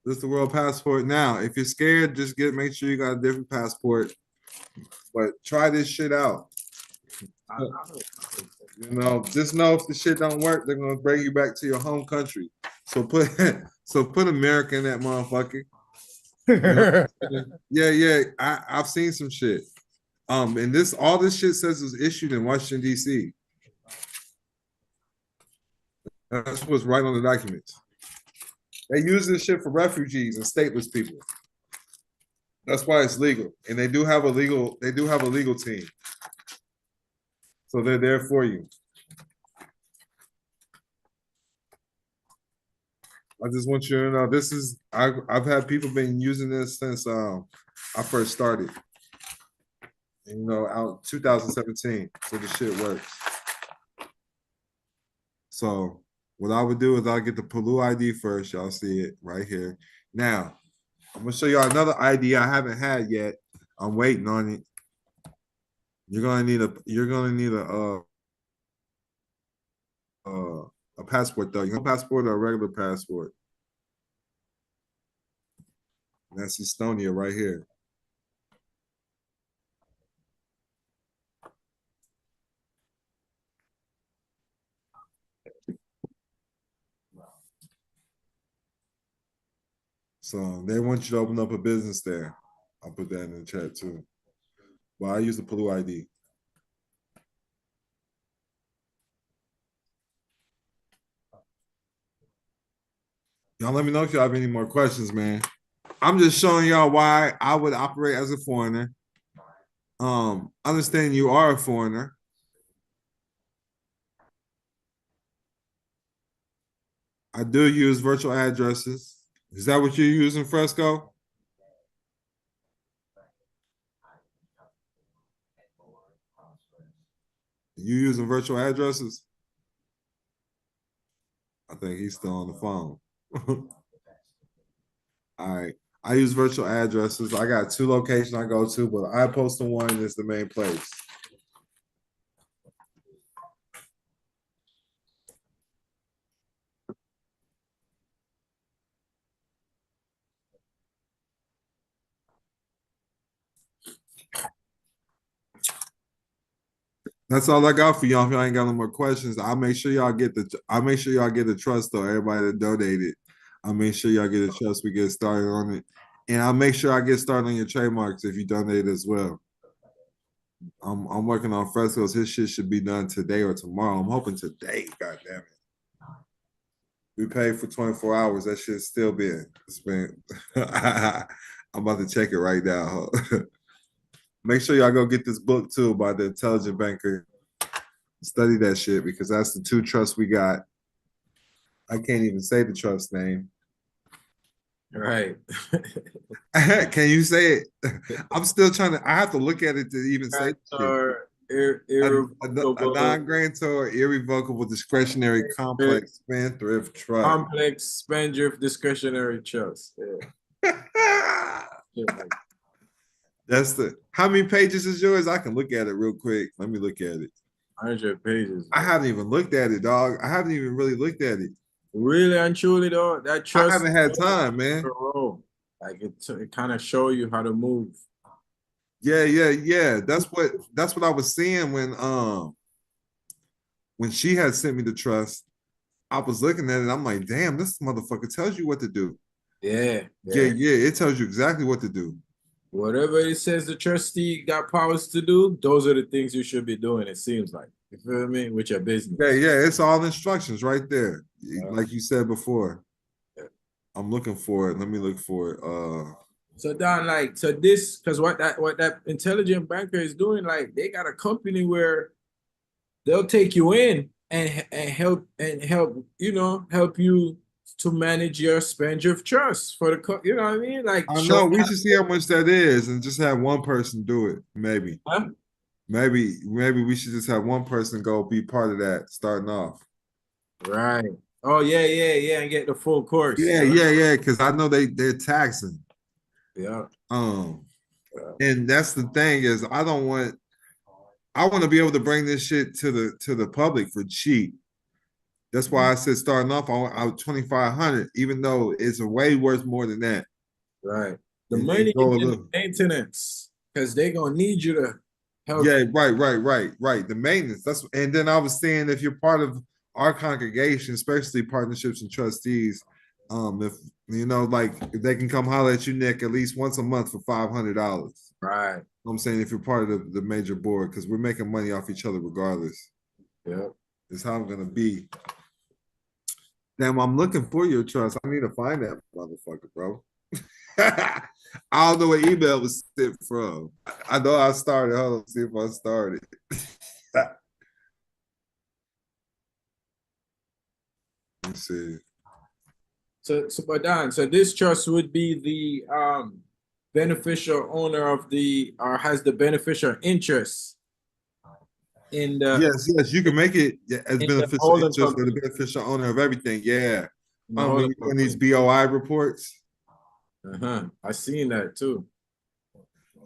This is the world passport. Now, if you're scared, just make sure you got a different passport. But try this shit out. You know, just know if the shit don't work, they're gonna bring you back to your home country. So put America in that motherfucker. You know? Yeah. I've seen some shit. And all this shit says was issued in Washington, D.C. That's what's right on the documents. They use this shit for refugees and stateless people. That's why it's legal. And they do have a legal team. So they're there for you. I just want you to know I've had people been using this since I first started. And, out 2017. So the shit works. So what I would do is I'll get the Pelu ID first. Y'all see it right here. Now, I'm gonna show y'all another ID I haven't had yet. I'm waiting on it. You're gonna need a passport though. You know, passport or a regular passport. And that's Estonia right here. So they want you to open up a business there. I'll put that in the chat too. Well, I use the Pelu ID. Y'all let me know if y'all have any more questions, man. I'm just showing y'all why I would operate as a foreigner. Understand you are a foreigner. I do use virtual addresses. Is that what you're using, Fresco? You using virtual addresses? I think he's still on the phone. All right. I use virtual addresses. I got 2 locations I go to, but I post one is the main place. That's all I got for y'all. If y'all ain't got no more questions, I'll make sure y'all get the trust though. Everybody that donated, I'll make sure y'all get a trust. We get started on it, and I'll make sure I get started on your trademarks if you donate as well. I'm working on Fresco's. His shit should be done today or tomorrow. I'm hoping today. God damn it. We paid for 24 hours. That shit's still been. It's been. I'm about to check it right now. Make sure y'all go get this book too by the Intelligent Banker. Study that shit because that's the 2 trusts we got. I can't even say the trust name. Right. Can you say it? I'm still trying to. I have to look at it to even say it. A non-grantor, irrevocable, discretionary, complex spendthrift trust. Complex spendthrift discretionary trust. Yeah. That's the. How many pages is yours? I can look at it real quick. Let me look at it. 100 pages. I haven't even looked at it, dog. I haven't even really looked at it. Really and truly, though, that trust. I haven't had time, man. Like it kind of show you how to move. Yeah. That's what I was seeing when she had sent me the trust. I was looking at it. I'm like, damn, this motherfucker tells you what to do. Yeah. It tells you exactly what to do. Whatever it says the trustee got powers to do, those are the things you should be doing, it seems like. You feel me? With your business. Yeah, it's all instructions right there. Like you said before. Yeah. I'm looking for it. Let me look for it. So Don, this, because what that intelligent banker is doing, like they got a company where they'll take you in and help you to manage your spendthrift trust for the, you know what I mean? Like, I know we should see how much that is and just have one person do it. Maybe. Huh? Maybe we should just have one person go be part of that starting off. Right. Oh yeah, and get the full course. Yeah. Because I know they're taxing. Yeah. And that's the thing is I want to be able to bring this shit to the public for cheap. That's why I said starting off on 2,500, even though it's a way worth more than that. Right. The money is the maintenance because they're gonna need you to help. Yeah, right. The maintenance. And then I was saying if you're part of our congregation, especially partnerships and trustees, if you know, like if they can come holler at you, Nick, at least once a month for $500. Right. I'm saying if you're part of the major board, because we're making money off each other regardless. Yeah. It's how I'm gonna be. Damn, I'm looking for your trust. I need to find that motherfucker, bro. I don't know what email was sent from. I know I started. Hold on, see if I started. Let's see. So Don, so this trust would be the beneficial owner of or has the beneficial interest in the. Yes, you can make it as beneficial interest or the beneficial owner of everything. Yeah. When you're doing these BOI reports. I seen that too.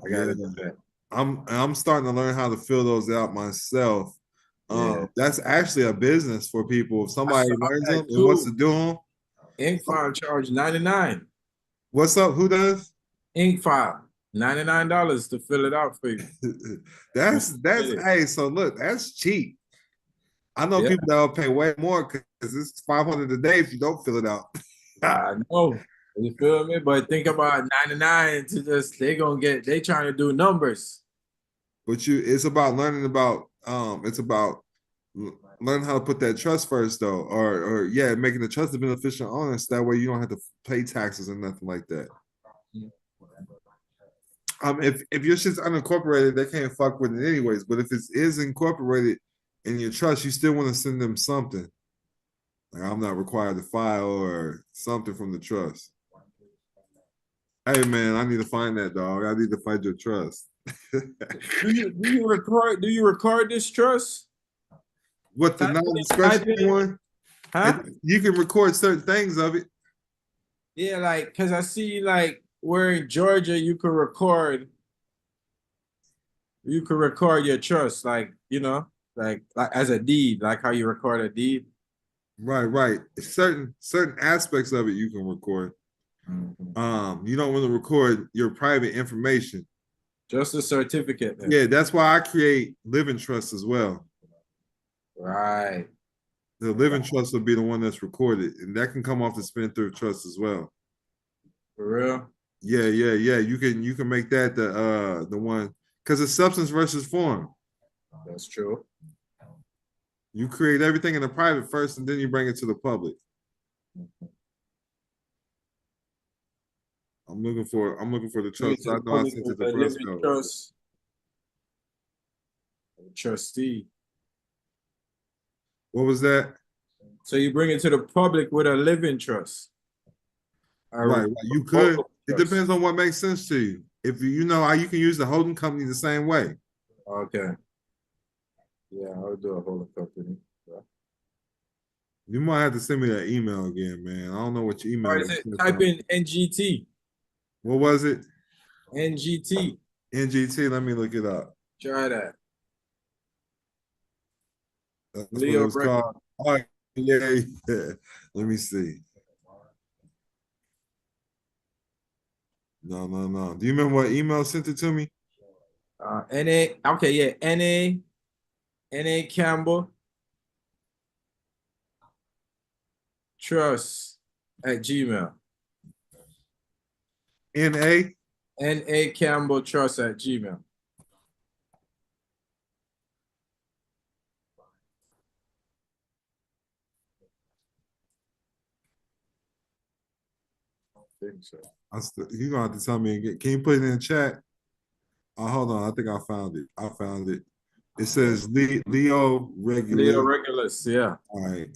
I gotta do that. I'm starting to learn how to fill those out myself. That's actually a business for people. If somebody learns them and wants to do them. Ink file charge $99. What's up? Who does? Ink file $99 to fill it out for you. that's hey, so look, that's cheap. I know people that will pay way more because it's $500 a day if you don't fill it out. I know. You feel me? But think about 99 to just they trying to do numbers. But it's about learning about it's about learn how to put that trust first, though, or yeah, making the trust a beneficial owner. So that way you don't have to pay taxes or nothing like that. If your shit's unincorporated, they can't fuck with it anyways. But if it is incorporated in your trust, you still want to send them something. Like, I'm not required to file or something from the trust. Hey man, I need to find that dog. I need to find your trust. Do you record this trust? What, the non-discretionary one? Huh? You can record certain things of it. Yeah, like, cause I see like where in Georgia you could record your trust, like, you know, like as a deed, like how you record a deed. Right. Certain aspects of it you can record. You don't want to record your private information. Just a certificate. Then. Yeah, that's why I create living trusts as well. Right. The living trust will be the one that's recorded, and that can come off the spendthrift trust as well. For real? Yeah. You can make that the one, because it's substance versus form. That's true. You create everything in the private first, and then you bring it to the public. I'm looking for the trust. I know I sent it the first go. Trust. Trustee. What was that? So you bring it to the public with a living trust. Right. You could. It depends on what makes sense to you. If you know how you can use the holding company the same way. Okay. Yeah, I'll do a holding company. Yeah. You might have to send me that email again, man. I don't know what your email is. Type in NGT. What was it? NGT. NGT. Let me look it up. Try that. That's what it was called. Oh, yeah. Let me see. No. Do you remember what email sent it to me? NA. Okay, yeah. NA Campbell. Trust at Gmail. NA Campbell Trust at Gmail. I think so. You're gonna have to tell me again. Can you put it in the chat? Hold on. I think I found it. It says Leo Regulus. Leo Regulus, yeah. All right.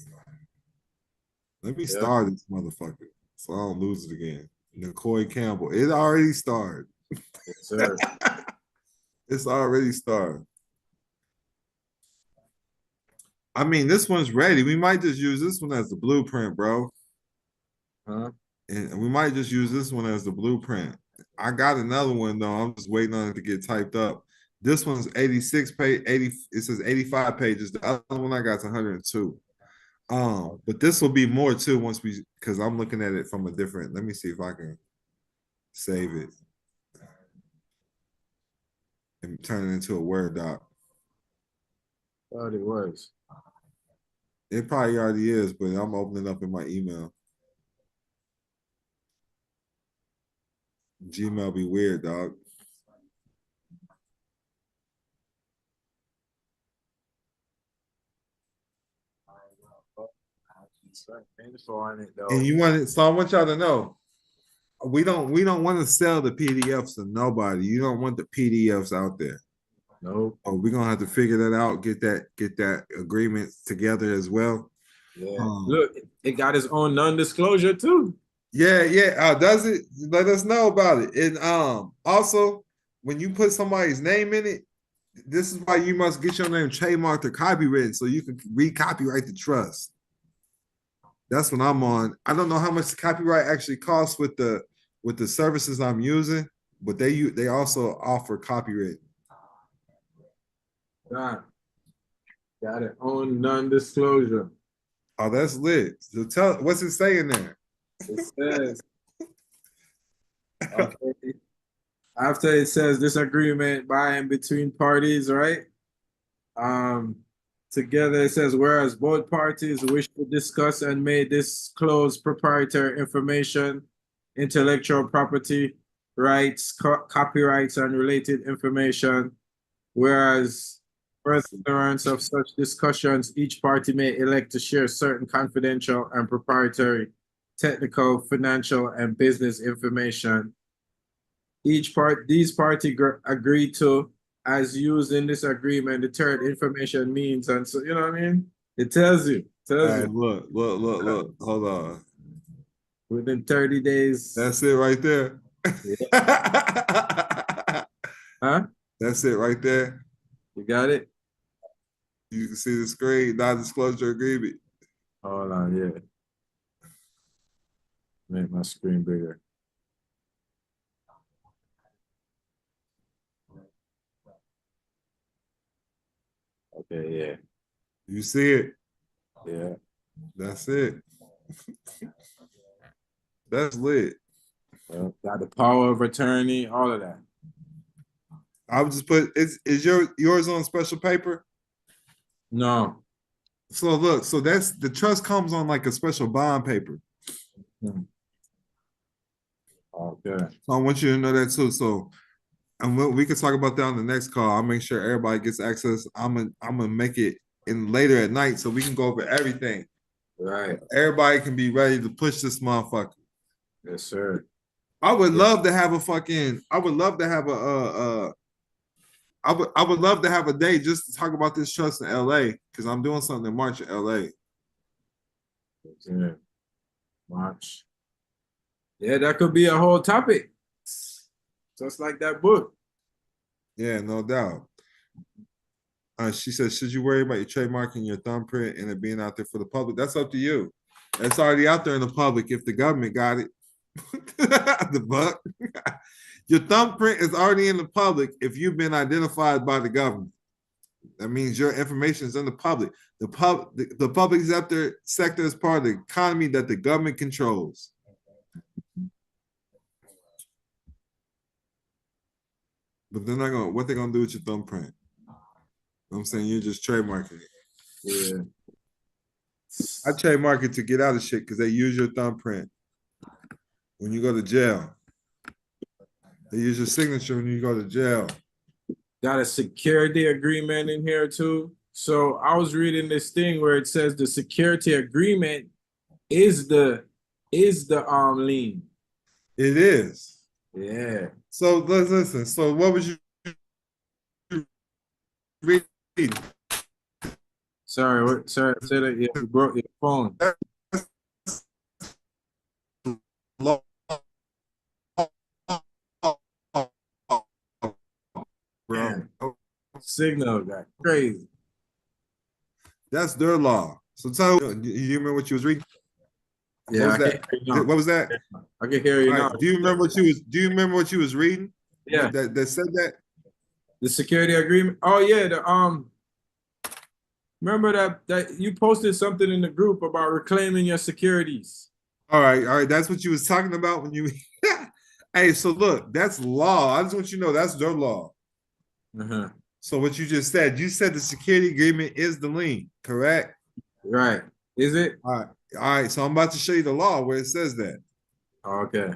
Let me start this motherfucker so I don't lose it again. Nicole Campbell. It already started. Yes, sir. It's already started. I mean, this one's ready. We might just use this one as the blueprint, bro. Huh? And we might just use this one as the blueprint. I got another one though. I'm just waiting on it to get typed up. This one's 86 page, 80. It says 85 pages. The other one I got is 102. But this will be more too once because I'm looking at it from a different. Let me see if I can save it and turn it into a Word doc. Thought it was. It probably already is, but I'm opening up in my email. Gmail be weird, dog. And you want it, so I want y'all to know, we don't want to sell the PDFs to nobody. You don't want the PDFs out there. No. Oh, we're gonna have to figure that out, get that agreement together as well. Yeah. Look, it got its own non-disclosure too. Yeah. Does it? Let us know about it. And also, when you put somebody's name in it, this is why you must get your name trademarked or copywritten so you can re-copyright the trust. That's what I'm on. I don't know how much the copyright actually costs with the services I'm using, but they also offer copyright. Got it on non-disclosure. Oh, that's lit. So tell, what's it saying there? It says, okay. After it says this agreement by and between parties, right? Together it says, whereas both parties wish to discuss and may disclose proprietary information, intellectual property rights, copyrights, and related information, whereas Furtherance of such discussions, each party may elect to share certain confidential and proprietary technical, financial, and business information. These parties agree to, as used in this agreement, the third information means, and so you know what I mean. It tells you. Look. Hold on. Within 30 days. That's it right there. Yeah. Huh? That's it right there. You got it? You can see the screen, non-disclosure agreement. Hold on, yeah. Make my screen bigger. Okay, yeah. You see it? Yeah. That's it. That's lit. Got the power of attorney, all of that. I would just put, is yours on special paper? No. So look, so that's the trust comes on like a special bond paper. Okay. So I want you to know that too. So, and we can talk about that on the next call. I'll make sure everybody gets access. I'm gonna make it in later at night so we can go over everything. Right. Everybody can be ready to push this motherfucker. Yes, sir. I would love to have a fucking. I would love to have a. I would love to have a day just to talk about this trust in LA because I'm doing something in March in LA. Yeah. March. Yeah, that could be a whole topic. Just like that book. Yeah, no doubt. She said, should you worry about your trademarking your thumbprint and it being out there for the public? That's up to you. It's already out there in the public if the government got it. The buck. Your thumbprint is already in the public if you've been identified by the government. That means your information is in the public. The public sector is part of the economy that the government controls. But they're not gonna. What they gonna do with your thumbprint? I'm saying you're just trademarking it. Yeah. I trademark it to get out of shit because they use your thumbprint when you go to jail. They use your signature when you go to jail. Got a security agreement in here too. So I was reading this thing where it says the security agreement is the lien. It is. Yeah. So let's listen. So what was you reading? Sorry, say that you broke your phone. Bro. Signal got crazy. That's their law. So tell me, you remember what you was reading? Yeah, What was that? I can hear you now. Do you remember what you was reading? Yeah. That said that? The security agreement. Oh yeah, remember that you posted something in the group about reclaiming your securities. All right. That's what you was talking about when you hey, so look, that's law. I just want you to know that's their law. Uh-huh. So what you just said, you said the security agreement is the lien, correct? Right. Is it? All right. So I'm about to show you the law where it says that. Okay.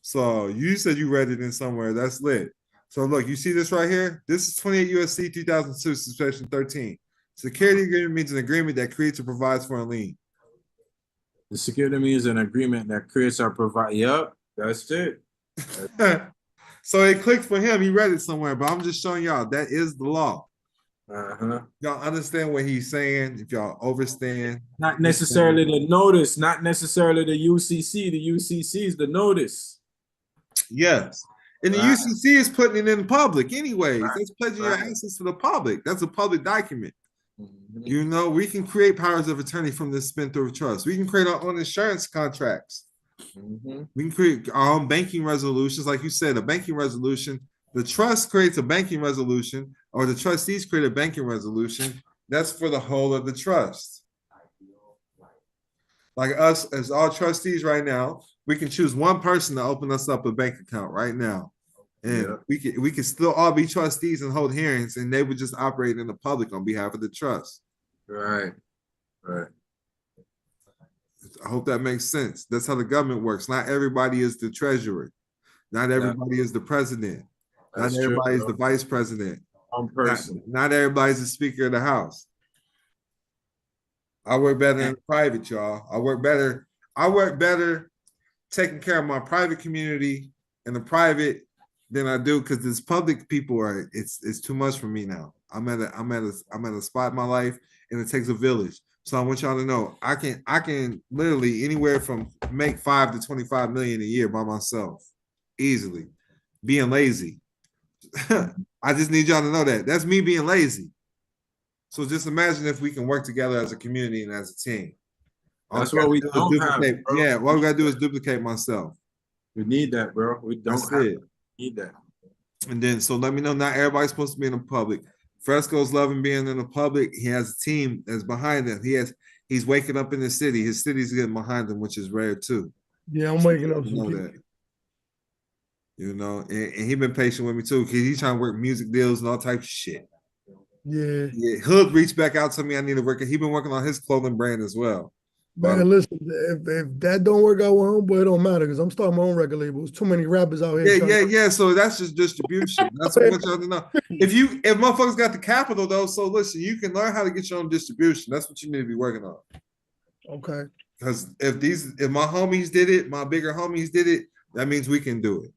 So you said you read it in somewhere. That's lit. So look, you see this right here? This is 28 U.S.C. 2002, section 13. Security agreement means an agreement that creates or provides for a lien. The security means an agreement that creates or provides. Yep, that's it. So it clicked for him. He read it somewhere, but I'm just showing y'all that is the law. Uh-huh. Y'all understand what he's saying? If y'all overstand, not necessarily the notice, not necessarily the UCC. The UCC is the notice. Yes. And the UCC is putting it in public anyways. That's pledging your access to the public. That's a public document. Mm-hmm. You know, we can create powers of attorney from this spin-through trust. We can create our own insurance contracts. Mm-hmm. We can create our own banking resolutions. Like you said, a banking resolution. The trust creates a banking resolution, or the trustees create a banking resolution. That's for the whole of the trust. Like us, as all trustees right now, we can choose one person to open us up a bank account right now. And we can still all be trustees and hold hearings, and they would just operate in the public on behalf of the trust. Right. I hope that makes sense. That's how the government works. Not everybody is the treasurer. Not everybody is the president. Not everybody is the vice president. One person. Not everybody's the speaker of the house. I work better in private, y'all. I work better taking care of my private community and the private than I do because this public people are it's too much for me now. I'm at a spot in my life and it takes a village. So I want y'all to know I can literally anywhere from make 5 to 25 million a year by myself easily. Being lazy. I just need y'all to know that. That's me being lazy. So just imagine if we can work together as a community and as a team. That's what we don't have, bro. Yeah, what we gotta do is duplicate myself. We need that, bro. We don't need that. And then so let me know. Not everybody's supposed to be in the public. Fresco's loving being in the public. He has a team that's behind him. He's waking up in the city. His city's getting behind him, which is rare too. Yeah, I'm waking up. You know that. You know, and he been patient with me too, because he's trying to work music deals and all types of shit. Yeah. Hood reached back out to me. I need to work. He been working on his clothing brand as well. Man, listen, if that don't work out with homeboy, it don't matter because I'm starting my own record label. There's too many rappers out here. Yeah. So that's just distribution. That's what I want y'all to know. If motherfuckers got the capital though, so listen, you can learn how to get your own distribution. That's what you need to be working on. Okay. Because if my homies did it, my bigger homies did it, that means we can do it.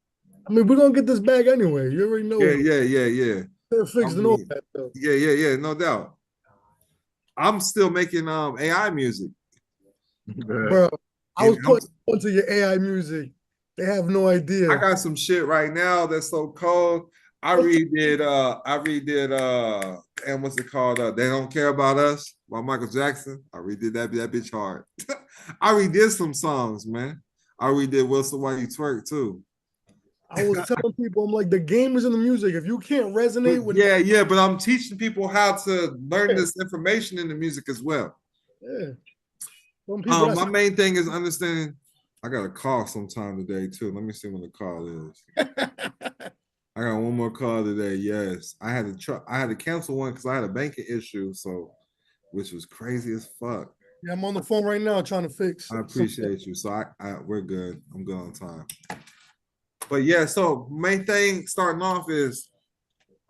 I mean, we're gonna get this bag anyway. You already know. Yeah. They're fixing all that stuff. Yeah, no doubt. I'm still making AI music. Bro, I was putting onto your AI music. They have no idea. I got some shit right now that's so cold. I redid and what's it called? They Don't Care About Us by Michael Jackson. I redid that bitch hard. I redid some songs, man. I redid Wilson Why You Twerk too. I was telling people, I'm like, the game is in the music. If you can't resonate with but I'm teaching people how to learn this information in the music as well. Yeah. My main thing is understanding. I got a call sometime today too. Let me see when the call is. I got one more call today. Yes, I had to cancel one because I had a banking issue, which was crazy as fuck. Yeah, I'm on the phone right now trying to fix. I appreciate you. So we're good. I'm good on time. But yeah, so main thing starting off is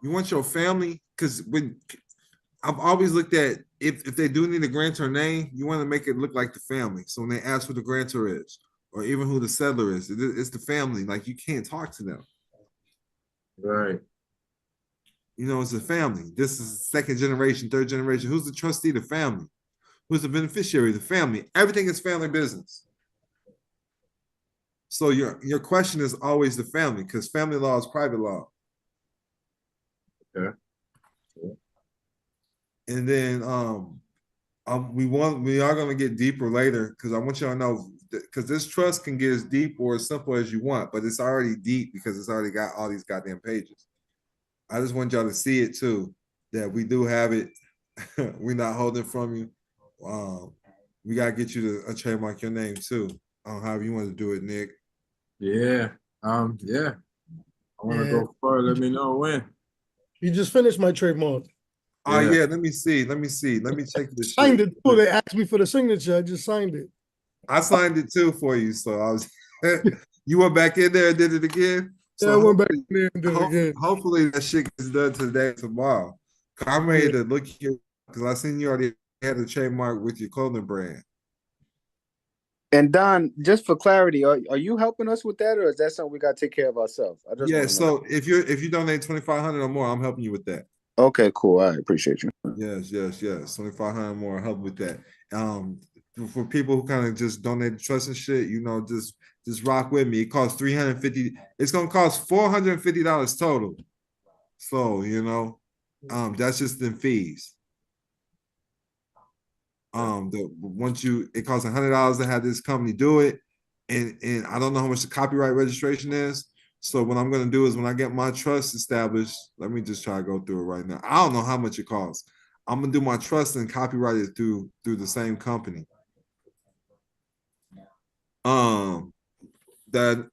you want your family, because when I've always looked at if they do need a grantor name, you want to make it look like the family. So when they ask who the grantor is, or even who the settler is, it's the family. Like you can't talk to them. Right. You know, it's a family. This is second generation, third generation. Who's the trustee? The family. Who's the beneficiary? The family. Everything is family business. So your question is always the family, because family law is private law. Okay. And then we are going to get deeper later, because I want you to know, because this trust can get as deep or as simple as you want, but it's already deep because it's already got all these goddamn pages. I just want y'all to see it too, that we do have it. We're not holding from you. We got to get you to trademark your name too. However you want to do it, Nick. Yeah. Yeah. I want to go far. Let me know when. You just finished my trademark. Oh yeah. Let me see. Let me check this. Signed it too. They asked me for the signature. I just signed it. I signed it too for you. So I was. You went back in there and did it again. So I went back in there and did it again. Hopefully that shit gets done today, tomorrow. I'm ready to look here because I seen you already had a trademark with your clothing brand. And Don, just for clarity, are you helping us with that, or is that something we got to take care of ourselves? Yeah. So if you donate 2,500 or more, I'm helping you with that. Okay, cool. I appreciate you. Yes. 2,500 more, I'll help with that. For people who kind of just donate the trust and shit, you know, just rock with me. It costs $350. It's gonna cost $450 total. So you know, that's just in fees. It costs $100 to have this company do it, and I don't know how much the copyright registration is. So what I'm gonna do is when I get my trust established, let me just try to go through it right now. I don't know how much it costs. I'm gonna do my trust and copyright it through the same company.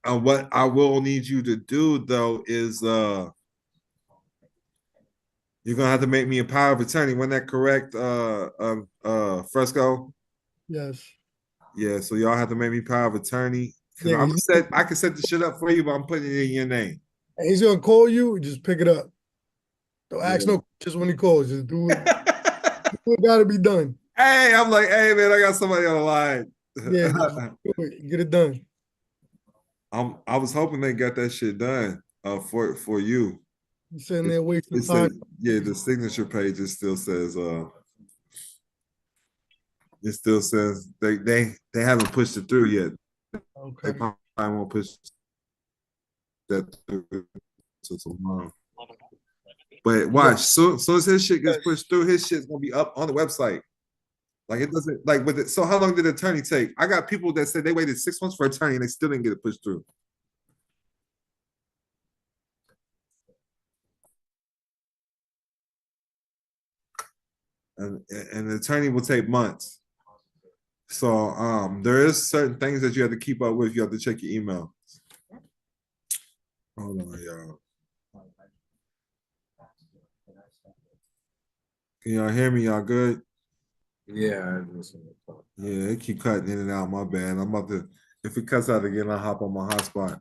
What I will need you to do though is you're gonna have to make me a power of attorney. Wasn't that correct, Fresco? Yes. Yeah, so y'all have to make me power of attorney. Yeah, I can set the shit up for you, but I'm putting it in your name. He's gonna call you. Just pick it up. Don't ask no questions when he calls. Just do it. What gotta be done. Hey, I'm like, hey man, I got somebody on the line. Yeah, just do it. Get it done. I was hoping they got that shit done for you. You sitting there wasting It time. said, yeah, the signature page it still says they haven't pushed it through yet. Okay. They probably won't push that through until tomorrow. But watch, soon as his shit gets pushed through, his shit's gonna be up on the website. Like it doesn't like with it. So how long did the attorney take? I got people that said they waited 6 months for attorney and they still didn't get it pushed through. And the attorney will take months. So there is certain things that you have to keep up with. You have to check your email. Hold on, y'all. Can y'all hear me? Y'all good? Yeah. Yeah, it keep cutting in and out. My bad. I'm about to. If it cuts out again, I'll hop on my hotspot.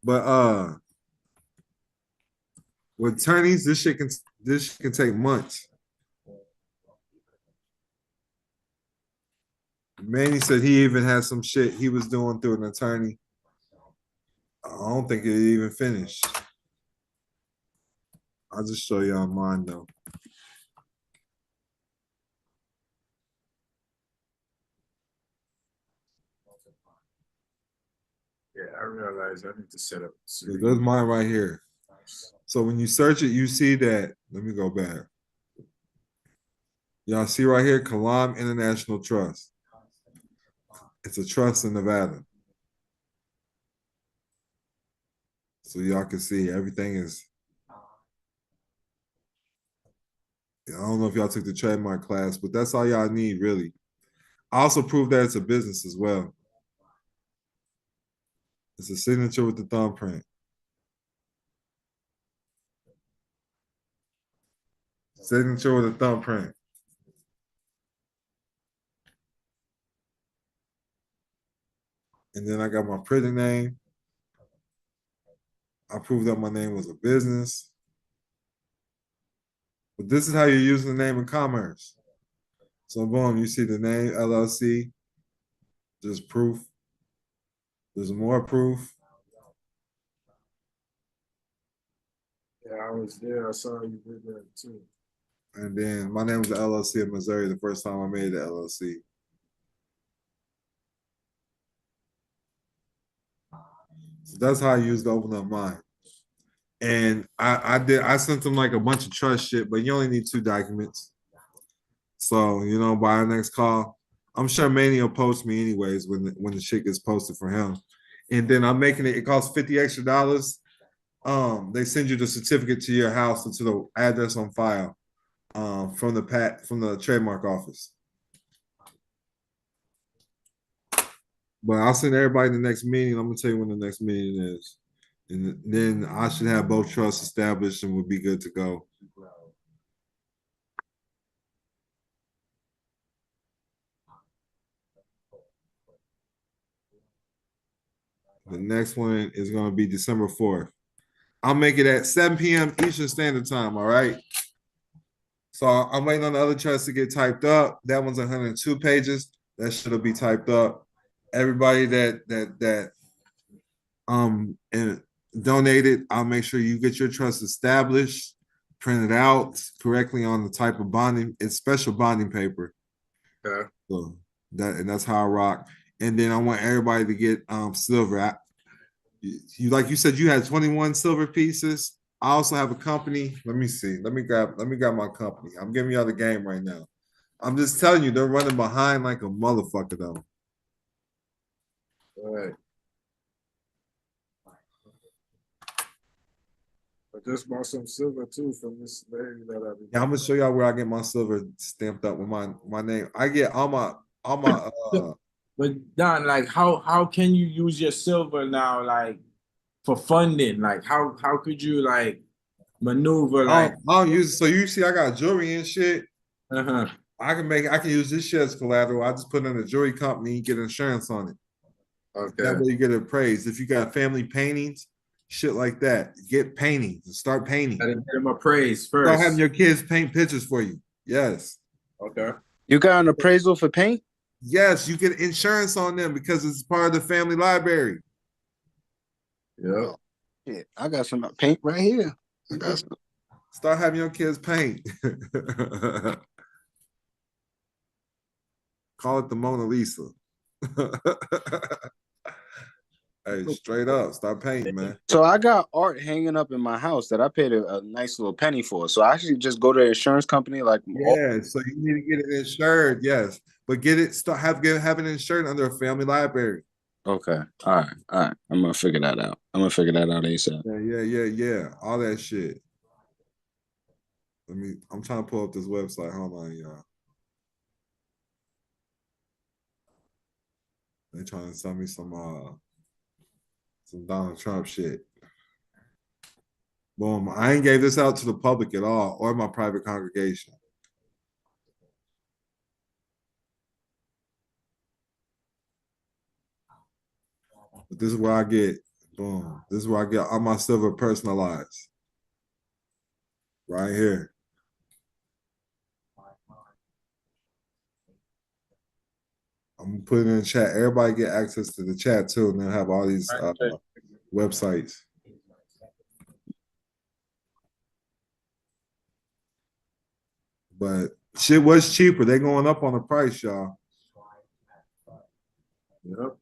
But with attorneys, this shit can take months. Manny said he even had some shit he was doing through an attorney. I don't think it even finished. I'll just show y'all mine though. Yeah, I realize I need to set up. So there's mine right here. So when you search it, you see that. Let me go back. Y'all see right here, Kilam International Trust. It's a trust in Nevada. So y'all can see everything is. I don't know if y'all took the trademark class, but that's all y'all need, really. I also prove that it's a business as well. It's a signature with the thumbprint. Signature with a thumbprint. And then I got my printing name. I proved that my name was a business. But this is how you use the name in commerce. So boom, you see the name LLC. There's proof. There's more proof. Yeah, I was there. I saw you did that too. And then my name was the LLC in Missouri the first time I made the LLC. So that's how I used to open up mine. And I sent them like a bunch of trust shit, but you only need 2 documents. So, you know, by our next call, I'm sure Manny will post me anyways when the shit gets posted for him. And then I'm making it costs $50 extra. They send you the certificate to your house and to the address on file from the trademark office. But I'll send everybody the next meeting. I'm gonna tell you when the next meeting is. And then I should have both trusts established and we'll be good to go. The next one is going to be December 4th. I'll make it at 7 p.m. Eastern Standard Time, all right? So I'm waiting on the other trust to get typed up. That one's 102 pages. That should be typed up. Everybody that and donated, I'll make sure you get your trust established, printed out correctly on the type of bonding. It's special bonding paper. Okay. So that's how I rock. And then I want everybody to get silver. You like you said you had 21 silver pieces. I also have a company. Let me see. Let me grab my company. I'm giving y'all the game right now. I'm just telling you, they're running behind like a motherfucker though. All right. I just bought some silver too from this lady that I. Yeah, I'm gonna show y'all where I get my silver stamped up with my name. I get all my But Don, like how can you use your silver now, like for funding? Like how could you like maneuver like I'll use it. So you see I got jewelry and shit. Uh-huh. I can use this shit as collateral. I just put in a jewelry company, get insurance on it. Okay. That way you get it appraised. If you got family paintings, shit like that. Get painting. Start painting. Gotta get them appraised Start first. having your kids paint pictures for you. Yes. Okay. You got an appraisal for paint? Yes, you get insurance on them because it's part of the family library. Yeah. Yeah, I got some paint right here. I got some. Start having your kids paint. Call it the Mona Lisa. Hey, straight up, start painting, man. So I got art hanging up in my house that I paid a nice little penny for. So I actually just go to the insurance company, like Yeah, so you need to get it insured, yes. But get it have it insured under a family library. Okay. All right. I'm gonna figure that out. ASAP. Yeah. All that shit. I'm trying to pull up this website. Hold on, y'all. They trying to sell me some Donald Trump shit. Boom. I ain't gave this out to the public at all or my private congregation. But this is where I get, boom. This is where I get all my silver personalized. Right here. I'm gonna put it in the chat. Everybody get access to the chat too, and they'll have all these websites. But shit was cheaper. They going up on the price, y'all. Yep.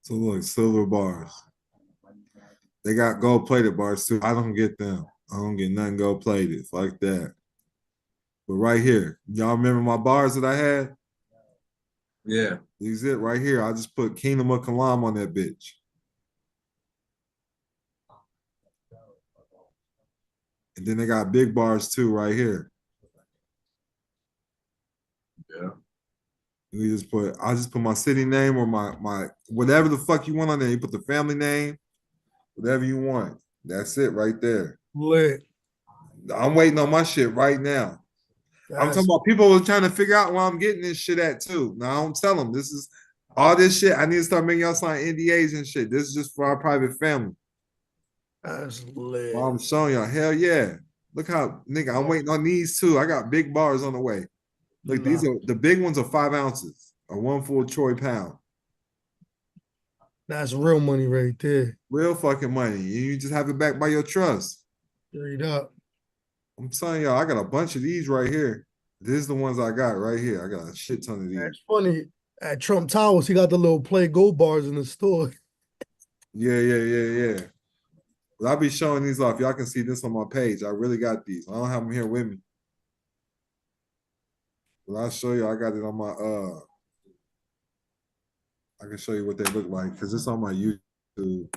So look, silver bars. They got gold plated bars too. I don't get them. I don't get nothing gold plated like that. But right here, y'all remember my bars that I had? Yeah. These it right here. I just put Kingdom of Kilam on that bitch. And then they got big bars too right here. Yeah. You just I just put my city name or my whatever the fuck you want on there. You put the family name, whatever you want. That's it right there. Lit. I'm waiting on my shit right now. I'm talking about people were trying to figure out where I'm getting this shit at too. Now I don't tell them this is all this shit. I need to start making y'all sign NDAs and shit. This is just for our private family. That's lit. Well, I'm showing y'all. Hell yeah. Look how nigga, I'm waiting on these too. I got big bars on the way. Look, these are the big ones are 5 ounces, or 1 full troy pound. That's real money right there. Real fucking money. You just have it back by your trust. Straight up. I'm telling y'all, I got a bunch of these right here. This is the ones I got right here. I got a shit ton of these. That's funny. At Trump Towers, he got the little play gold bars in the store. Yeah. But I'll be showing these off. Y'all can see this on my page. I really got these. I don't have them here with me. But I'll show you. I got it on my I can show you what they look like because it's on my YouTube.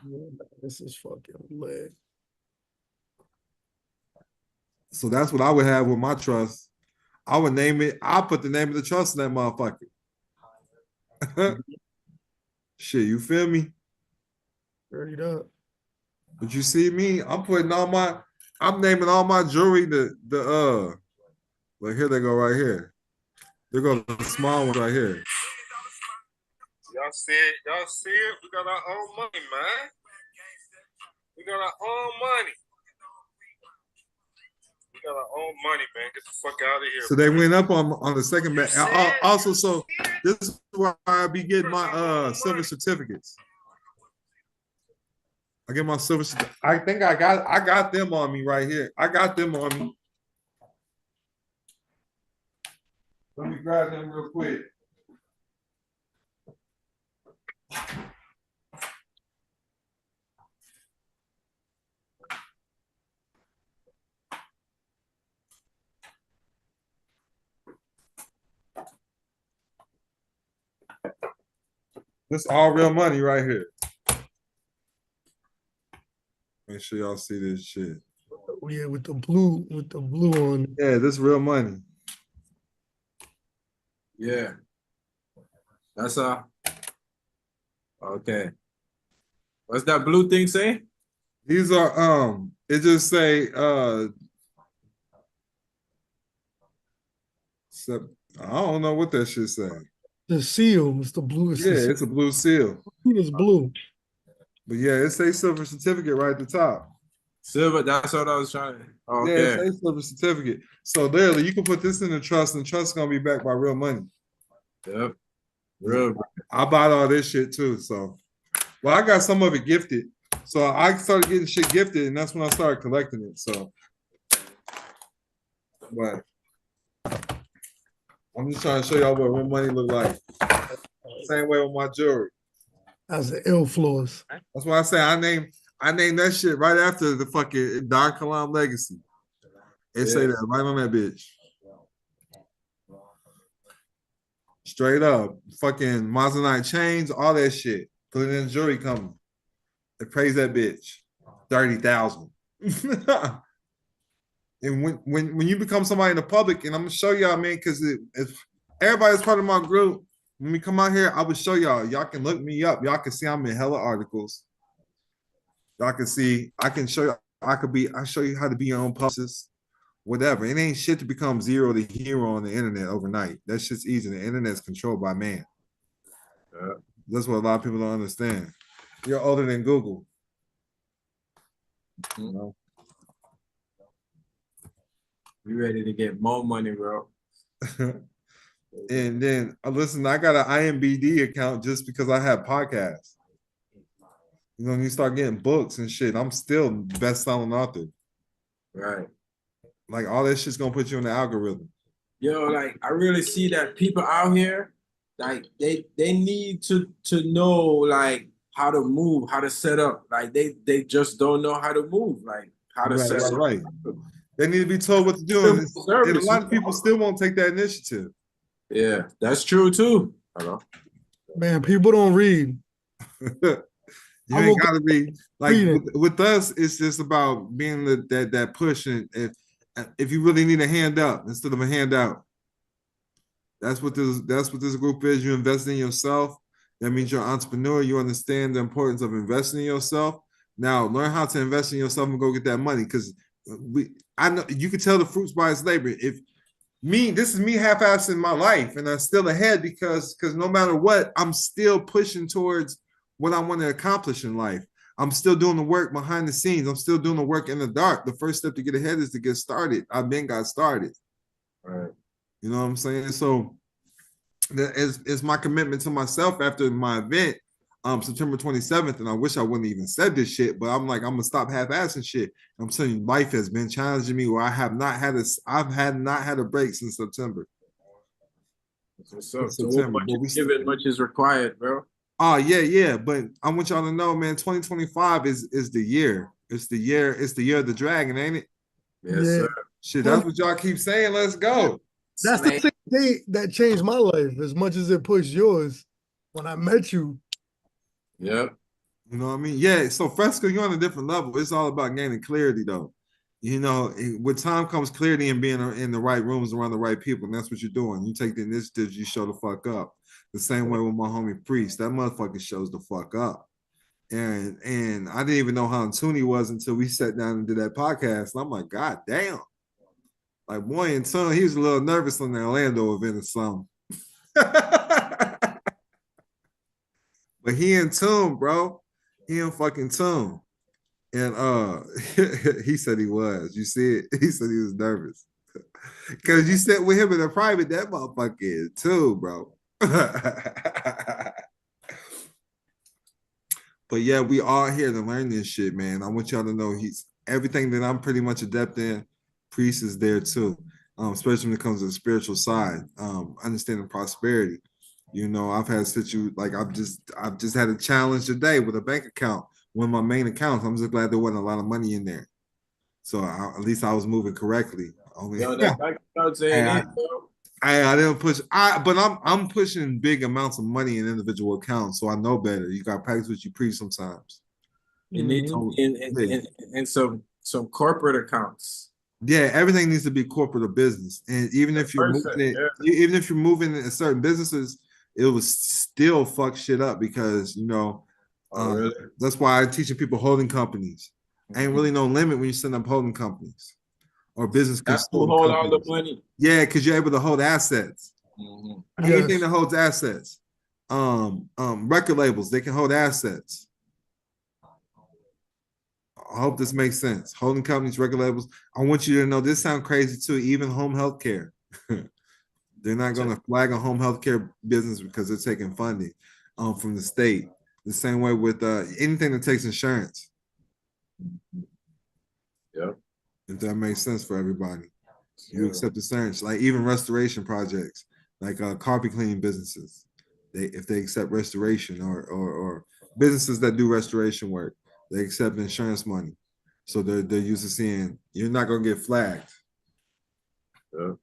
Yeah, this is fucking lit. So that's what I would have with my trust. I would name it. I'll put the name of the trust in that motherfucker. Shit, you feel me? Straight up. But you see me, I'm naming all my jewelry like here they go right here. There go the small one right here. Y'all see it? We got our own money, man. We got our own money. We got our own money, man. Get the fuck out of here. So they went up on the second back. Also, so this is where I be getting my silver certificates. I get my silver. I think I got them on me right here. I got them on me. Let me grab them real quick. This all real money right here. Make sure y'all see this shit. Oh, yeah, with the blue on. Yeah, this real money. Yeah. That's okay. What's that blue thing say? These are it just say I don't know what that shit say. The seal. It's the blue. It's Yeah, the seal. it's a blue seal. It's blue. But yeah, it says silver certificate right at the top. Silver, that's what I was trying to. Yeah, Okay. it says silver certificate. So literally, you can put this in the trust, and the trust is gonna be backed by real money. Yep. Real. I bought all this shit too. So, well, I got some of it gifted. So I started getting shit gifted, and that's when I started collecting it. So, but I'm just trying to show y'all what real money look like. Same way with my jewelry. That's the L floors. That's why I say I named that shit right after the fucking Don Kilam legacy. It say that right on that bitch. Straight up. Fucking Moissanite chains, all that shit. Put it in jewelry company. They praise that bitch. 30,000. And when you become somebody in the public, and I'm gonna show y'all, man, because if everybody's part of my group, when we come out here, I will show y'all. Y'all can look me up. Y'all can see I'm in hella articles. Y'all can see, I can show you, I show you how to be your own publicist, whatever. It ain't shit to become zero to hero on the internet overnight. That shit's easy. The internet's controlled by man. That's what a lot of people don't understand. You're older than Google. You know? You ready to get more money, bro? And then listen, I got an IMBD account just because I have podcasts. You know, when you start getting books and shit, I'm still best-selling author. Right. Like all that shit's gonna put you in the algorithm. Yo, like I really see that people out here, like they need to know like how to move, how to set up. Like they just don't know how to move, like how to set up. Right. They need to be told what to do. And a lot of people still won't take that initiative. Yeah, that's true too. Hello. Man, people don't read. You ain't gotta read. Like with us, it's just about being that push, and if you really need a hand up instead of a handout. That's what this group is. You invest in yourself. That means you're an entrepreneur. You understand the importance of investing in yourself. Now learn how to invest in yourself and go get that money. Because I know you can tell the fruits by its labor. This is me half-assing my life, and I'm still ahead because no matter what, I'm still pushing towards what I want to accomplish in life. I'm still doing the work behind the scenes. I'm still doing the work in the dark. The first step to get ahead is to get started. I've been got started. Right. You know what I'm saying? So that is my commitment to myself after my event, September 27th. And I wish I wouldn't even said this shit, but I'm like, I'm gonna stop half-assing shit. I'm telling you, life has been challenging me where I've not had a break since September. So much is required, bro. Oh yeah, but I want y'all to know, man, 2025 is the year. It's the year of the dragon, ain't it? Yes, sir. Shit, that's what y'all keep saying. Let's go. That's the thing that changed my life as much as it pushed yours when I met you. Yep. You know what I mean? Yeah, so Fresco, you're on a different level. It's all about gaining clarity, though. You know, with time comes clarity and being in the right rooms around the right people, and that's what you're doing. You take the initiatives, you show the fuck up. The same way with my homie Priest. That motherfucker shows the fuck up. And I didn't even know how in tune he was until we sat down and did that podcast. And I'm like, God damn. Like, boy, in tune, he was a little nervous on the Orlando event or something. But he in tune, bro. He in fucking tune. And he said he was. You see it? He said he was nervous. Because you sat with him in a private, that motherfucker is too, bro. But yeah, we are here to learn this shit, man. I want y'all to know he's everything that I'm pretty much adept in. Priest is there too, especially when it comes to the spiritual side, understanding prosperity. You know, I've had I've just had a challenge today with a bank account, one of my main accounts. I'm just glad there wasn't a lot of money in there, so at least I was moving correctly. Yo, that bank account saying it, bro. I didn't push. But I'm pushing big amounts of money in individual accounts, so I know better. You got to practice what you preach sometimes. You need in some corporate accounts. Yeah, everything needs to be corporate or business, and even if you're moving in certain businesses, it will still fuck shit up because really? That's why I'm teaching people holding companies. Ain't really no limit when you set up holding companies. Or business that's who hold all the money. Yeah, because you're able to hold assets. Anything that holds assets. Record labels, they can hold assets. I hope this makes sense. Holding companies, record labels. I want you to know this sounds crazy too. Even home health care. They're not going to flag a home health care business because they're taking funding from the state. The same way with anything that takes insurance. Yep. If that makes sense for everybody. You accept insurance, like even restoration projects, like carpet cleaning businesses. If they accept restoration or businesses that do restoration work, they accept insurance money. So they're used to seeing you're not gonna get flagged. Yep.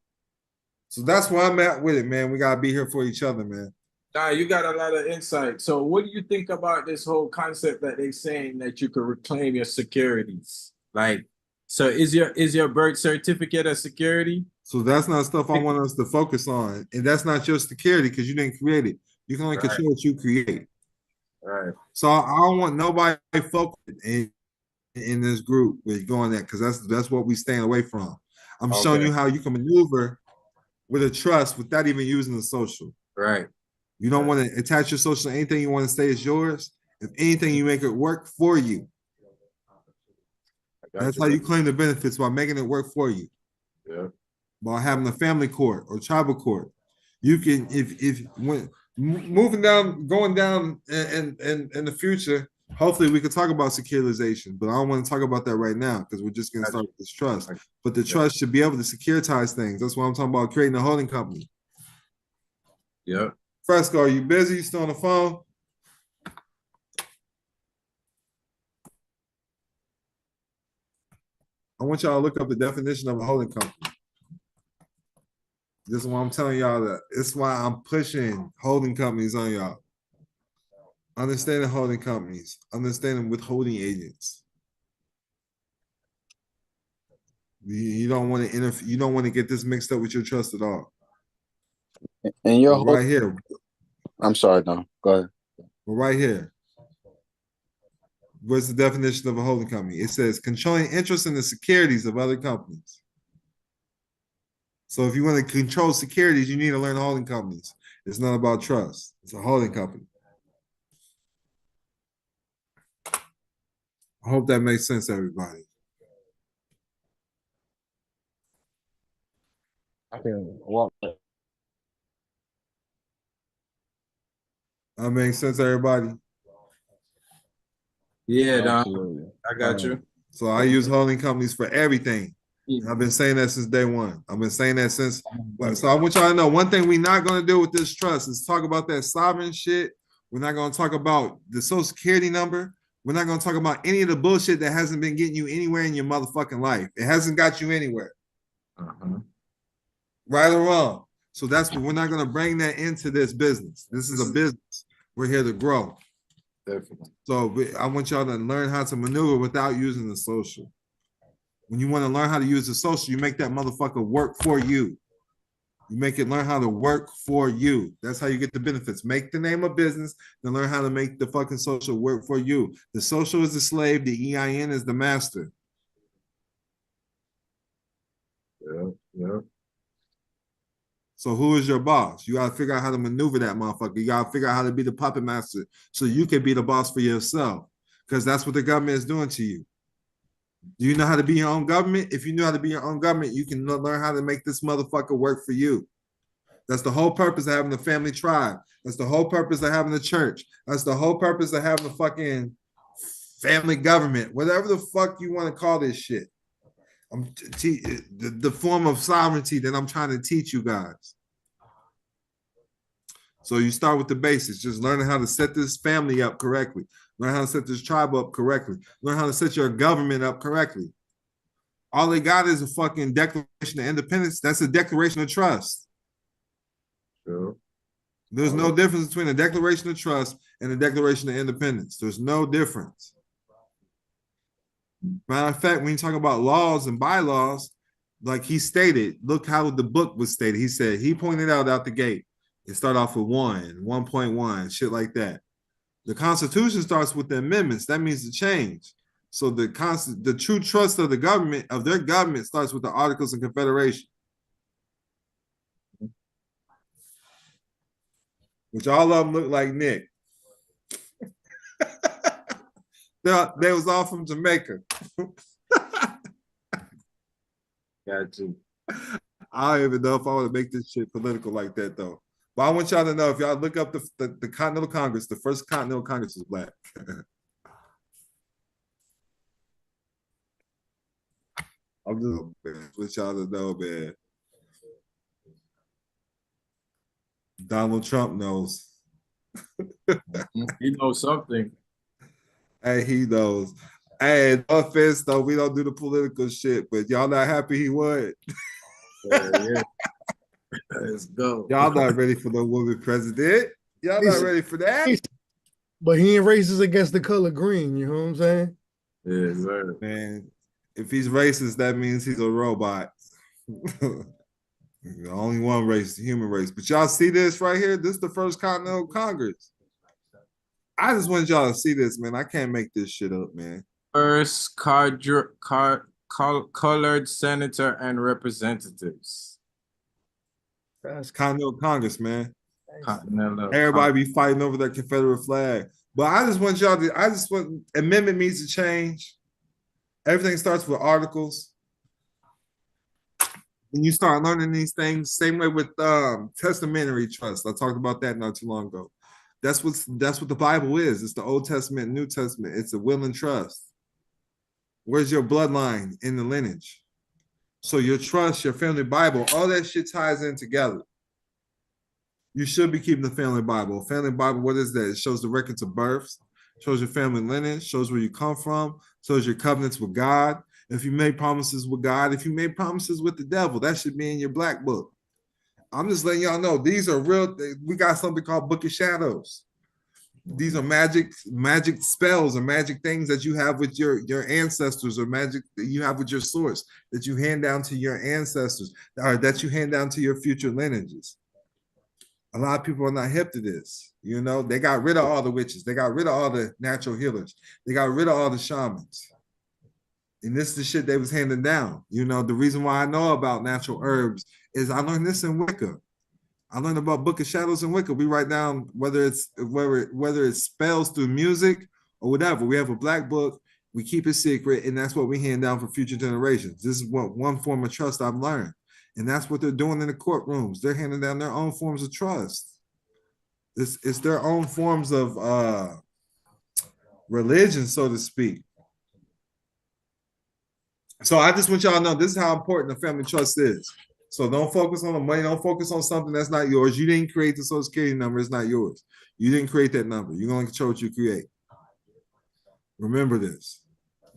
So that's where I'm at with it, man. We gotta be here for each other, man. Nah, you got a lot of insight. So what do you think about this whole concept that they're saying that you could reclaim your securities? Like, so is your birth certificate a security? So that's not stuff I want us to focus on. And that's not your security because you didn't create it. You can only control what you create. Right. So I don't want nobody focused in this group with going that because that's what we staying away from. I'm showing you how you can maneuver with a trust without even using the social. Right. You don't want to attach your social to anything you want to say is yours. If anything, you make it work for you. That's how you claim the benefits, by making it work for you. Yeah. By having a family court or tribal court. You can, if when moving down, going down in the future, hopefully we can talk about securitization, but I don't want to talk about that right now because we're just going to start with this trust. But the trust should be able to securitize things. That's why I'm talking about creating a holding company. Yeah. Fresco, are you busy? You still on the phone? I want y'all to look up the definition of a holding company. This is why I'm telling y'all that. It's why I'm pushing holding companies on y'all. Understanding holding companies, understanding withholding agents. You don't want to interfere. You don't want to get this mixed up with your trust at all. And your right here. I'm sorry, no. Go ahead. Well, right here. What's the definition of a holding company? It says controlling interest in the securities of other companies. So if you want to control securities, you need to learn holding companies. It's not about trust. It's a holding company. I hope that makes sense, everybody. That makes sense, everybody. Yeah, I got you. So I use holding companies for everything. I've been saying that since day one. I've been saying that since. So I want y'all to know one thing we're not going to do with this trust is talk about that sovereign shit. We're not going to talk about the social security number. We're not going to talk about any of the bullshit that hasn't been getting you anywhere in your motherfucking life. It hasn't got you anywhere. Right or wrong. So that's what we're not going to bring that into this business. This is a business. We're here to grow. Definitely. So I want y'all to learn how to maneuver without using the social. When you want to learn how to use the social, you make that motherfucker work for you. You make it learn how to work for you. That's how you get the benefits. Make the name of business, then learn how to make the fucking social work for you. The social is the slave, the EIN is the master. Yeah. So who is your boss? You got to figure out how to maneuver that motherfucker. You got to figure out how to be the puppet master so you can be the boss for yourself, because that's what the government is doing to you. Do you know how to be your own government? If you know how to be your own government, you can learn how to make this motherfucker work for you. That's the whole purpose of having the family tribe. That's the whole purpose of having the church. That's the whole purpose of having the fucking family government, whatever the fuck you want to call this shit. The form of sovereignty that I'm trying to teach you guys. So you start with the basics, just learning how to set this family up correctly. Learn how to set this tribe up correctly. Learn how to set your government up correctly. All they got is a fucking Declaration of Independence. That's a Declaration of Trust. Sure. There's no difference between a Declaration of Trust and a Declaration of Independence. There's no difference. Matter of fact, when you talk about laws and bylaws, like he stated, look how the book was stated. He said, he pointed out the gate. It started off with 1.1, shit like that. The Constitution starts with the amendments. That means the change. So the true trust of the government, of their government, starts with the Articles of Confederation. which all of them look like Nick. They was all from Jamaica. Got you. I don't even know if I want to make this shit political like that though. But I want y'all to know, if y'all look up the Continental Congress, the first Continental Congress was black. I'm just want y'all to know, man. Donald Trump knows. He knows something. Hey, he knows. Hey, no offense though, we don't do the political shit, but y'all not happy he won. Yeah. Let's go. Y'all not ready for the woman president. Y'all not ready for that. But he ain't racist against the color green, you know what I'm saying? Yeah, sir. Man, if he's racist, that means he's a robot. The only one race, the human race. But y'all see this right here? This is the first Continental Congress. I just want y'all to see this, man. I can't make this shit up, man. First colored senator and representatives. That's Continental Congress, man. Continental Everybody be fighting over that Confederate flag. But I just want y'all to, amendment needs to change. Everything starts with articles. When you start learning these things, same way with testamentary trust. I talked about that not too long ago. That's what the Bible is. It's the Old Testament, New Testament. It's a will and trust. Where's your bloodline in the lineage? So your trust, your family Bible, all that shit ties in together. You should be keeping the family Bible. Family Bible, what is that? It shows the records of births, shows your family lineage, shows where you come from, shows your covenants with God. If you made promises with God, if you made promises with the devil, that should be in your black book. I'm just letting y'all know, these are real. We got something called Book of Shadows. These are magic spells or magic things that you have with your ancestors, or magic that you have with your source that you hand down to your ancestors, or that you hand down to your future lineages. A lot of people are not hip to this. You know, they got rid of all the witches. They got rid of all the natural healers. They got rid of all the shamans. And this is the shit they was handing down. You know, the reason why I know about natural herbs is I learned this in Wicca. I learned about Book of Shadows and Wicca. We write down whether it's spells through music or whatever. We have a black book. We keep it secret, and that's what we hand down for future generations. This is what one form of trust I've learned. And that's what they're doing in the courtrooms. They're handing down their own forms of trust. It's their own forms of religion, so to speak. So I just want y'all to know this is how important the family trust is. So don't focus on the money. Don't focus on something that's not yours. You didn't create the Social Security number. It's not yours. You didn't create that number. You're going to control what you create. Remember this.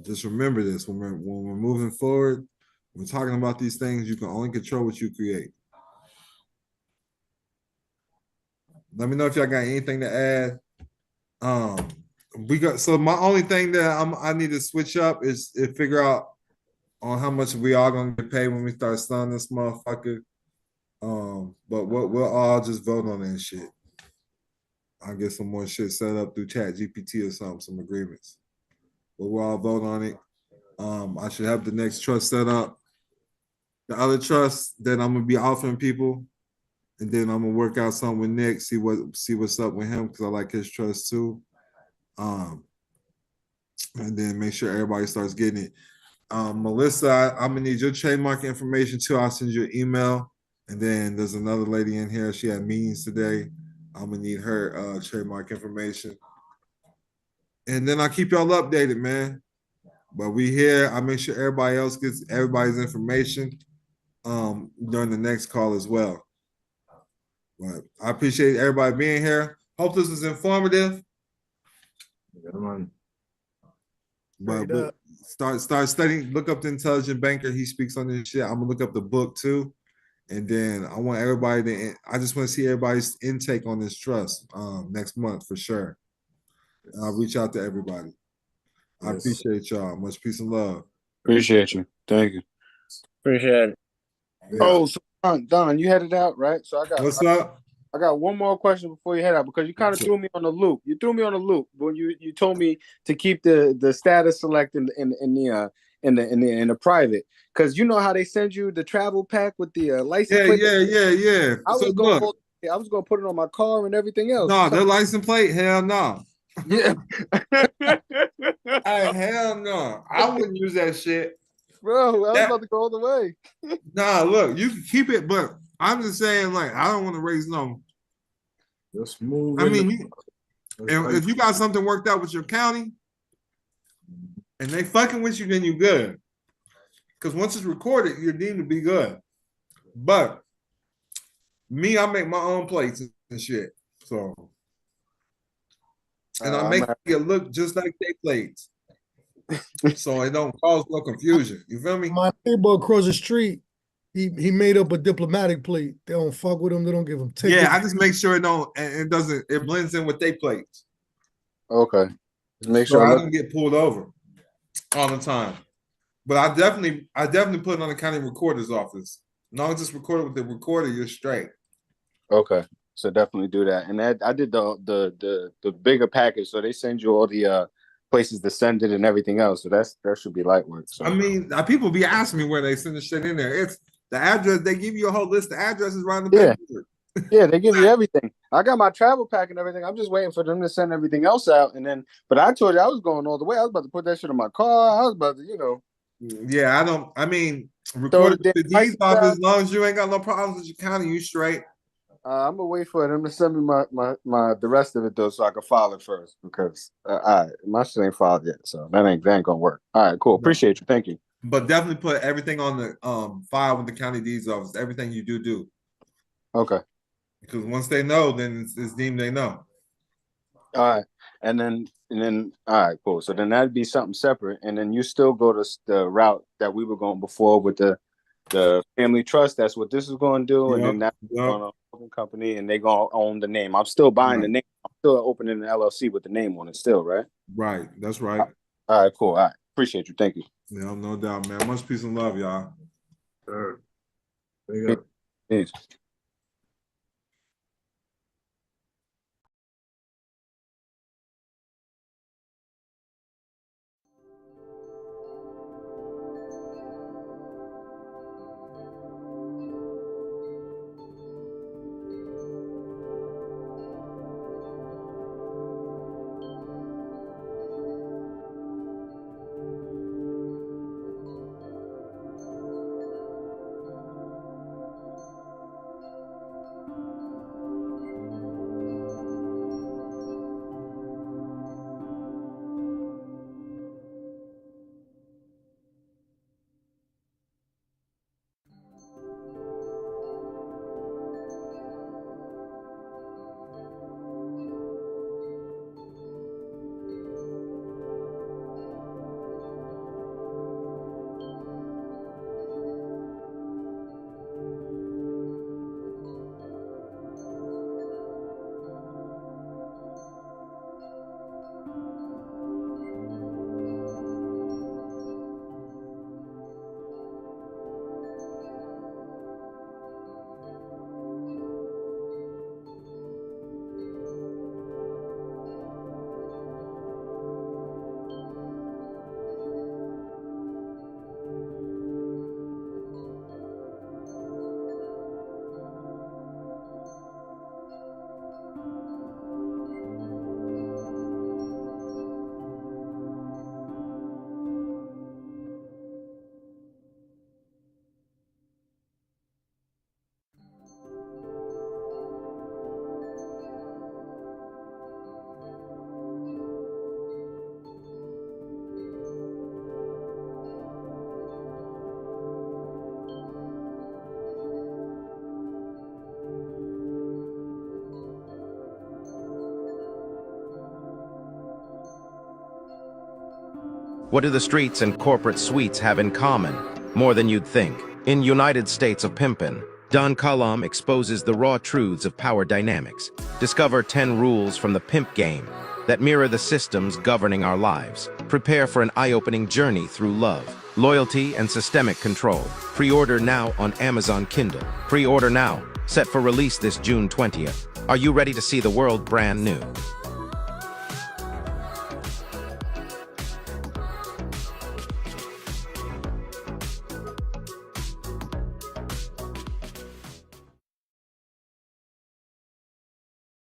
Just remember this. When we're moving forward, we're talking about these things, you can only control what you create. Let me know if y'all got anything to add. So my only thing that I need to switch up is figure out on how much we all gonna get paid when we start selling this motherfucker. But we'll all just vote on that shit. I'll get some more shit set up through Chat GPT or something, some agreements. But we'll all vote on it. I should have the next trust set up. The other trust that I'm gonna be offering people, and then I'm gonna work out something with Nick, see what's up with him, because I like his trust too. And then make sure everybody starts getting it. Melissa, I'm gonna need your trademark information too. I'll send you an email. And then there's another lady in here. She had meetings today. I'm gonna need her trademark information. And then I'll keep y'all updated, man. But we here. I make sure everybody else gets everybody's information during the next call as well. But I appreciate everybody being here. Hope this was informative. But start studying. Look up the Intelligent Banker. He speaks on this shit. I'm gonna look up the book too, and then I want everybody to. I just want to see everybody's intake on this trust next month for sure. And I'll reach out to everybody. I appreciate y'all. Much peace and love. Appreciate you. Thank you. Appreciate it. Yeah. Oh, so Don, you headed out, right? So What's up? I got one more question before you head out, because you kind of threw me on the loop. You threw me on the loop when you told me to keep the status select in the private, because you know how they send you the travel pack with the license plate. Yeah. I was gonna go I was gonna put it on my car and everything else. No, their license plate, hell no. Yeah. Hey, hell no. I wouldn't use that shit. Bro, I was That- about to go all the way. Nah, look, you can keep it, but I'm just saying, like, I don't want to raise no. Just move. I mean, if you got something worked out with your county and they fucking with you, then you good. Because once it's recorded, you're deemed to be good. But me, I make my own plates and shit. So, and I make it look just like they plates. So it don't cause no confusion. You feel me? My neighbor across the street, he made up a diplomatic plate. They don't fuck with him. They don't give him tickets. Yeah, I just make sure it blends in with their plates. Okay. Just make So sure I don't get pulled over all the time. But I definitely put it on the county recorder's office. As long as it's recorded with the recorder, you're straight. Okay. So definitely do that. And I did the bigger package. So they send you all the places to send it and everything else. So that should be light work. So I mean, people be asking me where they send the shit in there. It's the address. They give you a whole list of addresses right in the paper. Yeah, they give you everything. I got my travel pack and everything. I'm just waiting for them to send everything else out. And then, but I told you I was going all the way. I was about to put that shit in my car. I was about to, Yeah, record the deeds office. As long as you ain't got no problems with your county, you straight. I'm gonna wait for them to send me my the rest of it though, so I can file it first because my shit ain't filed yet, so that ain't gonna work. All right, cool. Appreciate you. Thank you. But definitely put everything on the file with the county deeds office. Everything you do. Okay. Because once they know, then it's deemed they know. All right, and then all right, cool. So then that'd be something separate, and then you still go to the route that we were going before with the family trust. That's what this is going to do, and then that's going to open company, and they going to own the name. I'm still buying the name. I'm still opening an LLC with the name on it, still, right? Right. That's right. All right, cool. All right, appreciate you. Thank you. Yeah, no doubt, man. Much peace and love, y'all. Sure. Peace. What do the streets and corporate suites have in common? More than you'd think. In United States of Pimpin', Don Kilam exposes the raw truths of power dynamics. Discover 10 rules from the pimp game that mirror the systems governing our lives. Prepare for an eye-opening journey through love, loyalty, and systemic control. Pre-order now on Amazon Kindle. Pre-order now, set for release this June 20th. Are you ready to see the world brand new?